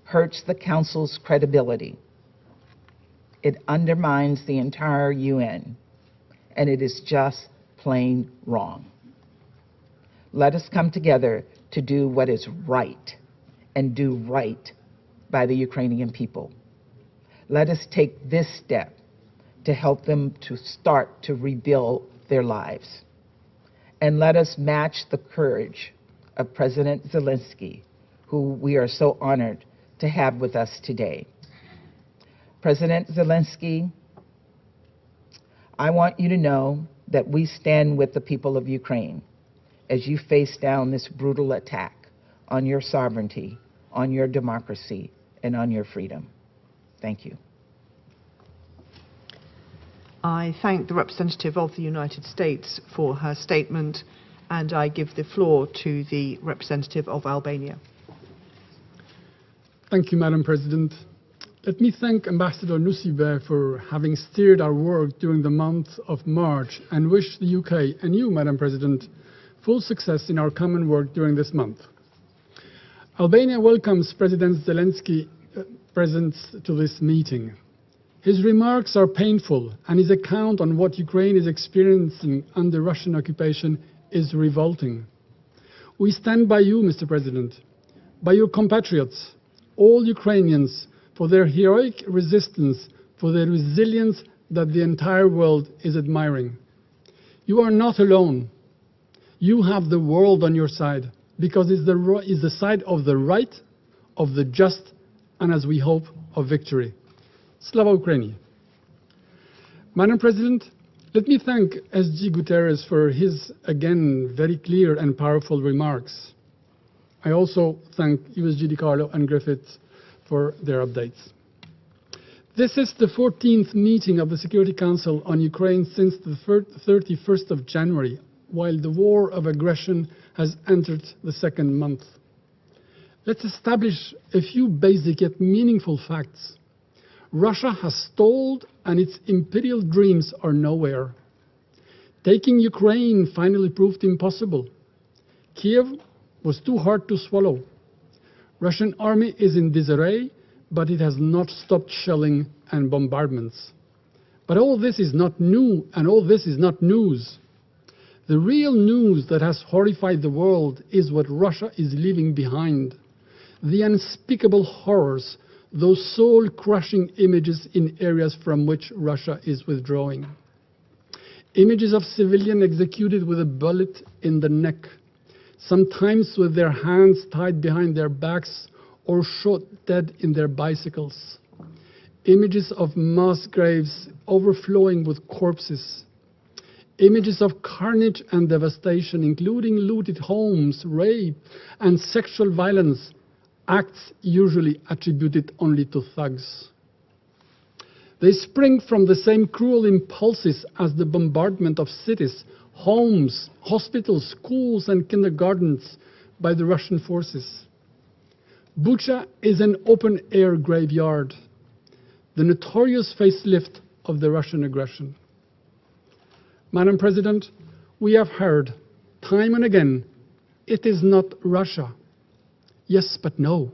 hurts the Council's credibility. It undermines the entire UN, and it is just plain wrong. Let us come together to do what is right and do right by the Ukrainian people. Let us take this step to help them to start to rebuild their lives. And let us match the courage of President Zelensky, who we are so honored to have with us today. President Zelensky, I want you to know that we stand with the people of Ukraine as you face down this brutal attack on your sovereignty, on your democracy, and on your freedom. Thank you. I thank the representative of the United States for her statement, and I give the floor to the representative of Albania. Thank you, Madam President. Let me thank Ambassador Nusibe for having steered our work during the month of March and wish the UK and you, Madam President, full success in our common work during this month. Albania welcomes President Zelensky's presence to this meeting. His remarks are painful, and his account on what Ukraine is experiencing under Russian occupation is revolting. We stand by you, Mr. President, by your compatriots, all Ukrainians, for their heroic resistance, for their resilience that the entire world is admiring. You are not alone. You have the world on your side, because it's the side of the right, of the just, and as we hope, of victory. Slava Ukraini. Madam President, let me thank SG Guterres for his, again, very clear and powerful remarks. I also thank USG DiCarlo and Griffiths for their updates. This is the 14th meeting of the Security Council on Ukraine since the 31st of January, while the war of aggression has entered the second month. Let's establish a few basic yet meaningful facts. Russia has stalled and its imperial dreams are nowhere. Taking Ukraine finally proved impossible. Kiev was too hard to swallow. Russian army is in disarray, but it has not stopped shelling and bombardments. But all this is not new, and all this is not news. The real news that has horrified the world is what Russia is leaving behind. The unspeakable horrors, those soul-crushing images in areas from which Russia is withdrawing. Images of civilians executed with a bullet in the neck, sometimes with their hands tied behind their backs or shot dead in their bicycles. Images of mass graves overflowing with corpses. Images of carnage and devastation, including looted homes, rape, and sexual violence, acts usually attributed only to thugs. They spring from the same cruel impulses as the bombardment of cities, homes, hospitals, schools, and kindergartens by the Russian forces. Bucha is an open-air graveyard, the notorious facelift of the Russian aggression. Madam President, we have heard time and again, it is not Russia. Yes, but no.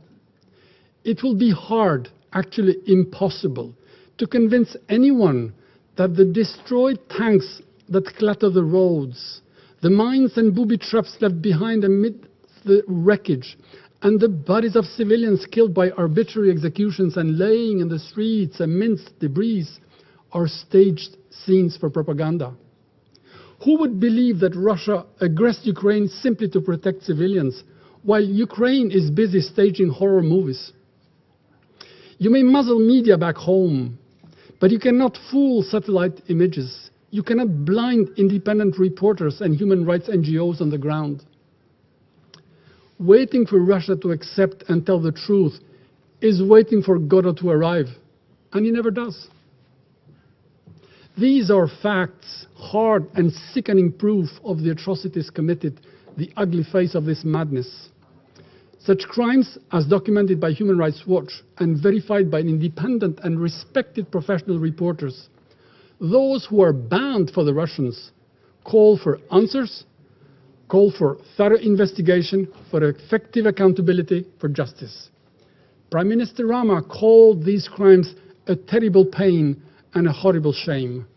It will be hard, actually impossible, to convince anyone that the destroyed tanks that clutter the roads, the mines and booby traps left behind amid the wreckage, and the bodies of civilians killed by arbitrary executions and laying in the streets amidst debris are staged scenes for propaganda. Who would believe that Russia aggressed Ukraine simply to protect civilians, while Ukraine is busy staging horror movies? You may muzzle media back home, but you cannot fool satellite images. You cannot blind independent reporters and human rights NGOs on the ground. Waiting for Russia to accept and tell the truth is waiting for Godot to arrive, and he never does. These are facts, hard and sickening proof of the atrocities committed, the ugly face of this madness. Such crimes, as documented by Human Rights Watch and verified by independent and respected professional reporters, those who are banned for the Russians call for answers, call for thorough investigation, for effective accountability, for justice. Prime Minister Rama called these crimes a terrible pain and a horrible shame.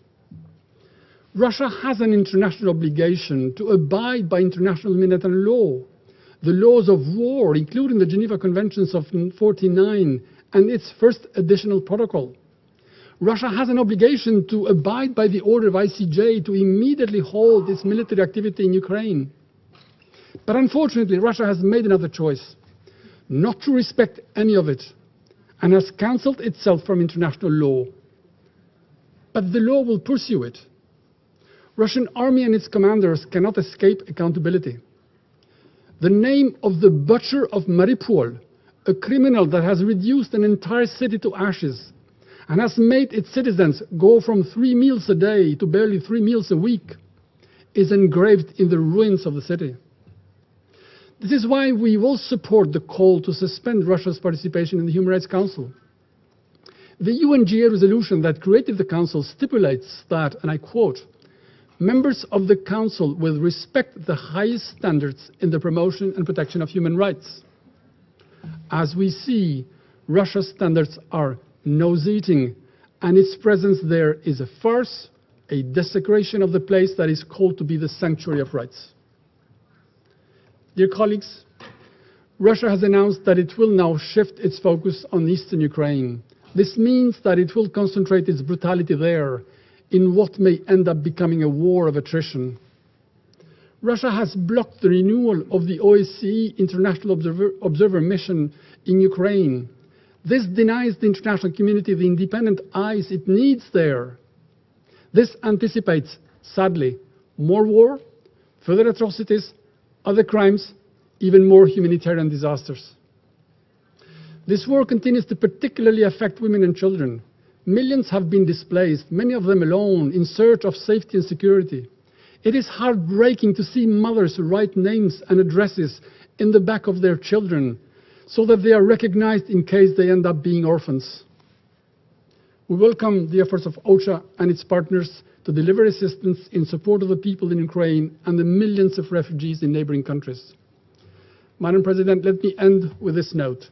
Russia has an international obligation to abide by international humanitarian law, the laws of war, including the Geneva Conventions of 1949 and its first additional protocol. Russia has an obligation to abide by the order of ICJ to immediately halt its military activity in Ukraine. But unfortunately, Russia has made another choice, not to respect any of it, and has cancelled itself from international law. But the law will pursue it. Russian army and its commanders cannot escape accountability. The name of the butcher of Mariupol, a criminal that has reduced an entire city to ashes and has made its citizens go from 3 meals a day to barely 3 meals a week, is engraved in the ruins of the city. This is why we will support the call to suspend Russia's participation in the Human Rights Council. The UNGA resolution that created the Council stipulates that, and I quote, members of the Council will respect the highest standards in the promotion and protection of human rights. As we see, Russia's standards are nose-eating, and its presence there is a farce, a desecration of the place that is called to be the sanctuary of rights. Dear colleagues, Russia has announced that it will now shift its focus on eastern Ukraine. This means that it will concentrate its brutality there in what may end up becoming a war of attrition. Russia has blocked the renewal of the OSCE International Observer Mission in Ukraine. This denies the international community the independent eyes it needs there. This anticipates, sadly, more war, further atrocities, other crimes, even more humanitarian disasters. This war continues to particularly affect women and children. Millions have been displaced, many of them alone, in search of safety and security. It is heartbreaking to see mothers write names and addresses in the back of their children so that they are recognized in case they end up being orphans. We welcome the efforts of OCHA and its partners to deliver assistance in support of the people in Ukraine and the millions of refugees in neighboring countries. Madam President, let me end with this note.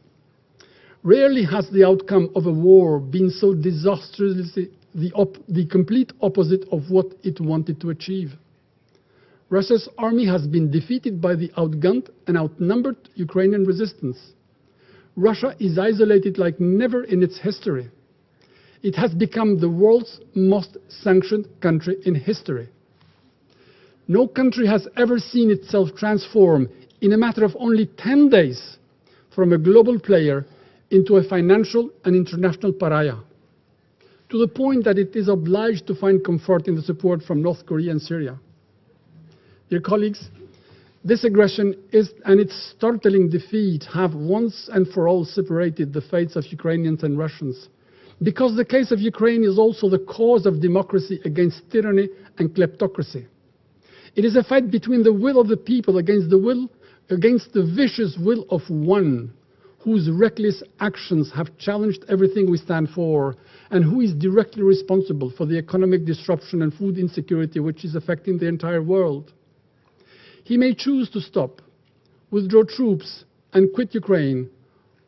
Rarely has the outcome of a war been so disastrously the complete opposite of what it wanted to achieve. Russia's army has been defeated by the outgunned and outnumbered Ukrainian resistance. Russia is isolated like never in its history. It has become the world's most sanctioned country in history. No country has ever seen itself transform in a matter of only 10 days from a global player into a financial and international pariah, to the point that it is obliged to find comfort in the support from North Korea and Syria. Dear colleagues, this aggression and its startling defeat have once and for all separated the fates of Ukrainians and Russians, because the case of Ukraine is also the cause of democracy against tyranny and kleptocracy. It is a fight between the will of the people against the vicious will of one, whose reckless actions have challenged everything we stand for, and who is directly responsible for the economic disruption and food insecurity which is affecting the entire world. He may choose to stop, withdraw troops, and quit Ukraine,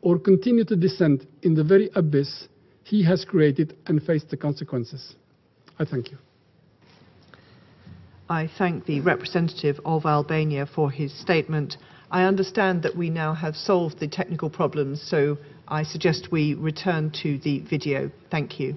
or continue to descend in the very abyss he has created and face the consequences. I thank you. I thank the representative of Albania for his statement. I understand that we now have solved the technical problems, so I suggest we return to the video. Thank you.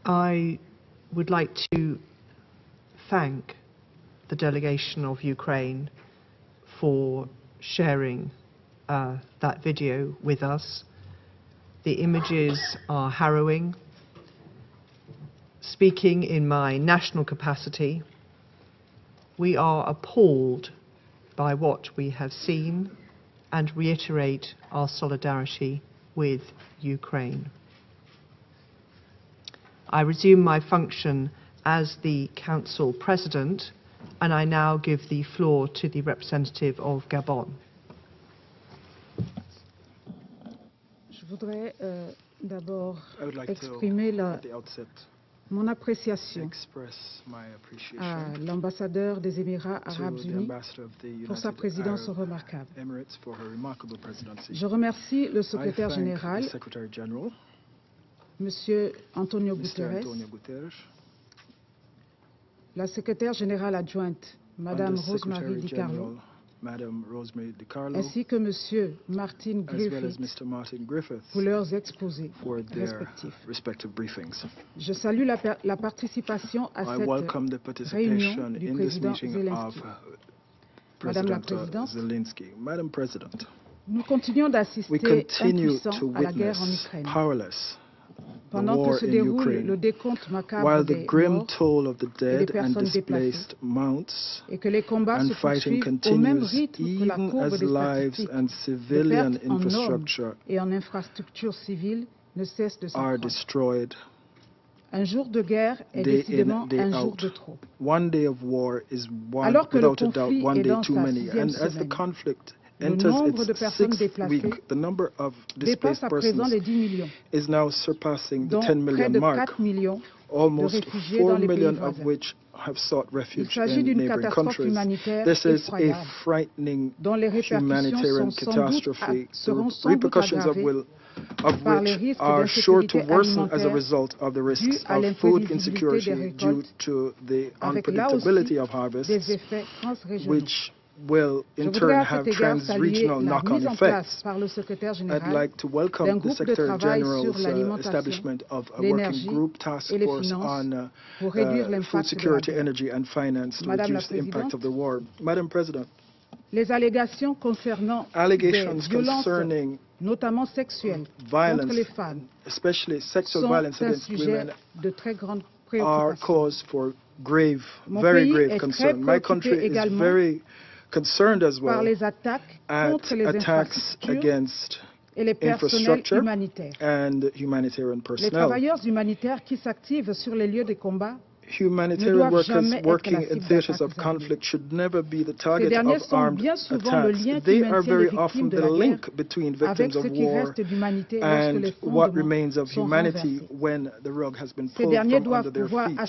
I would like to thank the delegation of Ukraine for sharing that video with us. The images are harrowing. Speaking in my national capacity, we are appalled by what we have seen and reiterate our solidarity with Ukraine. I resume my function as the Council President, and I now give the floor to the representative of Gabon. Je voudrais d'abord exprimer mon appréciation à l'ambassadeur des Émirats Arabes Unis pour sa présidence remarquable. Je remercie le secrétaire général, Monsieur Antonio Guterres, la secrétaire générale adjointe, Madame Rosemary DiCarlo, ainsi que Monsieur Martin Griffith pour leurs exposés respectifs. Je salue la participation à cette réunion du président Zelensky. Madame la Présidente, nous continuons d'assister impuissants à la guerre en Ukraine. Pendant que se déroule le décompte macabre des morts et des personnes déplacées, et que les combats se poursuivent au même rythme que la courbe des statistiques, les pertes en hommes et en infrastructures civiles ne cessent de s'accroître. Un jour de guerre est décidément un jour de trop. Alors que le conflit est dans sa 6e semaine, le nombre de personnes déplacées dépasse à présent les 10 millions, dont près de 4 millions de réfugiés dans les pays voisins. Il s'agit d'une catastrophe humanitaire effroyable, dont les répercussions seront sans doute aggravées par les risques d'insécurité alimentaire dus à l'imprévisibilité des récoltes, avec là aussi des effets transrégionaux. Je voudrais à cet égard saluer la mise en place par le secrétaire général d'un groupe de travail sur l'alimentation, l'énergie et les finances pour réduire l'impact de la guerre. Madame la Présidente, les allégations concernant des violences, notamment sexuelles, contre les femmes, sont un sujet de très grande préoccupation. Mon pays est très préoccupé également par les attaques contre les infrastructures et les personnels humanitaires. Les travailleurs humanitaires qui s'activent sur les lieux de combat Humanitarian workers working in theaters of conflict should never be the target of armed attacks. They are very often the link between victims of war and what remains of humanity when the rug has been pulled from under their feet.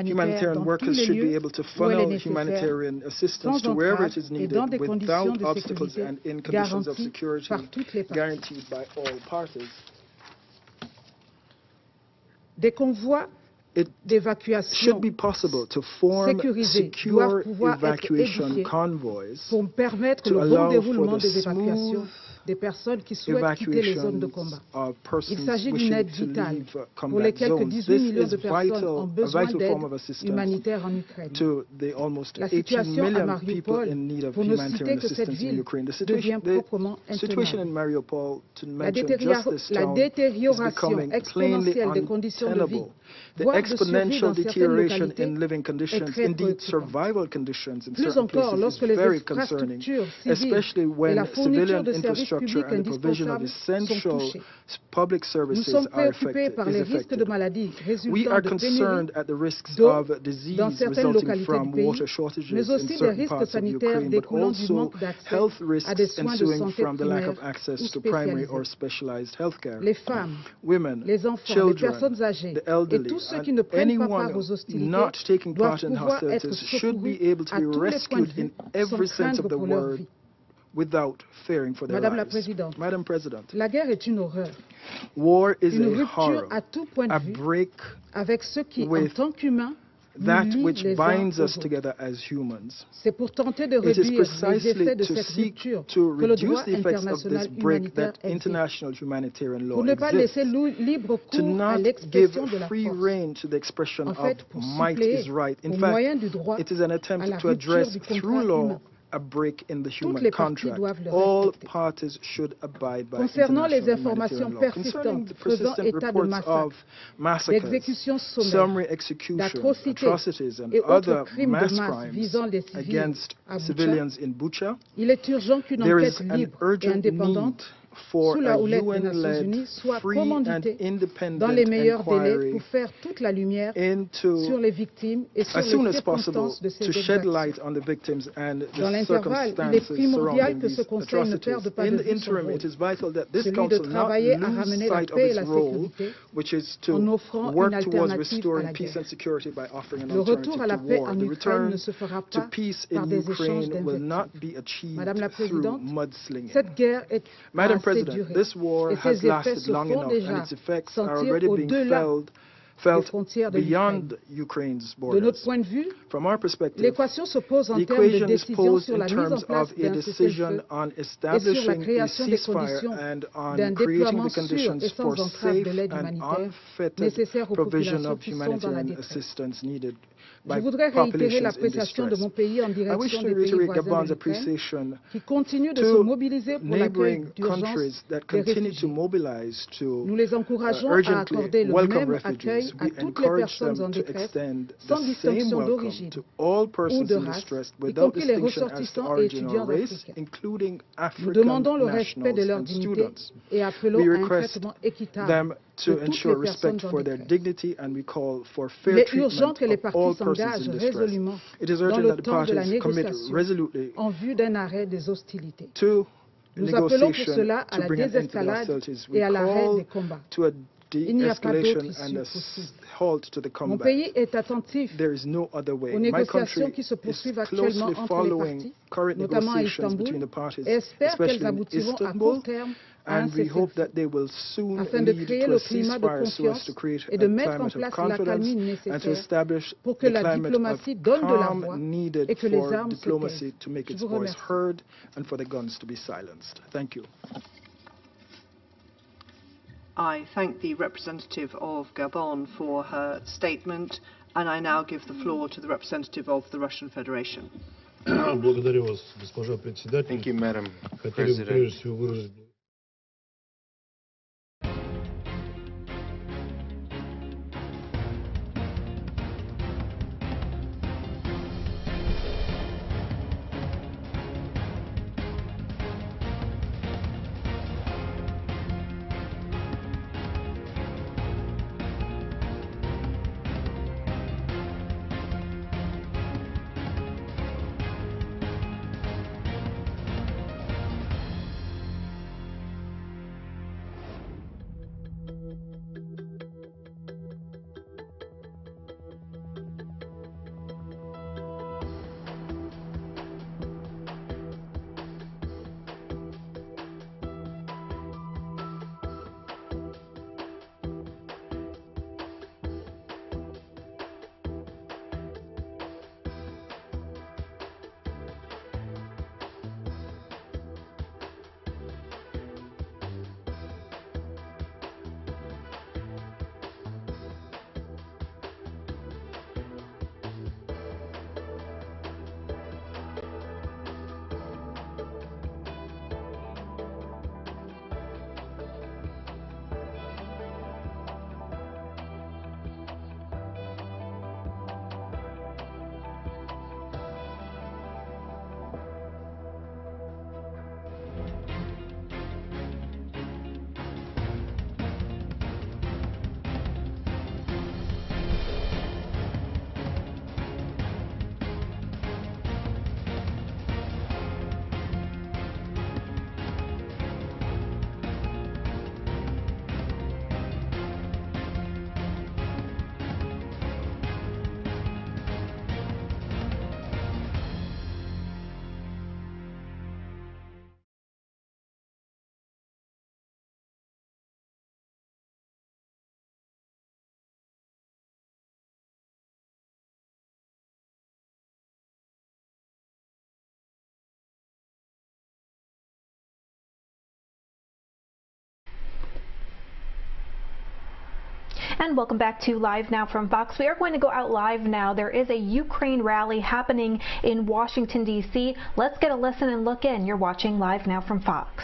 Humanitarian workers should be able to funnel humanitarian assistance to wherever it is needed without obstacles and in conditions of security guaranteed by all parties. Des convois should be possible to form secure evacuation convoys pour permettre le bon déroulement des évacuations des personnes qui souhaitent quitter les zones de combat. Il s'agit d'une aide vitale pour les quelques 18 millions de personnes en besoin d'aide humanitaire en Ukraine. La situation à Mariupol, pour ne citer que cette ville, devient proprement intenable. La détérioration exponentielle des conditions de vie, voire de survie dans certaines localités, est très préoccupante. Plus encore, lorsque les infrastructures civiles et la fourniture de services publics indispensables sont touchés. Nous sommes préoccupés par les risques de maladies résultant de pénuries d'eau dans certaines localités du pays, mais aussi des risques sanitaires découlant du manque d'accès à des soins de santé primaires ou spécialisés. Les femmes, les enfants, les personnes âgées et tous ceux qui ne prennent pas part aux hostilités doivent pouvoir être secourus à tous les points de vue sans craindre pour leur vie. Madame la Présidente, la guerre est une horreur, une rupture à tout point de vue avec ce qui, en tant qu'humains, that which binds us together as humans. C'est pour tenter de réduire les effets de cette rupture que le droit international humanitaire existe. Pour ne pas laisser libre cours à l'expression de la force. En fait, pour suppléer au moyen du droit à la rupture du contrat humain. a break in the human contract. All parties should abide by international humanitarian law. Concerning the persistent reports of massacres, summary executions, atrocities, and other mass crimes against civilians in Bucha, there is an urgent need for a UN-led, free and independent inquiry into, as soon as possible, to shed light on the victims and the circumstances surrounding these atrocities. In the interim, it is vital that this Council not lose sight of its role, which is to work towards restoring peace and security by offering an alternative to war. The return to peace in Ukraine will not be achieved through mudslinging. Madam President, this war has lasted long enough, and its effects are already being felt beyond Ukraine's borders. From our perspective, the equation is posed in terms of a decision on establishing a ceasefire and on creating the conditions for safe and unfettered provision of humanitarian assistance needed by populations in distress. I wish to reiterate Gabon's appreciation to neighboring countries that continue to mobilize to urgently welcome refugees. We encourage them to extend the same welcome to all persons in distress without distinction as to origin or race, including African nationals and students. We request them to ensure respect for their dignity, and we call for fair treatment of all persons in distress. It is urgent that the parties commit resolutely to negotiation to bring an end to the hostilities. We call to a de-escalation and a halt to the combat. There is no other way. My country is closely following current negotiations between the parties, especially in Istanbul, and we hope that they will soon lead to a ceasefire so as to create a climate of confidence and to establish the climate of calm needed for diplomacy to make its voice heard and for the guns to be silenced. Thank you. I thank the representative of Gabon for her statement, and I now give the floor to the representative of the Russian Federation. Thank you, Madam President. And welcome back to Live Now from Fox. We are going to go out live now. There is a Ukraine rally happening in Washington, D.C. Let's get a listen and look in. You're watching Live Now from Fox.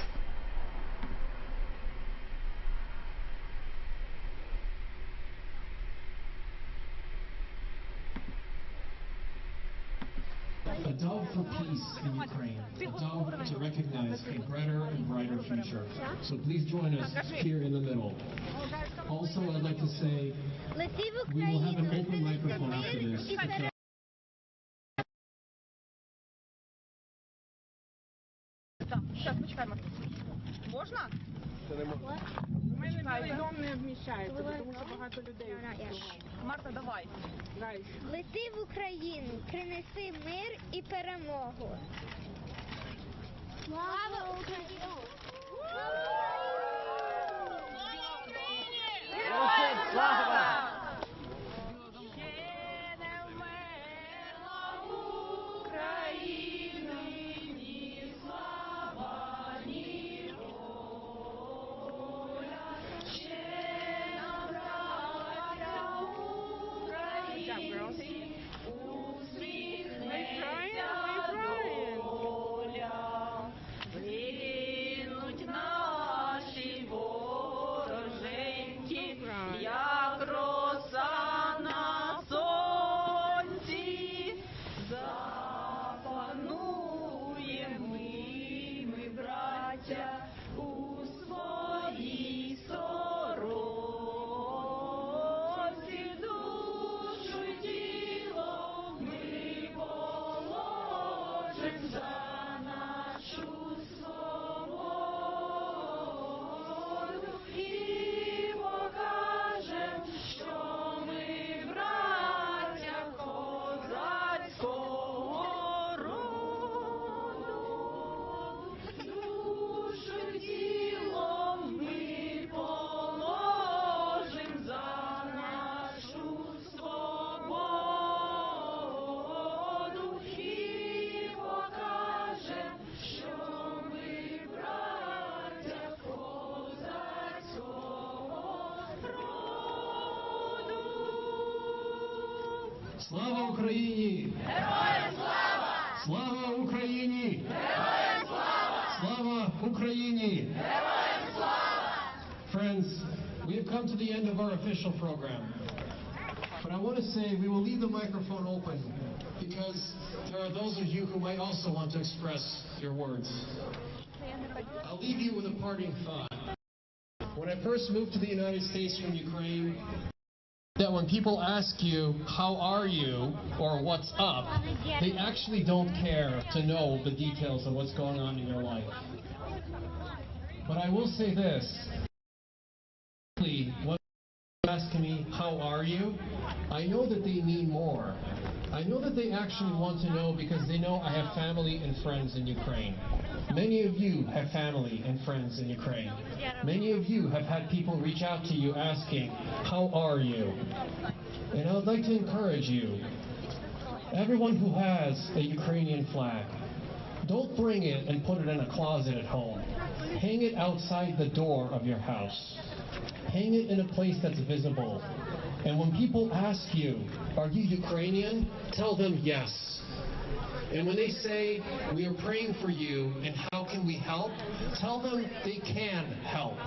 A dove for peace in Ukraine, a dove to recognize a brighter and brighter future. So please join us here in the middle. Also, I'd like to say we will have an open microphone after this. Дом не вміщається, тому що багато людей. Марта, давай. Лети в Україну, принеси мир і перемогу. Слава Україні! Героям слава! Слава Україні! Героям слава! Слава Україні! Героям слава! Слава Україні! Героям слава! Friends, we have come to the end of our official program. But I want to say we will leave the microphone open because there are those of you who might also want to express your words. I'll leave you with a parting thought. When I first moved to the United States from Ukraine, that when people ask you, how are you, or what's up, they actually don't care to know the details of what's going on in your life. But I will say this, when they ask me, how are you, I know that they mean more. I know that they actually want to know because they know I have family and friends in Ukraine. Many of you have family and friends in Ukraine. Many of you have had people reach out to you asking, how are you? And I would like to encourage you, everyone who has a Ukrainian flag, don't bring it and put it in a closet at home. Hang it outside the door of your house. Hang it in a place that's visible. And when people ask you, are you Ukrainian? Tell them yes. And when they say, we are praying for you and how can we help? Tell them they can help.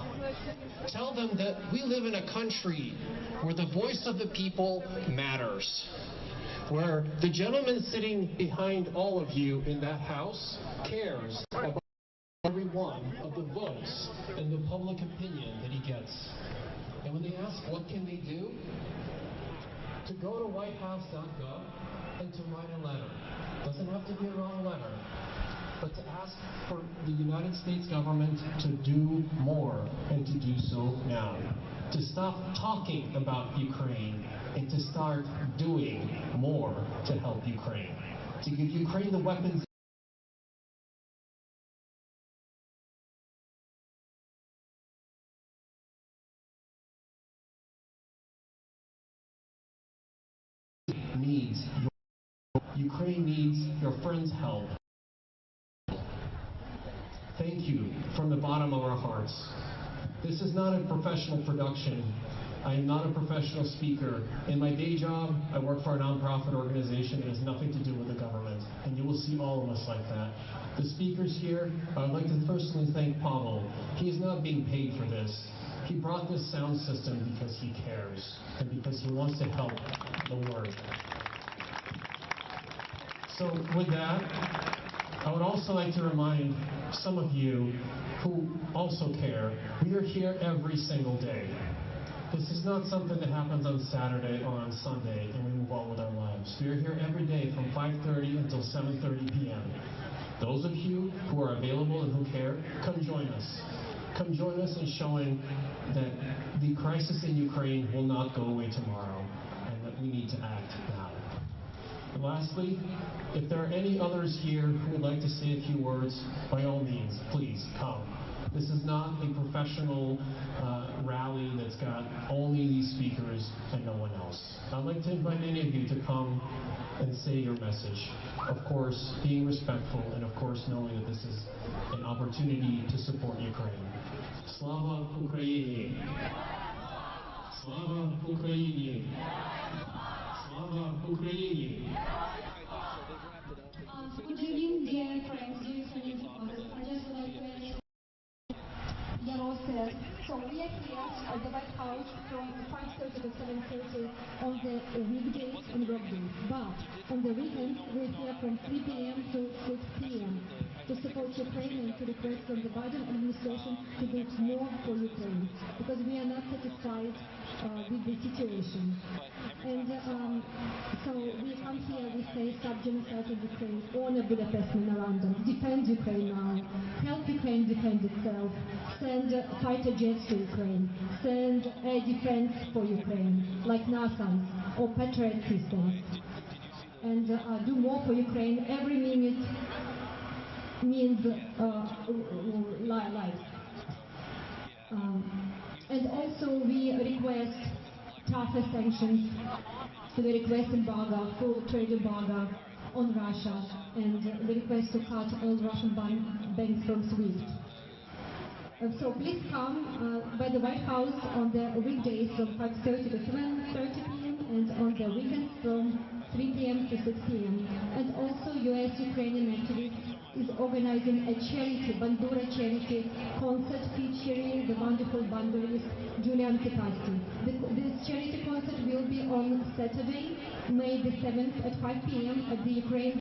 Tell them that we live in a country where the voice of the people matters. Where the gentleman sitting behind all of you in that house cares about every one of the votes and the public opinion that he gets. And when they ask what can they do, to go to whitehouse.gov and to write a letter. Doesn't have to be a long letter, but to ask for the United States government to do more and to do so now. To stop talking about Ukraine and to start doing more to help Ukraine. To give Ukraine the weapons needs. Ukraine needs your friends' help. Thank you from the bottom of our hearts. This is not a professional production. I am not a professional speaker. In my day job, I work for a nonprofit organization that has nothing to do with the government, and you will see all of us like that. The speakers here, I would like to personally thank Pavel. He is not being paid for this. He brought this sound system because he cares and because he wants to help the work. So with that, I would also like to remind some of you who also care, we are here every single day. This is not something that happens on Saturday or on Sunday and we move on with our lives. We are here every day from 5:30 until 7:30 p.m. Those of you who are available and who care, come join us. Come join us in showing that the crisis in Ukraine will not go away tomorrow and that we need to act now. And lastly, if there are any others here who would like to say a few words, by all means, please come. This is not a professional rally that's got only these speakers and no one else. I'd like to invite any of you to come and say your message. Of course, being respectful and of course knowing that this is an opportunity to support Ukraine. Slava Ukraini! Slava Ukraini! Slava Ukraini! Good evening, dear friends, dear supporters. I just would like to Yaro said, so we are here at the White House from 5:30 to 7:30 on the weekdays and workdays. But on the weekends, we're here from 3 p.m. to 6 p.m. to support Ukraine and to request from the Biden administration to do more for Ukraine, because we are not satisfied with the situation. And so we come here, we say stop genocide in Ukraine, honor Budapest Memorandum, defend Ukraine now, help Ukraine defend itself, send fighter jets to Ukraine, send air defense for Ukraine, like NASAMS or Patriot systems, and do more for Ukraine. Every minute means lives. And also we request tougher sanctions, so we request embargo, full trade embargo on Russia, and the request to cut all Russian banks from SWIFT. So please come by the White House on the weekdays from 5:30 to 7:30 p.m. and on the weekends from 3 p.m. to 6 p.m. And also U.S. Ukrainian activists is organizing a charity, Bandura charity concert featuring the wonderful bandurist Julian Tikasti. This charity concert will be on Saturday, May the 7th at 5 p.m. at the Ukraine.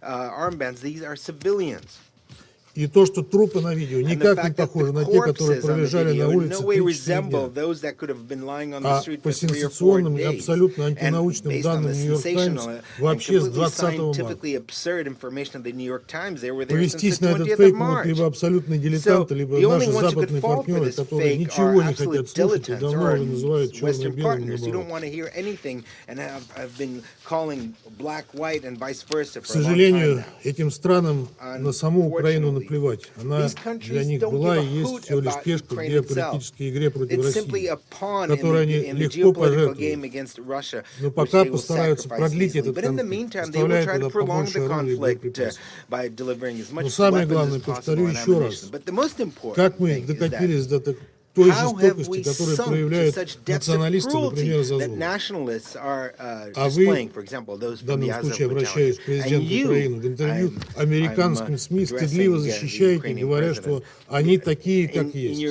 armbands, these are civilians. И то, что трупы на видео никак не похожи на те, которые пролежали на улице 3-4 дня. А по сенсационным и абсолютно антинаучным данным Нью-Йорк Таймс вообще с 20 марта. Повестись на этот фейк могут либо абсолютные дилетанты, либо наши западные партнеры, которые ничего не хотят слушать и давно уже называют черно-белым наоборот. К сожалению, этим странам на саму Украину плевать. Она для них была и есть всего лишь пешка в геополитической игре против России, которой они легко пожертвуют. Но пока постараются продлить этот конфликт, поставляя туда побольше оружия и боеприпасов. Но самое главное, повторю еще раз, как мы докатились до той жестокости, которую проявляют националисты, например, из Азова. А вы, в данном случае обращаюсь к президенту Украины, в интервью американским СМИ стыдливо защищаете, говоря, что они такие, как есть.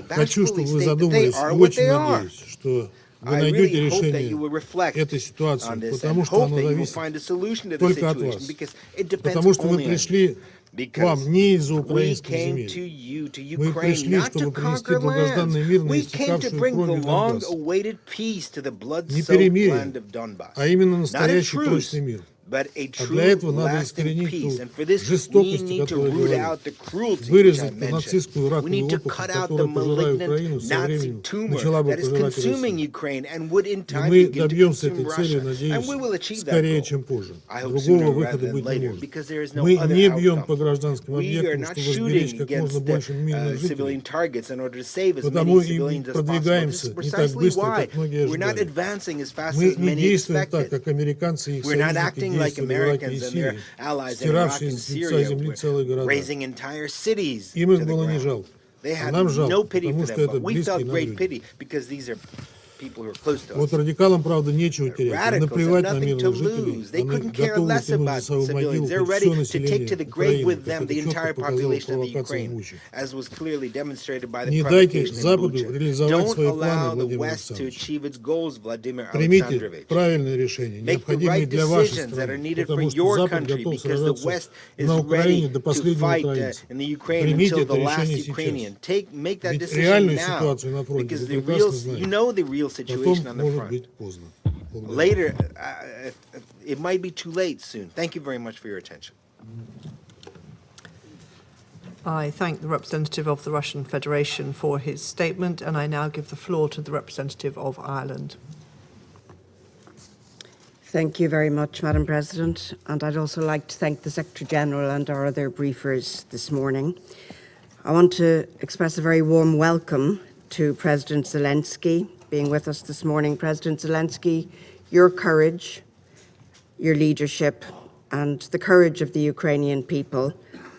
Хочу, чтобы вы задумались, и очень надеюсь, что вы найдете решение этой ситуации, потому что оно зависит только от вас. Потому что мы пришли к вам не из-за украинских земель. Мы пришли, чтобы принести долгожданный мир на истекавшую кровью Донбасс. Не перемирие, а именно настоящий прочный мир. А для этого надо искоренить ту жестокость, которую говорю, вырезать ту нацистскую раковую опухоль, которая пожирает Украину, со временем начала бы пожирать Россию. И мы добьемся этой цели, надеюсь, скорее, чем позже. Другого выхода быть не может. Мы не бьем по гражданским объектам, чтобы сберечь как можно больше мирных жителей. Потому и продвигаемся не так быстро, как многие ожидали. Мы не действуем так, как американцы и их союзники действовали в Ираке и Сирии, стиравшие с лица земли целые города. Им их было не жалко. А нам жалко, потому что это близкие нам люди. Вот радикалам, правда, нечего терять. Им наплевать на мирных жителей. Они готовы тянуть за свою могилу хоть все население Украины, как это четко показала провокация Бучи. Не дайте Западу реализовать свои планы, Владимир Александрович. Примите правильное решение, необходимое для вашей страны, потому что Запад готов сражаться на Украине до последнего украинца. Примите это решение сейчас. Ведь реальную ситуацию на фронте вы прекрасно знаете. Situation on the front. Later, it might be too late soon. Thank you very much for your attention. I thank the representative of the Russian Federation for his statement, and I now give the floor to the representative of Ireland. Thank you very much, Madam President, and I'd also like to thank the Secretary-General and our other briefers this morning. I want to express a very warm welcome to President Zelensky being with us this morning. President Zelensky, your courage, your leadership, and the courage of the Ukrainian people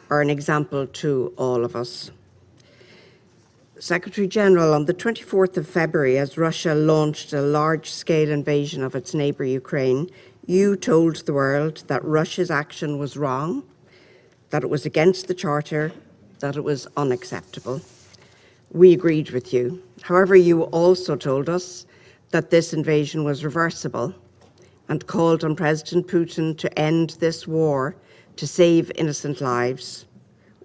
are an example to all of us. Secretary-General, on the 24th of February, as Russia launched a large-scale invasion of its neighbour Ukraine, you told the world that Russia's action was wrong, that it was against the Charter, that it was unacceptable. We agreed with you. However, you also told us that this invasion was reversible and called on President Putin to end this war to save innocent lives.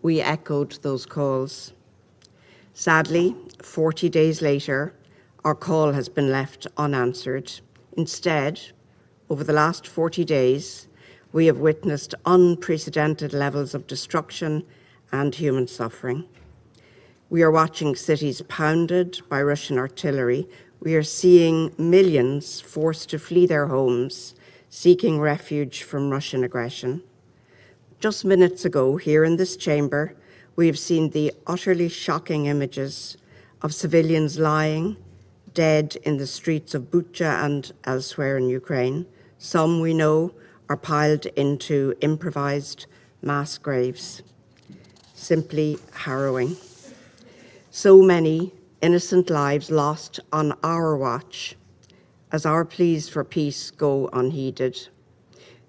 We echoed those calls. Sadly, 40 days later, our call has been left unanswered. Instead, over the last 40 days, we have witnessed unprecedented levels of destruction and human suffering. We are watching cities pounded by Russian artillery. We are seeing millions forced to flee their homes, seeking refuge from Russian aggression. Just minutes ago, here in this chamber, we have seen the utterly shocking images of civilians lying dead in the streets of Bucha and elsewhere in Ukraine. Some, we know, are piled into improvised mass graves. Simply harrowing. So many innocent lives lost on our watch as our pleas for peace go unheeded.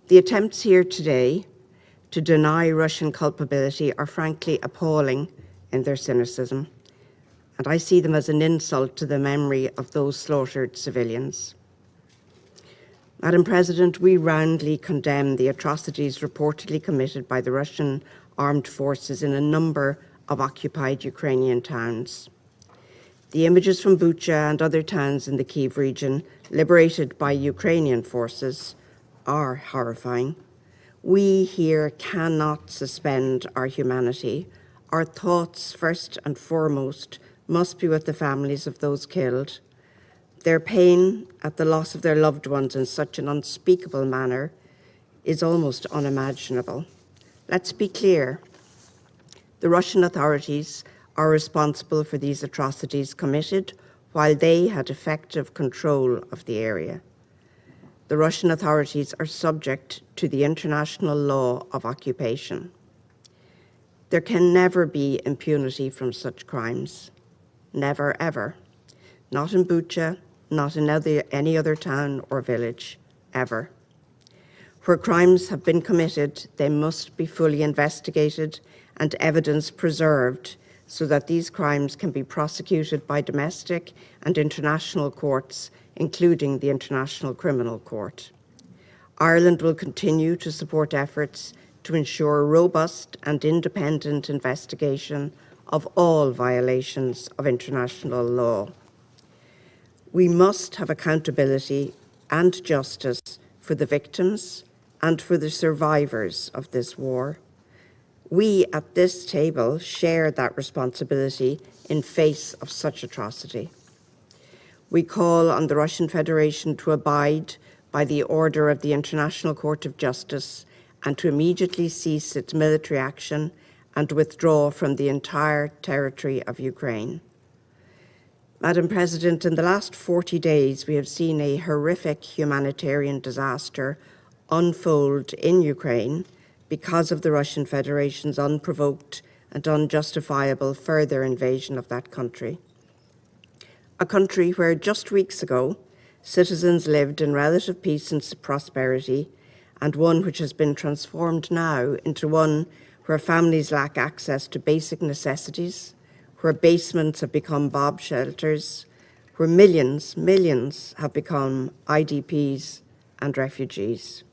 The attempts here today to deny Russian culpability are frankly appalling in their cynicism, and I see them as an insult to the memory of those slaughtered civilians. Madam President, we roundly condemn the atrocities reportedly committed by the Russian armed forces in a number of occupied Ukrainian towns. The images from Bucha and other towns in the Kyiv region liberated by Ukrainian forces are horrifying. We here cannot suspend our humanity. Our thoughts, first and foremost, must be with the families of those killed. Their pain at the loss of their loved ones in such an unspeakable manner is almost unimaginable. Let's be clear. The Russian authorities are responsible for these atrocities committed while they had effective control of the area. The Russian authorities are subject to the international law of occupation. There can never be impunity from such crimes. Never, ever. Not in Bucha, not in any other town or village, ever. Where crimes have been committed, they must be fully investigated and evidence preserved so that these crimes can be prosecuted by domestic and international courts, including the International Criminal Court. Ireland will continue to support efforts to ensure robust and independent investigation of all violations of international law. We must have accountability and justice for the victims and for the survivors of this war. We at this table share that responsibility in face of such atrocity. We call on the Russian Federation to abide by the order of the International Court of Justice and to immediately cease its military action and withdraw from the entire territory of Ukraine. Madam President, in the last 40 days, we have seen a horrific humanitarian disaster unfold in Ukraine because of the Russian Federation's unprovoked and unjustifiable further invasion of that country. A country where just weeks ago, citizens lived in relative peace and prosperity, and one which has been transformed now into one where families lack access to basic necessities, where basements have become bomb shelters, where millions have become IDPs and refugees.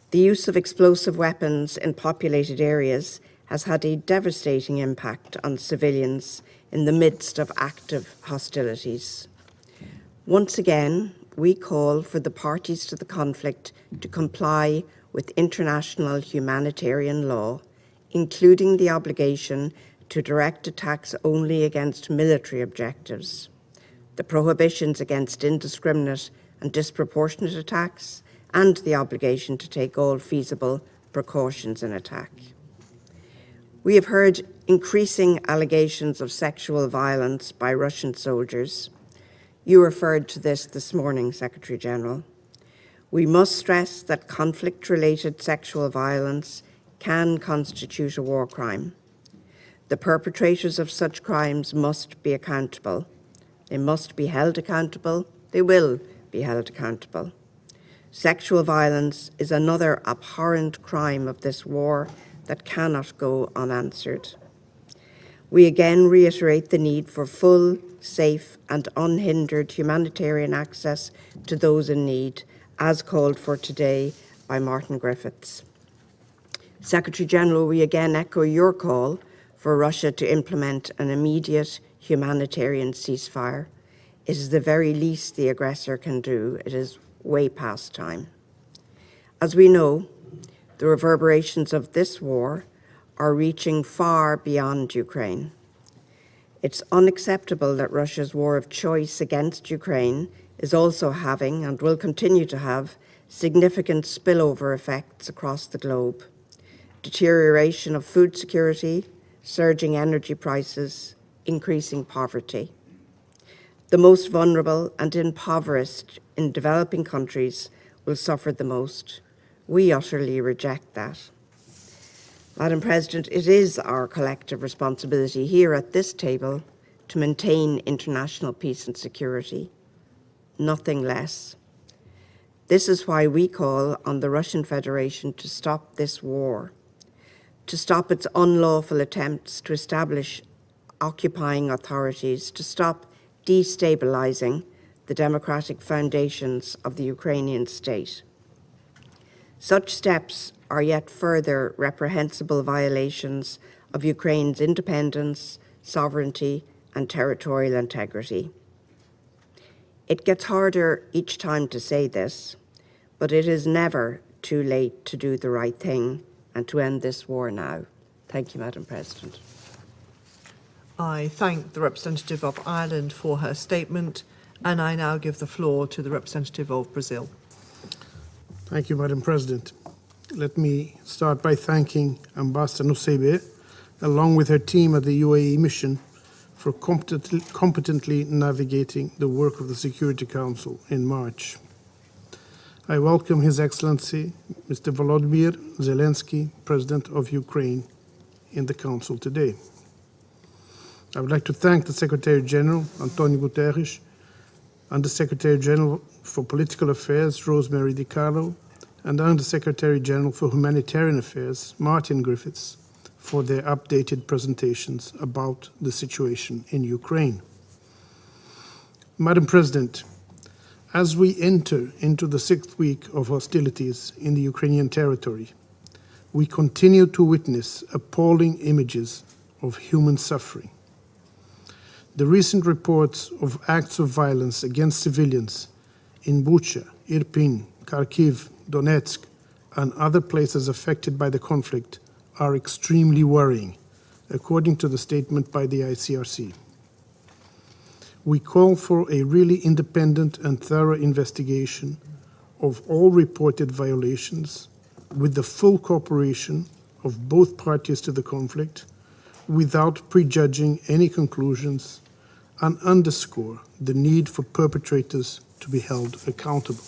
The use of explosive weapons in populated areas has had a devastating impact on civilians in the midst of active hostilities. Once again, we call for the parties to the conflict to comply with international humanitarian law, including the obligation to direct attacks only against military objectives, the prohibitions against indiscriminate and disproportionate attacks, and the obligation to take all feasible precautions in attack. We have heard increasing allegations of sexual violence by Russian soldiers. You referred to this morning, Secretary General. We must stress that conflict-related sexual violence can constitute a war crime. The perpetrators of such crimes must be accountable. They must be held accountable. They will be held accountable. Sexual violence is another abhorrent crime of this war that cannot go unanswered. We again reiterate the need for full, safe and unhindered humanitarian access to those in need, as called for today by Martin Griffiths. Secretary General, we again echo your call for Russia to implement an immediate humanitarian ceasefire. It is the very least the aggressor can do. It is way past time. As we know, the reverberations of this war are reaching far beyond Ukraine. It's unacceptable that Russia's war of choice against Ukraine is also having, and will continue to have, significant spillover effects across the globe. Deterioration of food security, surging energy prices, increasing poverty. The most vulnerable and impoverished in developing countries will suffer the most. We utterly reject that. Madam President, it is our collective responsibility here at this table to maintain international peace and security, nothing less. This is why we call on the Russian Federation to stop this war, to stop its unlawful attempts to establish occupying authorities, to stop destabilizing the democratic foundations of the Ukrainian state. Such steps are yet further reprehensible violations of Ukraine's independence, sovereignty, and territorial integrity. It gets harder each time to say this, but it is never too late to do the right thing and to end this war now. Thank you, Madam President. I thank the representative of Ireland for her statement, and I now give the floor to the representative of Brazil. Thank you, Madam President. Let me start by thanking Ambassador Nusseibeh, along with her team at the UAE mission, for competently navigating the work of the Security Council in March. I welcome His Excellency, Mr. Volodymyr Zelensky, President of Ukraine, in the Council today. I would like to thank the Secretary General, Antonio Guterres, and the Secretary General for Political Affairs, Rosemary DiCarlo, and Under Secretary General for Humanitarian Affairs, Martin Griffiths, for their updated presentations about the situation in Ukraine. Madam President, as we enter into the 6th week of hostilities in the Ukrainian territory, we continue to witness appalling images of human suffering. The recent reports of acts of violence against civilians in Bucha, Irpin, Kharkiv, Donetsk, and other places affected by the conflict are extremely worrying, according to the statement by the ICRC. We call for a really independent and thorough investigation of all reported violations with the full cooperation of both parties to the conflict, without prejudging any conclusions, and underscore the need for perpetrators to be held accountable.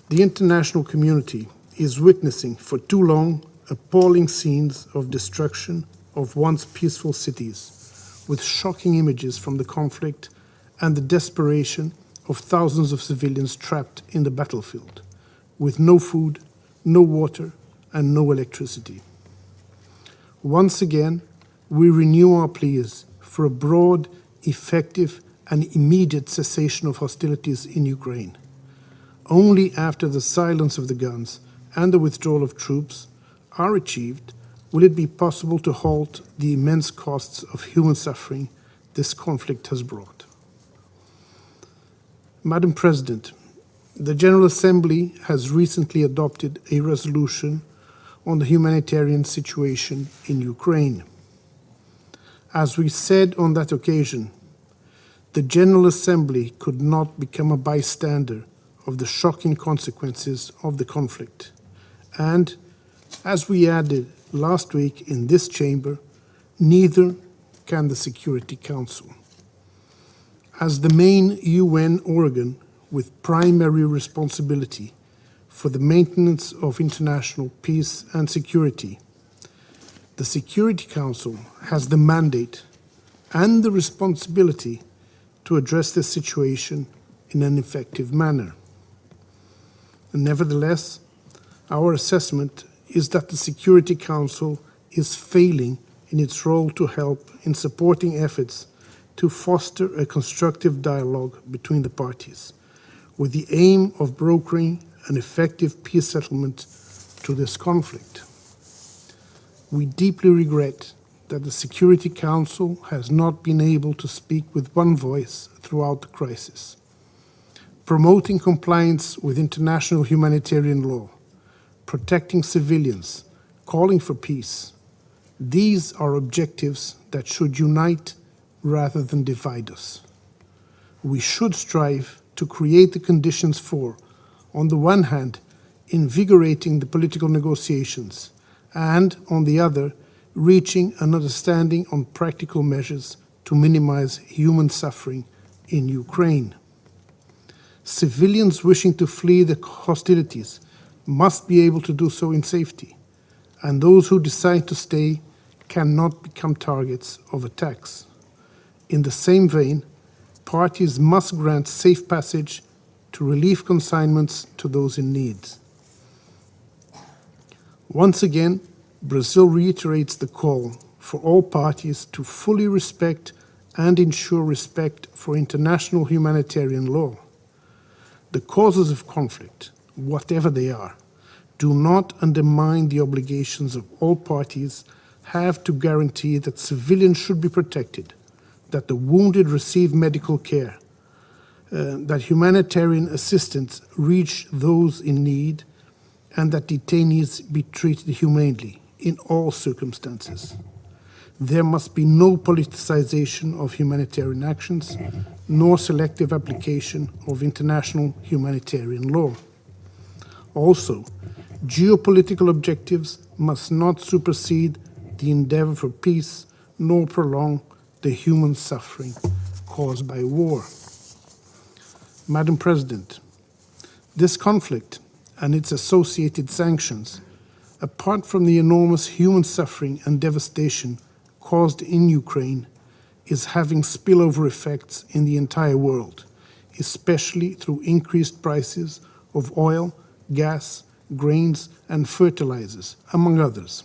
The international community is witnessing for too long appalling scenes of destruction of once peaceful cities, with shocking images from the conflict and the desperation of thousands of civilians trapped in the battlefield, with no food, no water, and no electricity. Once again, we renew our pleas for a broad, effective, and immediate cessation of hostilities in Ukraine. Only after the silence of the guns and the withdrawal of troops are achieved will it be possible to halt the immense costs of human suffering this conflict has brought. Madam President, the General Assembly has recently adopted a resolution on the humanitarian situation in Ukraine. As we said on that occasion, the General Assembly could not become a bystander of the shocking consequences of the conflict. And, as we added last week in this chamber, neither can the Security Council. As the main UN organ with primary responsibility for the maintenance of international peace and security, the Security Council has the mandate and the responsibility to address this situation in an effective manner. Nevertheless, our assessment is that the Security Council is failing in its role to help in supporting efforts to foster a constructive dialogue between the parties, with the aim of brokering an effective peace settlement to this conflict. We deeply regret that the Security Council has not been able to speak with one voice throughout the crisis. Promoting compliance with international humanitarian law, protecting civilians, calling for peace. These are objectives that should unite rather than divide us. We should strive to create the conditions for, on the one hand, invigorating the political negotiations, and, on the other, reaching an understanding on practical measures to minimize human suffering in Ukraine. Civilians wishing to flee the hostilities must be able to do so in safety, and those who decide to stay cannot become targets of attacks. In the same vein, parties must grant safe passage to relief consignments to those in need. Once again, Brazil reiterates the call for all parties to fully respect and ensure respect for international humanitarian law. The causes of conflict, whatever they are, do not undermine the obligations of all parties have to guarantee that civilians should be protected, that the wounded receive medical care, that humanitarian assistance reach those in need, and that detainees be treated humanely in all circumstances. There must be no politicization of humanitarian actions, nor selective application of international humanitarian law. Also, geopolitical objectives must not supersede the endeavor for peace, nor prolong the human suffering caused by war. Madam President, this conflict and its associated sanctions, apart from the enormous human suffering and devastation caused in Ukraine, is having spillover effects in the entire world, especially through increased prices of oil, gas, grains, and fertilizers, among others.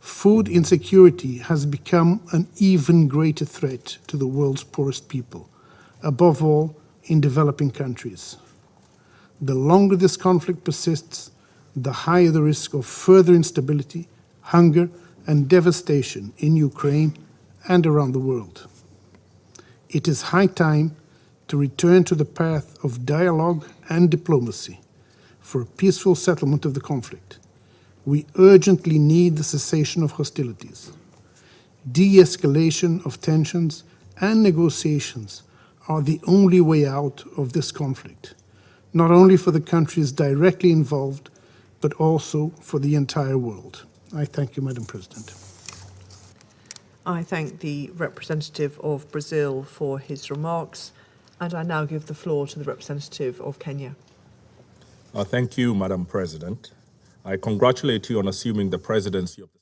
Food insecurity has become an even greater threat to the world's poorest people, above all in developing countries. The longer this conflict persists, the higher the risk of further instability, hunger, and devastation in Ukraine and around the world. It is high time to return to the path of dialogue and diplomacy for a peaceful settlement of the conflict. We urgently need the cessation of hostilities. De-escalation of tensions and negotiations are the only way out of this conflict, not only for the countries directly involved, but also for the entire world. I thank you, Madam President. I thank the representative of Brazil for his remarks, and I now give the floor to the representative of Kenya. Thank you, Madam President. I congratulate you on assuming the presidency of the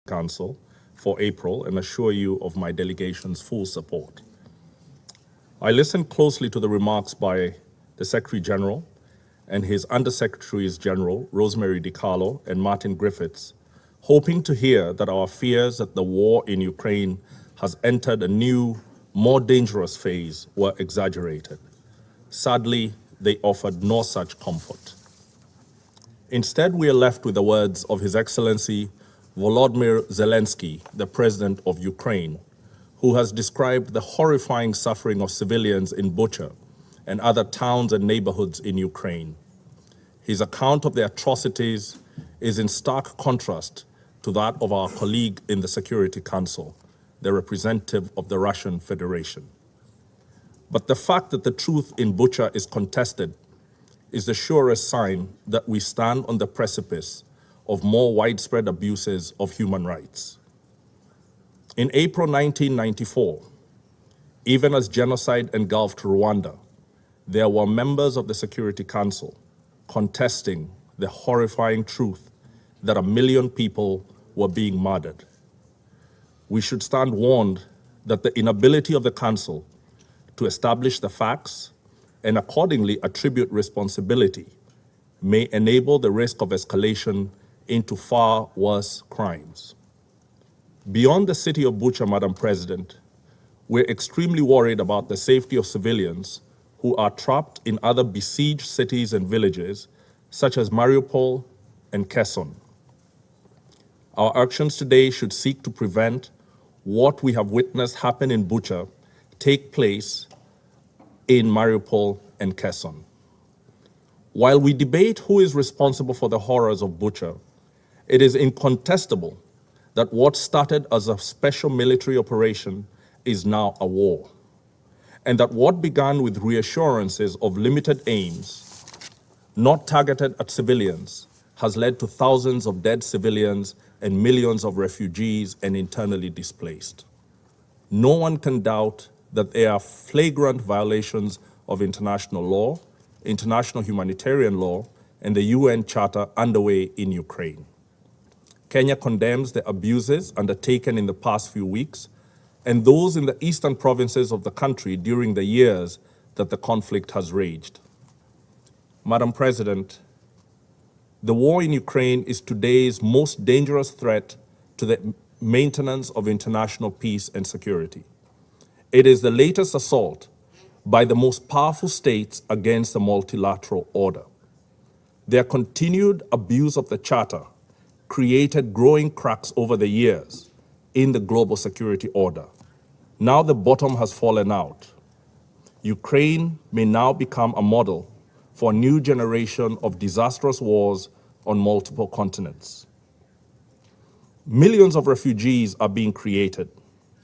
Council for April and assure you of my delegation's full support. I listened closely to the remarks by the Secretary General and his Undersecretaries General, Rosemary DiCarlo and Martin Griffiths, hoping to hear that our fears that the war in Ukraine has entered a new, more dangerous phase were exaggerated. Sadly, they offered no such comfort. Instead, we are left with the words of His Excellency Volodymyr Zelensky, the President of Ukraine, who has described the horrifying suffering of civilians in Bucha and other towns and neighborhoods in Ukraine. His account of the atrocities is in stark contrast to that of our colleague in the Security Council, the representative of the Russian Federation. But the fact that the truth in Bucha is contested is the surest sign that we stand on the precipice of more widespread abuses of human rights. In April 1994, even as genocide engulfed Rwanda, there were members of the Security Council contesting the horrifying truth that 1 million people were being murdered. We should stand warned that the inability of the Council to establish the facts and accordingly attribute responsibility may enable the risk of escalation into far worse crimes. Beyond the city of Bucha, Madam President, we're extremely worried about the safety of civilians who are trapped in other besieged cities and villages, such as Mariupol and Kherson. Our actions today should seek to prevent what we have witnessed happen in Bucha take place in Mariupol and Kherson. While we debate who is responsible for the horrors of Bucha, it is incontestable that what started as a special military operation is now a war, and that what began with reassurances of limited aims, not targeted at civilians, has led to thousands of dead civilians and millions of refugees and internally displaced. No one can doubt that there are flagrant violations of international law, international humanitarian law, and the UN Charter underway in Ukraine. Kenya condemns the abuses undertaken in the past few weeks and those in the eastern provinces of the country during the years that the conflict has raged. Madam President, the war in Ukraine is today's most dangerous threat to the maintenance of international peace and security. It is the latest assault by the most powerful states against the multilateral order. Their continued abuse of the Charter created growing cracks over the years in the global security order. Now the bottom has fallen out. Ukraine may now become a model for a new generation of disastrous wars on multiple continents. Millions of refugees are being created,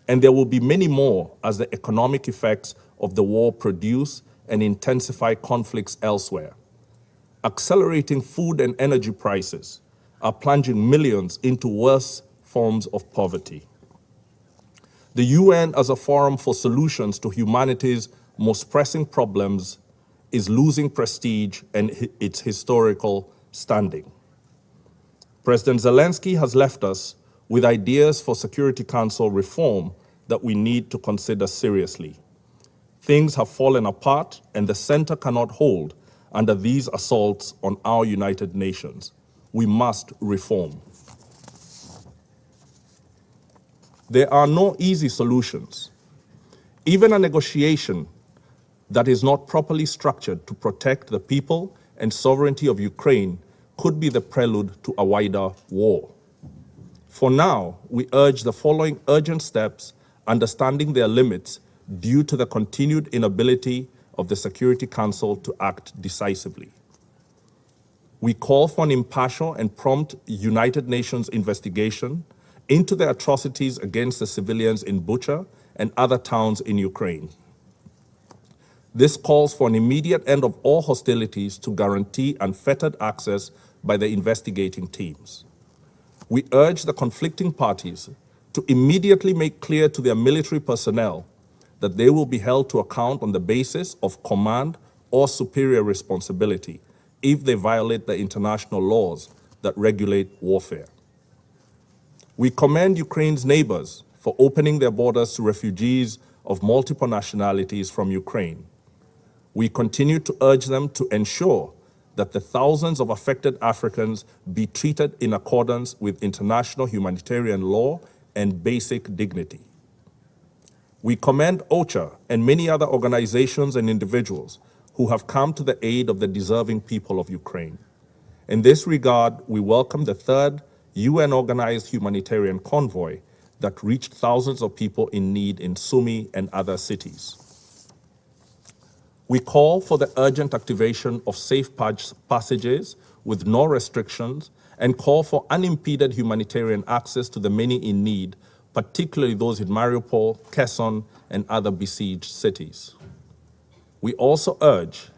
and there will be many more as the economic effects of the war produce and intensify conflicts elsewhere. Accelerating food and energy prices are plunging millions into worse forms of poverty. The UN, as a forum for solutions to humanity's most pressing problems, is losing prestige and its historical standing. President Zelensky has left us with ideas for Security Council reform that we need to consider seriously. Things have fallen apart, and the center cannot hold under these assaults on our United Nations. We must reform. There are no easy solutions. Even a negotiation that is not properly structured to protect the people and sovereignty of Ukraine could be the prelude to a wider war. For now, we urge the following urgent steps, understanding their limits due to the continued inability of the Security Council to act decisively. We call for an impartial and prompt United Nations investigation into the atrocities against the civilians in Bucha and other towns in Ukraine. This calls for an immediate end of all hostilities to guarantee unfettered access by the investigating teams. We urge the conflicting parties to immediately make clear to their military personnel that they will be held to account on the basis of command or superior responsibility if they violate the international laws that regulate warfare. We commend Ukraine's neighbors for opening their borders to refugees of multiple nationalities from Ukraine. We continue to urge them to ensure that the thousands of affected Africans be treated in accordance with international humanitarian law and basic dignity. We commend OCHA and many other organizations and individuals who have come to the aid of the deserving people of Ukraine. In this regard, we welcome the third UN-organized humanitarian convoy that reached thousands of people in need in Sumy and other cities. We call for the urgent activation of safe passages with no restrictions and call for unimpeded humanitarian access to the many in need, particularly those in Mariupol, Kherson, and other besieged cities. We also urge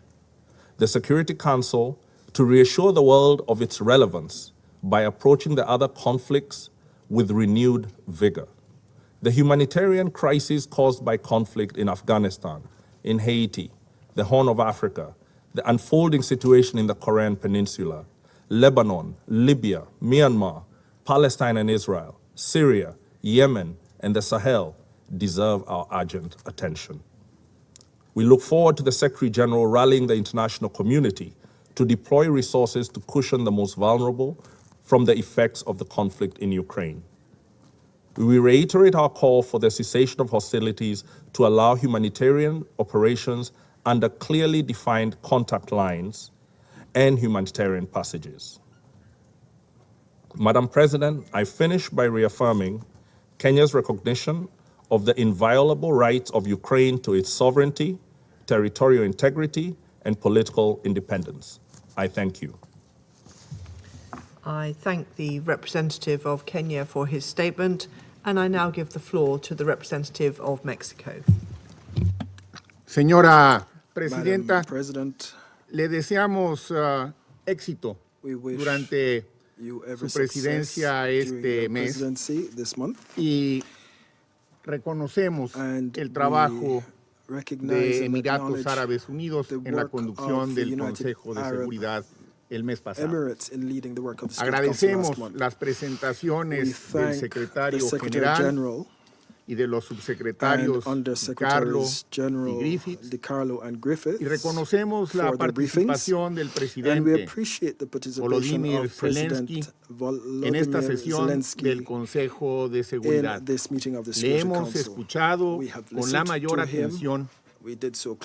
the Security Council to reassure the world of its relevance by approaching the other conflicts with renewed vigor. The humanitarian crisis caused by conflict in Afghanistan, in Haiti, the Horn of Africa, the unfolding situation in the Korean Peninsula, Lebanon, Libya, Myanmar, Palestine and Israel, Syria, Yemen, and the Sahel deserve our urgent attention. We look forward to the Secretary General rallying the international community to deploy resources to cushion the most vulnerable from the effects of the conflict in Ukraine. We reiterate our call for the cessation of hostilities to allow humanitarian operations under clearly defined contact lines and humanitarian passages. Madam President, I finish by reaffirming Kenya's recognition of the inviolable rights of Ukraine to its sovereignty, territorial integrity, and political independence. I thank you. I thank the representative of Kenya for his statement, and I now give the floor to the representative of Mexico. Señora Presidenta, le deseamos éxito durante su presidencia este mes y reconocemos el trabajo de Emiratos Árabes Unidos en la conducción del Consejo de Seguridad el mes pasado. Agradecemos las presentaciones del secretario general y de los subsecretarios Carlo y Griffith, y reconocemos la participación del presidente Volodymyr Zelensky en esta sesión del Consejo de Seguridad. Le hemos escuchado con la mayor atención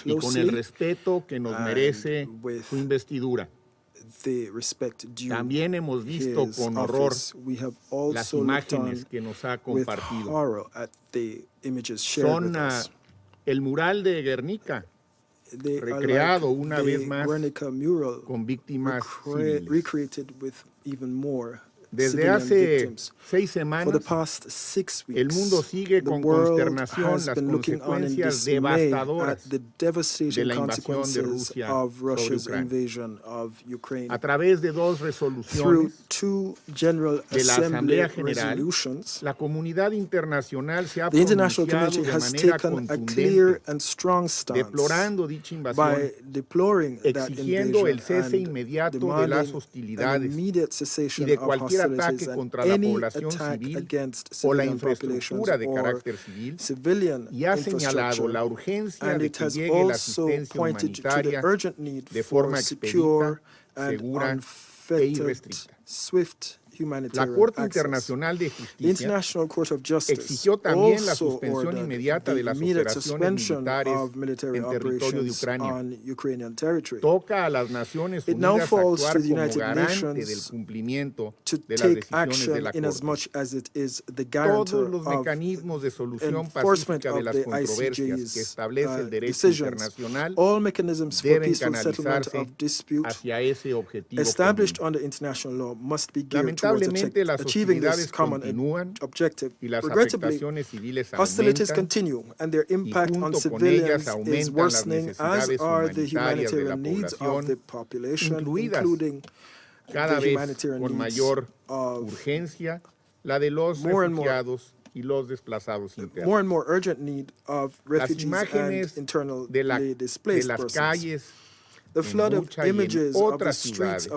y con el respeto que nos merece su investidura. También hemos visto con horror las imágenes que nos ha compartido. Son el mural de Guernica, recreado una vez más con víctimas civiles. Desde hace 6 semanas, el mundo sigue con consternación las consecuencias devastadoras de la invasión de Rusia sobre Ucrania. A través de 2 resoluciones de la Asamblea General, la comunidad internacional se ha pronunciado de manera contundente, deplorando dicha invasión, exigiendo el cese inmediato de las hostilidades y de cualquier ataque contra la población civil o la infraestructura de carácter civil, y ha señalado la urgencia de que llegue la asistencia humanitaria de forma expedita, segura e irrestricta. La Corte Internacional de Justicia exigió también la suspensión inmediata de las operaciones militares en territorio de Ucrania. Toca a las Naciones Unidas actuar como garante del cumplimiento de las decisiones de la Corte. Todos los mecanismos de solución pacífica de las controversias que establece el derecho internacional deben canalizarse hacia ese objetivo común. Lamentablemente, las hostilidades continúan y las afectaciones civiles aumentan, y junto con ellas aumentan las necesidades humanitarias de la población, incluidas cada vez con mayor urgencia la de los refugiados y los desplazados internos. Las imágenes de las calles en Bucha y en otras ciudades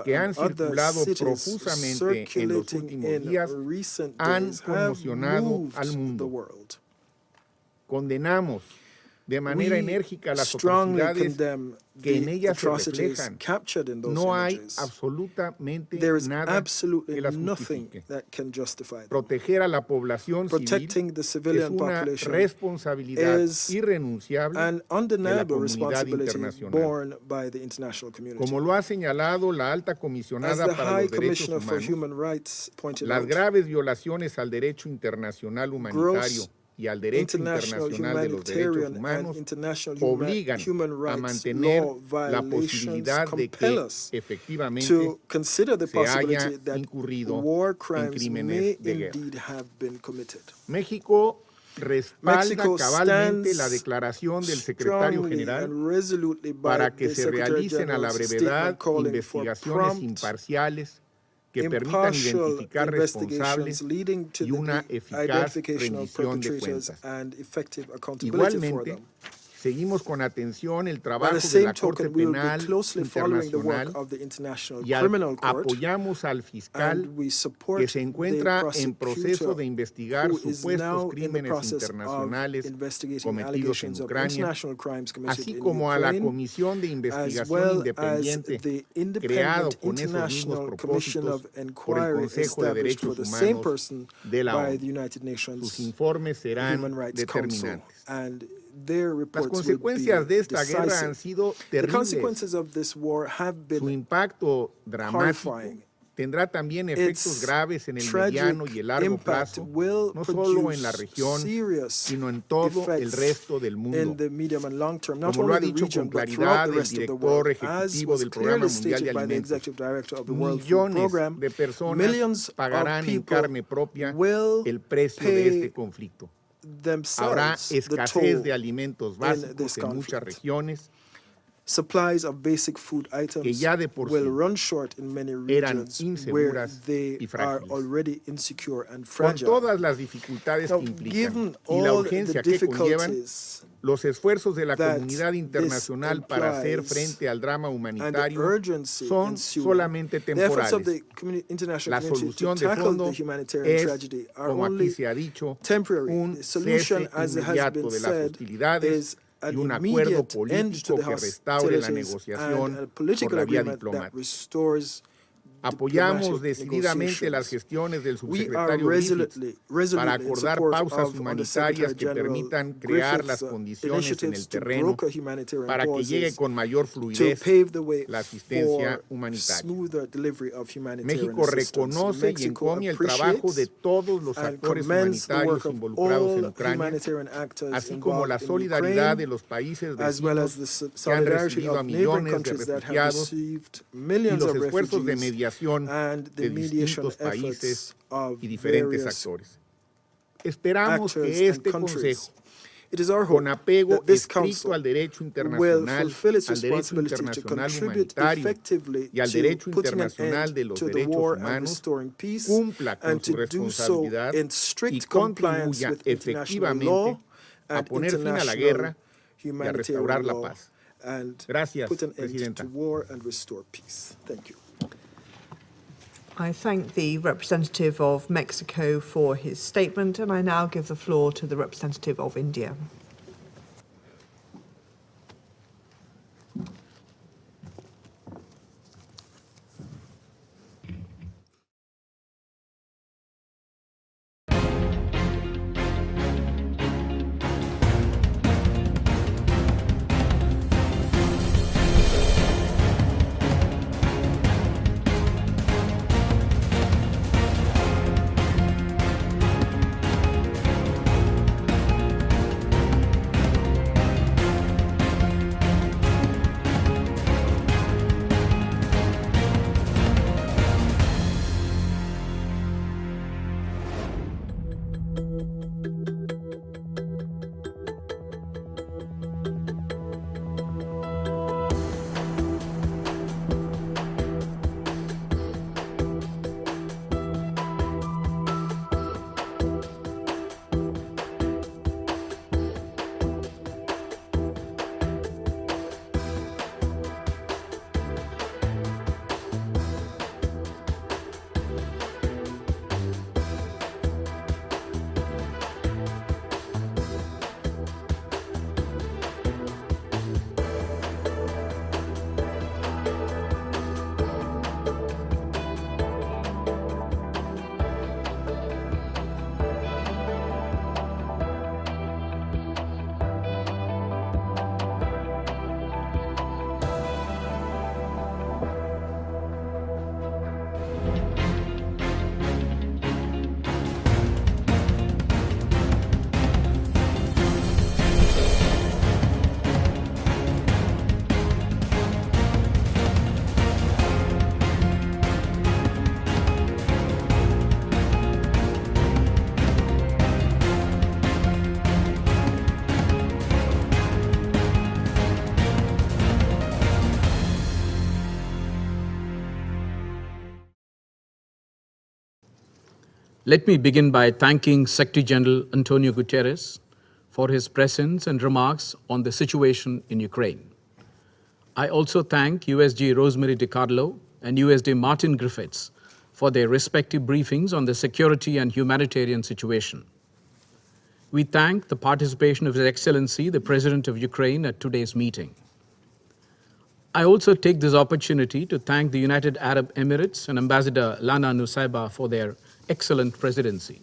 que han circulado profusamente en los últimos días han conmocionado al mundo. Condenamos de manera enérgica las atrocidades que en ellas se reflejan. No hay absolutamente nada que las justifique. Proteger a la población civil es una responsabilidad irrenunciable de la comunidad internacional. Como lo ha señalado la alta comisionada para los derechos humanos, las graves violaciones al derecho internacional humanitario y al derecho internacional de los derechos humanos obligan a mantener la posibilidad de que efectivamente se haya incurrido en crímenes de guerra. México respalda cabalmente la declaración del secretario general para que se realicen a la brevedad investigaciones imparciales que permitan identificar responsables y una eficaz rendición de cuentas. Igualmente, seguimos con atención el trabajo de la Corte Penal Internacional y apoyamos al fiscal que se encuentra en proceso de investigar supuestos crímenes internacionales cometidos en Ucrania, así como a la Comisión de Investigación Independiente creado con esos mismos propósitos por el Consejo de Derechos Humanos de la ONU. Sus informes serán determinantes. Las consecuencias de esta guerra han sido terribles. Su impacto dramático tendrá también efectos graves en el mediano y el largo plazo, no solo en la región, sino en todo el resto del mundo. Como lo ha dicho con claridad el director ejecutivo del Programa Mundial de Alimentos, millones de personas pagarán en carne propia el precio de este conflicto. Habrá escasez de alimentos básicos en muchas regiones que ya de por sí eran inseguras y frágiles. Con todas las dificultades que implican y la urgencia que conllevan, los esfuerzos de la comunidad internacional para hacer frente al drama humanitario son solamente temporales. La solución de fondo es, como aquí se ha dicho, un cese inmediato de las hostilidades y un acuerdo político que restaure la negociación por la vía diplomática. Apoyamos decididamente las gestiones del subsecretario Griffiths para acordar pausas humanitarias que permitan crear las condiciones en el terreno para que llegue con mayor fluidez la asistencia humanitaria. México reconoce y encomia el trabajo de todos los actores humanitarios involucrados en Ucrania, así como la solidaridad de los países vecinos que han recibido a millones de refugiados y los esfuerzos de mediación de distintos países y diferentes actores. Esperamos que este Consejo, con apego estricto al derecho internacional humanitario y al derecho internacional de los derechos humanos, cumpla con su responsabilidad y contribuya efectivamente a poner fin a la guerra y a restaurar la paz. Gracias, Presidenta. I thank the representative of Mexico for his statement, and I now give the floor to the representative of India. Let me begin by thanking Secretary General Antonio Guterres for his presence and remarks on the situation in Ukraine. I also thank USG Rosemary DiCarlo and USD Martin Griffiths for their respective briefings on the security and humanitarian situation. We thank the participation of His Excellency, the President of Ukraine, at today's meeting. I also take this opportunity to thank the United Arab Emirates and Ambassador Lana Nusaibah for their excellent presidency.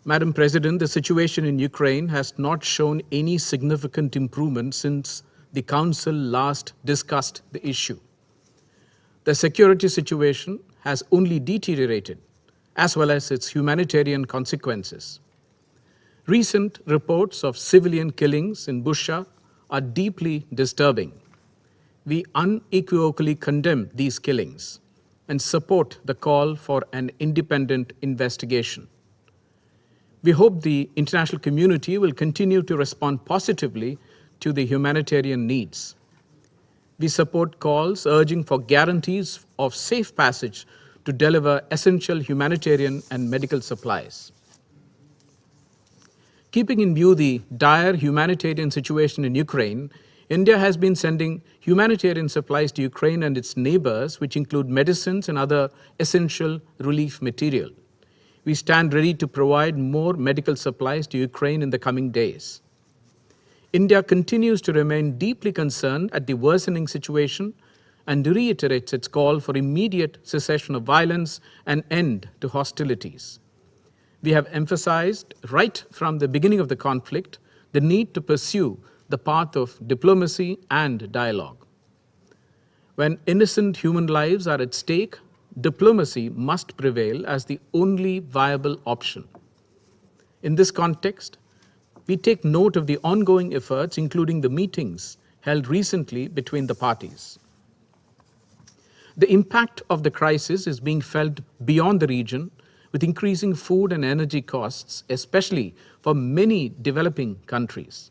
Madam President, the situation in Ukraine has not shown any significant improvement since the Council last discussed the issue. The security situation has only deteriorated, as well as its humanitarian consequences. Recent reports of civilian killings in Bushehr are deeply disturbing. We unequivocally condemn these killings and support the call for an independent investigation. We hope the international community will continue to respond positively to the humanitarian needs. We support calls urging for guarantees of safe passage to deliver essential humanitarian and medical supplies. Keeping in view the dire humanitarian situation in Ukraine, India has been sending humanitarian supplies to Ukraine and its neighbors, which include medicines and other essential relief material. We stand ready to provide more medical supplies to Ukraine in the coming days. India continues to remain deeply concerned at the worsening situation and reiterates its call for immediate cessation of violence and end to hostilities. We have emphasized right from the beginning of the conflict the need to pursue the path of diplomacy and dialogue. When innocent human lives are at stake, diplomacy must prevail as the only viable option. In this context, we take note of the ongoing efforts, including the meetings held recently between the parties. The impact of the crisis is being felt beyond the region, with increasing food and energy costs, especially for many developing countries.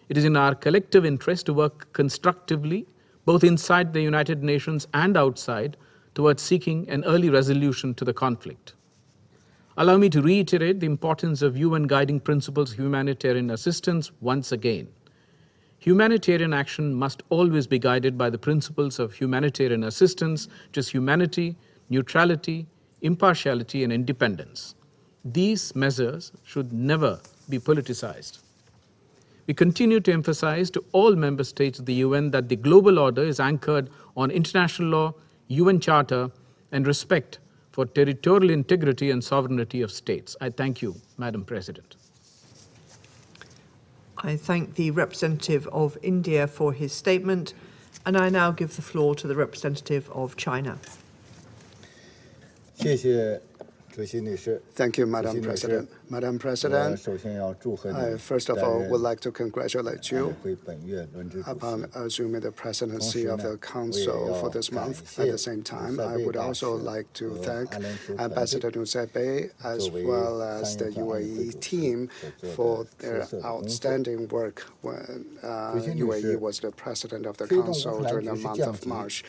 It is in our collective interest to work constructively, both inside the United Nations and outside, towards seeking an early resolution to the conflict. Allow me to reiterate the importance of UN guiding principles of humanitarian assistance once again. Humanitarian action must always be guided by the principles of humanitarian assistance, which is humanity, neutrality, impartiality, and independence. These measures should never be politicized. We continue to emphasize to all member states of the UN that the global order is anchored on international law, UN Charter, and respect for territorial integrity and sovereignty of states. I thank you, Madam President. I thank the representative of India for his statement, and I now give the floor to the representative of China. Thank you, Madam President. Madam President, I first of all would like to congratulate you upon assuming the presidency of the Council for this month. At the same time, I would also like to thank Ambassador Nusaibah as well as the UAE team for their outstanding work when UAE was the president of the Council during the month of March.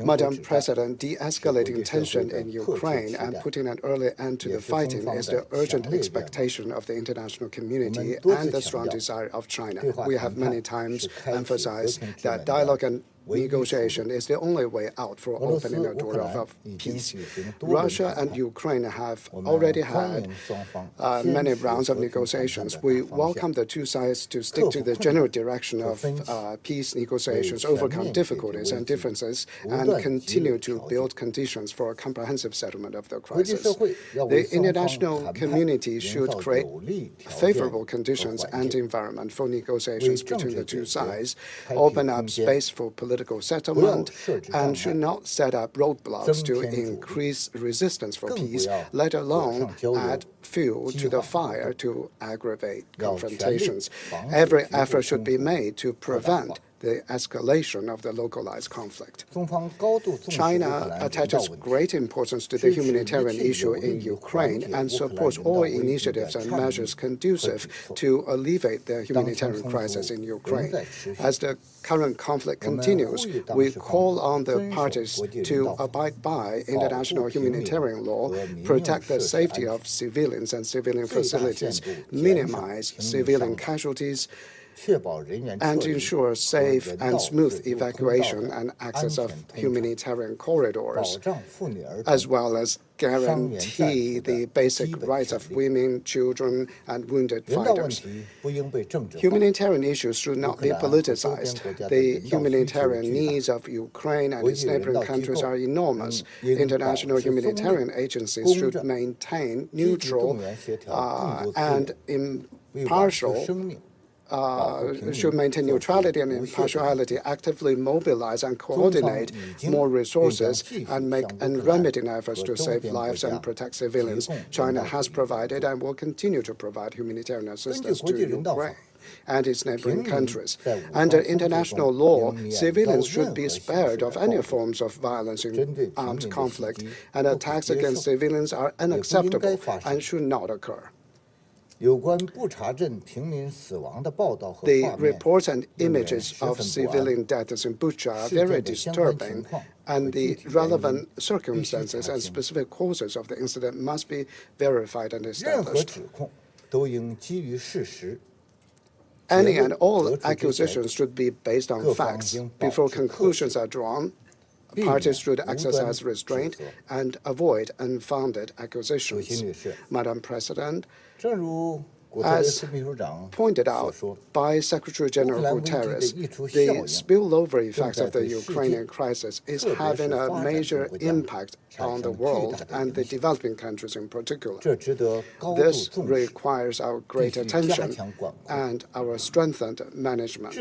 Madam President, de-escalating tension in Ukraine and putting an early end to the fighting is the urgent expectation of the international community and the strong desire of China. We have many times emphasized that dialogue and negotiation is the only way out for opening the door of peace. Russia and Ukraine have already had many rounds of negotiations. We welcome the two sides to stick to the general direction of peace negotiations, overcome difficulties and differences, and continue to build conditions for a comprehensive settlement of the crisis. The international community should create favorable conditions and environment for negotiations between the two sides, open up space for political settlement, and should not set up roadblocks to increase resistance for peace, let alone add fuel to the fire to aggravate confrontations. Every effort should be made to prevent the escalation of the localized conflict. China attaches great importance to the humanitarian issue in Ukraine and supports all initiatives and measures conducive to alleviate the humanitarian crisis in Ukraine. As the current conflict continues, we call on the parties to abide by international humanitarian law, protect the safety of civilians and civilian facilities, minimize civilian casualties, and ensure safe and smooth evacuation and access of humanitarian corridors, as well as guarantee the basic rights of women, children, and wounded fighters. Humanitarian issues should not be politicized. The humanitarian needs of Ukraine and its neighboring countries are enormous. International humanitarian agencies should maintain neutral and impartial should maintain neutrality and impartiality, actively mobilize and coordinate more resources, and make unremitting efforts to save lives and protect civilians. China has provided and will continue to provide humanitarian assistance to Ukraine and its neighboring countries. Under international law, civilians should be spared of any forms of violence in armed conflict, and attacks against civilians are unacceptable and should not occur. The reports and images of civilian deaths in Bucha are very disturbing, and the relevant circumstances and specific causes of the incident must be verified and established. Any and all accusations should be based on facts. Before conclusions are drawn, parties should exercise restraint and avoid unfounded accusations. Madam President, as pointed out by Secretary General Guterres, the spillover effects of the Ukrainian crisis is having a major impact on the world and the developing countries in particular. This requires our great attention and our strengthened management.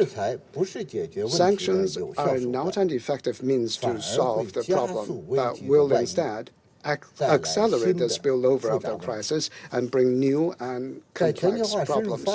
Sanctions are not an effective means to solve the problem, but will instead accelerate the spillover of the crisis and bring new and complex problems.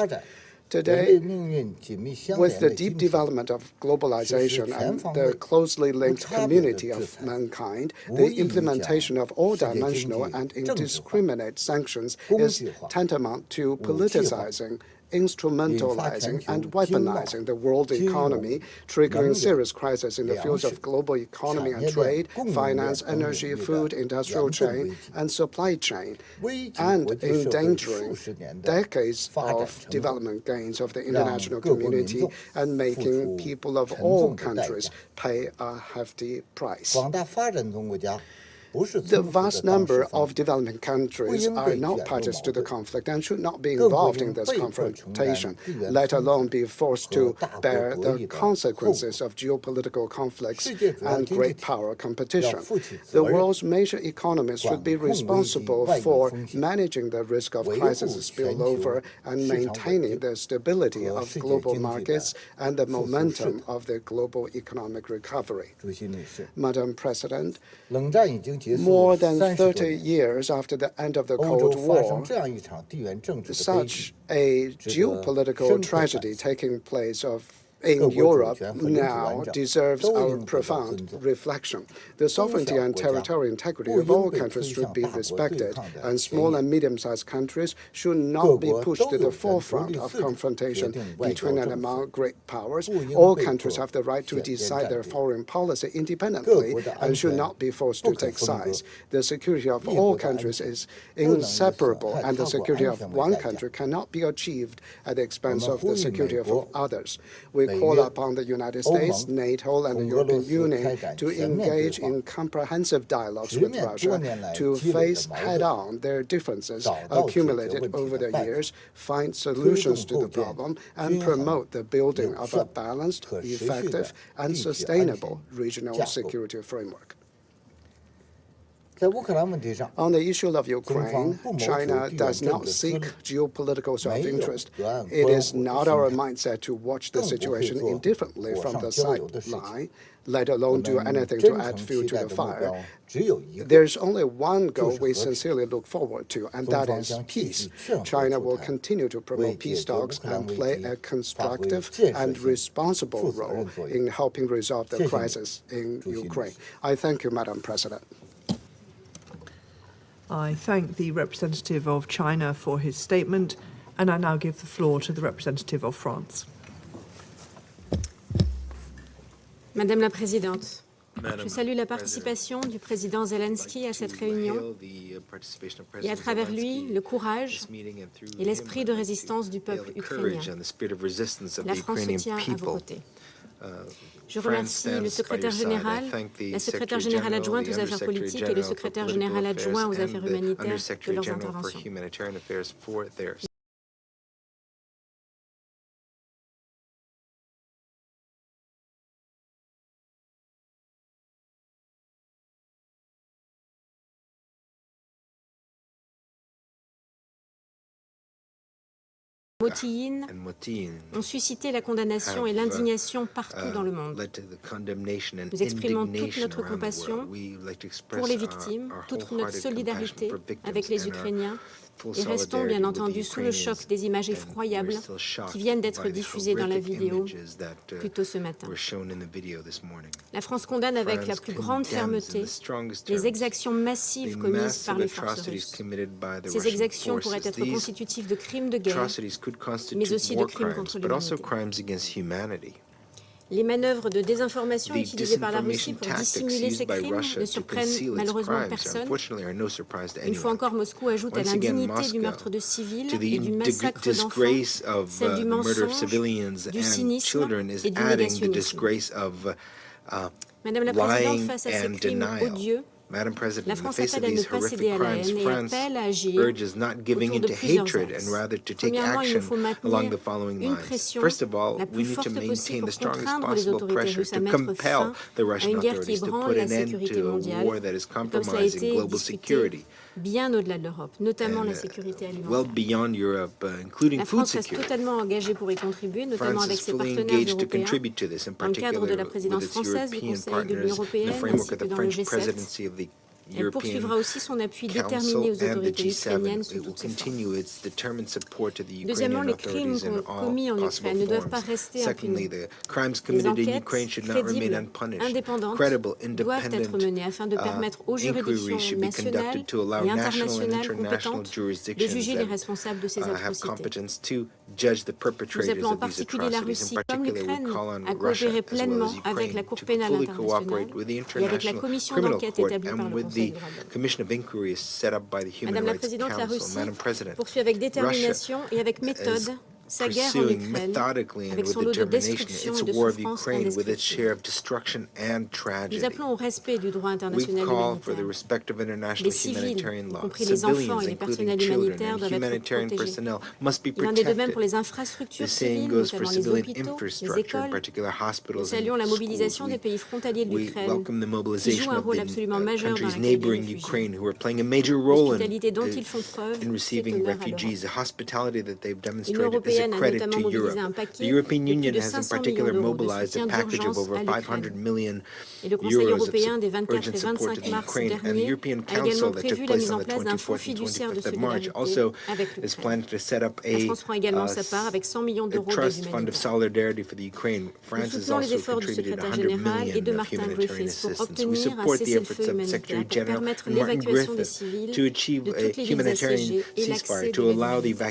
Today, with the deep development of globalization and the closely linked community of mankind, the implementation of all-dimensional and indiscriminate sanctions is tantamount to politicizing, instrumentalizing, and weaponizing the world economy, triggering serious crises in the fields of global economy and trade, finance, energy, food, industrial chain, and supply chain, and endangering decades of development gains of the international community and making people of all countries pay a hefty price. The vast number of developing countries are not parties to the conflict and should not be involved in this confrontation, let alone be forced to bear the consequences of geopolitical conflicts and great power competition. The world's major economies should be responsible for managing the risk of crisis spillover and maintaining the stability of global markets and the momentum of the global economic recovery. Madam President, more than 30 years after the end of the Cold War, such a geopolitical tragedy taking place in Europe now deserves our profound reflection. The sovereignty and territorial integrity of all countries should be respected, and small and medium-sized countries should not be pushed to the forefront of confrontation between and among great powers. All countries have the right to decide their foreign policy independently and should not be forced to take sides. The security of all countries is inseparable, and the security of one country cannot be achieved at the expense of the security of others. We call upon the United States, Nato, and the European Union to engage in comprehensive dialogues with Russia, to face head-on their differences accumulated over the years, find solutions to the problem, and promote the building of a balanced, effective, and sustainable regional security framework. On the issue of Ukraine, China does not seek geopolitical self-interest. It is not our mindset to watch the situation indifferently from the sideline, let alone do anything to add fuel to the fire. There's only one goal we sincerely look forward to, and that is peace. China will continue to promote peace talks and play a constructive and responsible role in helping resolve the crisis in Ukraine. I thank you, Madam President. I thank the representative of China for his statement, and I now give the floor to the representative of France. Madame la Présidente, je salue la participation du président Zelensky à cette réunion et à travers lui le courage et l'esprit de résistance du peuple ukrainien. La France se tient à vos côtés. Je remercie le secrétaire général, la secrétaire générale adjointe aux affaires politiques et le secrétaire général adjoint aux affaires humanitaires de leurs interventions. Mobilize ont suscité la condamnation et l'indignation partout dans le monde. Nous exprimons toute notre compassion pour les victimes, toute notre solidarité avec les Ukrainiens et restons bien entendu sous le choc des images effroyables qui viennent d'être diffusées dans la vidéo plus tôt ce matin. La France condamne avec la plus grande fermeté les exactions massives commises par les forces russes. Ces exactions pourraient être constitutives de crimes de guerre, mais aussi de crimes contre l'humanité. Les manœuvres de désinformation utilisées par la Russie pour dissimuler ces crimes ne surprennent malheureusement personne. Une fois encore, Moscou ajoute à l'indignité du meurtre de civils et du massacre d'enfants, celle du mensonge, du cynisme et du négationnisme. Madame la Présidente, face à ces crimes odieux, la France appelle à ne pas céder à la haine et appelle à agir autour de plusieurs axes. Premièrement, il nous faut maintenir une pression la plus forte possible pour contraindre les autorités russes à mettre fin à une guerre qui ébranle la sécurité mondiale, comme cela a été discuté bien au-delà de l'Europe, notamment la sécurité alimentaire. La France reste totalement engagée pour y contribuer, notamment avec ses partenaires européens, dans le cadre de la présidence française du Conseil de l'Union européenne ainsi que dans le G7. Elle poursuivra aussi son appui déterminé aux autorités ukrainiennes sous toutes ses formes. Deuxièmement, les crimes commis en Ukraine ne doivent pas rester impunis. Les enquêtes crédibles, indépendantes, doivent être menées afin de permettre aux juridictions nationales et internationales compétentes de juger les responsables de ces atrocités. Nous appelons en particulier la Russie comme l'Ukraine à coopérer pleinement avec la Cour pénale internationale et avec la commission d'enquête établie par le Conseil. Madame la Présidente, la Russie poursuit avec détermination et avec méthode sa guerre en Ukraine, avec son lot de destruction et de souffrance indescriptible. Nous appelons au respect du droit international humanitaire. Les civils, y compris les enfants et les personnels humanitaires, doivent être protégés. Il en est de même pour les infrastructures civiles, notamment les hôpitaux, les écoles. Nous saluons la mobilisation des pays frontaliers de l'Ukraine, qui jouent un rôle absolument majeur dans l'accueil des réfugiés. L'hospitalité dont ils font preuve, c'est honneur à leur. L'Union européenne a notamment mobilisé un paquet de plus de 500 millions d'euros de soutien d'urgence à l'Ukraine. Et le Conseil européen des 24 et 25 mars dernier a également prévu la mise en place d'un fonds fiduciaire de solidarité avec l'Ukraine. La France prend également sa part avec 100 millions d'euros d'aide humanitaire. Nous soutenons les efforts du secrétaire général et de Martin Griffiths pour obtenir un cessez-le-feu humanitaire pour permettre l'évacuation des civils de toutes les villes assiégées et l'accès de l'aide.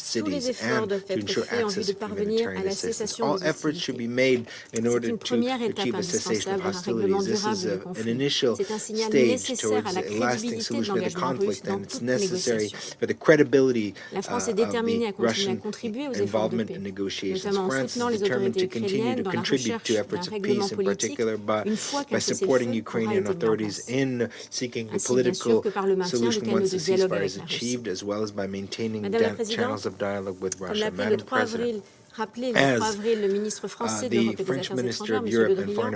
Tous les efforts doivent être faits en vue de parvenir à la cessation des hostilités. C'est une première étape indispensable vers un règlement durable du conflit. C'est un signal nécessaire à la crédibilité de l'engagement russe dans toute négociation. La France est déterminée à continuer à contribuer aux efforts de paix, notamment en soutenant les autorités ukrainiennes dans la recherche d'un règlement politique une fois qu'un cessez-le-feu aura été mis en place, ainsi bien sûr que par le maintien de canaux de dialogue avec la Russie. Madame la Présidente, comme l'a appelé le 3 avril Rappelez le 3 avril le ministre français de l'Europe et des Affaires étrangères, M. Le Drian,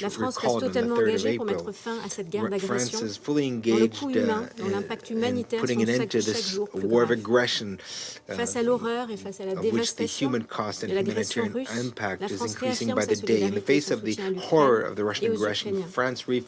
la France reste totalement engagée pour mettre fin à cette guerre d'agression dont le coût humain, dont l'impact humanitaire sont chaque jour plus graves. Face à l'horreur et face à la dévastation de l'agression russe, la France réaffirme sa solidarité et son soutien à l'Ukraine et aux Ukrainiens.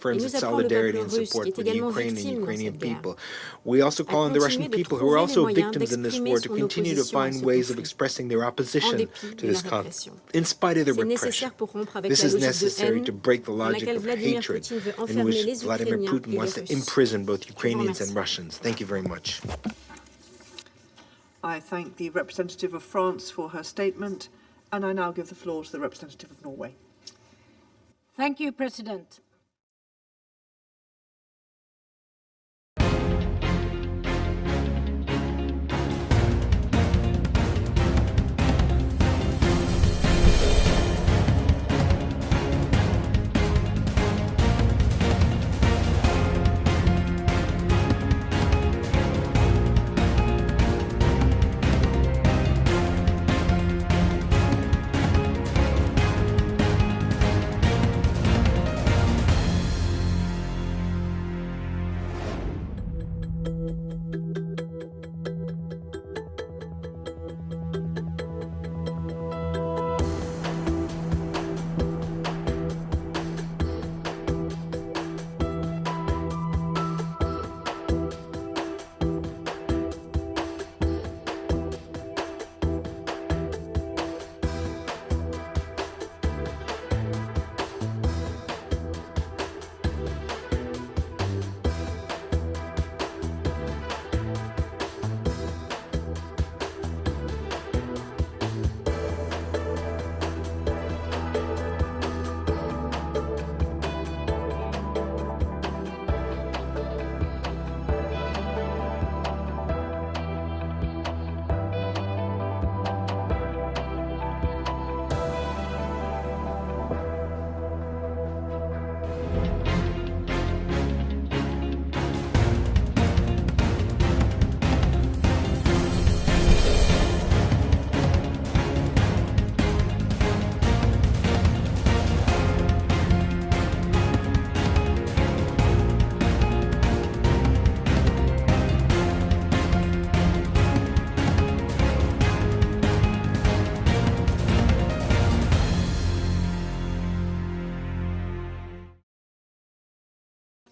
Et nous appelons le peuple russe, qui est également victime dans cette guerre, We also call on the Russian people who are also victims in this war to son continue to opposition à find ce ways of conflit, expressing their en opposition dépit to de this la conflict, répression. in spite of the C'est repression. nécessaire pour rompre avec This la is logique de necessary haine to break the dans logic laquelle of Vladimir hatred Poutine veut in enfermer which les Vladimir Ukrainiens Putin et wants les to Russes. imprison both Je vous Ukrainians and remercie. Russians. Thank you very much. I thank the representative of France for her statement, and I now give the floor to the representative of Norway. Thank you, President.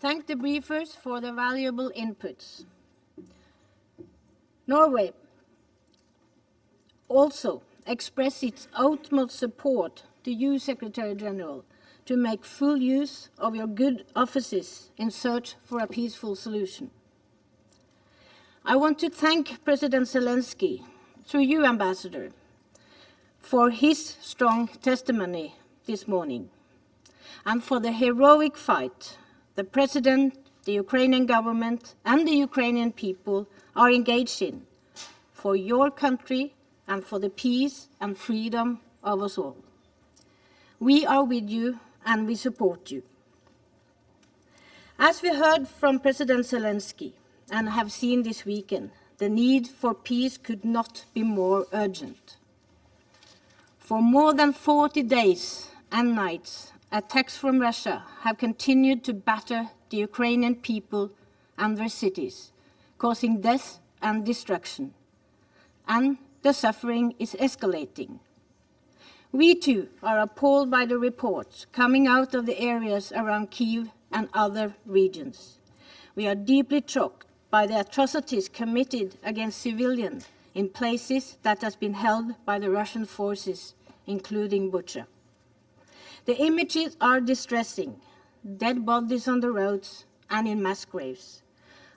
Thank the briefers for their valuable inputs. Norway also expressed its utmost support to you, Secretary General, to make full use of your good offices in search for a peaceful solution. I want to thank President Zelensky, through you, Ambassador, for his strong testimony this morning, and for the heroic fight the President, the Ukrainian government, and the Ukrainian people are engaged in for your country and for the peace and freedom of us all. We are with you and we support you. As we heard from President Zelensky and have seen this weekend, the need for peace could not be more urgent. For more than 40 days and nights, attacks from Russia have continued to batter the Ukrainian people and their cities, causing death and destruction. And the suffering is escalating. We too are appalled by the reports coming out of the areas around Kyiv and other regions. We are deeply shocked by the atrocities committed against civilians in places that has been held by the Russian forces, including Bucha. The images are distressing: dead bodies on the roads and in mass graves,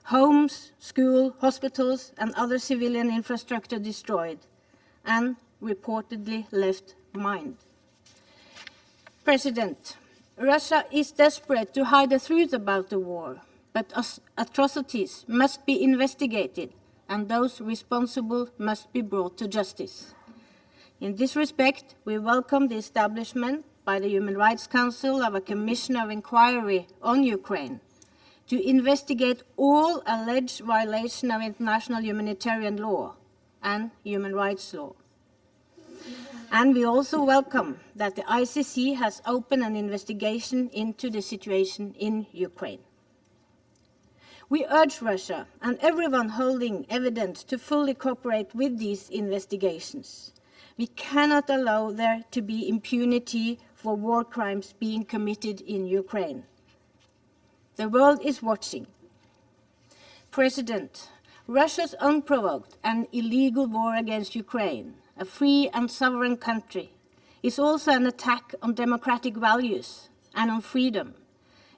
homes, schools, hospitals, and other civilian infrastructure destroyed and reportedly left behind. President, Russia is desperate to hide the truth about the war, but atrocities must be investigated and those responsible must be brought to justice. In this respect, we welcome the establishment by the Human Rights Council of a Commission of Inquiry on Ukraine to investigate all alleged violations of international humanitarian law and human rights law. And we also welcome that the ICC has opened an investigation into the situation in Ukraine. We urge Russia and everyone holding evidence to fully cooperate with these investigations. We cannot allow there to be impunity for war crimes being committed in Ukraine. The world is watching. President, Russia's unprovoked and illegal war against Ukraine, a free and sovereign country, is also an attack on democratic values and on freedom.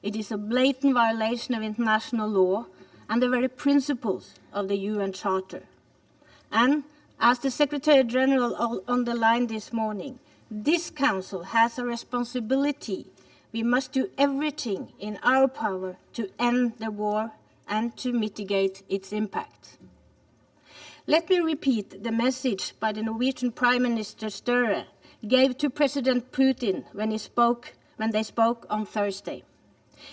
It is a blatant violation of international law and the very principles of the UN Charter. And, as the Secretary General underlined this morning, this Council has a responsibility. We must do everything in our power to end the war and to mitigate its impact. Let me repeat the message by the Norwegian Prime Minister Støre gave to President Putin when they spoke on Thursday.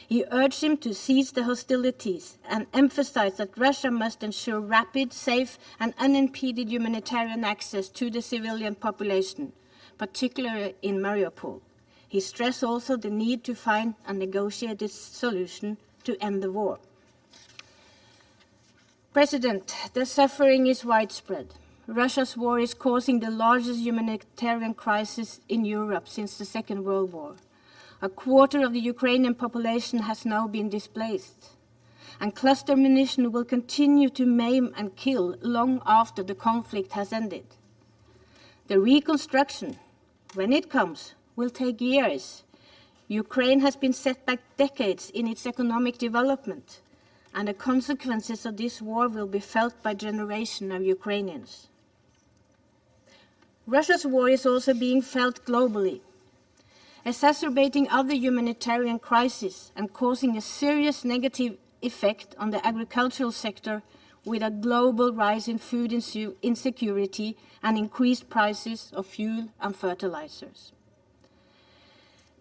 He urged him to cease the hostilities and emphasized that Russia must ensure rapid, safe, and unimpeded humanitarian access to the civilian population, particularly in Mariupol. He stressed also the need to find a negotiated solution to end the war. President, the suffering is widespread. Russia's war is causing the largest humanitarian crisis in Europe since the Second World War. A quarter of the Ukrainian population has now been displaced. And cluster munition will continue to maim and kill long after the conflict has ended. The reconstruction, when it comes, will take years. Ukraine has been set back decades in its economic development, and the consequences of this war will be felt by generations of Ukrainians. Russia's war is also being felt globally, exacerbating other humanitarian crises and causing a serious negative effect on the agricultural sector with a global rise in food insecurity and increased prices of fuel and fertilizers.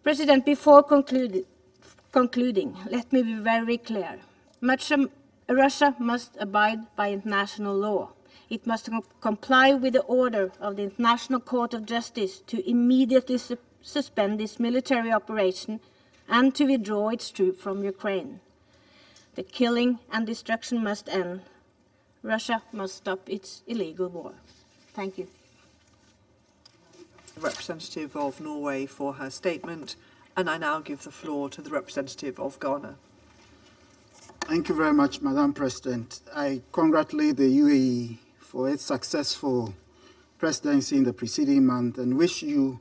President, before concluding, let me be very clear. Russia must abide by international law. It must comply with the order of the International Court of Justice to immediately suspend this military operation and to withdraw its troops from Ukraine. The killing and destruction must end. Russia must stop its illegal war. Thank you. The representative of Norway for her statement, and I now give the floor to the representative of Ghana. Thank you very much, Madam President. I congratulate the UAE for its successful presidency in the preceding month and wish you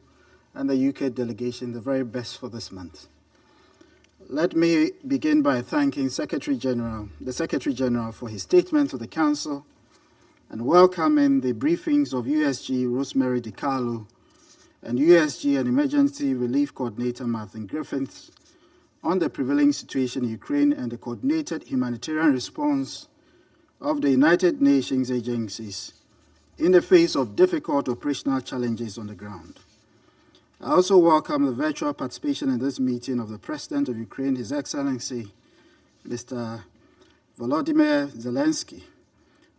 and the UK delegation the very best for this month. Let me begin by thanking the Secretary General for his statement to the Council and welcoming the briefings of USG Rosemary DiCarlo and USG and Emergency Relief Coordinator Martin Griffiths on the prevailing situation in Ukraine and the coordinated humanitarian response of the United Nations agencies in the face of difficult operational challenges on the ground. I also welcome the virtual participation in this meeting of the President of Ukraine, His Excellency, Mr. Volodymyr Zelensky.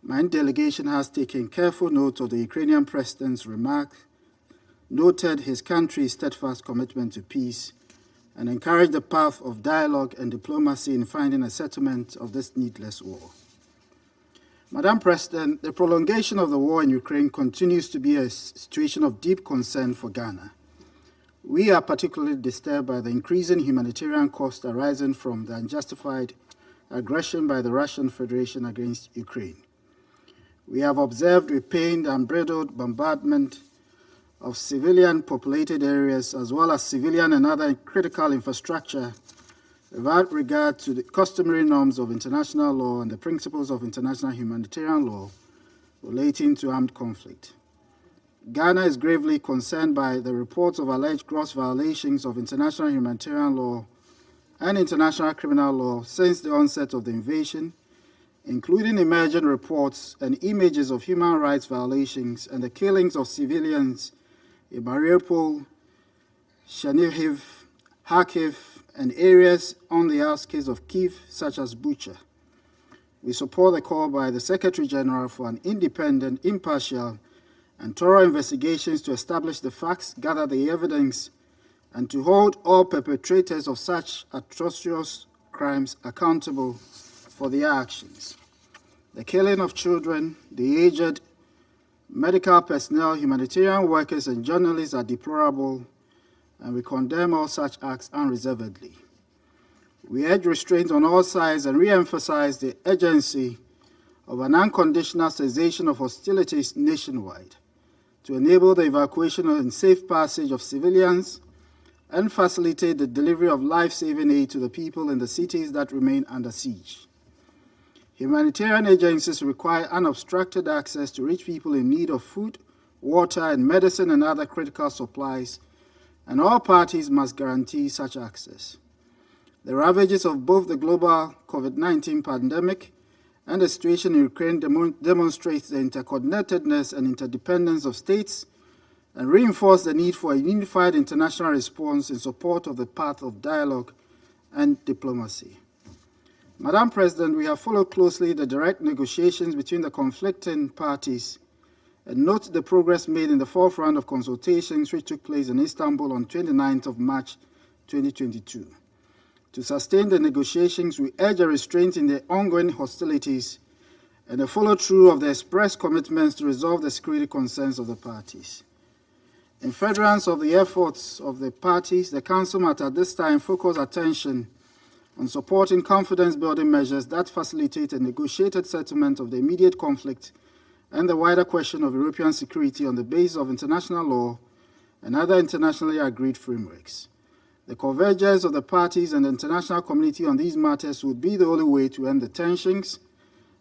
My delegation has taken careful note of the Ukrainian President's remarks, noted his country's steadfast commitment to peace, and encouraged the path of dialogue and diplomacy in finding a settlement of this needless war. Madam President, the prolongation of the war in Ukraine continues to be a situation of deep concern for Ghana. We are particularly disturbed by the increasing humanitarian cost arising from the unjustified aggression by the Russian Federation against Ukraine. We have observed with pain the unbridled bombardment of civilian populated areas as well as civilian and other critical infrastructure without regard to the customary norms of international law and the principles of international humanitarian law relating to armed conflict. Ghana is gravely concerned by the reports of alleged gross violations of international humanitarian law and international criminal law since the onset of the invasion, including emerging reports and images of human rights violations and the killings of civilians in Mariupol, Chernihiv, Kharkiv, and areas on the outskirts of Kyiv, such as Bucha. We support the call by the Secretary General for an independent, impartial, and thorough investigations to establish the facts, gather the evidence, and to hold all perpetrators of such atrocious crimes accountable for their actions. The killing of children, the aged, medical personnel, humanitarian workers, and journalists are deplorable, and we condemn all such acts unreservedly. We urge restraint on all sides and re-emphasize the urgency of an unconditional cessation of hostilities nationwide to enable the evacuation and safe passage of civilians and facilitate the delivery of life-saving aid to the people in the cities that remain under siege. Humanitarian agencies require unobstructed access to reach people in need of food, water, and medicine and other critical supplies, and all parties must guarantee such access. The ravages of both the global COVID-19 pandemic and the situation in Ukraine demonstrates the interconnectedness and interdependence of states and reinforce the need for a unified international response in support of the path of dialogue and diplomacy. Madam President, we have followed closely the direct negotiations between the conflicting parties and note the progress made in the fourth round of consultations which took place in Istanbul on 29th of March 2022. To sustain the negotiations, we urge a restraint in the ongoing hostilities and a follow-through of the express commitments to resolve the security concerns of the parties. In furtherance of the efforts of the parties, the Council must at this time focus attention on supporting confidence-building measures that facilitate a negotiated settlement of the immediate conflict and the wider question of European security on the basis of international law and other internationally agreed frameworks. The convergence of the parties and the international community on these matters would be the only way to end the tensions,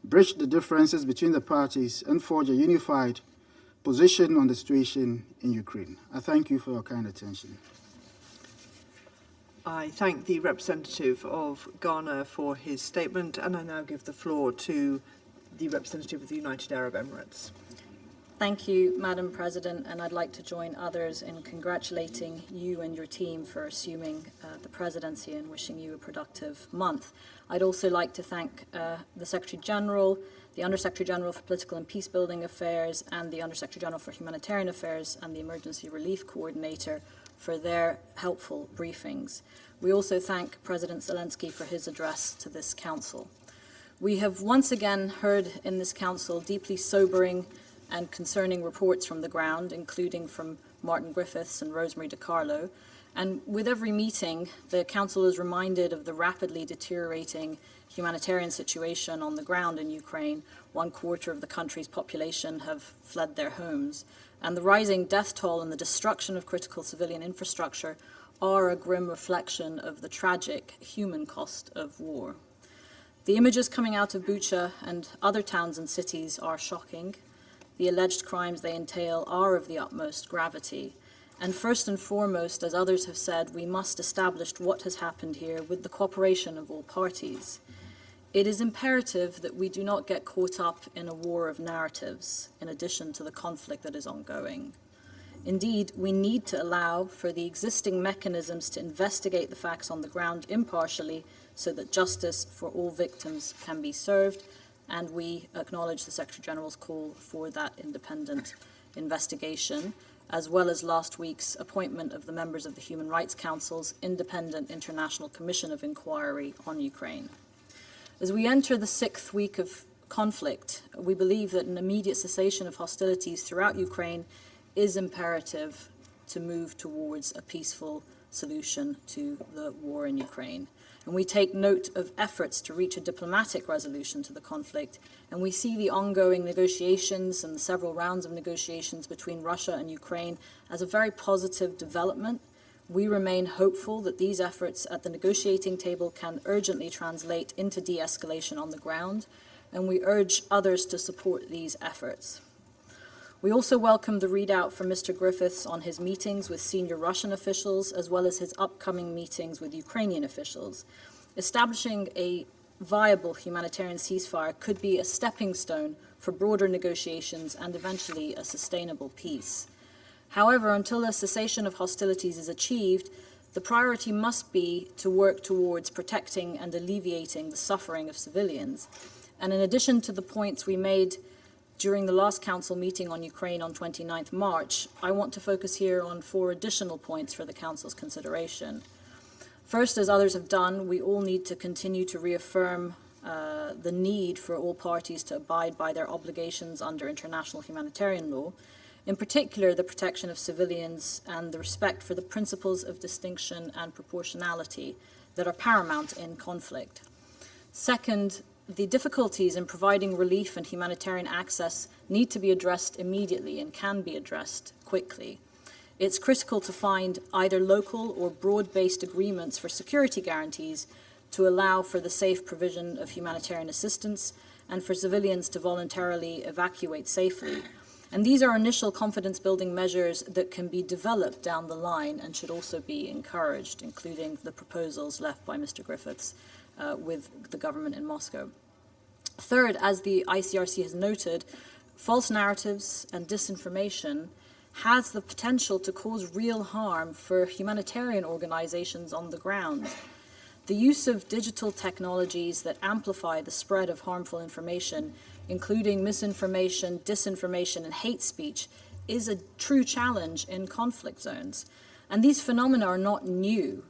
bridge the differences between the parties, and forge a unified position on the situation in Ukraine. I thank you for your kind attention. I thank the representative of Ghana for his statement, and I now give the floor to the representative of the United Arab Emirates. Thank you, Madam President, and I'd like to join others in congratulating you and your team for assuming the presidency and wishing you a productive month. I'd also like to thank the Secretary General, the Under-Secretary General for Political and Peacebuilding Affairs, and the Under-Secretary General for Humanitarian Affairs and the Emergency Relief Coordinator for their helpful briefings. We also thank President Zelensky for his address to this Council. We have once again heard in this Council deeply sobering and concerning reports from the ground, including from Martin Griffiths and Rosemary DiCarlo. And with every meeting, the Council is reminded of the rapidly deteriorating humanitarian situation on the ground in Ukraine. 1/4 of the country's population have fled their homes. And the rising death toll and the destruction of critical civilian infrastructure are a grim reflection of the tragic human cost of war. The images coming out of Bucha and other towns and cities are shocking. The alleged crimes they entail are of the utmost gravity. And first and foremost, as others have said, we must establish what has happened here with the cooperation of all parties. It is imperative that we do not get caught up in a war of narratives, in addition to the conflict that is ongoing. Indeed, we need to allow for the existing mechanisms to investigate the facts on the ground impartially so that justice for all victims can be served, and we acknowledge the Secretary General's call for that independent investigation, as well as last week's appointment of the members of the Human Rights Council's Independent International Commission of Inquiry on Ukraine. As we enter the 6th week of conflict, we believe that an immediate cessation of hostilities throughout Ukraine is imperative to move towards a peaceful solution to the war in Ukraine. And we take note of efforts to reach a diplomatic resolution to the conflict, and we see the ongoing negotiations and the several rounds of negotiations between Russia and Ukraine as a very positive development. We remain hopeful that these efforts at the negotiating table can urgently translate into de-escalation on the ground, and we urge others to support these efforts. We also welcome the readout from Mr. Griffiths on his meetings with senior Russian officials, as well as his upcoming meetings with Ukrainian officials. Establishing a viable humanitarian ceasefire could be a stepping stone for broader negotiations and eventually a sustainable peace. However, until a cessation of hostilities is achieved, the priority must be to work towards protecting and alleviating the suffering of civilians. And in addition to the points we made during the last Council meeting on Ukraine on 29th March, I want to focus here on 4 additional points for the Council's consideration. First, as others have done, we all need to continue to reaffirm the need for all parties to abide by their obligations under international humanitarian law, in particular the protection of civilians and the respect for the principles of distinction and proportionality that are paramount in conflict. Second, the difficulties in providing relief and humanitarian access need to be addressed immediately and can be addressed quickly. It's critical to find either local or broad-based agreements for security guarantees to allow for the safe provision of humanitarian assistance and for civilians to voluntarily evacuate safely. And these are initial confidence-building measures that can be developed down the line and should also be encouraged, including the proposals left by Mr. Griffiths with the government in Moscow. Third, as the ICRC has noted, false narratives and disinformation has the potential to cause real harm for humanitarian organizations on the ground. The use of digital technologies that amplify the spread of harmful information, including misinformation, disinformation, and hate speech, is a true challenge in conflict zones. And these phenomena are not new,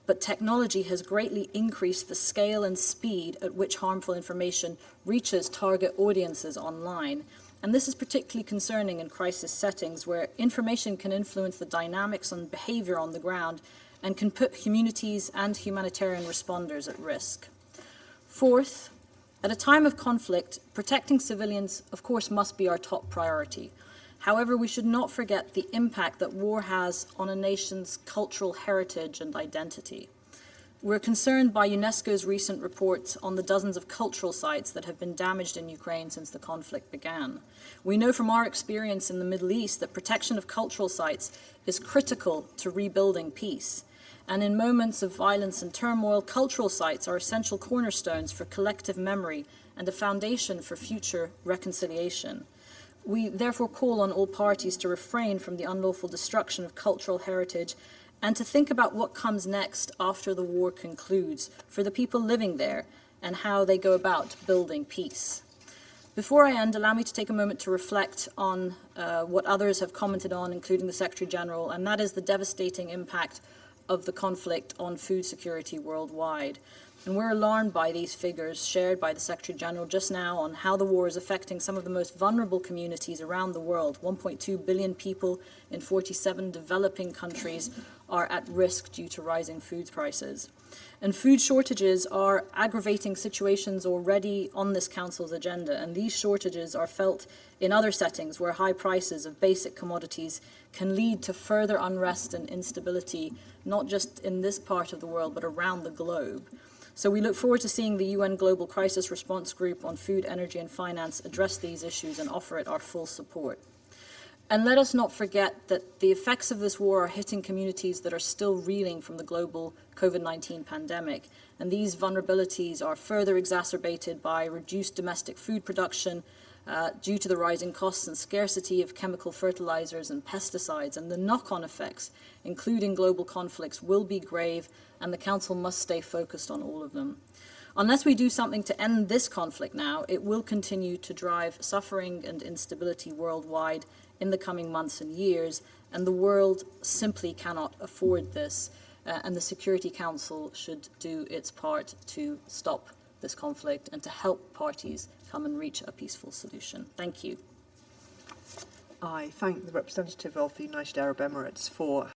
but technology has greatly increased the scale and speed at which harmful information reaches target audiences online. And this is particularly concerning in crisis settings where information can influence the dynamics and behavior on the ground and can put communities and humanitarian responders at risk. Fourth, at a time of conflict, protecting civilians, of course, must be our top priority. However, we should not forget the impact that war has on a nation's cultural heritage and identity. We're concerned by UNESCO's recent reports on the dozens of cultural sites that have been damaged in Ukraine since the conflict began. We know from our experience in the Middle East that protection of cultural sites is critical to rebuilding peace. And in moments of violence and turmoil, cultural sites are essential cornerstones for collective memory and a foundation for future reconciliation. We therefore call on all parties to refrain from the unlawful destruction of cultural heritage and to think about what comes next after the war concludes for the people living there and how they go about building peace. Before I end, allow me to take a moment to reflect on what others have commented on, including the Secretary General, and that is the devastating impact of the conflict on food security worldwide. And we're alarmed by these figures shared by the Secretary General just now on how the war is affecting some of the most vulnerable communities around the world. 1.2 billion people in 47 developing countries are at risk due to rising food prices. And food shortages are aggravating situations already on this Council's agenda, and these shortages are felt in other settings where high prices of basic commodities can lead to further unrest and instability, not just in this part of the world, but around the globe. So we look forward to seeing the UN Global Crisis Response Group on Food, Energy and Finance address these issues and offer it our full support. And let us not forget that the effects of this war are hitting communities that are still reeling from the global COVID-19 pandemic. And these vulnerabilities are further exacerbated by reduced domestic food production due to the rising costs and scarcity of chemical fertilizers and pesticides. And the knock-on effects, including global conflicts, will be grave, and the Council must stay focused on all of them. Unless we do something to end this conflict now, it will continue to drive suffering and instability worldwide in the coming months and years, and the world simply cannot afford this, and the Security Council should do its part to stop this conflict and to help parties come and reach a peaceful solution. Thank you. I thank the representative of the United Arab Emirates for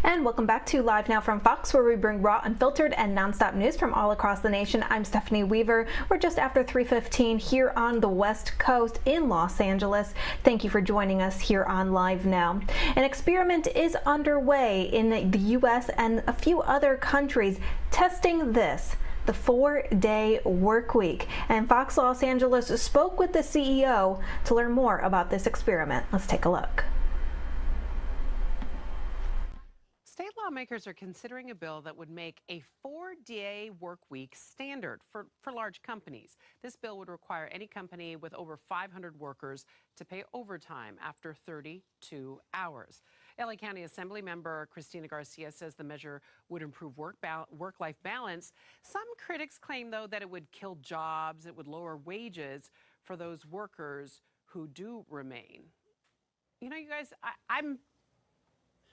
And welcome back to Live Now from Fox, where we bring raw, unfiltered, and nonstop news from all across the nation. I'm Stephanie Weaver. We're just after 3:15 here on the West Coast in Los Angeles. Thank you for joining us here on Live Now. An experiment is underway in the U.S. and a few other countries testing this, the 4-day work week. And Fox Los Angeles spoke with the CEO to learn more about this experiment. Let's take a look. State lawmakers are considering a bill that would make a 4-day work week standard for large companies. This bill would require any company with over 500 workers to pay overtime after 32 hours. LA County Assembly member Christina Garcia says the measure would improve work-life balance. Some critics claim, though, that it would kill jobs, it would lower wages for those workers who do remain. You know, you guys, I'm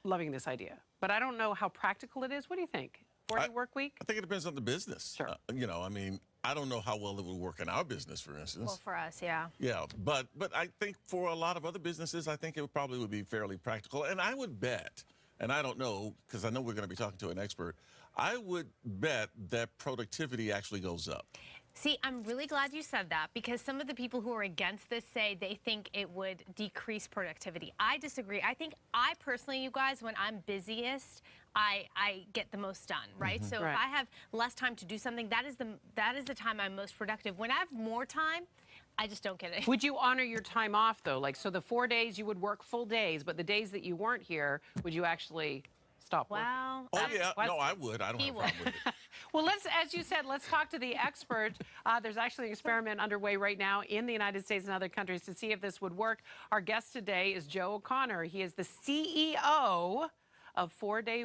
loving this idea, but I don't know how practical it is. What do you think? 4-day work week? I think it depends on the business. Sure. You know, I mean, I don't know how well it would work in our business, for instance. Well, for us, yeah. Yeah, but I think for a lot of other businesses, I think it probably would be fairly practical. And I would bet, and I don't know, because I know we're going to be talking to an expert, I would bet that productivity actually goes up. See, I'm really glad you said that, because some of the people who are against this say they think it would decrease productivity. I disagree. I think I personally, you guys, when I'm busiest, I get the most done, right? So if I have less time to do something, that is the time I'm most productive. When I have more time, I just don't get it. Would you honor your time off, though? Like, so the 4 days you would work full days, but the days that you weren't here, would you actually stop working? Well, oh yeah, no, I would. I don't have a problem with it. Well, as you said, let's talk to the expert. There's actually an experiment underway right now in the United States and other countries to see if this would work. Our guest today is Joe O'Connor. He is the CEO of 4-Day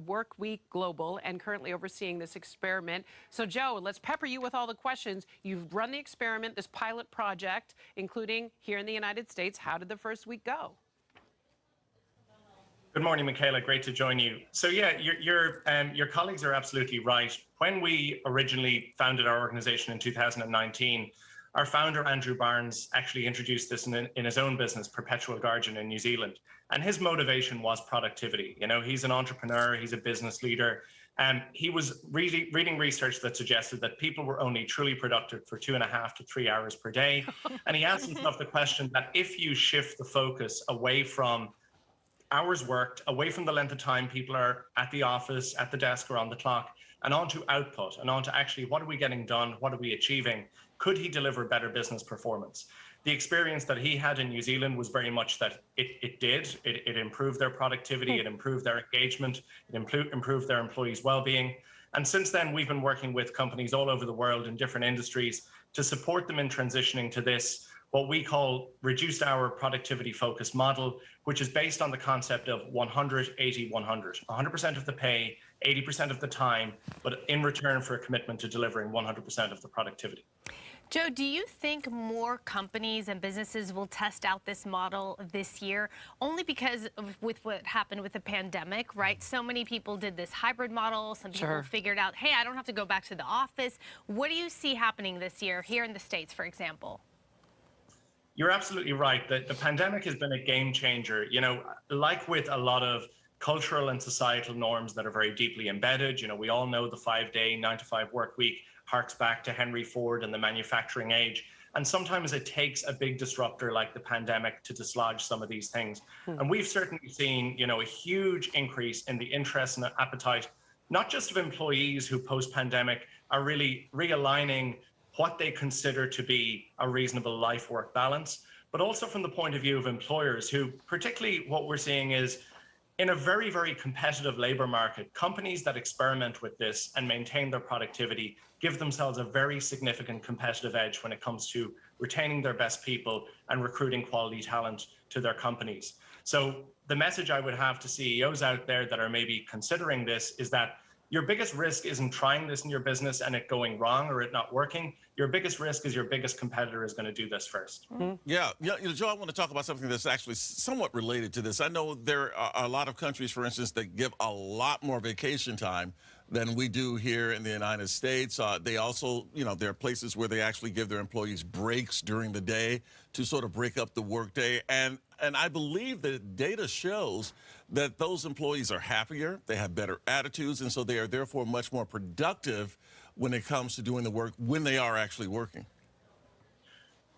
Work Week Global and currently overseeing this experiment. So, Joe, let's pepper you with all the questions. You've run the experiment, this pilot project, including here in the United States. How did the first week go? Good morning, Michaela. Great to join you. So yeah, your colleagues are absolutely right. When we originally founded our organization in 2019, our founder, Andrew Barnes, actually introduced this in his own business, Perpetual Guardian in New Zealand. And his motivation was productivity. You know, he's an entrepreneur, he's a business leader. And he was reading research that suggested that people were only truly productive for 2.5 to 3 hours per day. And he asked himself the question that if you shift the focus away from hours worked, away from the length of time people are at the office, at the desk, or on the clock, and onto output, and onto actually what are we getting done, what are we achieving, could he deliver better business performance? The experience that he had in New Zealand was very much that it did. It improved their productivity, it improved their engagement, it improved their employees' well-being. And since then, we've been working with companies all over the world in different industries to support them in transitioning to this, what we call reduced hour productivity focused model, which is based on the concept of 100, 80, 100. 100% of the pay, 80% of the time, but in return for a commitment to delivering 100% of the productivity. Joe, do you think more companies and businesses will test out this model this year? Only because with what happened with the pandemic, right? So many people did this hybrid model. Some people figured out, hey, I don't have to go back to the office. What do you see happening this year here in the States, for example? You're absolutely right. The pandemic has been a game changer. You know, like with a lot of cultural and societal norms that are very deeply embedded, you know, we all know the 5-day, 9-to-5 work week harks back to Henry Ford and the manufacturing age. And sometimes it takes a big disruptor like the pandemic to dislodge some of these things. And we've certainly seen, you know, a huge increase in the interest and appetite, not just of employees who post-pandemic are really realigning what they consider to be a reasonable life-work balance, but also from the point of view of employers who, particularly what we're seeing is, in a very, very competitive labor market, companies that experiment with this and maintain their productivity give themselves a very significant competitive edge when it comes to retaining their best people and recruiting quality talent to their companies. So the message I would have to CEOs out there that are maybe considering this is that your biggest risk isn't trying this in your business and it going wrong or it not working. Your biggest risk is your biggest competitor is going to do this first. Yeah, you know, Joe, I want to talk about something that's actually somewhat related to this. I know there are a lot of countries, for instance, that give a lot more vacation time than we do here in the United States. They also, there are places where they actually give their employees breaks during the day to sort of break up the workday. And I believe that data shows that those employees are happier, they have better attitudes, and so they are therefore much more productive when it comes to doing the work when they are actually working.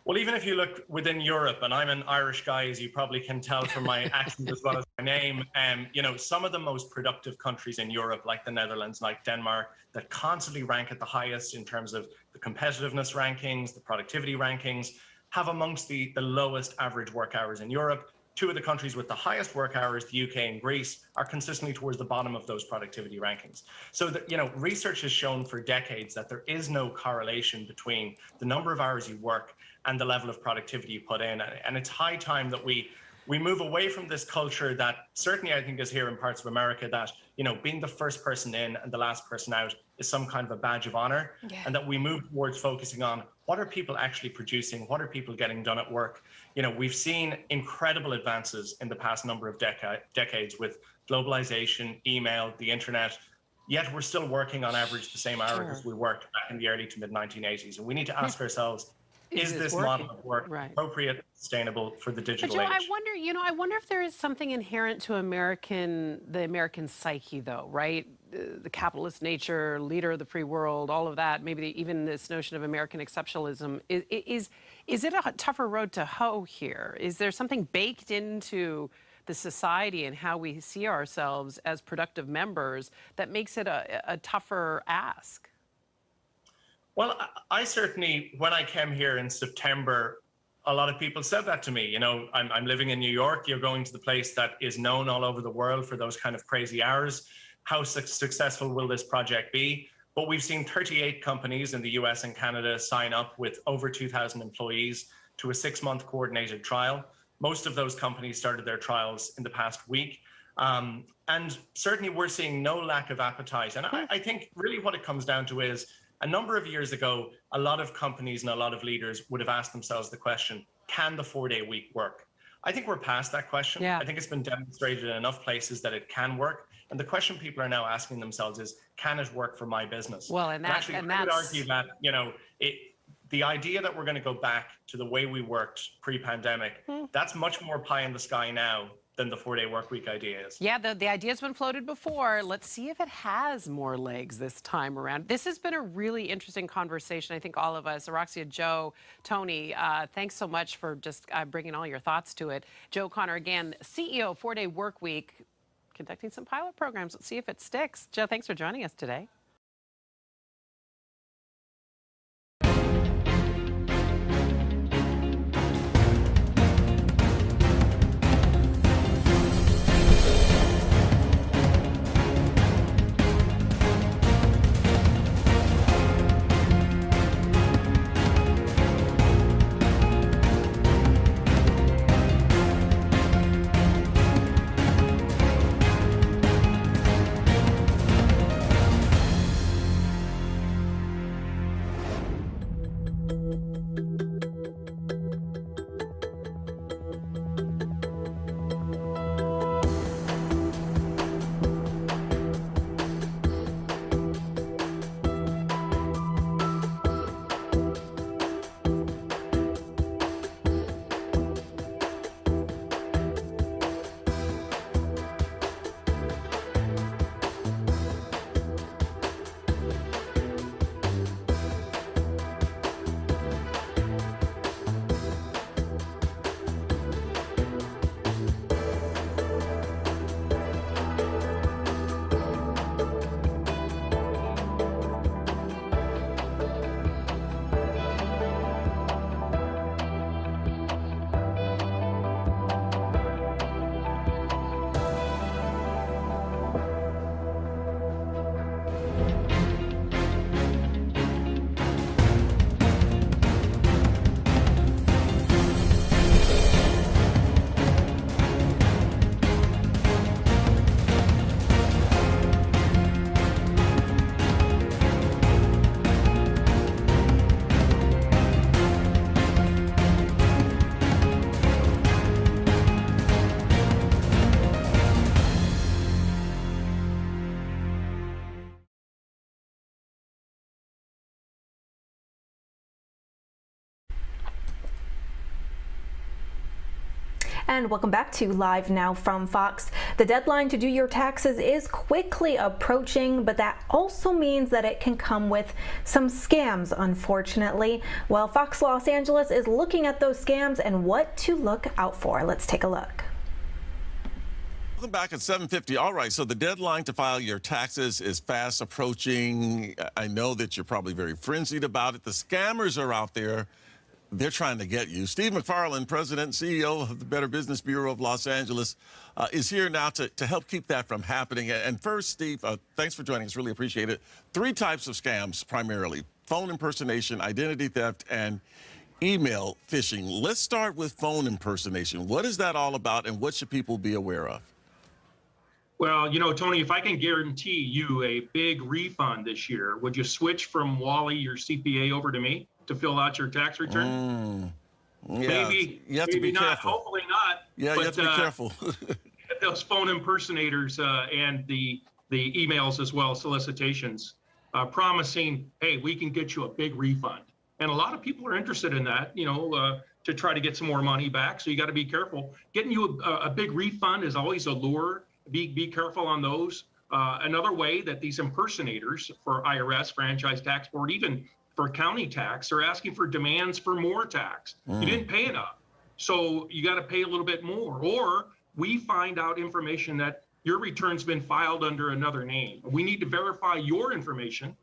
Well, even if you look within Europe, and I'm an Irish guy, as you probably can tell from my accent as well as my name, some of the most productive countries in Europe, like the Netherlands, like Denmark, that constantly rank at the highest in terms of the competitiveness rankings, the productivity rankings, have amongst the lowest average work hours in Europe. Two of the countries with the highest work hours, the UK and Greece, are consistently towards the bottom of those productivity rankings. So that, research has shown for decades that there is no correlation between the number of hours you work and the level of productivity you put in. And it's high time that we move away from this culture that certainly I think is here in parts of America, that, being the first person in and the last person out is some kind of a badge of honor. Yeah. And that we move towards focusing on what are people actually producing? What are people getting done at work? We've seen incredible advances in the past number of decades with globalization, email, the internet, yet we're still working on average the same hours as we worked back in the early to mid 1980s. And we need to ask ourselves, is this model of work appropriate, sustainable for the digital age? I wonder if there is something inherent to the American psyche, though, right? The capitalist nature, leader of the free world, all of that. Maybe even this notion of American exceptionalism. Is it a tougher road to hoe here? Is there something baked into the society and how we see ourselves as productive members that makes it a tougher ask? Well, I certainly, when I came here in September, a lot of people said that to me. I'm living in New York. You're going to the place that is known all over the world for those kind of crazy hours. How successful will this project be? But we've seen 38 companies in the US and Canada sign up with over 2,000 employees to a 6-month coordinated trial. Most of those companies started their trials in the past week. And certainly we're seeing no lack of appetite. And I think really what it comes down to is, a number of years ago, a lot of companies and a lot of leaders would have asked themselves the question, can the 4-day week work? I think we're past that question. Yeah. I think it's been demonstrated in enough places that it can work. And the question people are now asking themselves is, can it work for my business? Well, I would argue that, the idea that we're going to go back to the way we worked pre-pandemic, that's much more pie in the sky now than the 4-day work week idea is. Yeah, the idea's been floated before. Let's see if it has more legs this time around. This has been a really interesting conversation. I think all of us, Araxia, Joe, Tony, thanks so much for just bringing all your thoughts to it. Joe Connor, again, CEO, 4-day work week, conducting some pilot programs. Let's see if it sticks. Joe, thanks for joining us today. And welcome back to Live Now from Fox. The deadline to do your taxes is quickly approaching, but that also means that it can come with some scams, unfortunately. Well, Fox Los Angeles is looking at those scams and what to look out for. Let's take a look. Welcome back at 7:50. All right, so the deadline to file your taxes is fast approaching. I know that you're probably very frenzied about it. The scammers are out there. They're trying to get you. Steve McFarland, President and CEO of the Better Business Bureau of Los Angeles, is here now to help keep that from happening. And first, Steve, thanks for joining us. Really appreciate it. 3 types of scams primarily: phone impersonation, identity theft, and email phishing. Let's start with phone impersonation. What is that all about, and what should people be aware of? Well, you know, Tony, if I can guarantee you a big refund this year, would you switch from Wally, your CPA, over to me to fill out your tax return? Yeah, maybe, you have maybe to be not, careful. hopefully not. Yeah, but, you have to be careful. Those phone impersonators and the emails as well, solicitations, promising, hey, we can get you a big refund. And a lot of people are interested in that, you know, to try to get some more money back. So you got to be careful. Getting you a big refund is always a lure. Be careful on those. Another way that these impersonators for IRS, Franchise Tax Board, even for county tax, are asking for demands for more tax. You didn't pay enough, so you got to pay a little bit more. Or we find out information that your return's been filed under another name. We need to verify your information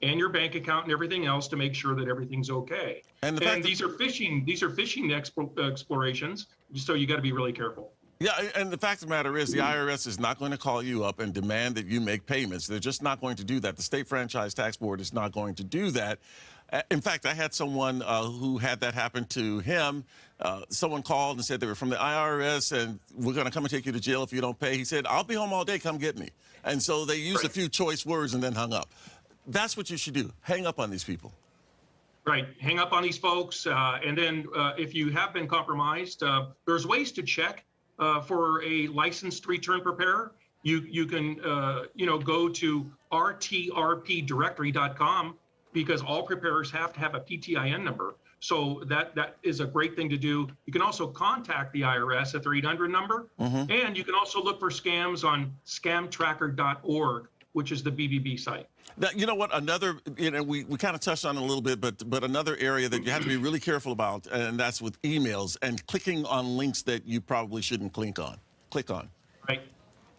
and your bank account and everything else to make sure that everything's okay. And these are phishing explorations, so you got to be really careful. Yeah, and the fact of the matter is the IRS is not going to call you up and demand that you make payments. They're just not going to do that. The State Franchise Tax Board is not going to do that. In fact, I had someone who had that happen to him. Someone called and said they were from the IRS and we're going to come and take you to jail if you don't pay. He said, I'll be home all day, come get me. And so they used a few choice words and then hung up. That's what you should do. Hang up on these people. Right. Hang up on these folks. And then if you have been compromised, there's ways to check for a licensed return preparer. You can go to rtrpdirectory.com, because all preparers have to have a PTIN number. So that is a great thing to do. You can also contact the IRS at their 800 number. And you can also look for scams on scamtracker.org, which is the BBB site. Now, you know what? Another, we kind of touched on it a little bit, but another area that you have to be really careful about, and that's with emails and clicking on links that you probably shouldn't click on. Right.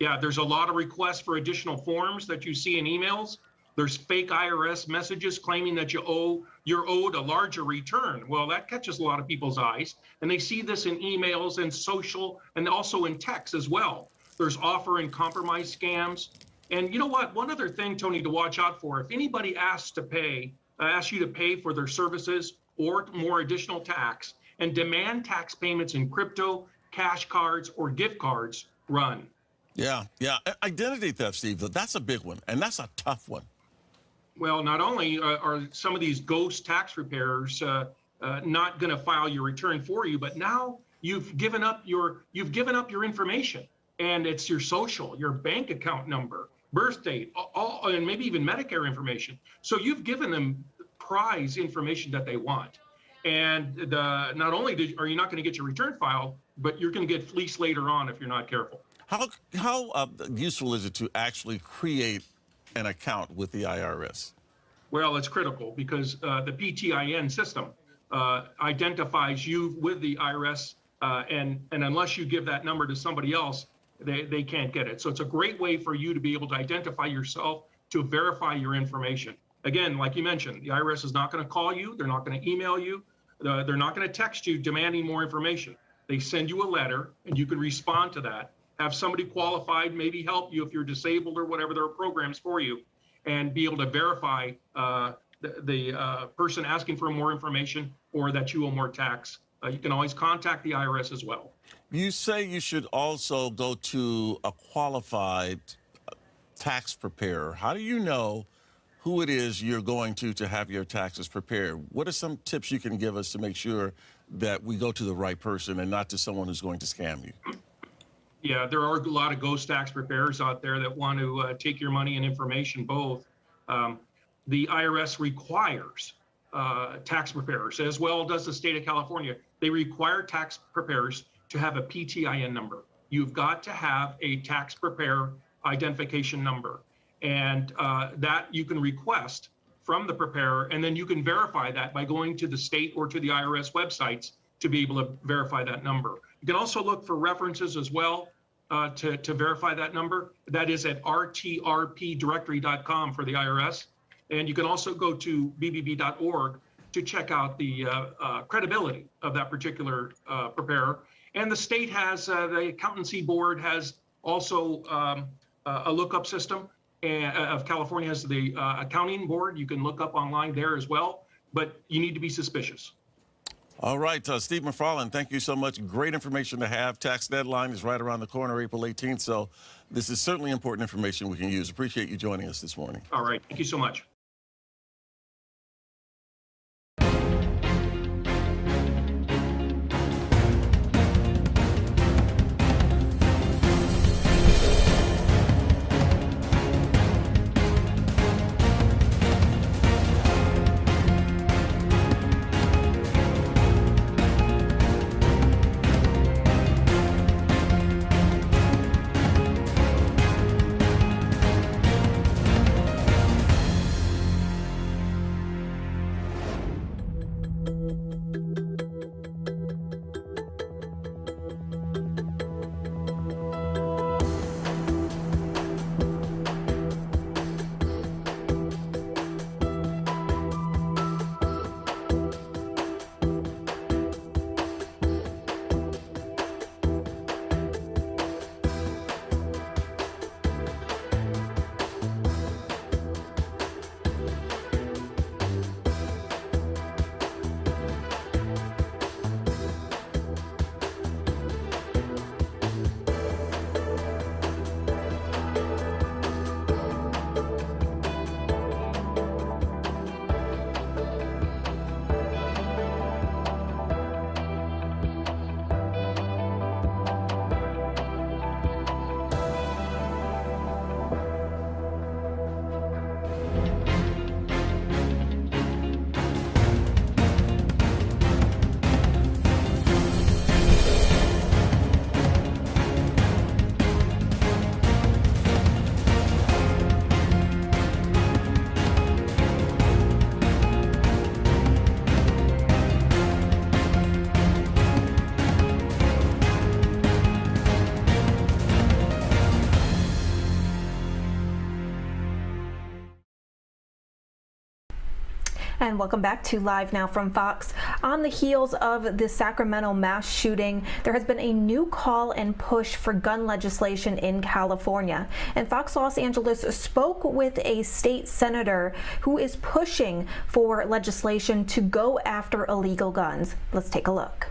Yeah, there's a lot of requests for additional forms that you see in emails. There's fake IRS messages claiming that you're owed a larger return. Well, that catches a lot of people's eyes, and they see this in emails and social and also in text as well. There's offer and compromise scams. And you know what? One other thing, Tony, to watch out for: if anybody asks you to pay for their services or more additional tax and demand tax payments in crypto, cash cards, or gift cards, run. Yeah. Identity theft, Steve, that's a big one, and that's a tough one. Well, not only are some of these ghost tax preparers not going to file your return for you, but now you've given up your information, and it's your social, your bank account number, birth date, and maybe even Medicare information. So you've given them prize information that they want. And not only are you not going to get your return filed, but you're going to get fleeced later on if you're not careful. How useful is it to actually create an account with the IRS? Well, it's critical because the PTIN system identifies you with the IRS, and unless you give that number to somebody else, they can't get it. So it's a great way for you to be able to identify yourself, to verify your information. Again, like you mentioned, the IRS is not going to call you. They're not going to email you. They're not going to text you demanding more information. They send you a letter, and you can respond to that. Have somebody qualified maybe help you if you're disabled or whatever. There are programs for you, and be able to verify the person asking for more information or that you owe more tax. You can always contact the IRS as well. You say you should also go to a qualified tax preparer. How do you know who it is you're going to have your taxes prepared? What are some tips you can give us to make sure that we go to the right person and not to someone who's going to scam you? Yeah, there are a lot of ghost tax preparers out there that want to take your money and information both. The IRS requires tax preparers, as well does the state of California. They require tax preparers to have a PTIN number. You've got to have a tax preparer identification number, and that you can request from the preparer, and then you can verify that by going to the state or to the IRS websites to be able to verify that number. You can also look for references as well to verify that number. That is at rtrpdirectory.com for the IRS. And you can also go to bbb.org to check out the credibility of that particular preparer. And the state has, the accountancy board has also a lookup system of California has the accounting board. You can look up online there as well, but you need to be suspicious. All right, Steve McFarland, thank you so much. Great information to have. Tax deadline is right around the corner, April 18th. So this is certainly important information we can use. Appreciate you joining us this morning. All right, thank you so much. And welcome back to Live Now from Fox. On the heels of the Sacramento mass shooting, there has been a new call and push for gun legislation in California. And Fox Los Angeles spoke with a state senator who is pushing for legislation to go after illegal guns. Let's take a look.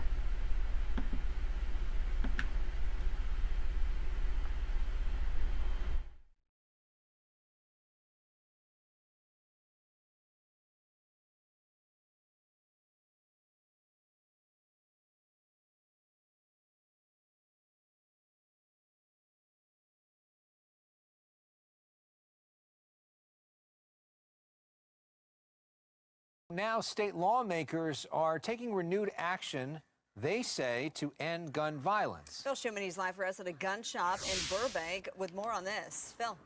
Now, state lawmakers are taking renewed action, they say, to end gun violence. Phil Shumaney's live for us at a gun shop in Burbank with more on this. Phil.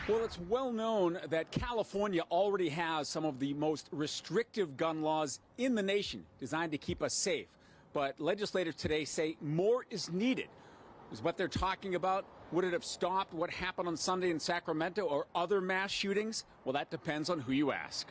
Well, it's well known that California already has some of the most restrictive gun laws in the nation designed to keep us safe. But legislators today say more is needed. Is what they're talking about. Would it have stopped what happened on Sunday in Sacramento or other mass shootings? Well, that depends on who you ask.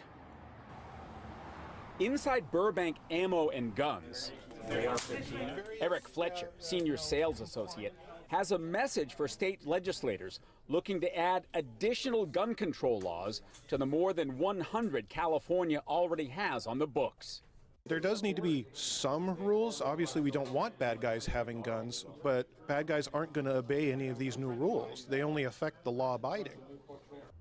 Inside Burbank Ammo and Guns, Eric Fletcher, senior sales associate, has a message for state legislators looking to add additional gun control laws to the more than 100 California already has on the books. There does need to be some rules. Obviously, we don't want bad guys having guns, but bad guys aren't going to obey any of these new rules. They only affect the law-abiding.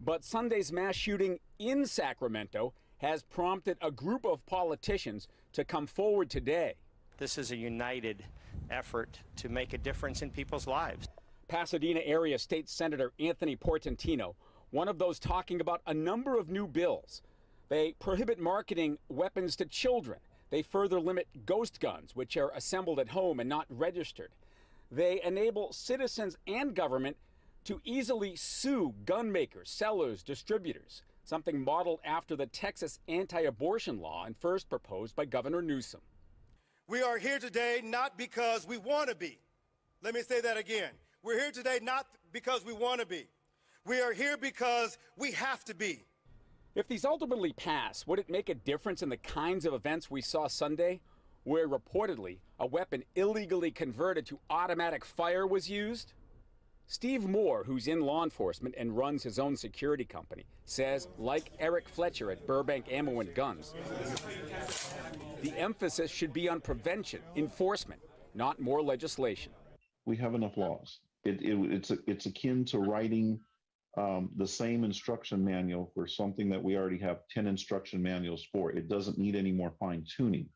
But Sunday's mass shooting in Sacramento has prompted a group of politicians to come forward today. This is a united effort to make a difference in people's lives. Pasadena area State Senator Anthony Portantino, one of those talking about a number of new bills. They prohibit marketing weapons to children. They further limit ghost guns, which are assembled at home and not registered. They enable citizens and government to easily sue gun makers, sellers, distributors, something modeled after the Texas anti-abortion law and first proposed by Governor Newsom. We are here today not because we want to be. Let me say that again. We're here today not because we want to be. We are here because we have to be. If these ultimately pass, would it make a difference in the kinds of events we saw Sunday, where reportedly a weapon illegally converted to automatic fire was used? Steve Moore, who's in law enforcement and runs his own security company, says, like Eric Fletcher at Burbank Ammo and Guns, the emphasis should be on prevention, enforcement, not more legislation. We have enough laws. It's akin to writing the same instruction manual for something that we already have 10 instruction manuals for. It doesn't need any more fine-tuning.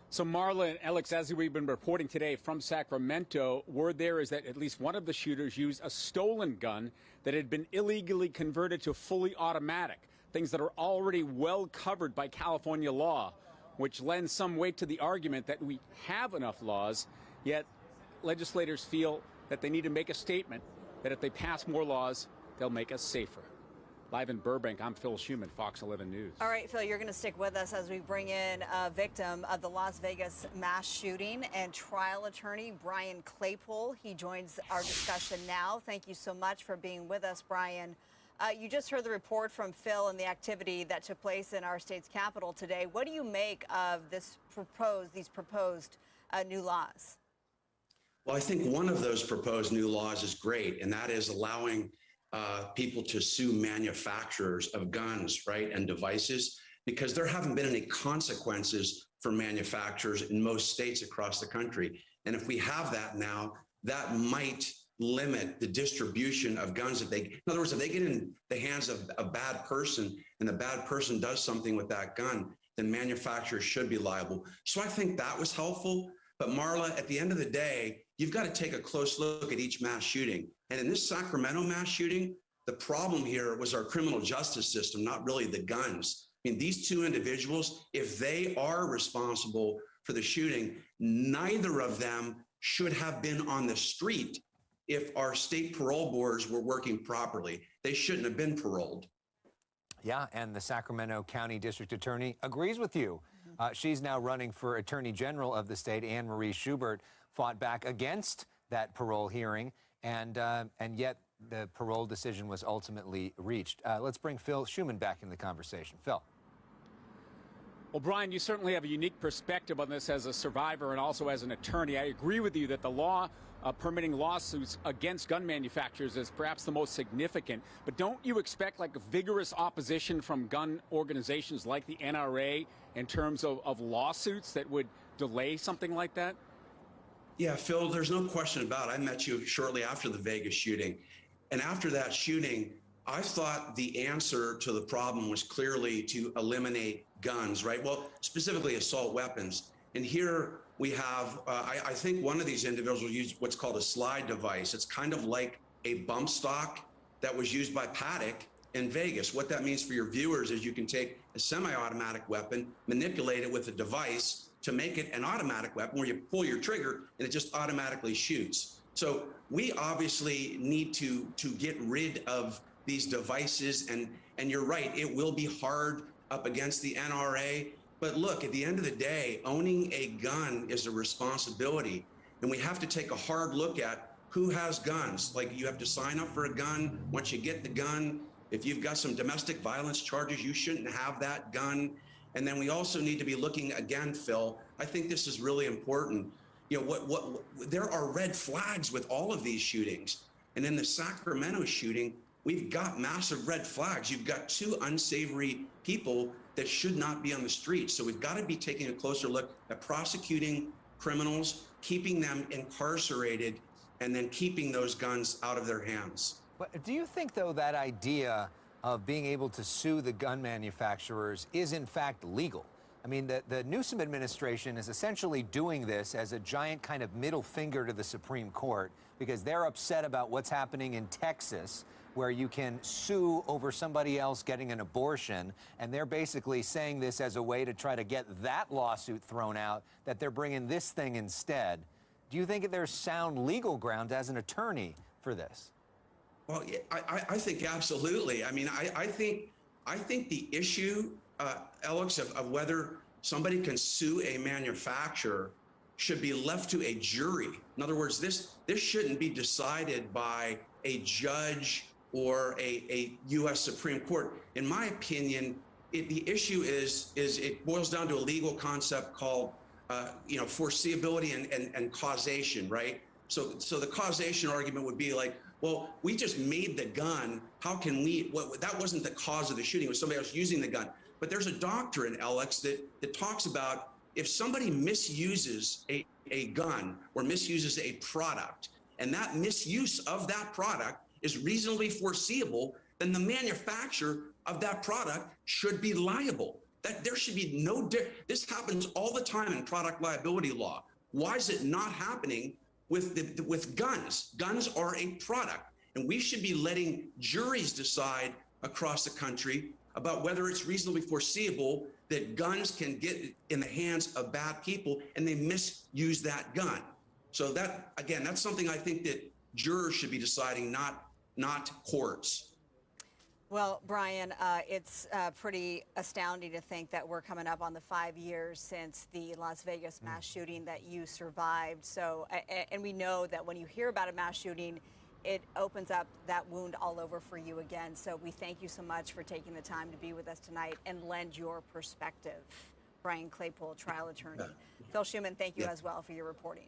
So Marla and Alex, as we've been reporting today from Sacramento, word there is that at least one of the shooters used a stolen gun that had been illegally converted to fully automatic, things that are already well covered by California law, which lends some weight to the argument that we have enough laws, yet legislators feel that they need to make a statement that if they pass more laws, they'll make us safer. Live in Burbank, I'm Phil Schuman, Fox 11 News. All right, Phil, you're going to stick with us as we bring in a victim of the Las Vegas mass shooting and trial attorney Brian Claypool. He joins our discussion now. Thank you so much for being with us, Brian. You just heard the report from Phil and the activity that took place in our state's capital today. What do you make of these proposed new laws? Well, I think one of those proposed new laws is great, and that is allowing people to sue manufacturers of guns, right, and devices, because there haven't been any consequences for manufacturers in most states across the country. And if we have that now, that might limit the distribution of guns. In other words, if they get in the hands of a bad person and the bad person does something with that gun, then manufacturers should be liable. So I think that was helpful. But Marla, at the end of the day, you've got to take a close look at each mass shooting. And in this Sacramento mass shooting, the problem here was our criminal justice system, not really the guns. I mean, these two individuals, if they are responsible for the shooting, neither of them should have been on the street if our state parole boards were working properly. They shouldn't have been paroled. Yeah, and the Sacramento County District Attorney agrees with you. She's now running for Attorney General of the state. Anne Marie Schubert fought back against that parole hearing, and yet the parole decision was ultimately reached. Let's bring Phil Schuman back in the conversation. Phil. Well, Brian, you certainly have a unique perspective on this as a survivor and also as an attorney. I agree with you that the law permitting lawsuits against gun manufacturers is perhaps the most significant. But don't you expect like vigorous opposition from gun organizations like the NRA in terms of lawsuits that would delay something like that? Yeah, Phil, there's no question about it. I met you shortly after the Vegas shooting. And after that shooting, I thought the answer to the problem was clearly to eliminate guns, right? Well, specifically assault weapons. And here we have, I think one of these individuals used what's called a slide device. It's kind of like a bump stock that was used by Paddock in Vegas. What that means for your viewers is you can take a semi-automatic weapon, manipulate it with a device to make it an automatic weapon where you pull your trigger and it just automatically shoots. So we obviously need to get rid of these devices, and you're right, it will be hard up against the NRA. But look, at the end of the day, owning a gun is a responsibility, and we have to take a hard look at who has guns. Like, you have to sign up for a gun. Once you get the gun, if you've got some domestic violence charges, you shouldn't have that gun. And then we also need to be looking again, Phil, I think this is really important. You know, there are red flags with all of these shootings. And in the Sacramento shooting, we've got massive red flags. You've got two unsavory people that should not be on the street. So we've got to be taking a closer look at prosecuting criminals, keeping them incarcerated, and then keeping those guns out of their hands. But do you think, though, that idea of being able to sue the gun manufacturers is in fact legal? I mean, the Newsom administration is essentially doing this as a giant kind of middle finger to the Supreme Court because they're upset about what's happening in Texas, where you can sue over somebody else getting an abortion, and they're basically saying this as a way to try to get that lawsuit thrown out, that they're bringing this thing instead. Do you think there's sound legal ground as an attorney for this? Well, I think absolutely. I mean, I think the issue, Alex, of whether somebody can sue a manufacturer should be left to a jury. In other words, this shouldn't be decided by a judge or a U.S. Supreme Court. In my opinion, the issue is it boils down to a legal concept called foreseeability and causation, right? So the causation argument would be like, well, we just made the gun. How can we? That wasn't the cause of the shooting. It was somebody else using the gun. But there's a doctrine, Alex, that talks about if somebody misuses a gun or misuses a product, and that misuse of that product is reasonably foreseeable, then the manufacturer of that product should be liable. That there should be no this happens all the time in product liability law. Why is it not happening with guns? Guns are a product, and we should be letting juries decide across the country about whether it's reasonably foreseeable that guns can get in the hands of bad people and they misuse that gun. So that, again, that's something I think that jurors should be deciding, not courts. Well, Brian, it's pretty astounding to think that we're coming up on the 5 years since the Las Vegas mass shooting that you survived. So, and we know that when you hear about a mass shooting, it opens up that wound all over for you again. So we thank you so much for taking the time to be with us tonight and lend your perspective. Brian Claypool, trial attorney. Phil Schuman, thank you as well for your reporting.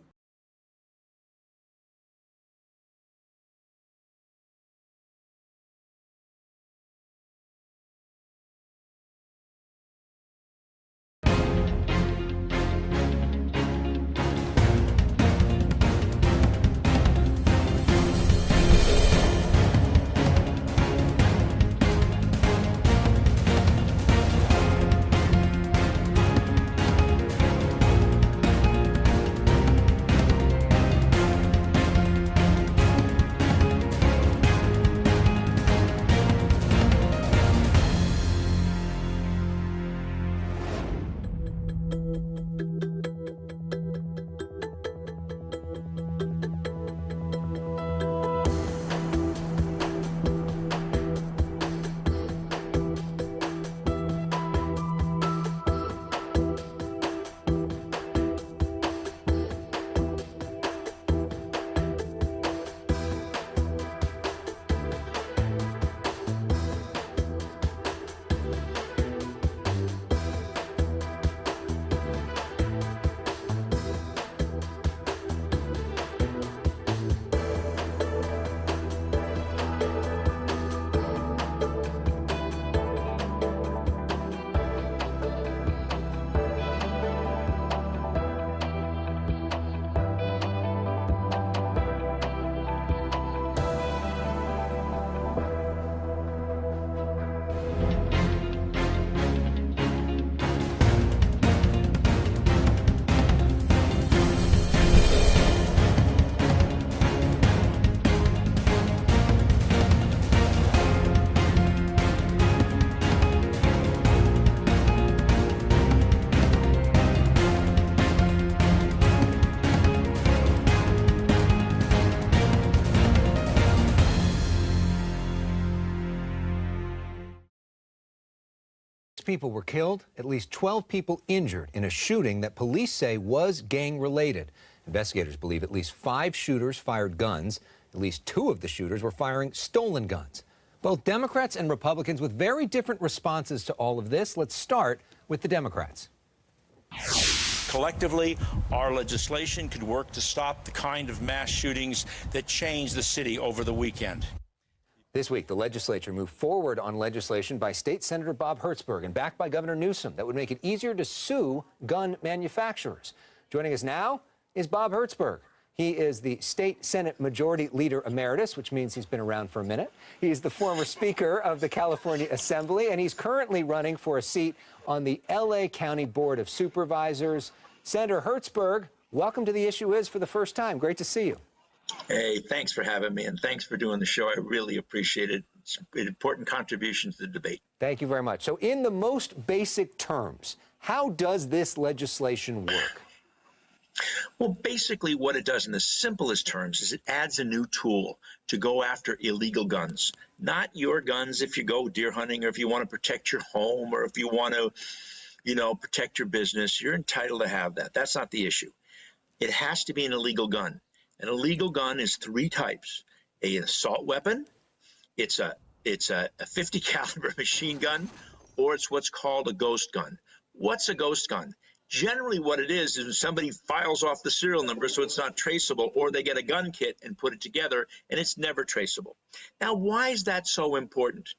People were killed, at least 12 people injured in a shooting that police say was gang-related. Investigators believe at least 5 shooters fired guns. At least 2 of the shooters were firing stolen guns. Both Democrats and Republicans with very different responses to all of this. Let's start with the Democrats. Collectively, our legislation could work to stop the kind of mass shootings that changed the city over the weekend. This week, the legislature moved forward on legislation by State Senator Bob Hertzberg and backed by Governor Newsom that would make it easier to sue gun manufacturers. Joining us now is Bob Hertzberg. He is the State Senate Majority Leader Emeritus, which means he's been around for a minute. He's the former Speaker of the California Assembly, and he's currently running for a seat on the L.A. County Board of Supervisors. Senator Hertzberg, welcome to The Issue Is for the first time. Great to see you. Hey, thanks for having me, and thanks for doing the show. I really appreciate it. It's an important contribution to the debate. Thank you very much. So in the most basic terms, how does this legislation work? Well, basically what it does in the simplest terms is it adds a new tool to go after illegal guns. Not your guns if you go deer hunting or if you want to protect your home or if you want to, protect your business. You're entitled to have that. That's not the issue. It has to be an illegal gun. An illegal gun is three types: an assault weapon, it's a 50 caliber machine gun, or it's what's called a ghost gun. What's a ghost gun? Generally what it is when somebody files off the serial number so it's not traceable, or they get a gun kit and put it together and it's never traceable. Now, why is that so important?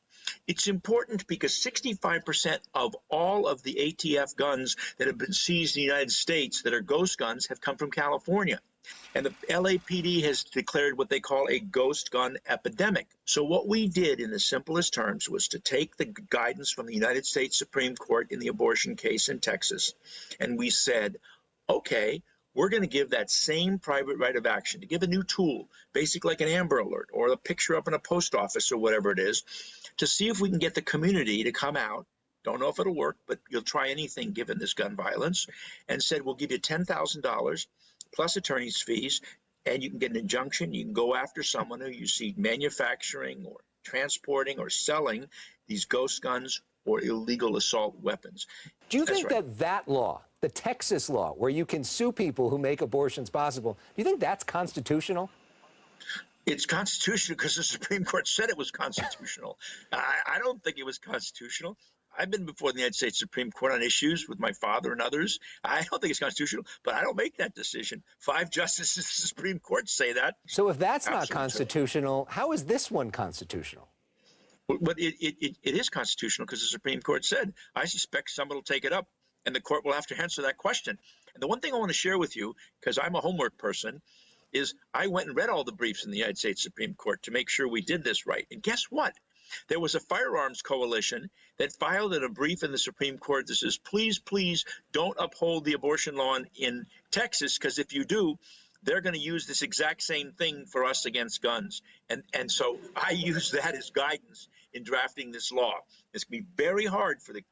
It's important because 65% of all of the ATF guns that have been seized in the United States that are ghost guns have come from California. And the LAPD has declared what they call a ghost gun epidemic. So what we did in the simplest terms was to take the guidance from the United States Supreme Court in the abortion case in Texas, and we said, okay, we're going to give that same private right of action, to give a new tool, basically like an Amber Alert or a picture up in a post office or whatever it is, to see if we can get the community to come out. Don't know if it'll work, but you'll try anything given this gun violence, and said, we'll give you $10,000 plus attorney's fees, and you can get an injunction. You can go after someone who you see manufacturing or transporting or selling these ghost guns or illegal assault weapons. Do you think that law, the Texas law, where you can sue people who make abortions possible, do you think that's constitutional? It's constitutional because the Supreme Court said it was constitutional. I don't think it was constitutional. I've been before the United States Supreme Court on issues with my father and others. I don't think it's constitutional, but I don't make that decision. 5 justices of the Supreme Court say that. So if that's not constitutional, how is this one constitutional? But it is constitutional because the Supreme Court said, I suspect someone will take it up, and the court will have to answer that question. And the one thing I want to share with you, because I'm a homework person, is I went and read all the briefs in the United States Supreme Court to make sure we did this right. And guess what? There was a firearms coalition that filed in a brief in the Supreme Court that says, please, please don't uphold the abortion law in Texas, because if you do, they're going to use this exact same thing for us against guns. And so I use that as guidance in drafting this law. It's going to be very hard for the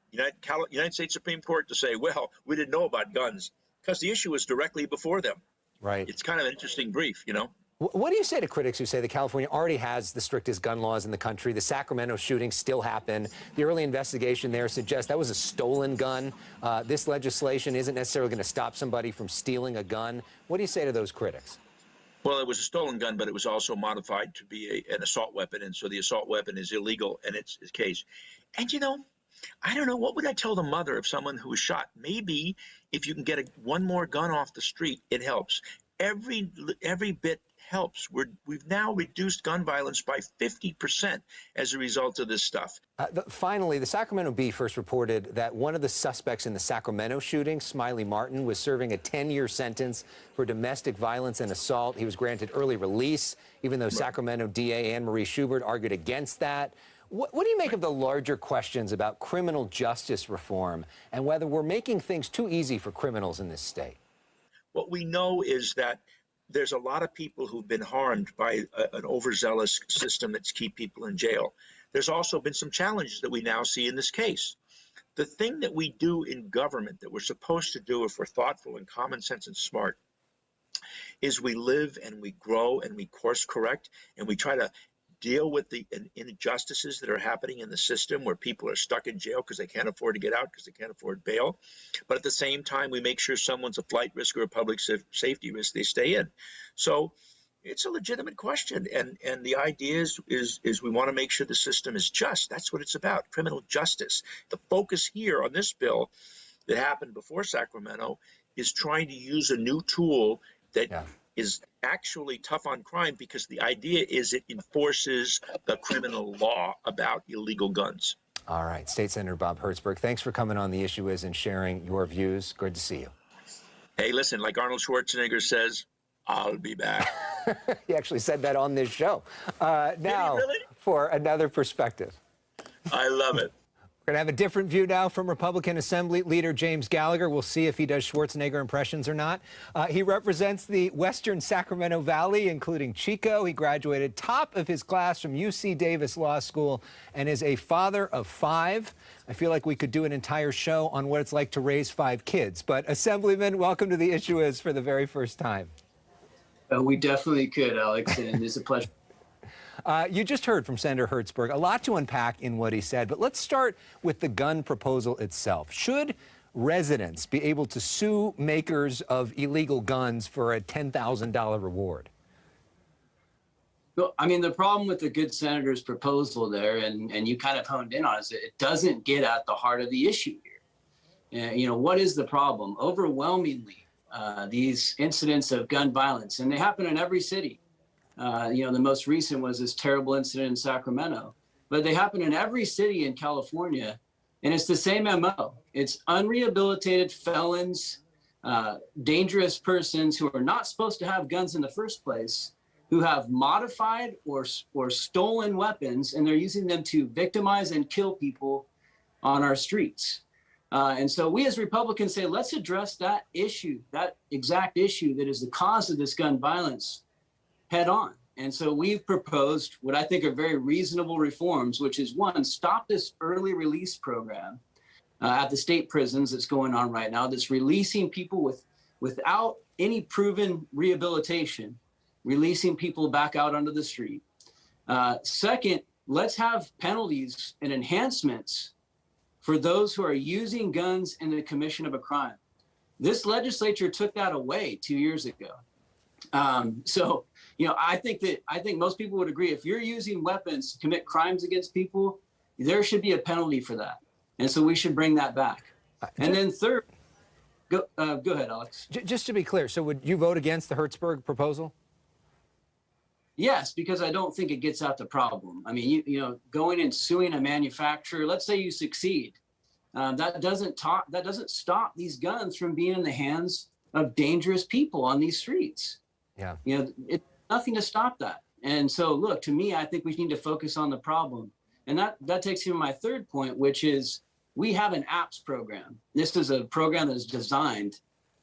United States Supreme Court to say, well, we didn't know about guns, because the issue was directly before them. Right. It's kind of an interesting brief, What do you say to critics who say that California already has the strictest gun laws in the country? The Sacramento shooting still happened. The early investigation there suggests that was a stolen gun. This legislation isn't necessarily going to stop somebody from stealing a gun. What do you say to those critics? Well, it was a stolen gun, but it was also modified to be an assault weapon, and so the assault weapon is illegal in its case. And, I don't know, what would I tell the mother of someone who was shot? Maybe if you can get one more gun off the street, it helps. Every bit helps. We've now reduced gun violence by 50% as a result of this stuff. Finally, the Sacramento Bee first reported that one of the suspects in the Sacramento shooting, Smiley Martin, was serving a 10-year sentence for domestic violence and assault. He was granted early release, even though Sacramento DA Anne-Marie Schubert argued against that. What do you make of the larger questions about criminal justice reform and whether we're making things too easy for criminals in this state? What we know is that there's a lot of people who've been harmed by an overzealous system that's keep people in jail. There's also been some challenges that we now see in this case. The thing that we do in government that we're supposed to do if we're thoughtful and common sense and smart is we live and we grow and we course correct and we try to deal with the injustices that are happening in the system where people are stuck in jail because they can't afford to get out because they can't afford bail. But at the same time, we make sure someone's a flight risk or a public safety risk, they stay in. So it's a legitimate question. And the idea is we want to make sure the system is just. That's what it's about, criminal justice. The focus here on this bill that happened before Sacramento is trying to use a new tool that is actually tough on crime, because the idea is it enforces the criminal law about illegal guns. All right. State Senator Bob Hertzberg, thanks for coming on The Issue Is and sharing your views. Good to see you. Hey, listen, like Arnold Schwarzenegger says, I'll be back. He actually said that on this show. Now, really? for another perspective. I love it. We're going to have a different view now from Republican Assembly Leader James Gallagher. We'll see if he does Schwarzenegger impressions or not. He represents the Western Sacramento Valley, including Chico. He graduated top of his class from UC Davis Law School and is a father of 5. I feel like we could do an entire show on what it's like to raise 5 kids. But Assemblyman, welcome to The Issue Is for the very first time. We definitely could, Alex, and it's a pleasure. You just heard from Senator Hertzberg. A lot to unpack in what he said, but let's start with the gun proposal itself. Should residents be able to sue makers of illegal guns for a $10,000 reward? Well, I mean, the problem with the good senator's proposal there, and you kind of honed in on it, is that it doesn't get at the heart of the issue here. You know, what is the problem? Overwhelmingly, these incidents of gun violence, and they happen in every city. You know, the most recent was this terrible incident in Sacramento, but they happen in every city in California, and it's the same MO. It's unrehabilitated felons, dangerous persons who are not supposed to have guns in the first place, who have modified or stolen weapons, and they're using them to victimize and kill people on our streets. And so we as Republicans say, let's address that issue, that exact issue that is the cause of this gun violence, head on. And so we've proposed what I think are very reasonable reforms, which is, 1, stop this early release program at the state prisons that's going on right now, that's releasing people without any proven rehabilitation, releasing people back out onto the street. Second, let's have penalties and enhancements for those who are using guns in the commission of a crime. This legislature took that away 2 years ago. So, you know, I think most people would agree, if you're using weapons to commit crimes against people, there should be a penalty for that. And so we should bring that back. And then third, go ahead, Alex. Just to be clear, so would you vote against the Hertzberg proposal? Yes, because I don't think it gets at the problem. I mean, you know, going and suing a manufacturer, let's say you succeed, that doesn't stop these guns from being in the hands of dangerous people on these streets. Yeah. You know, it's nothing to stop that. And so, look, to me, I think we need to focus on the problem. And that takes me to my third point, which is we have an APPS program. This is a program that is designed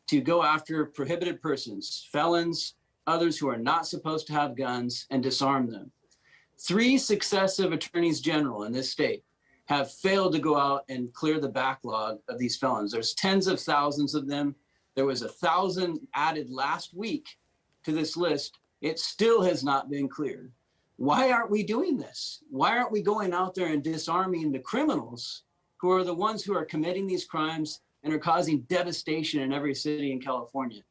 to go after prohibited persons, felons, others who are not supposed to have guns, and disarm them. 3 successive attorneys general in this state have failed to go out and clear the backlog of these felons. There's tens of thousands of them. There was 1,000 added last week to this list. It still has not been cleared. Why aren't we doing this? Why aren't we going out there and disarming the criminals who are the ones who are committing these crimes and are causing devastation in every city in California?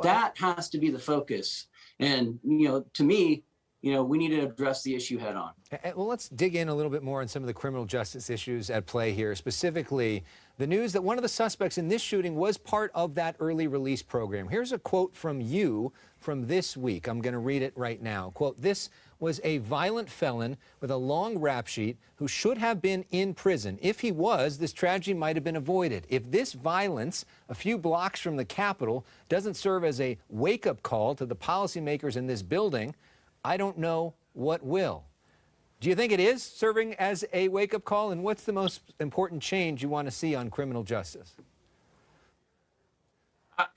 That has to be the focus. And, you know, to me, you know, we need to address the issue head on. Well, let's dig in a little bit more on some of the criminal justice issues at play here, specifically the news that one of the suspects in this shooting was part of that early release program. Here's a quote from you from this week. I'm going to read it right now. Quote, "This was a violent felon with a long rap sheet who should have been in prison. If he was, this tragedy might have been avoided. If this violence a few blocks from the Capitol doesn't serve as a wake-up call to the policymakers in this building, I don't know what will." Do you think it is serving as a wake-up call? And what's the most important change you want to see on criminal justice?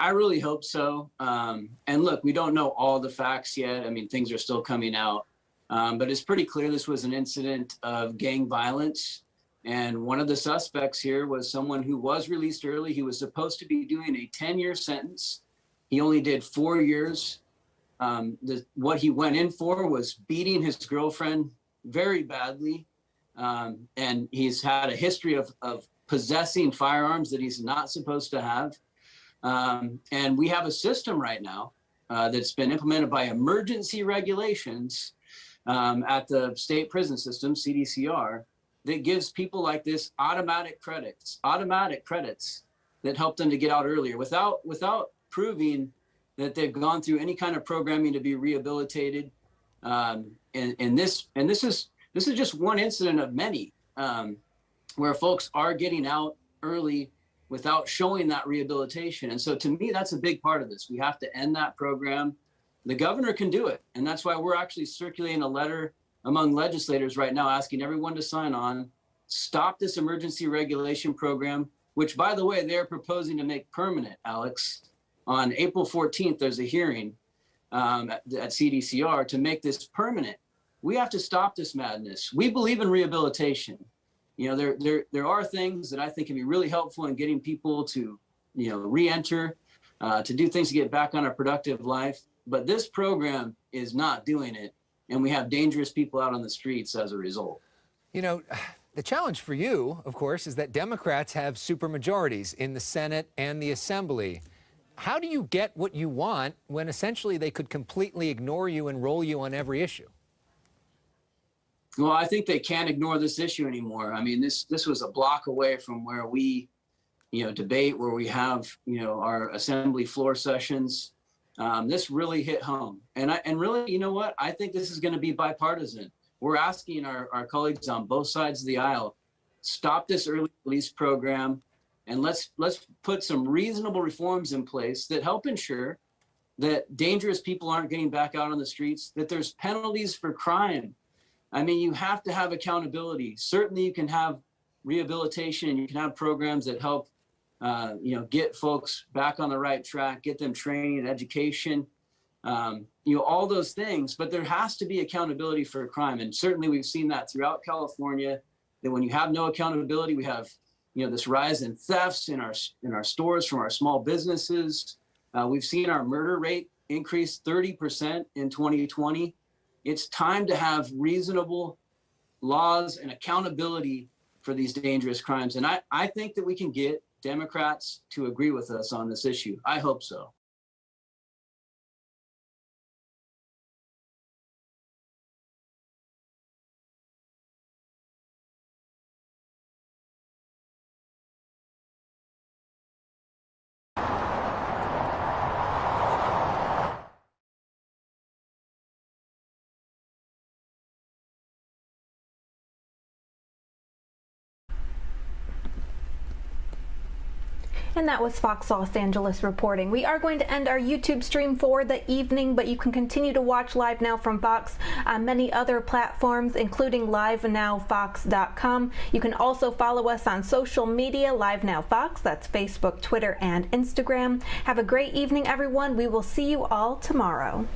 I really hope so. And look, we don't know all the facts yet. I mean, things are still coming out. But it's pretty clear this was an incident of gang violence. And one of the suspects here was someone who was released early. He was supposed to be doing a 10-year sentence. He only did 4 years. What he went in for was beating his girlfriend very badly. And he's had a history of possessing firearms that he's not supposed to have. And we have a system right now that's been implemented by emergency regulations at the state prison system, CDCR, that gives people like this automatic credits that help them to get out earlier without proving that they've gone through any kind of programming to be rehabilitated. And this is just one incident of many where folks are getting out early without showing that rehabilitation. And so to me, that's a big part of this. We have to end that program. The governor can do it. And that's why we're actually circulating a letter among legislators right now, asking everyone to sign on stop this emergency regulation program, which, by the way, they're proposing to make permanent, Alex. On April 14th, there's a hearing at CDCR to make this permanent. We have to stop this madness. We believe in rehabilitation. You know, there are things that I think can be really helpful in getting people to, you know, re-enter, to do things to get back on a productive life. But this program is not doing it, and we have dangerous people out on the streets as a result. You know, the challenge for you, of course, is that Democrats have supermajorities in the Senate and the Assembly. How do you get what you want when essentially they could completely ignore you and roll you on every issue? Well, I think they can't ignore this issue anymore. I mean, this was a block away from where we, you know, debate, where we have, you know, our assembly floor sessions. This really hit home. And really, you know what? I think this is going to be bipartisan. We're asking our colleagues on both sides of the aisle, stop this early release program, and let's put some reasonable reforms in place that help ensure that dangerous people aren't getting back out on the streets, that there's penalties for crime. I mean, you have to have accountability. Certainly you can have rehabilitation and you can have programs that help, you know, get folks back on the right track, get them training and education, you know, all those things, but there has to be accountability for crime. And certainly we've seen that throughout California, that when you have no accountability, we have, you know, this rise in thefts in our stores from our small businesses. We've seen our murder rate increase 30% in 2020. It's time to have reasonable laws and accountability for these dangerous crimes. And I think that we can get Democrats to agree with us on this issue. I hope so. And that was Fox Los Angeles reporting. We are going to end our YouTube stream for the evening, but you can continue to watch Live Now from Fox on many other platforms, including LiveNowFox.com. You can also follow us on social media, Live Now Fox. That's Facebook, Twitter, and Instagram. Have a great evening, everyone. We will see you all tomorrow.